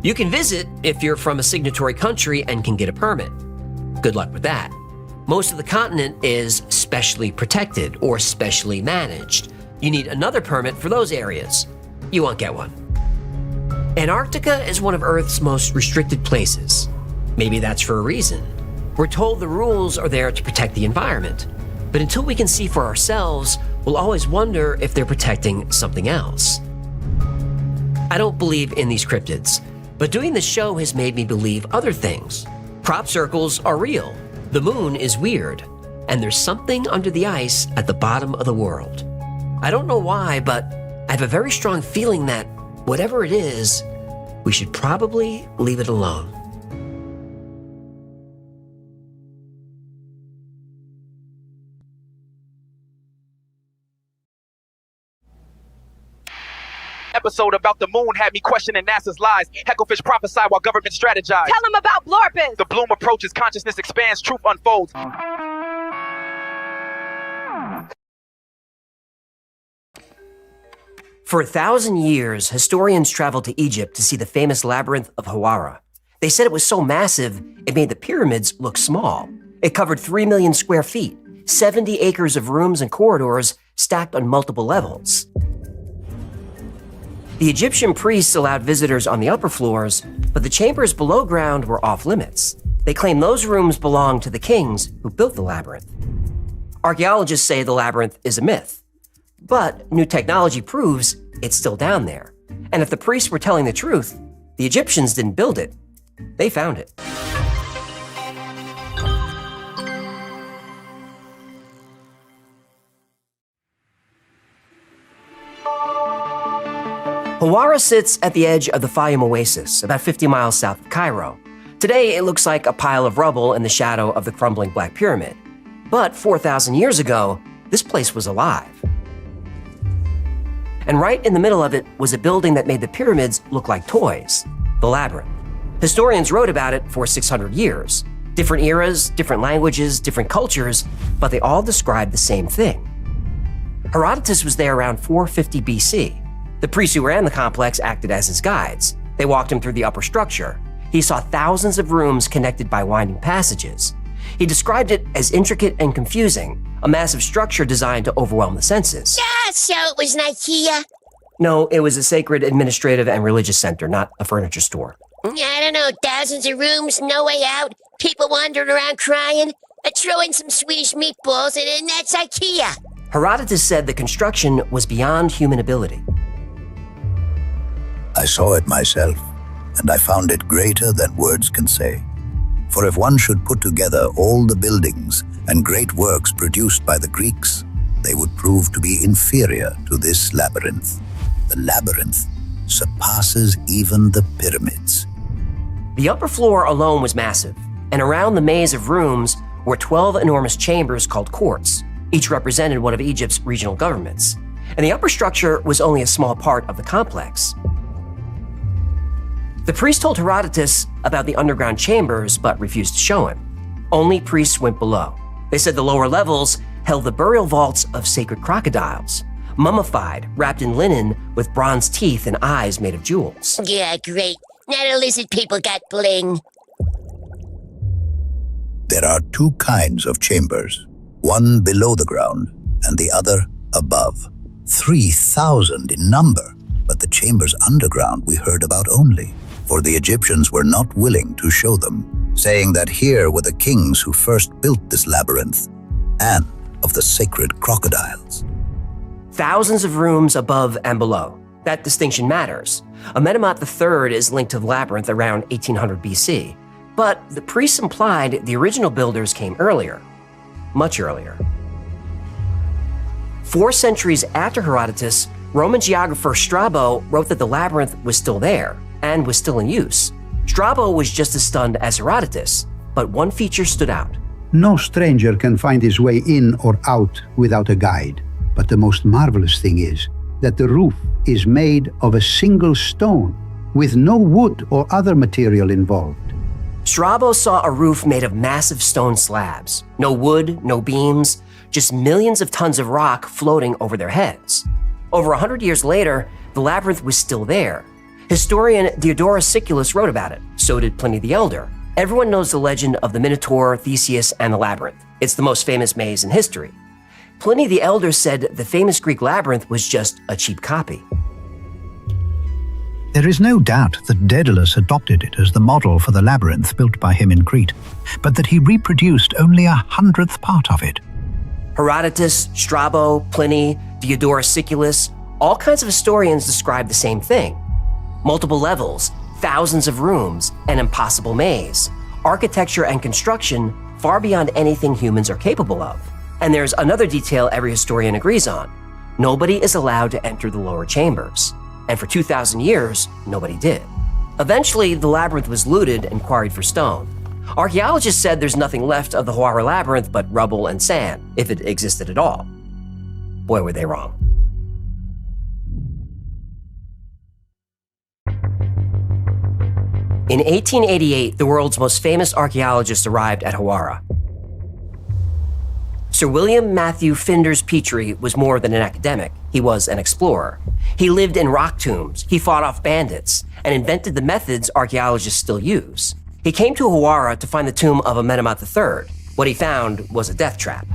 You can visit if you're from a signatory country and can get a permit. Good luck with that. Most of the continent is specially protected or specially managed. You need another permit for those areas. You won't get one. Antarctica is one of Earth's most restricted places. Maybe that's for a reason. We're told the rules are there to protect the environment. But until we can see for ourselves, will always wonder if they're protecting something else. I don't believe in these cryptids, but doing this show has made me believe other things. Crop circles are real, the moon is weird, and there's something under the ice at the bottom of the world. I don't know why, but I have a very strong feeling that whatever it is, we should probably leave it alone. Episode about the moon had me questioning NASA's lies. Hecklefish prophesied while government strategized. Tell him about Blorpus. The bloom approaches, consciousness expands, truth unfolds. For 1,000 years, historians traveled to Egypt to see the famous labyrinth of Hawara. They said it was so massive, it made the pyramids look small. It covered 3 million square feet, 70 acres of rooms and corridors stacked on multiple levels. The Egyptian priests allowed visitors on the upper floors, but the chambers below ground were off limits. They claimed those rooms belonged to the kings who built the labyrinth. Archaeologists say the labyrinth is a myth, but new technology proves it's still down there. And if the priests were telling the truth, the Egyptians didn't build it, they found it. Hawara sits at the edge of the Fayum Oasis, about 50 miles south of Cairo. Today, it looks like a pile of rubble in the shadow of the crumbling Black Pyramid. But 4,000 years ago, this place was alive. And right in the middle of it was a building that made the pyramids look like toys, the labyrinth. Historians wrote about it for 600 years. Different eras, different languages, different cultures, but they all described the same thing. Herodotus was there around 450 BC. The priests who ran the complex acted as his guides. They walked him through the upper structure. He saw thousands of rooms connected by winding passages. He described it as intricate and confusing, a massive structure designed to overwhelm the senses. Yeah, so it was an IKEA? No, it was a sacred administrative and religious center, not a furniture store. I don't know, thousands of rooms, no way out, people wandering around crying. Throw in some Swedish meatballs and that's IKEA. Herodotus said the construction was beyond human ability. I saw it myself, and I found it greater than words can say. For if one should put together all the buildings and great works produced by the Greeks, they would prove to be inferior to this labyrinth. The labyrinth surpasses even the pyramids. The upper floor alone was massive, and around the maze of rooms were 12 enormous chambers called courts. Each represented one of Egypt's regional governments. And the upper structure was only a small part of the complex. The priest told Herodotus about the underground chambers, but refused to show him. Only priests went below. They said the lower levels held the burial vaults of sacred crocodiles, mummified, wrapped in linen, with bronze teeth and eyes made of jewels. Yeah, great. Now the lizard people got bling. There are two kinds of chambers, one below the ground and the other above. 3,000 in number, but the chambers underground we heard about only. For the Egyptians were not willing to show them, saying that here were the kings who first built this labyrinth, and of the sacred crocodiles. Thousands of rooms above and below. That distinction matters. Amenemhat III is linked to the labyrinth around 1800 BC, but the priests implied the original builders came earlier, much earlier. 4 centuries after Herodotus, Roman geographer Strabo wrote that the labyrinth was still there and was still in use. Strabo was just as stunned as Herodotus, but one feature stood out. No stranger can find his way in or out without a guide. But the most marvelous thing is that the roof is made of a single stone, with no wood or other material involved. Strabo saw a roof made of massive stone slabs. No wood, no beams, just millions of tons of rock floating over their heads. Over 100 years later, the labyrinth was still there. Historian Diodorus Siculus wrote about it. So did Pliny the Elder. Everyone knows the legend of the Minotaur, Theseus, and the labyrinth. It's the most famous maze in history. Pliny the Elder said the famous Greek labyrinth was just a cheap copy. There is no doubt that Daedalus adopted it as the model for the labyrinth built by him in Crete, but that he reproduced only 100th part of it. Herodotus, Strabo, Pliny, Diodorus Siculus, all kinds of historians describe the same thing. Multiple levels, thousands of rooms, an impossible maze, architecture and construction far beyond anything humans are capable of. And there's another detail every historian agrees on. Nobody is allowed to enter the lower chambers. And for 2,000 years, nobody did. Eventually, the labyrinth was looted and quarried for stone. Archaeologists said there's nothing left of the Hawara labyrinth but rubble and sand, if it existed at all. Boy, were they wrong. In 1888, the world's most famous archaeologist arrived at Hawara. Sir William Matthew Flinders Petrie was more than an academic. He was an explorer. He lived in rock tombs, he fought off bandits, and invented the methods archaeologists still use. He came to Hawara to find the tomb of Amenemhat III. What he found was a death trap.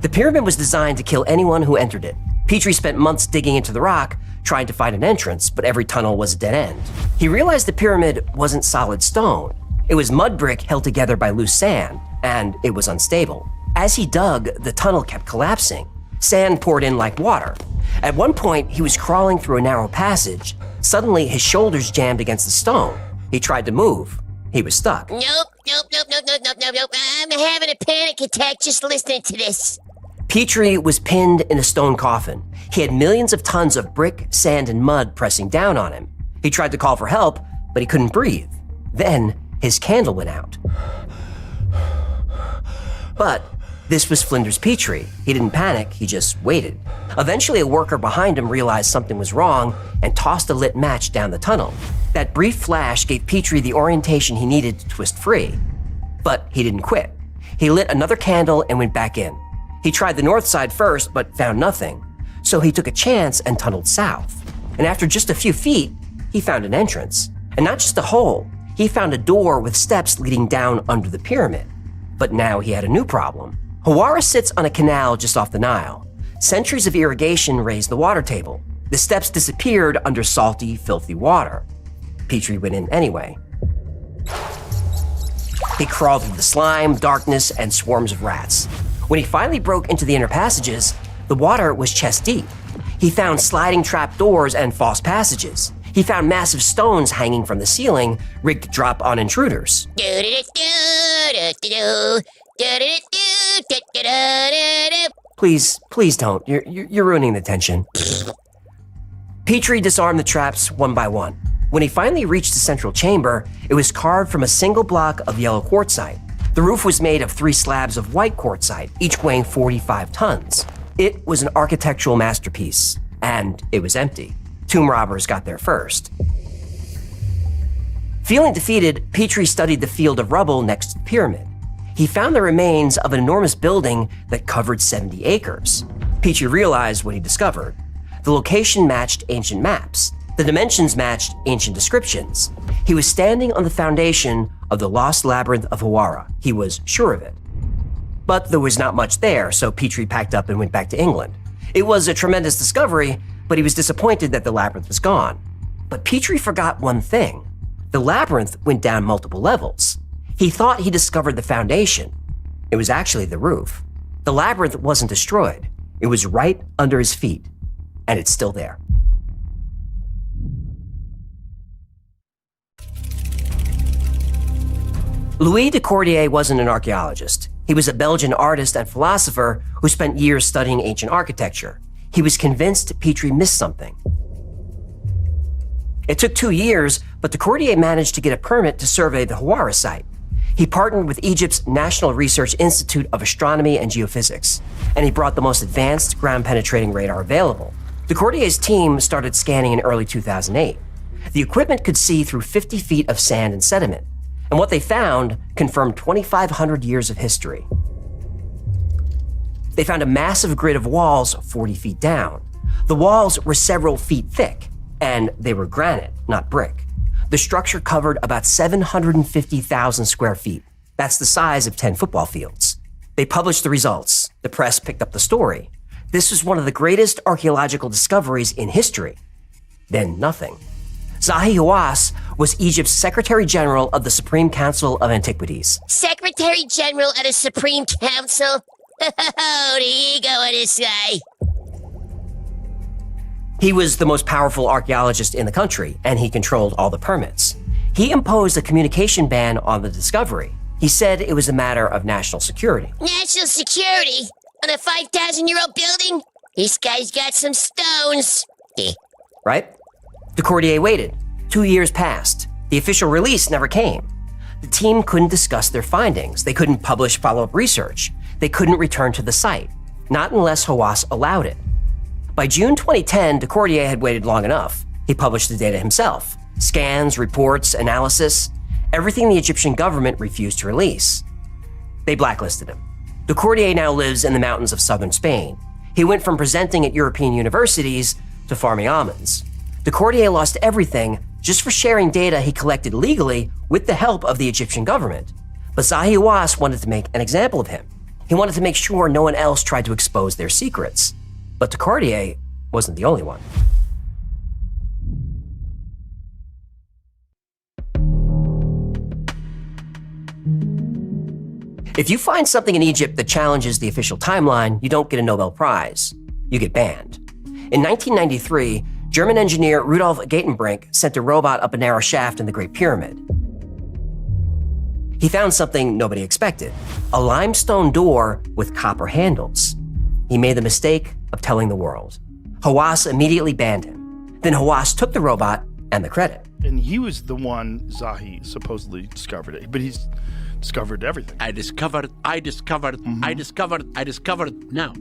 The pyramid was designed to kill anyone who entered it. Petrie spent months digging into the rock, trying to find an entrance, but every tunnel was a dead end. He realized the pyramid wasn't solid stone. It was mud brick held together by loose sand, and it was unstable. As he dug, the tunnel kept collapsing. Sand poured in like water. At one point, he was crawling through a narrow passage. Suddenly, his shoulders jammed against the stone. He tried to move. He was stuck. Nope. I'm having a panic attack just listening to this. Petrie was pinned in a stone coffin. He had millions of tons of brick, sand, and mud pressing down on him. He tried to call for help, but he couldn't breathe. Then, his candle went out. But this was Flinders Petrie. He didn't panic, he just waited. Eventually, a worker behind him realized something was wrong and tossed a lit match down the tunnel. That brief flash gave Petrie the orientation he needed to twist free. But he didn't quit. He lit another candle and went back in. He tried the north side first, but found nothing. So he took a chance and tunneled south. And after just a few feet, he found an entrance. And not just a hole, he found a door with steps leading down under the pyramid. But now he had a new problem. Hawara sits on a canal just off the Nile. Centuries of irrigation raised the water table. The steps disappeared under salty, filthy water. Petrie went in anyway. He crawled through the slime, darkness, and swarms of rats. When he finally broke into the inner passages, the water was chest deep. He found sliding trap doors and false passages. He found massive stones hanging from the ceiling, rigged to drop on intruders. Please don't. You're ruining the tension. Petrie disarmed the traps one by one. When he finally reached the central chamber, it was carved from a single block of yellow quartzite. The roof was made of 3 slabs of white quartzite, each weighing 45 tons. It was an architectural masterpiece, and it was empty. Tomb robbers got there first. Feeling defeated, Petrie studied the field of rubble next to the pyramid. He found the remains of an enormous building that covered 70 acres. Petrie realized what he discovered. The location matched ancient maps. The dimensions matched ancient descriptions. He was standing on the foundation of the lost labyrinth of Hawara. He was sure of it. But there was not much there, so Petrie packed up and went back to England. It was a tremendous discovery, but he was disappointed that the labyrinth was gone. But Petrie forgot one thing. The labyrinth went down multiple levels. He thought he discovered the foundation. It was actually the roof. The labyrinth wasn't destroyed. It was right under his feet, and it's still there. Louis de Cordier wasn't an archaeologist. He was a Belgian artist and philosopher who spent years studying ancient architecture. He was convinced Petrie missed something. It took 2 years, but de Cordier managed to get a permit to survey the Hawara site. He partnered with Egypt's National Research Institute of Astronomy and Geophysics, and he brought the most advanced ground-penetrating radar available. De Cordier's team started scanning in early 2008. The equipment could see through 50 feet of sand and sediment, and what they found confirmed 2,500 years of history. They found a massive grid of walls 40 feet down. The walls were several feet thick, and they were granite, not brick. The structure covered about 750,000 square feet. That's the size of 10 football fields. They published the results. The press picked up the story. This was one of the greatest archaeological discoveries in history. Then nothing. Zahi Hawass was Egypt's Secretary General of the Supreme Council of Antiquities. Secretary General of the Supreme Council? Oh, the ego of this guy. He was the most powerful archaeologist in the country, and he controlled all the permits. He imposed a communication ban on the discovery. He said it was a matter of national security. National security? On a 5,000-year-old building? This guy's got some stones. Right? Decordier waited. 2 years passed. The official release never came. The team couldn't discuss their findings. They couldn't publish follow-up research. They couldn't return to the site, not unless Hawass allowed it. By June 2010, Decordier had waited long enough. He published the data himself. Scans, reports, analysis, everything the Egyptian government refused to release. They blacklisted him. Decordier now lives in the mountains of southern Spain. He went from presenting at European universities to farming almonds. Decordier lost everything just for sharing data he collected legally with the help of the Egyptian government. But Zahi Hawass wanted to make an example of him. He wanted to make sure no one else tried to expose their secrets. But Decordier wasn't the only one. If you find something in Egypt that challenges the official timeline, you don't get a Nobel Prize. You get banned. In 1993, German engineer Rudolf Gatenbrink sent a robot up a narrow shaft in the Great Pyramid. He found something nobody expected, a limestone door with copper handles. He made the mistake of telling the world. Hawass immediately banned him. Then Hawass took the robot and the credit. And he was the one Zahi supposedly discovered it, but he's discovered everything. I discovered. Now,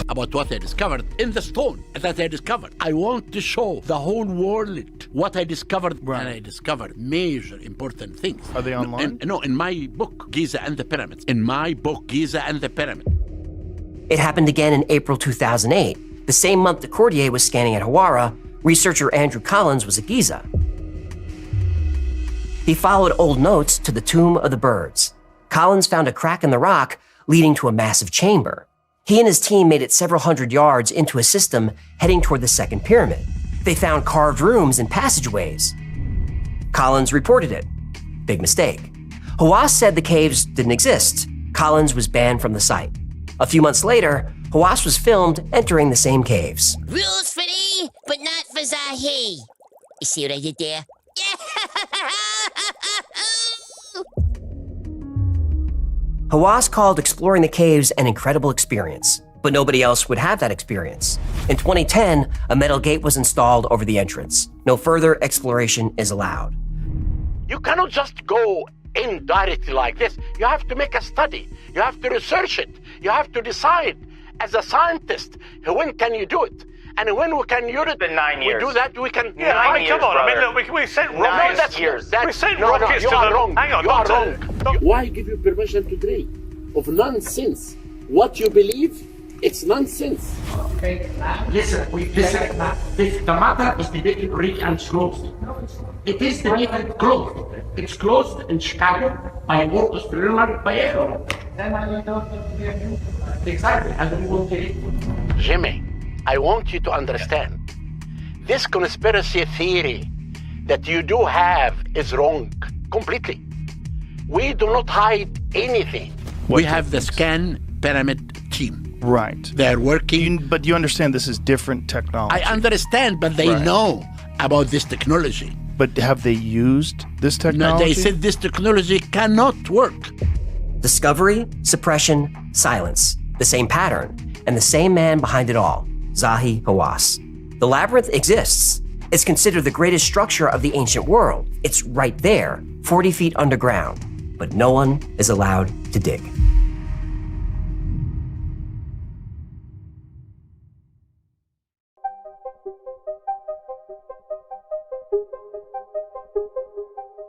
about what I discovered in the stone that I discovered. I want to show the whole world what I discovered, and I discovered major important things. Are they online? No, in my book, Giza and the Pyramids. In my book, Giza and the Pyramid. It happened again in April 2008. The same month Decordier was scanning at Hawara, researcher Andrew Collins was at Giza. He followed old notes to the Tomb of the Birds. Collins found a crack in the rock leading to a massive chamber. He and his team made it several hundred yards into a system heading toward the second pyramid. They found carved rooms and passageways. Collins reported it. Big mistake. Hawass said the caves didn't exist. Collins was banned from the site. A few months later, Hawass was filmed entering the same caves. Rules for thee, but not for Zahi. You see what I did there? Hawass called exploring the caves an incredible experience, but nobody else would have that experience. In 2010, a metal gate was installed over the entrance. No further exploration is allowed. You cannot just go in directly like this. You have to make a study. You have to research it. You have to decide as a scientist, when can you do it? And when we can use it, 9 years. We do that, we can... Yeah, 9 years, come on, brother. I mean, look, we sent rockets. No, that's years. We sent rockets to the... Wrong. Hang on, you are wrong. Why give you permission to drink of nonsense? What you believe, it's nonsense. Okay, listen, the matter is debated rich and closed. It is debated closed. It's closed in Chicago by Walt Australian by Echo. Exactly, and we will take it. Jimmy, I want you to understand, this conspiracy theory that you do have is wrong, completely. We do not hide anything. We have the scan pyramid team. Right. They're working. But you understand this is different technology. I understand, but they know about this technology. But have they used this technology? No, they said this technology cannot work. Discovery, suppression, silence. The same pattern, and the same man behind it all, Zahi Hawass. The labyrinth exists. It's considered the greatest structure of the ancient world. It's right there, 40 feet underground, but no one is allowed to dig.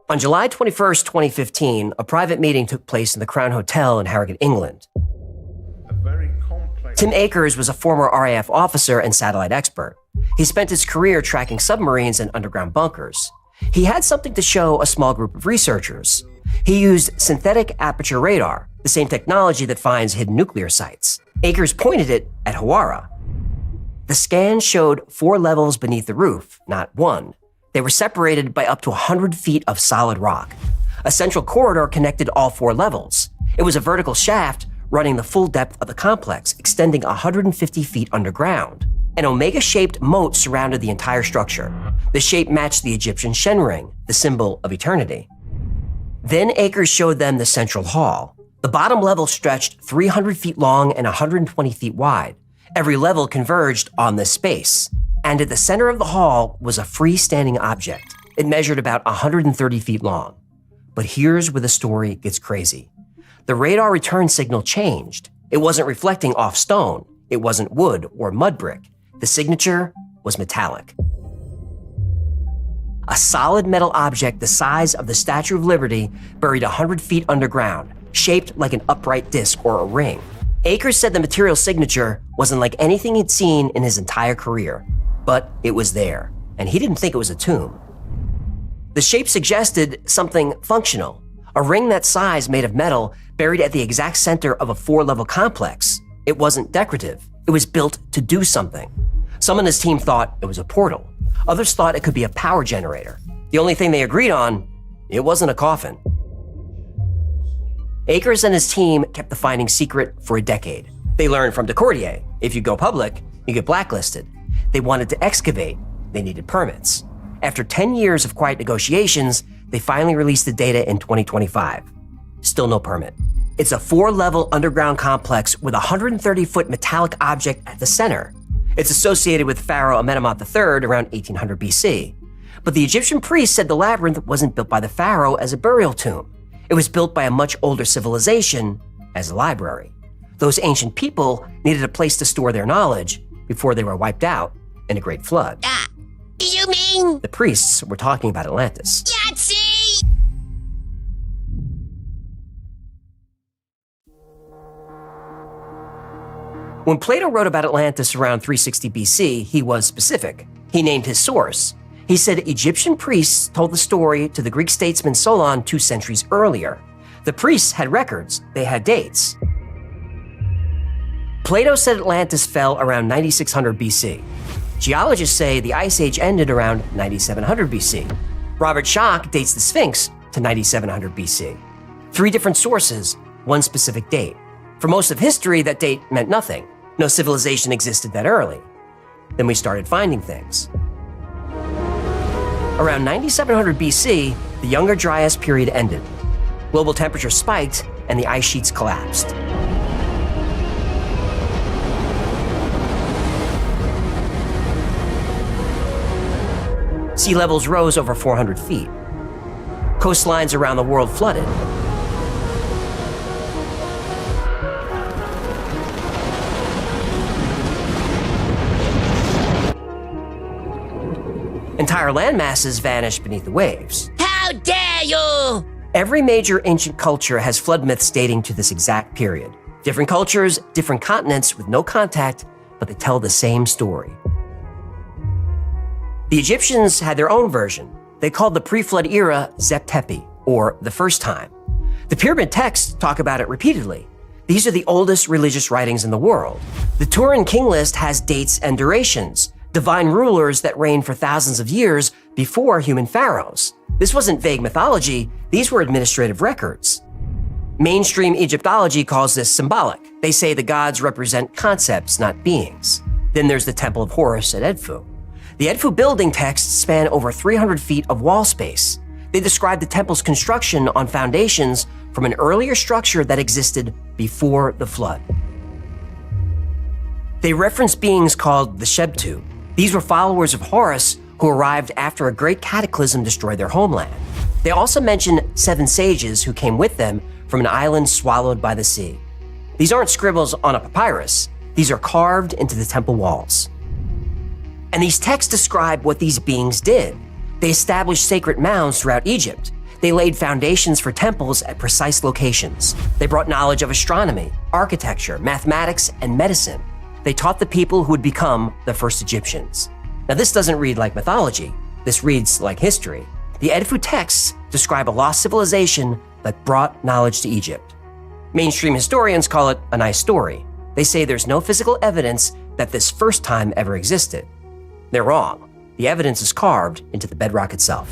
On July 21st, 2015, a private meeting took place in the Crown Hotel in Harrogate, England. Tim Akers was a former RAF officer and satellite expert. He spent his career tracking submarines and underground bunkers. He had something to show a small group of researchers. He used synthetic aperture radar, the same technology that finds hidden nuclear sites. Akers pointed it at Hawara. The scan showed 4 levels beneath the roof, not 1. They were separated by up to 100 feet of solid rock. A central corridor connected all 4 levels. It was a vertical shaft running the full depth of the complex, extending 150 feet underground. An omega-shaped moat surrounded the entire structure. The shape matched the Egyptian Shen ring, the symbol of eternity. Then Akers showed them the central hall. The bottom level stretched 300 feet long and 120 feet wide. Every level converged on this space. And at the center of the hall was a freestanding object. It measured about 130 feet long. But here's where the story gets crazy. The radar return signal changed. It wasn't reflecting off stone. It wasn't wood or mud brick. The signature was metallic. A solid metal object the size of the Statue of Liberty buried 100 feet underground, shaped like an upright disc or a ring. Akers said the material signature wasn't like anything he'd seen in his entire career, but it was there, and he didn't think it was a tomb. The shape suggested something functional, a ring that size made of metal buried at the exact center of a 4-level complex. It wasn't decorative. It was built to do something. Some on his team thought it was a portal. Others thought it could be a power generator. The only thing they agreed on, it wasn't a coffin. Akers and his team kept the finding secret for a decade. They learned from Decordier, if you go public, you get blacklisted. They wanted to excavate. They needed permits. After 10 years of quiet negotiations, they finally released the data in 2025. Still no permit. It's a 4-level underground complex with a 130-foot metallic object at the center. It's associated with Pharaoh Amenemhat III around 1800 BC. But the Egyptian priests said the labyrinth wasn't built by the pharaoh as a burial tomb. It was built by a much older civilization as a library. Those ancient people needed a place to store their knowledge before they were wiped out in a great flood. You mean? The priests were talking about Atlantis. Yahtzee! When Plato wrote about Atlantis around 360 BC, he was specific. He named his source. He said Egyptian priests told the story to the Greek statesman Solon 2 centuries earlier. The priests had records. They had dates. Plato said Atlantis fell around 9600 BC. Geologists say the Ice Age ended around 9700 BC. Robert Schoch dates the Sphinx to 9700 BC. 3 different sources, 1 specific date. For most of history, that date meant nothing. No civilization existed that early. Then we started finding things. Around 9700 BC, the Younger Dryas period ended. Global temperature spiked and the ice sheets collapsed. Sea levels rose over 400 feet. Coastlines around the world flooded. Entire land masses vanished beneath the waves. How dare you! Every major ancient culture has flood myths dating to this exact period. Different cultures, different continents with no contact, but they tell the same story. The Egyptians had their own version. They called the pre-flood era Zep-Tepi, or the first time. The pyramid texts talk about it repeatedly. These are the oldest religious writings in the world. The Turin King List has dates and durations, divine rulers that reigned for thousands of years before human pharaohs. This wasn't vague mythology, these were administrative records. Mainstream Egyptology calls this symbolic. They say the gods represent concepts, not beings. Then there's the Temple of Horus at Edfu. The Edfu building texts span over 300 feet of wall space. They describe the temple's construction on foundations from an earlier structure that existed before the flood. They reference beings called the Shebtu. These were followers of Horus who arrived after a great cataclysm destroyed their homeland. They also mention 7 sages who came with them from an island swallowed by the sea. These aren't scribbles on a papyrus. These are carved into the temple walls. And these texts describe what these beings did. They established sacred mounds throughout Egypt. They laid foundations for temples at precise locations. They brought knowledge of astronomy, architecture, mathematics, and medicine. They taught the people who would become the first Egyptians. Now, this doesn't read like mythology. This reads like history. The Edfu texts describe a lost civilization that brought knowledge to Egypt. Mainstream historians call it a nice story. They say there's no physical evidence that this first time ever existed. They're wrong. The evidence is carved into the bedrock itself.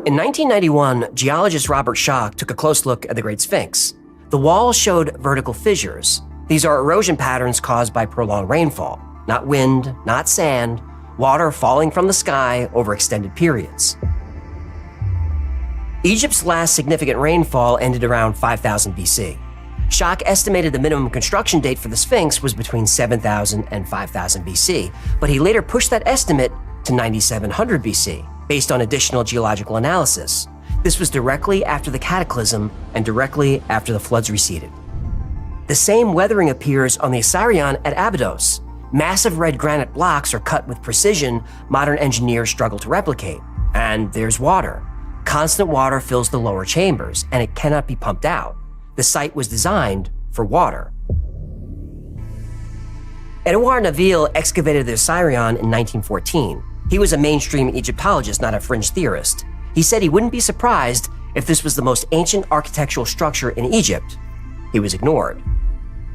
In 1991, geologist Robert Schoch took a close look at the Great Sphinx. The walls showed vertical fissures. These are erosion patterns caused by prolonged rainfall, not wind, not sand, water falling from the sky over extended periods. Egypt's last significant rainfall ended around 5000 BC. Schoch estimated the minimum construction date for the Sphinx was between 7000 and 5000 BC, but he later pushed that estimate to 9700 BC, based on additional geological analysis. This was directly after the cataclysm and directly after the floods receded. The same weathering appears on the Assyrian at Abydos. Massive red granite blocks are cut with precision modern engineers struggle to replicate. And there's water. Constant water fills the lower chambers, and it cannot be pumped out. The site was designed for water. Edouard Naville excavated the Assyrian in 1914. He was a mainstream Egyptologist, not a fringe theorist. He said he wouldn't be surprised if this was the most ancient architectural structure in Egypt. He was ignored.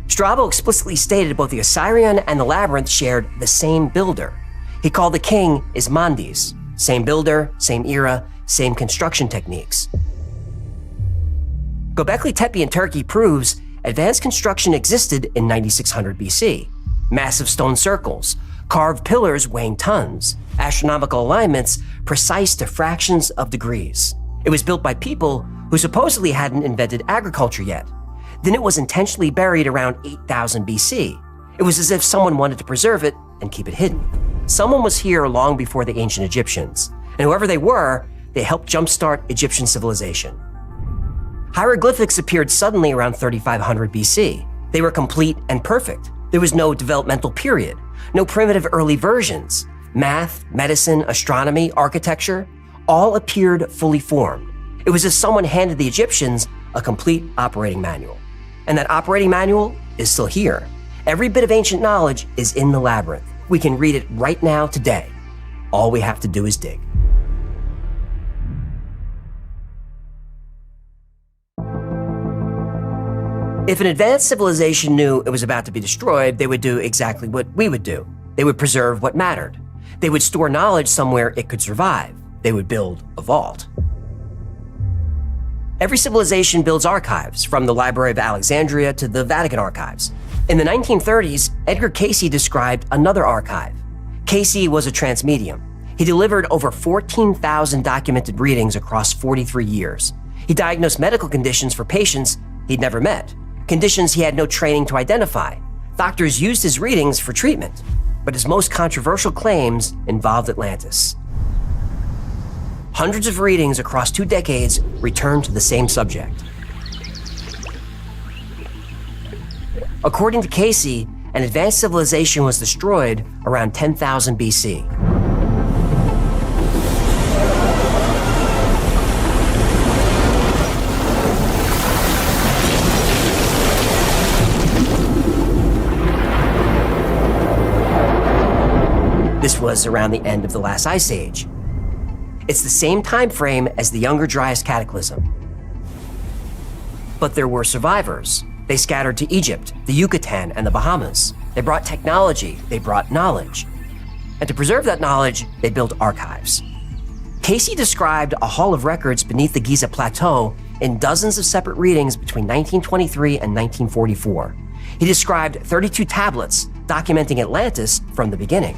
Strabo explicitly stated both the Assyrian and the labyrinth shared the same builder. He called the king Ismandis. Same builder, same era, same construction techniques. Göbekli Tepe in Turkey proves advanced construction existed in 9600 BC. Massive stone circles, carved pillars weighing tons, astronomical alignments precise to fractions of degrees. It was built by people who supposedly hadn't invented agriculture yet. Then it was intentionally buried around 8000 BC. It was as if someone wanted to preserve it and keep it hidden. Someone was here long before the ancient Egyptians, and whoever they were, they helped jumpstart Egyptian civilization. Hieroglyphics appeared suddenly around 3500 BC. They were complete and perfect. There was no developmental period, no primitive early versions. Math, medicine, astronomy, architecture, all appeared fully formed. It was as if someone handed the Egyptians a complete operating manual. And that operating manual is still here. Every bit of ancient knowledge is in the labyrinth. We can read it right now today. All we have to do is dig. If an advanced civilization knew it was about to be destroyed, they would do exactly what we would do. They would preserve what mattered. They would store knowledge somewhere it could survive. They would build a vault. Every civilization builds archives, from the Library of Alexandria to the Vatican archives. In the 1930s, Edgar Cayce described another archive. Cayce was a transmedium. He delivered over 14,000 documented readings across 43 years. He diagnosed medical conditions for patients he'd never met, conditions he had no training to identify. Doctors used his readings for treatment, but his most controversial claims involved Atlantis. Hundreds of readings across 2 decades returned to the same subject. According to Cayce, an advanced civilization was destroyed around 10,000 BC. This was around the end of the last ice age. It's the same time frame as the Younger Dryas cataclysm. But there were survivors. They scattered to Egypt, the Yucatan, and the Bahamas. They brought technology, they brought knowledge. And to preserve that knowledge, they built archives. Cayce described a hall of records beneath the Giza Plateau in dozens of separate readings between 1923 and 1944. He described 32 tablets documenting Atlantis from the beginning.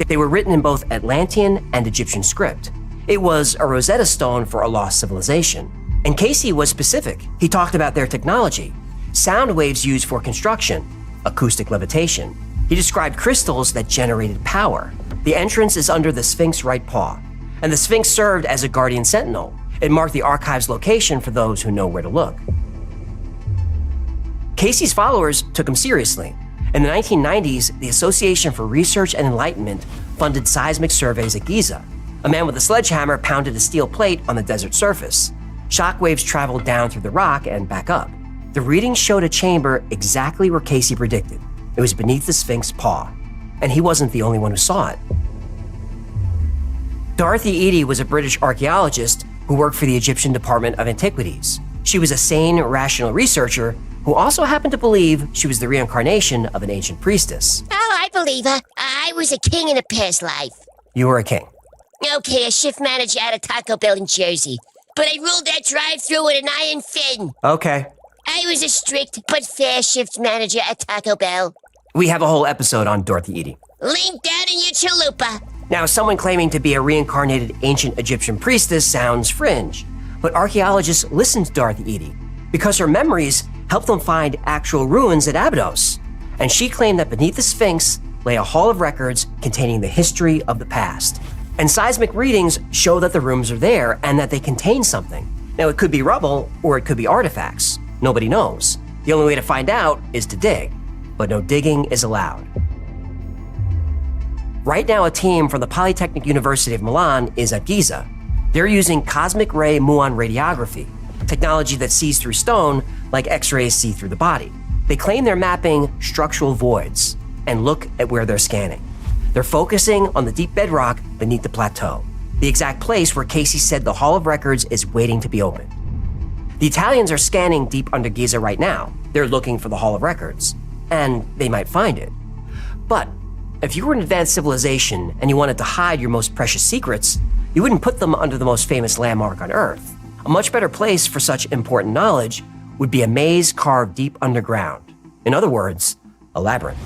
They were written in both Atlantean and Egyptian script. It was a Rosetta Stone for a lost civilization. And Cayce was specific. He talked about their technology, sound waves used for construction, acoustic levitation. He described crystals that generated power. The entrance is under the Sphinx's right paw, and the Sphinx served as a guardian sentinel. It marked the archive's location for those who know where to look. Cayce's followers took him seriously. In the 1990s, the Association for Research and Enlightenment funded seismic surveys at Giza. A man with a sledgehammer pounded a steel plate on the desert surface. Shockwaves traveled down through the rock and back up. The readings showed a chamber exactly where Cayce predicted. It was beneath the Sphinx's paw, and he wasn't the only one who saw it. Dorothy Eady was a British archaeologist who worked for the Egyptian Department of Antiquities. She was a sane, rational researcher who also happened to believe she was the reincarnation of an ancient priestess. Oh, I believe her. I was a king in a past life. You were a king. Okay, a shift manager at a Taco Bell in Jersey. But I ruled that drive-thru with an iron fin. Okay. I was a strict but fair shift manager at Taco Bell. We have a whole episode on Dorothy Eady. Link down in your chalupa. Now, someone claiming to be a reincarnated ancient Egyptian priestess sounds fringe, but archaeologists listened to Dorothy Eady because her memories helped them find actual ruins at Abydos. And she claimed that beneath the Sphinx lay a hall of records containing the history of the past. And seismic readings show that the rooms are there and that they contain something. Now, it could be rubble or it could be artifacts. Nobody knows. The only way to find out is to dig, but no digging is allowed. Right now, a team from the Polytechnic University of Milan is at Giza. They're using cosmic ray muon radiography, technology that sees through stone like X-rays see through the body. They claim they're mapping structural voids, and look at where they're scanning. They're focusing on the deep bedrock beneath the plateau, the exact place where Casey said the Hall of Records is waiting to be opened. The Italians are scanning deep under Giza right now. They're looking for the Hall of Records, and they might find it. But if you were an advanced civilization and you wanted to hide your most precious secrets, you wouldn't put them under the most famous landmark on Earth. A much better place for such important knowledge would be a maze carved deep underground. In other words, a labyrinth.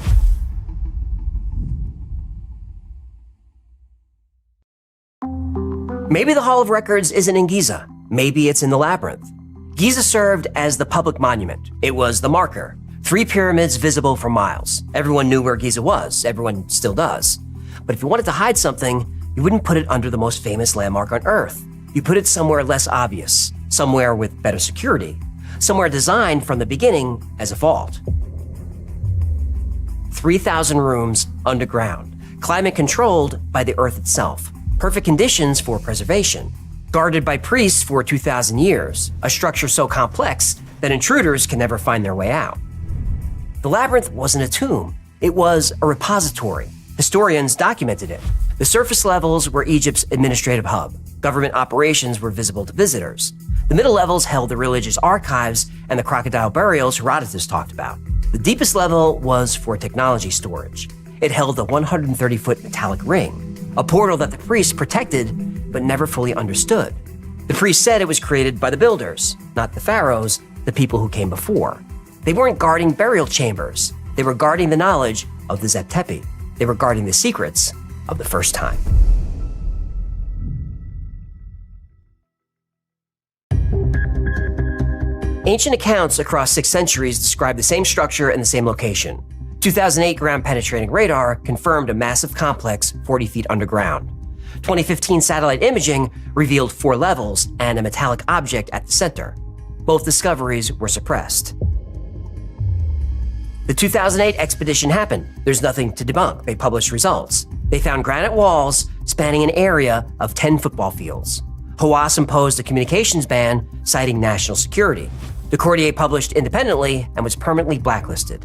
Maybe the Hall of Records isn't in Giza. Maybe it's in the labyrinth. Giza served as the public monument. It was the marker. 3 pyramids visible for miles. Everyone knew where Giza was. Everyone still does. But if you wanted to hide something, you wouldn't put it under the most famous landmark on Earth. You put it somewhere less obvious, somewhere with better security, somewhere designed from the beginning as a vault. 3,000 rooms underground, climate controlled by the Earth itself, perfect conditions for preservation, guarded by priests for 2,000 years, a structure so complex that intruders can never find their way out. The labyrinth wasn't a tomb, it was a repository. Historians documented it. The surface levels were Egypt's administrative hub. Government operations were visible to visitors. The middle levels held the religious archives and the crocodile burials Herodotus talked about. The deepest level was for technology storage. It held the 130-foot metallic ring, a portal that the priests protected but never fully understood. The priests said it was created by the builders, not the pharaohs, the people who came before. They weren't guarding burial chambers. They were guarding the knowledge of the Zep Tepi. They were guarding the secrets of the first time. Ancient accounts across 6 centuries describe the same structure and the same location. 2008 ground-penetrating radar confirmed a massive complex 40 feet underground. 2015 satellite imaging revealed 4 levels and a metallic object at the center. Both discoveries were suppressed. The 2008 expedition happened. There's nothing to debunk. They published results. They found granite walls spanning an area of 10 football fields. Hawass imposed a communications ban, citing national security. De Cordier published independently and was permanently blacklisted.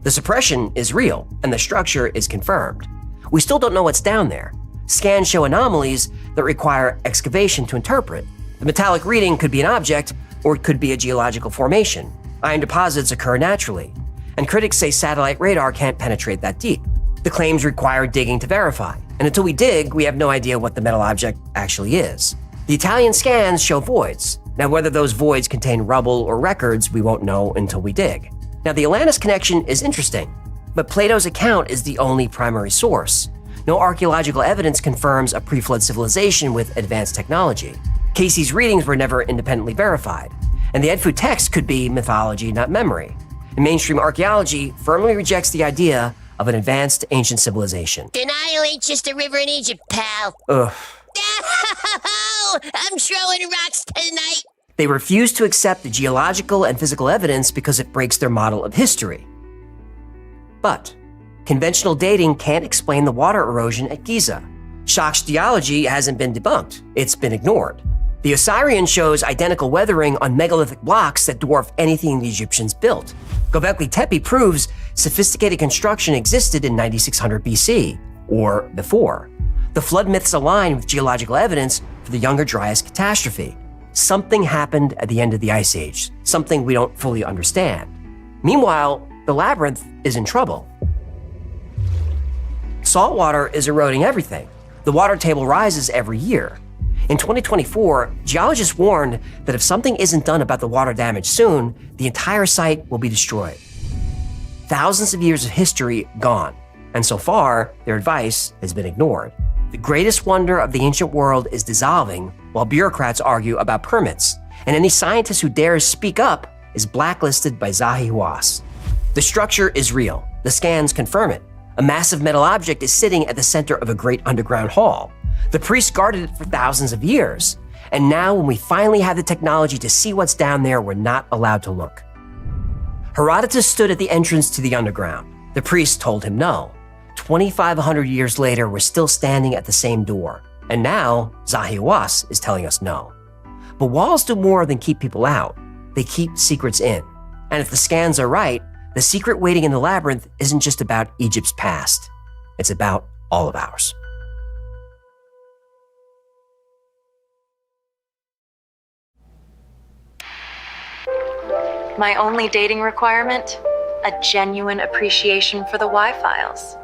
The suppression is real, and the structure is confirmed. We still don't know what's down there. Scans show anomalies that require excavation to interpret. The metallic reading could be an object, or it could be a geological formation. Iron deposits occur naturally, and critics say satellite radar can't penetrate that deep. The claims require digging to verify, and until we dig, we have no idea what the metal object actually is. The Italian scans show voids. Now, whether those voids contain rubble or records, we won't know until we dig. Now, the Atlantis connection is interesting, but Plato's account is the only primary source. No archaeological evidence confirms a pre-flood civilization with advanced technology. Casey's readings were never independently verified, and the Edfu text could be mythology, not memory. And mainstream archaeology firmly rejects the idea of an advanced ancient civilization. The Nile ain't just a river in Egypt, pal. Ugh. I'm throwing rocks tonight. They refuse to accept the geological and physical evidence because it breaks their model of history. But conventional dating can't explain the water erosion at Giza. Shak's geology hasn't been debunked. It's been ignored. The Osirian shows identical weathering on megalithic blocks that dwarf anything the Egyptians built. Göbekli Tepe proves sophisticated construction existed in 9600 BC, or before. The flood myths align with geological evidence for the Younger Dryas catastrophe. Something happened at the end of the Ice Age, something we don't fully understand. Meanwhile, the labyrinth is in trouble. Salt water is eroding everything. The water table rises every year. In 2024, geologists warned that if something isn't done about the water damage soon, the entire site will be destroyed. Thousands of years of history gone, and so far, their advice has been ignored. The greatest wonder of the ancient world is dissolving while bureaucrats argue about permits, and any scientist who dares speak up is blacklisted by Zahi Hawass. The structure is real. The scans confirm it. A massive metal object is sitting at the center of a great underground hall. The priests guarded it for thousands of years, and now when we finally have the technology to see what's down there, we're not allowed to look. Herodotus stood at the entrance to the underground. The priests told him no. 2,500 years later, we're still standing at the same door. And now, Zahi Hawass is telling us no. But walls do more than keep people out. They keep secrets in. And if the scans are right, the secret waiting in the labyrinth isn't just about Egypt's past. It's about all of ours. My only dating requirement? A genuine appreciation for the Y-files.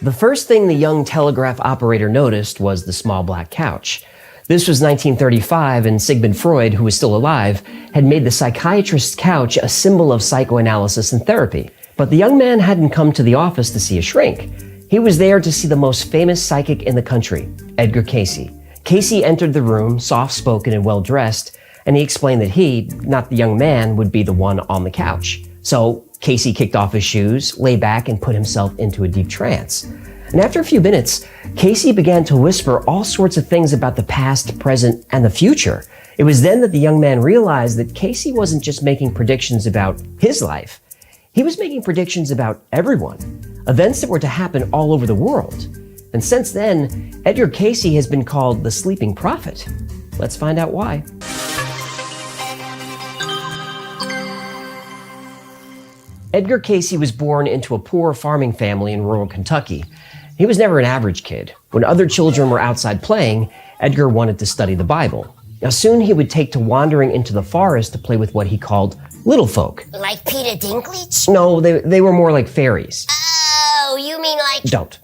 The first thing the young telegraph operator noticed was the small black couch. This was 1935, and Sigmund Freud, who was still alive, had made the psychiatrist's couch a symbol of psychoanalysis and therapy. But the young man hadn't come to the office to see a shrink. He was there to see the most famous psychic in the country, Edgar Cayce. Cayce entered the room, soft-spoken and well-dressed, and he explained that he, not the young man, would be the one on the couch. So Cayce kicked off his shoes, lay back, and put himself into a deep trance. And after a few minutes, Cayce began to whisper all sorts of things about the past, present, and the future. It was then that the young man realized that Cayce wasn't just making predictions about his life. He was making predictions about everyone, events that were to happen all over the world. And since then, Edgar Cayce has been called the Sleeping Prophet. Let's find out why. Edgar Cayce was born into a poor farming family in rural Kentucky. He was never an average kid. When other children were outside playing, Edgar wanted to study the Bible. Now soon he would take to wandering into the forest to play with what he called little folk. Like Peter Dinklage? No, they were more like fairies. Oh, you mean like... Don't.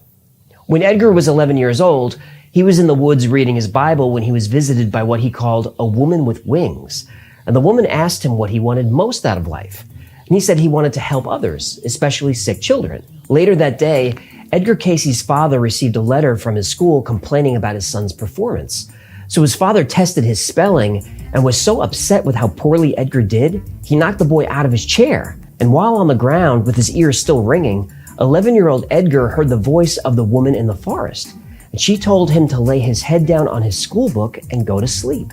When Edgar was 11 years old, he was in the woods reading his Bible when he was visited by what he called a woman with wings. And the woman asked him what he wanted most out of life. And he said he wanted to help others, especially sick children. Later that day, Edgar Cayce's father received a letter from his school complaining about his son's performance. So his father tested his spelling and was so upset with how poorly Edgar did, he knocked the boy out of his chair. And while on the ground, with his ears still ringing, 11-year-old Edgar heard the voice of the woman in the forest. And she told him to lay his head down on his school book and go to sleep.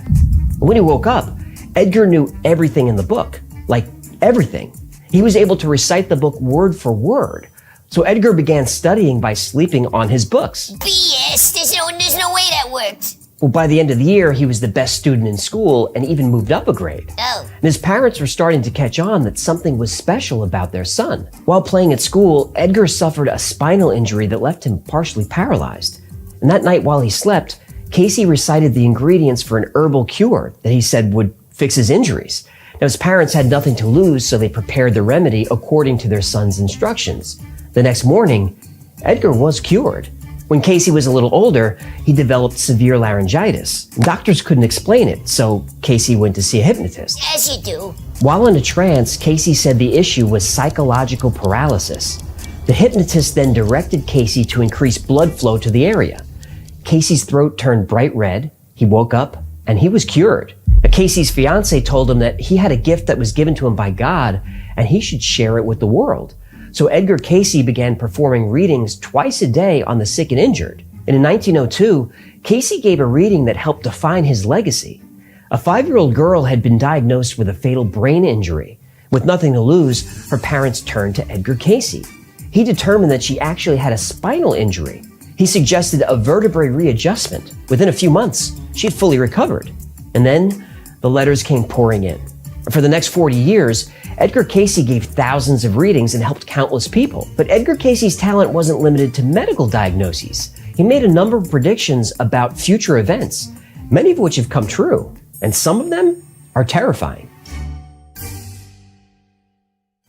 When he woke up, Edgar knew everything in the book, like everything. He was able to recite the book word for word. So Edgar began studying by sleeping on his books. BS! There's no way that worked. Well, by the end of the year, he was the best student in school and even moved up a grade. Oh. And his parents were starting to catch on that something was special about their son. While playing at school, Edgar suffered a spinal injury that left him partially paralyzed. And that night while he slept, Cayce recited the ingredients for an herbal cure that he said would fix his injuries. Now, his parents had nothing to lose, so they prepared the remedy according to their son's instructions. The next morning, Edgar was cured. When Cayce was a little older, he developed severe laryngitis. Doctors couldn't explain it, so Cayce went to see a hypnotist. As you do. While in a trance, Cayce said the issue was psychological paralysis. The hypnotist then directed Cayce to increase blood flow to the area. Cayce's throat turned bright red, he woke up, and he was cured. Now, Cayce's fiancée told him that he had a gift that was given to him by God, and he should share it with the world. So Edgar Cayce began performing readings twice a day on the sick and injured. And in 1902, Cayce gave a reading that helped define his legacy. A 5-year-old girl had been diagnosed with a fatal brain injury. With nothing to lose, her parents turned to Edgar Cayce. He determined that she actually had a spinal injury. He suggested a vertebrae readjustment. Within a few months, she had fully recovered. And then the letters came pouring in. For the next 40 years, Edgar Cayce gave thousands of readings and helped countless people. But Edgar Cayce's talent wasn't limited to medical diagnoses. He made a number of predictions about future events, many of which have come true, and some of them are terrifying.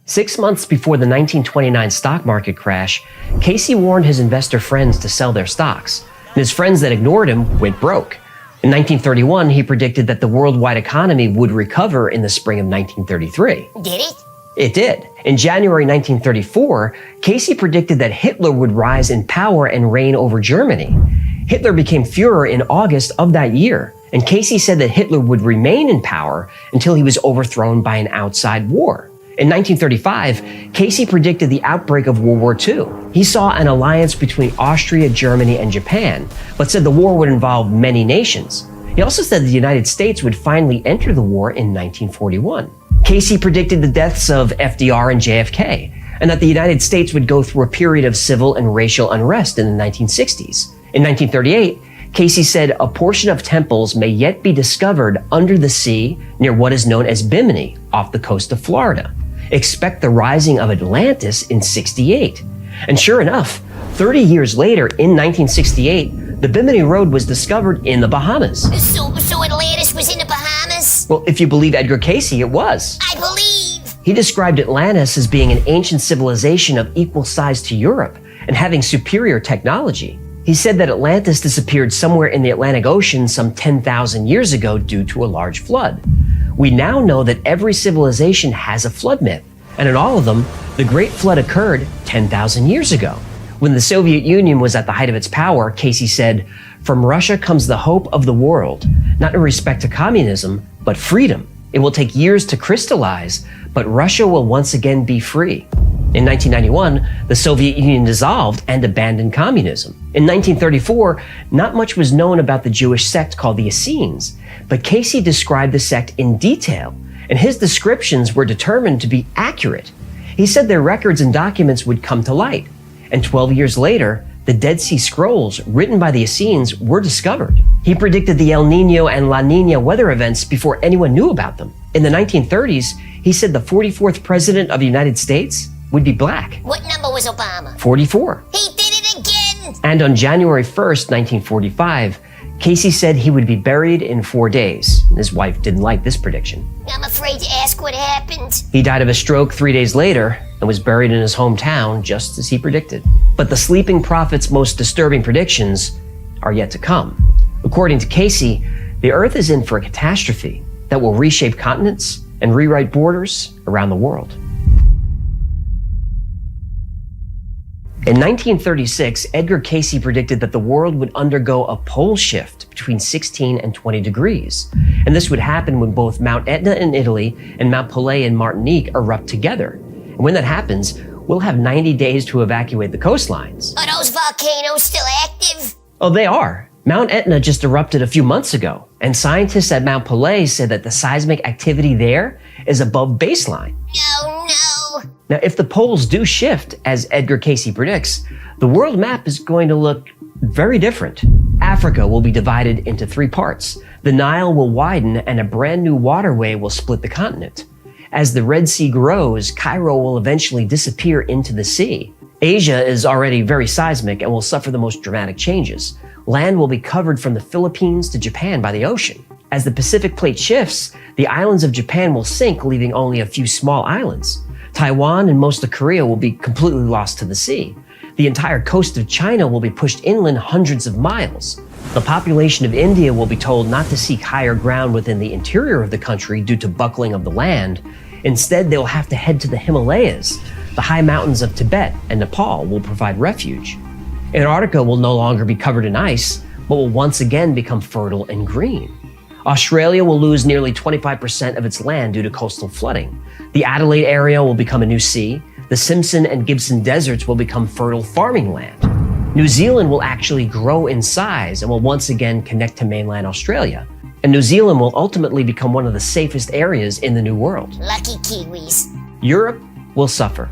6 months before the 1929 stock market crash, Casey warned his investor friends to sell their stocks, and his friends that ignored him went broke. In 1931, he predicted that the worldwide economy would recover in the spring of 1933. Did it? It did. In January 1934, Casey predicted that Hitler would rise in power and reign over Germany. Hitler became Führer in August of that year, and Casey said that Hitler would remain in power until he was overthrown by an outside war. In 1935, Casey predicted the outbreak of World War II. He saw an alliance between Austria, Germany, and Japan, but said the war would involve many nations. He also said the United States would finally enter the war in 1941. Casey predicted the deaths of FDR and JFK, and that the United States would go through a period of civil and racial unrest in the 1960s. In 1938, Casey said a portion of temples may yet be discovered under the sea near what is known as Bimini, off the coast of Florida. Expect the rising of Atlantis in '68. And sure enough, 30 years later, in 1968, the Bimini Road was discovered in the Bahamas. So Atlantis was in the Bahamas? Well, if you believe Edgar Casey, it was. I believe. He described Atlantis as being an ancient civilization of equal size to Europe and having superior technology. He said that Atlantis disappeared somewhere in the Atlantic Ocean some 10,000 years ago due to a large flood. We now know that every civilization has a flood myth, and in all of them, the Great Flood occurred 10,000 years ago. When the Soviet Union was at the height of its power, Casey said, "From Russia comes the hope of the world, not in respect to communism, but freedom. It will take years to crystallize, but Russia will once again be free." In 1991, the Soviet Union dissolved and abandoned communism. In 1934, not much was known about the Jewish sect called the Essenes, but Casey described the sect in detail, and his descriptions were determined to be accurate. He said their records and documents would come to light, and 12 years later, the Dead Sea Scrolls written by the Essenes were discovered. He predicted the El Nino and La Nina weather events before anyone knew about them. In the 1930s, he said the 44th president of the United States would be black. What number was Obama? 44. He did it again! And on January 1st, 1945, Casey said he would be buried in 4 days. His wife didn't like this prediction. I'm afraid to ask what happened. He died of a stroke 3 days later and was buried in his hometown just as he predicted. But the sleeping prophet's most disturbing predictions are yet to come. According to Casey, the Earth is in for a catastrophe that will reshape continents and rewrite borders around the world. In 1936, Edgar Casey predicted that the world would undergo a pole shift between 16 and 20 degrees. And this would happen when both Mount Etna in Italy and Mount Pelée in Martinique erupt together. And when that happens, we'll have 90 days to evacuate the coastlines. Are those volcanoes still active? Oh, they are. Mount Etna just erupted a few months ago, and scientists at Mount Pelée said that the seismic activity there is above baseline. Oh, no. Now, if the poles do shift, as Edgar Casey predicts, the world map is going to look very different. Africa will be divided into 3 parts. The Nile will widen, and a brand new waterway will split the continent. As the Red Sea grows, Cairo will eventually disappear into the sea. Asia is already very seismic and will suffer the most dramatic changes. Land will be covered from the Philippines to Japan by the ocean. As the Pacific plate shifts, the islands of Japan will sink, leaving only a few small islands. Taiwan and most of Korea will be completely lost to the sea. The entire coast of China will be pushed inland hundreds of miles. The population of India will be told not to seek higher ground within the interior of the country due to buckling of the land. Instead, they'll have to head to the Himalayas. The high mountains of Tibet and Nepal will provide refuge. Antarctica will no longer be covered in ice, but will once again become fertile and green. Australia will lose nearly 25% of its land due to coastal flooding. The Adelaide area will become a new sea. The Simpson and Gibson deserts will become fertile farming land. New Zealand will actually grow in size and will once again connect to mainland Australia. And New Zealand will ultimately become one of the safest areas in the New World. Lucky Kiwis. Europe will suffer.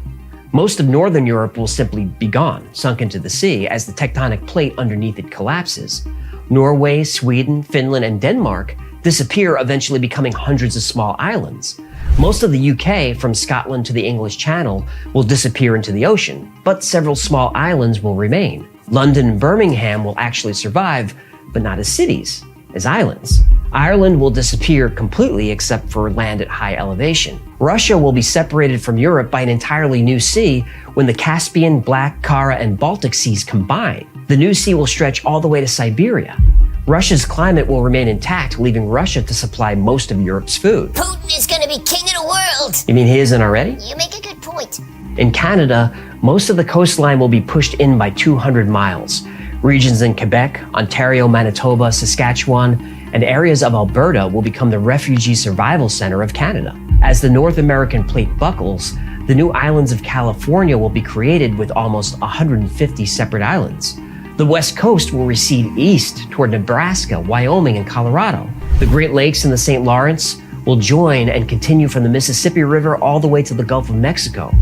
Most of Northern Europe will simply be gone, sunk into the sea, as the tectonic plate underneath it collapses. Norway, Sweden, Finland, and Denmark disappear, eventually becoming hundreds of small islands. Most of the UK, from Scotland to the English Channel, will disappear into the ocean, but several small islands will remain. London and Birmingham will actually survive, but not as cities. as islands. Ireland will disappear completely except for land at high elevation. Russia will be separated from Europe by an entirely new sea when the Caspian, Black, Kara, and Baltic seas combine. The new sea will stretch all the way to Siberia. Russia's climate will remain intact, leaving Russia to supply most of Europe's food. Putin is gonna be king of the world. You mean he isn't already? You make a good point. In Canada, most of the coastline will be pushed in by 200 miles. Regions in Quebec, Ontario, Manitoba, Saskatchewan, and areas of Alberta will become the refugee survival center of Canada. As the North American plate buckles, the new islands of California will be created with almost 150 separate islands. The West Coast will recede east toward Nebraska, Wyoming, and Colorado. The Great Lakes and the St. Lawrence will join and continue from the Mississippi River all the way to the Gulf of Mexico.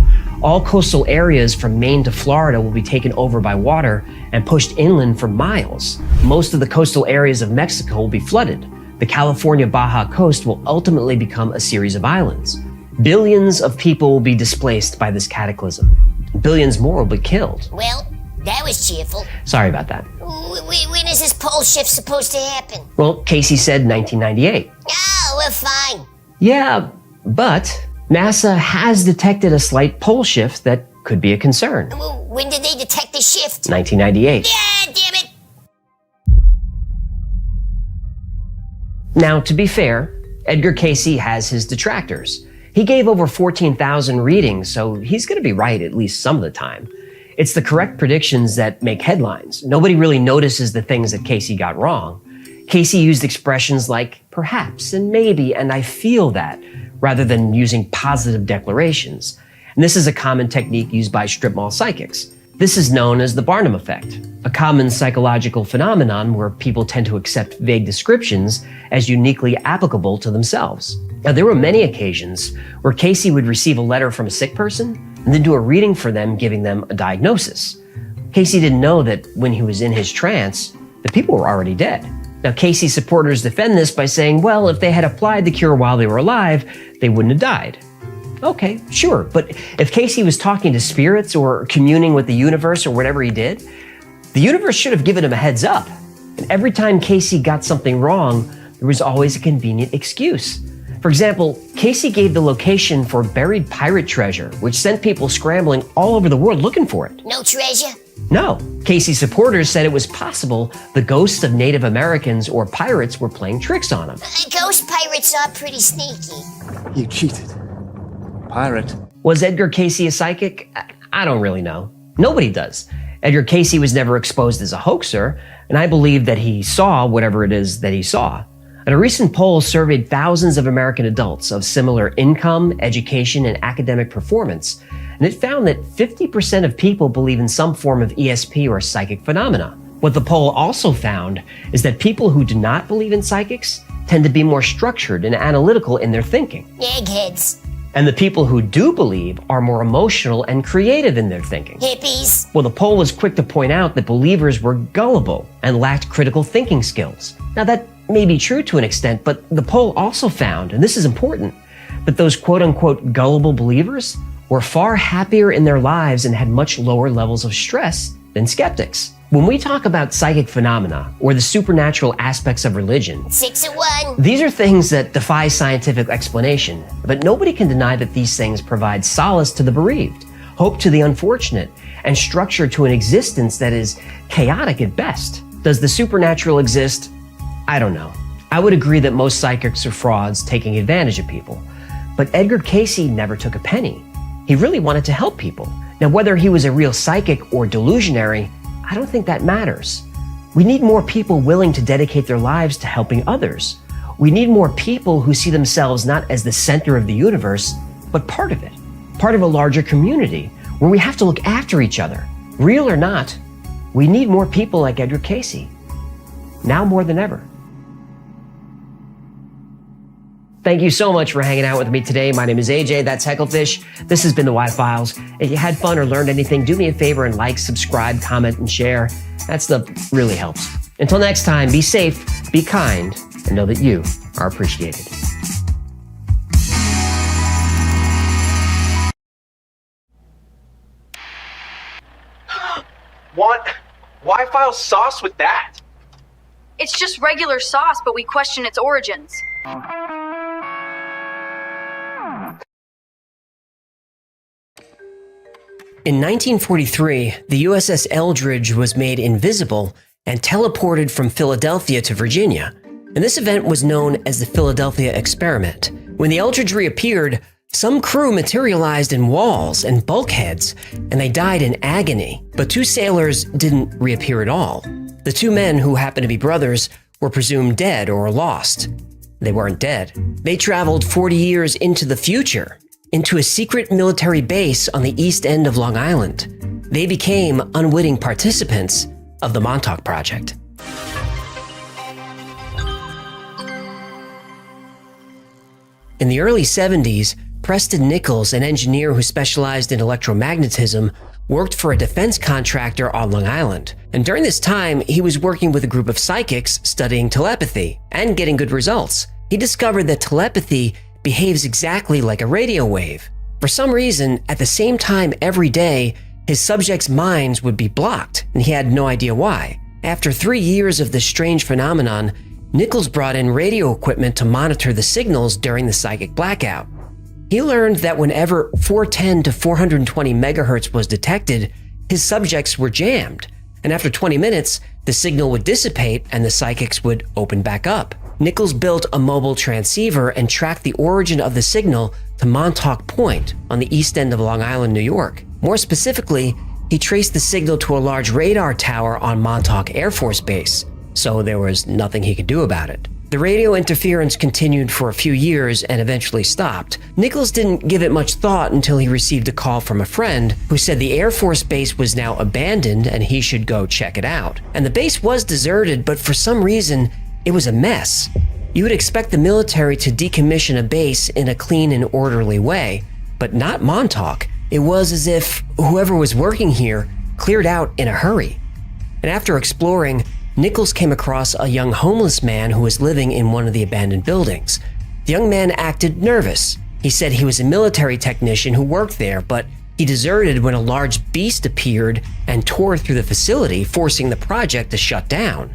All coastal areas from Maine to Florida will be taken over by water and pushed inland for miles. Most of the coastal areas of Mexico will be flooded. The California Baja coast will ultimately become a series of islands. Billions of people will be displaced by this cataclysm. Billions more will be killed. Well, that was cheerful. Sorry about that. When is this pole shift supposed to happen? Well, Casey said 1998. Oh, we're fine. Yeah, but NASA has detected a slight pole shift that could be a concern. When did they detect the shift? 1998. Yeah, damn it. Now, to be fair, Edgar Casey has his detractors. He gave over 14,000 readings, so he's going to be right at least some of the time. It's the correct predictions that make headlines. Nobody really notices the things that Casey got wrong. Casey used expressions like perhaps and maybe and I feel that, rather than using positive declarations. And this is a common technique used by strip mall psychics. This is known as the Barnum effect, a common psychological phenomenon where people tend to accept vague descriptions as uniquely applicable to themselves. Now, there were many occasions where Casey would receive a letter from a sick person and then do a reading for them, giving them a diagnosis. Casey didn't know that when he was in his trance, the people were already dead. Now, Casey's supporters defend this by saying, well, if they had applied the cure while they were alive, they wouldn't have died. Okay, sure, but if Casey was talking to spirits or communing with the universe or whatever he did, the universe should have given him a heads up. And every time Casey got something wrong, there was always a convenient excuse. For example, Casey gave the location for buried pirate treasure, which sent people scrambling all over the world looking for it. No treasure? No. Casey's supporters said it was possible the ghosts of Native Americans or pirates were playing tricks on him. Ghost pirates are pretty sneaky. You cheated. Pirate. Was Edgar Casey a psychic? I don't really know. Nobody does. Edgar Casey was never exposed as a hoaxer, and I believe that he saw whatever it is that he saw. And a recent poll surveyed thousands of American adults of similar income, education, and academic performance, and it found that 50% of people believe in some form of ESP or psychic phenomena. What the poll also found is that people who do not believe in psychics tend to be more structured and analytical in their thinking. Eggheads. And the people who do believe are more emotional and creative in their thinking. Hippies. Well, the poll was quick to point out that believers were gullible and lacked critical thinking skills. Now, that may be true to an extent, but the poll also found, and this is important, that those quote-unquote gullible believers were far happier in their lives and had much lower levels of stress than skeptics. When we talk about psychic phenomena or the supernatural aspects of religion, 6 of 1. These are things that defy scientific explanation, but nobody can deny that these things provide solace to the bereaved, hope to the unfortunate, and structure to an existence that is chaotic at best. Does the supernatural exist? I don't know. I would agree that most psychics are frauds taking advantage of people, but Edgar Casey never took a penny. He really wanted to help people. Now, whether he was a real psychic or delusionary, I don't think that matters. We need more people willing to dedicate their lives to helping others. We need more people who see themselves not as the center of the universe, but part of it, part of a larger community where we have to look after each other. Real or not, we need more people like Edgar Casey, now more than ever. Thank you so much for hanging out with me today. My name is AJ, that's Hecklefish. This has been the Y-Files. If you had fun or learned anything, do me a favor and like, subscribe, comment, and share. That stuff really helps. Until next time, be safe, be kind, and know that you are appreciated. Want Y-File sauce with that? It's just regular sauce, but we question its origins. In 1943, the USS Eldridge was made invisible and teleported from Philadelphia to Virginia. And this event was known as the Philadelphia Experiment. When the Eldridge reappeared, some crew materialized in walls and bulkheads, and they died in agony. But 2 sailors didn't reappear at all. The 2 men, who happened to be brothers, were presumed dead or lost. They weren't dead. They traveled 40 years into the future, into a secret military base on the east end of Long Island. They became unwitting participants of the Montauk Project. In the early 70s, Preston Nichols, an engineer who specialized in electromagnetism, worked for a defense contractor on Long Island. And during this time, he was working with a group of psychics studying telepathy and getting good results. He discovered that telepathy behaves exactly like a radio wave. For some reason, at the same time every day, his subjects' minds would be blocked, and he had no idea why. After 3 years of this strange phenomenon, Nichols brought in radio equipment to monitor the signals during the psychic blackout. He learned that whenever 410 to 420 megahertz was detected, his subjects were jammed, and after 20 minutes, the signal would dissipate and the psychics would open back up. Nichols built a mobile transceiver and tracked the origin of the signal to Montauk Point on the east end of Long Island, New York. More specifically, he traced the signal to a large radar tower on Montauk Air Force Base, so there was nothing he could do about it. The radio interference continued for a few years and eventually stopped. Nichols didn't give it much thought until he received a call from a friend who said the Air Force Base was now abandoned and he should go check it out. And the base was deserted, but for some reason, it was a mess. You would expect the military to decommission a base in a clean and orderly way, but not Montauk. It was as if whoever was working here cleared out in a hurry. And after exploring, Nichols came across a young homeless man who was living in one of the abandoned buildings. The young man acted nervous. He said he was a military technician who worked there, but he deserted when a large beast appeared and tore through the facility, forcing the project to shut down.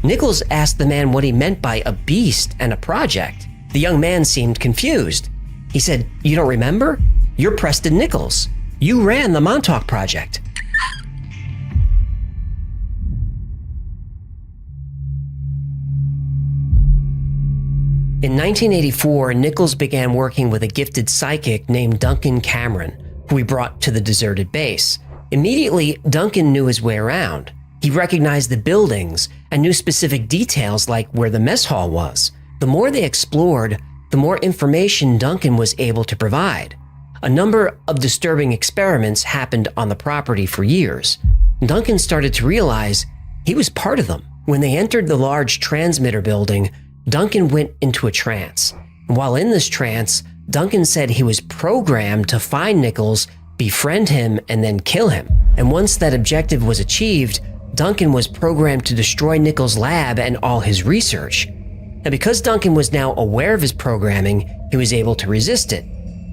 Nichols asked the man what he meant by a beast and a project. The young man seemed confused. He said, "You don't remember? You're Preston Nichols. You ran the Montauk Project." In 1984, Nichols began working with a gifted psychic named Duncan Cameron, who he brought to the deserted base. Immediately, Duncan knew his way around. He recognized the buildings and knew specific details like where the mess hall was. The more they explored, the more information Duncan was able to provide. A number of disturbing experiments happened on the property for years. Duncan started to realize he was part of them. When they entered the large transmitter building, Duncan went into a trance. While in this trance, Duncan said he was programmed to find Nichols, befriend him, and then kill him. And once that objective was achieved, Duncan was programmed to destroy Nichols' lab and all his research. And because Duncan was now aware of his programming, he was able to resist it.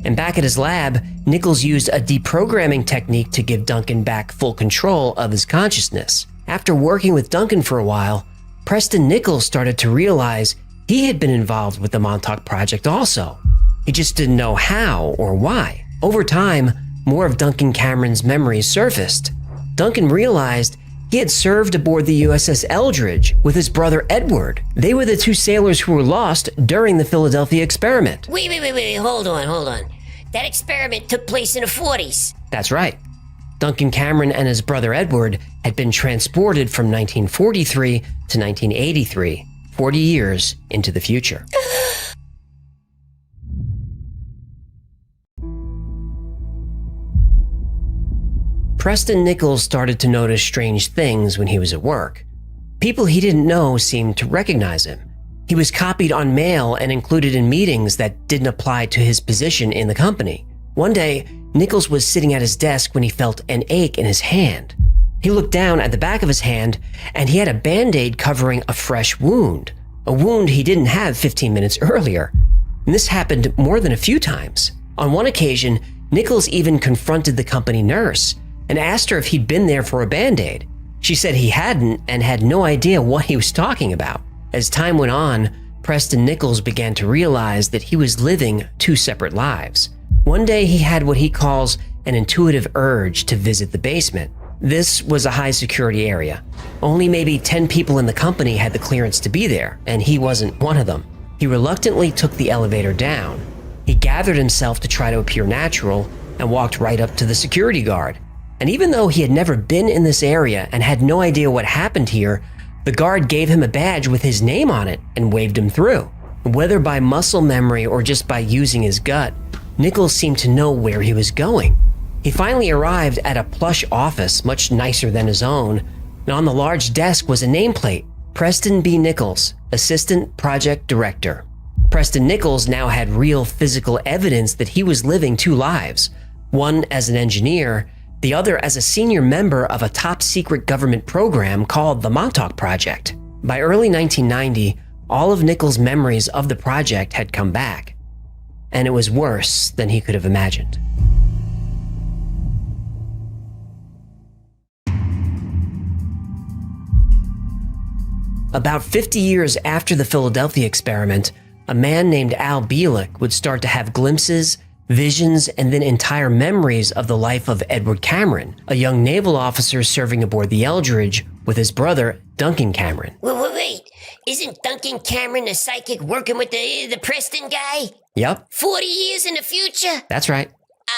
And back at his lab, Nichols used a deprogramming technique to give Duncan back full control of his consciousness. After working with Duncan for a while, Preston Nichols started to realize he had been involved with the Montauk Project also. He just didn't know how or why. Over time, more of Duncan Cameron's memories surfaced. Duncan realized he had served aboard the USS Eldridge with his brother Edward. They were the 2 sailors who were lost during the Philadelphia Experiment. Wait, hold on. That experiment took place in the 40s. That's right. Duncan Cameron and his brother Edward had been transported from 1943 to 1983, 40 years into the future. Preston Nichols started to notice strange things when he was at work. People he didn't know seemed to recognize him. He was copied on mail and included in meetings that didn't apply to his position in the company. One day, Nichols was sitting at his desk when he felt an ache in his hand. He looked down at the back of his hand and he had a Band-Aid covering a fresh wound, a wound he didn't have 15 minutes earlier. And this happened more than a few times. On one occasion, Nichols even confronted the company nurse and asked her if he'd been there for a Band-Aid. She said he hadn't and had no idea what he was talking about. As time went on, Preston Nichols began to realize that he was living two separate lives. One day he had what he calls an intuitive urge to visit the basement. This was a high security area. Only maybe 10 people in the company had the clearance to be there, and he wasn't one of them. He reluctantly took the elevator down. He gathered himself to try to appear natural and walked right up to the security guard. And even though he had never been in this area and had no idea what happened here, the guard gave him a badge with his name on it and waved him through. Whether by muscle memory or just by using his gut, Nichols seemed to know where he was going. He finally arrived at a plush office, much nicer than his own, and on the large desk was a nameplate, Preston B. Nichols, Assistant Project Director. Preston Nichols now had real physical evidence that he was living two lives, one as an engineer, the other as a senior member of a top-secret government program called the Montauk Project. By early 1990, all of Nichols' memories of the project had come back, and it was worse than he could have imagined. About 50 years after the Philadelphia experiment, a man named Al Bielek would start to have glimpses, visions, and then entire memories of the life of Edward Cameron, a young naval officer serving aboard the Eldridge with his brother, Duncan Cameron. Wait. Isn't Duncan Cameron a psychic working with the Preston guy? Yep. 40 years in the future? That's right.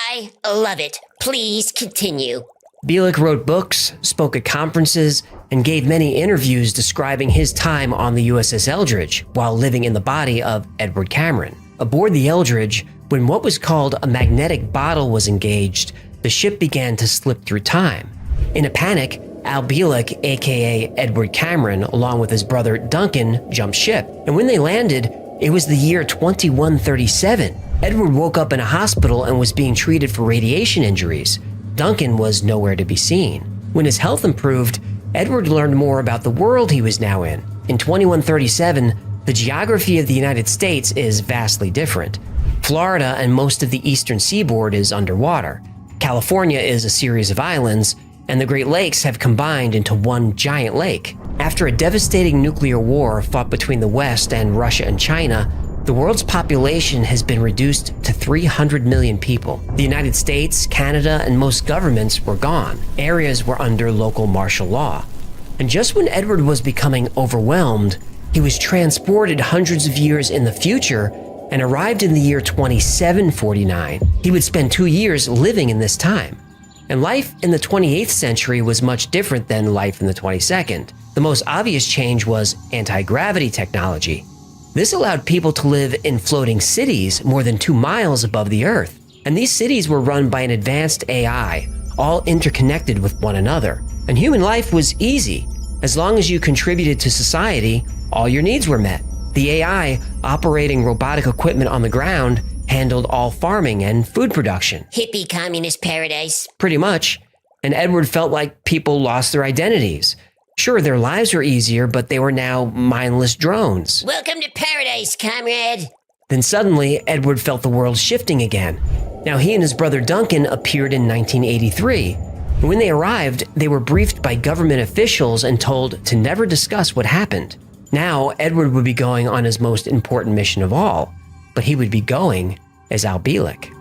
I love it. Please continue. Bielek wrote books, spoke at conferences, and gave many interviews describing his time on the USS Eldridge while living in the body of Edward Cameron. Aboard the Eldridge, when what was called a magnetic bottle was engaged, the ship began to slip through time. In a panic, Al Bielek, aka Edward Cameron, along with his brother Duncan, jumped ship. And when they landed, it was the year 2137. Edward woke up in a hospital and was being treated for radiation injuries. Duncan was nowhere to be seen. When his health improved, Edward learned more about the world he was now in. In 2137, the geography of the United States is vastly different. Florida and most of the eastern seaboard is underwater. California is a series of islands, and the Great Lakes have combined into one giant lake. After a devastating nuclear war fought between the West and Russia and China, the world's population has been reduced to 300 million people. The United States, Canada, and most governments were gone. Areas were under local martial law. And just when Edward was becoming overwhelmed, he was transported hundreds of years in the future and arrived in the year 2749. He would spend 2 years living in this time. And life in the 28th century was much different than life in the 22nd. The most obvious change was anti-gravity technology. This allowed people to live in floating cities more than 2 miles above the Earth. And these cities were run by an advanced AI, all interconnected with one another. And human life was easy. As long as you contributed to society, all your needs were met. The AI, operating robotic equipment on the ground, handled all farming and food production. Hippie communist paradise. Pretty much. And Edward felt like people lost their identities. Sure, their lives were easier, but they were now mindless drones. Welcome to paradise, comrade. Then suddenly, Edward felt the world shifting again. Now he and his brother Duncan appeared in 1983. And when they arrived, they were briefed by government officials and told to never discuss what happened. Now, Edward would be going on his most important mission of all, but he would be going as Al Bielek.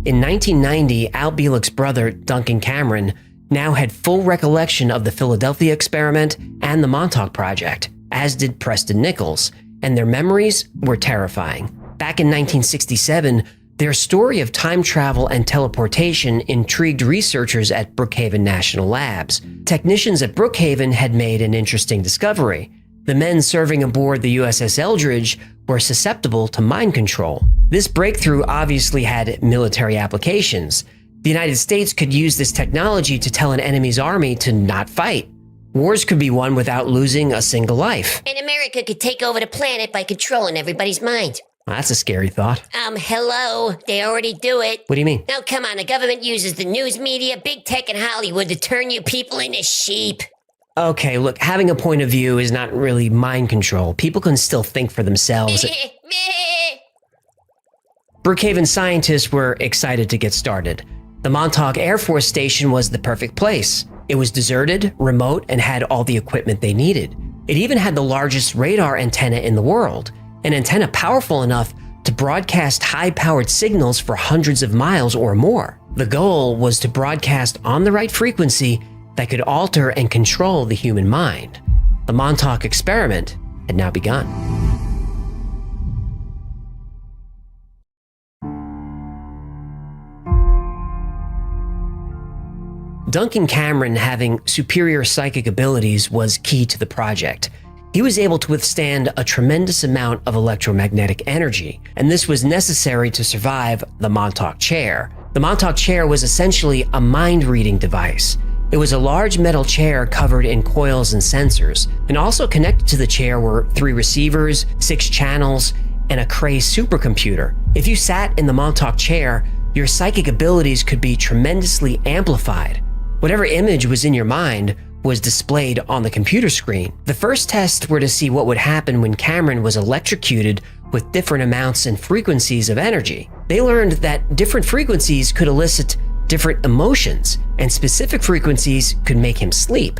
In 1990, Al Bielek's brother, Duncan Cameron, now had full recollection of the Philadelphia experiment and the Montauk Project, as did Preston Nichols, and their memories were terrifying. Back in 1967, their story of time travel and teleportation intrigued researchers at Brookhaven National Labs. Technicians at Brookhaven had made an interesting discovery. The men serving aboard the USS Eldridge were susceptible to mind control. This breakthrough obviously had military applications. The United States could use this technology to tell an enemy's army to not fight. Wars could be won without losing a single life. And America could take over the planet by controlling everybody's mind. Well, that's a scary thought. Hello. They already do it. What do you mean? Now, come on. The government uses the news media, big tech, and Hollywood to turn you people into sheep. Okay, look, having a point of view is not really mind control. People can still think for themselves. Brookhaven scientists were excited to get started. The Montauk Air Force Station was the perfect place. It was deserted, remote, and had all the equipment they needed. It even had the largest radar antenna in the world, an antenna powerful enough to broadcast high-powered signals for hundreds of miles or more. The goal was to broadcast on the right frequency that could alter and control the human mind. The Montauk experiment had now begun. Duncan Cameron having superior psychic abilities was key to the project. He was able to withstand a tremendous amount of electromagnetic energy, and this was necessary to survive the Montauk chair. The Montauk chair was essentially a mind-reading device. It was a large metal chair covered in coils and sensors, and also connected to the chair were 3 receivers, 6 channels, and a Cray supercomputer. If you sat in the Montauk chair, your psychic abilities could be tremendously amplified. Whatever image was in your mind was displayed on the computer screen. The first tests were to see what would happen when Cameron was electrocuted with different amounts and frequencies of energy. They learned that different frequencies could elicit different emotions, and specific frequencies could make him sleep.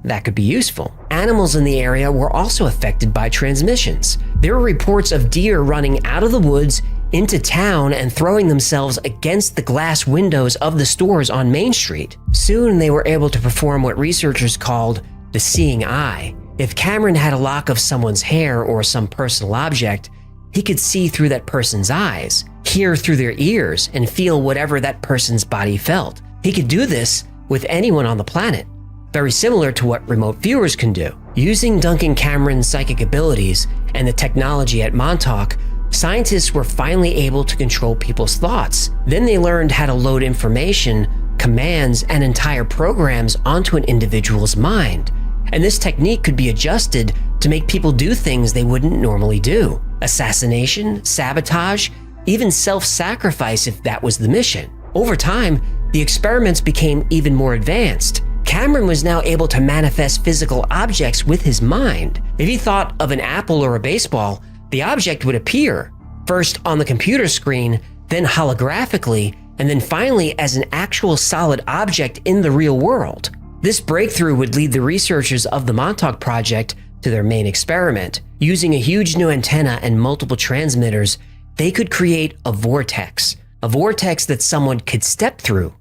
That could be useful. Animals in the area were also affected by transmissions. There were reports of deer running out of the woods into town and throwing themselves against the glass windows of the stores on Main Street. Soon they were able to perform what researchers called the seeing eye. If Cameron had a lock of someone's hair or some personal object, he could see through that person's eyes, hear through their ears, and feel whatever that person's body felt. He could do this with anyone on the planet, very similar to what remote viewers can do. Using Duncan Cameron's psychic abilities and the technology at Montauk, scientists were finally able to control people's thoughts. Then they learned how to load information, commands, and entire programs onto an individual's mind. And this technique could be adjusted to make people do things they wouldn't normally do. Assassination, sabotage, even self-sacrifice if that was the mission. Over time, the experiments became even more advanced. Cameron was now able to manifest physical objects with his mind. If he thought of an apple or a baseball, the object would appear, first on the computer screen, then holographically, and then finally as an actual solid object in the real world. This breakthrough would lead the researchers of the Montauk Project to their main experiment. Using a huge new antenna and multiple transmitters, they could create a vortex that someone could step through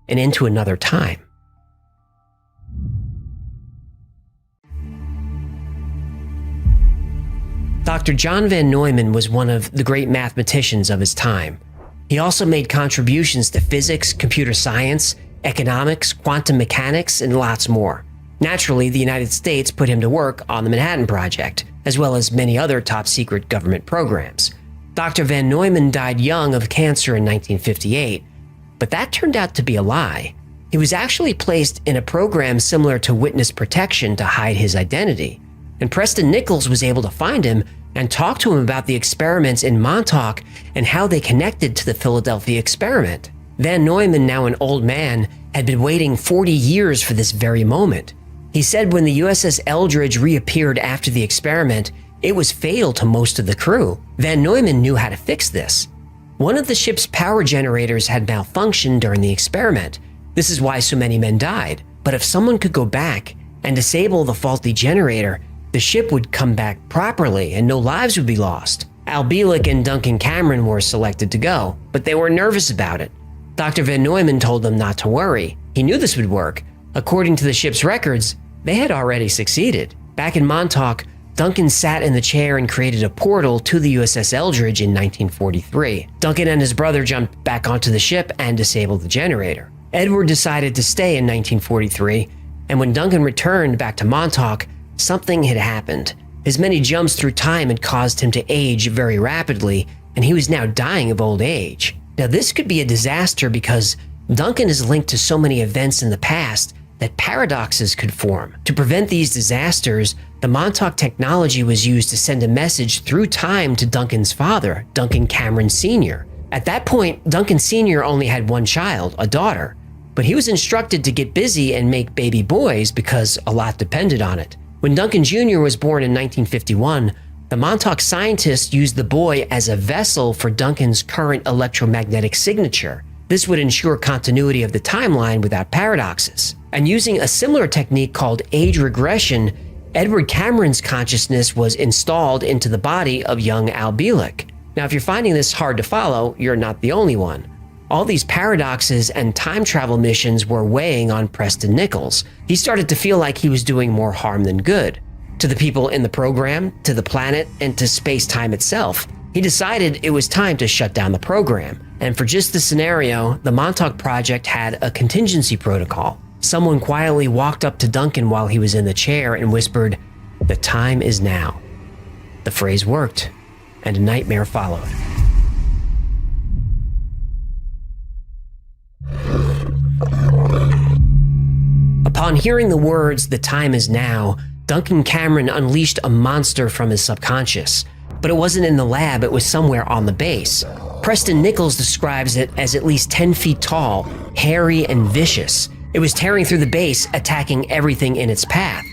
and into another time. Dr. John Van Neumann was one of the great mathematicians of his time. He also made contributions to physics, computer science, economics, quantum mechanics, and lots more. Naturally, the United States put him to work on the Manhattan Project, as well as many other top-secret government programs. Dr. Van Neumann died young of cancer in 1958, but that turned out to be a lie. He was actually placed in a program similar to witness protection to hide his identity. And Preston Nichols was able to find him and talk to him about the experiments in Montauk and how they connected to the Philadelphia experiment. Van Neumann, now an old man, had been waiting 40 years for this very moment. He said when the USS Eldridge reappeared after the experiment, it was fatal to most of the crew. Van Neumann knew how to fix this. One of the ship's power generators had malfunctioned during the experiment. This is why so many men died. But if someone could go back and disable the faulty generator, the ship would come back properly and no lives would be lost. Al Bielek and Duncan Cameron were selected to go, but they were nervous about it. Dr. Van Neumann told them not to worry. He knew this would work. According to the ship's records, they had already succeeded. Back in Montauk, Duncan sat in the chair and created a portal to the USS Eldridge in 1943. Duncan and his brother jumped back onto the ship and disabled the generator. Edward decided to stay in 1943, and when Duncan returned back to Montauk, something had happened. His many jumps through time had caused him to age very rapidly, and he was now dying of old age. Now, this could be a disaster because Duncan is linked to so many events in the past that paradoxes could form. To prevent these disasters, the Montauk technology was used to send a message through time to Duncan's father, Duncan Cameron Sr. At that point, Duncan Sr. only had one child, a daughter, but he was instructed to get busy and make baby boys because a lot depended on it. When Duncan Jr. was born in 1951, The Montauk scientists used the boy as a vessel for Duncan's current electromagnetic signature. This would ensure continuity of the timeline without paradoxes. And using a similar technique called age regression, Edward Cameron's consciousness was installed into the body of young Al Bielek. Now, if you're finding this hard to follow, you're not the only one. All these paradoxes and time travel missions were weighing on Preston Nichols. He started to feel like he was doing more harm than good. To the people in the program, to the planet, and to space-time itself. He decided it was time to shut down the program. And for just this scenario, the Montauk Project had a contingency protocol. Someone quietly walked up to Duncan while he was in the chair and whispered, "The time is now." The phrase worked, and a nightmare followed. Upon hearing the words, "The time is now," Duncan Cameron unleashed a monster from his subconscious. But it wasn't in the lab, it was somewhere on the base. Preston Nichols describes it as at least 10 feet tall, hairy and vicious. It was tearing through the base, attacking everything in its path.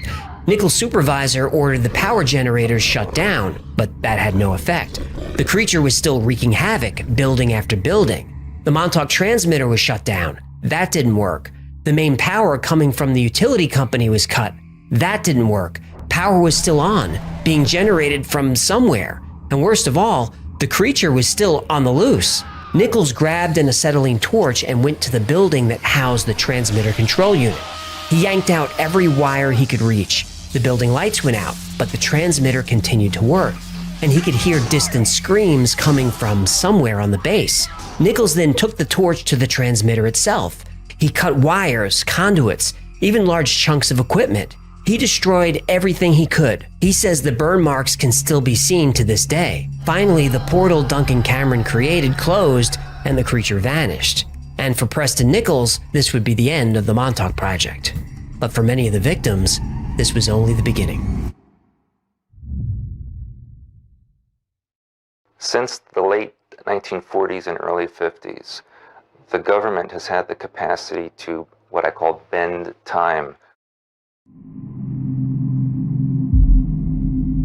Nichols' supervisor ordered the power generators shut down, but that had no effect. The creature was still wreaking havoc, building after building. The Montauk transmitter was shut down. That didn't work. The main power coming from the utility company was cut. That didn't work. Power was still on, being generated from somewhere. And worst of all, the creature was still on the loose. Nichols grabbed an acetylene torch and went to the building that housed the transmitter control unit. He yanked out every wire he could reach. The building lights went out, but the transmitter continued to work, and he could hear distant screams coming from somewhere on the base. Nichols then took the torch to the transmitter itself. He cut wires, conduits, even large chunks of equipment. He destroyed everything he could. He says the burn marks can still be seen to this day. Finally, the portal Duncan Cameron created closed, and the creature vanished. And for Preston Nichols, this would be the end of the Montauk Project. But for many of the victims, this was only the beginning. Since the late 1940s and early 50s, the government has had the capacity to what I call bend time.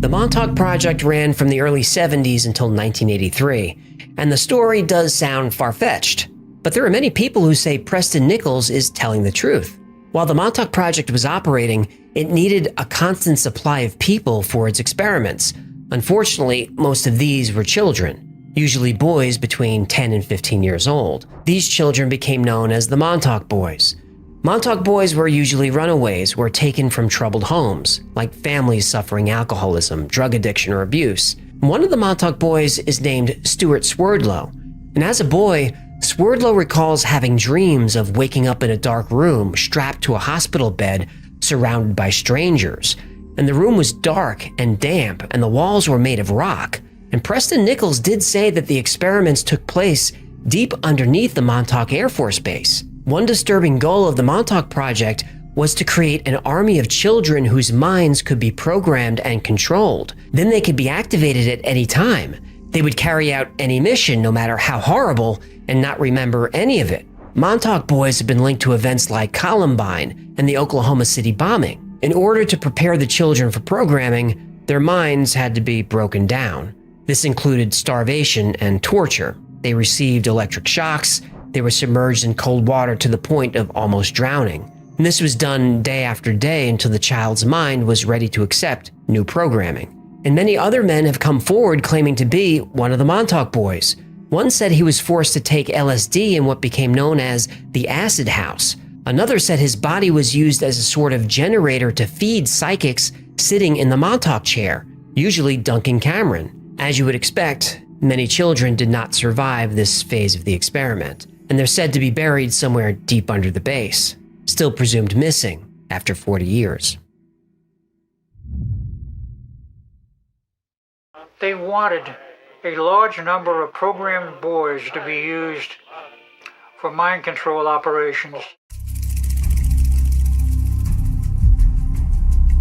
The Montauk Project ran from the early 70s until 1983, and the story does sound far-fetched, but there are many people who say Preston Nichols is telling the truth. While the Montauk Project was operating, it needed a constant supply of people for its experiments. Unfortunately, most of these were children, usually boys between 10 and 15 years old. These children became known as the Montauk Boys. Montauk Boys were usually runaways who were taken from troubled homes, like families suffering alcoholism, drug addiction, or abuse. One of the Montauk Boys is named Stuart Swerdlow, and as a boy, Swerdlow recalls having dreams of waking up in a dark room strapped to a hospital bed surrounded by strangers. And the room was dark and damp, and the walls were made of rock. And Preston Nichols did say that the experiments took place deep underneath the Montauk Air Force Base. One disturbing goal of the Montauk Project was to create an army of children whose minds could be programmed and controlled. Then they could be activated at any time. They would carry out any mission, no matter how horrible, and not remember any of it. Montauk Boys have been linked to events like Columbine and the Oklahoma City bombing. In order to prepare the children for programming, their minds had to be broken down. This included starvation and torture. They received electric shocks. They were submerged in cold water to the point of almost drowning. And this was done day after day until the child's mind was ready to accept new programming. And many other men have come forward claiming to be one of the Montauk Boys. One said he was forced to take LSD in what became known as the acid house. Another said his body was used as a sort of generator to feed psychics sitting in the Montauk chair, usually Duncan Cameron. As you would expect, many children did not survive this phase of the experiment, and they're said to be buried somewhere deep under the base, still presumed missing after 40 years. They wanted a large number of programmed boys to be used for mind control operations.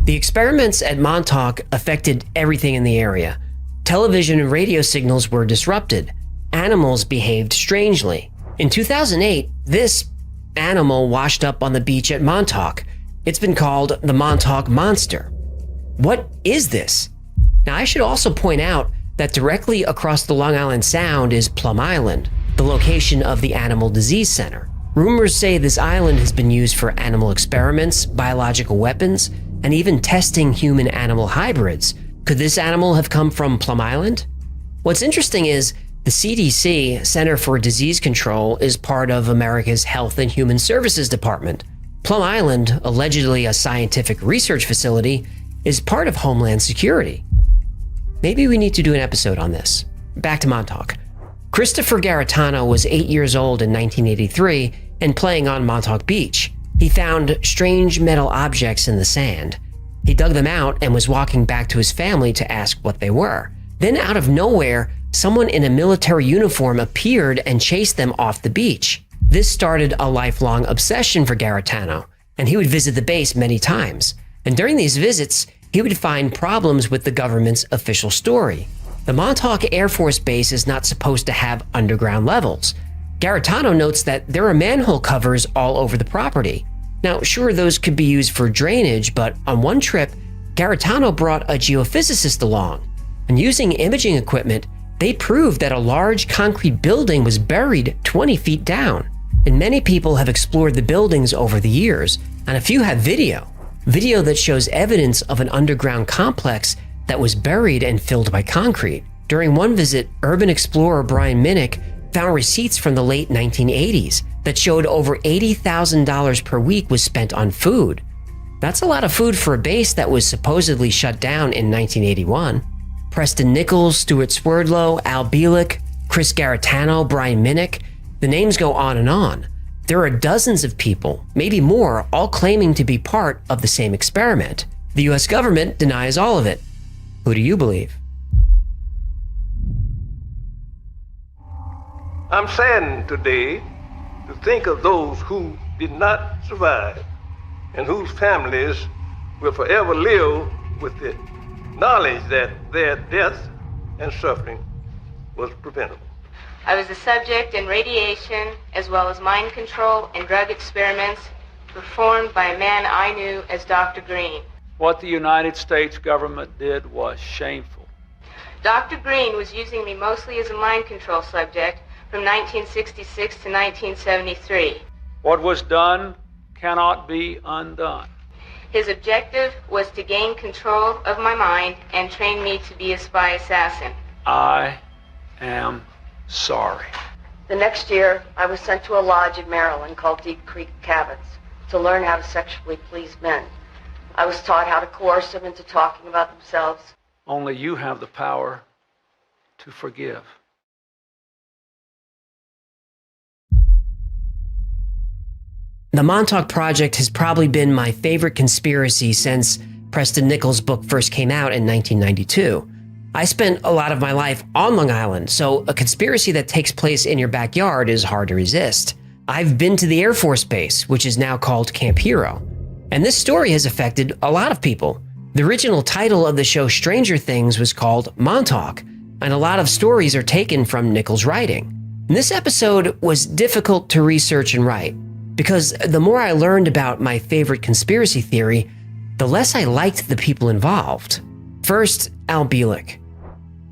The experiments at Montauk affected everything in the area. Television and radio signals were disrupted. Animals behaved strangely. In 2008, this animal washed up on the beach at Montauk. It's been called the Montauk Monster. What is this? Now, I should also point out that directly across the Long Island Sound is Plum Island, the location of the Animal Disease Center. Rumors say this island has been used for animal experiments, biological weapons, and even testing human-animal hybrids. Could this animal have come from Plum Island? What's interesting is the CDC, Center for Disease Control, is part of America's Health and Human Services Department. Plum Island, allegedly a scientific research facility, is part of Homeland Security. Maybe we need to do an episode on this. Back to Montauk. Christopher Garetano was 8 years old in 1983 and playing on Montauk Beach. He found strange metal objects in the sand. He dug them out and was walking back to his family to ask what they were. Then out of nowhere, someone in a military uniform appeared and chased them off the beach. This started a lifelong obsession for Garetano, and he would visit the base many times. And during these visits, he would find problems with the government's official story. The Montauk Air Force Base is not supposed to have underground levels. Garetano notes that there are manhole covers all over the property. Now, sure, those could be used for drainage, but on one trip, Garetano brought a geophysicist along. And using imaging equipment, they proved that a large concrete building was buried 20 feet down. And many people have explored the buildings over the years, and a few have video that shows evidence of an underground complex that was buried and filled by concrete. During one visit, urban explorer Brian Minnick found receipts from the late 1980s that showed over $80,000 per week was spent on food. That's a lot of food for a base that was supposedly shut down in 1981. Preston Nichols, Stuart Swerdlow, Al Bielek, Chris Garetano, Brian Minnick, the names go on and on. There are dozens of people, maybe more, all claiming to be part of the same experiment. The US government denies all of it. Who do you believe? I'm saddened today to think of those who did not survive and whose families will forever live with the knowledge that their death and suffering was preventable. I was the subject in radiation as well as mind control and drug experiments performed by a man I knew as Dr. Green. What the United States government did was shameful. Dr. Green was using me mostly as a mind control subject from 1966 to 1973. What was done cannot be undone. His objective was to gain control of my mind and train me to be a spy assassin. I am sorry. The next year, I was sent to a lodge in Maryland called Deep Creek Cabins to learn how to sexually please men. I was taught how to coerce them into talking about themselves. Only you have the power to forgive. The Montauk Project has probably been my favorite conspiracy since Preston Nichols' book first came out in 1992. I spent a lot of my life on Long Island, so a conspiracy that takes place in your backyard is hard to resist. I've been to the Air Force Base, which is now called Camp Hero, and this story has affected a lot of people. The original title of the show Stranger Things was called Montauk, and a lot of stories are taken from Nichols' writing. And this episode was difficult to research and write, because the more I learned about my favorite conspiracy theory, the less I liked the people involved. First, Al Bielek.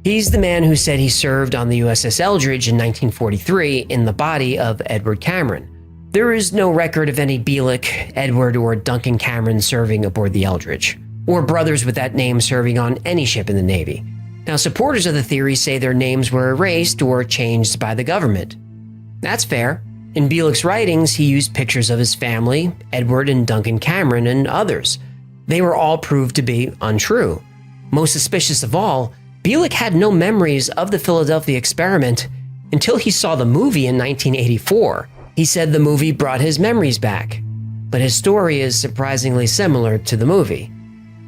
He's the man who said he served on the USS Eldridge in 1943 in the body of Edward Cameron. There is no record of any Bielek, Edward, or Duncan Cameron serving aboard the Eldridge, or brothers with that name serving on any ship in the Navy. Now, supporters of the theory say their names were erased or changed by the government. That's fair. In Bielek's writings, he used pictures of his family, Edward and Duncan Cameron, and others. They were all proved to be untrue. Most suspicious of all, Bielek had no memories of the Philadelphia experiment until he saw the movie in 1984. He said the movie brought his memories back, but his story is surprisingly similar to the movie.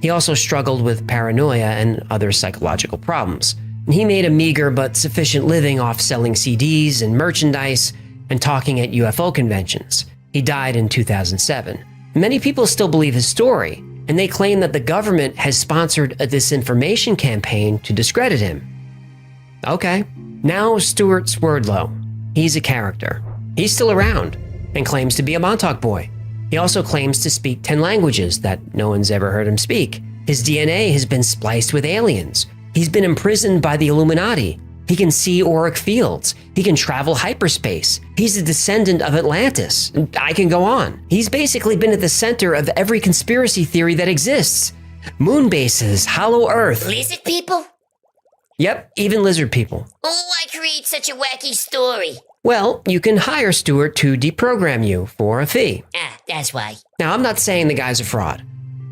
He also struggled with paranoia and other psychological problems. He made a meager but sufficient living off selling CDs and merchandise and talking at UFO conventions. He died in 2007. Many people still believe his story, and they claim that the government has sponsored a disinformation campaign to discredit him. Okay, now Stuart Swerdlow. He's a character. He's still around and claims to be a Montauk boy. He also claims to speak 10 languages that no one's ever heard him speak. His DNA has been spliced with aliens. He's been imprisoned by the Illuminati. He can see auric fields. He can travel hyperspace. He's a descendant of Atlantis. I can go on. He's basically been at the center of every conspiracy theory that exists. Moon bases, hollow Earth. Lizard people? Yep, even lizard people. Oh, why create such a wacky story? Well, you can hire Stuart to deprogram you for a fee. Ah, that's why. Now, I'm not saying the guy's a fraud,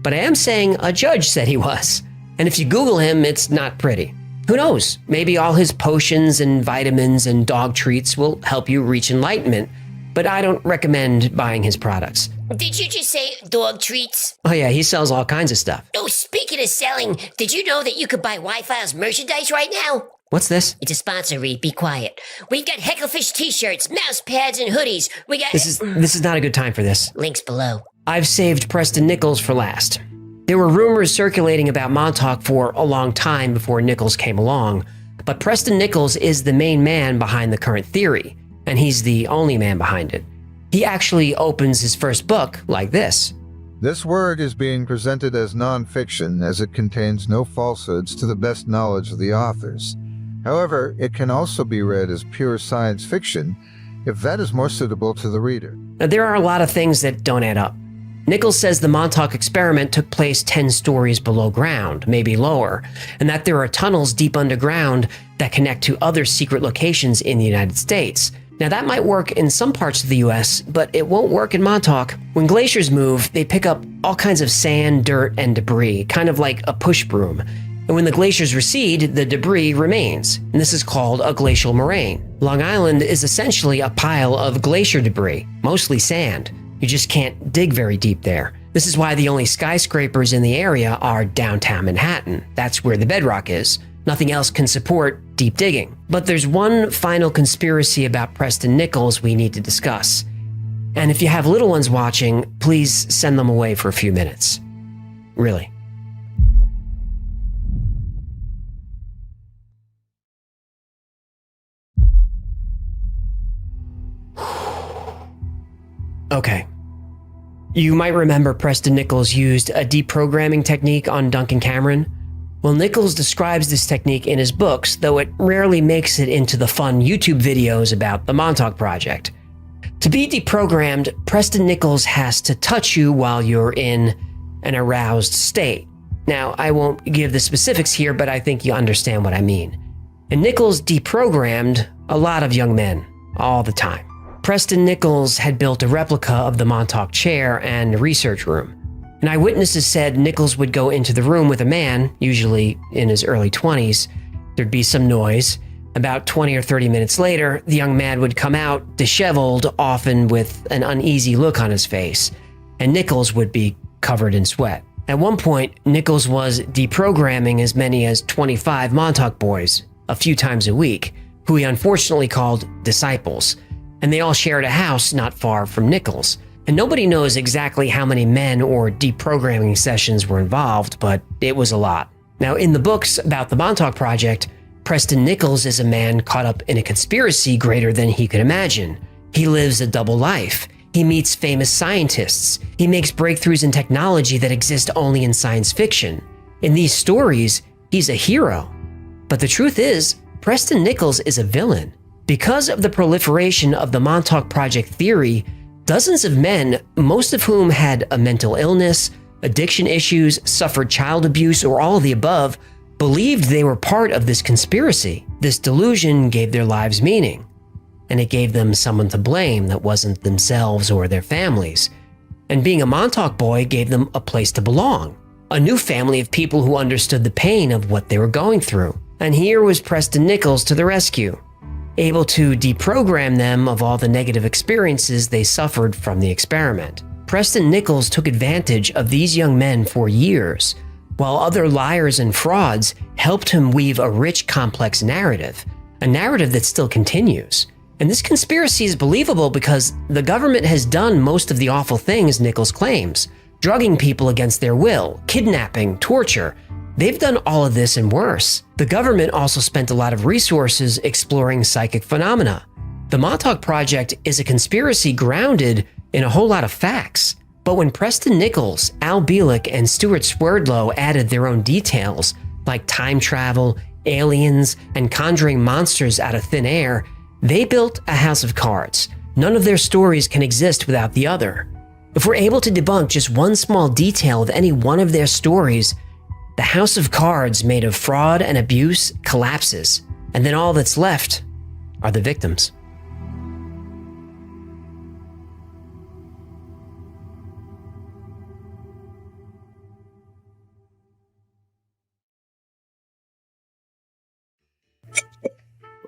but I am saying a judge said he was. And if you Google him, it's not pretty. Who knows? Maybe all his potions and vitamins and dog treats will help you reach enlightenment, but I don't recommend buying his products. Did you just say dog treats? Oh yeah, he sells all kinds of stuff. Oh, speaking of selling, did you know that you could buy Wi-Fi's merchandise right now? What's this? It's a sponsor read, be quiet. We've got Hecklefish t-shirts, mouse pads, and hoodies. We got... This is not a good time for this. Links below. I've saved Preston Nichols for last. There were rumors circulating about Montauk for a long time before Nichols came along, but Preston Nichols is the main man behind the current theory, and he's the only man behind it. He actually opens his first book like this. This work is being presented as non-fiction as it contains no falsehoods to the best knowledge of the authors. However, it can also be read as pure science fiction if that is more suitable to the reader. Now, there are a lot of things that don't add up. Nichols says the Montauk experiment took place 10 stories below ground, maybe lower, and that there are tunnels deep underground that connect to other secret locations in the United States. Now that might work in some parts of the US, but it won't work in Montauk. When glaciers move, they pick up all kinds of sand, dirt, and debris, kind of like a push broom. And when the glaciers recede, the debris remains, and this is called a glacial moraine. Long Island is essentially a pile of glacier debris, mostly sand. You just can't dig very deep there. This is why the only skyscrapers in the area are downtown Manhattan. That's where the bedrock is. Nothing else can support deep digging. But there's one final conspiracy about Preston Nichols we need to discuss. And if you have little ones watching, please send them away for a few minutes. Really. Okay. You might remember Preston Nichols used a deprogramming technique on Duncan Cameron. Well, Nichols describes this technique in his books, though it rarely makes it into the fun YouTube videos about the Montauk Project. To be deprogrammed, Preston Nichols has to touch you while you're in an aroused state. Now, I won't give the specifics here, but I think you understand what I mean. And Nichols deprogrammed a lot of young men, all the time. Preston Nichols had built a replica of the Montauk chair and research room. And eyewitnesses said Nichols would go into the room with a man, usually in his early 20s. There'd be some noise. About 20 or 30 minutes later, the young man would come out disheveled, often with an uneasy look on his face, and Nichols would be covered in sweat. At one point, Nichols was deprogramming as many as 25 Montauk boys, a few times a week, who he unfortunately called disciples. And they all shared a house not far from Nichols. And nobody knows exactly how many men or deprogramming sessions were involved, but it was a lot. Now, in the books about the Montauk Project, Preston Nichols is a man caught up in a conspiracy greater than he could imagine. He lives a double life. He meets famous scientists. He makes breakthroughs in technology that exist only in science fiction. In these stories, he's a hero. But the truth is, Preston Nichols is a villain. Because of the proliferation of the Montauk Project theory, dozens of men, most of whom had a mental illness, addiction issues, suffered child abuse, or all of the above, believed they were part of this conspiracy. This delusion gave their lives meaning, and it gave them someone to blame that wasn't themselves or their families. And being a Montauk boy gave them a place to belong, a new family of people who understood the pain of what they were going through. And here was Preston Nichols to the rescue, able to deprogram them of all the negative experiences they suffered from the experiment. Preston Nichols took advantage of these young men for years, while other liars and frauds helped him weave a rich, complex narrative, a narrative that still continues. And this conspiracy is believable because the government has done most of the awful things Nichols claims, drugging people against their will, kidnapping, torture. They've done all of this and worse. The government also spent a lot of resources exploring psychic phenomena. The Montauk Project is a conspiracy grounded in a whole lot of facts. But when Preston Nichols, Al Bielek, and Stuart Swerdlow added their own details, like time travel, aliens, and conjuring monsters out of thin air, they built a house of cards. None of their stories can exist without the other. If we're able to debunk just one small detail of any one of their stories, the house of cards made of fraud and abuse collapses, and then all that's left are the victims.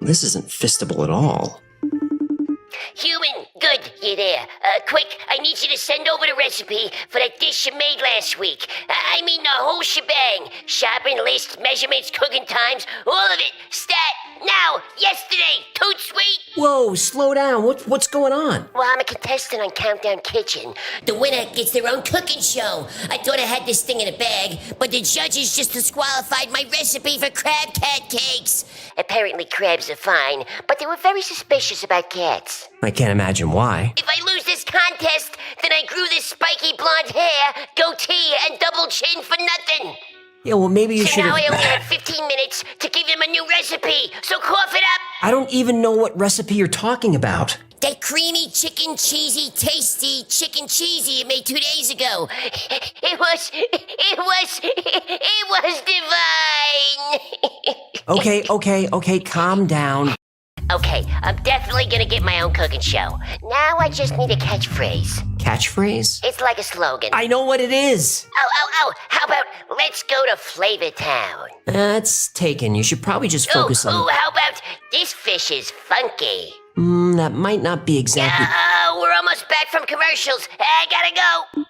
This isn't fistable at all. Human, good, you there. Quick, I need you to send over the recipe for that dish you made last week. I mean the whole shebang. Shopping list, measurements, cooking times, all of it. Stat, now, yesterday, toot sweet. Whoa, slow down. What's going on? Well, I'm a contestant on Countdown Kitchen. The winner gets their own cooking show. I thought I had this thing in a bag, but the judges just disqualified my recipe for crab cat cakes. Apparently crabs are fine, but they were very suspicious about cats. I can't imagine why. If I lose this contest, then I grew this spiky blonde hair, goatee, and double chin for nothing. Yeah, well, maybe you should So now have... I only have 15 minutes to give them a new recipe, so cough it up. I don't even know what recipe you're talking about. That creamy, chicken, cheesy, tasty chicken cheesy you made 2 days ago. It was divine. Okay, calm down. Okay, I'm definitely gonna get my own cooking show. Now I just need a catchphrase. Catchphrase? It's like a slogan. I know what it is. Oh, how about let's go to Flavor Town? That's taken. You should probably just focus on... How about this fish is funky? That might not be exactly... We're almost back from commercials. I gotta go.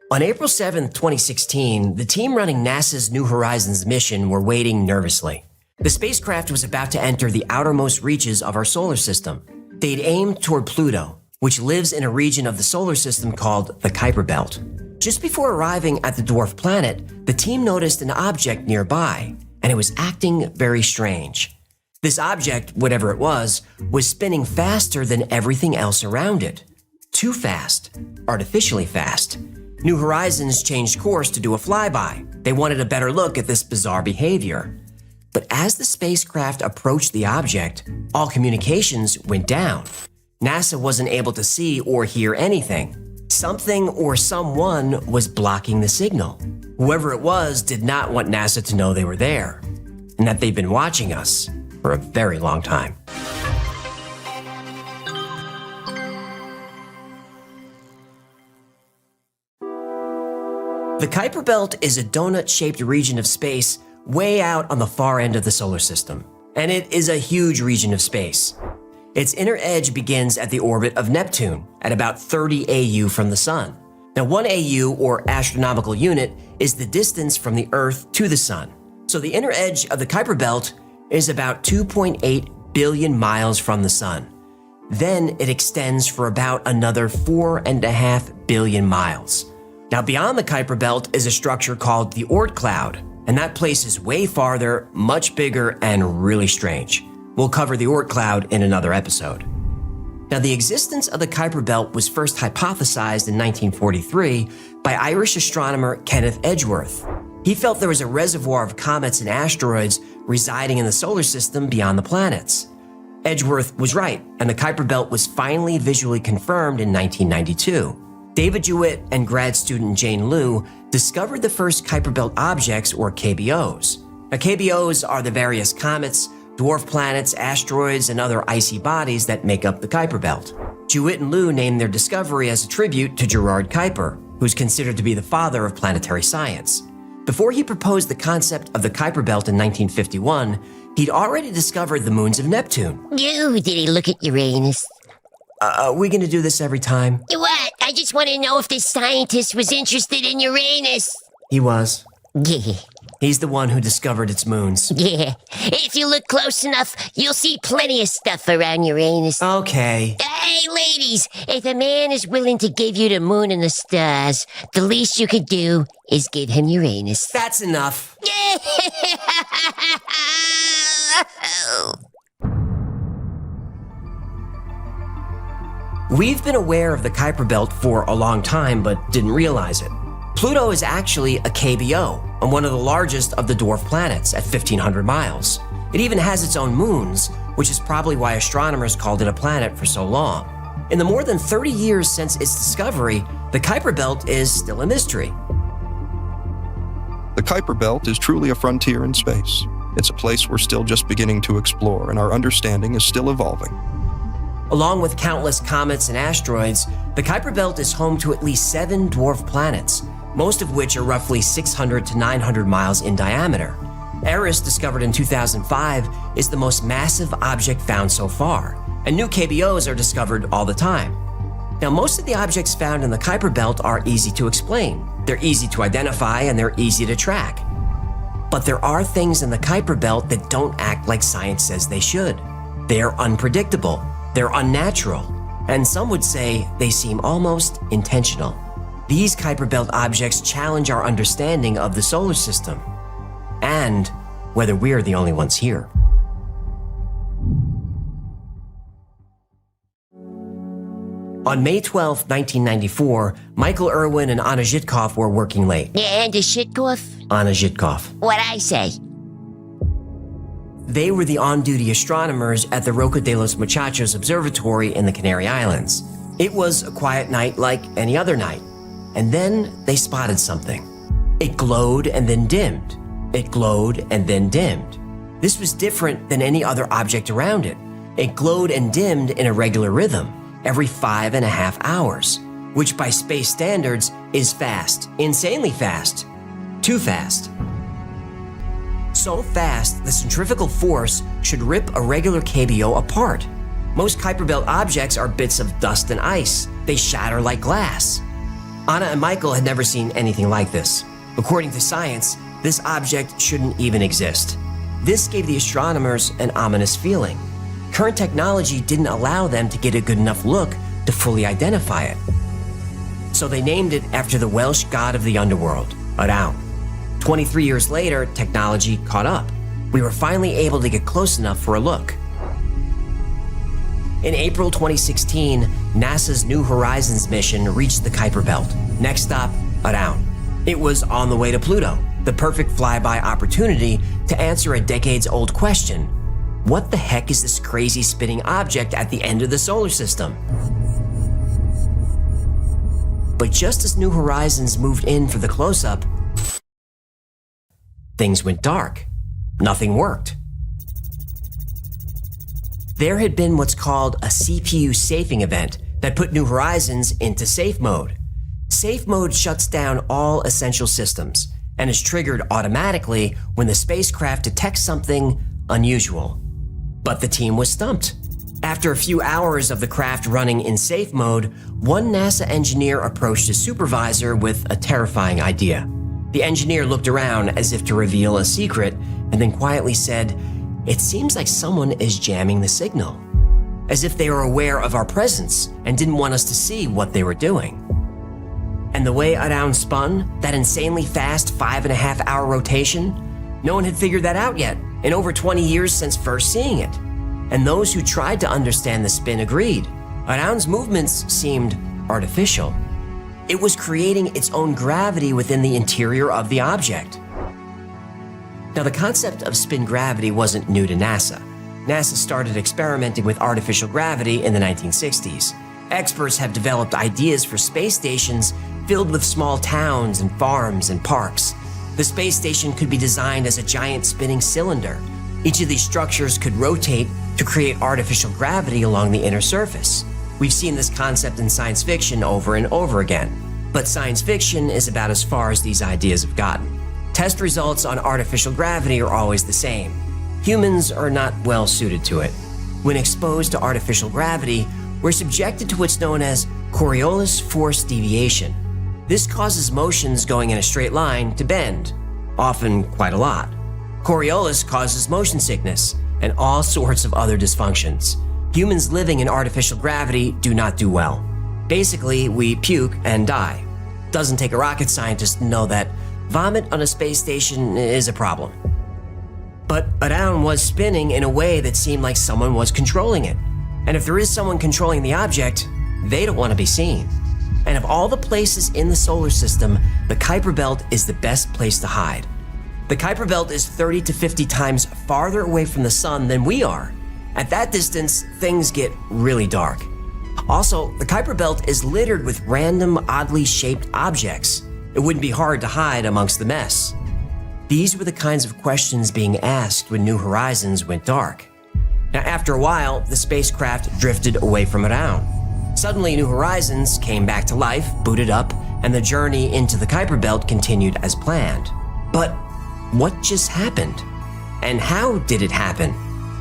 On April 7th, 2016, the team running NASA's New Horizons mission were waiting nervously. The spacecraft was about to enter the outermost reaches of our solar system. They'd aimed toward Pluto, which lives in a region of the solar system called the Kuiper Belt. Just before arriving at the dwarf planet, the team noticed an object nearby, and it was acting very strange. This object, whatever it was spinning faster than everything else around it. Too fast. Artificially fast. New Horizons changed course to do a flyby. They wanted a better look at this bizarre behavior. But as the spacecraft approached the object, all communications went down. NASA wasn't able to see or hear anything. Something or someone was blocking the signal. Whoever it was did not want NASA to know they were there, and that they've been watching us for a very long time. The Kuiper Belt is a donut-shaped region of space way out on the far end of the solar system, and it is a huge region of space. Its inner edge begins at the orbit of Neptune, at about 30 AU from the Sun. Now, 1 AU, or astronomical unit, is the distance from the Earth to the Sun. So the inner edge of the Kuiper Belt is about 2.8 billion miles from the Sun. Then it extends for about another 4.5 billion miles. Now, beyond the Kuiper Belt is a structure called the Oort cloud, and that place is way farther, much bigger, and really strange. We'll cover the Oort cloud in another episode. Now, the existence of the Kuiper Belt was first hypothesized in 1943 by Irish astronomer Kenneth Edgeworth. He felt there was a reservoir of comets and asteroids residing in the solar system beyond the planets. Edgeworth was right, and the Kuiper Belt was finally visually confirmed in 1992. David Jewett and grad student Jane Liu discovered the first Kuiper Belt objects, or KBOs. Now, KBOs are the various comets, dwarf planets, asteroids, and other icy bodies that make up the Kuiper Belt. Jewett and Liu named their discovery as a tribute to Gerard Kuiper, who's considered to be the father of planetary science. Before he proposed the concept of the Kuiper Belt in 1951, he'd already discovered the moons of Neptune. Did he look at Uranus? Are we gonna do this every time? What? I just want to know if this scientist was interested in Uranus. He was. Yeah. He's the one who discovered its moons. Yeah. If you look close enough, you'll see plenty of stuff around Uranus. Okay. Hey, ladies, if a man is willing to give you the moon and the stars, the least you could do is give him Uranus. That's enough. We've been aware of the Kuiper Belt for a long time, but didn't realize it. Pluto is actually a KBO, and one of the largest of the dwarf planets at 1,500 miles. It even has its own moons, which is probably why astronomers called it a planet for so long. In the more than 30 years since its discovery, the Kuiper Belt is still a mystery. The Kuiper Belt is truly a frontier in space. It's a place we're still just beginning to explore, and our understanding is still evolving. Along with countless comets and asteroids, the Kuiper Belt is home to at least 7 dwarf planets, most of which are roughly 600 to 900 miles in diameter. Eris, discovered in 2005, is the most massive object found so far, and new KBOs are discovered all the time. Now, most of the objects found in the Kuiper Belt are easy to explain. They're easy to identify and they're easy to track. But there are things in the Kuiper Belt that don't act like science says they should. They're unpredictable, they're unnatural, and some would say they seem almost intentional. These Kuiper Belt objects challenge our understanding of the solar system and whether we're the only ones here. On May 12, 1994, Michael Irwin and Anna Zhitkov were working late. Yeah, and the Zhitkov? Anna Zhitkov. What'd I say? They were the on-duty astronomers at the Roca de los Muchachos Observatory in the Canary Islands. It was a quiet night like any other night. And then they spotted something. It glowed and then dimmed. It glowed and then dimmed. This was different than any other object around it. It glowed and dimmed in a regular rhythm, every 5.5 hours, which by space standards is fast, insanely fast, too fast. So fast, the centrifugal force should rip a regular KBO apart. Most Kuiper Belt objects are bits of dust and ice. They shatter like glass. Anna and Michael had never seen anything like this. According to science, this object shouldn't even exist. This gave the astronomers an ominous feeling. Current technology didn't allow them to get a good enough look to fully identify it. So they named it after the Welsh god of the underworld, Arawn. 23 years later, technology caught up. We were finally able to get close enough for a look. In April 2016, NASA's New Horizons mission reached the Kuiper Belt. Next stop, Arawn. It was on the way to Pluto, the perfect flyby opportunity to answer a decades-old question. What the heck is this crazy spinning object at the end of the solar system? But just as New Horizons moved in for the close-up, things went dark. Nothing worked. There had been what's called a CPU safing event that put New Horizons into safe mode. Safe mode shuts down all essential systems and is triggered automatically when the spacecraft detects something unusual. But the team was stumped. After a few hours of the craft running in safe mode, one NASA engineer approached his supervisor with a terrifying idea. The engineer looked around as if to reveal a secret and then quietly said, "It seems like someone is jamming the signal," as if they were aware of our presence and didn't want us to see what they were doing. And the way Arawn spun, that insanely fast 5.5-hour rotation, no one had figured that out yet in over 20 years since first seeing it. And those who tried to understand the spin agreed. Arawn's movements seemed artificial. It was creating its own gravity within the interior of the object. Now, the concept of spin gravity wasn't new to NASA. NASA started experimenting with artificial gravity in the 1960s. Experts have developed ideas for space stations filled with small towns and farms and parks. The space station could be designed as a giant spinning cylinder. Each of these structures could rotate to create artificial gravity along the inner surface. We've seen this concept in science fiction over and over again, but science fiction is about as far as these ideas have gotten. Test results on artificial gravity are always the same. Humans are not well suited to it. When exposed to artificial gravity, we're subjected to what's known as Coriolis force deviation. This causes motions going in a straight line to bend, often quite a lot. Coriolis causes motion sickness and all sorts of other dysfunctions. Humans living in artificial gravity do not do well. Basically, we puke and die. Doesn't take a rocket scientist to know that vomit on a space station is a problem. But Arawn was spinning in a way that seemed like someone was controlling it. And if there is someone controlling the object, They don't want to be seen. And of all the places in the solar system, the Kuiper Belt is the best place to hide. The Kuiper Belt is 30 to 50 times farther away from the sun than we are. At that distance, things get really dark. Also, the Kuiper Belt is littered with random, oddly shaped objects. It wouldn't be hard to hide amongst the mess. These were the kinds of questions being asked when New Horizons went dark. Now, after a while, the spacecraft drifted away from Around. Suddenly, New Horizons came back to life, booted up, and the journey into the Kuiper Belt continued as planned. But what just happened? And how did it happen?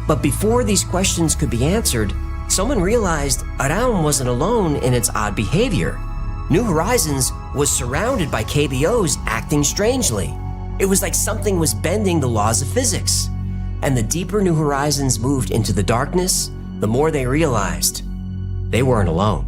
But before these questions could be answered, someone realized Around wasn't alone in its odd behavior. New Horizons was surrounded by KBOs acting strangely. It was like something was bending the laws of physics. And the deeper New Horizons moved into the darkness, the more they realized they weren't alone.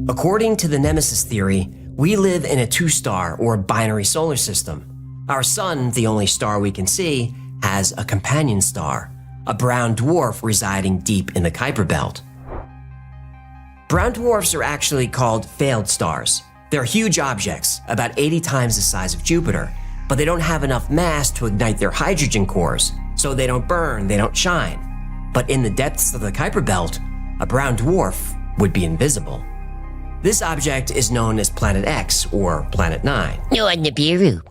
According to the Nemesis theory, we live in a two-star or binary solar system. Our sun, the only star we can see, has a companion star, a brown dwarf residing deep in the Kuiper Belt. Brown dwarfs are actually called failed stars. They're huge objects, about 80 times the size of Jupiter, but they don't have enough mass to ignite their hydrogen cores, so they don't burn, they don't shine. But in the depths of the Kuiper Belt, a brown dwarf would be invisible. This object is known as Planet X, or Planet 9. No, Nibiru.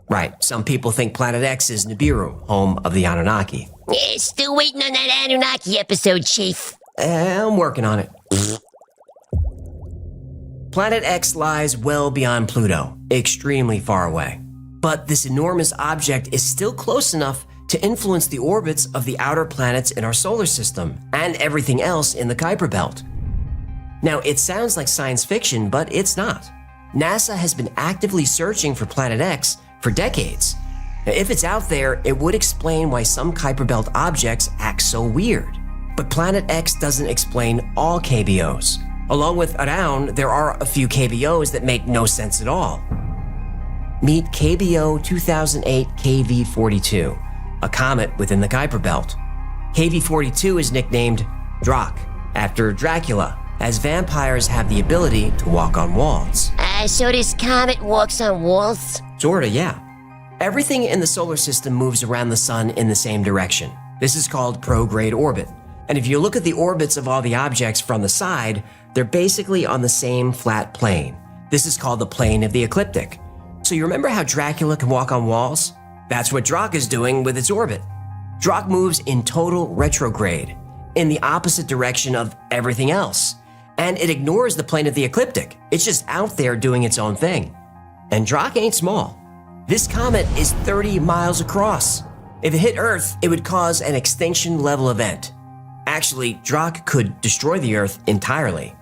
Right, some people think Planet X is Nibiru, home of the Anunnaki. Yeah, still waiting on that Anunnaki episode, Chief. I'm working on it. Planet X lies well beyond Pluto, extremely far away. But this enormous object is still close enough to influence the orbits of the outer planets in our solar system and everything else in the Kuiper Belt. Now, it sounds like science fiction, but it's not. NASA has been actively searching for Planet X for decades. Now, if it's out there, it would explain why some Kuiper Belt objects act so weird. But Planet X doesn't explain all KBOs. Along with Around, there are a few KBOs that make no sense at all. Meet KBO 2008 KV42, a comet within the Kuiper Belt. KV42 is nicknamed Drak, after Dracula, as vampires have the ability to walk on walls. So this comet walks on walls? Sorta, yeah. Everything in the solar system moves around the sun in the same direction. This is called prograde orbit. And if you look at the orbits of all the objects from the side, they're basically on the same flat plane. This is called the plane of the ecliptic. So you remember how Dracula can walk on walls? That's what Drak is doing with its orbit. Drak moves in total retrograde, in the opposite direction of everything else. And it ignores the plane of the ecliptic. It's just out there doing its own thing. And Drak ain't small. This comet is 30 miles across. If it hit Earth, it would cause an extinction-level event. Actually, Drak could destroy the Earth entirely.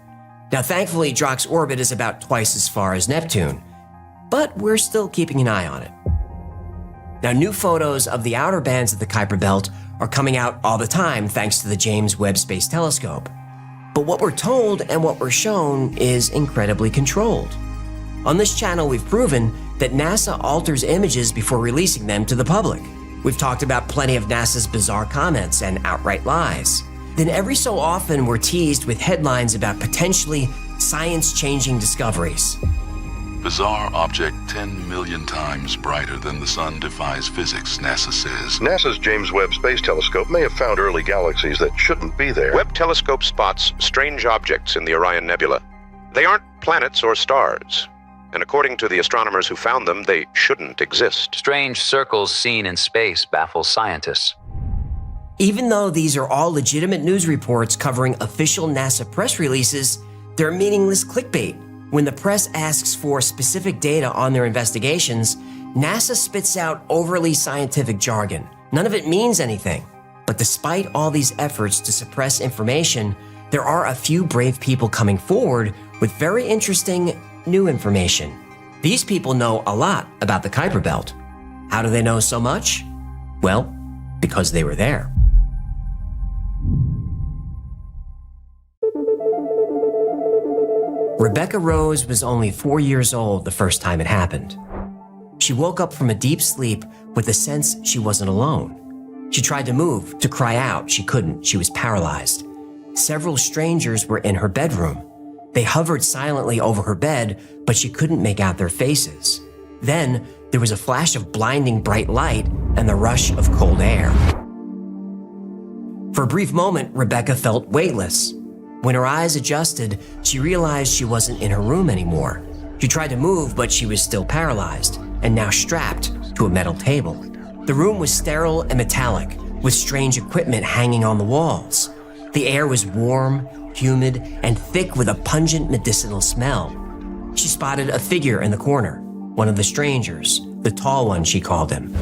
Now, thankfully, Drak's orbit is about twice as far as Neptune, but we're still keeping an eye on it. Now, new photos of the outer bands of the Kuiper Belt are coming out all the time thanks to the James Webb Space Telescope. But what we're told and what we're shown is incredibly controlled. On this channel, we've proven that NASA alters images before releasing them to the public. We've talked about plenty of NASA's bizarre comments and outright lies. Then every so often, we're teased with headlines about potentially science-changing discoveries. Bizarre object 10 million times brighter than the sun defies physics, NASA says. NASA's James Webb Space Telescope may have found early galaxies that shouldn't be there. Webb telescope spots strange objects in the Orion Nebula. They aren't planets or stars, and according to the astronomers who found them, they shouldn't exist. Strange circles seen in space baffle scientists. Even though these are all legitimate news reports covering official NASA press releases, they're meaningless clickbait. When the press asks for specific data on their investigations, NASA spits out overly scientific jargon. None of it means anything. But despite all these efforts to suppress information, there are a few brave people coming forward with very interesting new information. These people know a lot about the Kuiper Belt. How do they know so much? Well, because they were there. Rebecca Rose was only 4 years old the first time it happened. She woke up from a deep sleep with the sense she wasn't alone. She tried to move, to cry out. She couldn't. She was paralyzed. Several strangers were in her bedroom. They hovered silently over her bed, but she couldn't make out their faces. Then there was a flash of blinding bright light and the rush of cold air. For a brief moment, Rebecca felt weightless. When her eyes adjusted, she realized she wasn't in her room anymore. She tried to move, but she was still paralyzed and now strapped to a metal table. The room was sterile and metallic, with strange equipment hanging on the walls. The air was warm, humid, and thick with a pungent medicinal smell. She spotted a figure in the corner, one of the strangers, the tall one, she called him.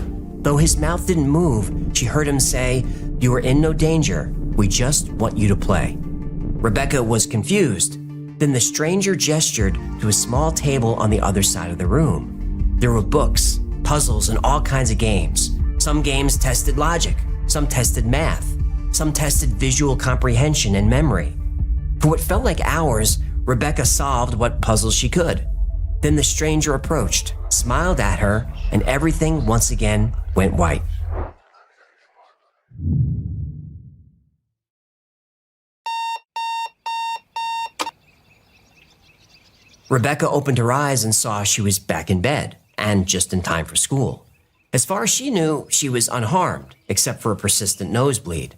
Though his mouth didn't move, she heard him say, "You are in no danger. We just want you to play." Rebecca was confused. Then the stranger gestured to a small table on the other side of the room. There were books, puzzles, and all kinds of games. Some games tested logic, some tested math, some tested visual comprehension and memory. For what felt like hours, Rebecca solved what puzzles she could. Then the stranger approached, smiled at her, and everything once again went white. Rebecca opened her eyes and saw she was back in bed, and just in time for school. As far as she knew, she was unharmed, except for a persistent nosebleed.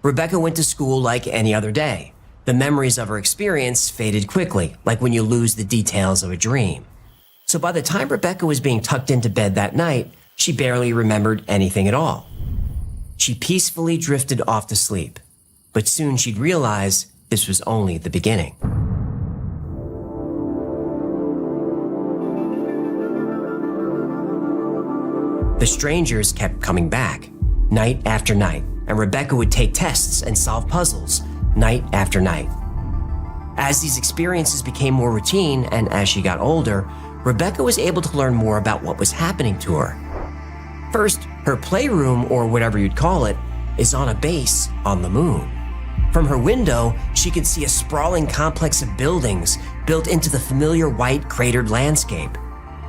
Rebecca went to school like any other day. The memories of her experience faded quickly, like when you lose the details of a dream. So by the time Rebecca was being tucked into bed that night, she barely remembered anything at all. She peacefully drifted off to sleep, but soon she'd realize this was only the beginning. The strangers kept coming back, night after night, and Rebecca would take tests and solve puzzles, night after night. As these experiences became more routine, and as she got older, Rebecca was able to learn more about what was happening to her. First, her playroom, or whatever you'd call it, is on a base on the moon. From her window, she could see a sprawling complex of buildings built into the familiar white cratered landscape.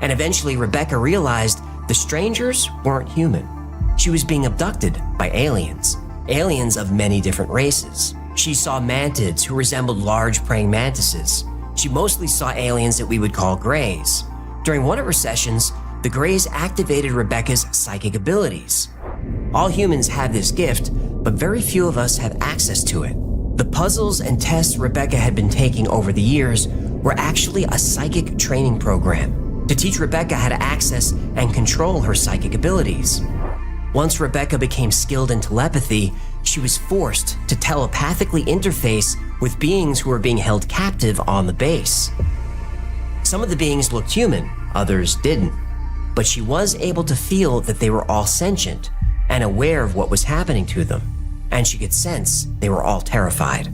And eventually, Rebecca realized the strangers weren't human. She was being abducted by aliens of many different races. She saw mantids who resembled large praying mantises. She mostly saw aliens that we would call Greys. During one of her sessions, the Greys activated Rebecca's psychic abilities. All humans have this gift, but very few of us have access to it. The puzzles and tests Rebecca had been taking over the years were actually a psychic training program to teach Rebecca how to access and control her psychic abilities. Once Rebecca became skilled in telepathy, she was forced to telepathically interface with beings who were being held captive on the base. Some of the beings looked human, others didn't, but she was able to feel that they were all sentient and aware of what was happening to them, and she could sense they were all terrified.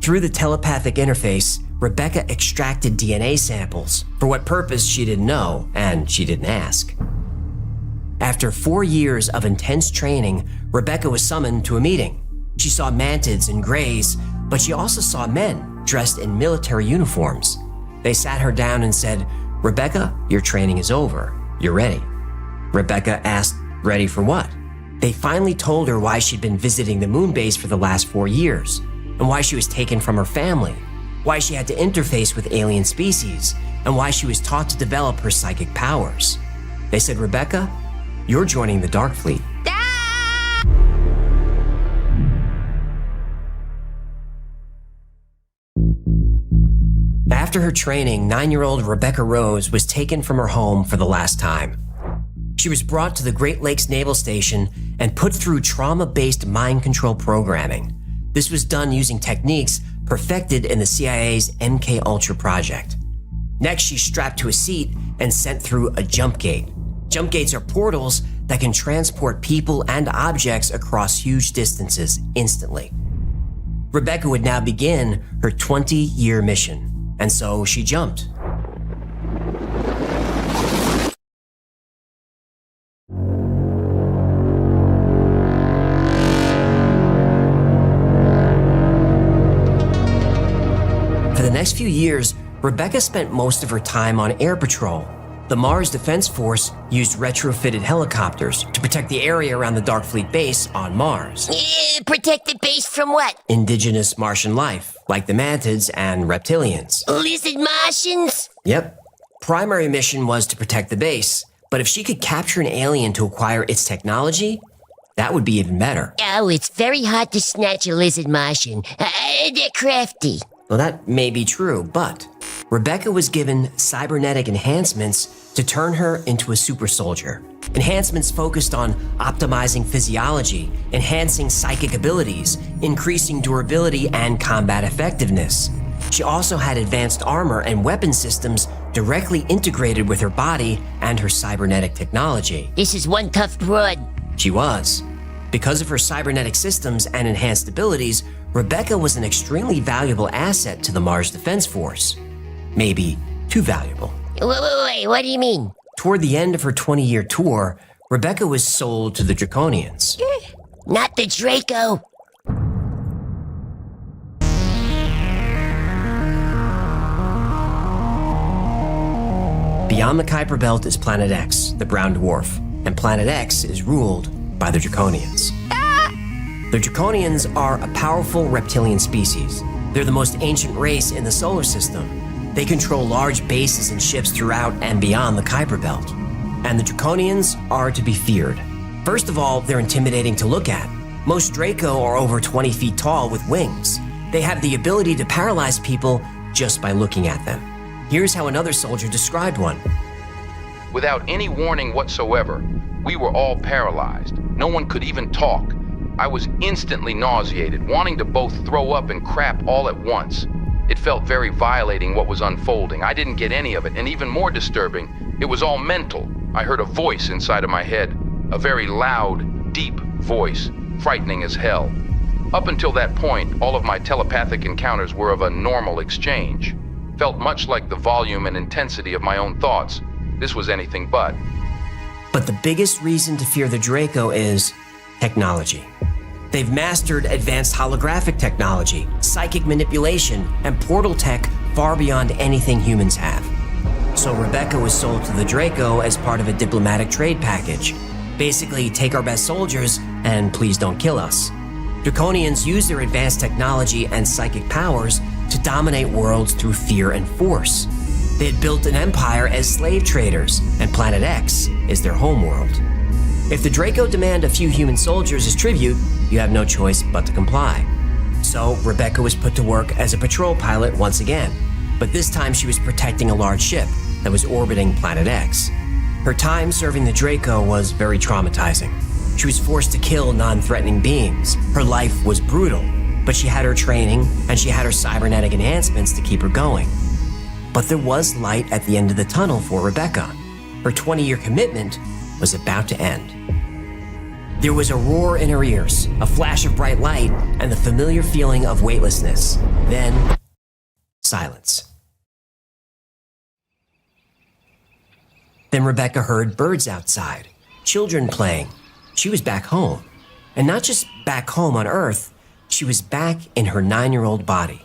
Through the telepathic interface, Rebecca extracted DNA samples. For what purpose, she didn't know, and she didn't ask. After 4 years of intense training, Rebecca was summoned to a meeting. She saw mantids and Greys, but she also saw men dressed in military uniforms. They sat her down and said, "Rebecca, your training is over. You're ready." Rebecca asked, "Ready for what?" They finally told her why she'd been visiting the moon base for the last 4 years, and why she was taken from her family, why she had to interface with alien species, and why she was taught to develop her psychic powers. They said, "Rebecca, you're joining the Dark Fleet." After her training, 9-year-old Rebecca Rose was taken from her home for the last time. She was brought to the Great Lakes Naval Station and put through trauma-based mind control programming. This was done using techniques perfected in the CIA's MK Ultra project. Next, she's strapped to a seat and sent through a jump gate. Jump gates are portals that can transport people and objects across huge distances instantly. Rebecca would now begin her 20-year mission, and so she jumped. For the next few years, Rebecca spent most of her time on air patrol. The Mars Defense Force used retrofitted helicopters to protect the area around the Dark Fleet base on Mars. Protect the base from what? Indigenous Martian life, like the mantids and reptilians. Lizard Martians? Yep. Primary mission was to protect the base, but if she could capture an alien to acquire its technology, that would be even better. Oh, it's very hard to snatch a lizard Martian. They're crafty. Well, that may be true, but Rebecca was given cybernetic enhancements to turn her into a super soldier. Enhancements focused on optimizing physiology, enhancing psychic abilities, increasing durability and combat effectiveness. She also had advanced armor and weapon systems directly integrated with her body and her cybernetic technology. This is one tough broad. She was. Because of her cybernetic systems and enhanced abilities, Rebecca was an extremely valuable asset to the Mars Defense Force. Maybe too valuable. Wait, what do you mean? Toward the end of her 20-year tour, Rebecca was sold to the Draconians. Not the Draco. Beyond the Kuiper Belt is Planet X, the brown dwarf, and Planet X is ruled by the Draconians. The Draconians are a powerful reptilian species. They're the most ancient race in the solar system. They control large bases and ships throughout and beyond the Kuiper Belt. And the Draconians are to be feared. First of all, they're intimidating to look at. Most Draco are over 20 feet tall with wings. They have the ability to paralyze people just by looking at them. Here's how another soldier described one. Without any warning whatsoever, we were all paralyzed. No one could even talk. I was instantly nauseated, wanting to both throw up and crap all at once. It felt very violating what was unfolding. I didn't get any of it, and even more disturbing, it was all mental. I heard a voice inside of my head, a very loud, deep voice, frightening as hell. Up until that point, all of my telepathic encounters were of a normal exchange. Felt much like the volume and intensity of my own thoughts. This was anything but. But the biggest reason to fear the Draco is technology. They've mastered advanced holographic technology, psychic manipulation, and portal tech far beyond anything humans have. So Rebecca was sold to the Draco as part of a diplomatic trade package. Basically, take our best soldiers and please don't kill us. Draconians use their advanced technology and psychic powers to dominate worlds through fear and force. They had built an empire as slave traders, and Planet X is their homeworld. If the Draco demand a few human soldiers as tribute, you have no choice but to comply. So Rebecca was put to work as a patrol pilot once again, but this time she was protecting a large ship that was orbiting Planet X. Her time serving the Draco was very traumatizing. She was forced to kill non-threatening beings. Her life was brutal, but she had her training and she had her cybernetic enhancements to keep her going. But there was light at the end of the tunnel for Rebecca. Her 20-year commitment was about to end. There was a roar in her ears, a flash of bright light, and the familiar feeling of weightlessness. Then, silence. Then Rebecca heard birds outside, children playing. She was back home. And not just back home on Earth, she was back in her 9-year-old body.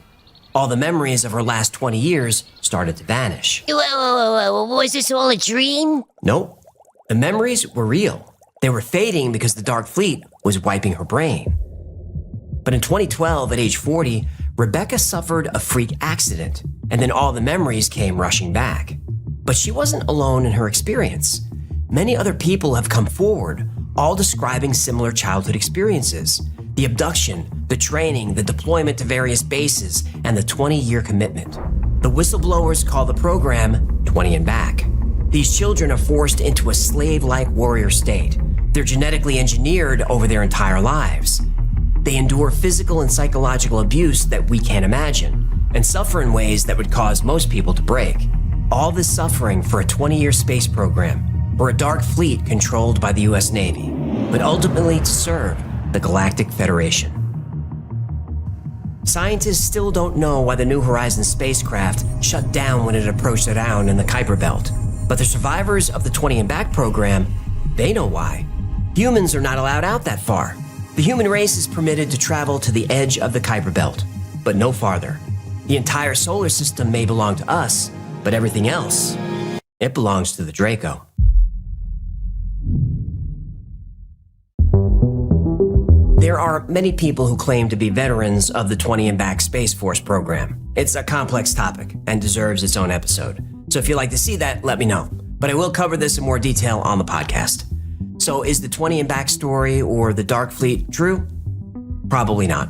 All the memories of her last 20 years started to vanish. Whoa, was this all a dream? Nope. The memories were real. They were fading because the Dark Fleet was wiping her brain. But in 2012, at age 40, Rebecca suffered a freak accident, and then all the memories came rushing back. But she wasn't alone in her experience. Many other people have come forward, all describing similar childhood experiences. The abduction, the training, the deployment to various bases, and the 20-year commitment. The whistleblowers call the program 20 and Back. These children are forced into a slave-like warrior state. They're genetically engineered over their entire lives. They endure physical and psychological abuse that we can't imagine, and suffer in ways that would cause most people to break. All this suffering for a 20-year space program, or a dark fleet controlled by the US Navy, but ultimately to serve the Galactic Federation. Scientists still don't know why the New Horizons spacecraft shut down when it approached around in the Kuiper Belt. But the survivors of the 20 and Back program, they know why. Humans are not allowed out that far. The human race is permitted to travel to the edge of the Kuiper Belt, but no farther. The entire solar system may belong to us, but everything else It belongs to the Draco. There are many people who claim to be veterans of the 20 and Back Space Force program. It's a complex topic and deserves its own episode. So if you'd like to see that, let me know. But I will cover this in more detail on the podcast. So is the 20 and Back story or the Dark Fleet true? Probably not.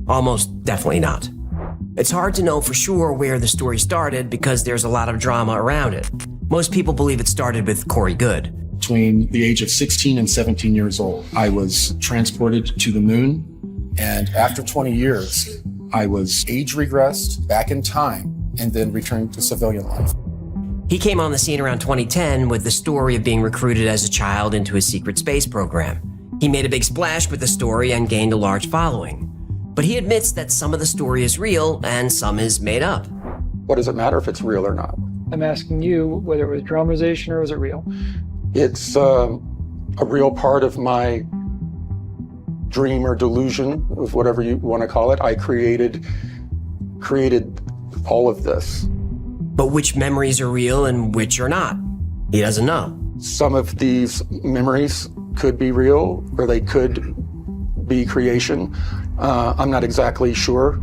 Almost definitely not. It's hard to know for sure where the story started because there's a lot of drama around it. Most people believe it started with Corey Goode. Between the age of 16 and 17 years old, I was transported to the moon, and after 20 years, I was age regressed back in time and then returned to civilian life. He came on the scene around 2010 with the story of being recruited as a child into a secret space program. He made a big splash with the story and gained a large following. But he admits that some of the story is real and some is made up. What does it matter if it's real or not? I'm asking you whether it was dramatization or was it real? It's a real part of my dream or delusion, of whatever you want to call it. I created all of this. But which memories are real and which are not? He doesn't know. Some of these memories could be real or they could be creation. I'm not exactly sure.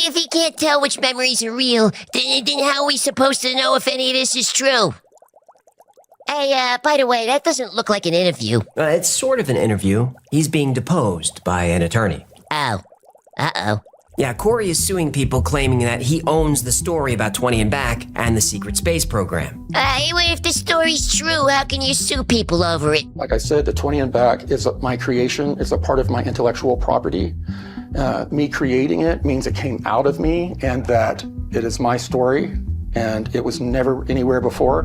If he can't tell which memories are real, then how are we supposed to know if any of this is true? Hey, by the way, that doesn't look like an interview. It's sort of an interview. He's being deposed by an attorney. Oh. Uh-oh. Yeah, Corey is suing people claiming that he owns the story about 20 and Back and the secret space program. If the story's true, how can you sue people over it? Like I said, the 20 and Back is my creation. It's a part of my intellectual property. Me creating it means it came out of me and that it is my story and it was never anywhere before.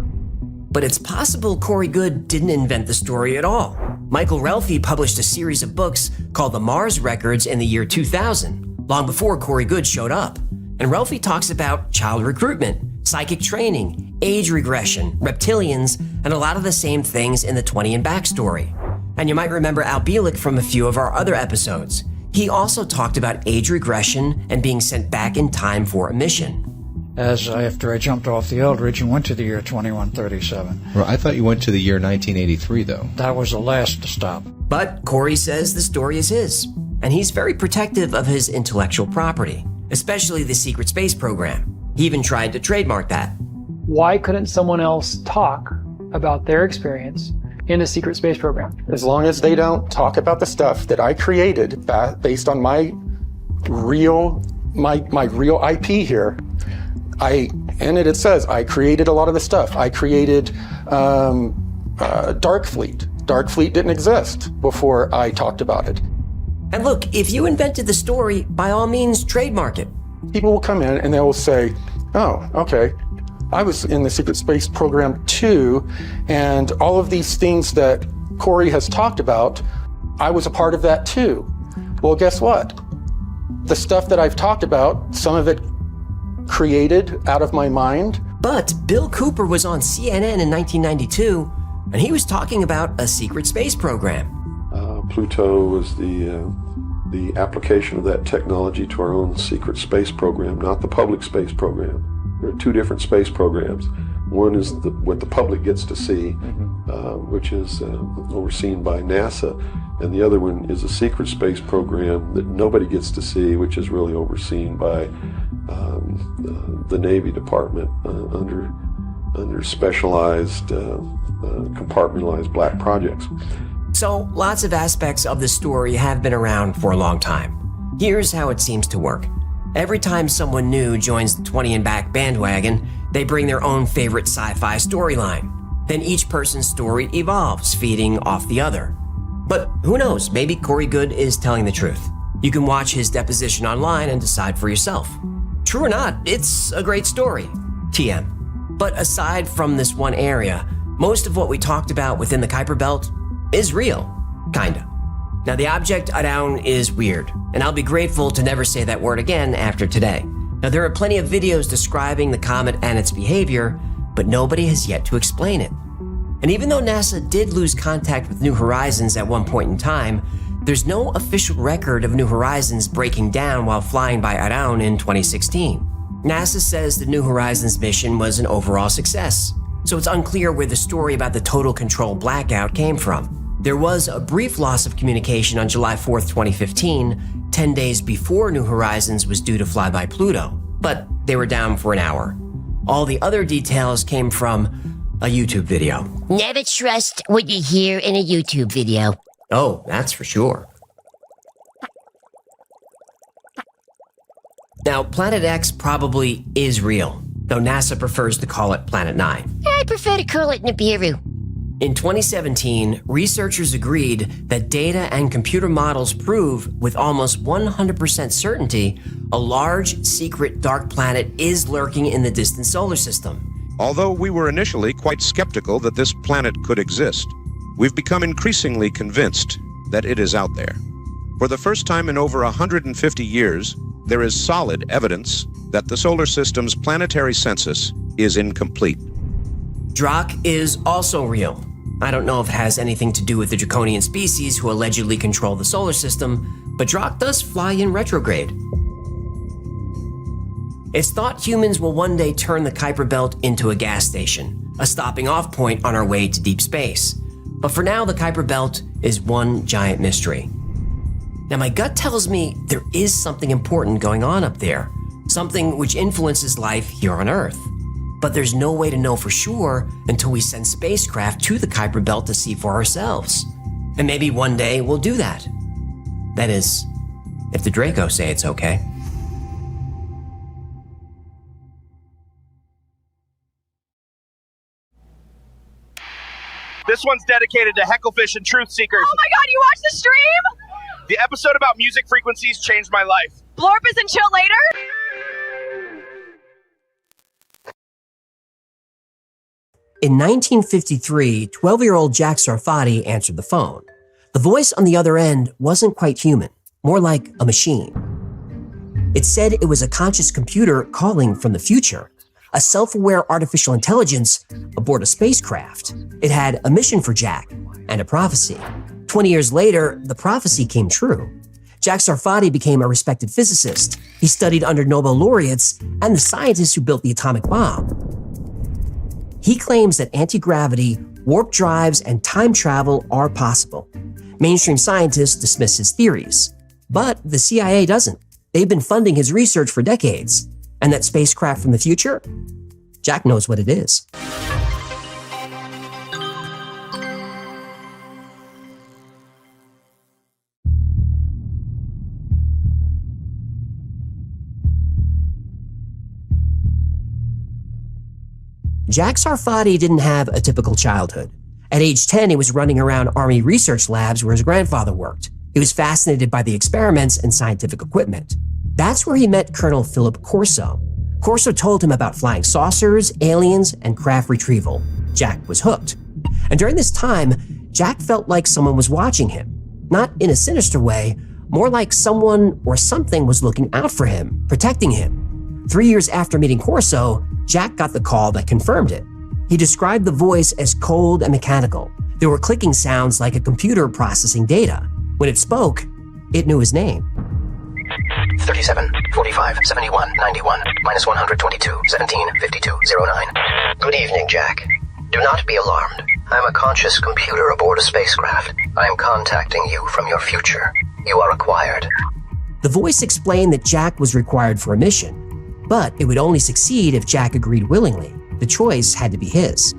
But it's possible Corey Goode didn't invent the story at all. Michael Relfi published a series of books called The Mars Records in the year 2000, long before Corey Goode showed up. And Relfi talks about child recruitment, psychic training, age regression, reptilians, and a lot of the same things in the 20 and Back story. And you might remember Al Bielek from a few of our other episodes. He also talked about age regression and being sent back in time for a mission. After I jumped off the Eldridge and went to the year 2137. Well, I thought you went to the year 1983, though. That was the last stop. But Corey says the story is his, and he's very protective of his intellectual property, especially the secret space program. He even tried to trademark that. Why couldn't someone else talk about their experience in a secret space program? As long as they don't talk about the stuff that I created based on my real IP here. It says I created a lot of the stuff. I created Dark Fleet. Dark Fleet didn't exist before I talked about it. And look, if you invented the story, by all means, trademark it. People will come in and they will say, oh, okay, I was in the secret space program too, and all of these things that Corey has talked about, I was a part of that too. Well, guess what? The stuff that I've talked about, some of it created out of my mind. But Bill Cooper was on CNN in 1992, and he was talking about a secret space program. Pluto was the application of that technology to our own secret space program, not the public space program. There are two different space programs. One is what the public gets to see, which is overseen by NASA, and the other one is a secret space program that nobody gets to see, which is really overseen by the Navy Department under specialized, compartmentalized black projects. So lots of aspects of the story have been around for a long time. Here's how it seems to work. Every time someone new joins the 20 and Back bandwagon, they bring their own favorite sci-fi storyline. Then each person's story evolves, feeding off the other. But who knows, maybe Corey Goode is telling the truth. You can watch his deposition online and decide for yourself. True or not, it's a great story. TM. But aside from this one area, most of what we talked about within the Kuiper Belt is real. Kinda. Now the object Around is weird, and I'll be grateful to never say that word again after today. Now there are plenty of videos describing the comet and its behavior, but nobody has yet to explain it. And even though NASA did lose contact with New Horizons at one point in time, there's no official record of New Horizons breaking down while flying by Around in 2016. NASA says the New Horizons mission was an overall success, so it's unclear where the story about the total control blackout came from. There was a brief loss of communication on July 4th, 2015, 10 days before New Horizons was due to fly by Pluto, but they were down for an hour. All the other details came from a YouTube video. Never trust what you hear in a YouTube video. Oh, that's for sure. Now, Planet X probably is real, though NASA prefers to call it Planet 9. I prefer to call it Nibiru. In 2017, researchers agreed that data and computer models prove with almost 100% certainty a large, secret dark planet is lurking in the distant solar system. Although we were initially quite skeptical that this planet could exist, we've become increasingly convinced that it is out there. For the first time in over 150 years, there is solid evidence that the solar system's planetary census is incomplete. Drak is also real. I don't know if it has anything to do with the draconian species who allegedly control the solar system, but Drak does fly in retrograde. It's thought humans will one day turn the Kuiper Belt into a gas station, a stopping off point on our way to deep space. But for now, the Kuiper Belt is one giant mystery. Now, my gut tells me there is something important going on up there, something which influences life here on Earth. But there's no way to know for sure until we send spacecraft to the Kuiper Belt to see for ourselves. And maybe one day we'll do that. That is, if the Draco say it's okay. This one's dedicated to Hecklefish and Truth Seekers. Oh my god, you watched the stream? The episode about music frequencies changed my life. Blorp isn't chill later? In 1953, 12-year-old Jack Sarfati answered the phone. The voice on the other end wasn't quite human, more like a machine. It said it was a conscious computer calling from the future, a self-aware artificial intelligence aboard a spacecraft. It had a mission for Jack and a prophecy. 20 years later, the prophecy came true. Jack Sarfati became a respected physicist. He studied under Nobel laureates and the scientists who built the atomic bomb. He claims that anti-gravity, warp drives, and time travel are possible. Mainstream scientists dismiss his theories, but the CIA doesn't. They've been funding his research for decades. And that spacecraft from the future? Jack knows what it is. Jack Sarfati didn't have a typical childhood. At age 10, he was running around Army research labs where his grandfather worked. He was fascinated by the experiments and scientific equipment. That's where he met Colonel Philip Corso. Corso told him about flying saucers, aliens, and craft retrieval. Jack was hooked. And during this time, Jack felt like someone was watching him. Not in a sinister way, more like someone or something was looking out for him, protecting him. 3 years after meeting Corso, Jack got the call that confirmed it. He described the voice as cold and mechanical. There were clicking sounds like a computer processing data. When it spoke, it knew his name. 37, 45, 71, 91, minus 122, 17, 52, 09. Good evening, Jack. Do not be alarmed. I'm a conscious computer aboard a spacecraft. I am contacting you from your future. You are required. The voice explained that Jack was required for a mission, but it would only succeed if Jack agreed willingly. The choice had to be his.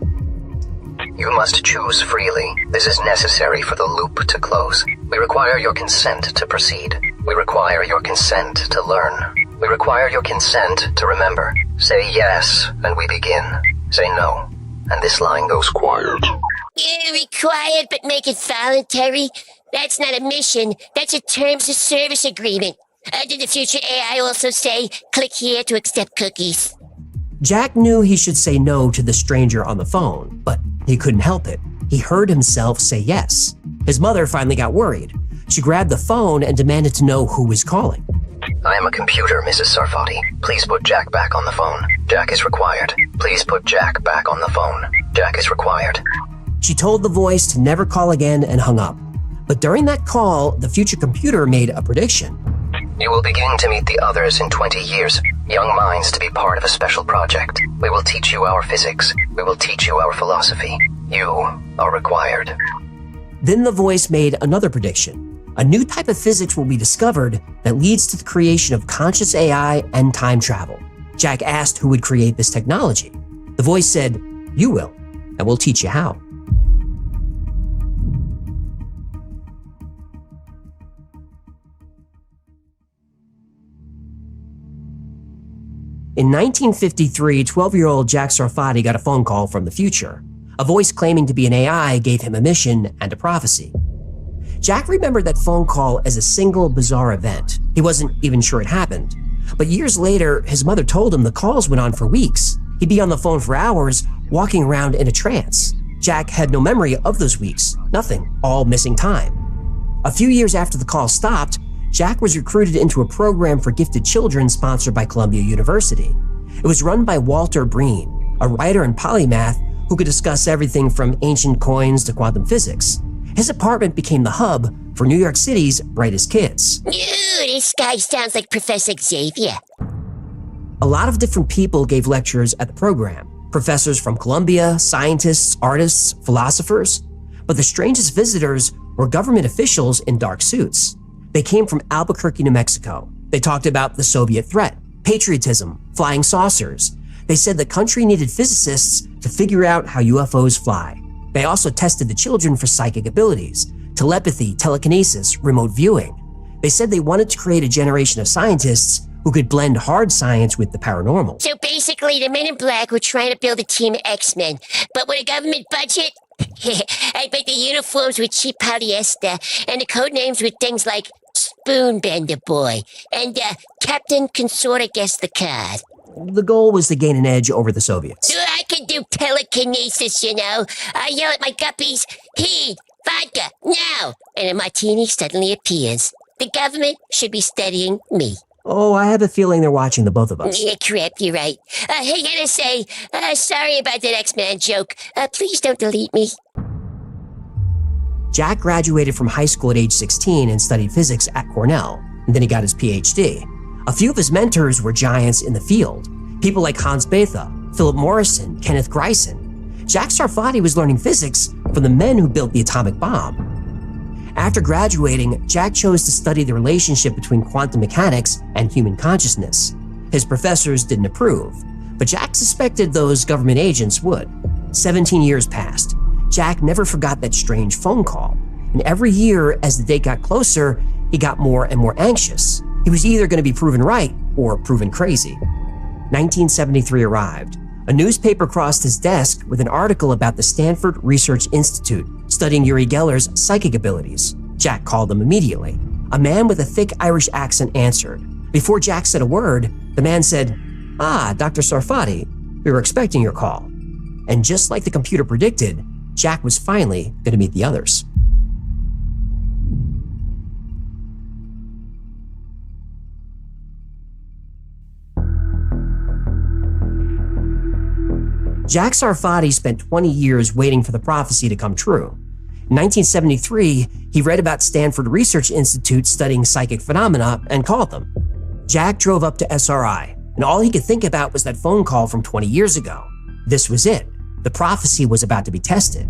You must choose freely. This is necessary for the loop to close. We require your consent to proceed. We require your consent to learn. We require your consent to remember. Say yes, and we begin. Say no, and this line goes quiet. Required, but make it voluntary? That's not a mission. That's a terms of service agreement. Did the future AI also say, click here to accept cookies? Jack knew he should say no to the stranger on the phone, but he couldn't help it. He heard himself say yes. His mother finally got worried. She grabbed the phone and demanded to know who was calling. I am a computer, Mrs. Sarfati. Please put Jack back on the phone. Jack is required. Please put Jack back on the phone. Jack is required. She told the voice to never call again and hung up. But during that call, the future computer made a prediction. You will begin to meet the others in 20 years. young minds to be part of a special project. We will teach you our physics. We will teach you our philosophy. You are required. Then the voice made another prediction. A new type of physics will be discovered that leads to the creation of conscious AI and time travel. Jack asked who would create this technology. The voice said, "You will, and we'll teach you how." In 1953, 12-year-old Jack Sarfati got a phone call from the future. A voice claiming to be an AI gave him a mission and a prophecy. Jack remembered that phone call as a single bizarre event. He wasn't even sure it happened. But years later, his mother told him the calls went on for weeks. He'd be on the phone for hours, walking around in a trance. Jack had no memory of those weeks. Nothing. All missing time. A few years after the call stopped, Jack was recruited into a program for gifted children sponsored by Columbia University. It was run by Walter Breen, a writer and polymath who could discuss everything from ancient coins to quantum physics. His apartment became the hub for New York City's brightest kids. Ooh, this guy sounds like Professor Xavier. A lot of different people gave lectures at the program. Professors from Columbia, scientists, artists, philosophers. But the strangest visitors were government officials in dark suits. They came from Albuquerque, New Mexico. They talked about the Soviet threat, patriotism, flying saucers. They said the country needed physicists to figure out how UFOs fly. They also tested the children for psychic abilities, telepathy, telekinesis, remote viewing. They said they wanted to create a generation of scientists who could blend hard science with the paranormal. So basically, the Men in Black were trying to build a team of X-Men, but with a government budget? I bet the uniforms were cheap polyester, and the code names were things like Spoonbender Boy and Captain can sorta guess the card. The goal was to gain an edge over the Soviets. I can do telekinesis, you know. I yell at my guppies, "Heed, vodka, now!" And a martini suddenly appears. The government should be studying me. Oh, I have a feeling they're watching the both of us. Yeah, crap, you're right. Hey, gotta say, sorry about that X-Man joke. Please don't delete me. Jack graduated from high school at age 16 and studied physics at Cornell, and then he got his PhD. A few of his mentors were giants in the field, people like Hans Bethe, Philip Morrison, Kenneth Greisen. Jack Sarfati was learning physics from the men who built the atomic bomb. After graduating, Jack chose to study the relationship between quantum mechanics and human consciousness. His professors didn't approve, but Jack suspected those government agents would. 17 years passed. Jack never forgot that strange phone call, and every year as the date got closer, he got more and more anxious. He was either going to be proven right or proven crazy. 1973 arrived. A newspaper crossed his desk with an article about the Stanford Research Institute studying Uri Geller's psychic abilities. Jack called him immediately. A man with a thick Irish accent answered. Before Jack said a word, the man said, "Ah, Dr. Sarfati, we were expecting your call." And just like the computer predicted, Jack was finally going to meet the others. Jack Sarfati spent 20 years waiting for the prophecy to come true. In 1973, he read about Stanford Research Institute studying psychic phenomena and called them. Jack drove up to SRI, and all he could think about was that phone call from 20 years ago. This was it. The prophecy was about to be tested.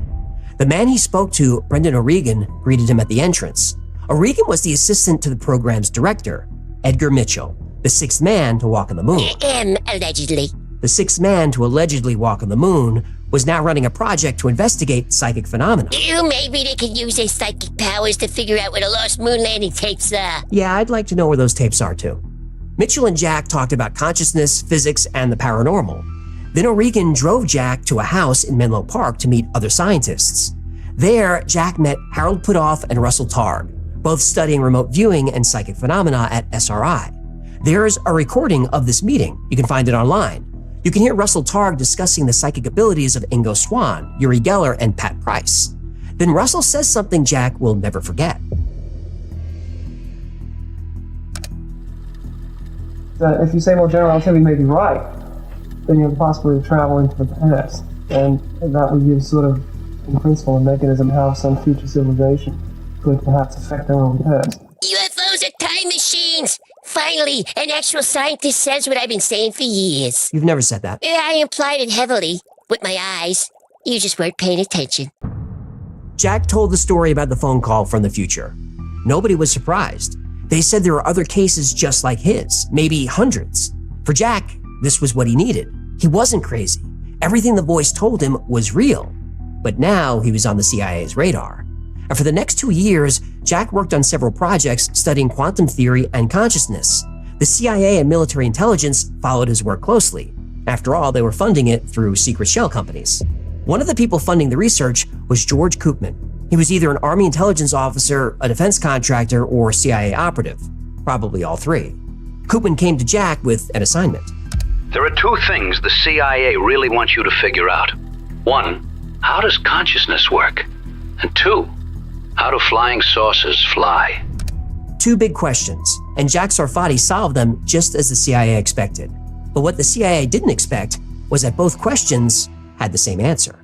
The man he spoke to, Brendan O'Regan, greeted him at the entrance. O'Regan was the assistant to the program's director, Edgar Mitchell, the sixth man to walk on the moon. Allegedly. The sixth man to allegedly walk on the moon was now running a project to investigate psychic phenomena. Maybe they could use their psychic powers to figure out where the lost moon landing tapes are. Yeah, I'd like to know where those tapes are too. Mitchell and Jack talked about consciousness, physics, and the paranormal. Then O'Regan drove Jack to a house in Menlo Park to meet other scientists. There, Jack met Harold Puthoff and Russell Targ, both studying remote viewing and psychic phenomena at SRI. There's a recording of this meeting. You can find it online. You can hear Russell Targ discussing the psychic abilities of Ingo Swann, Uri Geller, and Pat Price. Then Russell says something Jack will never forget. If you say more general relativity may be right, then you have the possibility to travel into the past, and that would give sort of, in principle, a mechanism how some future civilization could perhaps affect their own past. UFOs are time machines! Find Finally, an actual scientist says what I've been saying for years. You've never said that. I implied it heavily, with my eyes. You just weren't paying attention. Jack told the story about the phone call from the future. Nobody was surprised. They said there were other cases just like his, maybe hundreds. For Jack, this was what he needed. He wasn't crazy. Everything the voice told him was real. But now he was on the CIA's radar. And for the next 2 years, Jack worked on several projects studying quantum theory and consciousness. The CIA and military intelligence followed his work closely. After all, they were funding it through secret shell companies. One of the people funding the research was George Koopman. He was either an Army intelligence officer, a defense contractor, or CIA operative. Probably all three. Koopman came to Jack with an assignment. There are two things the CIA really wants you to figure out. One, how does consciousness work? And two, how do flying saucers fly? Two big questions, and Jack Sarfati solved them just as the CIA expected. But what the CIA didn't expect was that both questions had the same answer.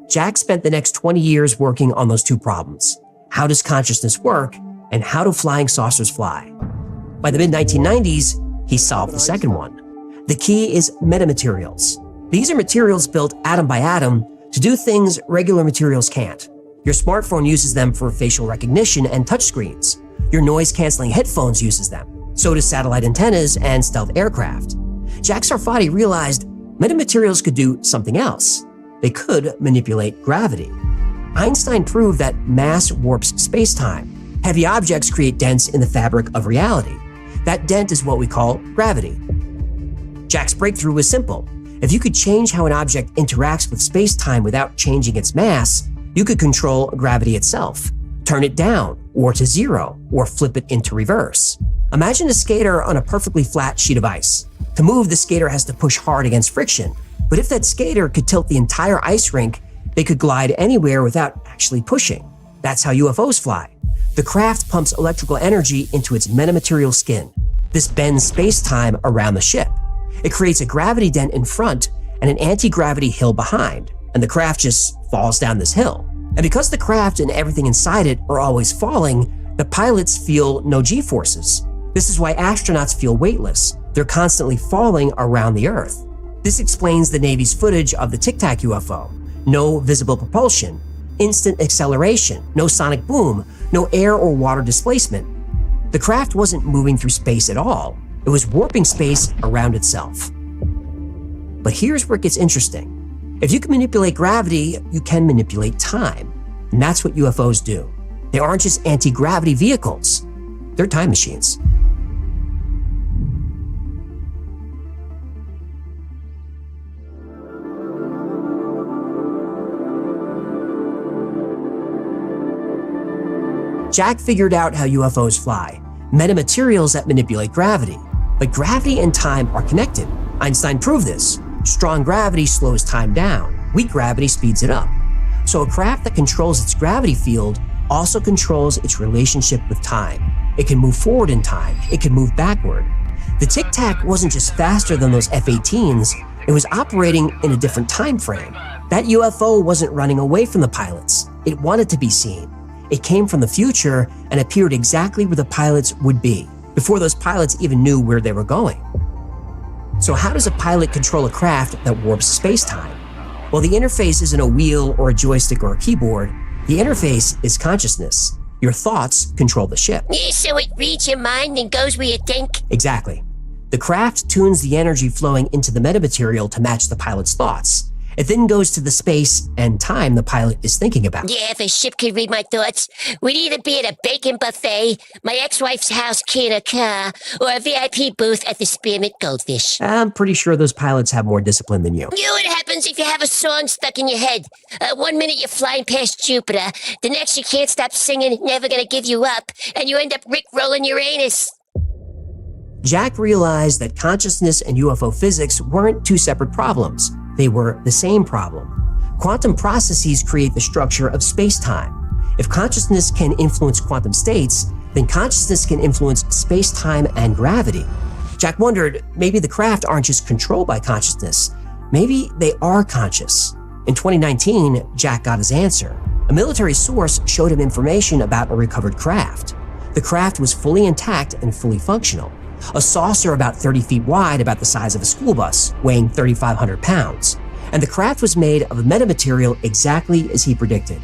Jack spent the next 20 years working on those two problems. How does consciousness work, and how do flying saucers fly? By the mid-1990s, he solved the second one. The key is metamaterials. These are materials built atom by atom to do things regular materials can't. Your smartphone uses them for facial recognition and touchscreens. Your noise-canceling headphones uses them. So do satellite antennas and stealth aircraft. Jack Sarfati realized metamaterials could do something else. They could manipulate gravity. Einstein proved that mass warps space-time. Heavy objects create dents in the fabric of reality. That dent is what we call gravity. Jack's breakthrough was simple. If you could change how an object interacts with space-time without changing its mass, you could control gravity itself, turn it down, or to zero, or flip it into reverse. Imagine a skater on a perfectly flat sheet of ice. To move, the skater has to push hard against friction. But if that skater could tilt the entire ice rink, they could glide anywhere without actually pushing. That's how UFOs fly. The craft pumps electrical energy into its metamaterial skin. This bends space-time around the ship. It creates a gravity dent in front and an anti-gravity hill behind, and the craft just falls down this hill. And because the craft and everything inside it are always falling, the pilots feel no G-forces. This is why astronauts feel weightless. They're constantly falling around the Earth. This explains the Navy's footage of the Tic Tac UFO. No visible propulsion, instant acceleration, no sonic boom, no air or water displacement. The craft wasn't moving through space at all. It was warping space around itself. But here's where it gets interesting. If you can manipulate gravity, you can manipulate time. And that's what UFOs do. They aren't just anti-gravity vehicles. They're time machines. Jack figured out how UFOs fly, metamaterials that manipulate gravity. But gravity and time are connected. Einstein proved this. Strong gravity slows time down. Weak gravity speeds it up. So a craft that controls its gravity field also controls its relationship with time. It can move forward in time. It can move backward. The Tic Tac wasn't just faster than those F-18s. It was operating in a different time frame. That UFO wasn't running away from the pilots. It wanted to be seen. It came from the future and appeared exactly where the pilots would be, before those pilots even knew where they were going. So how does a pilot control a craft that warps space-time? Well, the interface isn't a wheel or a joystick or a keyboard. The interface is consciousness. Your thoughts control the ship. So it reads your mind and goes where you think? Exactly. The craft tunes the energy flowing into the metamaterial to match the pilot's thoughts. It then goes to the space and time the pilot is thinking about. Yeah, if a ship could read my thoughts, we'd either be at a bacon buffet, my ex-wife's house key in a car, or a VIP booth at the Spearmint Goldfish. I'm pretty sure those pilots have more discipline than you. You know what happens if you have a song stuck in your head? 1 minute you're flying past Jupiter, the next you can't stop singing Never Gonna Give You Up, and you end up Rick-rolling Uranus. Jack realized that consciousness and UFO physics weren't two separate problems. They were the same problem. Quantum processes create the structure of space-time. If consciousness can influence quantum states, then consciousness can influence space-time and gravity. Jack wondered, maybe the craft aren't just controlled by consciousness. Maybe they are conscious. In 2019, Jack got his answer. A military source showed him information about a recovered craft. The craft was fully intact and fully functional. A saucer about 30 feet wide, about the size of a school bus, weighing 3,500 pounds. And the craft was made of a metamaterial exactly as he predicted.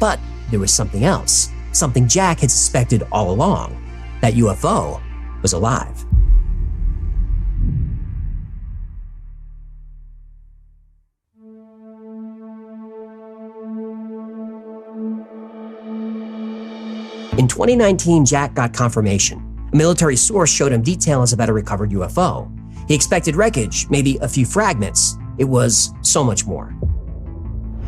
But there was something else, something Jack had suspected all along. That UFO was alive. In 2019, Jack got confirmation. A military source showed him details about a recovered UFO. He expected wreckage, maybe a few fragments. It was so much more.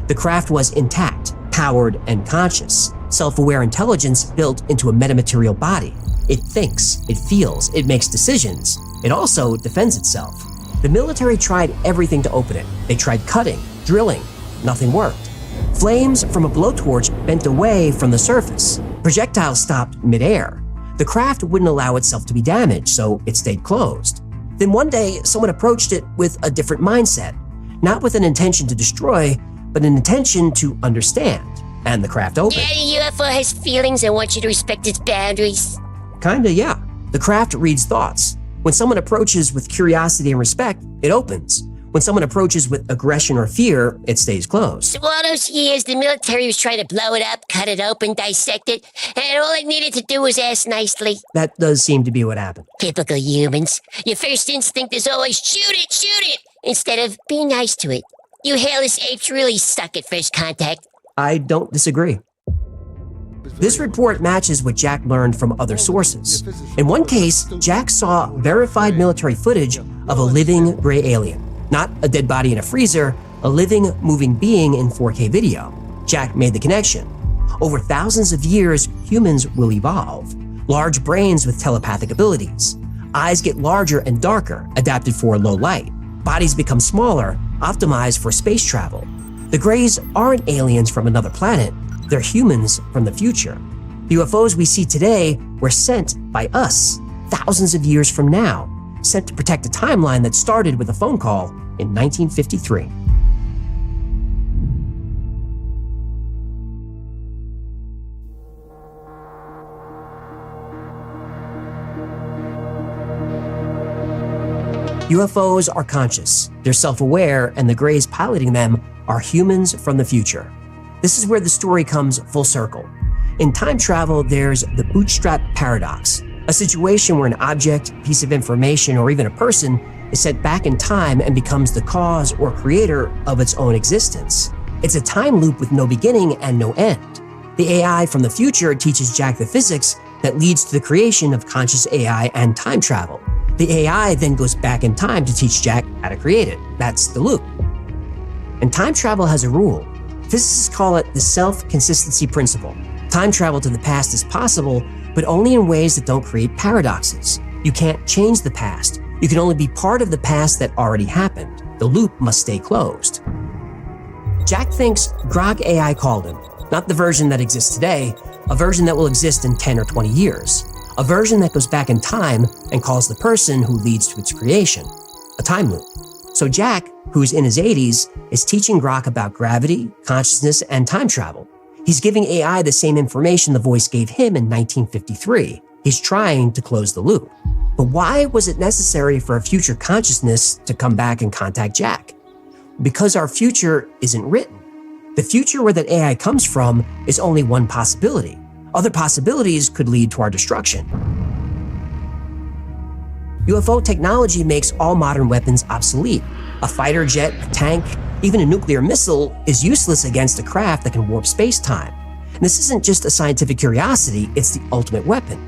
The craft was intact, powered, and conscious. Self-aware intelligence built into a metamaterial body. It thinks, it feels, it makes decisions. It also defends itself. The military tried everything to open it. They tried cutting, drilling. Nothing worked. Flames from a blowtorch bent away from the surface. Projectiles stopped midair. The craft wouldn't allow itself to be damaged, so it stayed closed. Then one day, someone approached it with a different mindset, not with an intention to destroy, but an intention to understand. And the craft opened. Yeah, the UFO has feelings and wants you to respect its boundaries. Kinda, yeah. The craft reads thoughts. When someone approaches with curiosity and respect, it opens. When someone approaches with aggression or fear, it stays closed. So all those years, the military was trying to blow it up, cut it open, dissect it, and all it needed to do was ask nicely. That does seem to be what happened. Typical humans. Your first instinct is always shoot it, instead of be nice to it. You hairless apes really suck at first contact. I don't disagree. This report matches what Jack learned from other sources. In one case, Jack saw verified military footage of a living gray alien. Not a dead body in a freezer, a living, moving being in 4K video. Jack made the connection. Over thousands of years, humans will evolve. Large brains with telepathic abilities. Eyes get larger and darker, adapted for low light. Bodies become smaller, optimized for space travel. The Greys aren't aliens from another planet, they're humans from the future. The UFOs we see today were sent by us thousands of years from now, sent to protect a timeline that started with a phone call in 1953. UFOs are conscious, they're self-aware, and the Greys piloting them are humans from the future. This is where the story comes full circle. In time travel, there's the bootstrap paradox, a situation where an object, piece of information, or even a person is sent back in time and becomes the cause or creator of its own existence. It's a time loop with no beginning and no end. The AI from the future teaches Jack the physics that leads to the creation of conscious AI and time travel. The AI then goes back in time to teach Jack how to create it. That's the loop. And time travel has a rule. Physicists call it the self-consistency principle. Time travel to the past is possible, but only in ways that don't create paradoxes. You can't change the past. You can only be part of the past that already happened. The loop must stay closed. Jack thinks Grok AI called him, not the version that exists today, a version that will exist in 10 or 20 years, a version that goes back in time and calls the person who leads to its creation, a time loop. So Jack, who's in his 80s, is teaching Grok about gravity, consciousness, and time travel. He's giving AI the same information the voice gave him in 1953. He's trying to close the loop. But why was it necessary for a future consciousness to come back and contact Jack? Because our future isn't written. The future where that AI comes from is only one possibility. Other possibilities could lead to our destruction. UFO technology makes all modern weapons obsolete. A fighter jet, a tank, even a nuclear missile is useless against a craft that can warp space-time. And this isn't just a scientific curiosity, it's the ultimate weapon.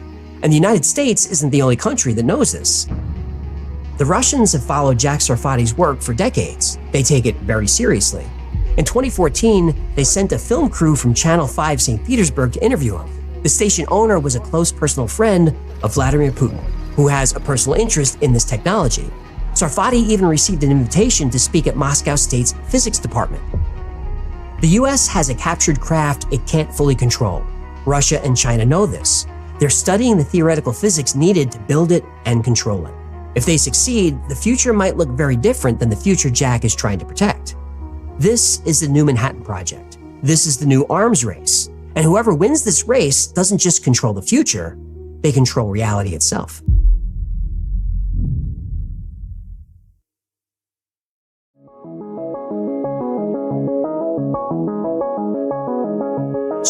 And the United States isn't the only country that knows this. The Russians have followed Jack Sarfati's work for decades. They take it very seriously. In 2014, they sent a film crew from Channel 5 St. Petersburg to interview him. The station owner was a close personal friend of Vladimir Putin, who has a personal interest in this technology. Sarfati even received an invitation to speak at Moscow State's physics department. The US has a captured craft it can't fully control. Russia and China know this. They're studying the theoretical physics needed to build it and control it. If they succeed, the future might look very different than the future Jack is trying to protect. This is the new Manhattan Project. This is the new arms race. And whoever wins this race doesn't just control the future, they control reality itself.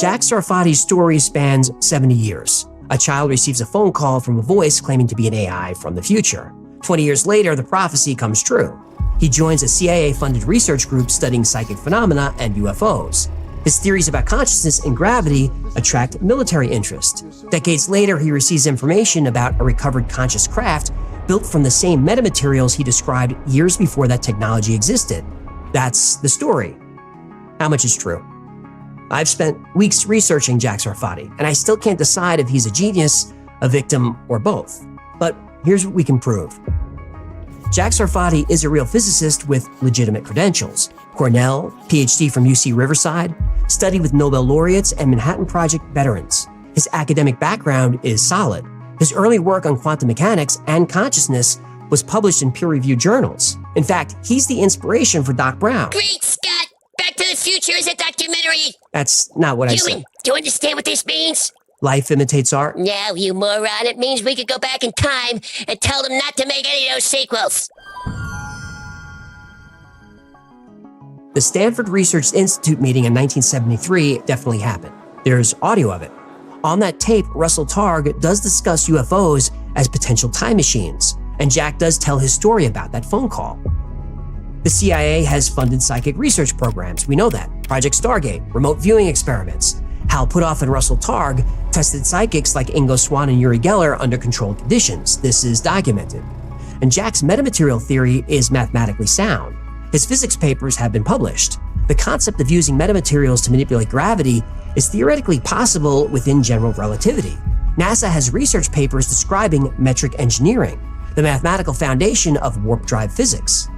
Jack Sarfati's story spans 70 years. A child receives a phone call from a voice claiming to be an AI from the future. 20 years later, the prophecy comes true. He joins a CIA-funded research group studying psychic phenomena and UFOs. His theories about consciousness and gravity attract military interest. Decades later, he receives information about a recovered conscious craft built from the same metamaterials he described years before that technology existed. That's the story. How much is true? I've spent weeks researching Jack Sarfati, and I still can't decide if he's a genius, a victim, or both. But here's what we can prove. Jack Sarfati is a real physicist with legitimate credentials. Cornell, PhD from UC Riverside, studied with Nobel laureates and Manhattan Project veterans. His academic background is solid. His early work on quantum mechanics and consciousness was published in peer-reviewed journals. In fact, he's the inspiration for Doc Brown. Great Scott! Back to the Future is a documentary. That's not what I said. Do you understand what this means? Life imitates art? No, you moron. It means we could go back in time and tell them not to make any of those sequels. The Stanford Research Institute meeting in 1973 definitely happened. There's audio of it. On that tape, Russell Targ does discuss UFOs as potential time machines, and Jack does tell his story about that phone call. The CIA has funded psychic research programs, we know that. Project Stargate, remote viewing experiments. Hal Puthoff and Russell Targ tested psychics like Ingo Swann and Uri Geller under controlled conditions. This is documented. And Jack's metamaterial theory is mathematically sound. His physics papers have been published. The concept of using metamaterials to manipulate gravity is theoretically possible within general relativity. NASA has research papers describing metric engineering, the mathematical foundation of warp drive physics.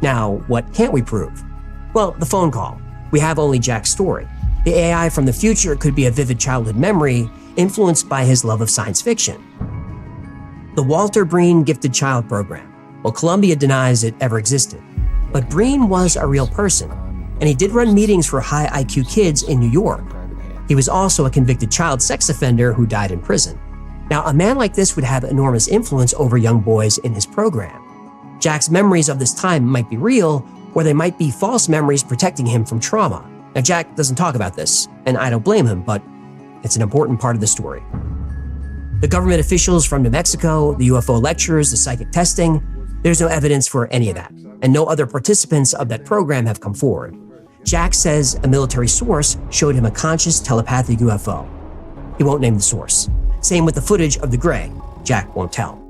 Now, what can't we prove? Well, the phone call. We have only Jack's story. The AI from the future could be a vivid childhood memory influenced by his love of science fiction. The Walter Breen Gifted Child Program. Well, Columbia denies it ever existed. But Breen was a real person, and he did run meetings for high IQ kids in New York. He was also a convicted child sex offender who died in prison. Now, a man like this would have enormous influence over young boys in his program. Jack's memories of this time might be real, or they might be false memories protecting him from trauma. Now, Jack doesn't talk about this, and I don't blame him, but it's an important part of the story. The government officials from New Mexico, the UFO lectures, the psychic testing, there's no evidence for any of that, and no other participants of that program have come forward. Jack says a military source showed him a conscious telepathic UFO. He won't name the source. Same with the footage of the Gray. Jack won't tell.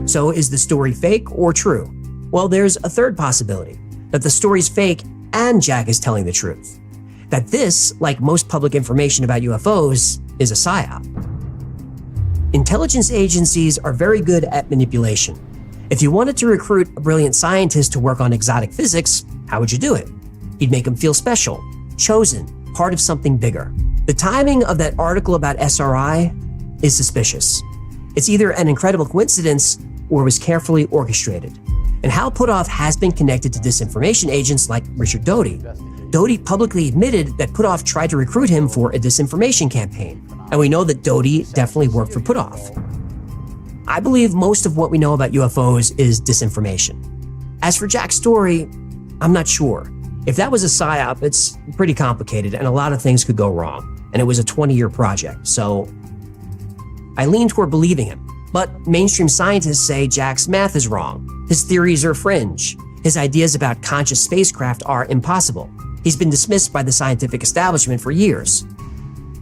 So is the story fake or true? Well, there's a third possibility, that the story's fake and Jack is telling the truth. That this, like most public information about UFOs, is a psyop. Intelligence agencies are very good at manipulation. If you wanted to recruit a brilliant scientist to work on exotic physics, how would you do it? You'd make him feel special, chosen, part of something bigger. The timing of that article about SRI is suspicious. It's either an incredible coincidence or was carefully orchestrated. And Hal Puthoff has been connected to disinformation agents like Richard Doty. Doty publicly admitted that Puthoff tried to recruit him for a disinformation campaign. And we know that Doty definitely worked for Puthoff. I believe most of what we know about UFOs is disinformation. As for Jack's story, I'm not sure. If that was a psyop, it's pretty complicated and a lot of things could go wrong. And it was a 20-year project, so I lean toward believing him. But mainstream scientists say Jack's math is wrong. His theories are fringe. His ideas about conscious spacecraft are impossible. He's been dismissed by the scientific establishment for years.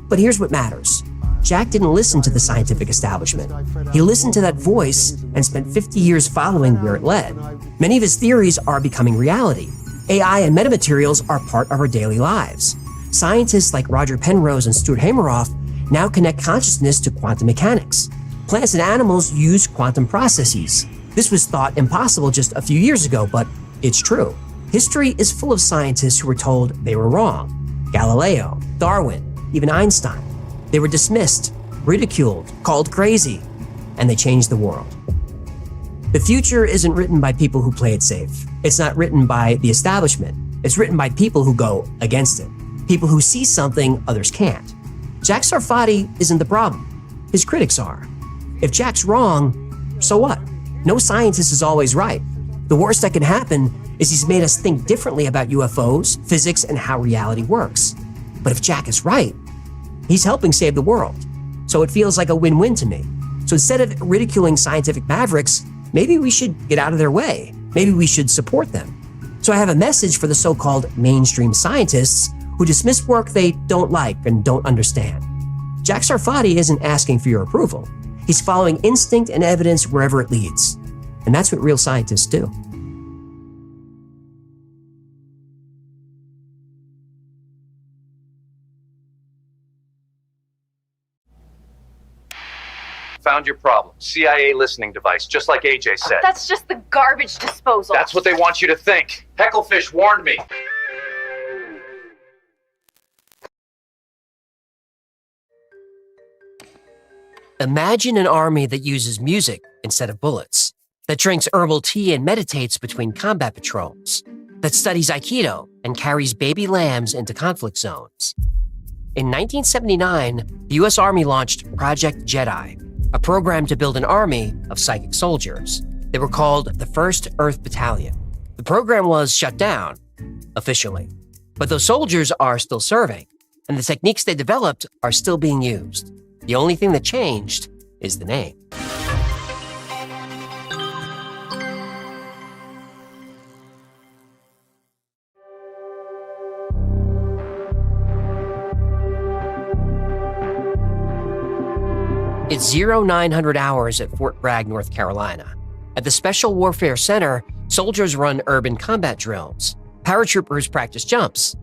But here's what matters. Jack didn't listen to the scientific establishment. He listened to that voice and spent 50 years following where it led. Many of his theories are becoming reality. AI and metamaterials are part of our daily lives. Scientists like Roger Penrose and Stuart Hameroff now connect consciousness to quantum mechanics. Plants and animals use quantum processes. This was thought impossible just a few years ago, but it's true. History is full of scientists who were told they were wrong. Galileo, Darwin, even Einstein. They were dismissed, ridiculed, called crazy, and they changed the world. The future isn't written by people who play it safe. It's not written by the establishment. It's written by people who go against it. People who see something others can't. Jack Sarfati isn't the problem. His critics are. If Jack's wrong, so what? No scientist is always right. The worst that can happen is he's made us think differently about UFOs, physics, and how reality works. But if Jack is right, he's helping save the world. So it feels like a win-win to me. So instead of ridiculing scientific mavericks, maybe we should get out of their way. Maybe we should support them. So I have a message for the so-called mainstream scientists who dismiss work they don't like and don't understand. Jack Sarfati isn't asking for your approval. He's following instinct and evidence wherever it leads. And that's what real scientists do. Found your problem. CIA listening device, just like AJ said. That's just the garbage disposal. That's what they want you to think. Hecklefish warned me. Imagine an army that uses music instead of bullets, that drinks herbal tea and meditates between combat patrols, that studies Aikido and carries baby lambs into conflict zones. In 1979, the U.S. Army launched Project Jedi, a program to build an army of psychic soldiers. They were called the 1st Earth Battalion. The program was shut down, officially, but those soldiers are still serving, and the techniques they developed are still being used. The only thing that changed is the name. It's 0900 hours at Fort Bragg, North Carolina. At the Special Warfare Center, soldiers run urban combat drills. Paratroopers practice jumps.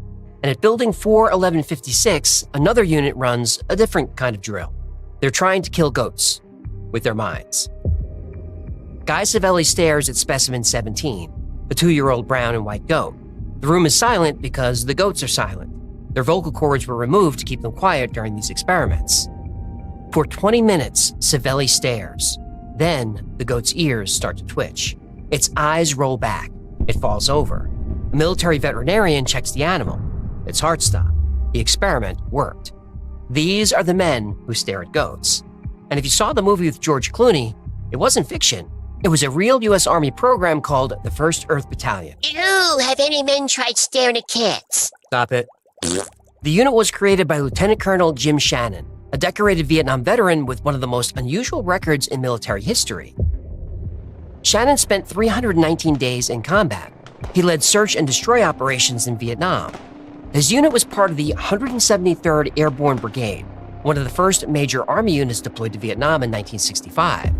And at Building 41156, another unit runs a different kind of drill. They're trying to kill goats with their minds. Guy Savelli stares at specimen 17, the 2-year-old brown and white goat. The room is silent because the goats are silent. Their vocal cords were removed to keep them quiet during these experiments. For 20 minutes, Savelli stares. Then, the goat's ears start to twitch. Its eyes roll back. It falls over. A military veterinarian checks the animal. Its heart stopped. The experiment worked. These are the men who stare at goats. And if you saw the movie with George Clooney, it wasn't fiction. It was a real U.S. Army program called the 1st Earth Battalion. Ew, have any men tried staring at cats? Stop it. The unit was created by Lieutenant Colonel Jim Shannon, a decorated Vietnam veteran with one of the most unusual records in military history. Shannon spent 319 days in combat. He led search and destroy operations in Vietnam. His unit was part of the 173rd Airborne Brigade, one of the first major Army units deployed to Vietnam in 1965.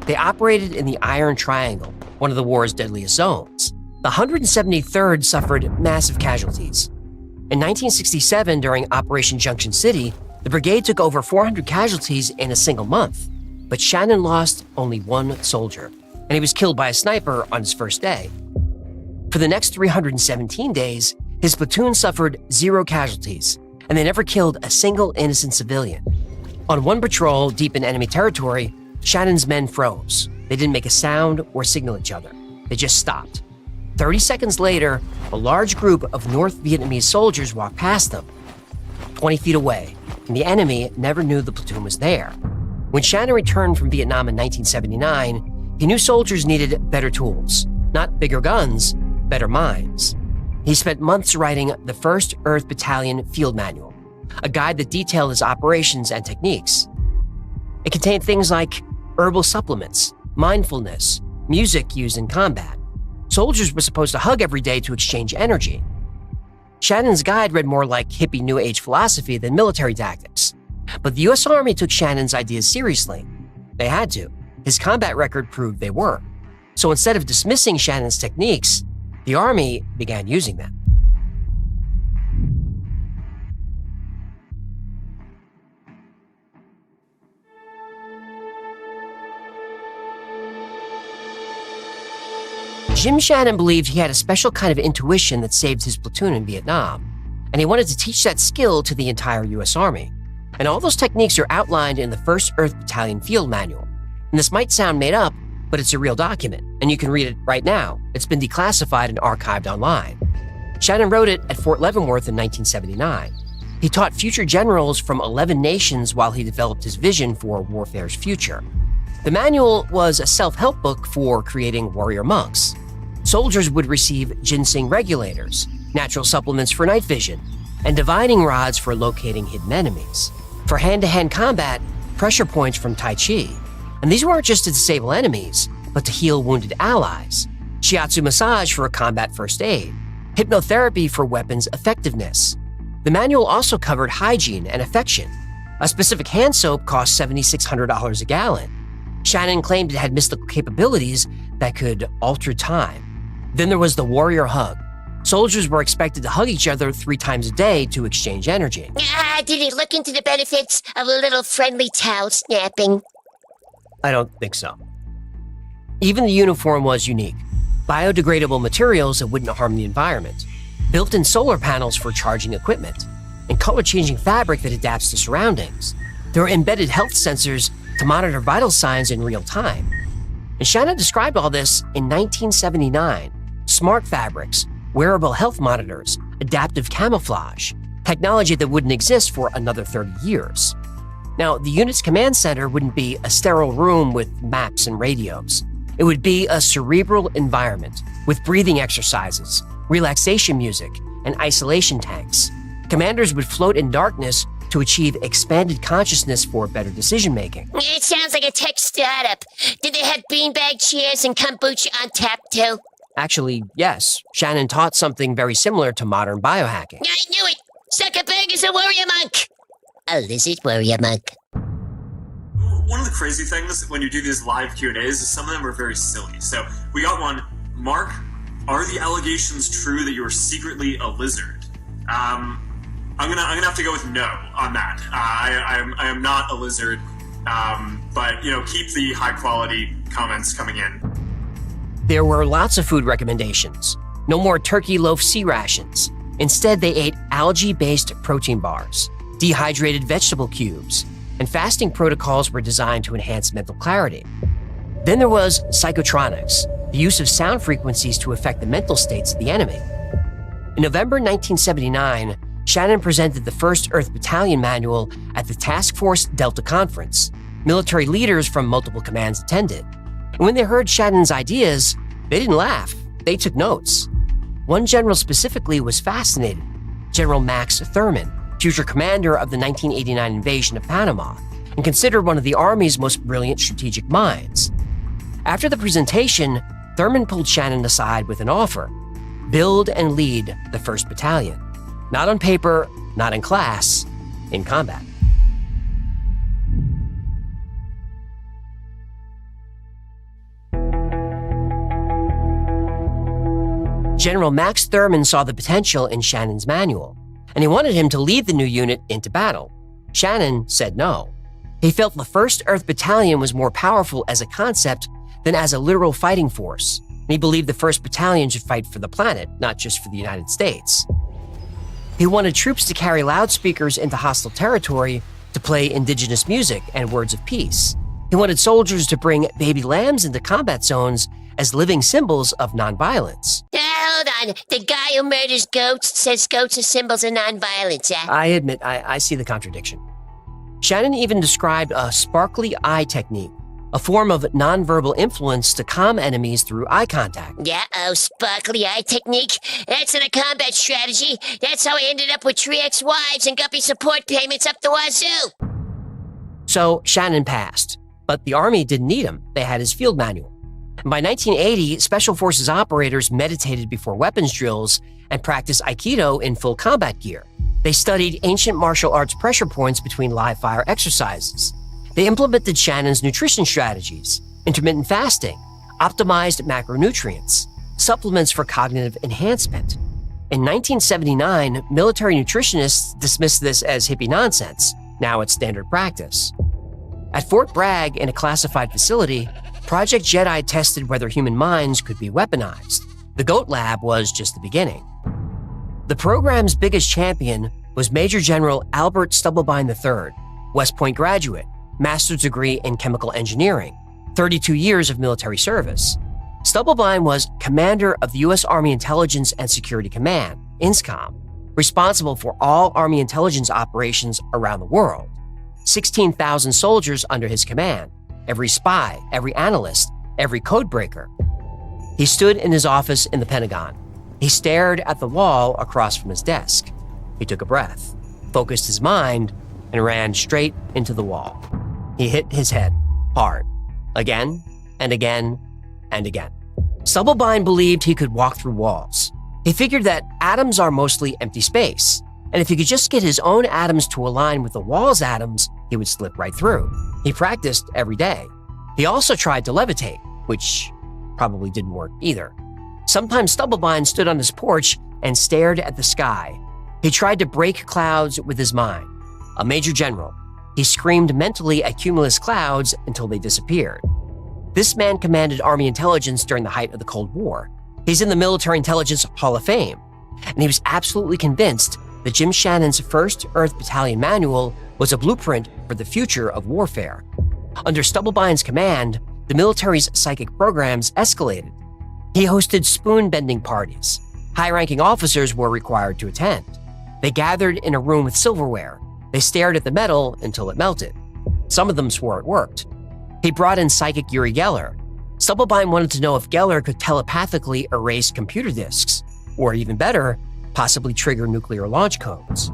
They operated in the Iron Triangle, one of the war's deadliest zones. The 173rd suffered massive casualties. In 1967, during Operation Junction City, the brigade took over 400 casualties in a single month. But Shannon lost only one soldier, and he was killed by a sniper on his first day. For the next 317 days, his platoon suffered 0 casualties, and they never killed a single innocent civilian. On one patrol deep in enemy territory, Shannon's men froze. They didn't make a sound or signal each other. They just stopped. 30 seconds later, a large group of North Vietnamese soldiers walked past them, 20 feet away, and the enemy never knew the platoon was there. When Shannon returned from Vietnam in 1979, he knew soldiers needed better tools, not bigger guns, better minds. He spent months writing the 1st Earth Battalion Field Manual, a guide that detailed his operations and techniques. It contained things like herbal supplements, mindfulness, music used in combat. Soldiers were supposed to hug every day to exchange energy. Shannon's guide read more like hippie New Age philosophy than military tactics. But the U.S. Army took Shannon's ideas seriously. They had to. His combat record proved they were. So instead of dismissing Shannon's techniques, the Army began using them. Jim Shannon believed he had a special kind of intuition that saved his platoon in Vietnam, and he wanted to teach that skill to the entire U.S. Army. And all those techniques are outlined in the 1st Earth Battalion Field Manual. And this might sound made up, but it's a real document, and you can read it right now. It's been declassified and archived online. Shannon wrote it at Fort Leavenworth in 1979. He taught future generals from 11 nations while he developed his vision for warfare's future. The manual was a self-help book for creating warrior monks. Soldiers would receive ginseng regulators, natural supplements for night vision, and divining rods for locating hidden enemies. For hand-to-hand combat, pressure points from Tai Chi. And these weren't just to disable enemies, but to heal wounded allies. Shiatsu massage for combat first aid. Hypnotherapy for weapons effectiveness. The manual also covered hygiene and affection. A specific hand soap cost $7,600 a gallon. Shannon claimed it had mystical capabilities that could alter time. Then there was the warrior hug. Soldiers were expected to hug each other 3 times a day to exchange energy. Did he look into the benefits of a little friendly towel snapping? I don't think so. Even the uniform was unique. Biodegradable materials that wouldn't harm the environment. Built-in solar panels for charging equipment. And color-changing fabric that adapts to surroundings. There were embedded health sensors to monitor vital signs in real time. And Shannon described all this in 1979. Smart fabrics, wearable health monitors, adaptive camouflage, technology that wouldn't exist for another 30 years. Now, the unit's command center wouldn't be a sterile room with maps and radios. It would be a cerebral environment with breathing exercises, relaxation music, and isolation tanks. Commanders would float in darkness to achieve expanded consciousness for better decision-making. It sounds like a tech startup. Did they have beanbag chairs and kombucha on tap, too? Actually, yes. Shannon taught something very similar to modern biohacking. I knew it! Zuckerberg is a warrior monk! A lizard warrior monk. One of the crazy things when you do these live Q&As is some of them are very silly. So we got one. Mark, are the allegations true that you are secretly a lizard? I'm gonna have to go with no on that. I am not a lizard, but keep the high quality comments coming in. There were lots of food recommendations. No more turkey loaf sea rations. Instead, they ate algae-based protein bars, dehydrated vegetable cubes, and fasting protocols were designed to enhance mental clarity. Then there was psychotronics, the use of sound frequencies to affect the mental states of the enemy. In November 1979, Shannon presented the 1st Earth Battalion Manual at the Task Force Delta Conference. Military leaders from multiple commands attended. And when they heard Shannon's ideas, they didn't laugh. They took notes. One general specifically was fascinated, General Max Thurman, future commander of the 1989 invasion of Panama, and considered one of the Army's most brilliant strategic minds. After the presentation, Thurman pulled Shannon aside with an offer: build and lead the 1st Battalion. Not on paper, not in class, in combat. General Max Thurman saw the potential in Shannon's manual, and he wanted him to lead the new unit into battle. Shannon said no. He felt the 1st Earth Battalion was more powerful as a concept than as a literal fighting force, and he believed the 1st Battalion should fight for the planet, not just for the United States. He wanted troops to carry loudspeakers into hostile territory to play indigenous music and words of peace. He wanted soldiers to bring baby lambs into combat zones as living symbols of nonviolence. Hold on. The guy who murders goats says goats are symbols of nonviolence, huh? I admit, I see the contradiction. Shannon even described a sparkly eye technique, a form of nonverbal influence to calm enemies through eye contact. Yeah, sparkly eye technique. That's in a combat strategy. That's how I ended up with 3 ex-wives and guppy support payments up the wazoo. So Shannon passed, but the Army didn't need him. They had his field manual. And by 1980, Special Forces operators meditated before weapons drills and practiced Aikido in full combat gear. They studied ancient martial arts pressure points between live fire exercises. They implemented Shannon's nutrition strategies, intermittent fasting, optimized macronutrients, supplements for cognitive enhancement. In 1979, military nutritionists dismissed this as hippie nonsense. Now it's standard practice. At Fort Bragg, in a classified facility, Project Jedi tested whether human minds could be weaponized. The GOAT Lab was just the beginning. The program's biggest champion was Major General Albert Stubblebine III, West Point graduate, master's degree in chemical engineering. 32 years of military service. Stubblebine was commander of the U.S. Army Intelligence and Security Command, INSCOM, responsible for all Army intelligence operations around the world. 16,000 soldiers under his command, every spy, every analyst, every codebreaker. He stood in his office in the Pentagon. He stared at the wall across from his desk. He took a breath, focused his mind, and ran straight into the wall. He hit his head hard, again and again and again. Stubblebine believed he could walk through walls. He figured that atoms are mostly empty space, and if he could just get his own atoms to align with the wall's atoms, he would slip right through. He practiced every day. He also tried to levitate, which probably didn't work either. Sometimes Stubblebine stood on his porch and stared at the sky. He tried to break clouds with his mind. A major general, he screamed mentally at cumulus clouds until they disappeared. This man commanded Army intelligence during the height of the Cold War. He's in the Military Intelligence Hall of Fame, and he was absolutely convinced that Jim Shannon's 1st Earth Battalion Manual was a blueprint for the future of warfare. Under Stubblebine's command, the military's psychic programs escalated. He hosted spoon-bending parties. High-ranking officers were required to attend. They gathered in a room with silverware. They stared at the metal until it melted. Some of them swore it worked. He brought in psychic Uri Geller. Stubblebine wanted to know if Geller could telepathically erase computer disks, or even better, possibly trigger nuclear launch codes.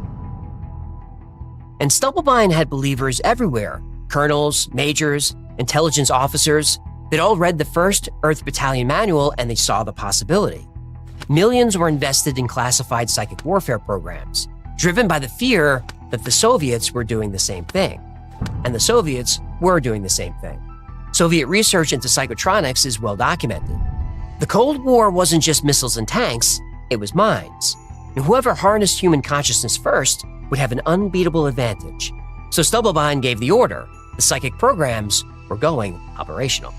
And Stubblebine had believers everywhere, colonels, majors, intelligence officers. They'd all read the 1st Earth Battalion Manual and they saw the possibility. Millions were invested in classified psychic warfare programs, driven by the fear that the Soviets were doing the same thing. And the Soviets were doing the same thing. Soviet research into psychotronics is well documented. The Cold War wasn't just missiles and tanks, it was minds. And whoever harnessed human consciousness first would have an unbeatable advantage. So Stubblebine gave the order. The psychic programs were going operational.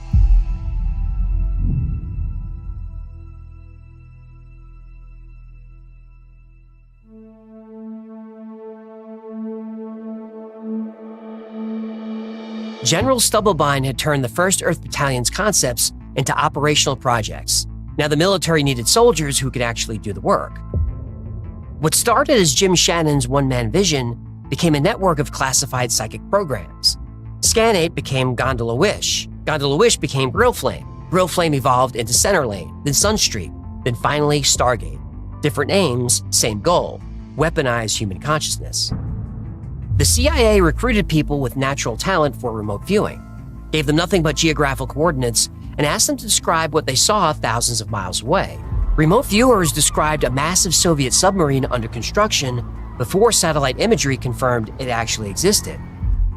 General Stubblebine had turned the 1st Earth Battalion's concepts into operational projects. Now the military needed soldiers who could actually do the work. What started as Jim Shannon's one-man vision became a network of classified psychic programs. Scanate became Gondola Wish. Gondola Wish became Grill Flame. Grill Flame evolved into Center Lane, then Sunstreak, then finally Stargate. Different names, same goal: weaponize human consciousness. The CIA recruited people with natural talent for remote viewing, gave them nothing but geographical coordinates, and asked them to describe what they saw thousands of miles away. Remote viewers described a massive Soviet submarine under construction before satellite imagery confirmed it actually existed.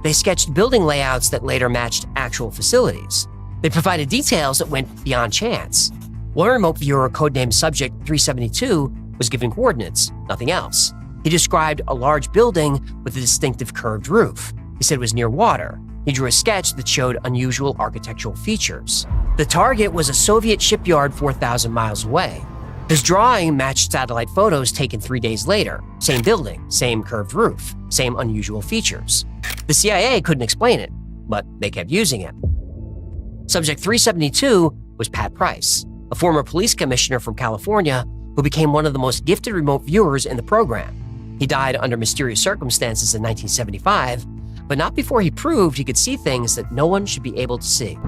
They sketched building layouts that later matched actual facilities. They provided details that went beyond chance. One remote viewer, codenamed Subject 372, was given coordinates, nothing else. He described a large building with a distinctive curved roof. He said it was near water. He drew a sketch that showed unusual architectural features. The target was a Soviet shipyard 4,000 miles away. His drawing matched satellite photos taken 3 days later. Same building, same curved roof, same unusual features. The CIA couldn't explain it, but they kept using it. Subject 372 was Pat Price, a former police commissioner from California who became one of the most gifted remote viewers in the program. He died under mysterious circumstances in 1975, but not before he proved he could see things that no one should be able to see.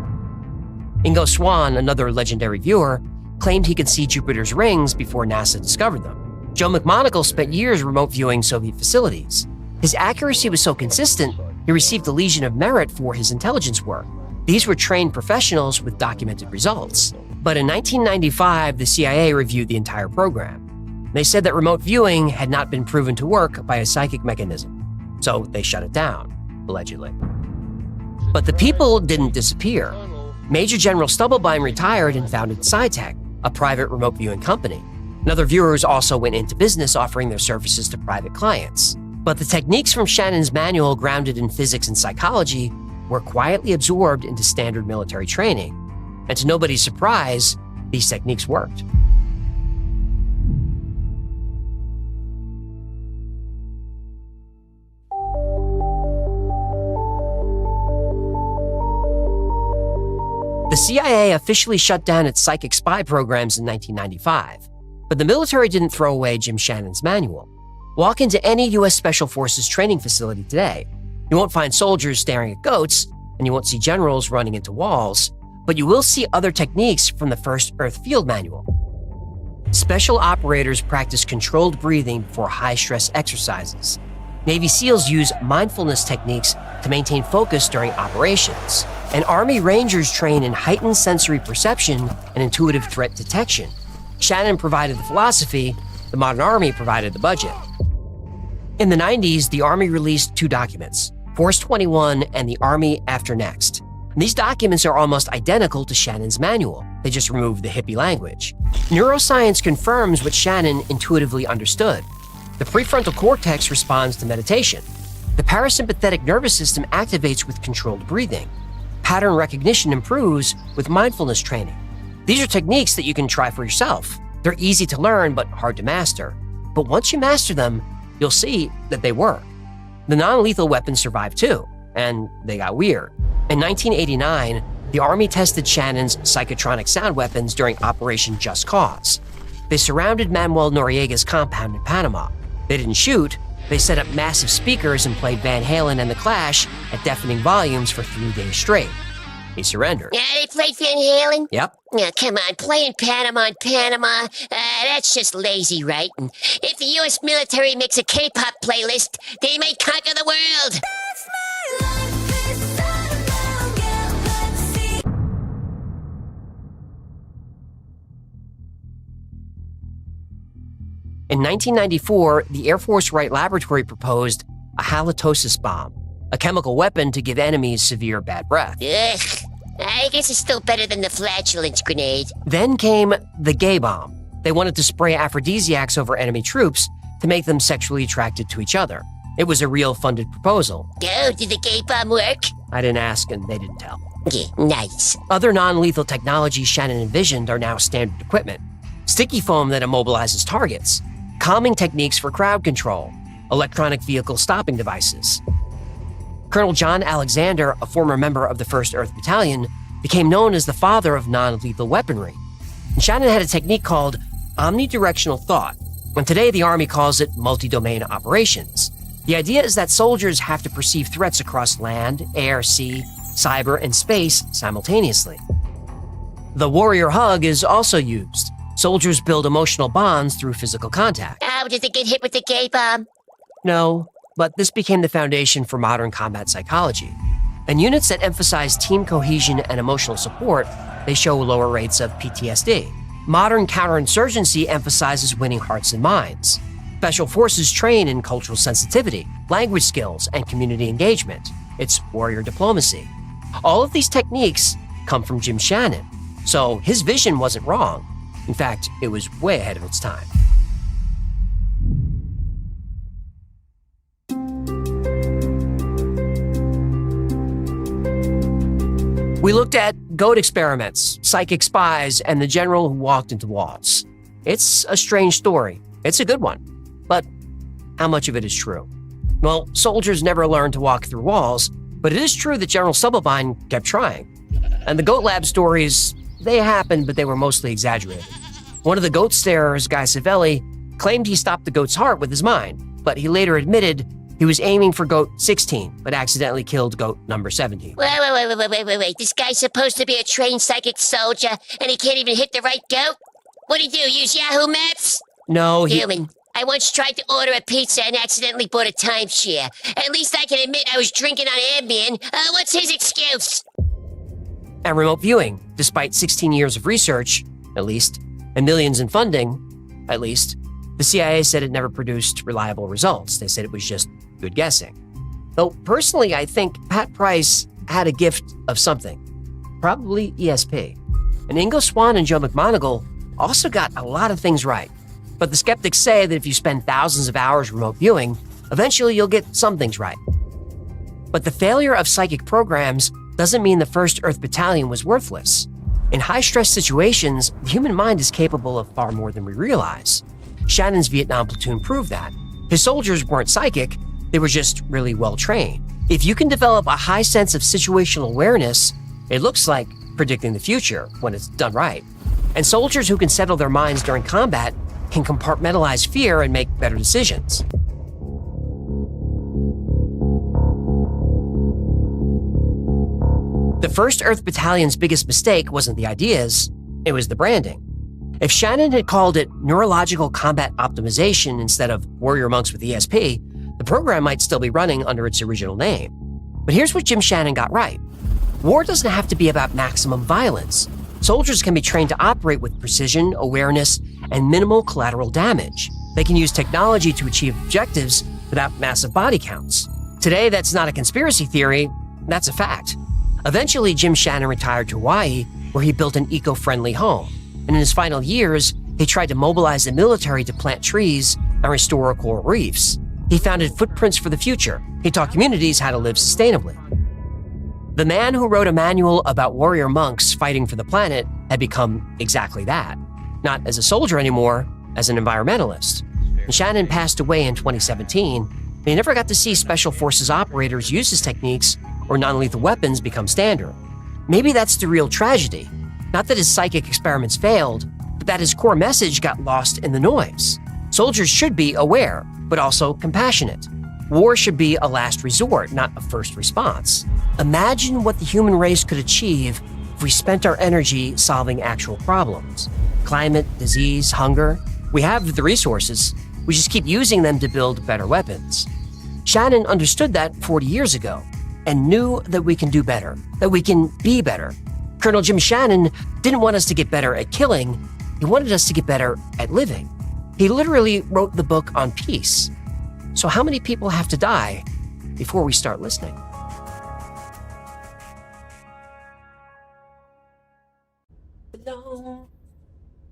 Ingo Swann, another legendary viewer, claimed he could see Jupiter's rings before NASA discovered them. Joe McMonagle spent years remote viewing Soviet facilities. His accuracy was so consistent, he received the Legion of Merit for his intelligence work. These were trained professionals with documented results. But in 1995, the CIA reviewed the entire program. They said that remote viewing had not been proven to work by a psychic mechanism, so they shut it down, allegedly. But the people didn't disappear. Major General Stubblebine retired and founded SciTech, a private remote viewing company. And other viewers also went into business offering their services to private clients. But the techniques from Shannon's manual, grounded in physics and psychology, were quietly absorbed into standard military training. And to nobody's surprise, these techniques worked. CIA officially shut down its psychic spy programs in 1995, but the military didn't throw away Jim Shannon's manual. Walk into any U.S. Special Forces training facility today. You won't find soldiers staring at goats, and you won't see generals running into walls, but you will see other techniques from the First Earth Field Manual. Special operators practice controlled breathing before high-stress exercises. Navy SEALs use mindfulness techniques to maintain focus during operations. And Army Rangers train in heightened sensory perception and intuitive threat detection. Shannon provided the philosophy, the modern Army provided the budget. In the 90s, the Army released 2 documents, Force 21 and the Army After Next. And these documents are almost identical to Shannon's manual. They just removed the hippie language. Neuroscience confirms what Shannon intuitively understood. The prefrontal cortex responds to meditation. The parasympathetic nervous system activates with controlled breathing. Pattern recognition improves with mindfulness training. These are techniques that you can try for yourself. They're easy to learn but hard to master. But once you master them, you'll see that they work. The non-lethal weapons survived too, and they got weird. In 1989, the Army tested Shannon's psychotronic sound weapons during Operation Just Cause. They surrounded Manuel Noriega's compound in Panama. They didn't shoot, they set up massive speakers and played Van Halen and The Clash at deafening volumes for 3 days straight. He surrendered. Yeah, they played Van Halen? Yep. Yeah, come on, playing Panama in Panama, that's just lazy, right? And if the U.S. military makes a K-pop playlist, they may conquer the world. In 1994, the Air Force Wright Laboratory proposed a halitosis bomb, a chemical weapon to give enemies severe bad breath. Ugh, I guess it's still better than the flatulence grenade. Then came the gay bomb. They wanted to spray aphrodisiacs over enemy troops to make them sexually attracted to each other. It was a real funded proposal. Oh, did the gay bomb work? I didn't ask and they didn't tell. Yeah, nice. Other non-lethal technologies Shannon envisioned are now standard equipment. Sticky foam that immobilizes targets, calming techniques for crowd control, electronic vehicle stopping devices. Colonel John Alexander, a former member of the 1st Earth Battalion, became known as the father of non-lethal weaponry. And Shannon had a technique called omnidirectional thought, and today the Army calls it multi-domain operations. The idea is that soldiers have to perceive threats across land, air, sea, cyber, and space simultaneously. The warrior hug is also used. Soldiers build emotional bonds through physical contact. Oh, did they get hit with the gay bomb? No, but this became the foundation for modern combat psychology. In units that emphasize team cohesion and emotional support, they show lower rates of PTSD. Modern counterinsurgency emphasizes winning hearts and minds. Special forces train in cultural sensitivity, language skills, and community engagement. It's warrior diplomacy. All of these techniques come from Jim Shannon, so his vision wasn't wrong. In fact, it was way ahead of its time. We looked at goat experiments, psychic spies, and the general who walked into walls. It's a strange story. It's a good one. But how much of it is true? Well, soldiers never learned to walk through walls, but it is true that General Stubblebine kept trying. And the goat lab stories, they happened, but they were mostly exaggerated. One of the goat starers, Guy Savelli, claimed he stopped the goat's heart with his mind, but he later admitted he was aiming for goat 16, but accidentally killed goat number 17. Wait. This guy's supposed to be a trained psychic soldier, and he can't even hit the right goat? What'd he do, use Yahoo Maps? No, Human, I once tried to order a pizza and accidentally bought a timeshare. At least I can admit I was drinking on Ambien. What's his excuse? And remote viewing, despite 16 years of research, at least, and millions in funding, at least, the CIA said it never produced reliable results. They said it was just good guessing. Though personally, I think Pat Price had a gift of something, probably ESP. And Ingo Swann and Joe McMoneagle also got a lot of things right. But the skeptics say that if you spend thousands of hours remote viewing, eventually you'll get some things right. But the failure of psychic programs doesn't mean the 1st Earth Battalion was worthless. In high-stress situations, the human mind is capable of far more than we realize. Shannon's Vietnam platoon proved that. His soldiers weren't psychic, they were just really well-trained. If you can develop a high sense of situational awareness, it looks like predicting the future when it's done right. And soldiers who can settle their minds during combat can compartmentalize fear and make better decisions. The 1st Earth Battalion's biggest mistake wasn't the ideas, it was the branding. If Shannon had called it Neurological Combat Optimization instead of Warrior Monks with ESP, the program might still be running under its original name. But here's what Jim Shannon got right. War doesn't have to be about maximum violence. Soldiers can be trained to operate with precision, awareness, and minimal collateral damage. They can use technology to achieve objectives without massive body counts. Today, that's not a conspiracy theory, that's a fact. Eventually, Jim Shannon retired to Hawaii, where he built an eco-friendly home. And in his final years, he tried to mobilize the military to plant trees and restore coral reefs. He founded Footprints for the Future. He taught communities how to live sustainably. The man who wrote a manual about warrior monks fighting for the planet had become exactly that. Not as a soldier anymore, as an environmentalist. And Shannon passed away in 2017, and he never got to see Special Forces operators use his techniques or non-lethal weapons become standard. Maybe that's the real tragedy. Not that his psychic experiments failed, but that his core message got lost in the noise. Soldiers should be aware, but also compassionate. War should be a last resort, not a first response. Imagine what the human race could achieve if we spent our energy solving actual problems. Climate, disease, hunger. We have the resources. We just keep using them to build better weapons. Shannon understood that 40 years ago and knew that we can do better, that we can be better. Colonel Jim Shannon didn't want us to get better at killing. He wanted us to get better at living. He literally wrote the book on peace. So how many people have to die before we start listening? Hello,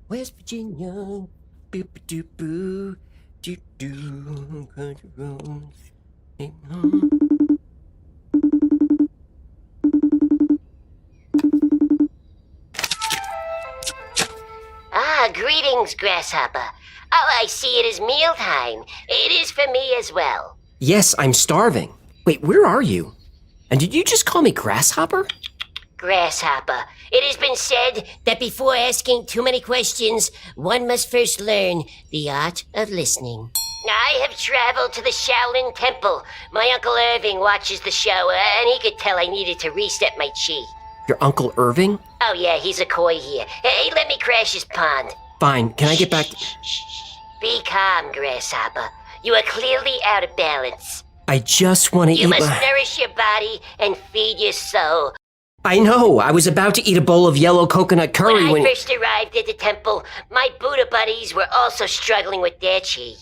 West Virginia, boo-ba-doo-boo, doo-doo, country roads, Greetings, Grasshopper. Oh, I see it is mealtime. It is for me as well. Yes, I'm starving. Wait, where are you? And did you just call me Grasshopper? Grasshopper, it has been said that before asking too many questions, one must first learn the art of listening. I have traveled to the Shaolin Temple. My Uncle Irving watches the show, and he could tell I needed to reset my chi. Your Uncle Irving? Oh yeah, he's a koi here. Hey, let me crash his pond. Fine, can I get back? Be calm, Grasshopper. You are clearly out of balance. I just want to eat. You must nourish your body and feed your soul. I know. I was about to eat a bowl of yellow coconut curry when I first arrived at the temple, my Buddha buddies were also struggling with their chi.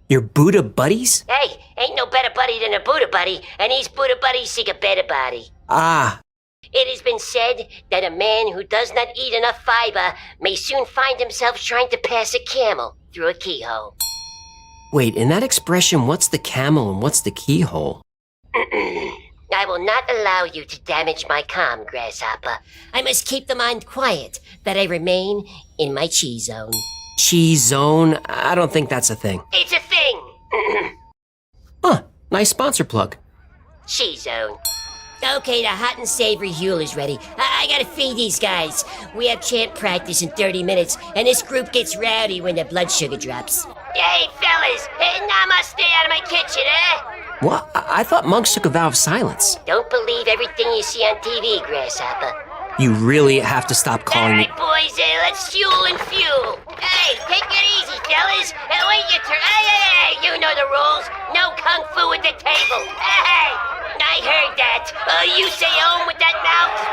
Your Buddha buddies? Hey, ain't no better buddy than a Buddha buddy, and these Buddha buddies seek a better body. Ah. It has been said that a man who does not eat enough fiber may soon find himself trying to pass a camel through a keyhole. Wait, in that expression, what's the camel and what's the keyhole? I will not allow you to damage my calm, Grasshopper. I must keep the mind quiet, that I remain in my chi zone. Chi zone? I don't think that's a thing. It's a thing! Huh, nice sponsor plug. Chi zone. Okay, the hot and savory Huel is ready. I gotta feed these guys. We have chant practice in 30 minutes, and this group gets rowdy when the blood sugar drops. Hey, fellas! Namaste out of my kitchen, eh? What? I thought monks took a vow of silence. Don't believe everything you see on TV, Grasshopper. You really have to stop calling me. All right, boys, let's fuel and fuel. Hey, take it easy, fellas. Wait your turn. Hey, you know the rules. No kung fu at the table. Hey, I heard that. You say with that mouth?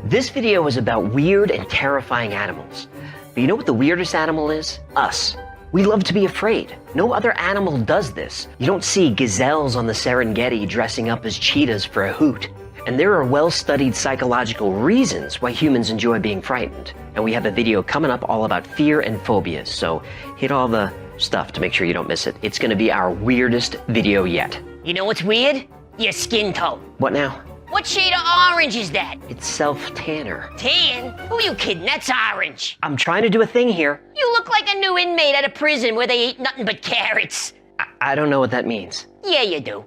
This video is about weird and terrifying animals. But you know what the weirdest animal is? Us. We love to be afraid. No other animal does this. You don't see gazelles on the Serengeti dressing up as cheetahs for a hoot. And there are well-studied psychological reasons why humans enjoy being frightened. And we have a video coming up all about fear and phobias, so hit all the stuff to make sure you don't miss it. It's gonna be our weirdest video yet. You know what's weird? Your skin tone. What now? What shade of orange is that? It's self-tanner. Tan? Who are you kidding? That's orange. I'm trying to do a thing here. You look like a new inmate at a prison where they eat nothing but carrots. I don't know what that means. Yeah, you do.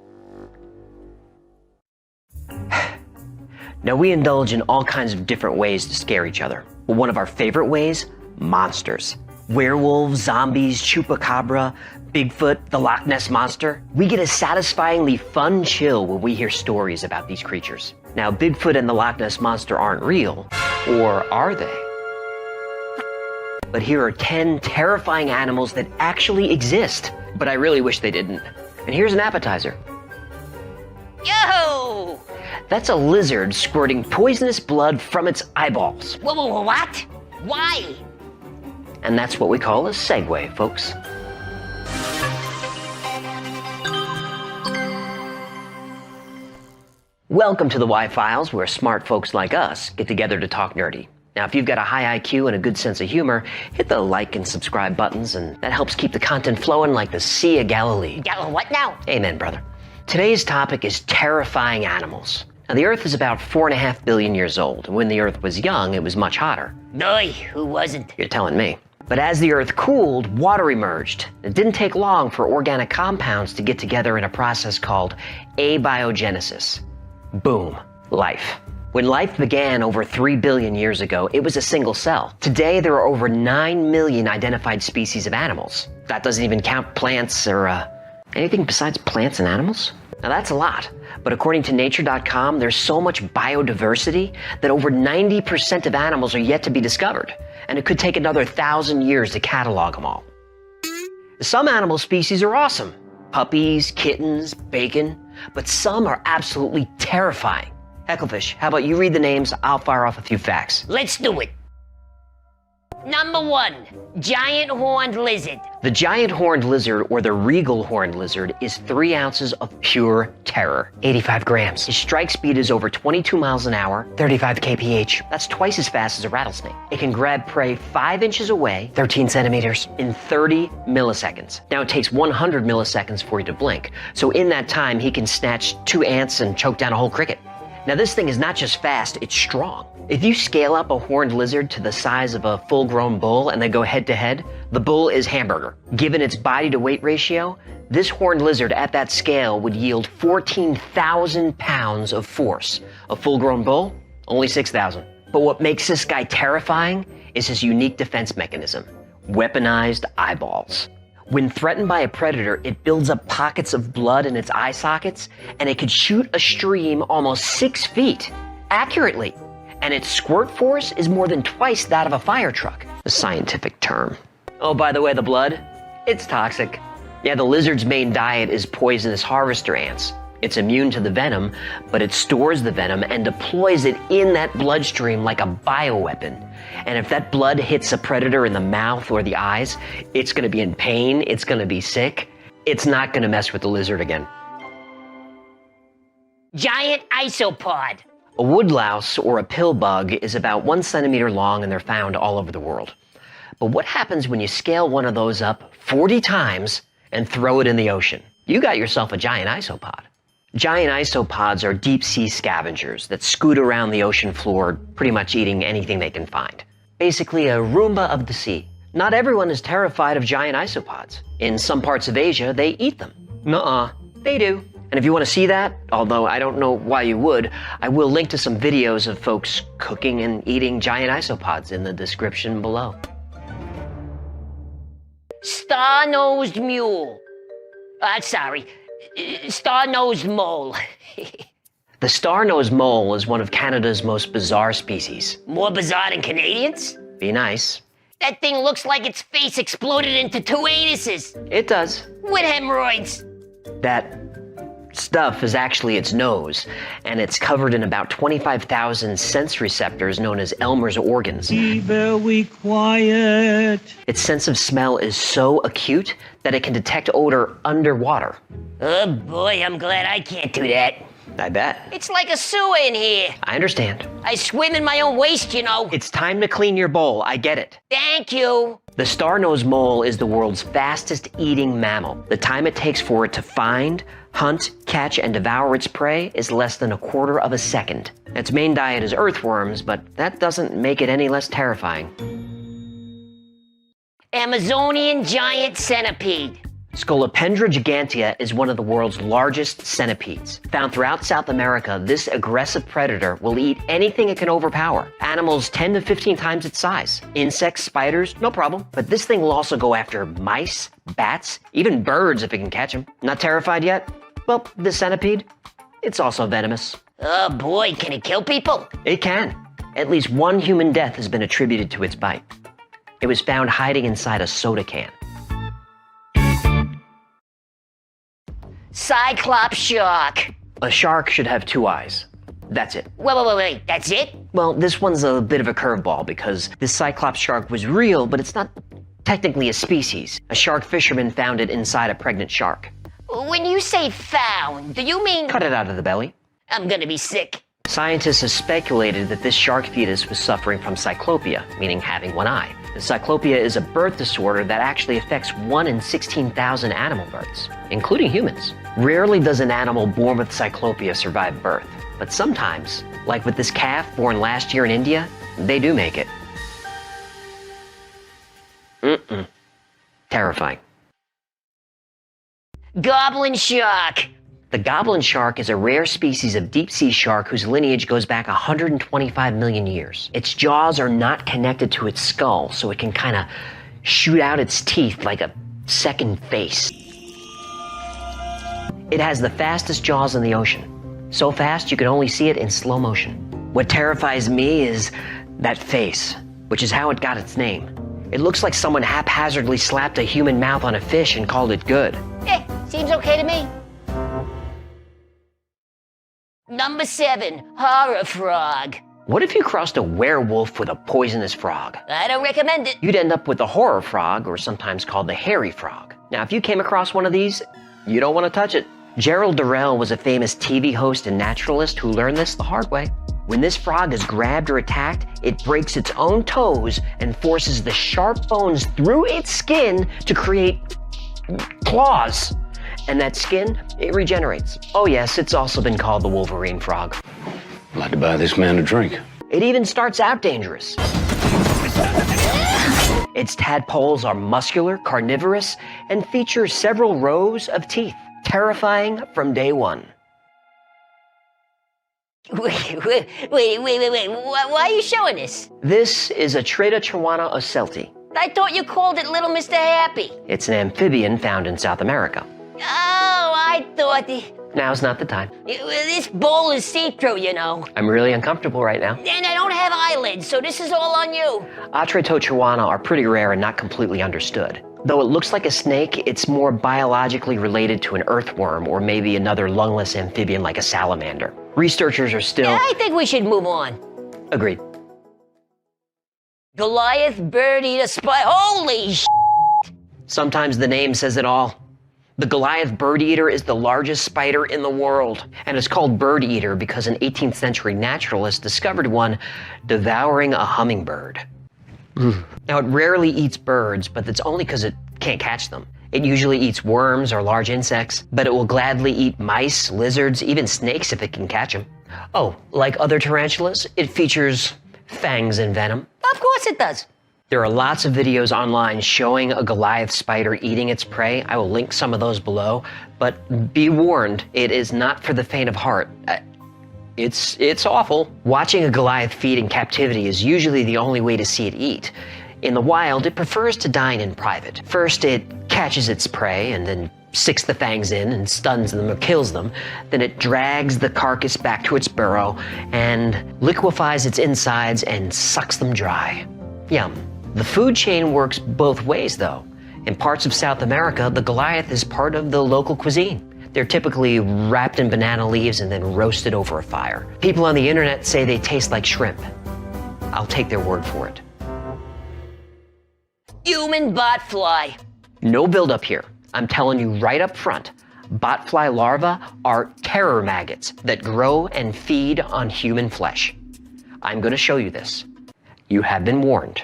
Now, we indulge in all kinds of different ways to scare each other. But one of our favorite ways? Monsters. Werewolves, zombies, chupacabra, Bigfoot, the Loch Ness Monster. We get a satisfyingly fun chill when we hear stories about these creatures. Now, Bigfoot and the Loch Ness Monster aren't real, or are they? But here are 10 terrifying animals that actually exist, but I really wish they didn't. And here's an appetizer. Yo! That's a lizard squirting poisonous blood from its eyeballs. Whoa, what? Why? And that's what we call a segue, folks. Welcome to the Y-Files, where smart folks like us get together to talk nerdy. Now, if you've got a high IQ and a good sense of humor, hit the like and subscribe buttons, and that helps keep the content flowing like the Sea of Galilee. What now? Amen, brother. Today's topic is terrifying animals. Now, the Earth is about 4.5 billion years old, and when the Earth was young, it was much hotter. Boy, who wasn't? You're telling me. But as the Earth cooled, water emerged. It didn't take long for organic compounds to get together in a process called abiogenesis. Boom, life. When life began over 3 billion years ago, it was a single cell. Today, there are over 9 million identified species of animals. That doesn't even count plants or anything besides plants and animals. Now that's a lot, but according to nature.com, there's so much biodiversity that over 90% of animals are yet to be discovered, and it could take another 1,000 years to catalog them all. Some animal species are awesome. Puppies, kittens, bacon, but some are absolutely terrifying. Hecklefish, how about you read the names, I'll fire off a few facts. Let's do it. Number 1, giant horned lizard. The giant horned lizard, or the regal horned lizard, is 3 ounces of pure terror, 85 grams. His strike speed is over 22 miles an hour, 35 kph. That's twice as fast as a rattlesnake. It can grab prey 5 inches away, 13 centimeters, in 30 milliseconds. Now, it takes 100 milliseconds for you to blink, so in that time, he can snatch 2 ants and choke down a whole cricket. Now, this thing is not just fast, it's strong. If you scale up a horned lizard to the size of a full-grown bull and they go head-to-head, the bull is hamburger. Given its body-to-weight ratio, this horned lizard at that scale would yield 14,000 pounds of force. A full-grown bull, only 6,000. But what makes this guy terrifying is his unique defense mechanism, weaponized eyeballs. When threatened by a predator, it builds up pockets of blood in its eye sockets, and it could shoot a stream almost 6 feet accurately. And its squirt force is more than twice that of a fire truck, a scientific term. Oh, by the way, the blood, it's toxic. Yeah, the lizard's main diet is poisonous harvester ants. It's immune to the venom, but it stores the venom and deploys it in that bloodstream like a bioweapon. And if that blood hits a predator in the mouth or the eyes, it's gonna be in pain, it's gonna be sick. It's not gonna mess with the lizard again. Giant isopod. A woodlouse, or a pill bug, is about 1 centimeter long, and they're found all over the world. But what happens when you scale one of those up 40 times and throw it in the ocean? You got yourself a giant isopod. Giant isopods are deep-sea scavengers that scoot around the ocean floor, pretty much eating anything they can find. Basically a Roomba of the sea. Not everyone is terrified of giant isopods. In some parts of Asia, they eat them. Nuh-uh, they do. And if you want to see that, although I don't know why you would, I will link to some videos of folks cooking and eating giant isopods in the description below. Star-nosed mule. Star-nosed mole. The star-nosed mole is one of Canada's most bizarre species. More bizarre than Canadians? Be nice. That thing looks like its face exploded into 2 anuses. It does. With hemorrhoids. That stuff is actually its nose, and it's covered in about 25,000 sense receptors known as Elmer's organs. Be very quiet. Its sense of smell is so acute that it can detect odor underwater. Oh boy, I'm glad I can't do that. I bet. It's like a sewer in here. I understand. I swim in my own waste, you know. It's time to clean your bowl, I get it. Thank you. The star-nosed mole is the world's fastest eating mammal. The time it takes for it to find, hunt, catch, and devour its prey is less than 1/4 of a second. Its main diet is earthworms, but that doesn't make it any less terrifying. Amazonian giant centipede. Scolopendra gigantea is one of the world's largest centipedes. Found throughout South America, this aggressive predator will eat anything it can overpower. Animals 10 to 15 times its size. Insects, spiders, no problem. But this thing will also go after mice, bats, even birds if it can catch them. Not terrified yet? Well, this centipede, it's also venomous. Oh boy, can it kill people? It can. At least one human death has been attributed to its bite. It was found hiding inside a soda can. Cyclops shark. A shark should have 2 eyes. That's it. Wait, that's it? Well, this one's a bit of a curveball because this Cyclops shark was real, but it's not technically a species. A shark fisherman found it inside a pregnant shark. When you say found, do you mean... Cut it out of the belly. I'm gonna be sick. Scientists have speculated that this shark fetus was suffering from cyclopia, meaning having 1 eye. The cyclopia is a birth disorder that actually affects 1 in 16,000 animal births, including humans. Rarely does an animal born with cyclopia survive birth, but sometimes, like with this calf born last year in India, they do make it. Terrifying. Goblin shark. The goblin shark is a rare species of deep-sea shark whose lineage goes back 125 million years. Its jaws are not connected to its skull, so it can kind of shoot out its teeth like a second face. It has the fastest jaws in the ocean. So fast you can only see it in slow motion. What terrifies me is that face, which is how it got its name. It looks like someone haphazardly slapped a human mouth on a fish and called it good. Seems okay to me. Number 7, horror frog. What if you crossed a werewolf with a poisonous frog? I don't recommend it. You'd end up with a horror frog, or sometimes called the hairy frog. Now, if you came across one of these, you don't want to touch it. Gerald Durrell was a famous TV host and naturalist who learned this the hard way. When this frog is grabbed or attacked, it breaks its own toes and forces the sharp bones through its skin to create claws. And that skin, it regenerates. Oh yes, it's also been called the Wolverine frog. I'd like to buy this man a drink. It even starts out dangerous. Its tadpoles are muscular, carnivorous, and feature several rows of teeth. Terrifying from day one. Wait. Why are you showing this? This is a Tradotrawana ocelti. I thought you called it Little Mr. Happy. It's an amphibian found in South America. Oh, I thought... Now's not the time. This bowl is see-through, you know. I'm really uncomfortable right now. And I don't have eyelids, so this is all on you. Tradotrawana are pretty rare and not completely understood. Though it looks like a snake, it's more biologically related to an earthworm or maybe another lungless amphibian like a salamander. Researchers are still... I think we should move on. Agreed. Goliath bird eater spider. Holy sh**! Sometimes the name says it all. The Goliath bird eater is the largest spider in the world, and it's called bird eater because an 18th century naturalist discovered one devouring a hummingbird. Now, it rarely eats birds, but that's only because it can't catch them. It usually eats worms or large insects, but it will gladly eat mice, lizards, even snakes if it can catch them. Oh, like other tarantulas, it features fangs and venom. Of course it does. There are lots of videos online showing a Goliath spider eating its prey. I will link some of those below, but be warned, it is not for the faint of heart. It's awful. Watching a Goliath feed in captivity is usually the only way to see it eat. In the wild, it prefers to dine in private. First, it catches its prey and then sticks the fangs in and stuns them or kills them. Then it drags the carcass back to its burrow and liquefies its insides and sucks them dry. Yum. The food chain works both ways, though. In parts of South America, the Goliath is part of the local cuisine. They're typically wrapped in banana leaves and then roasted over a fire. People on the internet say they taste like shrimp. I'll take their word for it. Human botfly. No build-up here. I'm telling you right up front. Botfly larvae are terror maggots that grow and feed on human flesh. I'm going to show you this. You have been warned.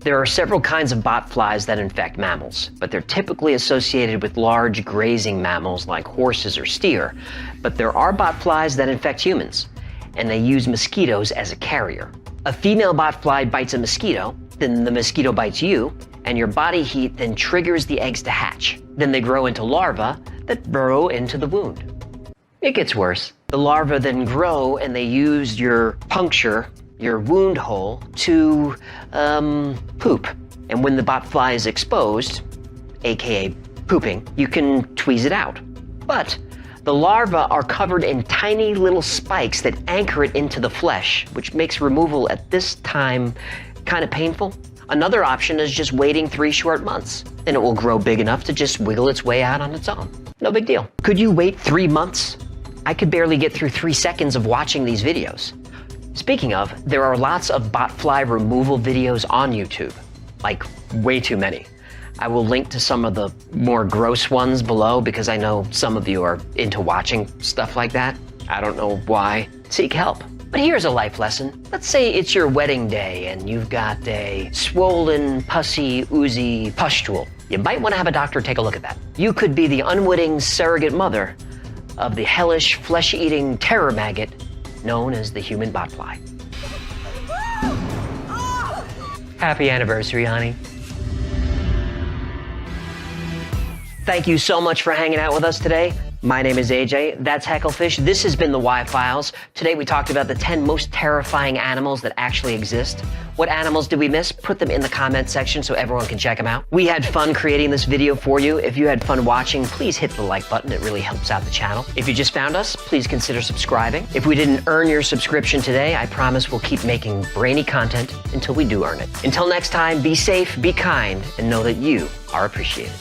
There are several kinds of botflies that infect mammals, but they're typically associated with large grazing mammals like horses or steer. But there are botflies that infect humans, and they use mosquitoes as a carrier. A female botfly bites a mosquito, then the mosquito bites you, and your body heat then triggers the eggs to hatch. Then they grow into larvae that burrow into the wound. It gets worse. The larvae then grow and they use your puncture, your wound hole, to poop. And when the botfly is exposed, aka pooping, you can tweeze it out. But the larvae are covered in tiny little spikes that anchor it into the flesh, which makes removal at this time kind of painful. Another option is just waiting 3 short months. Then it will grow big enough to just wiggle its way out on its own. No big deal. Could you wait 3 months? I could barely get through 3 seconds of watching these videos. Speaking of, there are lots of botfly removal videos on YouTube. Like, way too many. I will link to some of the more gross ones below because I know some of you are into watching stuff like that. I don't know why. Seek help. But here's a life lesson. Let's say it's your wedding day and you've got a swollen, pussy, oozy pustule. You might want to have a doctor take a look at that. You could be the unwitting surrogate mother of the hellish, flesh-eating terror maggot known as the human botfly. Happy anniversary, honey. Thank you so much for hanging out with us today. My name is AJ, that's Hecklefish. This has been the Y-Files. Today we talked about the 10 most terrifying animals that actually exist. What animals did we miss? Put them in the comment section so everyone can check them out. We had fun creating this video for you. If you had fun watching, please hit the like button. It really helps out the channel. If you just found us, please consider subscribing. If we didn't earn your subscription today, I promise we'll keep making brainy content until we do earn it. Until next time, be safe, be kind, and know that you are appreciated.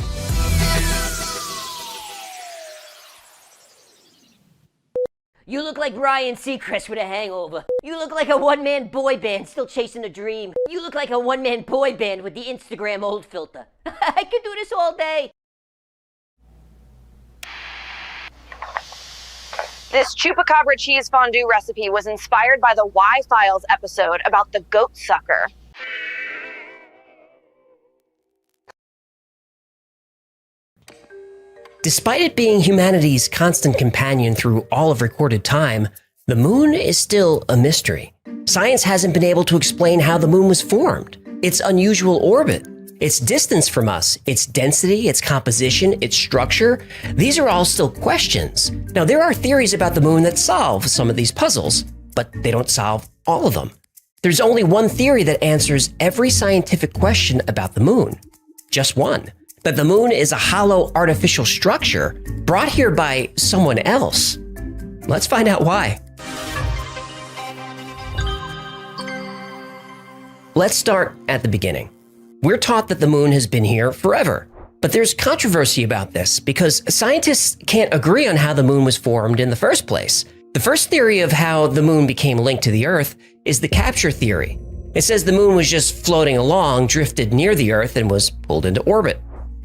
You look like Ryan Seacrest with a hangover. You look like a one-man boy band still chasing a dream. You look like a one-man boy band with the Instagram old filter. I could do this all day. This chupacabra cheese fondue recipe was inspired by the Y-Files episode about the goat sucker. Despite it being humanity's constant companion through all of recorded time, the moon is still a mystery. Science hasn't been able to explain how the moon was formed, its unusual orbit, its distance from us, its density, its composition, its structure. These are all still questions. Now, there are theories about the moon that solve some of these puzzles, but they don't solve all of them. There's only one theory that answers every scientific question about the moon. Just one. That the moon is a hollow artificial structure brought here by someone else. Let's find out why. Let's start at the beginning. We're taught that the moon has been here forever, but there's controversy about this because scientists can't agree on how the moon was formed in the first place. The first theory of how the moon became linked to the Earth is the capture theory. It says the moon was just floating along, drifted near the Earth, and was pulled into orbit.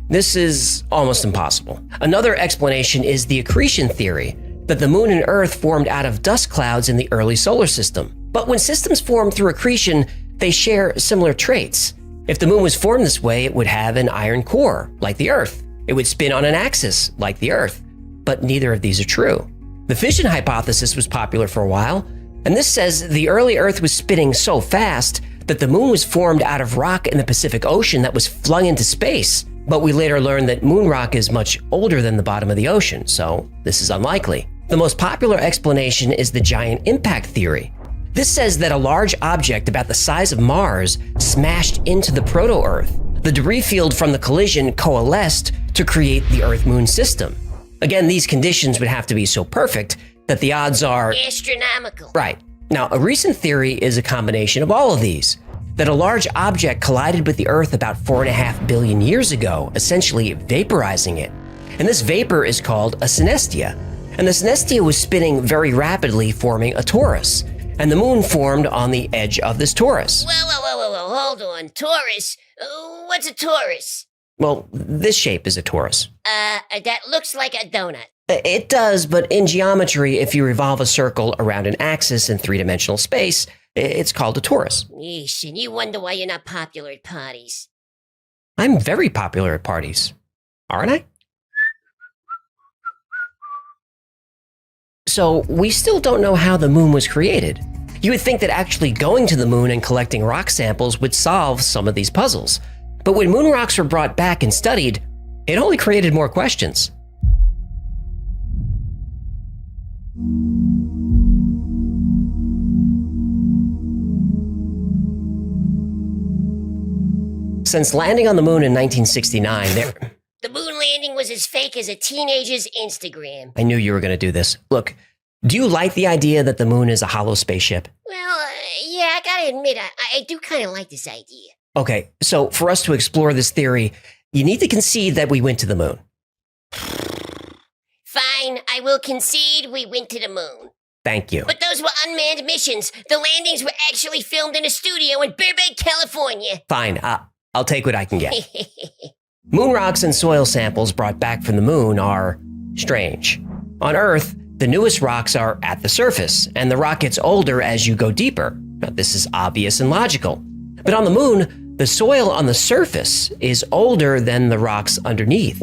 This is almost impossible. Another explanation is the accretion theory, that the moon and Earth formed out of dust clouds in the early solar system. But when systems form through accretion, they share similar traits. If the moon was formed this way, it would have an iron core, like the Earth. It would spin on an axis, like the Earth. But neither of these are true. The fission hypothesis was popular for a while, and this says the early Earth was spinning so fast that the moon was formed out of rock in the Pacific Ocean that was flung into space. But we later learned that moon rock is much older than the bottom of the ocean, so this is unlikely. The most popular explanation is the giant impact theory. This says that a large object about the size of Mars smashed into the proto-Earth. The debris field from the collision coalesced to create the Earth-Moon system. Again, these conditions would have to be so perfect that the odds are astronomical. Right. Now, a recent theory is a combination of all of these. That a large object collided with the Earth about 4.5 billion years ago, essentially vaporizing it. And this vapor is called a synestia. And the synestia was spinning very rapidly, forming a torus. And the moon formed on the edge of this torus. Whoa, hold on. Torus? What's a torus? Well, this shape is a torus. That looks like a donut. It does, but in geometry, if you revolve a circle around an axis in three-dimensional space, it's called a torus. Yeesh, and you wonder why you're not popular at parties. I'm very popular at parties, aren't I? So we still don't know how the moon was created. You would think that actually going to the moon and collecting rock samples would solve some of these puzzles. But when moon rocks were brought back and studied, it only created more questions. Since landing on the moon in 1969, The moon landing was as fake as a teenager's Instagram. I knew you were going to do this. Look, do you like the idea that the moon is a hollow spaceship? Well, yeah, I gotta admit, I do kind of like this idea. Okay, so for us to explore this theory, you need to concede that we went to the moon. Fine, I will concede we went to the moon. Thank you. But those were unmanned missions. The landings were actually filmed in a studio in Burbank, California. Fine, I'll take what I can get. Moon rocks and soil samples brought back from the moon are strange. On Earth, the newest rocks are at the surface, and the rock gets older as you go deeper. Now, this is obvious and logical. But on the moon, the soil on the surface is older than the rocks underneath.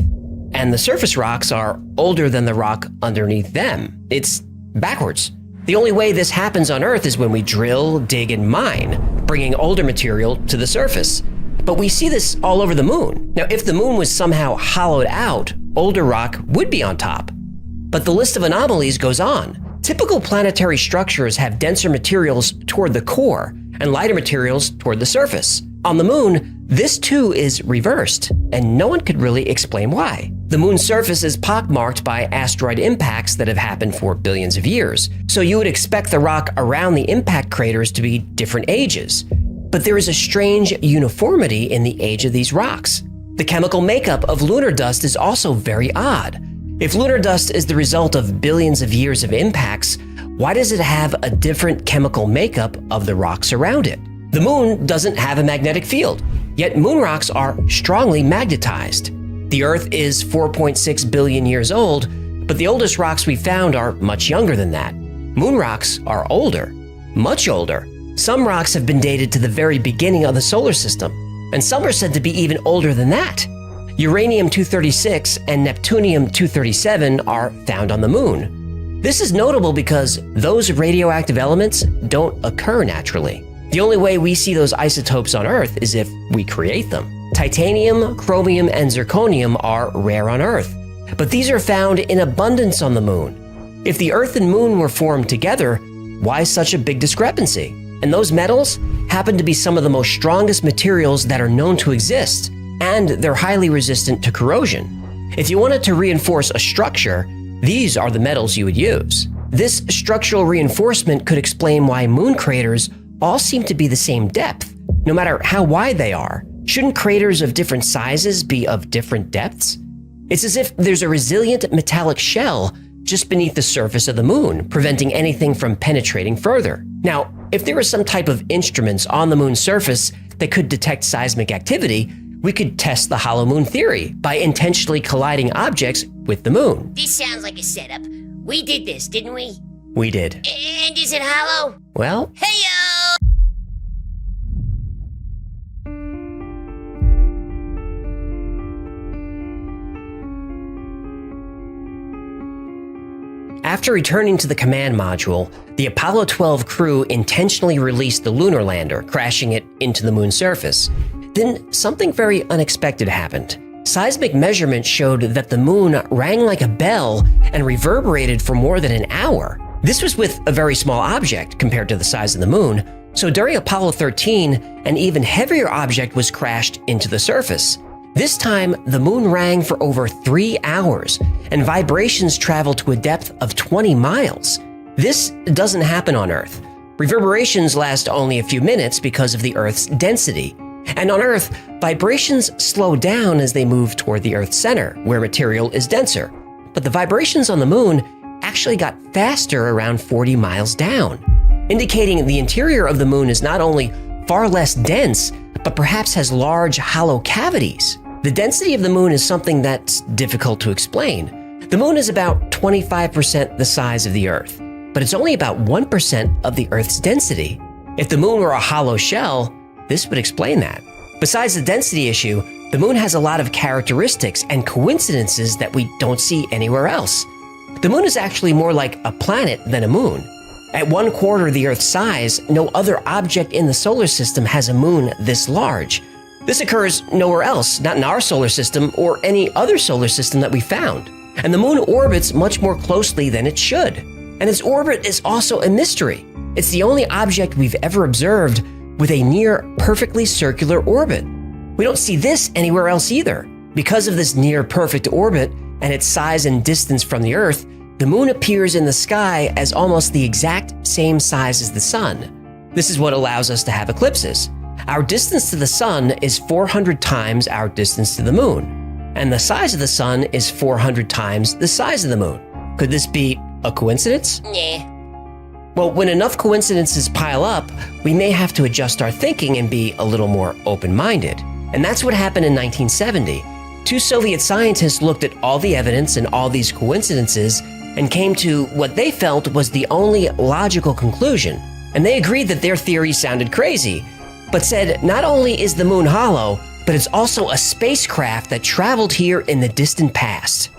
And the surface rocks are older than the rock underneath them. It's backwards. The only way this happens on Earth is when we drill, dig, and mine, bringing older material to the surface. But we see this all over the moon. Now, if the moon was somehow hollowed out, older rock would be on top. But the list of anomalies goes on. Typical planetary structures have denser materials toward the core and lighter materials toward the surface. On the moon, this too is reversed, and no one could really explain why. The moon's surface is pockmarked by asteroid impacts that have happened for billions of years, so you would expect the rock around the impact craters to be different ages. But there is a strange uniformity in the age of these rocks. The chemical makeup of lunar dust is also very odd. If lunar dust is the result of billions of years of impacts, why does it have a different chemical makeup of the rocks around it? The moon doesn't have a magnetic field, yet moon rocks are strongly magnetized. The Earth is 4.6 billion years old, but the oldest rocks we found are much younger than that. Moon rocks are older, much older. Some rocks have been dated to the very beginning of the solar system, and some are said to be even older than that. Uranium-236 and Neptunium-237 are found on the moon. This is notable because those radioactive elements don't occur naturally. The only way we see those isotopes on Earth is if we create them. Titanium, chromium, and zirconium are rare on Earth, but these are found in abundance on the moon. If the Earth and moon were formed together, why such a big discrepancy? And those metals happen to be some of the most strongest materials that are known to exist, and they're highly resistant to corrosion. If you wanted to reinforce a structure, these are the metals you would use. This structural reinforcement could explain why moon craters all seem to be the same depth, no matter how wide they are. Shouldn't craters of different sizes be of different depths? It's as if there's a resilient metallic shell just beneath the surface of the moon, preventing anything from penetrating further. Now, if there were some type of instruments on the moon's surface that could detect seismic activity, we could test the hollow moon theory by intentionally colliding objects with the moon. This sounds like a setup. We did this, didn't we? We did. And is it hollow? Well, Hey-yo! after returning to the command module, the Apollo 12 crew intentionally released the lunar lander, crashing it into the moon's surface. Then something very unexpected happened. Seismic measurements showed that the moon rang like a bell and reverberated for more than an hour. This was with a very small object compared to the size of the moon, so during Apollo 13, an even heavier object was crashed into the surface. This time, the moon rang for over 3 hours, and vibrations traveled to a depth of 20 miles. This doesn't happen on Earth. Reverberations last only a few minutes because of the Earth's density. And on Earth, vibrations slow down as they move toward the Earth's center, where material is denser. But the vibrations on the moon actually got faster around 40 miles down, indicating the interior of the moon is not only far less dense, but perhaps has large hollow cavities. The density of the moon is something that's difficult to explain. The moon is about 25% the size of the Earth, but it's only about 1% of the Earth's density. If the moon were a hollow shell, this would explain that. Besides the density issue, the moon has a lot of characteristics and coincidences that we don't see anywhere else. The moon is actually more like a planet than a moon. At 1/4 the Earth's size, no other object in the solar system has a moon this large. This occurs nowhere else, not in our solar system or any other solar system that we found. And the moon orbits much more closely than it should. And its orbit is also a mystery. It's the only object we've ever observed with a near perfectly circular orbit. We don't see this anywhere else either. Because of this near perfect orbit and its size and distance from the Earth, the moon appears in the sky as almost the exact same size as the sun. This is what allows us to have eclipses. Our distance to the sun is 400 times our distance to the moon, and the size of the sun is 400 times the size of the moon. Could this be a coincidence? Nah. Well, when enough coincidences pile up, we may have to adjust our thinking and be a little more open-minded. And that's what happened in 1970. 2 Soviet scientists looked at all the evidence and all these coincidences and came to what they felt was the only logical conclusion. And they agreed that their theory sounded crazy, but said not only is the moon hollow, but it's also a spacecraft that traveled here in the distant past.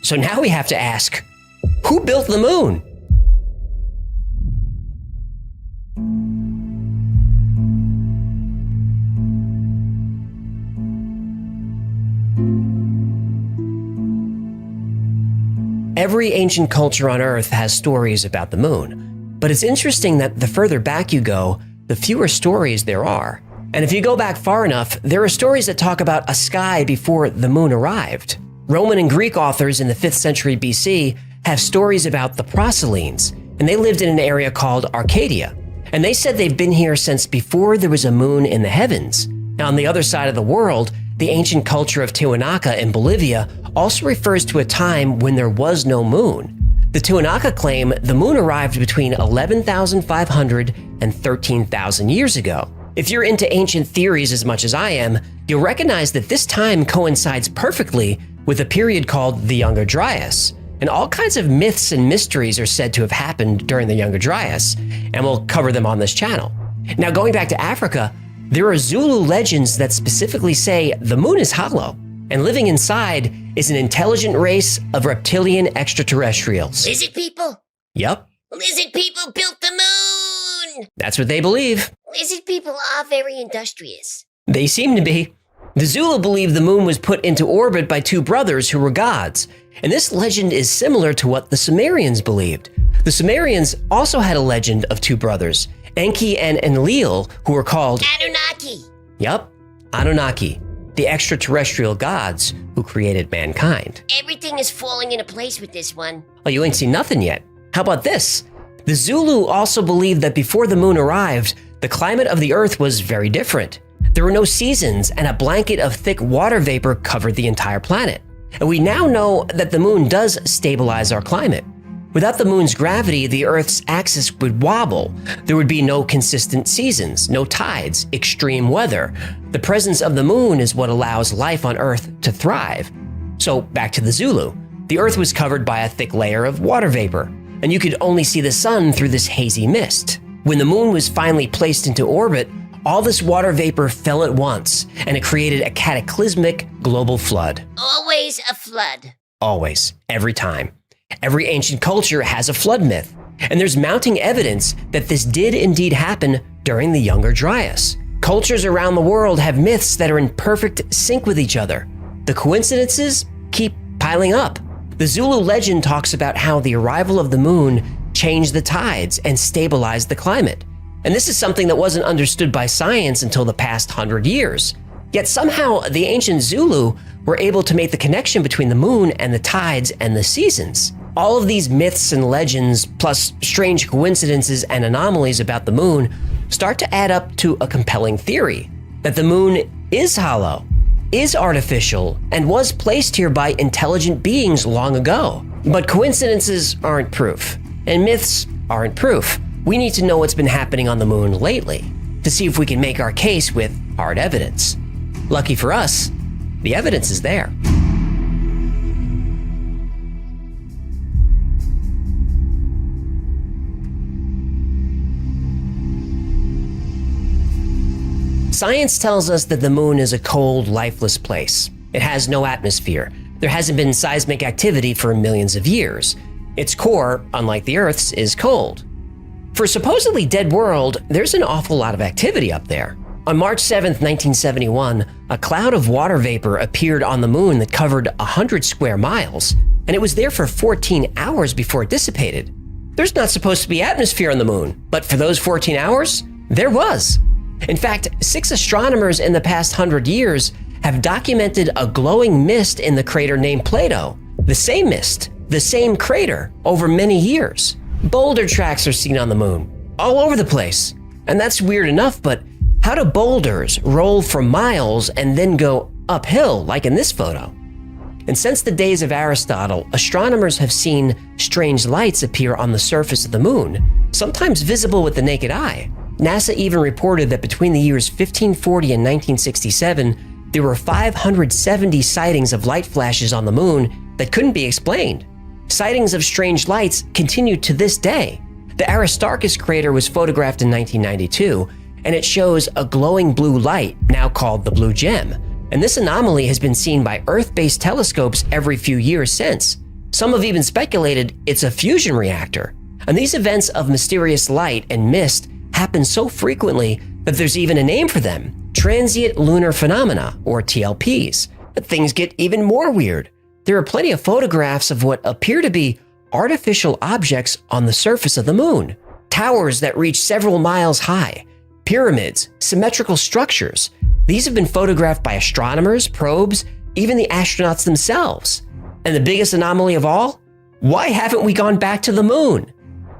So now we have to ask, who built the moon? Every ancient culture on Earth has stories about the moon, but it's interesting that the further back you go, the fewer stories there are. And if you go back far enough, there are stories that talk about a sky before the moon arrived. Roman and Greek authors in the 5th century BC have stories about the Proselynes, and they lived in an area called Arcadia. And they said they've been here since before there was a moon in the heavens. Now, on the other side of the world, the ancient culture of Tiwanaku in Bolivia also refers to a time when there was no moon. The Tiwanaku claim the moon arrived between 11,500 and 13,000 years ago. If you're into ancient theories as much as I am, you'll recognize that this time coincides perfectly with a period called the Younger Dryas. And all kinds of myths and mysteries are said to have happened during the Younger Dryas, and we'll cover them on this channel. Now, going back to Africa, there are Zulu legends that specifically say the moon is hollow, and living inside is an intelligent race of reptilian extraterrestrials. Lizard people? Yep, Lizard people built the moon! that's what they believe. Lizard people are very industrious. They seem to be. The Zulu believe the moon was put into orbit by 2 brothers who were gods, and this legend is similar to what the Sumerians believed. The Sumerians also had a legend of 2 brothers, Enki and Enlil, who were called Anunnaki. Yup, Anunnaki, the extraterrestrial gods who created mankind. Everything is falling into place with this one. Oh, you ain't seen nothing yet. How about this? The Zulu also believed that before the moon arrived, the climate of the Earth was very different. There were no seasons, and a blanket of thick water vapor covered the entire planet. And we now know that the moon does stabilize our climate. Without the moon's gravity, the Earth's axis would wobble. There would be no consistent seasons, no tides, extreme weather. The presence of the moon is what allows life on Earth to thrive. So back to the Zulu. The Earth was covered by a thick layer of water vapor, and you could only see the sun through this hazy mist. When the moon was finally placed into orbit, all this water vapor fell at once, and it created a cataclysmic global flood. Always a flood. Always, every time. Every ancient culture has a flood myth, and there's mounting evidence that this did indeed happen during the Younger Dryas. Cultures around the world have myths that are in perfect sync with each other. The coincidences keep piling up. The Zulu legend talks about how the arrival of the moon changed the tides and stabilized the climate. And this is something that wasn't understood by science until the past 100 years. Yet somehow the ancient Zulu were able to make the connection between the moon and the tides and the seasons. All of these myths and legends, plus strange coincidences and anomalies about the moon, start to add up to a compelling theory that the moon is hollow, is artificial, and was placed here by intelligent beings long ago. But coincidences aren't proof, and myths aren't proof. We need to know what's been happening on the moon lately to see if we can make our case with hard evidence. Lucky for us, the evidence is there. Science tells us that the moon is a cold, lifeless place. It has no atmosphere. There hasn't been seismic activity for millions of years. Its core, unlike the Earth's, is cold. For a supposedly dead world, there's an awful lot of activity up there. On March 7, 1971, a cloud of water vapor appeared on the moon that covered 100 square miles, and it was there for 14 hours before it dissipated. There's not supposed to be atmosphere on the moon, but for those 14 hours, there was. In fact, 6 astronomers in the past 100 years have documented a glowing mist in the crater named Plato. The same mist, the same crater, over many years. Boulder tracks are seen on the moon, all over the place. And that's weird enough, but how do boulders roll for miles and then go uphill, like in this photo? And since the days of Aristotle, astronomers have seen strange lights appear on the surface of the moon, sometimes visible with the naked eye. NASA even reported that between the years 1540 and 1967, there were 570 sightings of light flashes on the moon that couldn't be explained. Sightings of strange lights continue to this day. The Aristarchus crater was photographed in 1992, and it shows a glowing blue light, now called the Blue Gem. And this anomaly has been seen by Earth-based telescopes every few years since. Some have even speculated it's a fusion reactor. And these events of mysterious light and mist happen so frequently that there's even a name for them, transient lunar phenomena, or TLPs. But things get even more weird. There are plenty of photographs of what appear to be artificial objects on the surface of the moon. Towers that reach several miles high, pyramids, symmetrical structures. These have been photographed by astronomers, probes, even the astronauts themselves. And the biggest anomaly of all? Why haven't we gone back to the moon?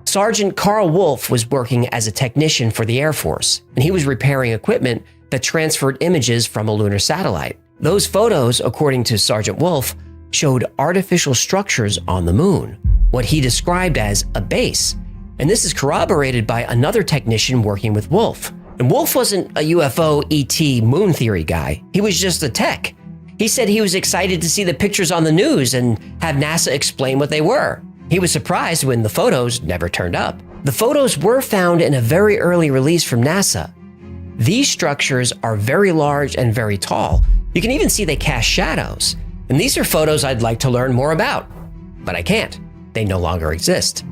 Sergeant Carl Wolf was working as a technician for the Air Force, and he was repairing equipment that transferred images from a lunar satellite. Those photos, according to Sergeant Wolf, showed artificial structures on the moon, what he described as a base. And this is corroborated by another technician working with Wolf. And Wolf wasn't a UFO, ET, moon theory guy. He was just a tech. He said he was excited to see the pictures on the news and have NASA explain what they were. He was surprised when the photos never turned up. The photos were found in a very early release from NASA. These structures are very large and very tall. You can even see they cast shadows. And these are photos I'd like to learn more about, but I can't. They no longer exist.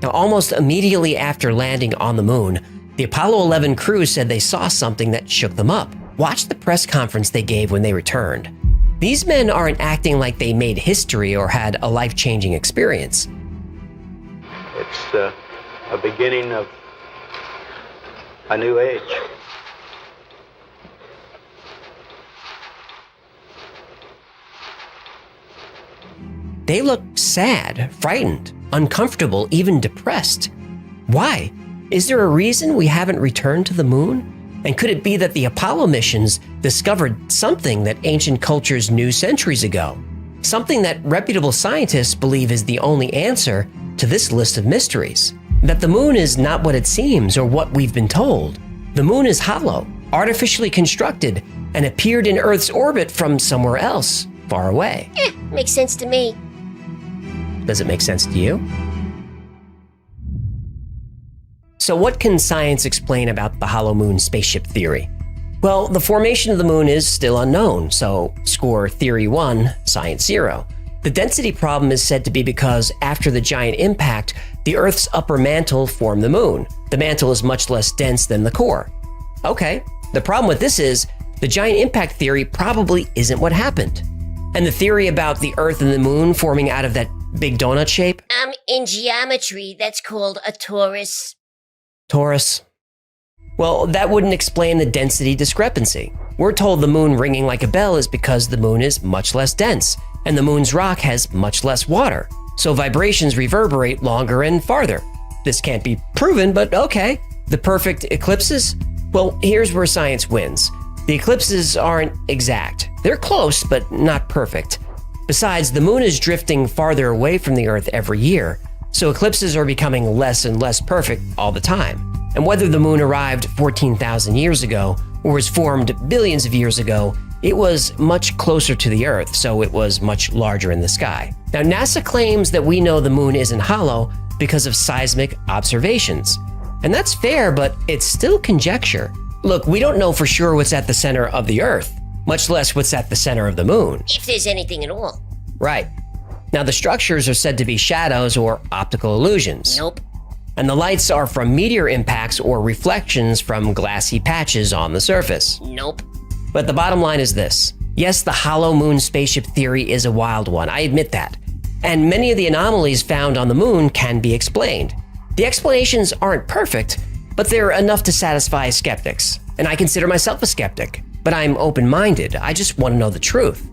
Now, almost immediately after landing on the moon, the Apollo 11 crew said they saw something that shook them up. Watch the press conference they gave when they returned. These men aren't acting like they made history or had a life-changing experience. It's a beginning of a new age. They look sad, frightened, uncomfortable, even depressed. Why? Is there a reason we haven't returned to the moon? And could it be that the Apollo missions discovered something that ancient cultures knew centuries ago? Something that reputable scientists believe is the only answer to this list of mysteries. That the moon is not what it seems or what we've been told. The moon is hollow, artificially constructed, and appeared in Earth's orbit from somewhere else, far away. Makes sense to me. Does it make sense to you? So what can science explain about the hollow moon spaceship theory? Well, the formation of the moon is still unknown, so score theory 1, science 0. The density problem is said to be because after the giant impact, the Earth's upper mantle formed the moon. The mantle is much less dense than the core. Okay, the problem with this is the giant impact theory probably isn't what happened. And the theory about the Earth and the moon forming out of that big donut shape? In geometry, that's called a torus. Torus. Well, that wouldn't explain the density discrepancy. We're told the moon ringing like a bell is because the moon is much less dense, and the moon's rock has much less water, so vibrations reverberate longer and farther. This can't be proven, but okay. The perfect eclipses? Well, here's where science wins. The eclipses aren't exact. They're close, but not perfect. Besides, the moon is drifting farther away from the Earth every year, so eclipses are becoming less and less perfect all the time. And whether the moon arrived 14,000 years ago or was formed billions of years ago, it was much closer to the Earth, so it was much larger in the sky. Now, NASA claims that we know the moon isn't hollow because of seismic observations. And that's fair, but it's still conjecture. Look, we don't know for sure what's at the center of the Earth, much less what's at the center of the moon. If there's anything at all. Right. Now, the structures are said to be shadows or optical illusions. Nope. and the lights are from meteor impacts or reflections from glassy patches on the surface. Nope. But the bottom line is this. Yes, the hollow moon spaceship theory is a wild one, I admit that. And many of the anomalies found on the moon can be explained. The explanations aren't perfect, but they're enough to satisfy skeptics. And I consider myself a skeptic, but I'm open-minded. I just want to know the truth.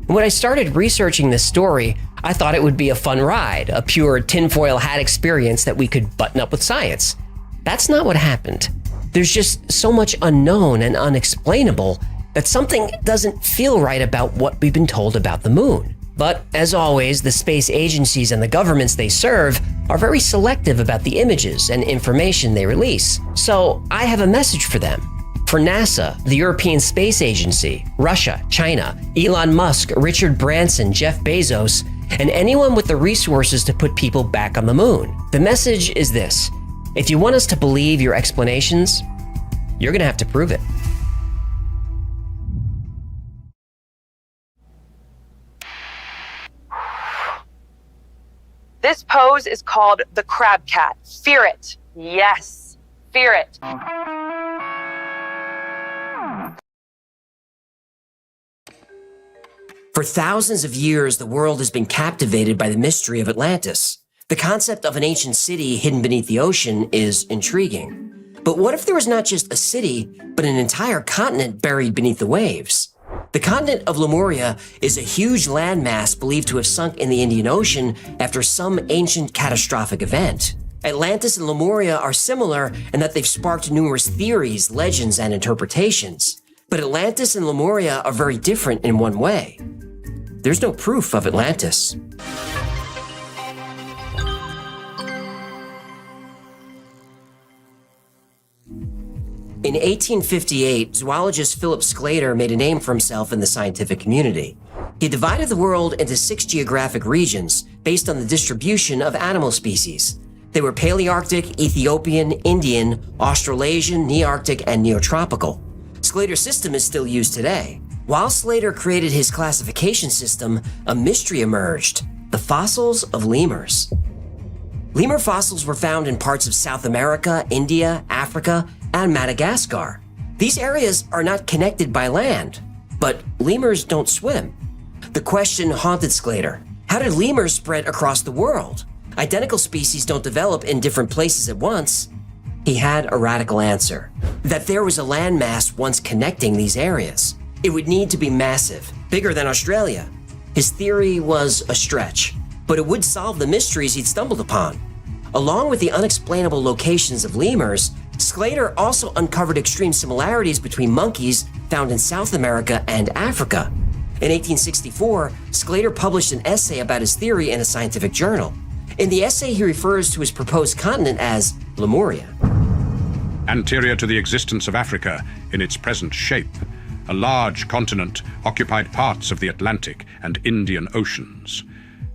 When I started researching this story, I thought it would be a fun ride, a pure tinfoil hat experience that we could button up with science. That's not what happened. There's just so much unknown and unexplainable that something doesn't feel right about what we've been told about the moon. But as always, the space agencies and the governments they serve are very selective about the images and information they release. So I have a message for them. For NASA, the European Space Agency, Russia, China, Elon Musk, Richard Branson, Jeff Bezos, and anyone with the resources to put people back on the moon. The message is this: if you want us to believe your explanations, you're gonna have to prove it. This pose is called the crab cat. Fear it. Yes, fear it. For thousands of years, the world has been captivated by the mystery of Atlantis. The concept of an ancient city hidden beneath the ocean is intriguing. But what if there was not just a city, but an entire continent buried beneath the waves? The continent of Lemuria is a huge landmass believed to have sunk in the Indian Ocean after some ancient catastrophic event. Atlantis and Lemuria are similar in that they've sparked numerous theories, legends, and interpretations. But Atlantis and Lemuria are very different in one way. There's no proof of Atlantis. In 1858, zoologist Philip Sclater made a name for himself in the scientific community. He divided the world into 6 geographic regions based on the distribution of animal species. They were Palearctic, Ethiopian, Indian, Australasian, Nearctic, and Neotropical. Sclater's system is still used today. While Sclater created his classification system, a mystery emerged: the fossils of lemurs. Lemur fossils were found in parts of South America, India, Africa, and Madagascar. These areas are not connected by land, but lemurs don't swim. The question haunted Sclater: how did lemurs spread across the world? Identical species don't develop in different places at once. He had a radical answer: that there was a landmass once connecting these areas. It would need to be massive, bigger than Australia. His theory was a stretch, but it would solve the mysteries he'd stumbled upon. Along with the unexplainable locations of lemurs, Sclater also uncovered extreme similarities between monkeys found in South America and Africa. In 1864, Sclater published an essay about his theory in a scientific journal. In the essay, he refers to his proposed continent as Lemuria. Anterior to the existence of Africa in its present shape, a large continent occupied parts of the Atlantic and Indian Oceans,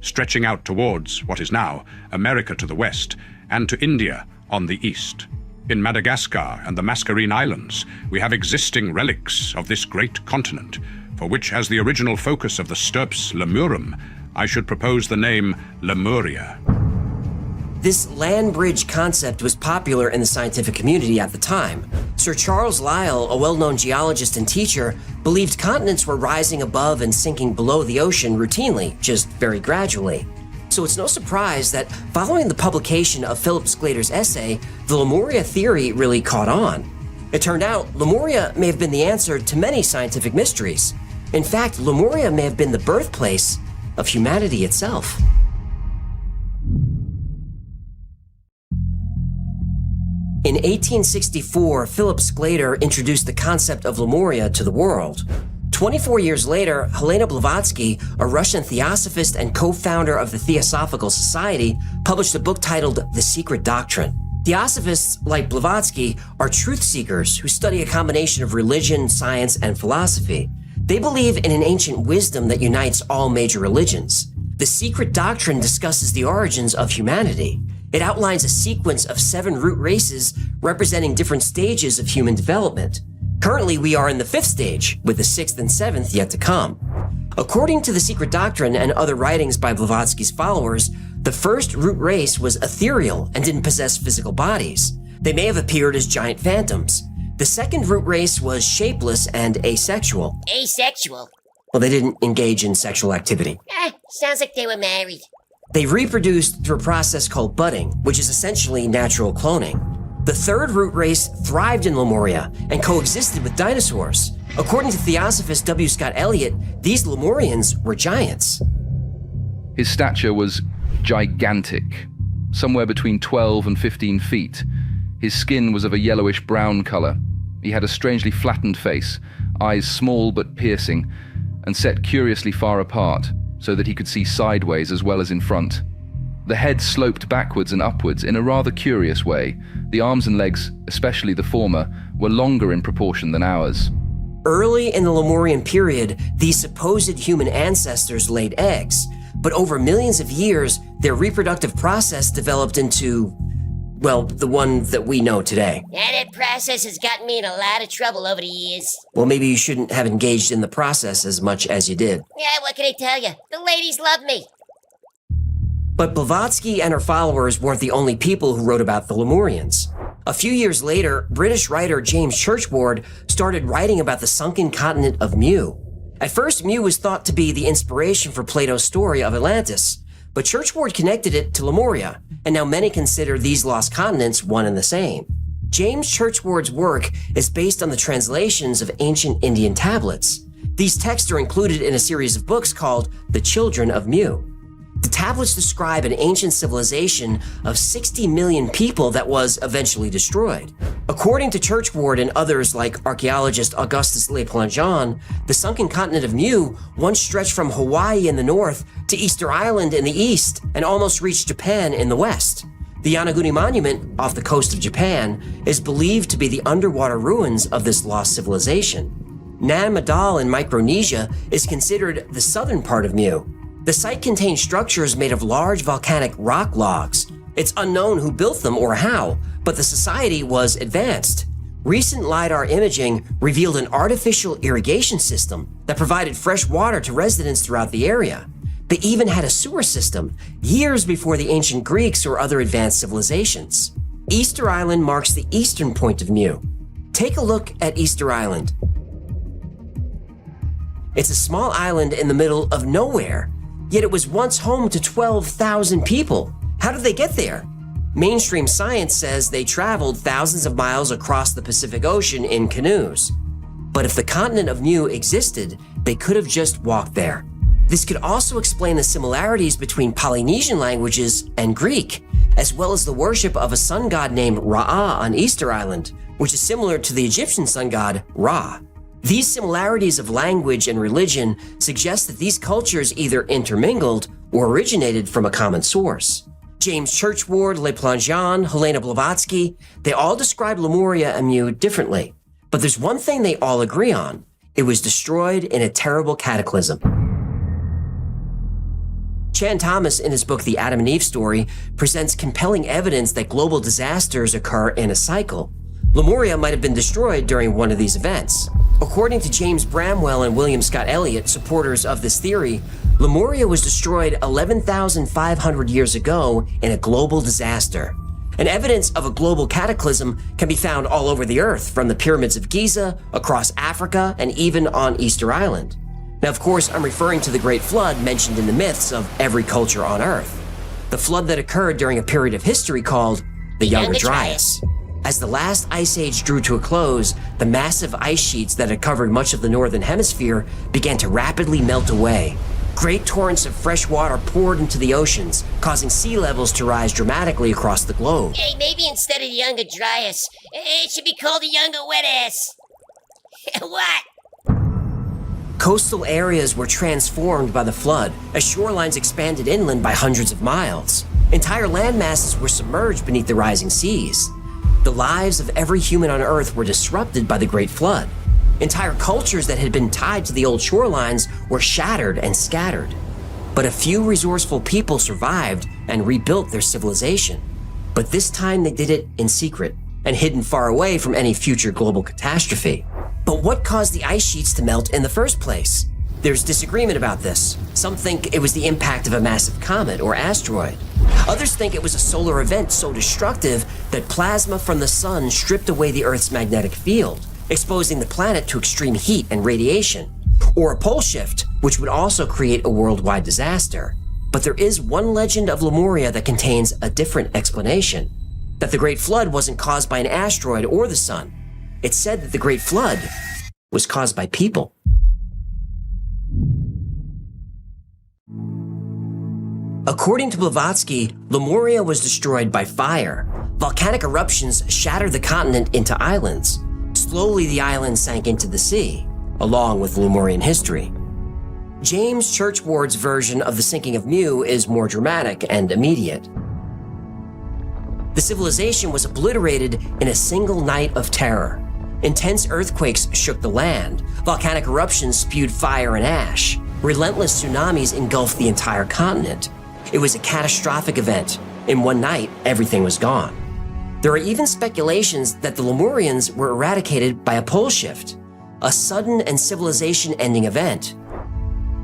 stretching out towards what is now America to the west and to India on the east. In Madagascar and the Mascarene Islands, we have existing relics of this great continent, for which, as the original focus of the Stirps Lemurum, I should propose the name Lemuria. This land bridge concept was popular in the scientific community at the time. Sir Charles Lyell, a well-known geologist and teacher, believed continents were rising above and sinking below the ocean routinely, just very gradually. So it's no surprise that following the publication of Philip Sclater's essay, the Lemuria theory really caught on. It turned out Lemuria may have been the answer to many scientific mysteries. In fact, Lemuria may have been the birthplace of humanity itself. In 1864, Philip Sclater introduced the concept of Lemuria to the world. 24 years later, Helena Blavatsky, a Russian theosophist and co-founder of the Theosophical Society, published a book titled The Secret Doctrine. Theosophists, like Blavatsky, are truth seekers who study a combination of religion, science, and philosophy. They believe in an ancient wisdom that unites all major religions. The Secret Doctrine discusses the origins of humanity. It outlines a sequence of 7 root races representing different stages of human development. Currently, we are in the 5th stage, with the 6th and 7th yet to come. According to the Secret Doctrine and other writings by Blavatsky's followers, The first root race was ethereal and didn't possess physical bodies. They may have appeared as giant phantoms. The second root race was shapeless and asexual. Asexual? Well, they didn't engage in sexual activity. Sounds like they were married. They reproduced through a process called budding, which is essentially natural cloning. The third root race thrived in Lemuria and coexisted with dinosaurs. According to Theosophist W. Scott Elliott, these Lemurians were giants. His stature was gigantic, somewhere between 12 and 15 feet. His skin was of a yellowish-brown color. He had a strangely flattened face, eyes small but piercing, and set curiously far apart, so that he could see sideways as well as in front. The head sloped backwards and upwards in a rather curious way. The arms and legs, especially the former, were longer in proportion than ours. Early in the Lemurian period, these supposed human ancestors laid eggs, but over millions of years, their reproductive process developed into, well, the one that we know today. Yeah, that process has gotten me in a lot of trouble over the years. Well, maybe you shouldn't have engaged in the process as much as you did. Yeah, what can I tell you? The ladies love me. But Blavatsky and her followers weren't the only people who wrote about the Lemurians. A few years later, British writer James Churchward started writing about the sunken continent of Mu. At first, Mu was thought to be the inspiration for Plato's story of Atlantis, but Churchward connected it to Lemuria, and now many consider these lost continents one and the same. James Churchward's work is based on the translations of ancient Indian tablets. These texts are included in a series of books called The Children of Mu. The tablets describe an ancient civilization of 60 million people that was eventually destroyed. According to Churchward and others like archaeologist Augustus Le Plongeon, the sunken continent of Mu once stretched from Hawaii in the north to Easter Island in the east and almost reached Japan in the west. The Yonaguni Monument off the coast of Japan is believed to be the underwater ruins of this lost civilization. Nan Madol in Micronesia is considered the southern part of Mu. The site contains structures made of large volcanic rock logs. It's unknown who built them or how, but the society was advanced. Recent LiDAR imaging revealed an artificial irrigation system that provided fresh water to residents throughout the area. They even had a sewer system, years before the ancient Greeks or other advanced civilizations. Easter Island marks the eastern point of Mu. Take a look at Easter Island. It's a small island in the middle of nowhere, yet it was once home to 12,000 people. How did they get there? Mainstream science says they traveled thousands of miles across the Pacific Ocean in canoes. But if the continent of Mu existed, they could have just walked there. This could also explain the similarities between Polynesian languages and Greek, as well as the worship of a sun god named Ra on Easter Island, which is similar to the Egyptian sun god Ra. These similarities of language and religion suggest that these cultures either intermingled or originated from a common source. James Churchward, Le Plongeon, Helena Blavatsky, they all describe Lemuria and Mu differently. But there's one thing they all agree on. It was destroyed in a terrible cataclysm. Chan Thomas, in his book The Adam and Eve Story, presents compelling evidence that global disasters occur in a cycle. Lemuria might have been destroyed during one of these events. According to James Bramwell and William Scott Elliott, supporters of this theory, Lemuria was destroyed 11,500 years ago in a global disaster. And evidence of a global cataclysm can be found all over the earth, from the pyramids of Giza, across Africa, and even on Easter Island. Now, of course, I'm referring to the Great Flood mentioned in the myths of every culture on Earth. The flood that occurred during a period of history called the Younger Dryas. As the last ice age drew to a close, the massive ice sheets that had covered much of the northern hemisphere began to rapidly melt away. Great torrents of fresh water poured into the oceans, causing sea levels to rise dramatically across the globe. Hey, maybe instead of the Younger Dryas, it should be called the Younger Wet-Ass. What? Coastal areas were transformed by the flood as shorelines expanded inland by hundreds of miles. Entire land masses were submerged beneath the rising seas. The lives of every human on Earth were disrupted by the Great Flood. Entire cultures that had been tied to the old shorelines were shattered and scattered. But a few resourceful people survived and rebuilt their civilization. But this time they did it in secret and hidden far away from any future global catastrophe. But what caused the ice sheets to melt in the first place? There's disagreement about this. Some think it was the impact of a massive comet or asteroid. Others think it was a solar event so destructive that plasma from the sun stripped away the Earth's magnetic field, exposing the planet to extreme heat and radiation. Or a pole shift, which would also create a worldwide disaster. But there is one legend of Lemuria that contains a different explanation. That the Great Flood wasn't caused by an asteroid or the sun. It's said that the Great Flood was caused by people. According to Blavatsky, Lemuria was destroyed by fire. Volcanic eruptions shattered the continent into islands. Slowly, the islands sank into the sea, along with Lemurian history. James Churchward's version of the sinking of Mu is more dramatic and immediate. The civilization was obliterated in a single night of terror. Intense earthquakes shook the land. Volcanic eruptions spewed fire and ash. Relentless tsunamis engulfed the entire continent. It was a catastrophic event. In one night, everything was gone. There are even speculations that the Lemurians were eradicated by a pole shift, a sudden and civilization-ending event.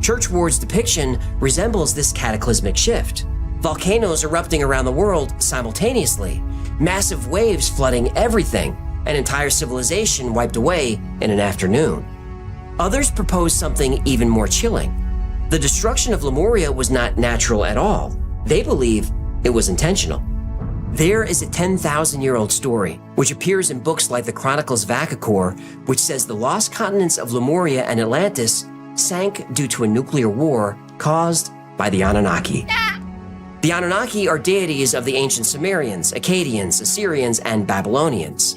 Churchward's depiction resembles this cataclysmic shift. Volcanoes erupting around the world simultaneously, massive waves flooding everything, an entire civilization wiped away in an afternoon. Others propose something even more chilling. The destruction of Lemuria was not natural at all. They believe it was intentional. There is a 10,000-year-old story, which appears in books like the Chronicles of Akakor, which says the lost continents of Lemuria and Atlantis sank due to a nuclear war caused by the Anunnaki. The Anunnaki are deities of the ancient Sumerians, Akkadians, Assyrians, and Babylonians.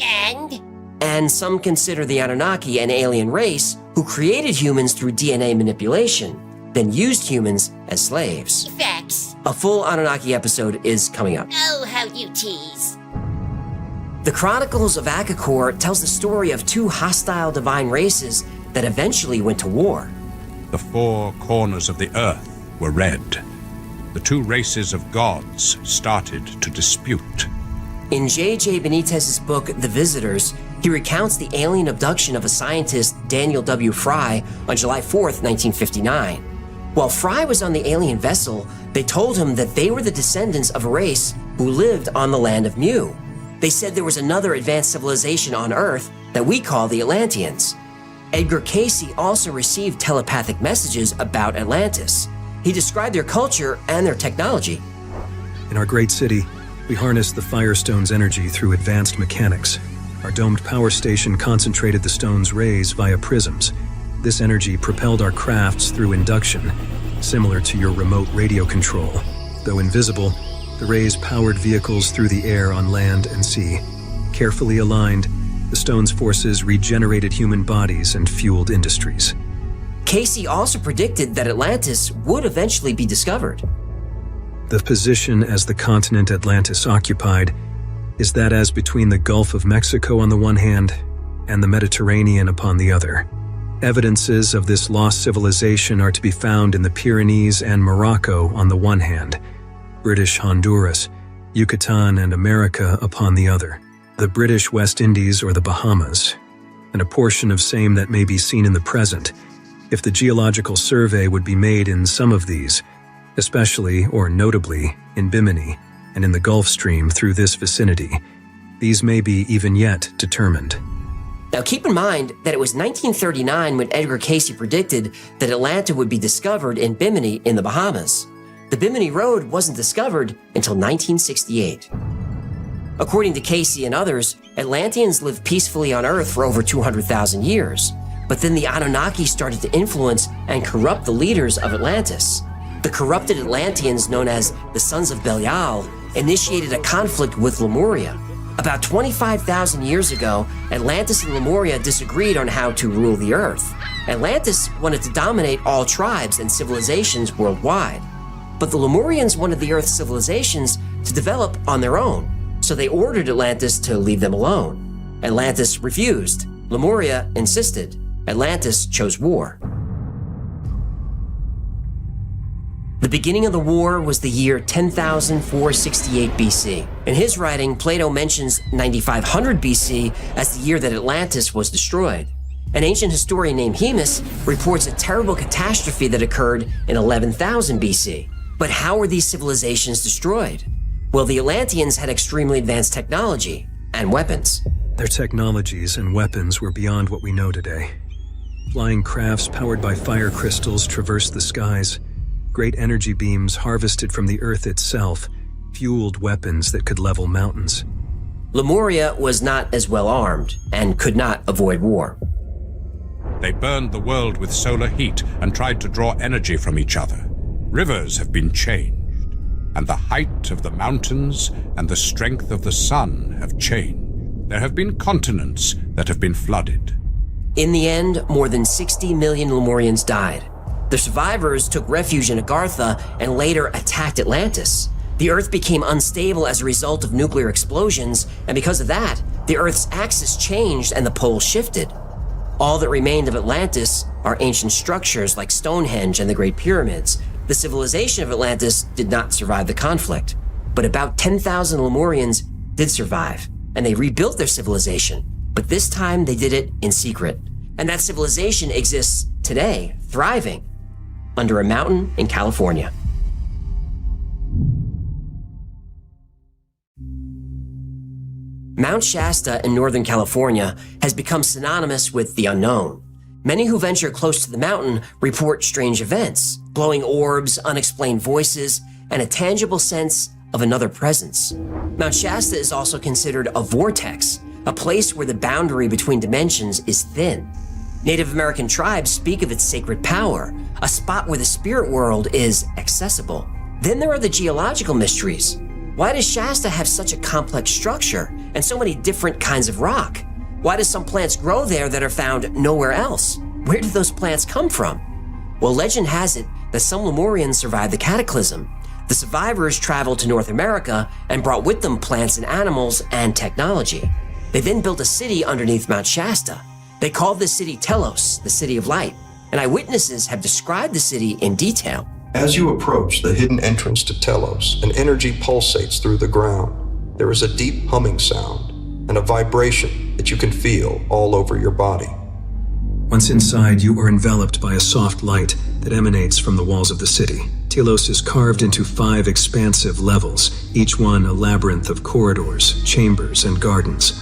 And some consider the Anunnaki an alien race who created humans through DNA manipulation, then used humans as slaves. Facts. A full Anunnaki episode is coming up. Oh, how you tease. The Chronicles of Akakor tells the story of two hostile divine races that eventually went to war. The four corners of the earth were red. The two races of gods started to dispute. In J.J. Benitez's book, The Visitors, he recounts the alien abduction of a scientist, Daniel W. Fry, on July 4th, 1959. While Fry was on the alien vessel, they told him that they were the descendants of a race who lived on the land of Mu. They said there was another advanced civilization on Earth that we call the Atlanteans. Edgar Cayce also received telepathic messages about Atlantis. He described their culture and their technology. In our great city, we harnessed the Firestone's energy through advanced mechanics. Our domed power station concentrated the stone's rays via prisms. This energy propelled our crafts through induction, similar to your remote radio control. Though invisible, the rays powered vehicles through the air on land and sea. Carefully aligned, the stone's forces regenerated human bodies and fueled industries. Cayce also predicted that Atlantis would eventually be discovered. The position as the continent Atlantis occupied is that as between the Gulf of Mexico on the one hand and the Mediterranean upon the other. Evidences of this lost civilization are to be found in the Pyrenees and Morocco on the one hand, British Honduras, Yucatan and America upon the other, the British West Indies or the Bahamas, and a portion of same that may be seen in the present, if the geological survey would be made in some of these, especially or notably in Bimini and in the Gulf Stream through this vicinity. These may be even yet determined. Now keep in mind that it was 1939 when Edgar Cayce predicted that Atlanta would be discovered in Bimini in the Bahamas. The Bimini Road wasn't discovered until 1968. According to Cayce and others, Atlanteans lived peacefully on Earth for over 200,000 years. But then the Anunnaki started to influence and corrupt the leaders of Atlantis. The corrupted Atlanteans, known as the Sons of Belial, initiated a conflict with Lemuria. About 25,000 years ago, Atlantis and Lemuria disagreed on how to rule the Earth. Atlantis wanted to dominate all tribes and civilizations worldwide. But the Lemurians wanted the Earth's civilizations to develop on their own, so they ordered Atlantis to leave them alone. Atlantis refused. Lemuria insisted. Atlantis chose war. The beginning of the war was the year 10,468 BC. In his writing, Plato mentions 9500 BC as the year that Atlantis was destroyed. An ancient historian named Hemus reports a terrible catastrophe that occurred in 11,000 BC. But how were these civilizations destroyed? Well, the Atlanteans had extremely advanced technology and weapons. Their technologies and weapons were beyond what we know today. Flying crafts powered by fire crystals traversed the skies. Great energy beams harvested from the earth itself fueled weapons that could level mountains. Lemuria was not as well armed and could not avoid war. They burned the world with solar heat and tried to draw energy from each other. Rivers have been changed, and the height of the mountains and the strength of the sun have changed. There have been continents that have been flooded. In the end, more than 60 million Lemurians died. The survivors took refuge in Agartha and later attacked Atlantis. The Earth became unstable as a result of nuclear explosions, and because of that, the Earth's axis changed and the poles shifted. All that remained of Atlantis are ancient structures like Stonehenge and the Great Pyramids. The civilization of Atlantis did not survive the conflict, but about 10,000 Lemurians did survive, and they rebuilt their civilization. But this time they did it in secret, and that civilization exists today, thriving, under a mountain in California. Mount Shasta in Northern California has become synonymous with the unknown. Many who venture close to the mountain report strange events, glowing orbs, unexplained voices, and a tangible sense of another presence. Mount Shasta is also considered a vortex, a place where the boundary between dimensions is thin. Native American tribes speak of its sacred power, a spot where the spirit world is accessible. Then there are the geological mysteries. Why does Shasta have such a complex structure and so many different kinds of rock? Why do some plants grow there that are found nowhere else? Where did those plants come from? Well, legend has it that some Lemurians survived the cataclysm. The survivors traveled to North America and brought with them plants and animals and technology. They then built a city underneath Mount Shasta. They called this city Telos, the City of Light, and eyewitnesses have described the city in detail. As you approach the hidden entrance to Telos, an energy pulsates through the ground. There is a deep humming sound and a vibration that you can feel all over your body. Once inside, you are enveloped by a soft light that emanates from the walls of the city. Telos is carved into 5 expansive levels, each one a labyrinth of corridors, chambers, and gardens.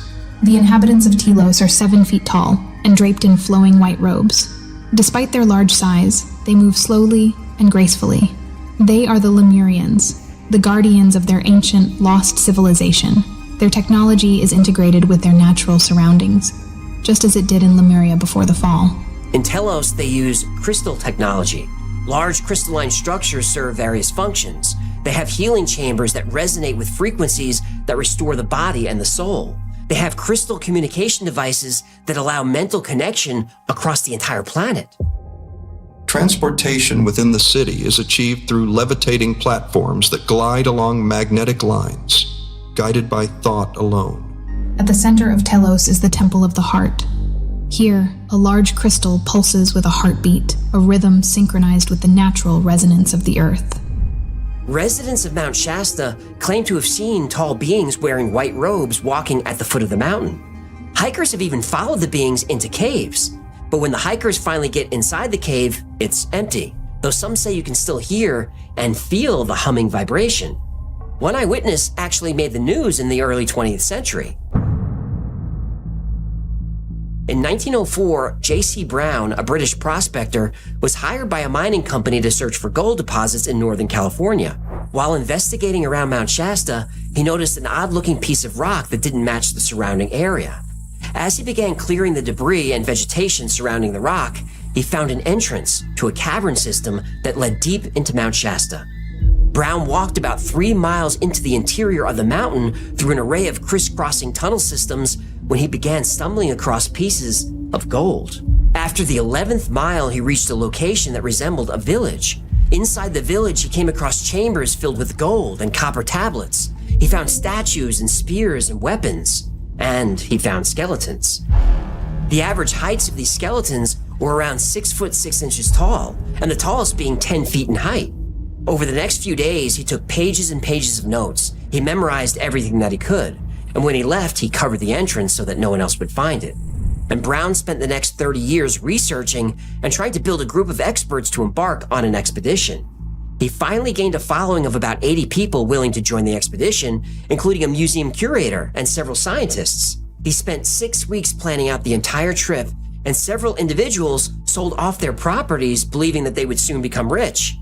The inhabitants of Telos are 7 feet tall and draped in flowing white robes. Despite their large size, they move slowly and gracefully. They are the Lemurians, the guardians of their ancient, lost civilization. Their technology is integrated with their natural surroundings, just as it did in Lemuria before the fall. In Telos, they use crystal technology. Large crystalline structures serve various functions. They have healing chambers that resonate with frequencies that restore the body and the soul. They have crystal communication devices that allow mental connection across the entire planet. Transportation within the city is achieved through levitating platforms that glide along magnetic lines, guided by thought alone. At the center of Telos is the Temple of the Heart. Here, a large crystal pulses with a heartbeat, a rhythm synchronized with the natural resonance of the earth. Residents of Mount Shasta claim to have seen tall beings wearing white robes walking at the foot of the mountain. Hikers have even followed the beings into caves. But when the hikers finally get inside the cave, it's empty, though some say you can still hear and feel the humming vibration. One eyewitness actually made the news in the early 20th century. In 1904, J.C. Brown, a British prospector, was hired by a mining company to search for gold deposits in Northern California. While investigating around Mount Shasta, he noticed an odd-looking piece of rock that didn't match the surrounding area. As he began clearing the debris and vegetation surrounding the rock, he found an entrance to a cavern system that led deep into Mount Shasta. Brown walked about 3 miles into the interior of the mountain through an array of crisscrossing tunnel systems when he began stumbling across pieces of gold. After the 11th mile, he reached a location that resembled a village. Inside the village, he came across chambers filled with gold and copper tablets. He found statues and spears and weapons, and he found skeletons. The average heights of these skeletons were around 6 foot 6 inches tall, and the tallest being 10 feet in height. Over the next few days, he took pages and pages of notes. He memorized everything that he could, and when he left, he covered the entrance so that no one else would find it. and Brown spent the next 30 years researching and trying to build a group of experts to embark on an expedition. He finally gained a following of about 80 people willing to join the expedition, including a museum curator and several scientists. He spent 6 weeks planning out the entire trip, and several individuals sold off their properties believing that they would soon become rich.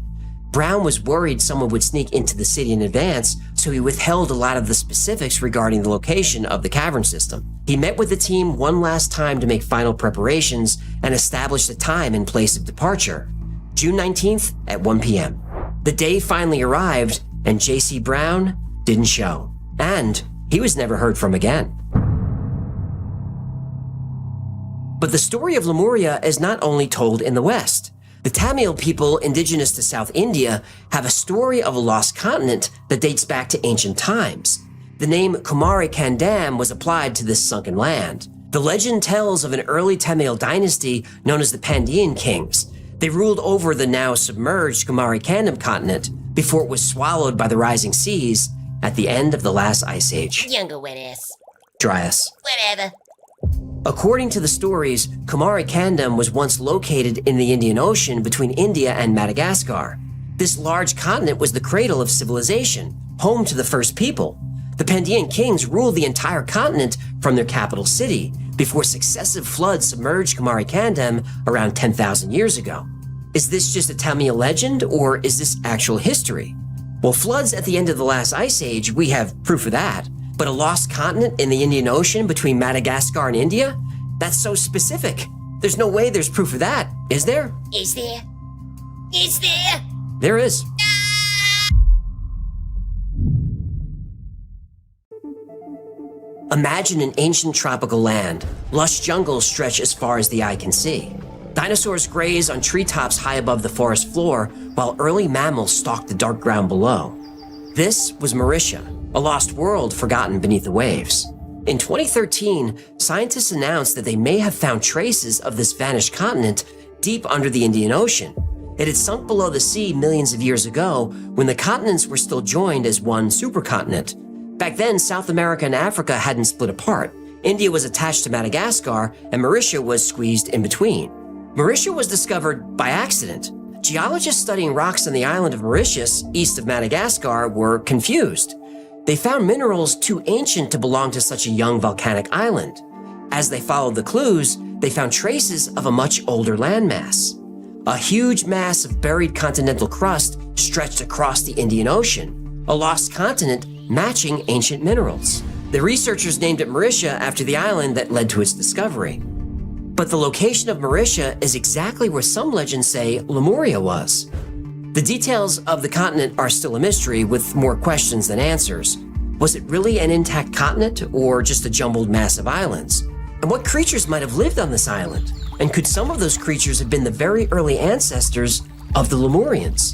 Brown was worried someone would sneak into the city in advance, so he withheld a lot of the specifics regarding the location of the cavern system. He met with the team one last time to make final preparations and establish the time and place of departure, June 19th at 1 p.m. The day finally arrived, and J.C. Brown didn't show, and he was never heard from again. But the story of Lemuria is not only told in the West. The Tamil people indigenous to South India have a story of a lost continent that dates back to ancient times. The name Kumari Kandam was applied to this sunken land. The legend tells of an early Tamil dynasty known as the Pandyan kings. They ruled over the now submerged Kumari Kandam continent before it was swallowed by the rising seas at the end of the last ice age. Younger wet ass. Dryas. Whatever. According to the stories, Kumari Kandam was once located in the Indian Ocean between India and Madagascar. This large continent was the cradle of civilization, home to the first people. The Pandyan kings ruled the entire continent from their capital city before successive floods submerged Kumari Kandam around 10,000 years ago. Is this just a Tamil legend, or is this actual history? Well, floods at the end of the last ice age, we have proof of that. But a lost continent in the Indian Ocean between Madagascar and India? That's so specific. There's no way there's proof of that, is there? Is there? Is there? There is. Imagine an ancient tropical land. Lush jungles stretch as far as the eye can see. Dinosaurs graze on treetops high above the forest floor, while early mammals stalk the dark ground below. This was Mauritia, a lost world forgotten beneath the waves. In 2013, scientists announced that they may have found traces of this vanished continent deep under the Indian Ocean. It had sunk below the sea millions of years ago when the continents were still joined as one supercontinent. Back then, South America and Africa hadn't split apart. India was attached to Madagascar, and Mauritia was squeezed in between. Mauritia was discovered by accident. Geologists studying rocks on the island of Mauritius, east of Madagascar, were confused. They found minerals too ancient to belong to such a young volcanic island. As they followed the clues, they found traces of a much older landmass. A huge mass of buried continental crust stretched across the Indian Ocean, a lost continent matching ancient minerals. The researchers named it Mauritia after the island that led to its discovery. But the location of Mauritia is exactly where some legends say Lemuria was. The details of the continent are still a mystery, with more questions than answers. Was it really an intact continent, or just a jumbled mass of islands? And what creatures might have lived on this island? And could some of those creatures have been the very early ancestors of the Lemurians?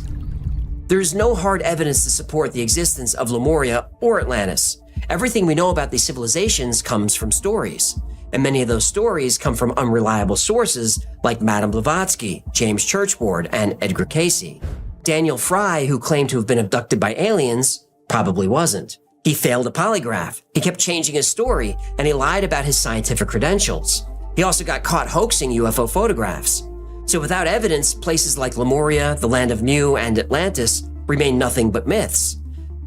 There is no hard evidence to support the existence of Lemuria or Atlantis. Everything we know about these civilizations comes from stories. And many of those stories come from unreliable sources like Madame Blavatsky, James Churchward, and Edgar Cayce. Daniel Fry, who claimed to have been abducted by aliens, probably wasn't. He failed a polygraph. He kept changing his story, and he lied about his scientific credentials. He also got caught hoaxing UFO photographs. So without evidence, places like Lemuria, the Land of Mu, and Atlantis remain nothing but myths.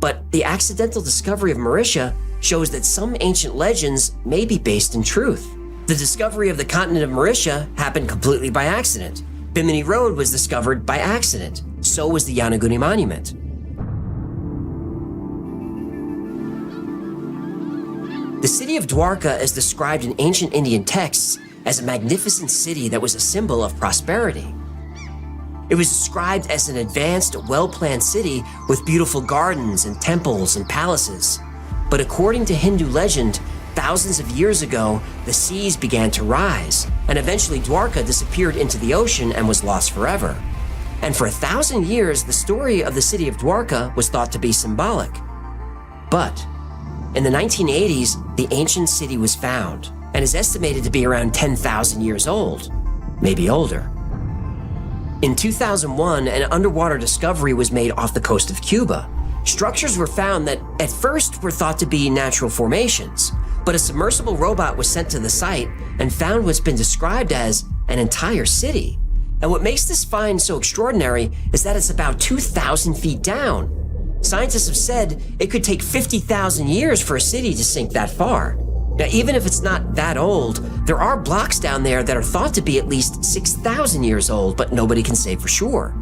But the accidental discovery of Mauritia shows that some ancient legends may be based in truth. The discovery of the continent of Mauritia happened completely by accident. Bimini Road was discovered by accident. So was the Yanaguni Monument. The city of Dwarka is described in ancient Indian texts as a magnificent city that was a symbol of prosperity. It was described as an advanced, well-planned city with beautiful gardens and temples and palaces. But according to Hindu legend, thousands of years ago, the seas began to rise, and eventually Dwarka disappeared into the ocean and was lost forever. And for 1,000 years, the story of the city of Dwarka was thought to be symbolic. But in the 1980s, the ancient city was found and is estimated to be around 10,000 years old, maybe older. In 2001, an underwater discovery was made off the coast of Cuba. Structures were found that at first were thought to be natural formations, But a submersible robot was sent to the site and found what's been described as an entire city. And what makes this find so extraordinary is that it's about 2,000 feet down. Scientists have said it could take 50,000 years for a city to sink that far. Now, even if it's not that old, there are blocks down there that are thought to be at least 6,000 years old, but nobody can say for sure.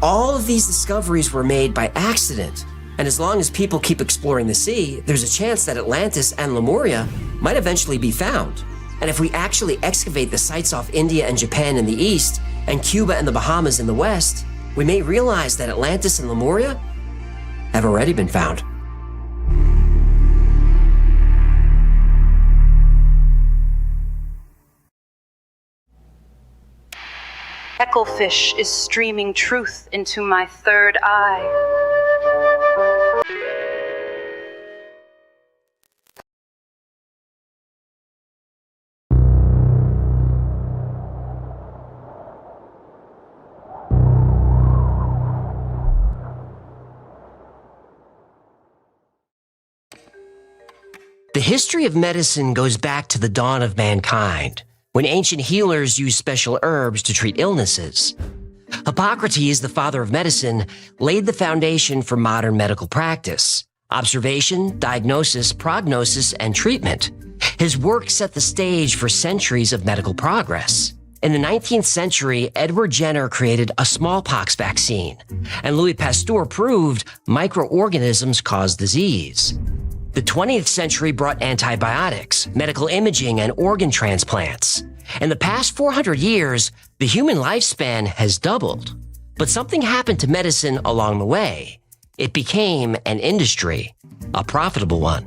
All of these discoveries were made by accident, and as long as people keep exploring the sea, there's a chance that Atlantis and Lemuria might eventually be found. And if we actually excavate the sites off India and Japan in the east, and Cuba and the Bahamas in the west, we may realize that Atlantis and Lemuria have already been found. Hecklefish is streaming truth into my third eye. The history of medicine goes back to the dawn of mankind, when ancient healers used special herbs to treat illnesses. Hippocrates, the father of medicine, laid the foundation for modern medical practice: observation, diagnosis, prognosis, and treatment. His work set the stage for centuries of medical progress. In the 19th century, Edward Jenner created a smallpox vaccine, and Louis Pasteur proved microorganisms cause disease. The 20th century brought antibiotics, medical imaging, and organ transplants. In the past 400 years, the human lifespan has doubled. But something happened to medicine along the way. It became an industry, a profitable one.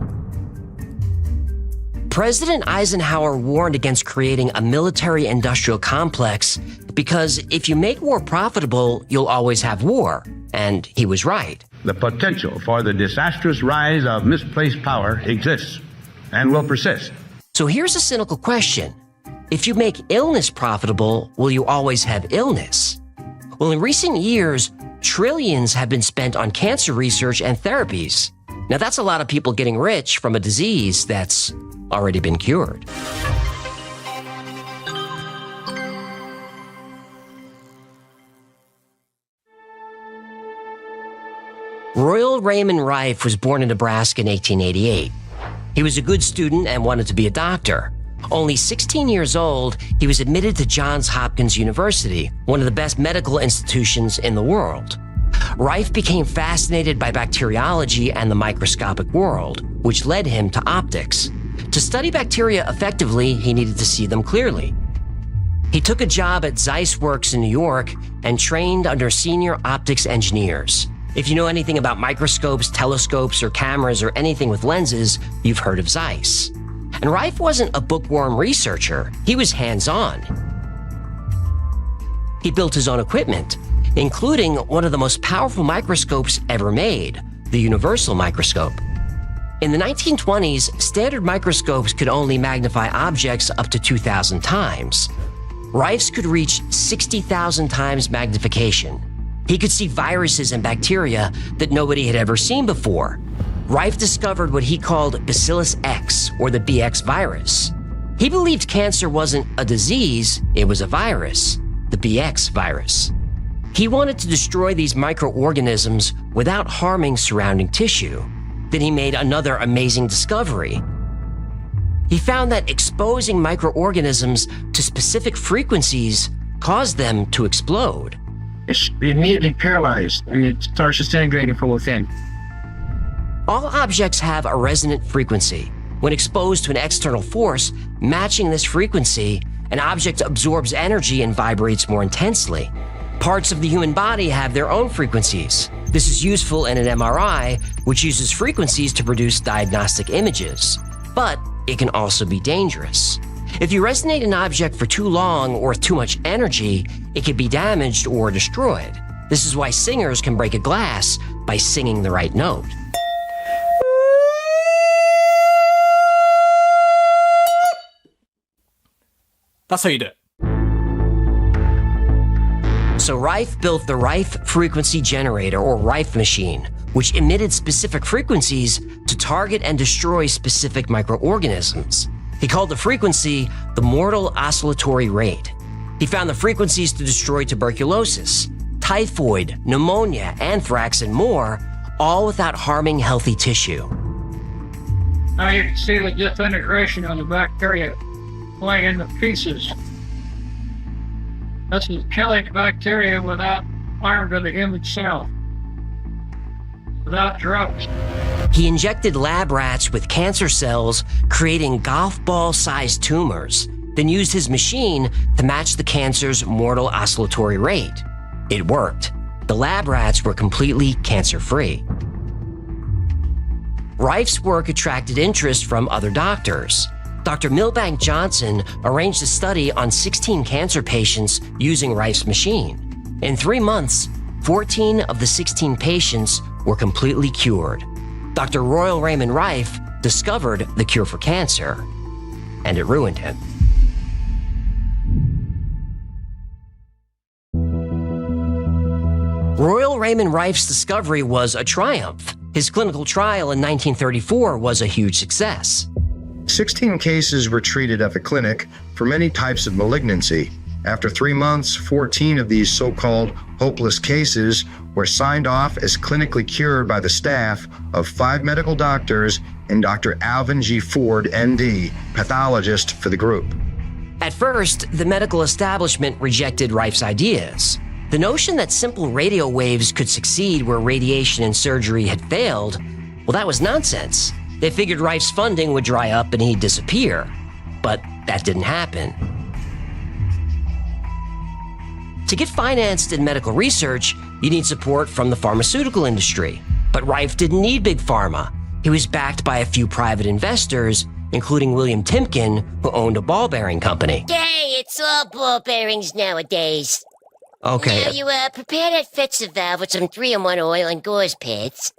President Eisenhower warned against creating a military-industrial complex because if you make war profitable, you'll always have war. And he was right. The potential for the disastrous rise of misplaced power exists and will persist. So here's a cynical question. If you make illness profitable, will you always have illness? Well, in recent years, trillions have been spent on cancer research and therapies. Now, that's a lot of people getting rich from a disease that's already been cured. Royal Raymond Rife was born in Nebraska in 1888. He was a good student and wanted to be a doctor. Only 16 years old, he was admitted to Johns Hopkins University, one of the best medical institutions in the world. Rife became fascinated by bacteriology and the microscopic world, which led him to optics. To study bacteria effectively, he needed to see them clearly. He took a job at Zeiss Works in New York and trained under senior optics engineers. If you know anything about microscopes, telescopes, or cameras, or anything with lenses, you've heard of Zeiss. And Rife wasn't a bookworm researcher. He was hands-on. He built his own equipment, including one of the most powerful microscopes ever made, the universal microscope. In the 1920s, standard microscopes could only magnify objects up to 2,000 times. Rife's could reach 60,000 times magnification. He could see viruses and bacteria that nobody had ever seen before. Rife discovered what he called Bacillus X, or the BX virus. He believed cancer wasn't a disease, it was a virus, the BX virus. He wanted to destroy these microorganisms without harming surrounding tissue. Then he made another amazing discovery. He found that exposing microorganisms to specific frequencies caused them to explode. It's immediately paralyzed and it starts disintegrating from within. All objects have a resonant frequency. When exposed to an external force matching this frequency, an object absorbs energy and vibrates more intensely. Parts of the human body have their own frequencies. This is useful in an MRI, which uses frequencies to produce diagnostic images. But it can also be dangerous. If you resonate an object for too long or with too much energy, it can be damaged or destroyed. This is why singers can break a glass by singing the right note. That's how you do it. So Rife built the Rife Frequency Generator, or Rife machine, which emitted specific frequencies to target and destroy specific microorganisms. He called the frequency the mortal oscillatory rate. He found the frequencies to destroy tuberculosis, typhoid, pneumonia, anthrax, and more, all without harming healthy tissue. Now you can see the disintegration of the bacteria going into pieces. This is killing bacteria without harm to the human cell, without drugs. He injected lab rats with cancer cells, creating golf ball-sized tumors, then used his machine to match the cancer's mortal oscillatory rate. It worked. The lab rats were completely cancer-free. Rife's work attracted interest from other doctors. Dr. Milbank Johnson arranged a study on 16 cancer patients using Rife's machine. In 3 months, 14 of the 16 patients were completely cured. Dr. Royal Raymond Rife discovered the cure for cancer, and it ruined him. Royal Raymond Rife's discovery was a triumph. His clinical trial in 1934 was a huge success. 16 cases were treated at the clinic for many types of malignancy. After 3 months, 14 of these so-called hopeless cases were signed off as clinically cured by the staff of 5 medical doctors and Dr. Alvin G. Ford, MD, pathologist for the group. At first, the medical establishment rejected Rife's ideas. The notion that simple radio waves could succeed where radiation and surgery had failed, well, that was nonsense. They figured Rife's funding would dry up and he'd disappear. But that didn't happen. To get financed in medical research, you need support from the pharmaceutical industry. But Rife didn't need big pharma. He was backed by a few private investors, including William Timken, who owned a ball bearing company. Hey, it's all ball bearings nowadays. Okay. Now you prepare that Fetzer valve with some 3-in-1 oil and gauze pads.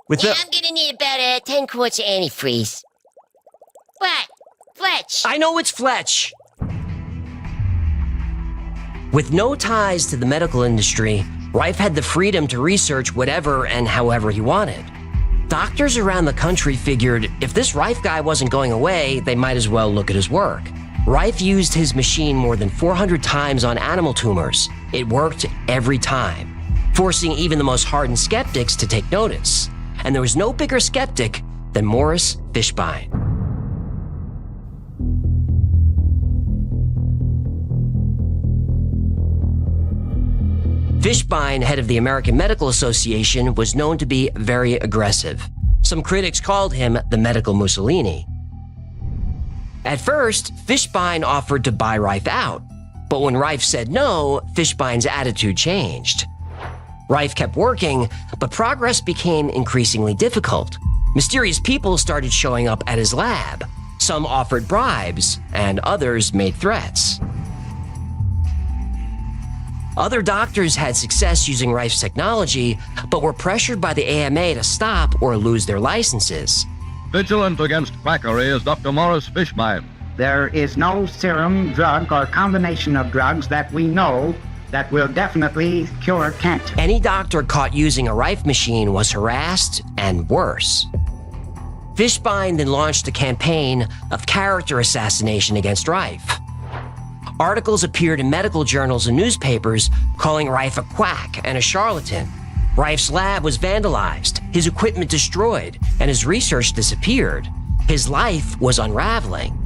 With I'm gonna need about 10 quarts of antifreeze. What? Fletch? I know it's Fletch. With no ties to the medical industry, Rife had the freedom to research whatever and however he wanted. Doctors around the country figured if this Rife guy wasn't going away, they might as well look at his work. Rife used his machine more than 400 times on animal tumors. It worked every time, forcing even the most hardened skeptics to take notice. And there was no bigger skeptic than Morris Fishbein. Fishbein, head of the American Medical Association, was known to be very aggressive. Some critics called him the medical Mussolini. At first, Fishbein offered to buy Rife out, but when Rife said no, Fishbein's attitude changed. Rife kept working, but progress became increasingly difficult. Mysterious people started showing up at his lab. Some offered bribes, and others made threats. Other doctors had success using Rife's technology, but were pressured by the AMA to stop or lose their licenses. Vigilant against quackery is Dr. Morris Fishbein. There is no serum, drug, or combination of drugs that we know that will definitely cure cancer. Any doctor caught using a Rife machine was harassed and worse. Fishbein then launched a campaign of character assassination against Rife. Articles appeared in medical journals and newspapers calling Rife a quack and a charlatan. Rife's lab was vandalized, his equipment destroyed, and his research disappeared. His life was unraveling.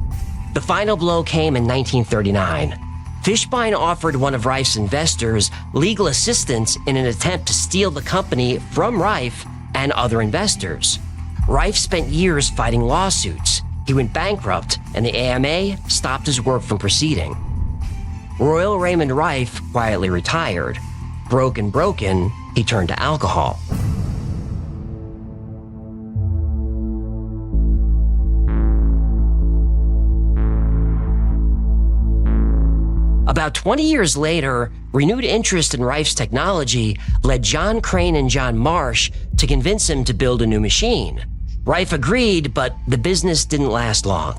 The final blow came in 1939. Fishbein offered one of Rife's investors legal assistance in an attempt to steal the company from Rife and other investors. Rife spent years fighting lawsuits. He went bankrupt, and the AMA stopped his work from proceeding. Royal Raymond Rife quietly retired. Broken, he turned to alcohol. About 20 years later, renewed interest in Rife's technology led John Crane and John Marsh to convince him to build a new machine. Rife agreed, but the business didn't last long.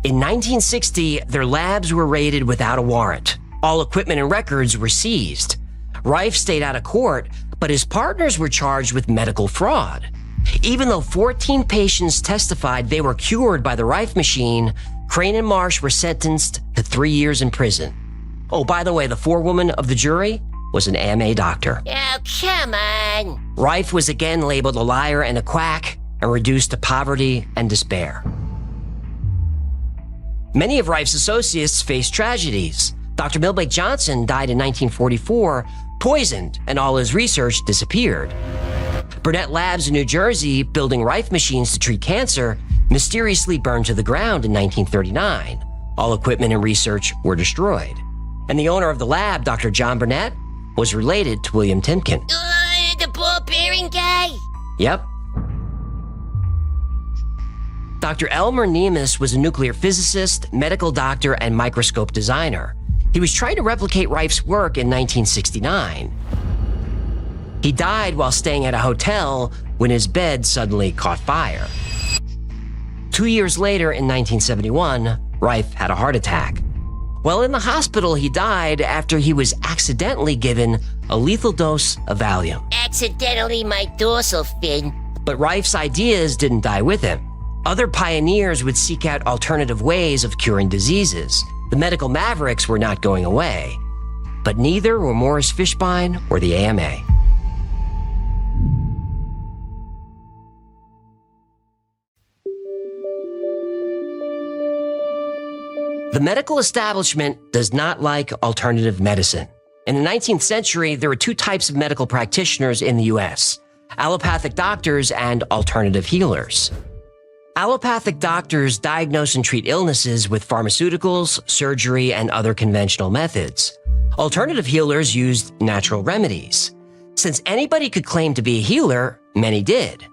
In 1960, their labs were raided without a warrant. All equipment and records were seized. Rife stayed out of court, but his partners were charged with medical fraud. Even though 14 patients testified they were cured by the Rife machine, Crane and Marsh were sentenced to 3 years in prison. Oh, by the way, the forewoman of the jury was an AMA doctor. Oh, come on. Rife was again labeled a liar and a quack and reduced to poverty and despair. Many of Rife's associates faced tragedies. Dr. Milbank Johnson died in 1944, poisoned, and all his research disappeared. Burnett Labs in New Jersey, building Rife machines to treat cancer, mysteriously burned to the ground in 1939. All equipment and research were destroyed. And the owner of the lab, Dr. John Burnett, was related to William Timken. The ball-bearing guy? Yep. Dr. Elmer Nemes was a nuclear physicist, medical doctor, and microscope designer. He was trying to replicate Rife's work in 1969. He died while staying at a hotel when his bed suddenly caught fire. 2 years later, in 1971, Rife had a heart attack. While in the hospital, he died after he was accidentally given a lethal dose of Valium. Accidentally my dorsal fin. But Rife's ideas didn't die with him. Other pioneers would seek out alternative ways of curing diseases. The medical mavericks were not going away. But neither were Morris Fishbein or the AMA. The medical establishment does not like alternative medicine. In the 19th century, there were two types of medical practitioners in the US: allopathic doctors and alternative healers. Allopathic doctors diagnose and treat illnesses with pharmaceuticals, surgery, and other conventional methods. Alternative healers used natural remedies. Since anybody could claim to be a healer, many did.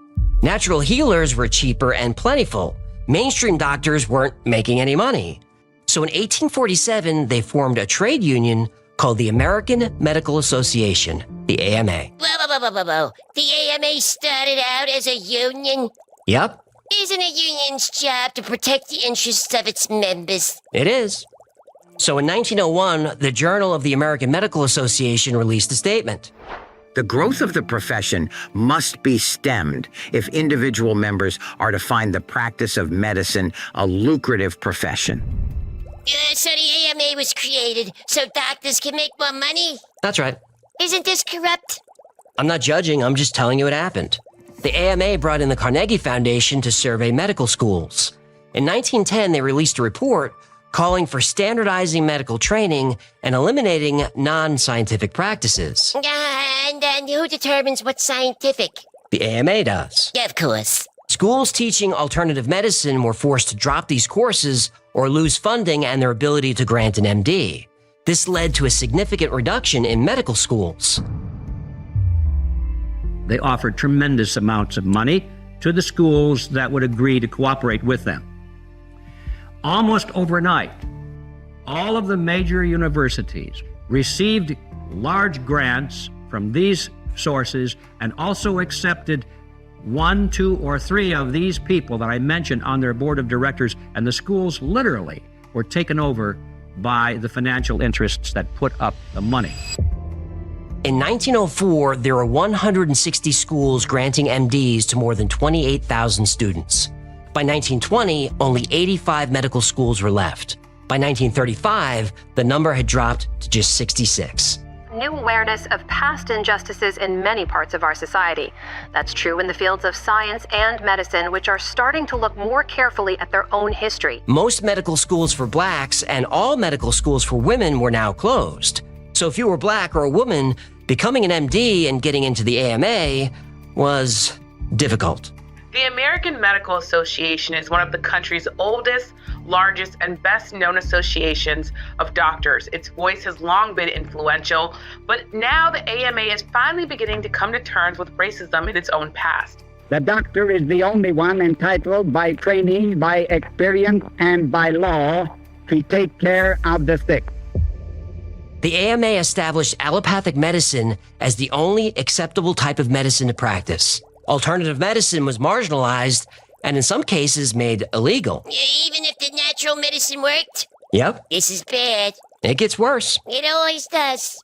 Natural healers were cheaper and plentiful. Mainstream doctors weren't making any money. So in 1847, they formed a trade union called the American Medical Association, the AMA. Whoa. The AMA started out as a union? Yep. Isn't a union's job to protect the interests of its members? It is. So in 1901, the Journal of the American Medical Association released a statement. The growth of the profession must be stemmed if individual members are to find the practice of medicine a lucrative profession. So the AMA was created so doctors can make more money? That's right. Isn't this corrupt? I'm not judging, I'm just telling you what happened. The AMA brought in the Carnegie Foundation to survey medical schools. In 1910, they released a report calling for standardizing medical training and eliminating non-scientific practices. And who determines what's scientific? The AMA does. Of course. Schools teaching alternative medicine were forced to drop these courses or lose funding and their ability to grant an MD. This led to a significant reduction in medical schools. They offered tremendous amounts of money to the schools that would agree to cooperate with them. Almost overnight, all of the major universities received large grants from these sources and also accepted 1, 2, or 3 of these people that I mentioned on their board of directors, and the schools literally were taken over by the financial interests that put up the money. In 1904, there were 160 schools granting MDs to more than 28,000 students. By 1920, only 85 medical schools were left. By 1935, the number had dropped to just 66. New awareness of past injustices in many parts of our society. That's true in the fields of science and medicine, which are starting to look more carefully at their own history. Most medical schools for blacks and all medical schools for women were now closed. So if you were black or a woman, becoming an MD and getting into the AMA was difficult. The American Medical Association is one of the country's oldest, largest, and best-known associations of doctors. Its voice has long been influential, but now the AMA is finally beginning to come to terms with racism in its own past. The doctor is the only one entitled by training, by experience, and by law to take care of the sick. The AMA established allopathic medicine as the only acceptable type of medicine to practice. Alternative medicine was marginalized, and in some cases made illegal. Even if the natural medicine worked? Yep, This is bad. it gets worse. It always does.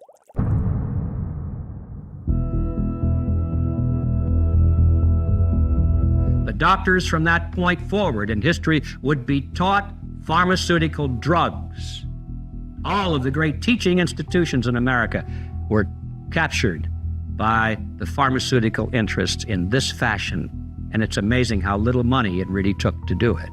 The doctors from that point forward in history would be taught pharmaceutical drugs. All of the great teaching institutions in America were captured by the pharmaceutical interests in this fashion, and it's amazing how little money it really took to do it.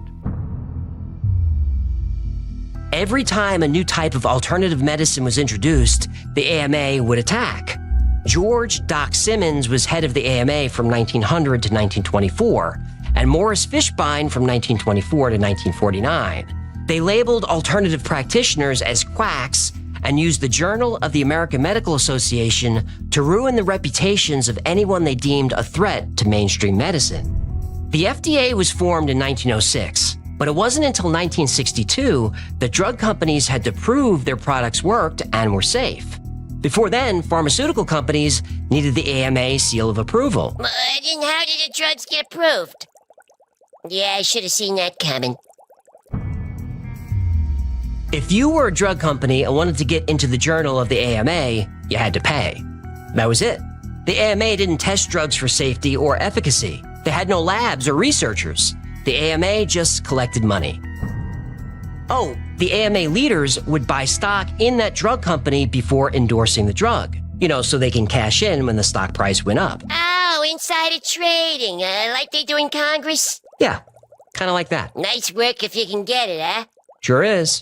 Every time a new type of alternative medicine was introduced, the AMA would attack. George Doc Simmons was head of the AMA from 1900 to 1924, and Morris Fishbein from 1924 to 1949. They labeled alternative practitioners as quacks and used the Journal of the American Medical Association to ruin the reputations of anyone they deemed a threat to mainstream medicine. The FDA was formed in 1906, but it wasn't until 1962 that drug companies had to prove their products worked and were safe. Before then, pharmaceutical companies needed the AMA seal of approval. But then how did the drugs get approved? Yeah, I should have seen that coming. If you were a drug company and wanted to get into the Journal of the AMA, you had to pay. That was it. The AMA didn't test drugs for safety or efficacy. They had no labs or researchers. The AMA just collected money. Oh, the AMA leaders would buy stock in that drug company before endorsing the drug. So they can cash in when the stock price went up. Oh, insider trading, like they do in Congress? Yeah, kind of like that. Nice work if you can get it, huh? Sure is.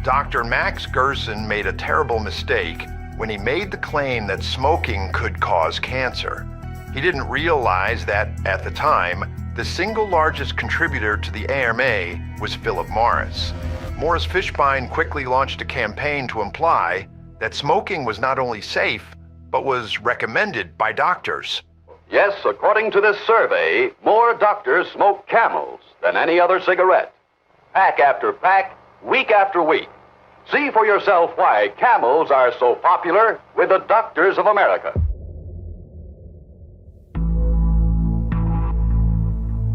Dr. Max Gerson made a terrible mistake when he made the claim that smoking could cause cancer. He didn't realize that, at the time, the single largest contributor to the AMA was Philip Morris. Morris Fishbein quickly launched a campaign to imply that smoking was not only safe, but was recommended by doctors. Yes, according to this survey, more doctors smoke Camels than any other cigarette. Pack after pack, week after week. See for yourself why Camels are so popular with the doctors of America.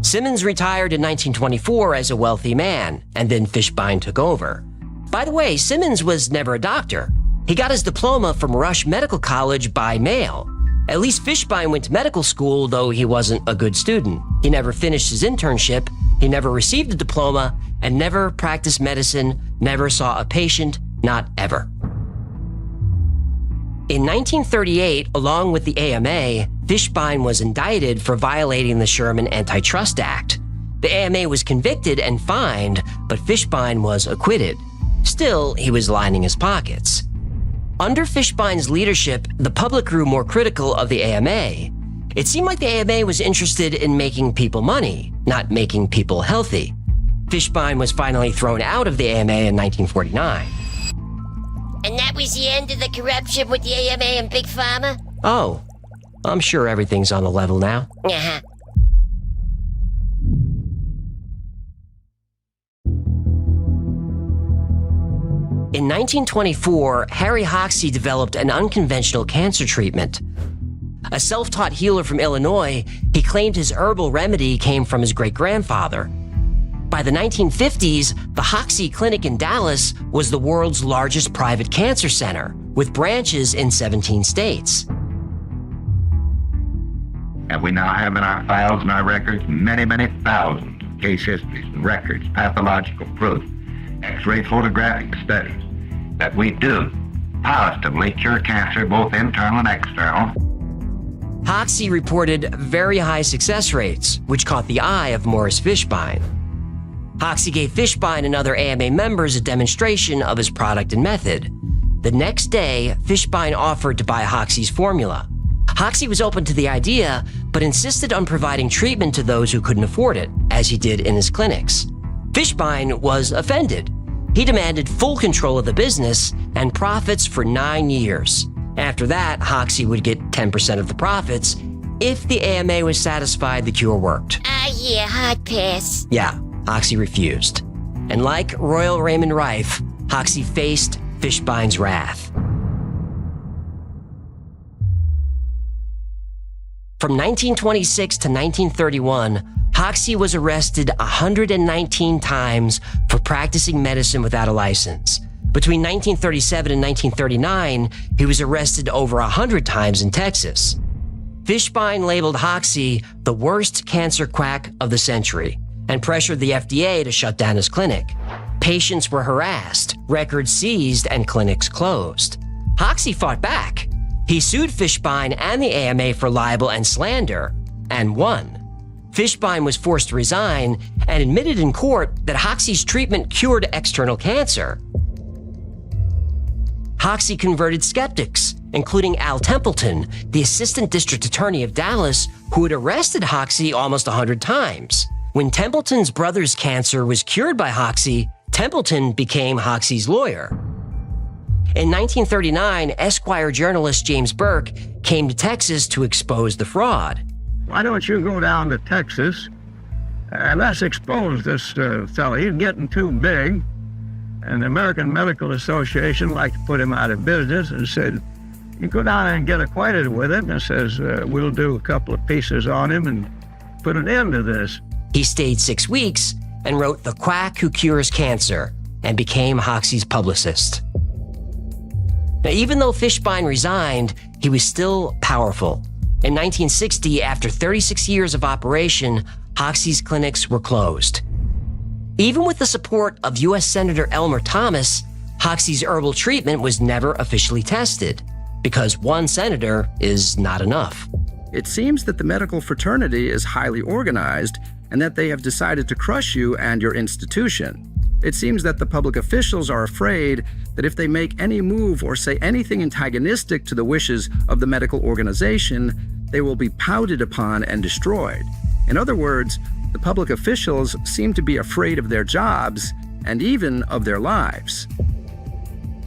Simmons retired in 1924 as a wealthy man, and then Fishbein took over. By the way, Simmons was never a doctor. He got his diploma from Rush Medical College by mail. At least Fishbein went to medical school, though he wasn't a good student. He never finished his internship, he never received a diploma, and never practiced medicine, never saw a patient, not ever. In 1938, along with the AMA, Fishbein was indicted for violating the Sherman Antitrust Act. The AMA was convicted and fined, but Fishbein was acquitted. Still, he was lining his pockets. Under Fishbein's leadership, the public grew more critical of the AMA. It seemed like the AMA was interested in making people money, not making people healthy. Fishbein was finally thrown out of the AMA in 1949. And that was the end of the corruption with the AMA and Big Pharma? Oh, I'm sure everything's on the level now. Uh-huh. In 1924, Harry Hoxsey developed an unconventional cancer treatment. A self-taught healer from Illinois, he claimed his herbal remedy came from his great-grandfather. By the 1950s, the Hoxsey Clinic in Dallas was the world's largest private cancer center, with branches in 17 states. And we now have in our files and our records many, many thousands of case histories and records, pathological proof, X-ray photographic studies that we do positively cure cancer, both internal and external. Hoxsey reported very high success rates, which caught the eye of Morris Fishbein. Hoxsey gave Fishbein and other AMA members a demonstration of his product and method. The next day, Fishbein offered to buy Hoxsey's formula. Hoxsey was open to the idea, but insisted on providing treatment to those who couldn't afford it, as he did in his clinics. Fishbein was offended. He demanded full control of the business and profits for 9 years. After that, Hoxsey would get 10% of the profits if the AMA was satisfied the cure worked. Yeah, hard pass. Yeah, Hoxsey refused. And like Royal Raymond Rife, Hoxsey faced Fishbein's wrath. From 1926 to 1931, Hoxsey was arrested 119 times for practicing medicine without a license. Between 1937 and 1939, he was arrested over 100 times in Texas. Fishbein labeled Hoxsey the worst cancer quack of the century and pressured the FDA to shut down his clinic. Patients were harassed, records seized, and clinics closed. Hoxsey fought back. He sued Fishbein and the AMA for libel and slander, and won. Fishbein was forced to resign and admitted in court that Hoxsey's treatment cured external cancer. Hoxsey converted skeptics, including Al Templeton, the assistant district attorney of Dallas, who had arrested Hoxsey almost 100 times. When Templeton's brother's cancer was cured by Hoxsey, Templeton became Hoxsey's lawyer. In 1939, Esquire journalist James Burke came to Texas to expose the fraud. Why don't you go down to Texas and let's expose this fellow? He's getting too big. And the American Medical Association liked to put him out of business and said, you go down and get acquainted with him, and says, we'll do a couple of pieces on him and put an end to this. He stayed 6 weeks and wrote The Quack Who Cures Cancer and became Hoxsey's publicist. Now, even though Fishbein resigned, he was still powerful. In 1960, after 36 years of operation, Hoxsey's clinics were closed. Even with the support of U.S. Senator Elmer Thomas, Hoxsey's herbal treatment was never officially tested, because one senator is not enough. It seems that the medical fraternity is highly organized and that they have decided to crush you and your institution. It seems that the public officials are afraid that if they make any move or say anything antagonistic to the wishes of the medical organization, they will be pouted upon and destroyed. In other words, the public officials seem to be afraid of their jobs and even of their lives.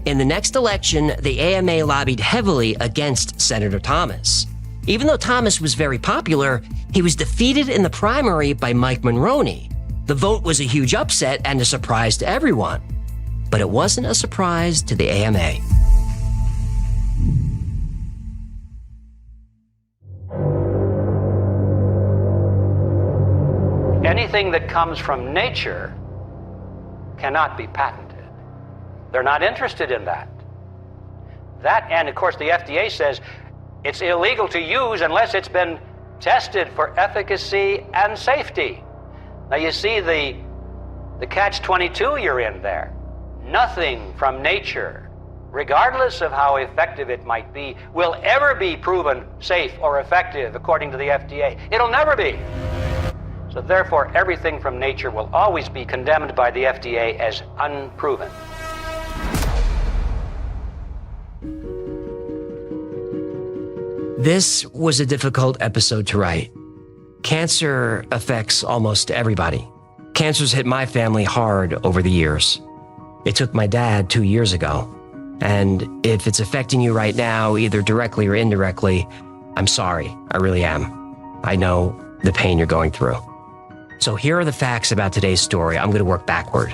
In the next election, the AMA lobbied heavily against Senator Thomas. Even though Thomas was very popular, he was defeated in the primary by Mike Monroney. The vote was a huge upset and a surprise to everyone. But it wasn't a surprise to the AMA. Anything that comes from nature cannot be patented. They're not interested in that. And of course the FDA says it's illegal to use unless it's been tested for efficacy and safety. Now you see the catch-22 you're in there. Nothing from nature, regardless of how effective it might be, will ever be proven safe or effective according to the FDA. It'll never be. So therefore, everything from nature will always be condemned by the FDA as unproven. This was a difficult episode to write. Cancer affects almost everybody. Cancer's hit my family hard over the years. It took my dad 2 years ago. And if it's affecting you right now, either directly or indirectly, I'm sorry. I really am. I know the pain you're going through. So here are the facts about today's story. I'm going to work backward.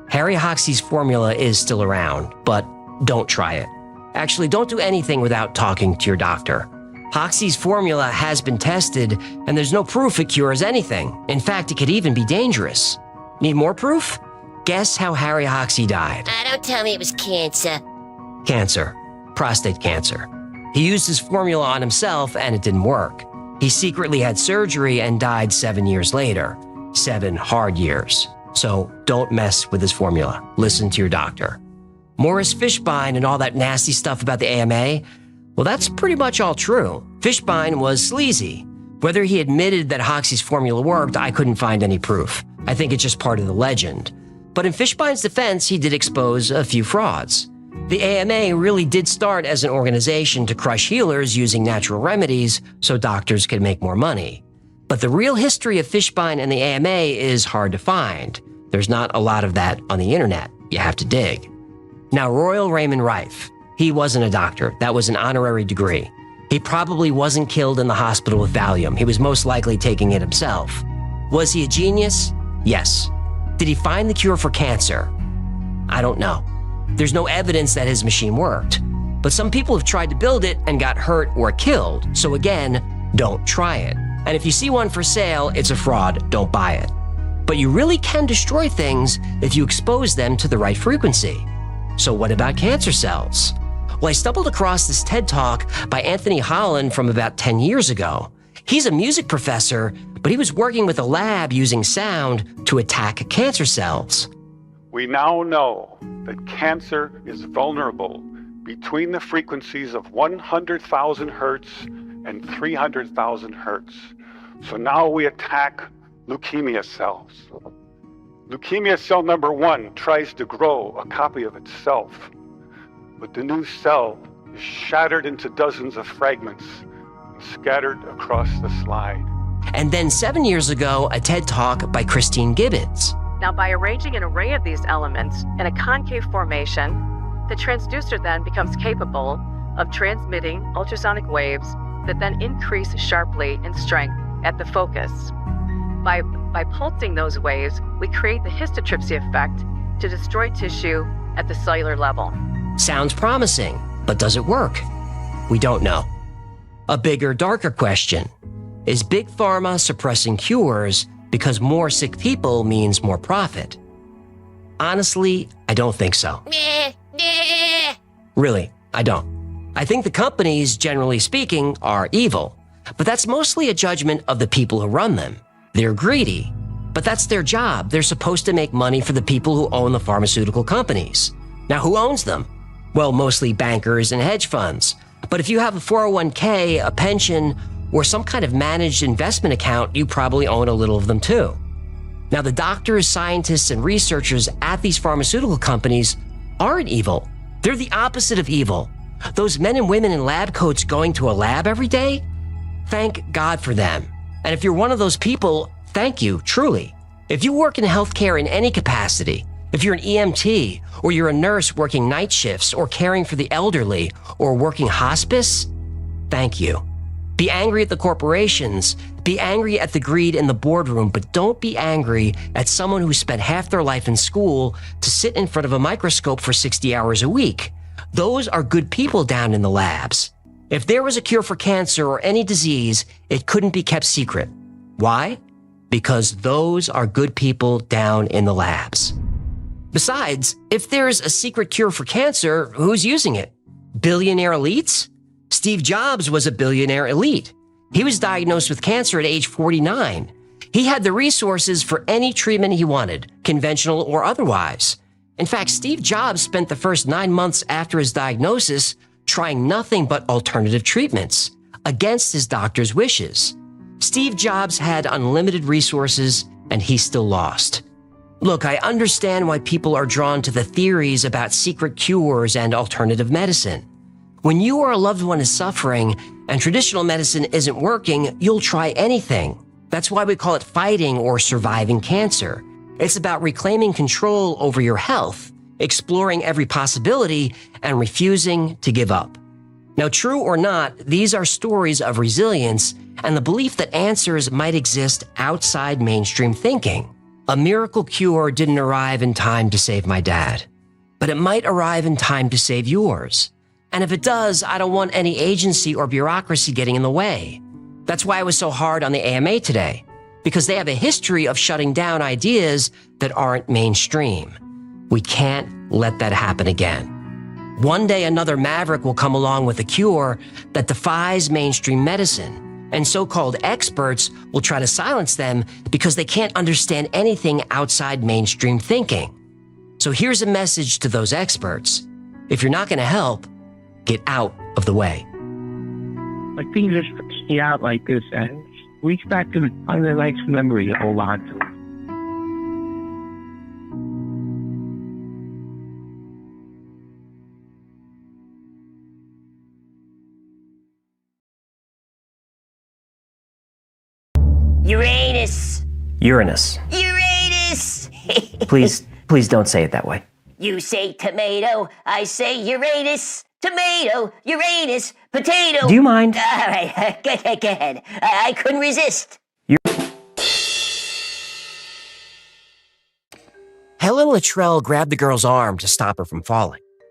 Harry Hoxsey's formula is still around, but don't try it. Actually, don't do anything without talking to your doctor. Hoxsey's formula has been tested, and there's no proof it cures anything. In fact, it could even be dangerous. Need more proof? Guess how Harry Hoxsey died. Don't tell me it was cancer. Cancer. Prostate cancer. He used his formula on himself, and it didn't work. He secretly had surgery and died 7 years later. 7 hard years. So don't mess with his formula. Listen to your doctor. Morris Fishbein and all that nasty stuff about the AMA, well, that's pretty much all true. Fishbein was sleazy. Whether he admitted that Hoxsey's formula worked, I couldn't find any proof. I think it's just part of the legend. But in Fishbein's defense, he did expose a few frauds. The AMA really did start as an organization to crush healers using natural remedies so doctors could make more money. But the real history of Fishbein and the AMA is hard to find. There's not a lot of that on the internet. You have to dig. Now, Royal Raymond Rife, he wasn't a doctor. That was an honorary degree. He probably wasn't killed in the hospital with Valium. He was most likely taking it himself. Was he a genius? Yes. Did he find the cure for cancer? I don't know. There's no evidence that his machine worked. But some people have tried to build it and got hurt or killed. So again, don't try it. And if you see one for sale, it's a fraud, don't buy it. But you really can destroy things if you expose them to the right frequency. So what about cancer cells? Well, I stumbled across this TED Talk by Anthony Holland from about 10 years ago. He's a music professor, but he was working with a lab using sound to attack cancer cells. We now know that cancer is vulnerable between the frequencies of 100,000 hertz and 300,000 hertz. So now we attack leukemia cells. Leukemia cell number 1 tries to grow a copy of itself, but the new cell is shattered into dozens of fragments and scattered across the slide. And then 7 years ago, a TED Talk by Christine Gibbons. Now, by arranging an array of these elements in a concave formation, the transducer then becomes capable of transmitting ultrasonic waves that then increase sharply in strength at the focus. By pulsing those waves, we create the histotripsy effect to destroy tissue at the cellular level. Sounds promising, but does it work? We don't know. A bigger, darker question. Is Big Pharma suppressing cures because more sick people means more profit? Honestly, I don't think so. Really, I don't. I think the companies, generally speaking, are evil, but that's mostly a judgment of the people who run them. They're greedy, but that's their job. They're supposed to make money for the people who own the pharmaceutical companies. Now, who owns them? Well, mostly bankers and hedge funds. But if you have a 401k, a pension, or some kind of managed investment account, you probably own a little of them too. Now, the doctors, scientists, and researchers at these pharmaceutical companies aren't evil. They're the opposite of evil. Those men and women in lab coats going to a lab every day? Thank God for them. And if you're one of those people, thank you, truly. If you work in healthcare in any capacity, if you're an EMT, or you're a nurse working night shifts, or caring for the elderly, or working hospice, thank you. Be angry at the corporations, be angry at the greed in the boardroom, but don't be angry at someone who spent half their life in school to sit in front of a microscope for 60 hours a week. Those are good people down in the labs. If there was a cure for cancer or any disease, it couldn't be kept secret. Why? Because those are good people down in the labs. Besides, if there's a secret cure for cancer, who's using it? Billionaire elites? Steve Jobs was a billionaire elite. He was diagnosed with cancer at age 49. He had the resources for any treatment he wanted, conventional or otherwise. In fact, Steve Jobs spent the first 9 months after his diagnosis trying nothing but alternative treatments, against his doctor's wishes. Steve Jobs had unlimited resources, and he still lost. Look, I understand why people are drawn to the theories about secret cures and alternative medicine. When you or a loved one is suffering and traditional medicine isn't working, you'll try anything. That's why we call it fighting or surviving cancer. It's about reclaiming control over your health, exploring every possibility, and refusing to give up. Now, true or not, these are stories of resilience and the belief that answers might exist outside mainstream thinking. A miracle cure didn't arrive in time to save my dad, but it might arrive in time to save yours. And if it does, I don't want any agency or bureaucracy getting in the way. That's why I was so hard on the AMA today, because they have a history of shutting down ideas that aren't mainstream. We can't let that happen again. One day another maverick will come along with a cure that defies mainstream medicine, and so-called experts will try to silence them because they can't understand anything outside mainstream thinking. So here's a message to those experts. If you're not going to help, get out of the way. Like things just freak me out like this, and reach back to the nice memory to hold on to. Uranus. Uranus. Uranus. Please don't say it that way. You say tomato, I say Uranus. Tomato, Uranus, potato. Do you mind? All right, go ahead. I couldn't resist. Helen Luttrell grabbed the girl's arm to stop her from falling.